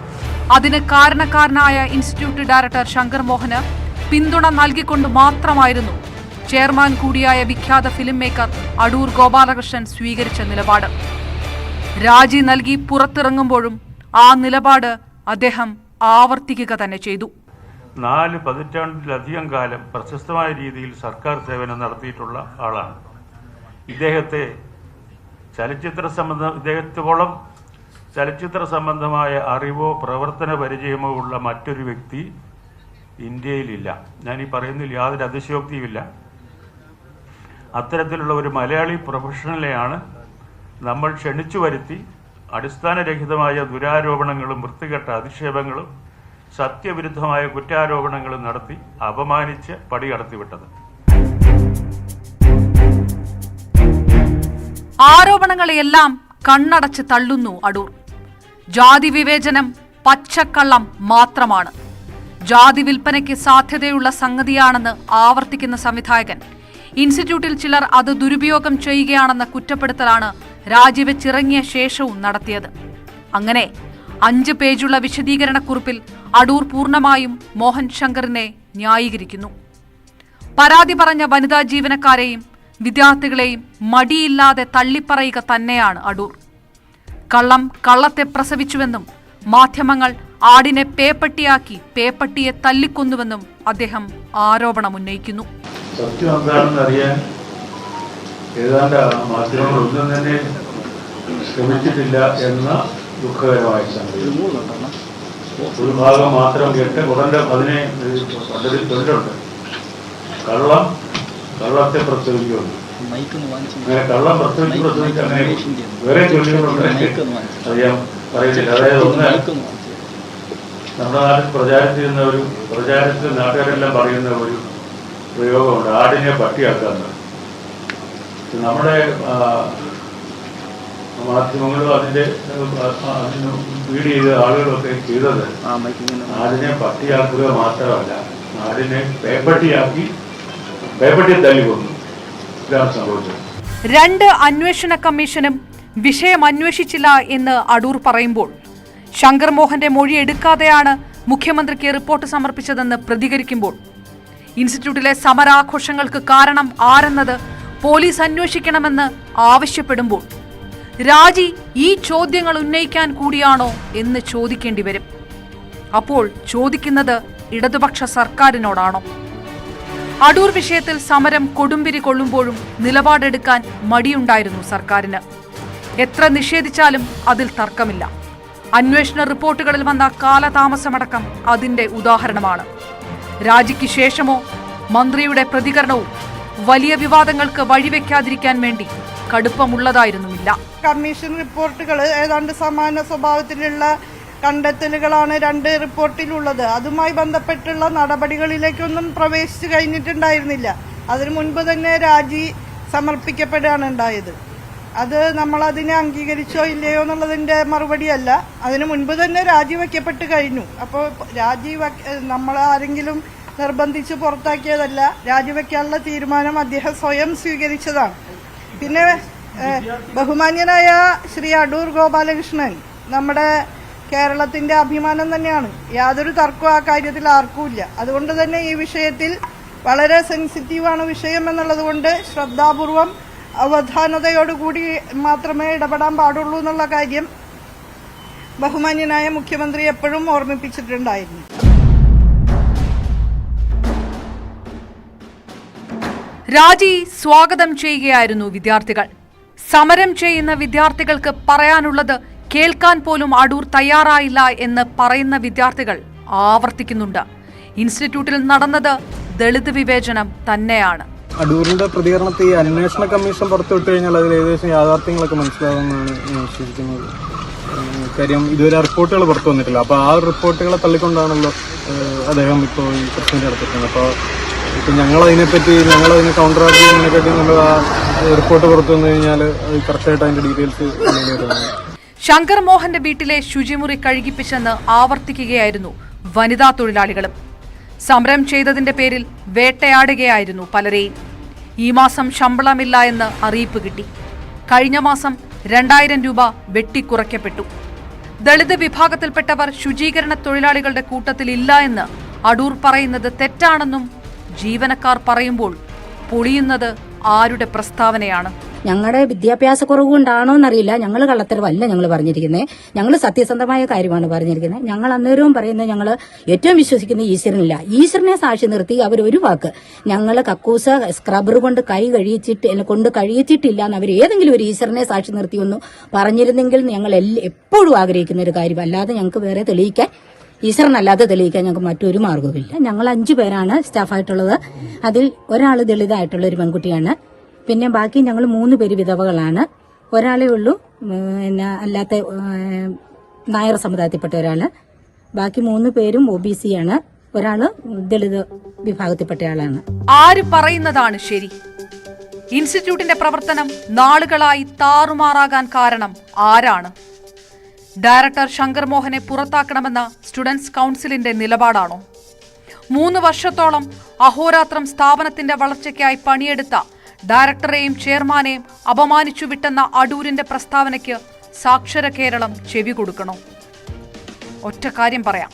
അതിന് കാരണക്കാരനായ ഇൻസ്റ്റിറ്റ്യൂട്ട് ഡയറക്ടർ ശങ്കർ മോഹന് പിന്തുണ നൽകിക്കൊണ്ട് മാത്രമായിരുന്നു ചെയർമാൻ കൂടിയായ വിഖ്യാത ഫിലിം മേക്കർ അടൂർ ഗോപാലകൃഷ്ണൻ സ്വീകരിച്ച നിലപാട്. രാജി നൽകി പുറത്തിറങ്ങുമ്പോഴും ആ നിലപാട് അദ്ദേഹം ആവർത്തിക്കുക തന്നെ ചെയ്തു. 4 പതിറ്റാണ്ടിലധികം കാലം പ്രശസ്തമായ രീതിയിൽ സർക്കാർ സേവനം നടത്തിയിട്ടുള്ള ആളാണ്. ഇദ്ദേഹത്തെ ഇദ്ദേഹത്തോളം ചലച്ചിത്ര സംബന്ധമായ അറിവോ പ്രവർത്തന പരിചയമോ ഉള്ള മറ്റൊരു വ്യക്തി ഇന്ത്യയിലില്ല. ഞാൻ ഈ പറയുന്നതിൽ യാതൊരു അതിശയോക്തിയുമില്ല. അത്തരത്തിലുള്ള ഒരു മലയാളി പ്രൊഫഷണലെയാണ് നമ്മൾ ക്ഷണിച്ചു വരുത്തി അടിസ്ഥാനരഹിതമായ ദുരാരോപണങ്ങളും വൃത്തികെട്ട അധിക്ഷേപങ്ങളും സത്യവിരുദ്ധമായ കുറ്റാരോപണങ്ങളും നടത്തി അപമാനിച്ച് പടികടത്തിവിട്ടത്. ആരോപണങ്ങളെയെല്ലാം കണ്ണടച്ച് തള്ളുന്നു അടൂർ. ജാതി വിവേചനം പച്ചക്കള്ളം മാത്രമാണ്, ജാതി വിൽപ്പനയ്ക്ക് സാധ്യതയുള്ള സംഗതിയാണെന്ന് ആവർത്തിക്കുന്ന സംവിധായകൻ ഇൻസ്റ്റിറ്റ്യൂട്ടിൽ ചിലർ അത് ദുരുപയോഗം ചെയ്യുകയാണെന്ന കുറ്റപ്പെടുത്തലാണ് രാജിവെച്ചിറങ്ങിയ ശേഷവും നടത്തിയത്. അങ്ങനെ 5 പേജുള്ള വിശദീകരണക്കുറിപ്പിൽ അടൂർ പൂർണ്ണമായും മോഹൻ ശങ്കറിനെ ന്യായീകരിക്കുന്നു. പരാതി പറഞ്ഞ വനിതാ ജീവനക്കാരെയും വിദ്യാർത്ഥികളെയും മടിയില്ലാതെ തള്ളിപ്പറയുക തന്നെയാണ് അടൂർ. കള്ളം കള്ളത്തെ പ്രസവിച്ചുവെന്നും മാധ്യമങ്ങൾ ആടിനെ പേപ്പട്ടിയാക്കി പേപ്പട്ടിയെ തല്ലിക്കൊന്നുവെന്നും അദ്ദേഹം ആരോപണമുന്നയിക്കുന്നു. സത്യം എന്താണെന്ന് അറിയാൻ ഏതാണ്ട് മാധ്യമങ്ങളൊന്നും തന്നെ ശ്രമിച്ചിട്ടില്ല എന്ന ദുഃഖകരമായ സംഗതി. ഒരു ഭാഗം മാത്രം കേട്ട് ഉടനെ അതിനെ പണ്ടൊരു തൊഴിലുണ്ട്, കള്ളത്തെ പ്രസവിക്കുന്നുണ്ട്. അങ്ങനെ കള്ളം പ്രസവിച്ച് അങ്ങനെ വേറെ തൊഴിലുകളുണ്ട്, അത് ഞാൻ പറയുന്നില്ല. അതായത് ഒന്ന് നമ്മുടെ നാട്ടിൽ പ്രചാരത്തിൽ നാട്ടുകാരെല്ലാം പറയുന്ന ഒരു പ്രയോഗമുണ്ട്, ആടിനെ പട്ടിയാക്കാന്ന്. നമ്മുടെ മാധ്യമങ്ങളും അതിന് ഫീഡ് ചെയ്ത ആളുകളൊക്കെ ചെയ്തത് ആടിനെ പട്ടിയാക്കുക മാത്രമല്ല, ആടിനെ പേപ്പട്ടിയെ തല്ലിക്കൊന്നു. ഇതാണ് സംഭവിച്ചത്. 2 അന്വേഷണ കമ്മീഷനും വിഷയം അന്വേഷിച്ചില്ല എന്ന് അടൂർ പറയുമ്പോൾ ശങ്കർ മോഹന്റെ മൊഴി എടുക്കാതെയാണ് മുഖ്യമന്ത്രിക്ക് റിപ്പോർട്ട് സമർപ്പിച്ചതെന്ന് പ്രതികരിക്കുമ്പോൾ ഇൻസ്റ്റിറ്റ്യൂട്ടിലെ സമരാഘോഷങ്ങൾക്ക് കാരണം ആരെന്നത് പോലീസ് അന്വേഷിക്കണമെന്ന് ആവശ്യപ്പെടുമ്പോൾ രാജി ഈ ചോദ്യങ്ങൾ ഉന്നയിക്കാൻ കൂടിയാണോ എന്ന് ചോദിക്കേണ്ടി വരും. അപ്പോൾ ചോദിക്കുന്നത് ഇടതുപക്ഷ സർക്കാരിനോടാണോ? അടൂർ വിഷയത്തിൽ സമരം കൊടുമ്പിരി കൊള്ളുമ്പോഴും നിലപാടെടുക്കാൻ മടിയുണ്ടായിരുന്നു സർക്കാരിന്. എത്ര നിഷേധിച്ചാലും അതിൽ തർക്കമില്ല. അന്വേഷണ റിപ്പോർട്ടുകളിൽ വന്ന കാലതാമസമടക്കം അതിന്റെ ഉദാഹരണമാണ്. രാജിക്ക് ശേഷമോ മന്ത്രിയുടെ പ്രതികരണവും വലിയ വിവാദങ്ങൾക്ക് വഴിവെക്കാതിരിക്കാൻ വേണ്ടി കടുപ്പമുള്ളതായിരുന്നുമില്ല. കമ്മീഷൻ റിപ്പോർട്ടുകൾ ഏതാണ്ട് സമാന സ്വഭാവത്തിലുള്ള കണ്ടെത്തലുകളാണ് 2 റിപ്പോർട്ടിലുള്ളത്. അതുമായി ബന്ധപ്പെട്ടുള്ള നടപടികളിലേക്കൊന്നും പ്രവേശിച്ചു കഴിഞ്ഞിട്ടുണ്ടായിരുന്നില്ല. അതിനു മുൻപ് തന്നെ രാജി സമർപ്പിക്കപ്പെടുകയാണ് ഉണ്ടായത്. അത് നമ്മളതിനെ അംഗീകരിച്ചോ ഇല്ലയോ എന്നുള്ളതിൻ്റെ മറുപടിയല്ല. അതിനു മുൻപ് തന്നെ രാജിവെക്കപ്പെട്ട് കഴിഞ്ഞു. അപ്പോൾ നമ്മൾ ആരെങ്കിലും നിർബന്ധിച്ച് പുറത്താക്കിയതല്ല. രാജിവെക്കാനുള്ള തീരുമാനം അദ്ദേഹം സ്വയം സ്വീകരിച്ചതാണ്. പിന്നെ ബഹുമാന്യനായ ശ്രീ അടൂർ ഗോപാലകൃഷ്ണൻ നമ്മുടെ കേരളത്തിന്റെ അഭിമാനം തന്നെയാണ്. യാതൊരു തർക്കവും ആ കാര്യത്തിൽ ആർക്കുമില്ല. അതുകൊണ്ട് തന്നെ ഈ വിഷയത്തിൽ വളരെ സെൻസിറ്റീവാണ് വിഷയം എന്നുള്ളത് കൊണ്ട് ശ്രദ്ധാപൂർവം അവധാനതയോടുകൂടി മാത്രമേ ഇടപെടാൻ പാടുള്ളൂ എന്നുള്ള കാര്യം ബഹുമാന്യനായ മുഖ്യമന്ത്രി എപ്പോഴും ഓർമ്മിപ്പിച്ചിട്ടുണ്ടായിരുന്നു. രാജി സ്വാഗതം ചെയ്യുകയായിരുന്നു വിദ്യാർത്ഥികൾ. സമരം ചെയ്യുന്ന വിദ്യാർത്ഥികൾക്ക് പറയാനുള്ളത് കേൾക്കാൻ പോലും അടൂർ തയ്യാറായില്ല എന്ന് പറയുന്ന വിദ്യാർത്ഥികൾ ആവർത്തിക്കുന്നുണ്ട്. ഇൻസ്റ്റിറ്റ്യൂട്ടിൽ നടന്നത് ദളിത് വിവേചനം തന്നെയാണ്. അടൂരിന്റെ പ്രതികരണത്തിൽ ഈ അന്വേഷണ കമ്മീഷൻ പുറത്തുവിട്ട് കഴിഞ്ഞാൽ അതിൽ ഏകദേശം യാഥാർത്ഥ്യങ്ങളൊക്കെ മനസ്സിലാകുമെന്നാണ് ഞാൻ വിശ്വസിക്കുന്നത്. കാര്യം ഇതുവരെ റിപ്പോർട്ടുകൾ പുറത്തു വന്നിട്ടില്ല. അപ്പോൾ ആ റിപ്പോർട്ടുകളെ തള്ളിക്കൊണ്ടാണല്ലോ അദ്ദേഹം ഇപ്പോൾ ഈ പ്രശ്നം നടത്തിയിട്ടുണ്ട്. അപ്പോൾ ഇപ്പം ഞങ്ങളതിനെ കൗണ്ടർ ചെയ്യുന്നതിനെക്കാട്ടി നമ്മൾ ആ റിപ്പോർട്ട് പുറത്തു വന്നു കഴിഞ്ഞാൽ കറക്റ്റായിട്ട് അതിൻ്റെ ഡീറ്റെയിൽസ് വരുന്നത്. ശങ്കർ മോഹന്റെ വീട്ടിലെ ശുചിമുറി കഴുകിപ്പിച്ചെന്ന് ആവർത്തിക്കുകയായിരുന്നു വനിതാ തൊഴിലാളികളും. സമരം ചെയ്തതിന്റെ പേരിൽ വേട്ടയാടുകയായിരുന്നു പലരെയും. ഈ മാസം ശമ്പളമില്ല എന്ന് അറിയിപ്പ് കിട്ടി. കഴിഞ്ഞ മാസം 2000 രൂപ വെട്ടിക്കുറയ്ക്കപ്പെട്ടു. ദളിത് വിഭാഗത്തിൽപ്പെട്ടവർ ശുചീകരണ തൊഴിലാളികളുടെ കൂട്ടത്തിൽ ഇല്ല എന്ന് അടൂർ പറയുന്നത് തെറ്റാണെന്നും ജീവനക്കാർ പറയുമ്പോൾ പൊളിയുന്നത് ആരുടെ പ്രസ്താവനയാണ്? ഞങ്ങളുടെ വിദ്യാഭ്യാസ കുറവ് കൊണ്ടാണോ എന്നറിയില്ല. ഞങ്ങൾ കള്ളത്തരവല്ല ഞങ്ങൾ പറഞ്ഞിരിക്കുന്നത്. ഞങ്ങൾ സത്യസന്ധമായ കാര്യമാണ് പറഞ്ഞിരിക്കുന്നത്. ഞങ്ങൾ അന്നേരവും പറയുന്നത് ഞങ്ങൾ ഏറ്റവും വിശ്വസിക്കുന്ന ഈശ്വരനില്ല. ഈശ്വരനെ സാക്ഷി നിർത്തി അവർ ഒരു വാക്ക് ഞങ്ങൾ കക്കൂസ് സ്ക്രബർ കൊണ്ട് കഴിയിച്ചിട്ടില്ല എന്ന് അവർ ഏതെങ്കിലും ഒരു ഈശ്വരനെ സാക്ഷി നിർത്തി ഒന്ന് പറഞ്ഞിരുന്നെങ്കിൽ ഞങ്ങൾ എപ്പോഴും ആഗ്രഹിക്കുന്ന ഒരു കാര്യം. അല്ലാതെ ഞങ്ങൾക്ക് വേറെ തെളിയിക്കാൻ, ഈശ്വരനല്ലാതെ തെളിയിക്കാൻ ഞങ്ങൾക്ക് മറ്റൊരു മാർഗവുമില്ല. ഞങ്ങൾ 5 പേരാണ് സ്റ്റാഫായിട്ടുള്ളത്. അതിൽ ഒരാൾ ദളിതായിട്ടുള്ള ഒരു പെൺകുട്ടിയാണ്. പിന്നെ ബാക്കി ഞങ്ങൾ 3 പേര് വിധവകളാണ്. ഒരാളേ ഉള്ളൂ അല്ലാത്ത നായർ സമുദായത്തിൽപ്പെട്ട ഒരാള്. ബാക്കി 3 പേരും OBC ആണ്. ഒരാള് ദളിത് വിഭാഗത്തിൽപ്പെട്ട ആളാണ്. ആര് പറയുന്നതാണ് ശരി? ഇൻസ്റ്റിറ്റ്യൂട്ടിന്റെ പ്രവർത്തനം നാളുകളായി താറുമാറാകാൻ കാരണം ആരാണ്? ഡയറക്ടർ ശങ്കർ മോഹനെ പുറത്താക്കണമെന്ന സ്റ്റുഡൻസ് കൗൺസിലിന്റെ നിലപാടാണോ? 3 വർഷത്തോളം അഹോരാത്രം സ്ഥാപനത്തിന്റെ വളർച്ചയ്ക്കായി പണിയെടുത്ത ഡയറക്ടറെയും ചെയർമാനെയും അപമാനിച്ചു വിട്ടെന്ന അടൂരിന്റെ പ്രസ്താവനയ്ക്ക് സാക്ഷര കേരളം ചെവി കൊടുക്കണോ? ഒറ്റ കാര്യം പറയാം.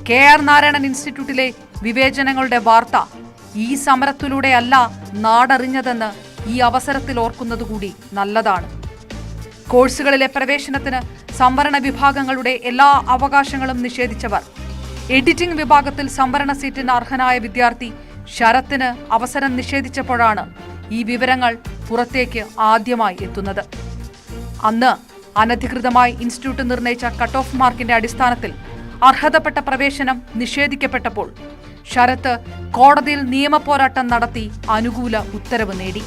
KR നാരായണൻ ഇൻസ്റ്റിറ്റ്യൂട്ടിലെ വിവേചനങ്ങളുടെ വാർത്ത ഈ സമരത്തിലൂടെയല്ല നാടറിഞ്ഞതെന്ന് ഈ അവസരത്തിൽ ഓർക്കുന്നതുകൂടി നല്ലതാണ്. കോഴ്സുകളിലെ പ്രവേശനത്തിന് സംവരണ വിഭാഗങ്ങളുടെ എല്ലാ അവകാശങ്ങളും നിഷേധിച്ചവർ, എഡിറ്റിംഗ് വിഭാഗത്തിൽ സംവരണ സീറ്റിന് അർഹനായ വിദ്യാർത്ഥി ശരത്തിന് അവസരം നിഷേധിച്ചപ്പോഴാണ് ഈ വിവരങ്ങൾ പുറത്തേക്ക് ആദ്യമായി എത്തുന്നത്. അന്ന് അനധികൃതമായി ഇൻസ്റ്റിറ്റ്യൂട്ട് നിർണയിച്ച കട്ട് ഓഫ് മാർക്കിന്റെ അടിസ്ഥാനത്തിൽ അർഹതപ്പെട്ട പ്രവേശനം നിഷേധിക്കപ്പെട്ടപ്പോൾ ശരത്ത് കോടതിയിൽ നിയമപോരാട്ടം നടത്തി അനുകൂല ഉത്തരവ് നേടി.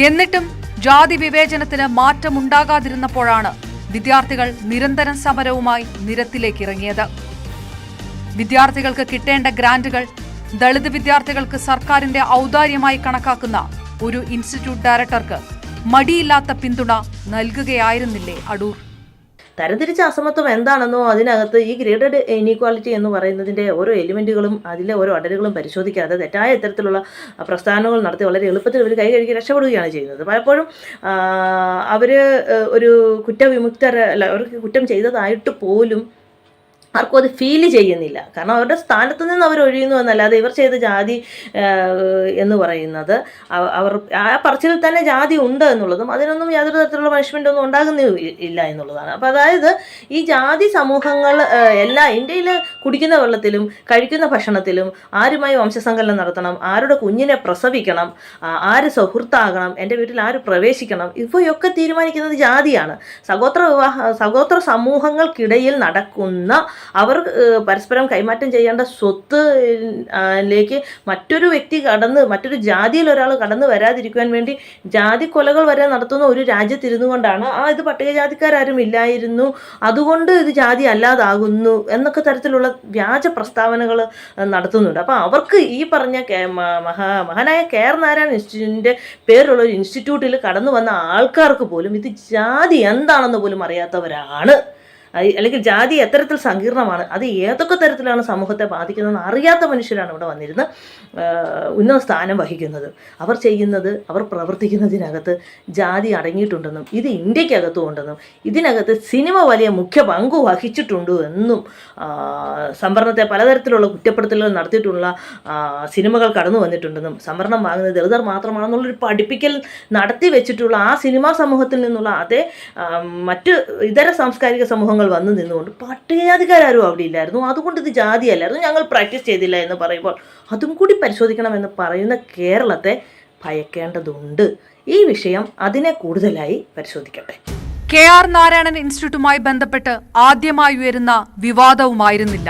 എന്നിട്ടും ജാതി വിവേചനത്തിന് മാറ്റമുണ്ടാകാതിരുന്നപ്പോഴാണ് വിദ്യാർത്ഥികൾ നിരന്തരം സമരവുമായി നിരത്തിലേക്കിറങ്ങിയത്. വിദ്യാർത്ഥികൾക്ക് കിട്ടേണ്ട ഗ്രാന്റുകൾ ദളിത് വിദ്യാർത്ഥികൾക്ക് സർക്കാരിന്റെ ഔദാര്യമായി കണക്കാക്കുന്ന ഒരു ഇൻസ്റ്റിറ്റ്യൂട്ട് ഡയറക്ടർക്ക് മടിയില്ലാത്ത പിന്തുണ നൽകുകയായിരുന്നില്ലേ അടൂർ? തരംതിരിച്ച അസമത്വം എന്താണെന്നോ അതിനകത്ത് ഈ ഗ്രേഡഡ് ഇനീക്വാളിറ്റി എന്ന് പറയുന്നതിൻ്റെ ഓരോ എലിമെൻറ്റുകളും അതിലെ ഓരോ അടരുകളും പരിശോധിക്കാതെ തെറ്റായ ഇത്തരത്തിലുള്ള പ്രസ്ഥാനങ്ങൾ നടത്തി വളരെ എളുപ്പത്തിൽ അവർ കൈകഴുകി രക്ഷപ്പെടുകയാണ് ചെയ്യുന്നത്. പലപ്പോഴും അവർ ഒരു കുറ്റവിമുക്തരല്ല, അവർക്ക് കുറ്റം ചെയ്തതായിട്ട് പോലും ആർക്കും അത് ഫീൽ ചെയ്യുന്നില്ല. കാരണം അവരുടെ സ്ഥാനത്ത് നിന്ന് അവർ ഒഴിയുന്നു എന്നല്ലാതെ ഇവർ ചെയ്ത ജാതി എന്ന് പറയുന്നത് അവർ ആ പറച്ചിലിൽ തന്നെ ജാതി ഉണ്ട് എന്നുള്ളതും അതിനൊന്നും യാതൊരു തരത്തിലുള്ള പണിഷ്മെൻ്റ് ഒന്നും ഉണ്ടാകുന്നില്ല എന്നുള്ളതാണ്. അപ്പോൾ അതായത് ഈ ജാതി സമൂഹങ്ങൾ എല്ലാ ഇന്ത്യയിൽ കുടിക്കുന്ന വെള്ളത്തിലും കഴിക്കുന്ന ഭക്ഷണത്തിലും ആരുമായി വംശസങ്കലനം നടത്തണം, ആരുടെ കുഞ്ഞിനെ പ്രസവിക്കണം, ആര് സുഹൃത്താകണം, എൻ്റെ വീട്ടിൽ ആര് പ്രവേശിക്കണം, ഇവയൊക്കെ തീരുമാനിക്കുന്നത് ജാതിയാണ്. സഹോദര സമൂഹങ്ങൾക്കിടയിൽ നടക്കുന്ന അവർ പരസ്പരം കൈമാറ്റം ചെയ്യേണ്ട സ്വത്തിലേക്ക് മറ്റൊരു വ്യക്തി മറ്റൊരു ജാതിയിൽ ഒരാൾ കടന്നു വരാതിരിക്കുവാൻ വേണ്ടി ജാതി കൊലകൾ വരെ നടത്തുന്ന ഒരു രാജ്യത്തിരുന്നു കൊണ്ടാണ് ഇത് പട്ടികജാതിക്കാരും ഇല്ലായിരുന്നു, അതുകൊണ്ട് ഇത് ജാതി അല്ലാതാകുന്നു എന്നൊക്കെ തരത്തിലുള്ള വ്യാജ പ്രസ്താവനകൾ നടത്തുന്നുണ്ട്. അപ്പോൾ അവർക്ക് ഈ പറഞ്ഞ മഹാനായ KR നാരായണൻ ഇൻസ്റ്റിറ്റ്യൂട്ടിൻ്റെ പേരുള്ള ഒരു ഇൻസ്റ്റിറ്റ്യൂട്ടിൽ കടന്നു വന്ന ആൾക്കാർക്ക് പോലും ഇത് ജാതി എന്താണെന്ന് പോലും അറിയാത്തവരാണ്. അല്ലെങ്കിൽ ജാതി എത്തരത്തിൽ സങ്കീർണമാണ്, അത് ഏതൊക്കെ തരത്തിലാണ് സമൂഹത്തെ ബാധിക്കുന്നതെന്ന് അറിയാത്ത മനുഷ്യരാണ് ഇവിടെ വന്നിരുന്ന് ഉന്നത സ്ഥാനം വഹിക്കുന്നത്. അവർ പ്രവർത്തിക്കുന്നതിനകത്ത് ജാതി അടങ്ങിയിട്ടുണ്ടെന്നും ഇത് ഇന്ത്യക്കകത്തും ഉണ്ടെന്നും ഇതിനകത്ത് സിനിമ വലിയ മുഖ്യ പങ്ക് വഹിച്ചിട്ടുണ്ട് എന്നും സംവരണത്തെ പലതരത്തിലുള്ള കുറ്റപ്പെടുത്തലുകൾ നടത്തിയിട്ടുള്ള സിനിമകൾ കടന്നു വന്നിട്ടുണ്ടെന്നും സംവരണം വാങ്ങുന്നത് ദളിതർ മാത്രമാണെന്നുള്ളൊരു പഠിപ്പിക്കൽ നടത്തി വെച്ചിട്ടുള്ള ആ സിനിമാ സമൂഹത്തിൽ നിന്നുള്ള അതേ മറ്റ് ഇതര സാംസ്കാരിക സമൂഹങ്ങൾ വന്നു നിന്നുകൊണ്ട് പട്ടികജാതിക്കാരും അവിടെ ഇല്ലായിരുന്നു, അതുകൊണ്ട് ഇത് ജാതിയല്ലായിരുന്നു, ഞങ്ങൾ പ്രാക്ടീസ് ചെയ്തില്ല എന്ന് പറയുമ്പോൾ അതും കൂടി പരിശോധിക്കണമെന്ന് പറയുന്ന കേരളത്തെ ഭയക്കേണ്ടതുണ്ട്. ഈ വിഷയം അതിനെ കൂടുതലായി പരിശോധിക്കട്ടെ. KR നാരായണൻ ഇൻസ്റ്റിറ്റ്യൂട്ടുമായി ബന്ധപ്പെട്ട് ആദ്യമായി ഉയരുന്ന വിവാദവുമായിരുന്നില്ല.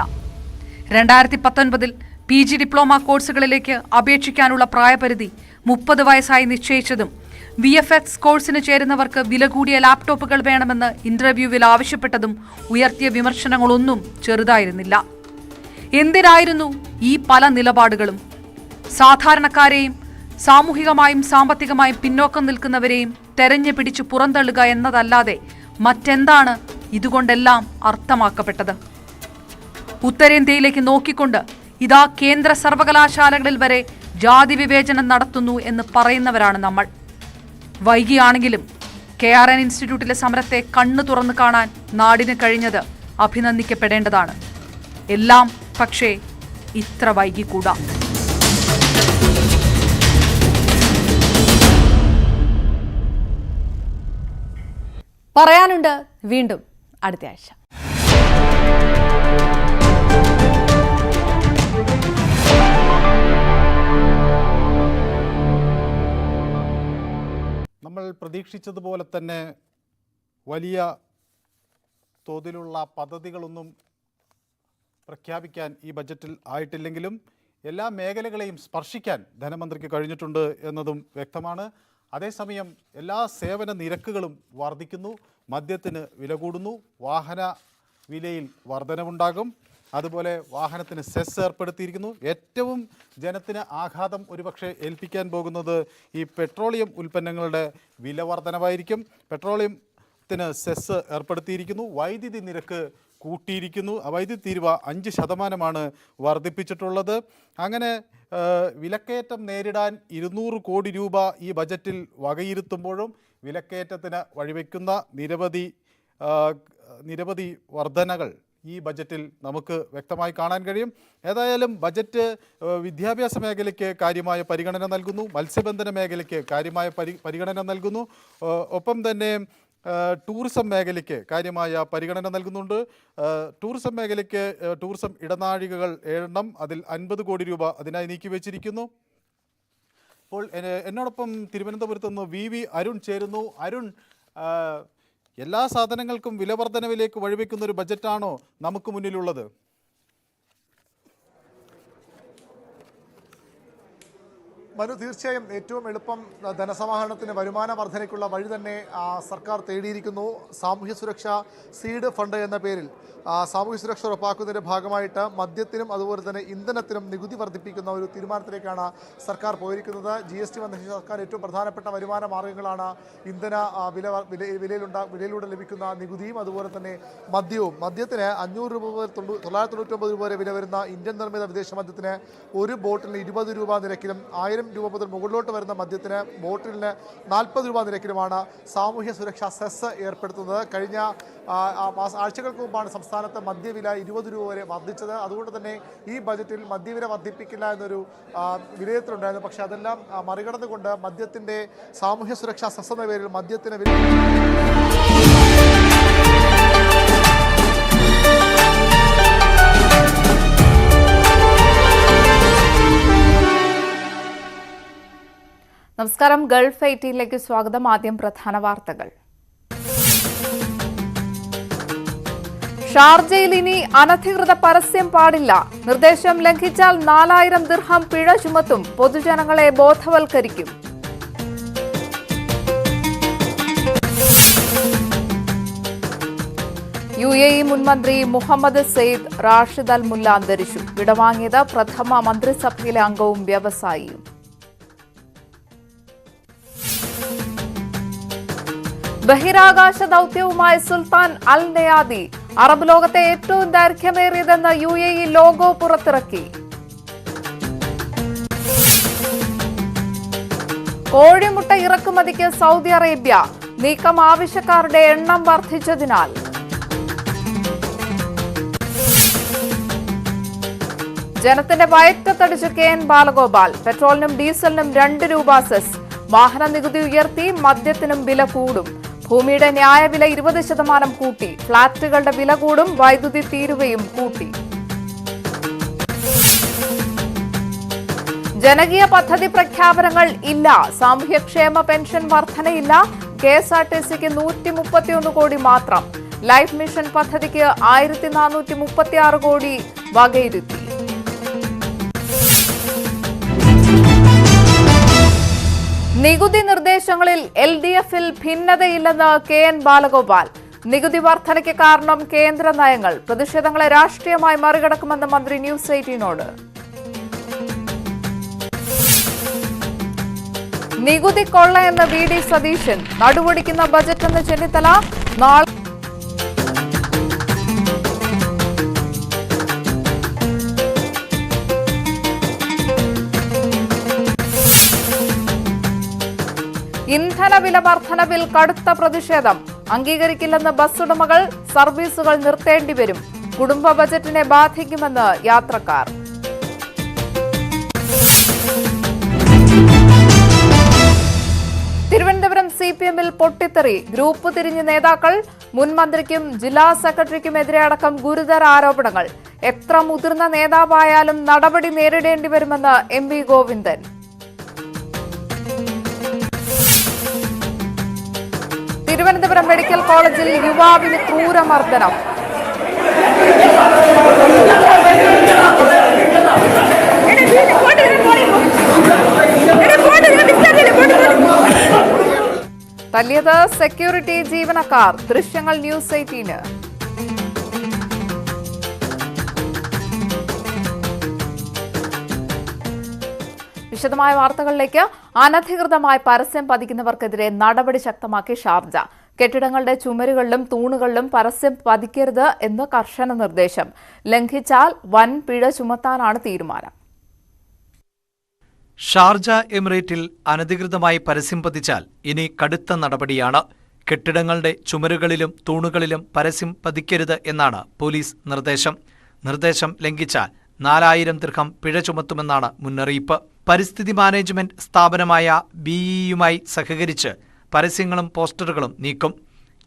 2019 PG ഡിപ്ലോമ കോഴ്സുകളിലേക്ക് അപേക്ഷിക്കാനുള്ള പ്രായപരിധി 30 വയസ്സായി നിശ്ചയിച്ചതും VFX കോഴ്സിന് ചേരുന്നവർക്ക് വില കൂടിയ ലാപ്ടോപ്പുകൾ വേണമെന്ന് ഇന്റർവ്യൂവിൽ ആവശ്യപ്പെട്ടതും ഉയർത്തിയ വിമർശനങ്ങളൊന്നും ചെറുതായിരുന്നില്ല. എന്തിനായിരുന്നു ഈ പല നിലപാടുകളും? സാധാരണക്കാരെയും സാമൂഹികമായും സാമ്പത്തികമായും പിന്നോക്കം നിൽക്കുന്നവരെയും തെരഞ്ഞു പിടിച്ചു പുറന്തള്ളുക എന്നതല്ലാതെ മറ്റെന്താണ് ഇതുകൊണ്ടെല്ലാം അർത്ഥമാക്കപ്പെട്ടത്? ഉത്തരേന്ത്യയിലേക്ക് നോക്കിക്കൊണ്ട് ഇതാ കേന്ദ്ര സർവകലാശാലകളിൽ വരെ ജാതി വിവേചനം നടത്തുന്നു എന്ന് പറയുന്നവരാണ് നമ്മൾ. വൈകിയാണെങ്കിലും KRN ഇൻസ്റ്റിറ്റ്യൂട്ടിലെ സമരത്തെ കണ്ണു തുറന്നു കാണാൻ നാടിന് കഴിഞ്ഞത് അഭിനന്ദിക്കപ്പെടേണ്ടതാണ്. എല്ലാം പക്ഷേ ഇത്ര വൈകിക്കൂടാ. പറയാനുണ്ട് വീണ്ടും അടുത്ത ആഴ്ച. നമ്മൾ പ്രതീക്ഷിച്ചതുപോലെ തന്നെ വലിയ തോതിലുള്ള പദ്ധതികളൊന്നും പ്രഖ്യാപിക്കാൻ ഈ ബജറ്റിൽ ആയിട്ടില്ലെങ്കിലും എല്ലാ മേഖലകളെയും സ്പർശിക്കാൻ ധനമന്ത്രിക്ക് കഴിഞ്ഞിട്ടുണ്ട് എന്നതും വ്യക്തമാണ്. അതേസമയം എല്ലാ സേവന നിരക്കുകളും വർദ്ധിക്കുന്നു. മദ്യത്തിന് വില കൂടുന്നു, വാഹന വിലയിൽ വർധനവുണ്ടാകും, അതുപോലെ വാഹനത്തിന് സെസ് ഏർപ്പെടുത്തിയിരിക്കുന്നു. ഏറ്റവും ജനത്തിന് ആഘാതം ഒരുപക്ഷെ ഏൽപ്പിക്കാൻ പോകുന്നത് ഈ പെട്രോളിയം ഉൽപ്പന്നങ്ങളുടെ വില വർധനവായിരിക്കും. പെട്രോളിയത്തിന് സെസ് ഏർപ്പെടുത്തിയിരിക്കുന്നു, വൈദ്യുതി നിരക്ക് കൂട്ടിയിരിക്കുന്നു. വൈദ്യുതി തീരുവ 5% വർദ്ധിപ്പിച്ചിട്ടുള്ളത്. അങ്ങനെ വിലക്കയറ്റം നേരിടാൻ 200 കോടി രൂപ ഈ ബജറ്റിൽ വകയിരുത്തുമ്പോഴും വിലക്കയറ്റത്തിന് വഴിവെക്കുന്ന നിരവധി വർധനകൾ ഈ ബജറ്റിൽ നമുക്ക് വ്യക്തമായി കാണാൻ കഴിയും. ഏതായാലും ബജറ്റ് വിദ്യാഭ്യാസ മേഖലയ്ക്ക് കാര്യമായ പരിഗണന നൽകുന്നു, മത്സ്യബന്ധന മേഖലയ്ക്ക് കാര്യമായ പരിഗണന നൽകുന്നു, ഒപ്പം തന്നെ ടൂറിസം മേഖലയ്ക്ക് കാര്യമായ പരിഗണന നൽകുന്നുണ്ട്. ടൂറിസം മേഖലയ്ക്ക് ടൂറിസം ഇടനാഴികകൾ 7 അതിൽ 50 കോടി രൂപ അതിനായി നീക്കിവെച്ചിരിക്കുന്നു. ഇപ്പോൾ എന്നോടൊപ്പം തിരുവനന്തപുരത്ത് നിന്ന് VV അരുൺ ചേരുന്നു. അരുൺ, എല്ലാ സാധനങ്ങൾക്കും വില വർധനവിലേക്ക് വഴിവെക്കുന്ന ഒരു ബജറ്റാണോ നമുക്ക് മുന്നിലുള്ളത്? മനു, തീർച്ചയായും ഏറ്റവും എളുപ്പം ധനസമാഹരണത്തിന് വരുമാന വർധനയ്ക്കുള്ള വഴി തന്നെ സർക്കാർ തേടിയിരിക്കുന്നു. സാമൂഹ്യ സുരക്ഷാ സീഡ് ഫണ്ട് എന്ന പേരിൽ സാമൂഹ്യ സുരക്ഷ ഉറപ്പാക്കുന്നതിൻ്റെ ഭാഗമായിട്ട് മദ്യത്തിനും അതുപോലെ തന്നെ ഇന്ധനത്തിനും നികുതി വർദ്ധിപ്പിക്കുന്ന ഒരു തീരുമാനത്തിലേക്കാണ് സർക്കാർ പോയിരിക്കുന്നത്. GST വന്ന സർക്കാർ ഏറ്റവും പ്രധാനപ്പെട്ട വരുമാന മാർഗ്ഗങ്ങളാണ് ഇന്ധന വിലയിലൂടെ ലഭിക്കുന്ന നികുതിയും അതുപോലെ തന്നെ മദ്യവും. മദ്യത്തിന് 500 രൂപ മുതൽ 999 രൂപ വരെ വില വരുന്ന ഇന്ത്യൻ നിർമ്മിത വിദേശ മദ്യത്തിന് ഒരു ബോട്ടിലിന് 20 രൂപ നിരക്കിലും 1000 രൂപ മുതൽ മുകളിലോട്ട് വരുന്ന മദ്യത്തിന് ബോട്ടിലിന് 40 രൂപ നിരക്കിലുമാണ് സാമൂഹ്യ സുരക്ഷാ സെസ് ഏർപ്പെടുത്തുന്നത്. കഴിഞ്ഞ ആഴ്ചകൾക്ക് മുമ്പാണ് സംസ്ഥാനത്ത് മദ്യവില 20 രൂപ വരെ വർദ്ധിച്ചത്. അതുകൊണ്ട് തന്നെ ഈ ബജറ്റിൽ മദ്യവില വർദ്ധിപ്പിക്കില്ല എന്നൊരു വിലയിരുത്തലുണ്ടായിരുന്നു. പക്ഷേ അതെല്ലാം മറികടന്നുകൊണ്ട് മദ്യത്തിൻ്റെ സാമൂഹ്യ സുരക്ഷാ സെസ് എന്ന പേരിൽ മദ്യത്തിന് വില നമസ്കാരം. ഗൾഫ് 18ലേക്ക് സ്വാഗതം. ആദ്യം പ്രധാന വാർത്തകൾ. ഷാർജയിൽ ഇനി അനധികൃത പരസ്യം പാടില്ല. നിർദ്ദേശം ലംഘിച്ചാൽ 4000 ദിർഹം പിഴ ചുമത്തും. പൊതുജനങ്ങളെ ബോധവൽക്കരിക്കും. UAE മുൻമന്ത്രി മുഹമ്മദ് സെയ്ദ് റാഷിദ് അൽ മുല്ല അന്തരിച്ചു. വിടവാങ്ങിയത് പ്രഥമ മന്ത്രിസഭയിലെ അംഗവും വ്യവസായിയും. ബഹിരാകാശ ദൌത്യവുമായി സുൽത്താൻ അൽ നയാദി. അറബ് ലോകത്തെ ഏറ്റവും ദൈർഘ്യമേറിയതെന്ന് UAE ലോഗോ പുറത്തിറക്കി. കോഴിമുട്ട ഇറക്കുമതിക്ക് സൗദി അറേബ്യ. നീക്കം ആവശ്യക്കാരുടെ എണ്ണം വർദ്ധിച്ചതിനാൽ. ജനത്തിന്റെ വയറ്റത്തടിച്ച് KN ബാലഗോപാൽ. പെട്രോളിനും ഡീസലിനും 2 രൂപ സെസ്. വാഹന നികുതി ഉയർത്തി. മദ്യത്തിനും വില കൂടും. ഭൂമിയുടെ ന്യായവില 20% കൂട്ടി. ഫ്ളാറ്റുകളുടെ വില കൂടും. വൈദ്യുതി തീരുവയും കൂട്ടി. ജനകീയ പദ്ധതി പ്രഖ്യാപനങ്ങൾ ഇല്ല. സാമൂഹ്യക്ഷേമ പെൻഷൻ വർധനയില്ല. KSRTCക്ക് 131 കോടി മാത്രം. ലൈഫ് മിഷൻ പദ്ധതിക്ക് 1436 കോടി വകയിരുത്തി. നികുതി നിർദ്ദേശങ്ങളിൽ LDFൽ ഭിന്നതയില്ലെന്ന് KN ബാലഗോപാൽ. നികുതി വർധനയ്ക്ക് കാരണം കേന്ദ്ര നയങ്ങൾ. പ്രതിഷേധങ്ങളെ രാഷ്ട്രീയമായി മറികടക്കുമെന്ന് മന്ത്രി ന്യൂസ് 18നോട്. നികുതി കൊള്ളയെന്ന് VD സതീശൻ. നടുവൊടിക്കുന്ന ബജറ്റെന്ന് ചെന്നിത്തല. നാളെ ഇന്ധനവില വർധനവിൽ കടുത്ത പ്രതിഷേധം. അംഗീകരിക്കില്ലെന്ന് ബസ് ഉടമകൾ. സർവീസുകൾ നിർത്തേണ്ടിവരും. കുടുംബ ബജറ്റിനെ ബാധിക്കുമെന്ന് യാത്രക്കാർ. തിരുവനന്തപുരം CPMൽ പൊട്ടിത്തെറി. ഗ്രൂപ്പ് തിരിഞ്ഞ് നേതാക്കൾ. മുൻ മന്ത്രിക്കും ജില്ലാ സെക്രട്ടറിക്കുമെതിരെ അടക്കം ഗുരുതര ആരോപണങ്ങൾ. എത്ര മുതിർന്ന നേതാവായാലും നടപടി നേരിടേണ്ടി വരുമെന്ന് M V Govindan. Thiruvananthapuram medical കോളേജിൽ യുവാവിന് ക്രൂരമർദ്ദനം. തല്ലിയത് സെക്യൂരിറ്റി ജീവനക്കാർ. ദൃശ്യങ്ങൾ ന്യൂസ് 18. വിശദമായ വാർത്തകളിലേക്ക്. അനധികൃതമായി പരസ്യം പതിക്കുന്നവർക്കെതിരെ നടപടി ശക്തമാക്കി ഷാർജ. കെട്ടിടങ്ങളുടെ ചുമരുകളിലും തൂണുകളിലും പരസ്യം പതിക്കരുത് എന്ന് കർശന നിർദ്ദേശം. ലംഘിച്ചാൽ വൻ പിഴ ചുമത്താനാണ് തീരുമാനം. ഷാർജ എമിറേറ്റിൽ അനധികൃതമായി പരസ്യം പതിച്ചാൽ ഇനി കടുത്ത നടപടിയാണ്. കെട്ടിടങ്ങളുടെ ചുമരുകളിലും തൂണുകളിലും പരസ്യം പതിക്കരുത് എന്നാണ് പോലീസ് നിർദ്ദേശം. നിർദ്ദേശം ലംഘിച്ചാൽ 4000 ദിർഹം പിഴ ചുമത്തുമെന്നാണ് മുന്നറിയിപ്പ്. പരിസ്ഥിതി മാനേജ്മെന്റ് സ്ഥാപനമായ BEയുമായി സഹകരിച്ച് പരസ്യങ്ങളും പോസ്റ്ററുകളും നീക്കും.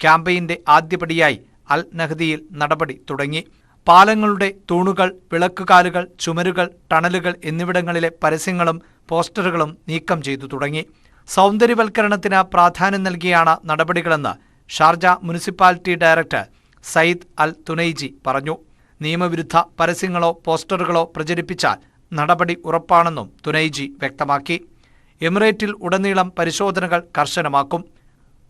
ക്യാമ്പയിന്റെ ആദ്യപടിയായി അൽ നഹദിയിൽ നടപടി തുടങ്ങി. പാലങ്ങളുടെ തൂണുകൾ, വിളക്കുകാലുകൾ, ചുമരുകൾ, ടണലുകൾ എന്നിവിടങ്ങളിലെ പരസ്യങ്ങളും പോസ്റ്ററുകളും നീക്കം ചെയ്തു തുടങ്ങി. സൗന്ദര്യവൽക്കരണത്തിന് പ്രാധാന്യം നൽകിയാണ് നടപടികളെന്ന് Sharjah municipality director Sayed Al Tunaiji പറഞ്ഞു. നിയമവിരുദ്ധ പരസ്യങ്ങളോ പോസ്റ്ററുകളോ പ്രചരിപ്പിച്ചാൽ നടപടി ഉറപ്പാണെന്നും തുനൈജി വ്യക്തമാക്കി. എമിറേറ്റിൽ ഉടനീളം പരിശോധനകൾ കർശനമാക്കും.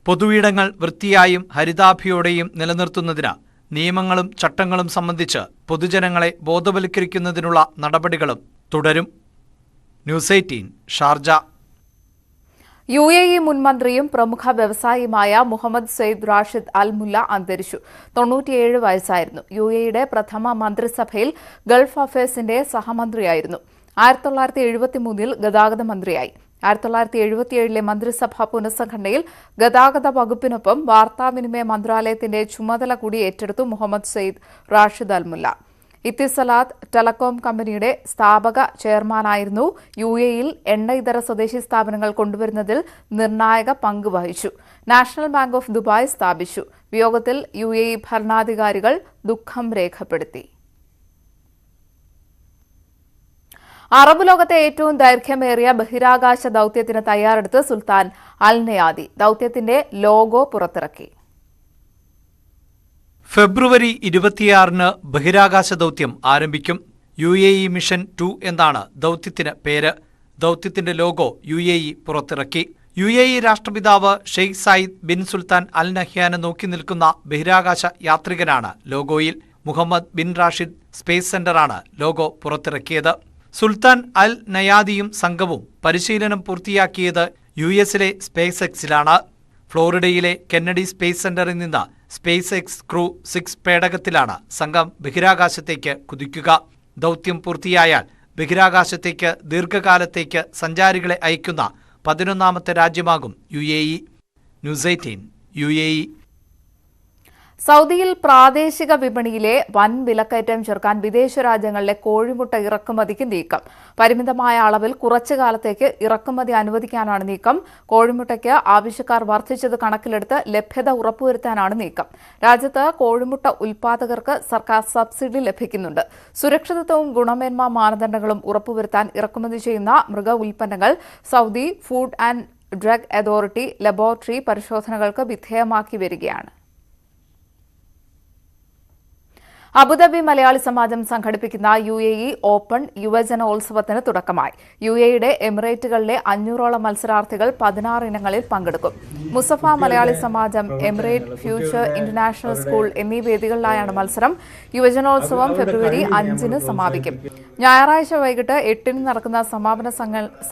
പൊതുയിടങ്ങൾ വൃത്തിയായും ഹരിതാഭിയോടെയും നിലനിർത്തുന്നതിന് നിയമങ്ങളും ചട്ടങ്ങളും സംബന്ധിച്ച് പൊതുജനങ്ങളെ ബോധവൽക്കരിക്കുന്നതിനുള്ള നടപടികളും തുടരും. News 18 Sharjah. UAE മുൻ മന്ത്രിയും പ്രമുഖ വ്യവസായിയുമായ മുഹമ്മദ് സെയ്ദ് റാഷിദ് അൽ മുല്ല അന്തരിച്ചു. 97 വയസ്സായിരുന്നു. UAEയുടെ പ്രഥമ മന്ത്രിസഭയിൽ ഗൾഫ് അഫയേഴ്സിന്റെ സഹമന്ത്രിയായിരുന്നു. 1973 ഗതാഗത മന്ത്രിയായി. 1977 മന്ത്രിസഭാ പുനഃസംഘടനയിൽ ഗതാഗത വകുപ്പിനൊപ്പം വാർത്താവിനിമയ മന്ത്രാലയത്തിന്റെ ചുമതല കൂടി ഏറ്റെടുത്തു മുഹമ്മദ് സെയ്ദ് റാഷിദ് അൽ മുല്ല. ഇത്തിസലാത്ത് ടെലകോം കമ്പനിയുടെ സ്ഥാപക ചെയർമാനായിരുന്നു. UAEയിൽ എണ്ണ ഇതര സ്വദേശി സ്ഥാപനങ്ങൾ കൊണ്ടുവരുന്നതിൽ നിർണായക പങ്ക് വഹിച്ചു. നാഷണൽ ബാങ്ക് ഓഫ് ദുബായ് സ്ഥാപിച്ചു. വിയോഗത്തിൽ UAE ഭരണാധികാരികൾ ദുഃഖം രേഖപ്പെടുത്തി. അറബ് ലോകത്തെ ഏറ്റവും ദൈർഘ്യമേറിയ ബഹിരാകാശ ദൌത്യത്തിന് തയ്യാറെടുത്ത് സുൽത്താൻ അൽ നയാദി. ദൌത്യത്തിന്റെ ലോഗോ പുറത്തിറക്കി. ഫെബ്രുവരി 26 ബഹിരാകാശ ദൌത്യം ആരംഭിക്കും. UAE മിഷൻ 2 എന്നാണ് ദൌത്യത്തിന് പേര്. ദൌത്യത്തിന്റെ ലോഗോ UAE പുറത്തിറക്കി. UAE രാഷ്ട്രപിതാവ് Sheikh Zayed bin Sultan Al നഹ്യാനെ നോക്കി നിൽക്കുന്ന ബഹിരാകാശ യാത്രികനാണ് ലോഗോയിൽ. മുഹമ്മദ് ബിൻ റാഷിദ് സ്പേസ് സെന്ററാണ് ലോഗോ പുറത്തിറക്കിയത്. സുൽത്താൻ അൽ നയാദിയും സംഘവും പരിശീലനം പൂർത്തിയാക്കിയത് US-ലെ സ്പേസ് എക്സിലാണ്. ഫ്ലോറിഡയിലെ കെന്നഡി സ്പേസ് സെന്ററിൽ നിന്ന് സ്പേസ് എക്സ് ക്രൂ 6 പേടകത്തിലാണ് സംഘം ബഹിരാകാശത്തേക്ക് കുതിക്കുക. ദൌത്യം പൂർത്തിയായാൽ ബഹിരാകാശത്തേക്ക് ദീർഘകാലത്തേക്ക് സഞ്ചാരികളെ അയക്കുന്ന 11ാമത്തെ രാജ്യമാകും UAE. News 18 UAE. സൗദിയിൽ പ്രാദേശിക വിപണിയിലെ വൻ വിലക്കയറ്റം ചെറുക്കാൻ വിദേശ രാജ്യങ്ങളിലെ കോഴിമുട്ട ഇറക്കുമതിക്ക് നീക്കം. പരിമിതമായ അളവിൽ കുറച്ചു കാലത്തേക്ക് ഇറക്കുമതി അനുവദിക്കാനാണ് നീക്കം. കോഴിമുട്ടയ്ക്ക് ആവശ്യക്കാർ വർദ്ധിച്ചത് കണക്കിലെടുത്ത് ലഭ്യത ഉറപ്പുവരുത്താനാണ് നീക്കം. രാജ്യത്ത് കോഴിമുട്ട ഉൽപ്പാദകർക്ക് സർക്കാർ സബ്സിഡി ലഭിക്കുന്നുണ്ട്. സുരക്ഷിതത്വവും ഗുണമേന്മ മാനദണ്ഡങ്ങളും ഉറപ്പുവരുത്താൻ ഇറക്കുമതി ചെയ്യുന്ന മൃഗ ഉൽപ്പന്നങ്ങൾ Saudi food and drug authority laboratory പരിശോധനകൾക്ക് വിധേയമാക്കി വരികയാണ്. അബുദാബി മലയാളി സമാജം സംഘടിപ്പിക്കുന്ന UAE ഓപ്പൺ യുവജനോത്സവത്തിന് തുടക്കമായി. UAEയുടെ എമിറേറ്റുകളിലെ 500ഓളം മത്സരാർത്ഥികൾ 16 ഇനങ്ങളിൽ പങ്കെടുക്കും. മുസഫ മലയാളി സമാജം, എമിറേറ്റ്, ഫ്യൂച്ചർ ഇന്റർനാഷണൽ സ്കൂൾ എന്നീ വേദികളിലായാണ് മത്സരം. യുവജനോത്സവം ഫെബ്രുവരി 5-ന് സമാപിക്കും. ഞായറാഴ്ച വൈകിട്ട് 8-ന് നടക്കുന്ന സമാപന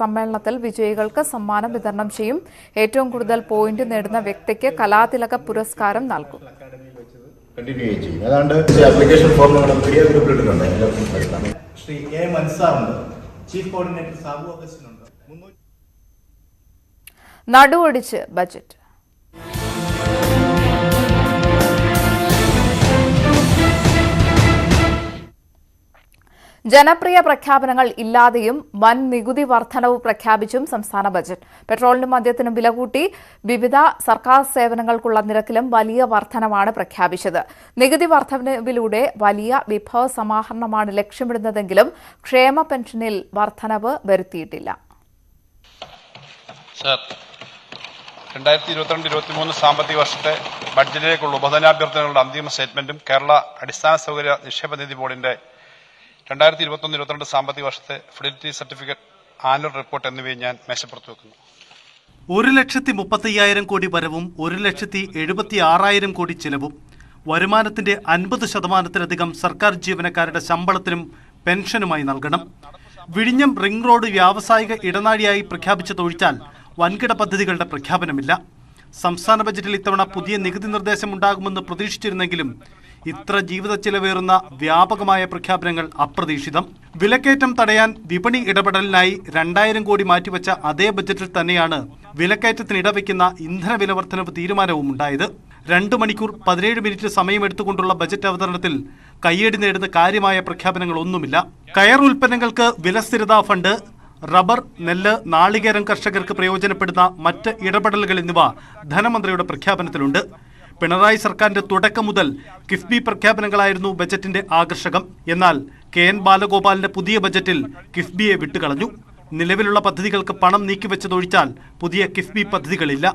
സമ്മേളനത്തിൽ വിജയികൾക്ക് സമ്മാനം വിതരണം ചെയ്യും. ഏറ്റവും കൂടുതൽ പോയിന്റ് നേടുന്ന വ്യക്തിക്ക് കലാതിലക പുരസ്കാരം നൽകും. കണ്ടിന്യൂ ചെയ്യും. ഏതാണ്ട് ആപ്ലിക്കേഷൻ ഫോം നമ്മുടെ മീഡിയ ഗ്രൂപ്പിൽ ഇട്ടിട്ടുണ്ട്. ശ്രീ കെ മൻസാറുണ്ട്, ചീഫ് കോർഡിനേറ്റർ സാബു അഗസ്റ്റിനുണ്ട്. നടുവൊടിച്ച് ബജറ്റ്. ജനപ്രിയ പ്രഖ്യാപനങ്ങൾ ഇല്ലാതെയും വൻ നികുതി വർധനവ് പ്രഖ്യാപിച്ചും സംസ്ഥാന ബജറ്റ്. പെട്രോളിനും മദ്യത്തിനും വില കൂട്ടി. വിവിധ സർക്കാർ സേവനങ്ങൾക്കുള്ള നിരക്കിലും വലിയ വർധനവാണ് പ്രഖ്യാപിച്ചത്. നികുതി വർധനവിലൂടെ വലിയ വിഭവ സമാഹരണമാണ് ലക്ഷ്യമിടുന്നതെങ്കിലും ക്ഷേമ പെൻഷനിൽ വർധനവ് വരുത്തിയിട്ടില്ല. 2022-23 സാമ്പത്തിക വർഷത്തെ ബഡ്ജറ്റിലേക്കുള്ള ഉപധനാഭ്യർത്ഥനകളുടെ അന്തിമ സ്റ്റേറ്റ്മെന്റും കേരള അടിസ്ഥാന സൗകര്യ നിക്ഷേപ നിധി ബോർഡിന്റെ 2021-22 സാമ്പത്തിക വർഷത്തെ ഫിഡിലിറ്റി സർട്ടിഫിക്കറ്റ് ആനുവൽ റിപ്പോർട്ട് എന്നിവയും ഞാൻ മേശപ്പുറത്ത് വെക്കുന്നു. 1,35,000 കോടി വരവും 1,76,000 കോടി ചിലവും. വരുമാനത്തിന്റെ 50%-ലധികം സർക്കാർ ജീവനക്കാരുടെ ശമ്പളത്തിനും പെൻഷനുമായി നൽകണം. വിഴിഞ്ഞം റിംഗ് റോഡ് വ്യാവസായിക ഇടനാഴിയായി പ്രഖ്യാപിച്ചതൊഴിച്ചാൽ വൻകിട പദ്ധതികളുടെ പ്രഖ്യാപനമില്ല. സംസ്ഥാന ബജറ്റിൽ ഇത്തവണ പുതിയ നികുതി നിർദ്ദേശം ഉണ്ടാകുമെന്ന് പ്രതീക്ഷിച്ചിരുന്നെങ്കിലും ഇത്ര ജീവിത ചിലവേറുന്ന വ്യാപകമായ പ്രഖ്യാപനങ്ങൾ അപ്രതീക്ഷിതം. വിലക്കയറ്റം തടയാൻ വിപണി ഇടപെടലിനായി 2,000 കോടി മാറ്റിവെച്ച അതേ ബജറ്റിൽ തന്നെയാണ് വിലക്കയറ്റത്തിന് ഇടവയ്ക്കുന്ന ഇന്ധന വില വർധനവ് തീരുമാനവും ഉണ്ടായത്. 2 മണിക്കൂർ 17 മിനിറ്റ് സമയമെടുത്തുകൊണ്ടുള്ള ബജറ്റ് അവതരണത്തിൽ കയ്യടി നേടുന്ന കാര്യമായ പ്രഖ്യാപനങ്ങളൊന്നുമില്ല. കയർ ഉൽപ്പന്നങ്ങൾക്ക് വിലസ്ഥിരതാ ഫണ്ട്, റബ്ബർ, നെല്ല്, നാളികേരം കർഷകർക്ക് പ്രയോജനപ്പെടുന്ന മറ്റ് ഇടപെടലുകൾ എന്നിവ ധനമന്ത്രിയുടെ പ്രഖ്യാപനത്തിലുണ്ട്. പിണറായി സർക്കാരിന്റെ തുടക്കം മുതൽ കിഫ്ബി പ്രഖ്യാപനങ്ങളായിരുന്നു ബജറ്റിന്റെ ആകർഷകം. എന്നാൽ KN ബാലഗോപാലിന്റെ പുതിയ ബജറ്റിൽ കിഫ്ബിയെ വിട്ടുകളഞ്ഞു. നിലവിലുള്ള പദ്ധതികൾക്ക് പണം നീക്കിവെച്ചതൊഴിച്ചാൽ പുതിയ കിഫ്ബി പദ്ധതികളില്ല.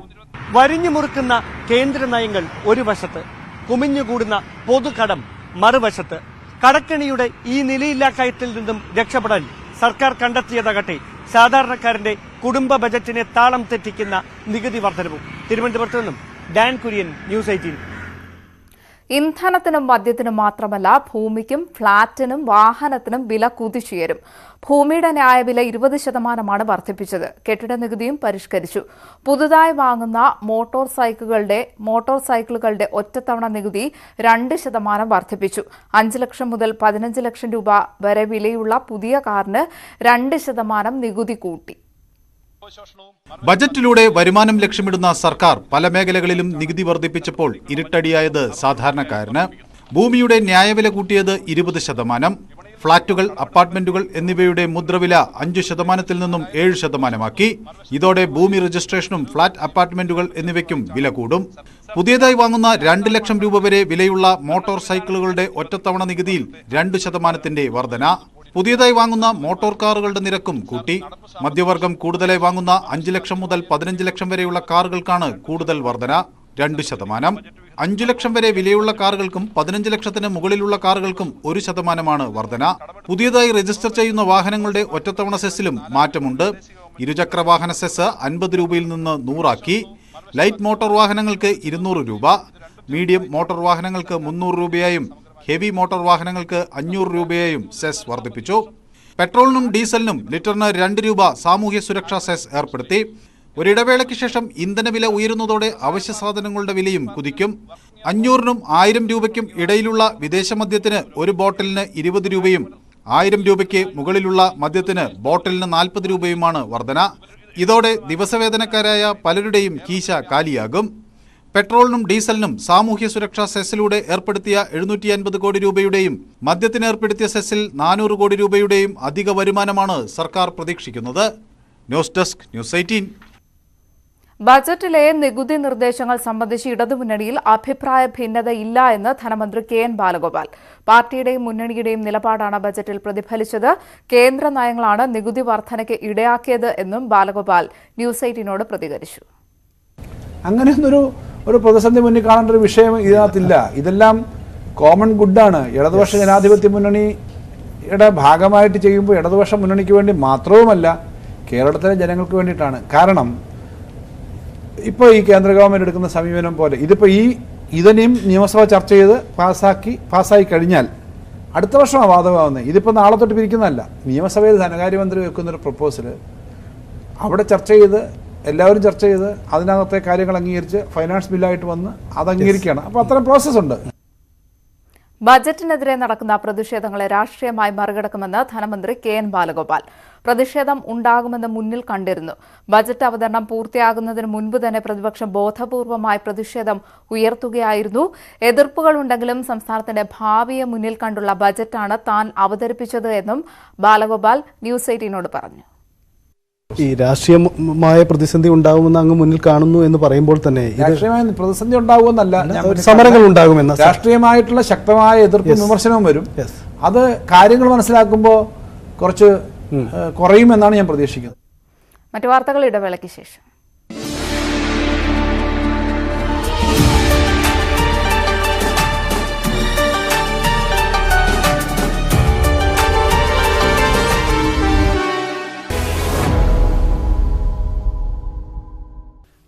വരിഞ്ഞു മുറുക്കുന്ന കേന്ദ്ര നയങ്ങൾ ഒരു വശത്ത്, കുമിഞ്ഞുകൂടുന്ന പൊതുകടം മറുവശത്ത്. കടക്കെണിയുടെ ഈ നിലയില്ലാ കയറ്റിൽ നിന്നും രക്ഷപ്പെടാൻ സർക്കാർ കണ്ടെത്തിയതാകട്ടെ സാധാരണക്കാരന്റെ കുടുംബ ബജറ്റിനെ താളം തെറ്റിക്കുന്ന നികുതി വർധനവും. തിരുവനന്തപുരത്ത് നിന്നും ഡാൻ കുര്യൻ, ന്യൂസ് 18. ഇന്ധനത്തിനും മദ്യത്തിനും മാത്രമല്ല ഭൂമിക്കും ഫ്ളാറ്റിനും വാഹനത്തിനും വില കുതിച്ചുയരും. ഭൂമിയുടെ ന്യായവില 20% വർദ്ധിപ്പിച്ചത്. കെട്ടിട നികുതിയും പരിഷ്കരിച്ചു. പുതുതായി വാങ്ങുന്ന മോട്ടോർ സൈക്കിളുകളുടെ ഒറ്റത്തവണ നികുതി 2% വർദ്ധിപ്പിച്ചു. 5 ലക്ഷം മുതൽ 15 ലക്ഷം രൂപ വരെ വിലയുള്ള പുതിയ കാറിന് 2% നികുതി കൂട്ടി. ബജറ്റിലൂടെ വരുമാനം ലക്ഷ്യമിടുന്ന സർക്കാർ പല മേഖലകളിലും നികുതി വർദ്ധിപ്പിച്ചപ്പോൾ ഇരുട്ടടിയായത് സാധാരണക്കാരന്. ഭൂമിയുടെ ന്യായവില കൂട്ടിയത് 20%, ഫ്ളാറ്റുകൾ, അപ്പാർട്ട്മെന്റുകൾ എന്നിവയുടെ മുദ്രവില 5%-ൽ നിന്നും 7%ആക്കി. ഇതോടെ ഭൂമി രജിസ്ട്രേഷനും ഫ്ളാറ്റ്, അപ്പാർട്ട്മെന്റുകൾ എന്നിവയ്ക്കും വില കൂടും. പുതിയതായി വാങ്ങുന്ന 2 ലക്ഷം രൂപ വരെ വിലയുള്ള മോട്ടോർ സൈക്കിളുകളുടെ ഒറ്റത്തവണ നികുതിയിൽ 2%-ന്റെ വർധന. പുതിയതായി വാങ്ങുന്ന മോട്ടോർ കാറുകളുടെ നിരക്കും കൂട്ടി. മധ്യവർഗം കൂടുതലായി വാങ്ങുന്ന 5 ലക്ഷം മുതൽ 15 ലക്ഷം വരെയുള്ള കാറുകൾക്കാണ് കൂടുതൽ വർധന, 2%. 5 ലക്ഷം വരെ വിലയുള്ള കാറുകൾക്കും 15 ലക്ഷത്തിന് മുകളിലുള്ള കാറുകൾക്കും 1%ആണ് വർധന. പുതിയതായി രജിസ്റ്റർ ചെയ്യുന്ന വാഹനങ്ങളുടെ ഒറ്റത്തവണ സെസ്സിലും മാറ്റമുണ്ട്. ഇരുചക്ര വാഹന സെസ് 50 രൂപയിൽ നിന്ന് 100 ലൈറ്റ് മോട്ടോർ വാഹനങ്ങൾക്ക് 200 രൂപ, മീഡിയം മോട്ടോർ വാഹനങ്ങൾക്ക് 300 രൂപയായും ഹെവി മോട്ടോർ വാഹനങ്ങൾക്ക് 500 രൂപയായും സെസ് വർദ്ധിപ്പിച്ചു. പെട്രോളിനും ഡീസലിനും ലിറ്ററിന് 2 രൂപ സാമൂഹ്യ സുരക്ഷാ സെസ് ഏർപ്പെടുത്തി. ഒരിടവേളയ്ക്ക് ശേഷം ഇന്ധനവില ഉയരുന്നതോടെ അവശ്യ സാധനങ്ങളുടെ വിലയും കുതിക്കും. 500-നും 1000 രൂപയ്ക്കും ഇടയിലുള്ള വിദേശ മദ്യത്തിന് ഒരു ബോട്ടിലിന് 20 രൂപയും 1000 രൂപയ്ക്ക് മുകളിലുള്ള മദ്യത്തിന് ബോട്ടിലിന് 40 രൂപയുമാണ് വർധന. ഇതോടെ ദിവസവേതനക്കാരായ പലരുടെയും കീശ കാലിയാകും. പെട്രോളിനും ഡീസലിനും സാമൂഹ്യ സുരക്ഷാ സെസ്സിലൂടെ ഏർപ്പെടുത്തിയ 750 കോടി രൂപയുടെയും മദ്യത്തിന് ഏർപ്പെടുത്തിയ സെസ്സിൽ 400 കോടി രൂപയുടെയും അധിക വരുമാനമാണ് സർക്കാർ പ്രതീക്ഷിക്കുന്നത്. News desk, news 18. ബജറ്റിലെ നികുതി നിർദ്ദേശങ്ങൾ സംബന്ധിച്ച് ഇടതുമുന്നണിയിൽ അഭിപ്രായ ഭിന്നതയില്ല എന്ന് ധനമന്ത്രി കെ എൻ ബാലഗോപാൽ. പാർട്ടിയുടെയും മുന്നണിയുടെയും നിലപാടാണ് ബജറ്റിൽ പ്രതിഫലിച്ചത്. കേന്ദ്ര നയങ്ങളാണ് നികുതി വർധനയ്ക്ക് ഇടയാക്കിയത് എന്നും ബാലഗോപാൽ ന്യൂസ് 18നോട് പ്രതികരിച്ചു. അങ്ങനെയൊന്നൊരു പ്രതിസന്ധി മുന്നിൽ കാണേണ്ട ഒരു വിഷയം ഇതിനകത്തില്ല. ഇതെല്ലാം കോമൺ ഗുഡാണ്. ഇടതുപക്ഷ ജനാധിപത്യ മുന്നണിയുടെ ഭാഗമായിട്ട് ചെയ്യുമ്പോൾ ഇടതുപക്ഷ മുന്നണിക്ക് വേണ്ടി മാത്രവുമല്ല, കേരളത്തിലെ ജനങ്ങൾക്ക് വേണ്ടിയിട്ടാണ്. കാരണം ഇപ്പോൾ ഈ കേന്ദ്ര ഗവൺമെൻറ് എടുക്കുന്ന സമീപനം പോലെ ഇതിപ്പോൾ ഇതിനെയും നിയമസഭ ചർച്ച ചെയ്ത് പാസ്സായി കഴിഞ്ഞാൽ അടുത്ത വർഷമാണ് ബാധകമാവുന്നത്. ഇതിപ്പോൾ നാളെ തൊട്ട് പിരിക്കുന്നതല്ല. നിയമസഭയിൽ ധനകാര്യമന്ത്രി വെക്കുന്നൊരു പ്രപ്പോസൽ അവിടെ ചർച്ച ചെയ്ത് എല്ലാവരും ചർച്ച ചെയ്ത് അതിനകത്തെ കാര്യങ്ങൾ അംഗീകരിച്ച് ഫൈനാൻസ് ബില്ലായിട്ട് വന്ന് അത് അംഗീകരിക്കുകയാണ്. അപ്പോൾ അത്തരം പ്രോസസ്സുണ്ട്. ബജറ്റിനെതിരെ നടക്കുന്ന പ്രതിഷേധങ്ങളെ രാഷ്ട്രീയമായി മറികടക്കുമെന്ന് ധനമന്ത്രി കെ എൻ ബാലഗോപാൽ. പ്രതിഷേധം ഉണ്ടാകുമെന്ന് മുന്നിൽ കണ്ടിരുന്നു. ബജറ്റ് അവതരണം പൂർത്തിയാകുന്നതിന് മുൻപ് തന്നെ പ്രതിപക്ഷം ബോധപൂർവമായ പ്രതിഷേധം ഉയർത്തുകയായിരുന്നു. എതിർപ്പുകളുണ്ടെങ്കിലും സംസ്ഥാനത്തിന്റെ ഭാവിയെ മുന്നിൽ കണ്ടുള്ള ബജറ്റാണ് താൻ അവതരിപ്പിച്ചത് എന്നും ബാലഗോപാൽ ന്യൂസ് 18നോട് പറഞ്ഞു. ഈ രാഷ്ട്രീയമായ പ്രതിസന്ധി ഉണ്ടാകുമെന്ന് അങ്ങ് മുന്നിൽ കാണുന്നു എന്ന് പറയുമ്പോൾ തന്നെ രാഷ്ട്രീയമായ പ്രതിസന്ധി ഉണ്ടാകുമെന്നല്ല, സമരങ്ങൾ ഉണ്ടാകുമെന്ന രാഷ്ട്രീയമായിട്ടുള്ള ശക്തമായ എതിർപ്പും വിമർശനവും വരും. അത് കാര്യങ്ങൾ മനസ്സിലാക്കുമ്പോൾ കുറച്ച് കുറയുമെന്നാണ് ഞാൻ പ്രതീക്ഷിക്കുന്നത്. മറ്റു വാർത്തകൾ ഇടവേളയ്ക്ക് ശേഷം.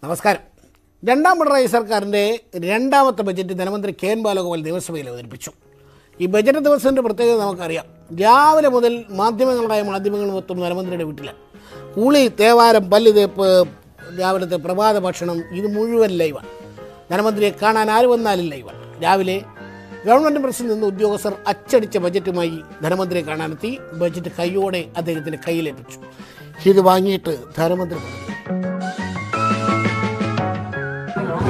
നമസ്കാരം. രണ്ടാം പിണറായി സർക്കാരിൻ്റെ രണ്ടാമത്തെ ബജറ്റ് ധനമന്ത്രി കെ എൻ ബാലഗോപാൽ നിയമസഭയിൽ അവതരിപ്പിച്ചു. ഈ ബജറ്റ് ദിവസത്തിൻ്റെ പ്രത്യേകത നമുക്കറിയാം. രാവിലെ മുതൽ മാധ്യമങ്ങൾ മൊത്തം ധനമന്ത്രിയുടെ വീട്ടിലാണ്. കുളി, തേവാരം, പല്ല് തേപ്പ്, രാവിലത്തെ പ്രഭാത ഭക്ഷണം, ഇത് മുഴുവൻ ലൈവാണ്. ധനമന്ത്രിയെ കാണാൻ ആര് വന്നാലും ലൈവാണ്. രാവിലെ ഗവൺമെൻറ് പ്രസിൽ നിന്ന് ഉദ്യോഗസ്ഥർ അച്ചടിച്ച ബജറ്റുമായി ധനമന്ത്രിയെ കാണാനെത്തി. ബജറ്റ് കൈയോടെ അദ്ദേഹത്തിൻ്റെ കയ്യിലേൽപ്പിച്ചു. ഇത് വാങ്ങിയിട്ട് ധനമന്ത്രി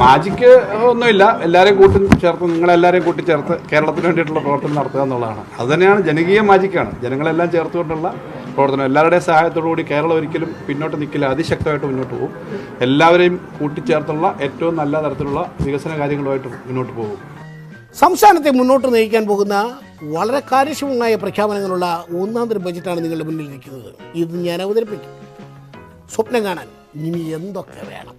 മാജിക്ക് ഒന്നുമില്ല. എല്ലാവരെയും കൂട്ടിച്ചേർത്ത് നിങ്ങളെല്ലാവരെയും കൂട്ടിച്ചേർത്ത് കേരളത്തിന് വേണ്ടിയിട്ടുള്ള പ്രവർത്തനം നടത്തുക എന്നുള്ളതാണ്. അതുതന്നെയാണ് ജനകീയ മാജിക്കാണ്. ജനങ്ങളെല്ലാം ചേർത്തുകൊണ്ടുള്ള പ്രവർത്തനം. എല്ലാവരുടെയും സഹായത്തോടുകൂടി കേരളം ഒരിക്കലും പിന്നോട്ട് നിൽക്കില്ല, അതിശക്തമായിട്ട് മുന്നോട്ട് പോകും. എല്ലാവരെയും കൂട്ടിച്ചേർത്തുള്ള ഏറ്റവും നല്ല തരത്തിലുള്ള വികസന കാര്യങ്ങളുമായിട്ട് മുന്നോട്ട് പോകും. സംസ്ഥാനത്തെ മുന്നോട്ട് നയിക്കാൻ പോകുന്ന വളരെ കാര്യക്ഷമമായ പ്രഖ്യാപനങ്ങളുള്ള ഒന്നാം തരം ബജറ്റാണ് നിങ്ങളുടെ മുന്നിൽ ഇരിക്കുന്നത്. ഇത് ഞാൻ അവതരിപ്പിക്കും. സ്വപ്നം കാണാൻ ഇനി എന്തൊക്കെ വേണം.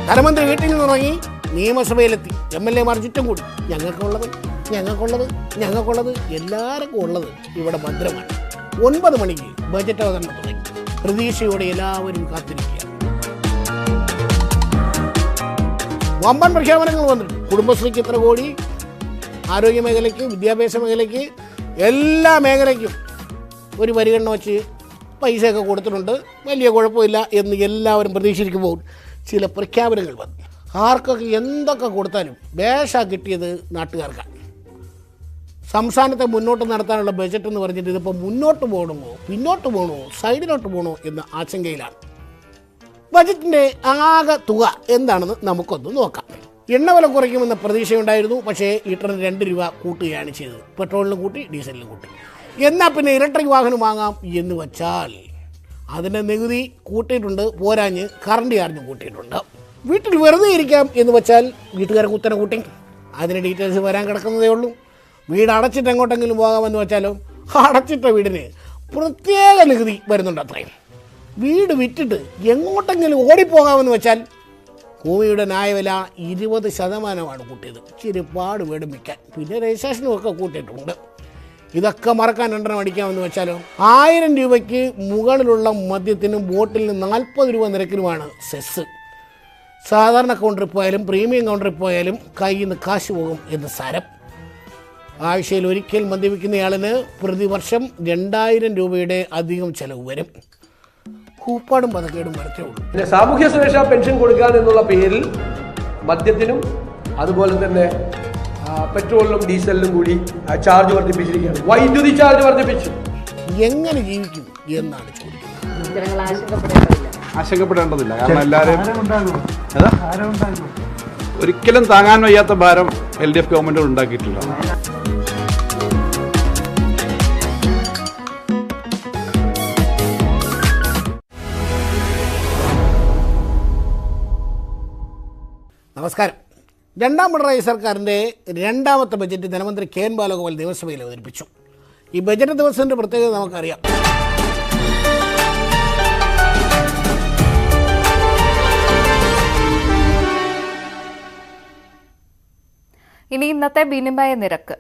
ധനമന്ത്രി വീട്ടിൽ നിന്നിറങ്ങി നിയമസഭയിലെത്തി. MLA-മാർ ചുറ്റും കൂടി. ഞങ്ങൾക്കുള്ളത് എല്ലാവർക്കും ഉള്ളത് ഇവിടെ ഭദ്രമാണ്. 9 മണിക്ക് ബജറ്റ് അവതരണം തുടങ്ങി. പ്രതീക്ഷയോടെ എല്ലാവരും കാത്തിരിക്കുക. വമ്പൻ പ്രഖ്യാപനങ്ങൾ വന്നിട്ടുണ്ട്. കുടുംബശ്രീക്ക് ഇത്ര കോടി, ആരോഗ്യ മേഖലയ്ക്ക്, വിദ്യാഭ്യാസ മേഖലയ്ക്ക്, എല്ലാ മേഖലയ്ക്കും ഒരു പരിഗണന വെച്ച് പൈസയൊക്കെ കൊടുത്തിട്ടുണ്ട്. വലിയ കുഴപ്പമില്ല എന്ന് എല്ലാവരും പ്രതീക്ഷിക്കുമ്പോൾ ചില പ്രഖ്യാപനങ്ങൾ വന്നു. ആർക്കൊക്കെ എന്തൊക്കെ കൊടുത്താലും ബേഷ കിട്ടിയത് നാട്ടുകാർക്കാണ്. സംസ്ഥാനത്തെ മുന്നോട്ട് നടത്താനുള്ള ബജറ്റ് എന്ന് പറഞ്ഞിട്ട് ഇതിപ്പോൾ മുന്നോട്ട് പോകണമോ പിന്നോട്ട് പോകണമോ സൈഡിലോട്ട് പോകണോ എന്ന ആശങ്കയിലാണ്. ബജറ്റിൻ്റെ ആകെ തുക എന്താണെന്ന് നമുക്കൊന്ന് നോക്കാം. എണ്ണവില കുറയ്ക്കുമെന്ന പ്രതീക്ഷയുണ്ടായിരുന്നു. പക്ഷേ ലിറ്ററിന് 2 രൂപ കൂട്ടുകയാണ് ചെയ്തത്. പെട്രോളിനും കൂട്ടി, ഡീസലിനും കൂട്ടി. എന്നാൽ പിന്നെ ഇലക്ട്രിക് വാഹനം വാങ്ങാം എന്ന് വച്ചാൽ അതിൻ്റെ നികുതി കൂട്ടിയിട്ടുണ്ട്. പോരാഞ്ഞ് കറണ്ട് ചാർജും കൂട്ടിയിട്ടുണ്ട്. വീട്ടിൽ വെറുതെ ഇരിക്കാം എന്ന് വെച്ചാൽ വീട്ടുകാരെ കുത്തനെ കൂട്ടി. അതിന് ഡീറ്റെയിൽസ് വരാൻ കിടക്കുന്നതേ ഉള്ളൂ. വീട് അടച്ചിട്ട് എങ്ങോട്ടെങ്കിലും പോകാമെന്ന് വെച്ചാലോ അടച്ചിട്ട വീടിന് പ്രത്യേക നികുതി വരുന്നുണ്ട്. അത്രയും വീട് വിറ്റിട്ട് എങ്ങോട്ടെങ്കിലും ഓടിപ്പോകാമെന്ന് വെച്ചാൽ ഭൂമിയുടെ ന്യായവില 20% കൂട്ടിയത്. ഇച്ചിരി പാട് വീടും വിൽക്കാൻ. പിന്നെ രജിസ്ട്രേഷനും ഒക്കെ കൂട്ടിയിട്ടുണ്ട്. ഇതൊക്കെ മറക്കാൻ 2 അടിക്കാമെന്ന് വെച്ചാലോ 1000 രൂപയ്ക്ക് മുകളിലുള്ള മദ്യത്തിനും ബോട്ടിലിന് 40 രൂപ നിരക്കിലുമാണ് സെസ്. സാധാരണ കൗണ്ടറിൽ പോയാലും പ്രീമിയം കൗണ്ടറിൽ പോയാലും കയ്യിൽ നിന്ന് കാശ് പോകും എന്ന് സാരം. ആഴ്ചയിൽ ഒരിക്കൽ മദ്യപിക്കുന്നയാളിന് പ്രതിവർഷം 2000 രൂപയുടെ അധികം ചെലവ് വരും. കൂപ്പാടും പതക്കേടും വരത്തേ ഉള്ളൂ. പിന്നെ സാമൂഹ്യ സുരക്ഷാ പെൻഷൻ കൊടുക്കാൻ എന്നുള്ള പേരിൽ മദ്യത്തിനും അതുപോലെ തന്നെ പെട്രോളിനും ഡീസലിനും കൂടി ചാർജ് വർദ്ധിപ്പിച്ചിരിക്കുകയാണ്. വൈദ്യുതി ചാർജ് വർദ്ധിപ്പിച്ചു. എങ്ങനെ ജീവിക്കും എന്നാണ് ചോദിക്കുന്നത്. ആശങ്കപ്പെടേണ്ടതില്ല. കാരണം എല്ലാവരും ഒരിക്കലും താങ്ങാൻ വയ്യാത്ത ഭാരം LDF ഗവൺമെൻറ് ഉണ്ടാക്കിയിട്ടില്ല. നമസ്കാരം. രണ്ടാം പിണറായി സർക്കാരിൻ്റെ രണ്ടാമത്തെ ബജറ്റ് ധനമന്ത്രി കെ ബാലഗോപാൽ നിയമസഭയിൽ അവതരിപ്പിച്ചു. ഈ ബജറ്റ് ദിവസത്തിൻ്റെ പ്രത്യേകത നമുക്കറിയാം. ഇനി ഇന്നത്തെ വിനിമയ നിരക്ക്.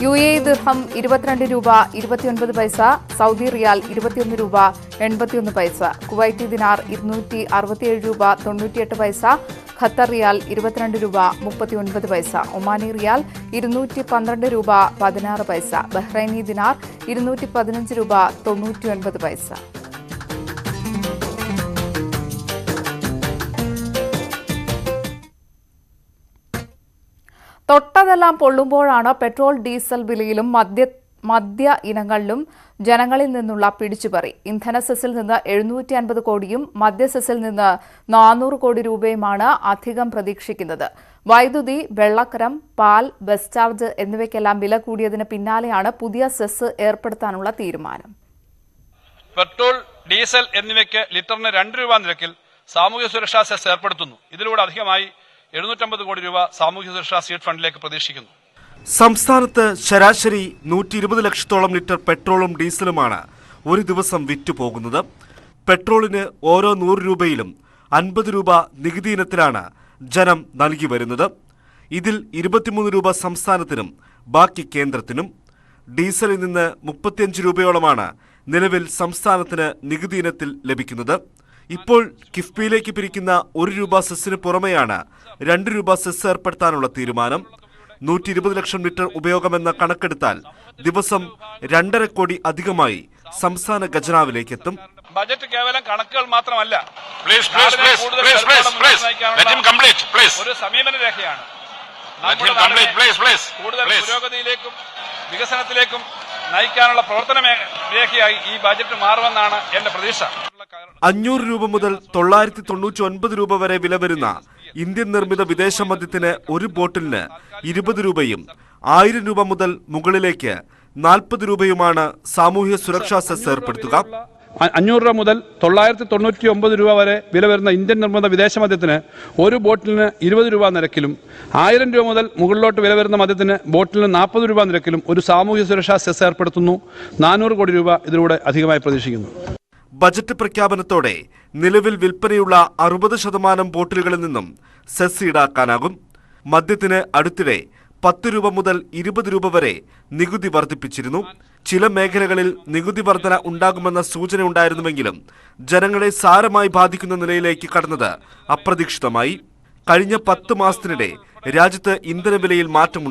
UAE ദിർഹം 22 രൂപ 29 പൈസ, സൗദി റിയാൽ 21 രൂപ 81 പൈസ, കുവൈറ്റി ദിനാർ 267 രൂപ 98 പൈസ, ഖത്തർ റിയാൽ 22 രൂപ 39 പൈസ, ഒമാനി റിയാൽ 212 രൂപ 16 പൈസ, ബഹ്റൈനി ദിനാർ 215 രൂപ 99 പൈസ. തൊട്ടതെല്ലാം പൊള്ളുമ്പോഴാണ് പെട്രോൾ ഡീസൽ വിലയിലും മദ്യ ഇനങ്ങളിലും ജനങ്ങളിൽ നിന്നുള്ള പിടിച്ചുപറി. ഇന്ധന സെസ്സിൽ നിന്ന് 750 കോടിയും മദ്യ സെസ്സിൽ നിന്ന് 400 കോടി രൂപയുമാണ് അധികം പ്രതീക്ഷിക്കുന്നത്. വൈദ്യുതി, വെള്ളക്കരം, പാൽ, ബസ് ചാർജ് എന്നിവയ്ക്കെല്ലാം വില കൂടിയതിന് പിന്നാലെയാണ് പുതിയ സെസ് ഏർപ്പെടുത്താനുള്ള തീരുമാനം. പെട്രോൾ, ഡീസൽ എന്നിവയ്ക്ക് ലിറ്ററിന് 2 രൂപ നിരക്കിൽ സാമൂഹ്യ സുരക്ഷാ സെസ് ഏർപ്പെടുത്തുന്നു. ഇതിലൂടെ അധികമായി 750 കോടി രൂപ സാമൂഹ്യ സുരക്ഷാ സീഡ് ഫണ്ടിലേക്ക് പ്രതീക്ഷിക്കുന്നു. സംസ്ഥാനത്ത് ശരാശരി 120 ലക്ഷത്തോളം ലിറ്റർ പെട്രോളും ഡീസലുമാണ് ഒരു ദിവസം വിറ്റുപോകുന്നത്. പെട്രോളിന് ഓരോ 100 രൂപയിലും 50 രൂപ നികുതി ഇനത്തിലാണ് ജനം നൽകി വരുന്നത്. ഇതിൽ 23 രൂപ സംസ്ഥാനത്തിനും ബാക്കി കേന്ദ്രത്തിനും. ഡീസലിൽ നിന്ന് 35 രൂപയോളമാണ് നിലവിൽ സംസ്ഥാനത്തിന് നികുതി ഇനത്തിൽ ലഭിക്കുന്നത്. ഇപ്പോൾ കിഫ്ബിയിലേക്ക് പിരിക്കുന്ന 1 രൂപ സെസ്സിന് പുറമെയാണ് 2 രൂപ സെസ് ഏർപ്പെടുത്താനുള്ള തീരുമാനം. 120 ലക്ഷം ലിറ്റർ ഉപയോഗമെന്ന കണക്കെടുത്താൽ ദിവസം 2.5 കോടി അധികമായി സംസ്ഥാന ഖജനാവിലേക്ക് എത്തും. ബജറ്റ് കേവലം കണക്കുകൾ മാത്രമല്ല, ഒരു സമീപന രേഖയാണ്. കൂടുതൽ പുരോഗതിയിലേക്കും വികസനത്തിലേക്കും നയിക്കാനുള്ള പ്രവർത്തന രേഖയായി ഈ ബജറ്റ് മാറുമെന്നാണ് എന്റെ പ്രതീക്ഷ. 500 രൂപ മുതൽ 999 രൂപ വരെ വില വരുന്ന ഇന്ത്യൻ നിർമ്മിത വിദേശ മദ്യത്തിന് ഒരു ബോട്ടിലിന് 20 രൂപയും 1000 രൂപ മുതൽ മുകളിലേക്ക് 40 രൂപയുമാണ് സാമൂഹ്യ സുരക്ഷാ സെസ് ഏർപ്പെടുത്തുക. 500 രൂപ മുതൽ 999 രൂപ വരെ വില വരുന്ന ഇന്ത്യൻ നിർമ്മിത വിദേശ മദ്യത്തിന് ഒരു ബോട്ടിലിന് 20 രൂപ നിരക്കിലും 1000 രൂപ മുതൽ മുകളിലോട്ട് വില വരുന്ന മദ്യത്തിന് ബോട്ടിലിന് 40 രൂപ നിരക്കിലും ഒരു സാമൂഹ്യ സുരക്ഷാ സെസ് ഏർപ്പെടുത്തുന്നു. 400 കോടി രൂപ ഇതിലൂടെ അധികമായി പ്രതീക്ഷിക്കുന്നു. ബജറ്റ് പ്രഖ്യാപനത്തോടെ നിലവിൽ വിൽപ്പനയുള്ള 60% ബോട്ടിലുകളിൽ നിന്നും സെസ് ഈടാക്കാനാകും. മദ്യത്തിന് അടുത്തിടെ 10 രൂപ മുതൽ 20 രൂപ വരെ നികുതി വർദ്ധിപ്പിച്ചിരുന്നു. ചില മേഖലകളിൽ നികുതി വർധന ഉണ്ടാകുമെന്ന സൂചന ഉണ്ടായിരുന്നുവെങ്കിലും ജനങ്ങളെ സാരമായി ബാധിക്കുന്ന നിലയിലേക്ക് കടന്നത് അപ്രതീക്ഷിതമായി. കഴിഞ്ഞ 10 മാസത്തിനിടെ രാജ്യത്ത് ഇന്ധനവിലയിൽ മാറ്റം